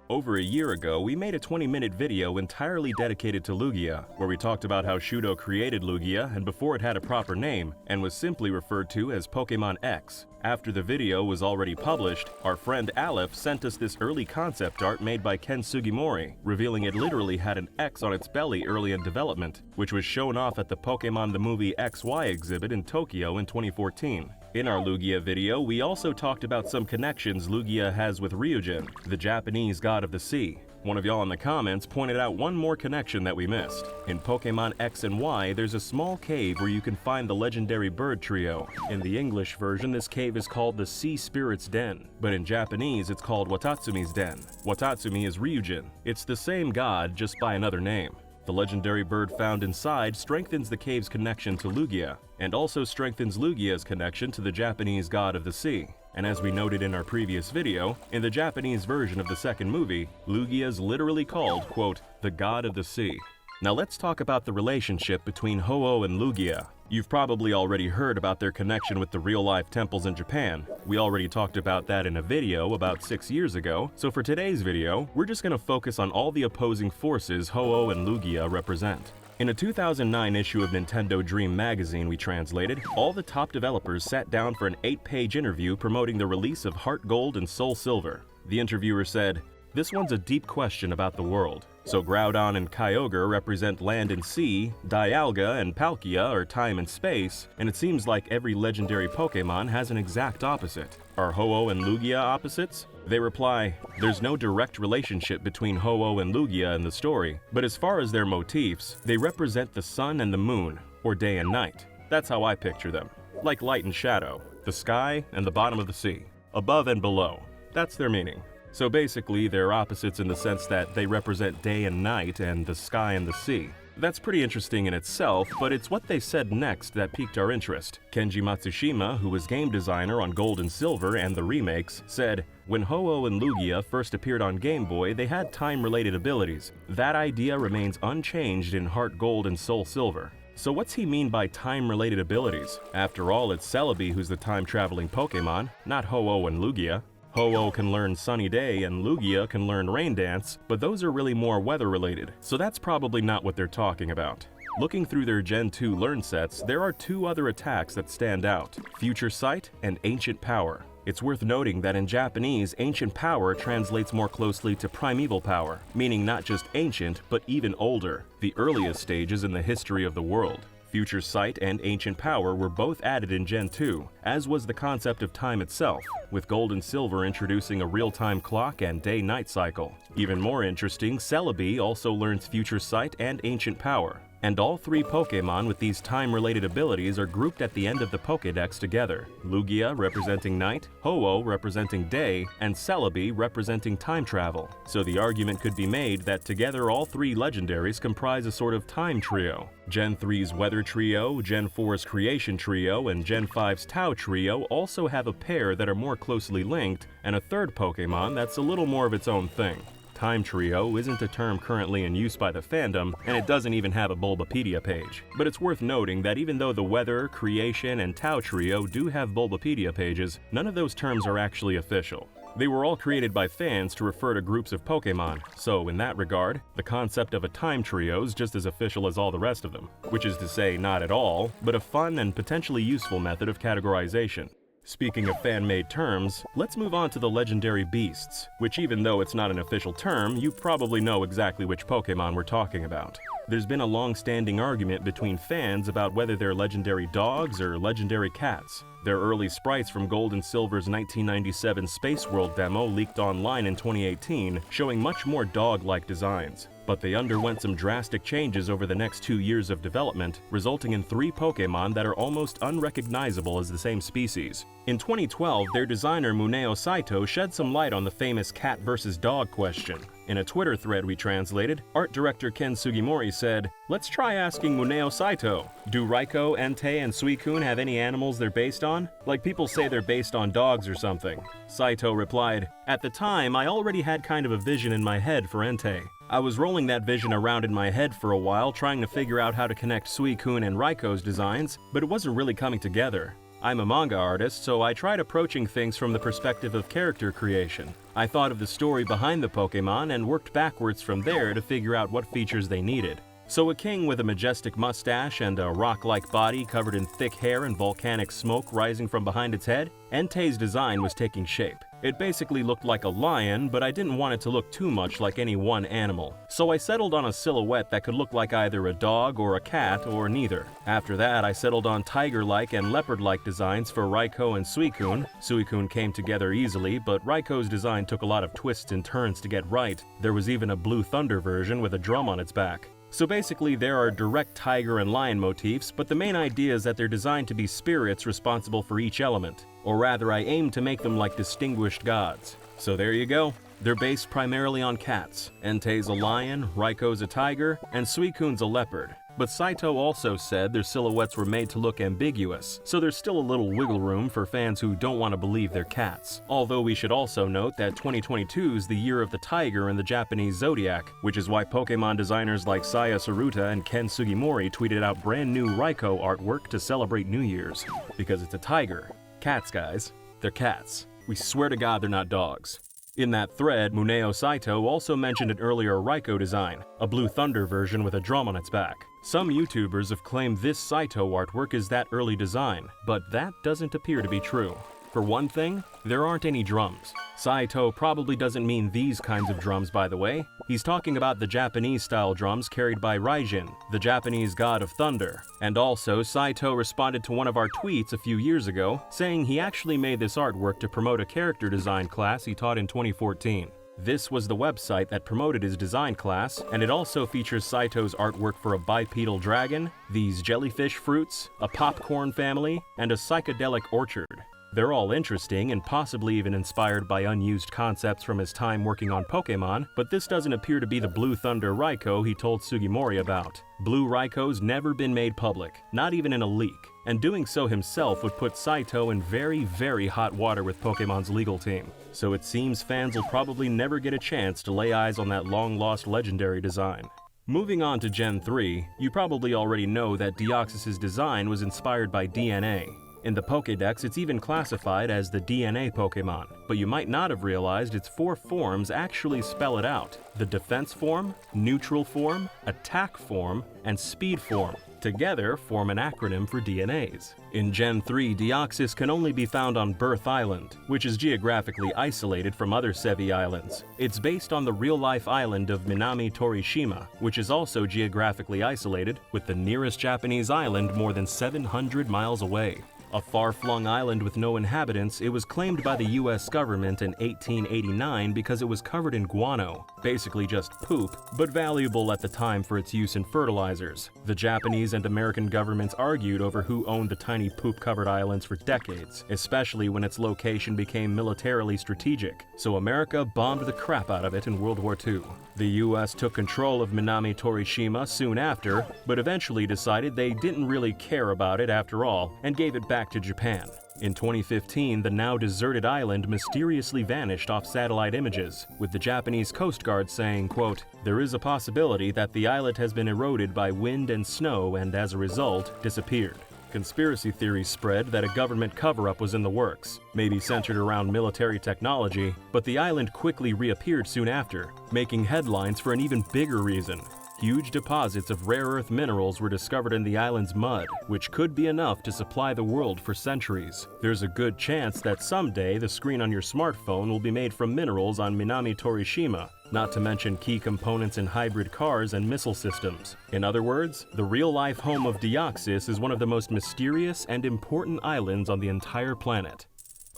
Over a year ago, we made a 20-minute video entirely dedicated to Lugia, where we talked about how Shudo created Lugia and before it had a proper name, and was simply referred to as Pokemon X. After the video was already published, our friend Aleph sent us this early concept art made by Ken Sugimori, revealing it literally had an X on its belly early in development, which was shown off at the Pokemon the Movie XY exhibit in Tokyo in 2014. In our Lugia video, we also talked about some connections Lugia has with Ryujin, the Japanese god of the sea. One of y'all in the comments pointed out one more connection that we missed. In Pokemon X and Y, there's a small cave where you can find the legendary bird trio. In the English version, this cave is called the Sea Spirit's Den, but in Japanese, it's called Watatsumi's Den. Watatsumi is Ryujin. It's the same god, just by another name. The legendary bird found inside strengthens the cave's connection to Lugia, and also strengthens Lugia's connection to the Japanese god of the sea. And as we noted in our previous video, in the Japanese version of the second movie, Lugia is literally called, quote, the god of the sea. Now let's talk about the relationship between Ho-Oh and Lugia. You've probably already heard about their connection with the real-life temples in Japan. We already talked about that in a video about 6 years ago, so for today's video, we're just gonna focus on all the opposing forces Ho-Oh and Lugia represent. In a 2009 issue of Nintendo Dream magazine we translated, all the top developers sat down for an 8-page interview promoting the release of Heart Gold and Soul Silver. The interviewer said, "This one's a deep question about the world. So Groudon and Kyogre represent land and sea, Dialga and Palkia are time and space, and it seems like every legendary Pokemon has an exact opposite. Are Ho-Oh and Lugia opposites?" They reply, "There's no direct relationship between Ho-Oh and Lugia in the story, but as far as their motifs, they represent the sun and the moon, or day and night. That's how I picture them. Like light and shadow, the sky and the bottom of the sea, above and below. That's their meaning. So basically, they're opposites in the sense that they represent day and night and the sky and the sea. That's pretty interesting in itself, but it's what they said next that piqued our interest. Kenji Matsushima, who was game designer on Gold and Silver and the remakes, said, "When Ho-Oh and Lugia first appeared on Game Boy, they had time-related abilities. That idea remains unchanged in Heart Gold and Soul Silver." So what's he mean by time-related abilities? After all, it's Celebi who's the time-traveling Pokemon, not Ho-Oh and Lugia. Ho-Oh can learn Sunny Day and Lugia can learn Rain Dance, but those are really more weather-related, so that's probably not what they're talking about. Looking through their Gen 2 learn sets, there are two other attacks that stand out, Future Sight and Ancient Power. It's worth noting that in Japanese, Ancient Power translates more closely to Primeval Power, meaning not just ancient, but even older, the earliest stages in the history of the world. Future Sight and Ancient Power were both added in Gen 2, as was the concept of time itself, with Gold and Silver introducing a real-time clock and day-night cycle. Even more interesting, Celebi also learns Future Sight and Ancient Power. And all three Pokémon with these time-related abilities are grouped at the end of the Pokédex together. Lugia representing night, Ho-Oh representing day, and Celebi representing time travel. So the argument could be made that together all three legendaries comprise a sort of time trio. Gen 3's Weather Trio, Gen 4's Creation Trio, and Gen 5's Tau Trio also have a pair that are more closely linked, and a third Pokémon that's a little more of its own thing. Time Trio isn't a term currently in use by the fandom, and it doesn't even have a Bulbapedia page. But it's worth noting that even though the Weather, Creation, and Tau Trio do have Bulbapedia pages, none of those terms are actually official. They were all created by fans to refer to groups of Pokemon, so in that regard, the concept of a time trio is just as official as all the rest of them. Which is to say, not at all, but a fun and potentially useful method of categorization. Speaking of fan-made terms, let's move on to the legendary beasts, which even though it's not an official term, you probably know exactly which Pokemon we're talking about. There's been a long-standing argument between fans about whether they're legendary dogs or legendary cats. Their early sprites from Gold and Silver's 1997 Space World demo leaked online in 2018, showing much more dog-like designs. But they underwent some drastic changes over the next 2 years of development, resulting in 3 Pokemon that are almost unrecognizable as the same species. In 2012, their designer Muneo Saito shed some light on the famous cat versus dog question. In a Twitter thread we translated, art director Ken Sugimori said, "Let's try asking Muneo Saito, do Raikou, Entei, and Suicune have any animals they're based on? Like people say they're based on dogs or something." Saito replied, "At the time, I already had kind of a vision in my head for Entei. I was rolling that vision around in my head for a while, trying to figure out how to connect Suicune and Raikou's designs, but it wasn't really coming together. I'm a manga artist, so I tried approaching things from the perspective of character creation. I thought of the story behind the Pokemon and worked backwards from there to figure out what features they needed. So a king with a majestic mustache and a rock-like body covered in thick hair and volcanic smoke rising from behind its head, Entei's design was taking shape. It basically looked like a lion, but I didn't want it to look too much like any one animal. So I settled on a silhouette that could look like either a dog or a cat or neither. After that, I settled on tiger-like and leopard-like designs for Raikou and Suicune. Suicune came together easily, but Raikou's design took a lot of twists and turns to get right. There was even a Blue Thunder version with a drum on its back. So basically there are direct tiger and lion motifs, but the main idea is that they're designed to be spirits responsible for each element. Or rather, I aim to make them like distinguished gods. So there you go. They're based primarily on cats. Entei's a lion, Raikou's a tiger, and Suicune's a leopard. But Saito also said their silhouettes were made to look ambiguous, so there's still a little wiggle room for fans who don't want to believe they're cats. Although we should also note that 2022 is the year of the tiger in the Japanese zodiac, which is why Pokemon designers like Saya Saruta and Ken Sugimori tweeted out brand new Raikou artwork to celebrate New Year's. Because it's a tiger. Cats, guys. They're cats. We swear to God they're not dogs. In that thread, Muneo Saito also mentioned an earlier Raikou design, a Blue Thunder version with a drum on its back. Some YouTubers have claimed this Saito artwork is that early design, but that doesn't appear to be true. For one thing, there aren't any drums. Saito probably doesn't mean these kinds of drums, by the way. He's talking about the Japanese-style drums carried by Raijin, the Japanese god of thunder. And also, Saito responded to one of our tweets a few years ago, saying he actually made this artwork to promote a character design class he taught in 2014. This was the website that promoted his design class, and it also features Saito's artwork for a bipedal dragon, these jellyfish fruits, a popcorn family, and a psychedelic orchard. They're all interesting and possibly even inspired by unused concepts from his time working on Pokémon, but this doesn't appear to be the Blue Thunder Raikou he told Sugimori about. Blue Raikou's never been made public, not even in a leak, and doing so himself would put Saito in very, very hot water with Pokémon's legal team. So it seems fans will probably never get a chance to lay eyes on that long-lost legendary design. Moving on to Gen 3, you probably already know that Deoxys' design was inspired by DNA. In the Pokédex, it's even classified as the DNA Pokémon, but you might not have realized its 4 forms actually spell it out: the defense form, neutral form, attack form, and speed form. Together form an acronym for DNAs. In Gen 3, Deoxys can only be found on Birth Island, which is geographically isolated from other Sevi Islands. It's based on the real-life island of Minami Torishima, which is also geographically isolated, with the nearest Japanese island more than 700 miles away. A far-flung island with no inhabitants, it was claimed by the US government in 1889 because it was covered in guano, basically just poop, but valuable at the time for its use in fertilizers. The Japanese and American governments argued over who owned the tiny poop-covered islands for decades, especially when its location became militarily strategic, so America bombed the crap out of it in World War II. The US took control of Minami Torishima soon after, but eventually decided they didn't really care about it after all, and gave it back to Japan. In 2015, the now deserted island mysteriously vanished off satellite images, with the Japanese Coast Guard saying, quote, "There is a possibility that the islet has been eroded by wind and snow and as a result, disappeared." Conspiracy theories spread that a government cover-up was in the works, maybe centered around military technology, but the island quickly reappeared soon after, making headlines for an even bigger reason. Huge deposits of rare earth minerals were discovered in the island's mud, which could be enough to supply the world for centuries. There's a good chance that someday the screen on your smartphone will be made from minerals on Minami Torishima, not to mention key components in hybrid cars and missile systems. In other words, the real-life home of Deoxys is one of the most mysterious and important islands on the entire planet.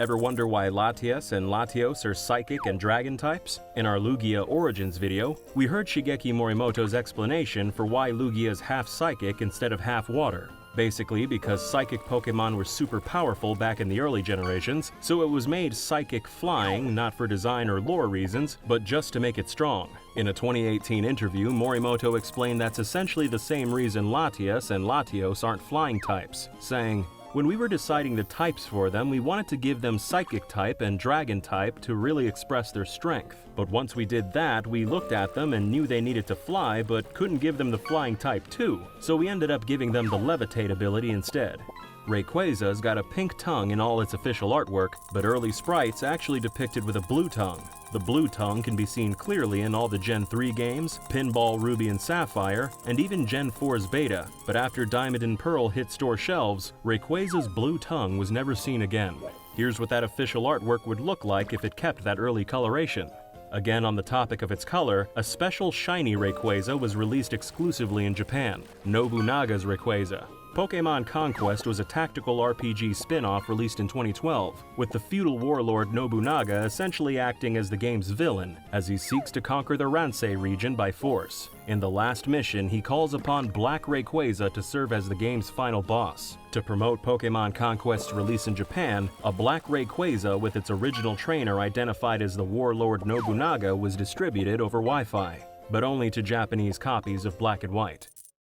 Ever wonder why Latias and Latios are psychic and dragon types? In our Lugia Origins video, we heard Shigeki Morimoto's explanation for why Lugia is half psychic instead of half water. Basically because psychic Pokemon were super powerful back in the early generations, so it was made psychic flying not for design or lore reasons, but just to make it strong. In a 2018 interview, Morimoto explained that's essentially the same reason Latias and Latios aren't flying types, saying, "When we were deciding the types for them, we wanted to give them Psychic type and Dragon type to really express their strength. But once we did that, we looked at them and knew they needed to fly, but couldn't give them the Flying type too, so we ended up giving them the Levitate ability instead." Rayquaza's got a pink tongue in all its official artwork, but early sprites actually depicted with a blue tongue. The blue tongue can be seen clearly in all the Gen 3 games, Pinball Ruby and Sapphire, and even Gen 4's beta, but after Diamond and Pearl hit store shelves, Rayquaza's blue tongue was never seen again. Here's what that official artwork would look like if it kept that early coloration. Again, on the topic of its color, a special shiny Rayquaza was released exclusively in Japan, Nobunaga's Rayquaza. Pokémon Conquest was a tactical RPG spin-off released in 2012, with the feudal warlord Nobunaga essentially acting as the game's villain, as he seeks to conquer the Ransei region by force. In the last mission, he calls upon Black Rayquaza to serve as the game's final boss. To promote Pokémon Conquest's release in Japan, a Black Rayquaza with its original trainer identified as the warlord Nobunaga was distributed over Wi-Fi, but only to Japanese copies of Black and White.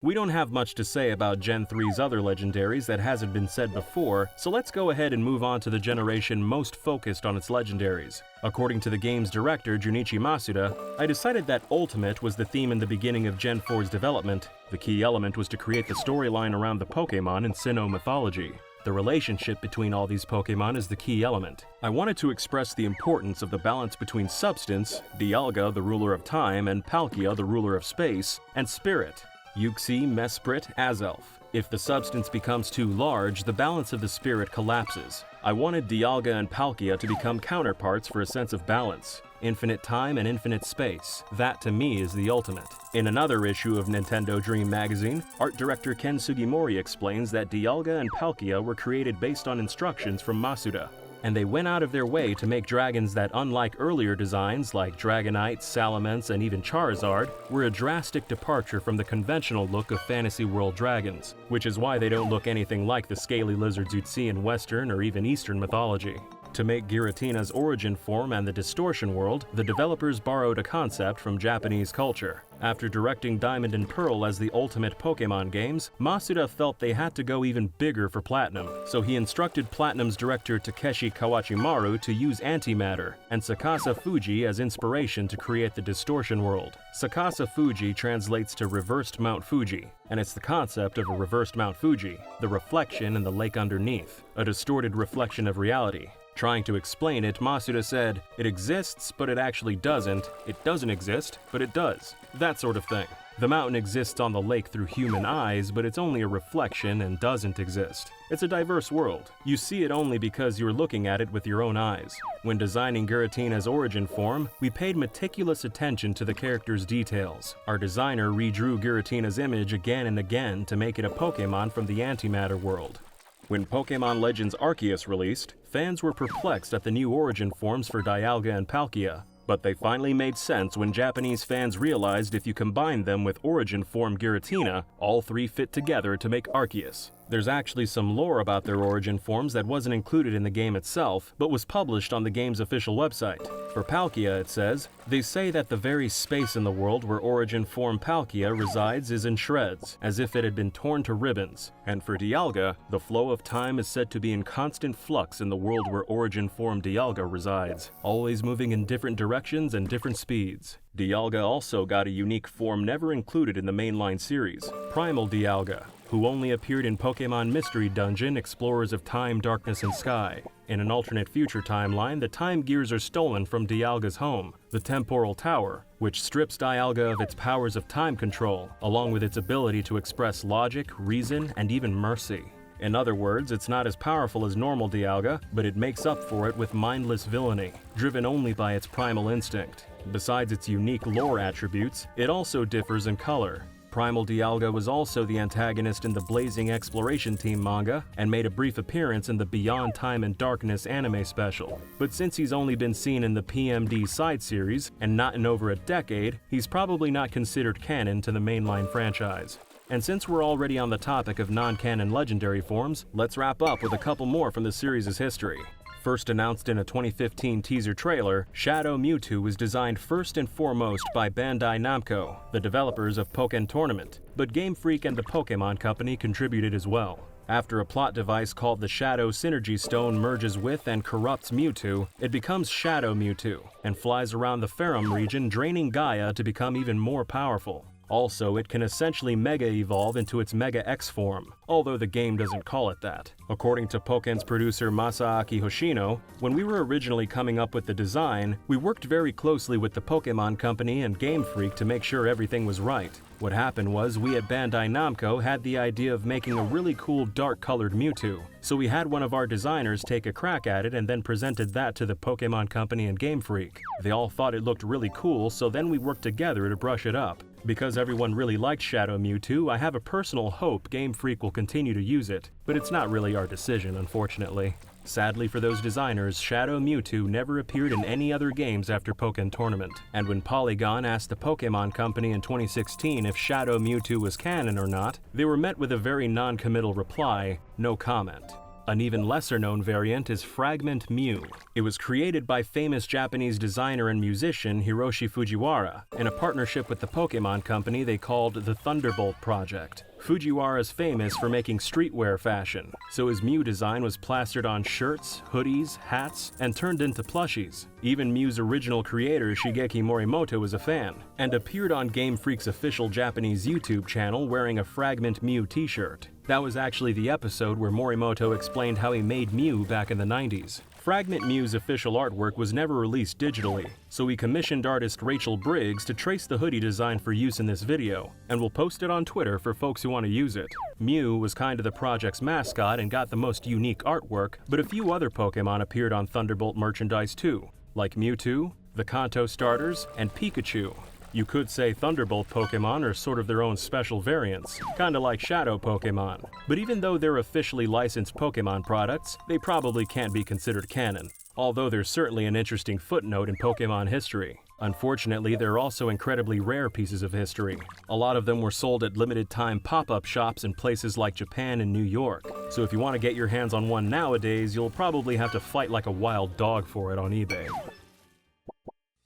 We don't have much to say about Gen 3's other legendaries that hasn't been said before, so let's go ahead and move on to the generation most focused on its legendaries. According to the game's director, Junichi Masuda, I decided that Ultimate was the theme in the beginning of Gen 4's development. The key element was to create the storyline around the Pokémon in Sinnoh mythology. The relationship between all these Pokémon is the key element. I wanted to express the importance of the balance between substance, Dialga, the ruler of time, and Palkia, the ruler of space, and spirit, Uxie, Mesprit, Azelf. If the substance becomes too large, the balance of the spirit collapses. I wanted Dialga and Palkia to become counterparts for a sense of balance. Infinite time and infinite space. That to me is the ultimate. In another issue of Nintendo Dream Magazine, art director Ken Sugimori explains that Dialga and Palkia were created based on instructions from Masuda. and they went out of their way to make dragons that, unlike earlier designs like Dragonite, Salamence, and even Charizard, were a drastic departure from the conventional look of fantasy world dragons, which is why they don't look anything like the scaly lizards you'd see in Western or even Eastern mythology. To make Giratina's origin form and the distortion world, the developers borrowed a concept from Japanese culture. After directing Diamond and Pearl as the ultimate Pokemon games, Masuda felt they had to go even bigger for Platinum, so he instructed Platinum's director Takeshi Kawachimaru to use antimatter, and Sakasa Fuji as inspiration to create the distortion world. Sakasa Fuji translates to reversed Mount Fuji, and it's the concept of a reversed Mount Fuji, the reflection in the lake underneath, a distorted reflection of reality. Trying to explain it, Masuda said, "It exists, but it actually doesn't. It doesn't exist, but it does." That sort of thing. The mountain exists on the lake through human eyes, but it's only a reflection and doesn't exist. It's a diverse world. You see it only because you're looking at it with your own eyes. When designing Giratina's origin form, we paid meticulous attention to the character's details. Our designer redrew Giratina's image again and again to make it a Pokemon from the antimatter world. When Pokemon Legends Arceus released, fans were perplexed at the new origin forms for Dialga and Palkia, but they finally made sense when Japanese fans realized if you combine them with origin form Giratina, all three fit together to make Arceus. There's actually some lore about their origin forms that wasn't included in the game itself, but was published on the game's official website. For Palkia, it says, "They say that the very space in the world where origin form Palkia resides is in shreds, as if it had been torn to ribbons. And for Dialga, the flow of time is said to be in constant flux in the world where origin form Dialga resides, always moving in different directions and different speeds." Dialga also got a unique form never included in the mainline series, Primal Dialga, who only appeared in Pokemon Mystery Dungeon Explorers of Time, Darkness, and Sky. In an alternate future timeline, the Time Gears are stolen from Dialga's home, the Temporal Tower, which strips Dialga of its powers of time control, along with its ability to express logic, reason, and even mercy. In other words, it's not as powerful as normal Dialga, but it makes up for it with mindless villainy, driven only by its primal instinct. Besides its unique lore attributes, it also differs in color. Primal Dialga was also the antagonist in the Blazing Exploration Team manga and made a brief appearance in the Beyond Time and Darkness anime special. But since he's only been seen in the PMD side series and not in over a decade, he's probably not considered canon to the mainline franchise. And since we're already on the topic of non-canon legendary forms, let's wrap up with a couple more from the series' history. First announced in a 2015 teaser trailer, Shadow Mewtwo was designed first and foremost by Bandai Namco, the developers of Pokken Tournament, but Game Freak and the Pokemon Company contributed as well. After a plot device called the Shadow Synergy Stone merges with and corrupts Mewtwo, it becomes Shadow Mewtwo, and flies around the Farum region draining Gaia to become even more powerful. Also, it can essentially Mega Evolve into its Mega X form, although the game doesn't call it that. According to Pokken's producer Masaaki Hoshino, when we were originally coming up with the design, we worked very closely with the Pokemon Company and Game Freak to make sure everything was right. What happened was we at Bandai Namco had the idea of making a really cool dark-colored Mewtwo, so we had one of our designers take a crack at it and then presented that to the Pokemon Company and Game Freak. They all thought it looked really cool, so then we worked together to brush it up. Because everyone really liked Shadow Mewtwo, I have a personal hope Game Freak will continue to use it, but it's not really our decision, unfortunately. Sadly for those designers, Shadow Mewtwo never appeared in any other games after Pokken Tournament, and when Polygon asked the Pokemon Company in 2016 if Shadow Mewtwo was canon or not, they were met with a very non-committal reply, "No comment." An even lesser-known variant is Fragment Mew. It was created by famous Japanese designer and musician Hiroshi Fujiwara in a partnership with the Pokemon Company they called the Thunderbolt Project. Fujiwara is famous for making streetwear fashion, so his Mew design was plastered on shirts, hoodies, hats, and turned into plushies. Even Mew's original creator Shigeki Morimoto was a fan, and appeared on Game Freak's official Japanese YouTube channel wearing a Fragment Mew t-shirt. That was actually the episode where Morimoto explained how he made Mew back in the 90s. Fragment Mew's official artwork was never released digitally, so we commissioned artist Rachel Briggs to trace the hoodie design for use in this video, and we'll post it on Twitter for folks who want to use it. Mew was kind of the project's mascot and got the most unique artwork, but a few other Pokemon appeared on Thunderbolt merchandise too, like Mewtwo, the Kanto starters, and Pikachu. You could say Thunderbolt Pokemon are sort of their own special variants, kinda like Shadow Pokemon. But even though they're officially licensed Pokemon products, they probably can't be considered canon, although there's certainly an interesting footnote in Pokemon history. Unfortunately, they're also incredibly rare pieces of history. A lot of them were sold at limited-time pop-up shops in places like Japan and New York, so if you want to get your hands on one nowadays, you'll probably have to fight like a wild dog for it on eBay.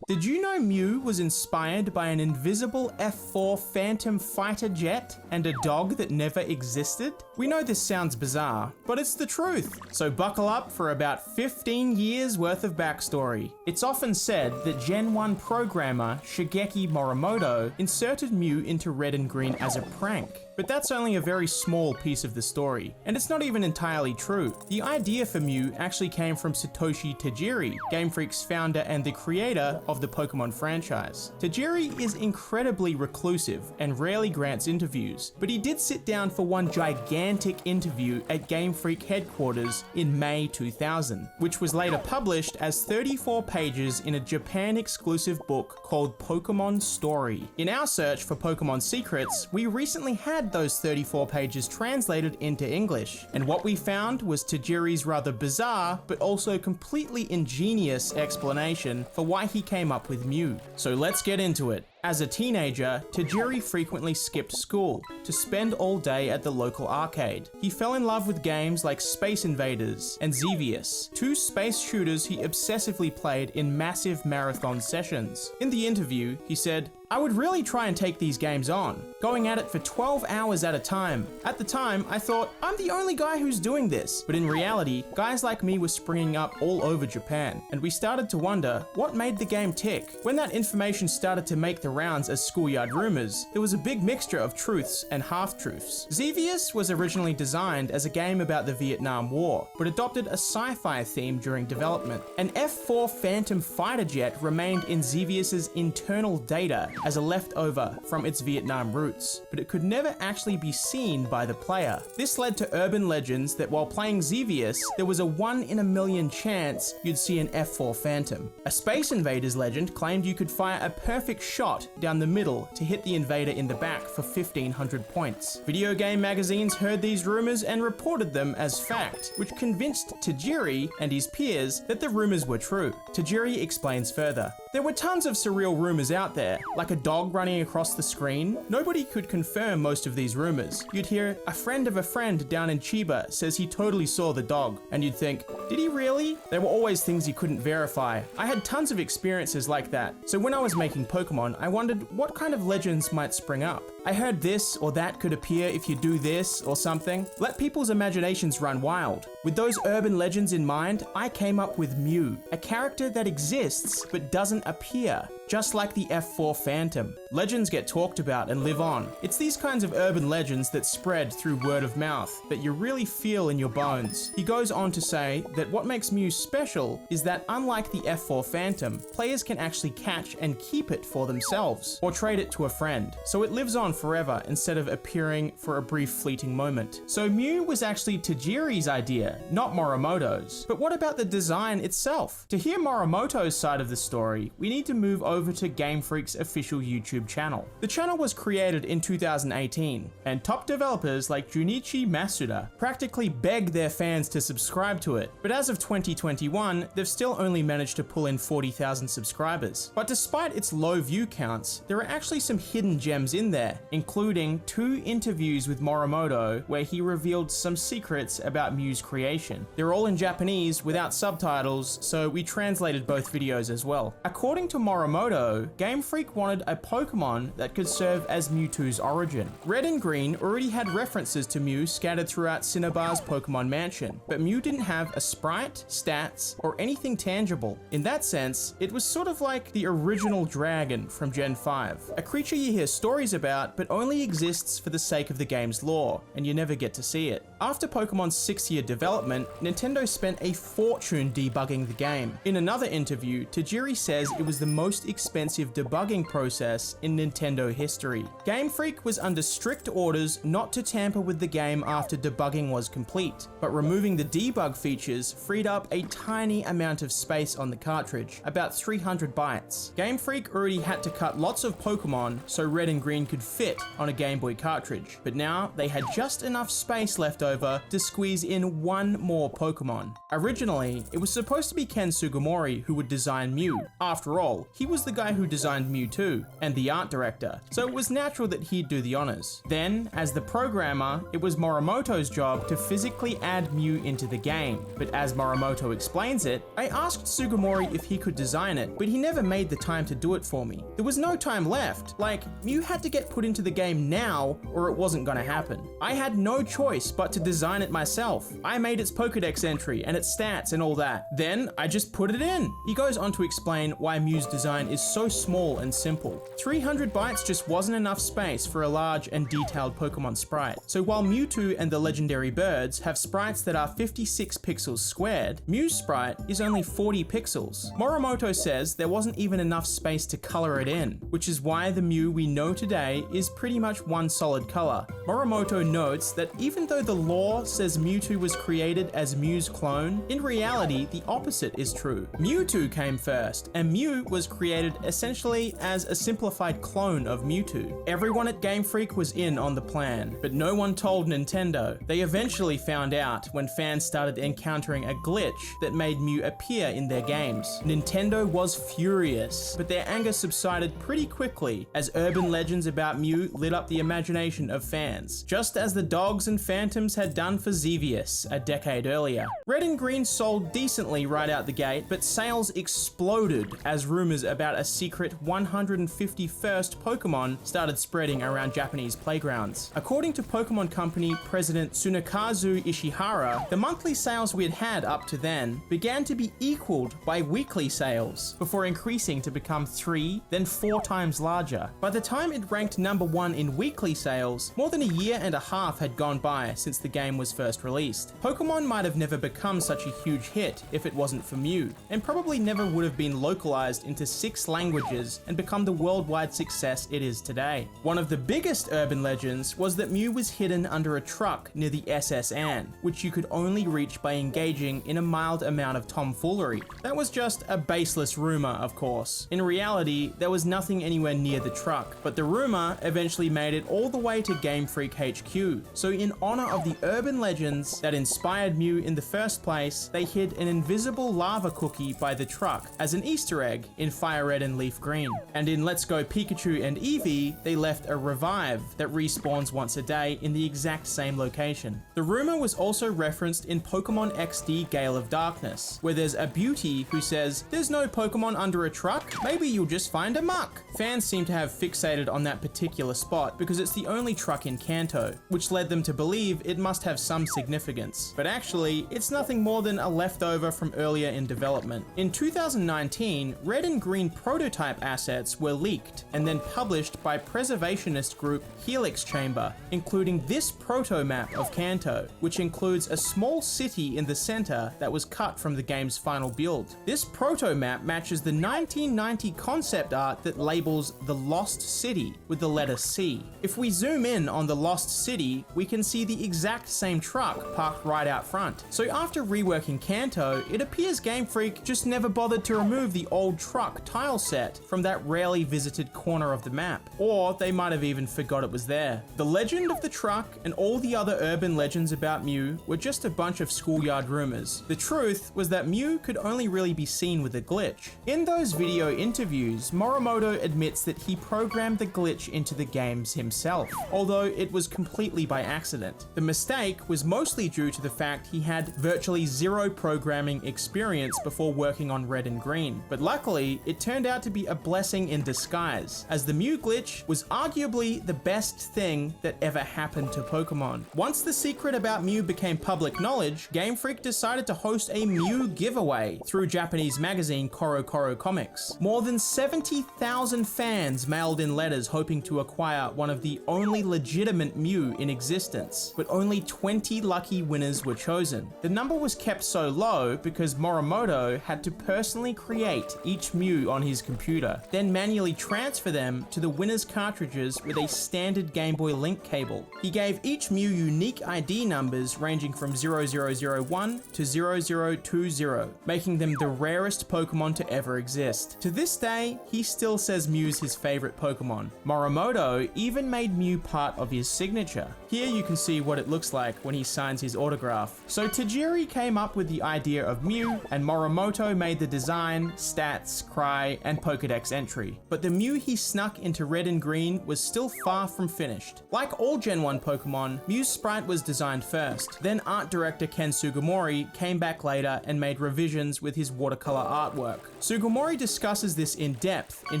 Did you know Mew was inspired by an invisible F4 Phantom fighter jet and a dog that never existed? We know this sounds bizarre, but it's the truth. So buckle up for about 15 years worth of backstory. It's often said that Gen 1 programmer Shigeki Morimoto inserted Mew into Red and Green as a prank. But that's only a very small piece of the story, and it's not even entirely true. The idea for Mew actually came from Satoshi Tajiri, Game Freak's founder and the creator of the Pokemon franchise. Tajiri is incredibly reclusive and rarely grants interviews, but he did sit down for one gigantic interview at Game Freak headquarters in May 2000, which was later published as 34 pages in a Japan-exclusive book called Pokemon Story. In our search for Pokemon secrets, we recently had those 34 pages translated into English, and what we found was Tajiri's rather bizarre but also completely ingenious explanation for why he came up with Mew. So let's get into it. As a teenager, Tajiri frequently skipped school to spend all day at the local arcade. He fell in love with games like Space Invaders and Xevious, two space shooters he obsessively played in massive marathon sessions. In the interview, he said, "I would really try and take these games on, going at it for 12 hours at a time. At the time, I thought, I'm the only guy who's doing this. But in reality, guys like me were springing up all over Japan, and we started to wonder what made the game tick. When that information started to make the rounds as schoolyard rumors, there was a big mixture of truths and half-truths. Xevious was originally designed as a game about the Vietnam War, but adopted a sci-fi theme during development. An F4 Phantom fighter jet remained in Xevious's internal data as a leftover from its Vietnam roots, but it could never actually be seen by the player. This led to urban legends that while playing Xevious, there was a 1 in a million chance you'd see an F4 Phantom. A Space Invaders legend claimed you could fire a perfect shot down the middle to hit the invader in the back for 1,500 points. Video game magazines heard these rumors and reported them as fact, which convinced Tajiri and his peers that the rumors were true. Tajiri explains further. There were tons of surreal rumors out there, like a dog running across the screen. Nobody could confirm most of these rumors. You'd hear, a friend of a friend down in Chiba says he totally saw the dog, and you'd think, did he really? There were always things you couldn't verify. I had tons of experiences like that, so when I was making Pokemon, I wondered what kind of legends might spring up. I heard this or that could appear if you do this or something. Let people's imaginations run wild. With those urban legends in mind, I came up with Mew, a character that exists but doesn't appear, just like the F4 Phantom. Legends get talked about and live on. It's these kinds of urban legends that spread through word of mouth that you really feel in your bones. He goes on to say that what makes Mew special is that unlike the F4 Phantom, players can actually catch and keep it for themselves, or trade it to a friend. So it lives on forever instead of appearing for a brief fleeting moment. So Mew was actually Tajiri's idea, not Morimoto's. But what about the design itself? To hear Morimoto's side of the story, we need to move over to Game Freak's official YouTube channel. The channel was created in 2018, and top developers like Junichi Masuda practically begged their fans to subscribe to it. But as of 2021, they've still only managed to pull in 40,000 subscribers. But despite its low view counts, there are actually some hidden gems in there, including 2 interviews with Morimoto where he revealed some secrets about Mew's creation. They're all in Japanese without subtitles, so we translated both videos as well. According to Morimoto, Game Freak wanted a Pokemon that could serve as Mewtwo's origin. Red and Green already had references to Mew scattered throughout Cinnabar's Pokemon Mansion, but Mew didn't have a sprite, stats, or anything tangible. In that sense, it was sort of like the original dragon from Gen 5, a creature you hear stories about but only exists for the sake of the game's lore, and you never get to see it. After Pokemon's 6-year development, Nintendo spent a fortune debugging the game. In another interview, Tajiri says it was the most expensive debugging process in Nintendo history. Game Freak was under strict orders not to tamper with the game after debugging was complete, but removing the debug features freed up a tiny amount of space on the cartridge, about 300 bytes. Game Freak already had to cut lots of Pokemon so Red and Green could fit on a Game Boy cartridge, but now they had just enough space left over to squeeze in one more Pokemon. Originally, it was supposed to be Ken Sugimori who would design Mew. After all, he was the guy who designed Mewtwo and the art director, so it was natural that he'd do the honors. Then, as the programmer, it was Morimoto's job to physically add Mew into the game, but as Morimoto explains it, I asked Sugimori if he could design it, but he never made the time to do it for me. There was no time left, like, Mew had to get put into the game now or it wasn't gonna happen. I had no choice but to design it myself. I made its Pokédex entry and its stats and all that. Then I just put it in. He goes on to explain why Mew's design is so small and simple. 300 bytes just wasn't enough space for a large and detailed Pokemon sprite. So while Mewtwo and the legendary birds have sprites that are 56 pixels squared, Mew's sprite is only 40 pixels. Morimoto says there wasn't even enough space to color it in, which is why the Mew we know today is pretty much one solid color. Morimoto notes that even though the lore says Mewtwo was created as Mew's clone, in reality the opposite is true. Mewtwo came first, and Mew was created essentially as a simplified clone of Mewtwo. Everyone at Game Freak was in on the plan, but no one told Nintendo. They eventually found out when fans started encountering a glitch that made Mew appear in their games. Nintendo was furious, but their anger subsided pretty quickly as urban legends about Mew lit up the imagination of fans, just as the dogs and phantoms had done for Xevious a decade earlier. Red and Green sold decently right out the gate, but sales exploded as rumors about a secret 151st Pokemon started spreading around Japanese playgrounds. According to Pokemon Company President Tsunekazu Ishihara, the monthly sales we had had up to then began to be equaled by weekly sales, before increasing to become 3, then 4 times larger. By the time it ranked number 1 in weekly sales, more than a year and a half had gone by since the game was first released. Pokemon might have never become such a huge hit if it wasn't for Mew, and probably never would have been localized into 6 languages and become the worldwide success it is today. One of the biggest urban legends was that Mew was hidden under a truck near the SS Anne, which you could only reach by engaging in a mild amount of tomfoolery. That was just a baseless rumor, of course. In reality, there was nothing anywhere near the truck, but the rumor eventually made it all the way to Game Freak HQ. So in honor of the urban legends that inspired Mew in the first place, they hid an invisible lava cookie by the truck as an Easter egg in Fire Red and Leaf Green. And in Let's Go Pikachu and Eevee, they left a revive that respawns once a day in the exact same location. The rumor was also referenced in Pokemon XD Gale of Darkness, where there's a beauty who says, "There's no Pokemon under a truck, maybe you'll just find a muck." Fans seem to have fixated on that particular spot because it's the only truck in Kanto, which led them to believe it must have some significance. But actually, it's nothing more than a leftover from earlier in development. In 2019, Red and Green prototype assets were leaked and then published by preservationist group Helix Chamber, including this proto map of Kanto, which includes a small city in the center that was cut from the game's final build. This proto map matches the 1990 concept art that labels the Lost City with the letter C. If we zoom in on the Lost City, we can see the exact same truck parked right out front. So after reworking Kanto, it appears Game Freak just never bothered to remove the old truck tile set from that rarely visited corner of the map, or they might have even forgot it was there. The legend of the truck and all the other urban legends about Mew were just a bunch of schoolyard rumors. The truth was that Mew could only really be seen with a glitch. In those video interviews, Morimoto admits that he programmed the glitch into the games himself, although it was completely by accident. The mistake was mostly due to the fact he had virtually zero programming experience before working on Red and Green, but luckily it turned out to be a blessing in disguise, as the Mew glitch was arguably the best thing that ever happened to Pokemon. Once the secret about Mew became public knowledge, Game Freak decided to host a Mew giveaway through Japanese magazine Koro Koro Comics. More than 70,000 fans mailed in letters hoping to acquire one of the only legitimate Mew in existence, but only 20 lucky winners were chosen. The number was kept so low because Morimoto had to personally create each Mew on his his computer, then manually transfer them to the winner's cartridges with a standard Game Boy Link cable. He gave each Mew unique ID numbers ranging from 0001 to 0020, making them the rarest Pokemon to ever exist. To this day, he still says Mew's his favorite Pokemon. Morimoto even made Mew part of his signature. Here you can see what it looks like when he signs his autograph. So Tajiri came up with the idea of Mew, and Morimoto made the design, stats, cry, and Pokédex entry. But the Mew he snuck into Red and Green was still far from finished. Like all Gen 1 Pokemon, Mew's sprite was designed first. Then art director Ken Sugimori came back later and made revisions with his watercolor artwork. Sugimori discusses this in depth in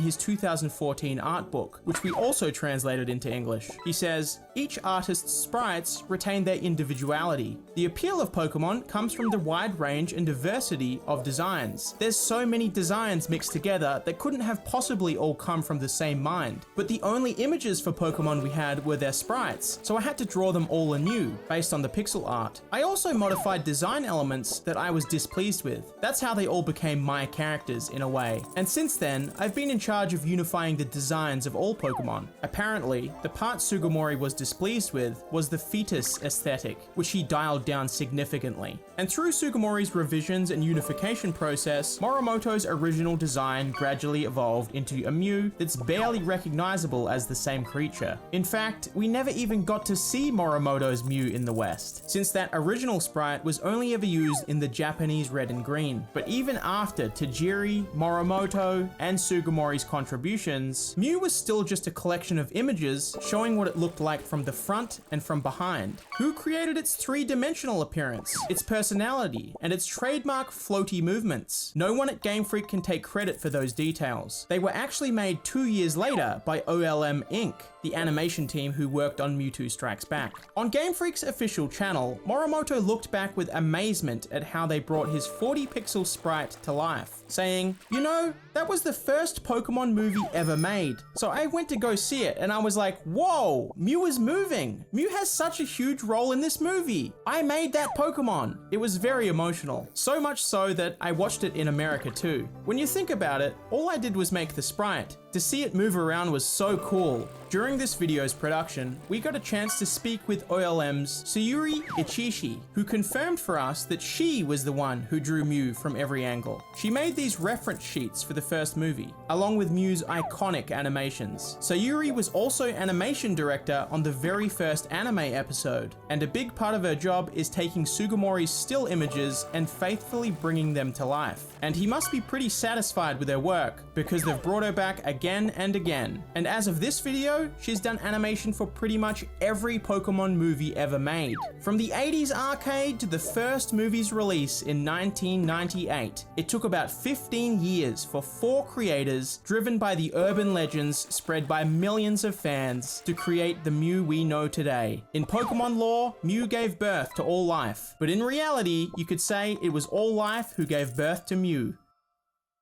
his 2014 art book, which we also translated into English. He says, each artist's sprites retain their individuality. The appeal of Pokemon comes from the wide range and diversity of designs. There's so many designs mixed together that couldn't have possibly all come from the same mind. But the only images for Pokemon we had were their sprites, so I had to draw them all anew, based on the pixel art. I also modified design elements that I was displeased with. That's how they all became my characters in a way. And since then, I've been in charge of unifying the designs of all Pokemon. Apparently, the part Sugimori was displeased with was the fetus aesthetic, which he dialed down significantly. And through Sugimori's revisions and unification process, Morimoto's original design gradually evolved into a Mew that's barely recognizable as the same creature. In fact, we never even got to see Morimoto's Mew in the West, since that original sprite was only ever used in the Japanese Red and Green. But even after Tajiri, Morimoto, and Sugimori's contributions, Mew was still just a collection of images showing what it looked like from the front and from behind. Who created its three-dimensional appearance, its personality, and its trademark floaty movements? No one at Game Freak can take credit for those details. They were actually made 2 years later by OLM Inc., the animation team who worked on Mewtwo Strikes Back. On Game Freak's official channel, Morimoto looked back with amazement at how they brought his 40-pixel sprite to life, saying, "You know, that was the first Pokemon movie ever made. So I went to go see it and I was like, whoa, Mew is moving. Mew has such a huge role in this movie. I made that Pokemon." It was very emotional, so much so that I watched it in America too. When you think about it, all I did was make the sprite. To see it move around was so cool. During this video's production, we got a chance to speak with OLM's Sayuri Ichishi, who confirmed for us that she was the one who drew Mew from every angle. She made these reference sheets for the first movie, along with Mew's iconic animations. Sayuri was also animation director on the very first anime episode, and a big part of her job is taking Sugimori's still images and faithfully bringing them to life. And he must be pretty satisfied with her work, because they've brought her back again and again. And as of this video, she's done animation for pretty much every Pokemon movie ever made. From the 80s arcade to the first movie's release in 1998, it took about 15 years for 4 creators, driven by the urban legends spread by millions of fans, to create the Mew we know today. In Pokemon lore, Mew gave birth to all life, but in reality, you could say it was all life who gave birth to Mew.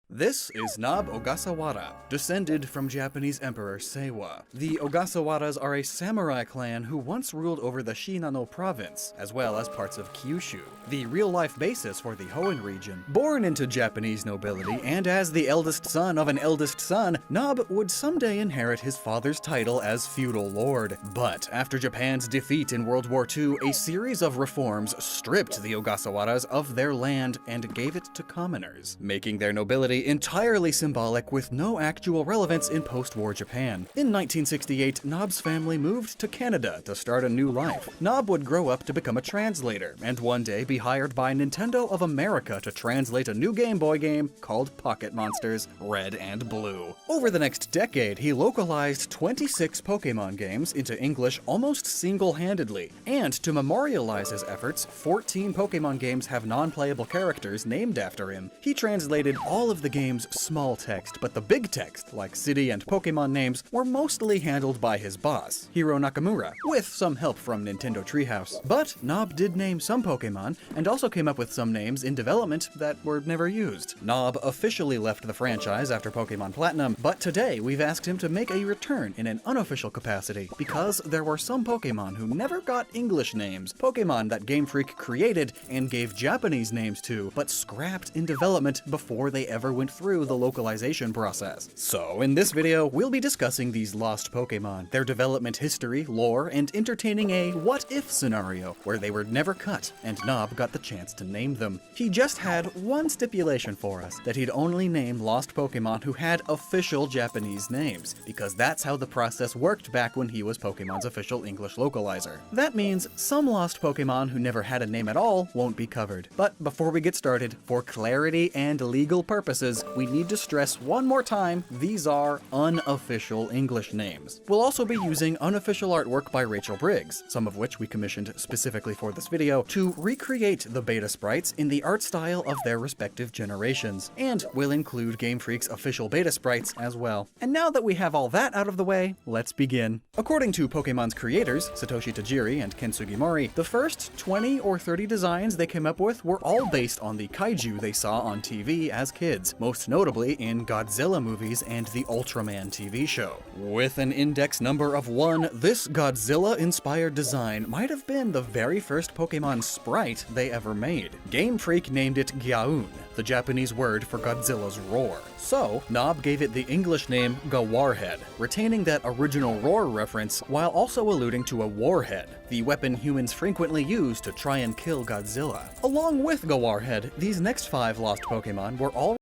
This is Nob Ogasawara, descended from Japanese Emperor Seiwa. The Ogasawaras are a samurai clan who once ruled over the Shinano province, as well as parts of Kyushu, the real-life basis for the Hoenn region. Born into Japanese nobility, and as the eldest son of an eldest son, Nob would someday inherit his father's title as feudal lord. But after Japan's defeat in World War II, a series of reforms stripped the Ogasawaras of their land and gave it to commoners, making their nobility entirely symbolic with no actual relevance in post-war Japan. In 1968, Nob's family moved to Canada to start a new life. Nob would grow up to become a translator, and one day be hired by Nintendo of America to translate a new Game Boy game called Pocket Monsters Red and Blue. Over the next decade, he localized 26 Pokemon games into English almost single-handedly, and to memorialize his efforts, 14 Pokemon games have non-playable characters named after him. He translated all of the game's small text, but the big text, like city and Pokemon names, were mostly handled by his boss, Hiro Nakamura, with some help from Nintendo Treehouse. But Nob did name some Pokemon, and also came up with some names in development that were never used. Nob officially left the franchise after Pokemon Platinum, but today we've asked him to make a return in an unofficial capacity, because there were some Pokemon who never got English names, Pokemon that Game Freak created and gave Japanese names to, but scrapped in development before they ever went through the localization process. So, in this video, we'll be discussing these lost Pokemon, their development history, lore, and entertaining a what-if scenario where they were never cut and Nob got the chance to name them. He just had one stipulation for us, that he'd only name lost Pokemon who had official Japanese names, because that's how the process worked back when he was Pokemon's official English localizer. That means some lost Pokemon who never had a name at all won't be covered. But before we get started, for clarity and legal purposes, we need to stress one more time, these are unofficial English names. We'll also be using unofficial artwork by Rachel Briggs, some of which we commissioned specifically for this video, to recreate the beta sprites in the art style of their respective generations, and we'll include Game Freak's official beta sprites as well. And now that we have all that out of the way, let's begin. According to Pokemon's creators, Satoshi Tajiri and Ken Sugimori, the first 20 or 30 designs they came up with were all based on the kaiju they saw on TV as kids, most notably in Godzilla movies and the Ultraman TV show. With an index number of 1, this Godzilla-inspired design might have been the very first Pokemon sprite they ever made. Game Freak named it Gyaun, the Japanese word for Godzilla's roar. So, Nob gave it the English name Gawarhead, retaining that original roar reference while also alluding to a warhead, the weapon humans frequently use to try and kill Godzilla. Along with Gawarhead, these next 5 lost Pokemon were all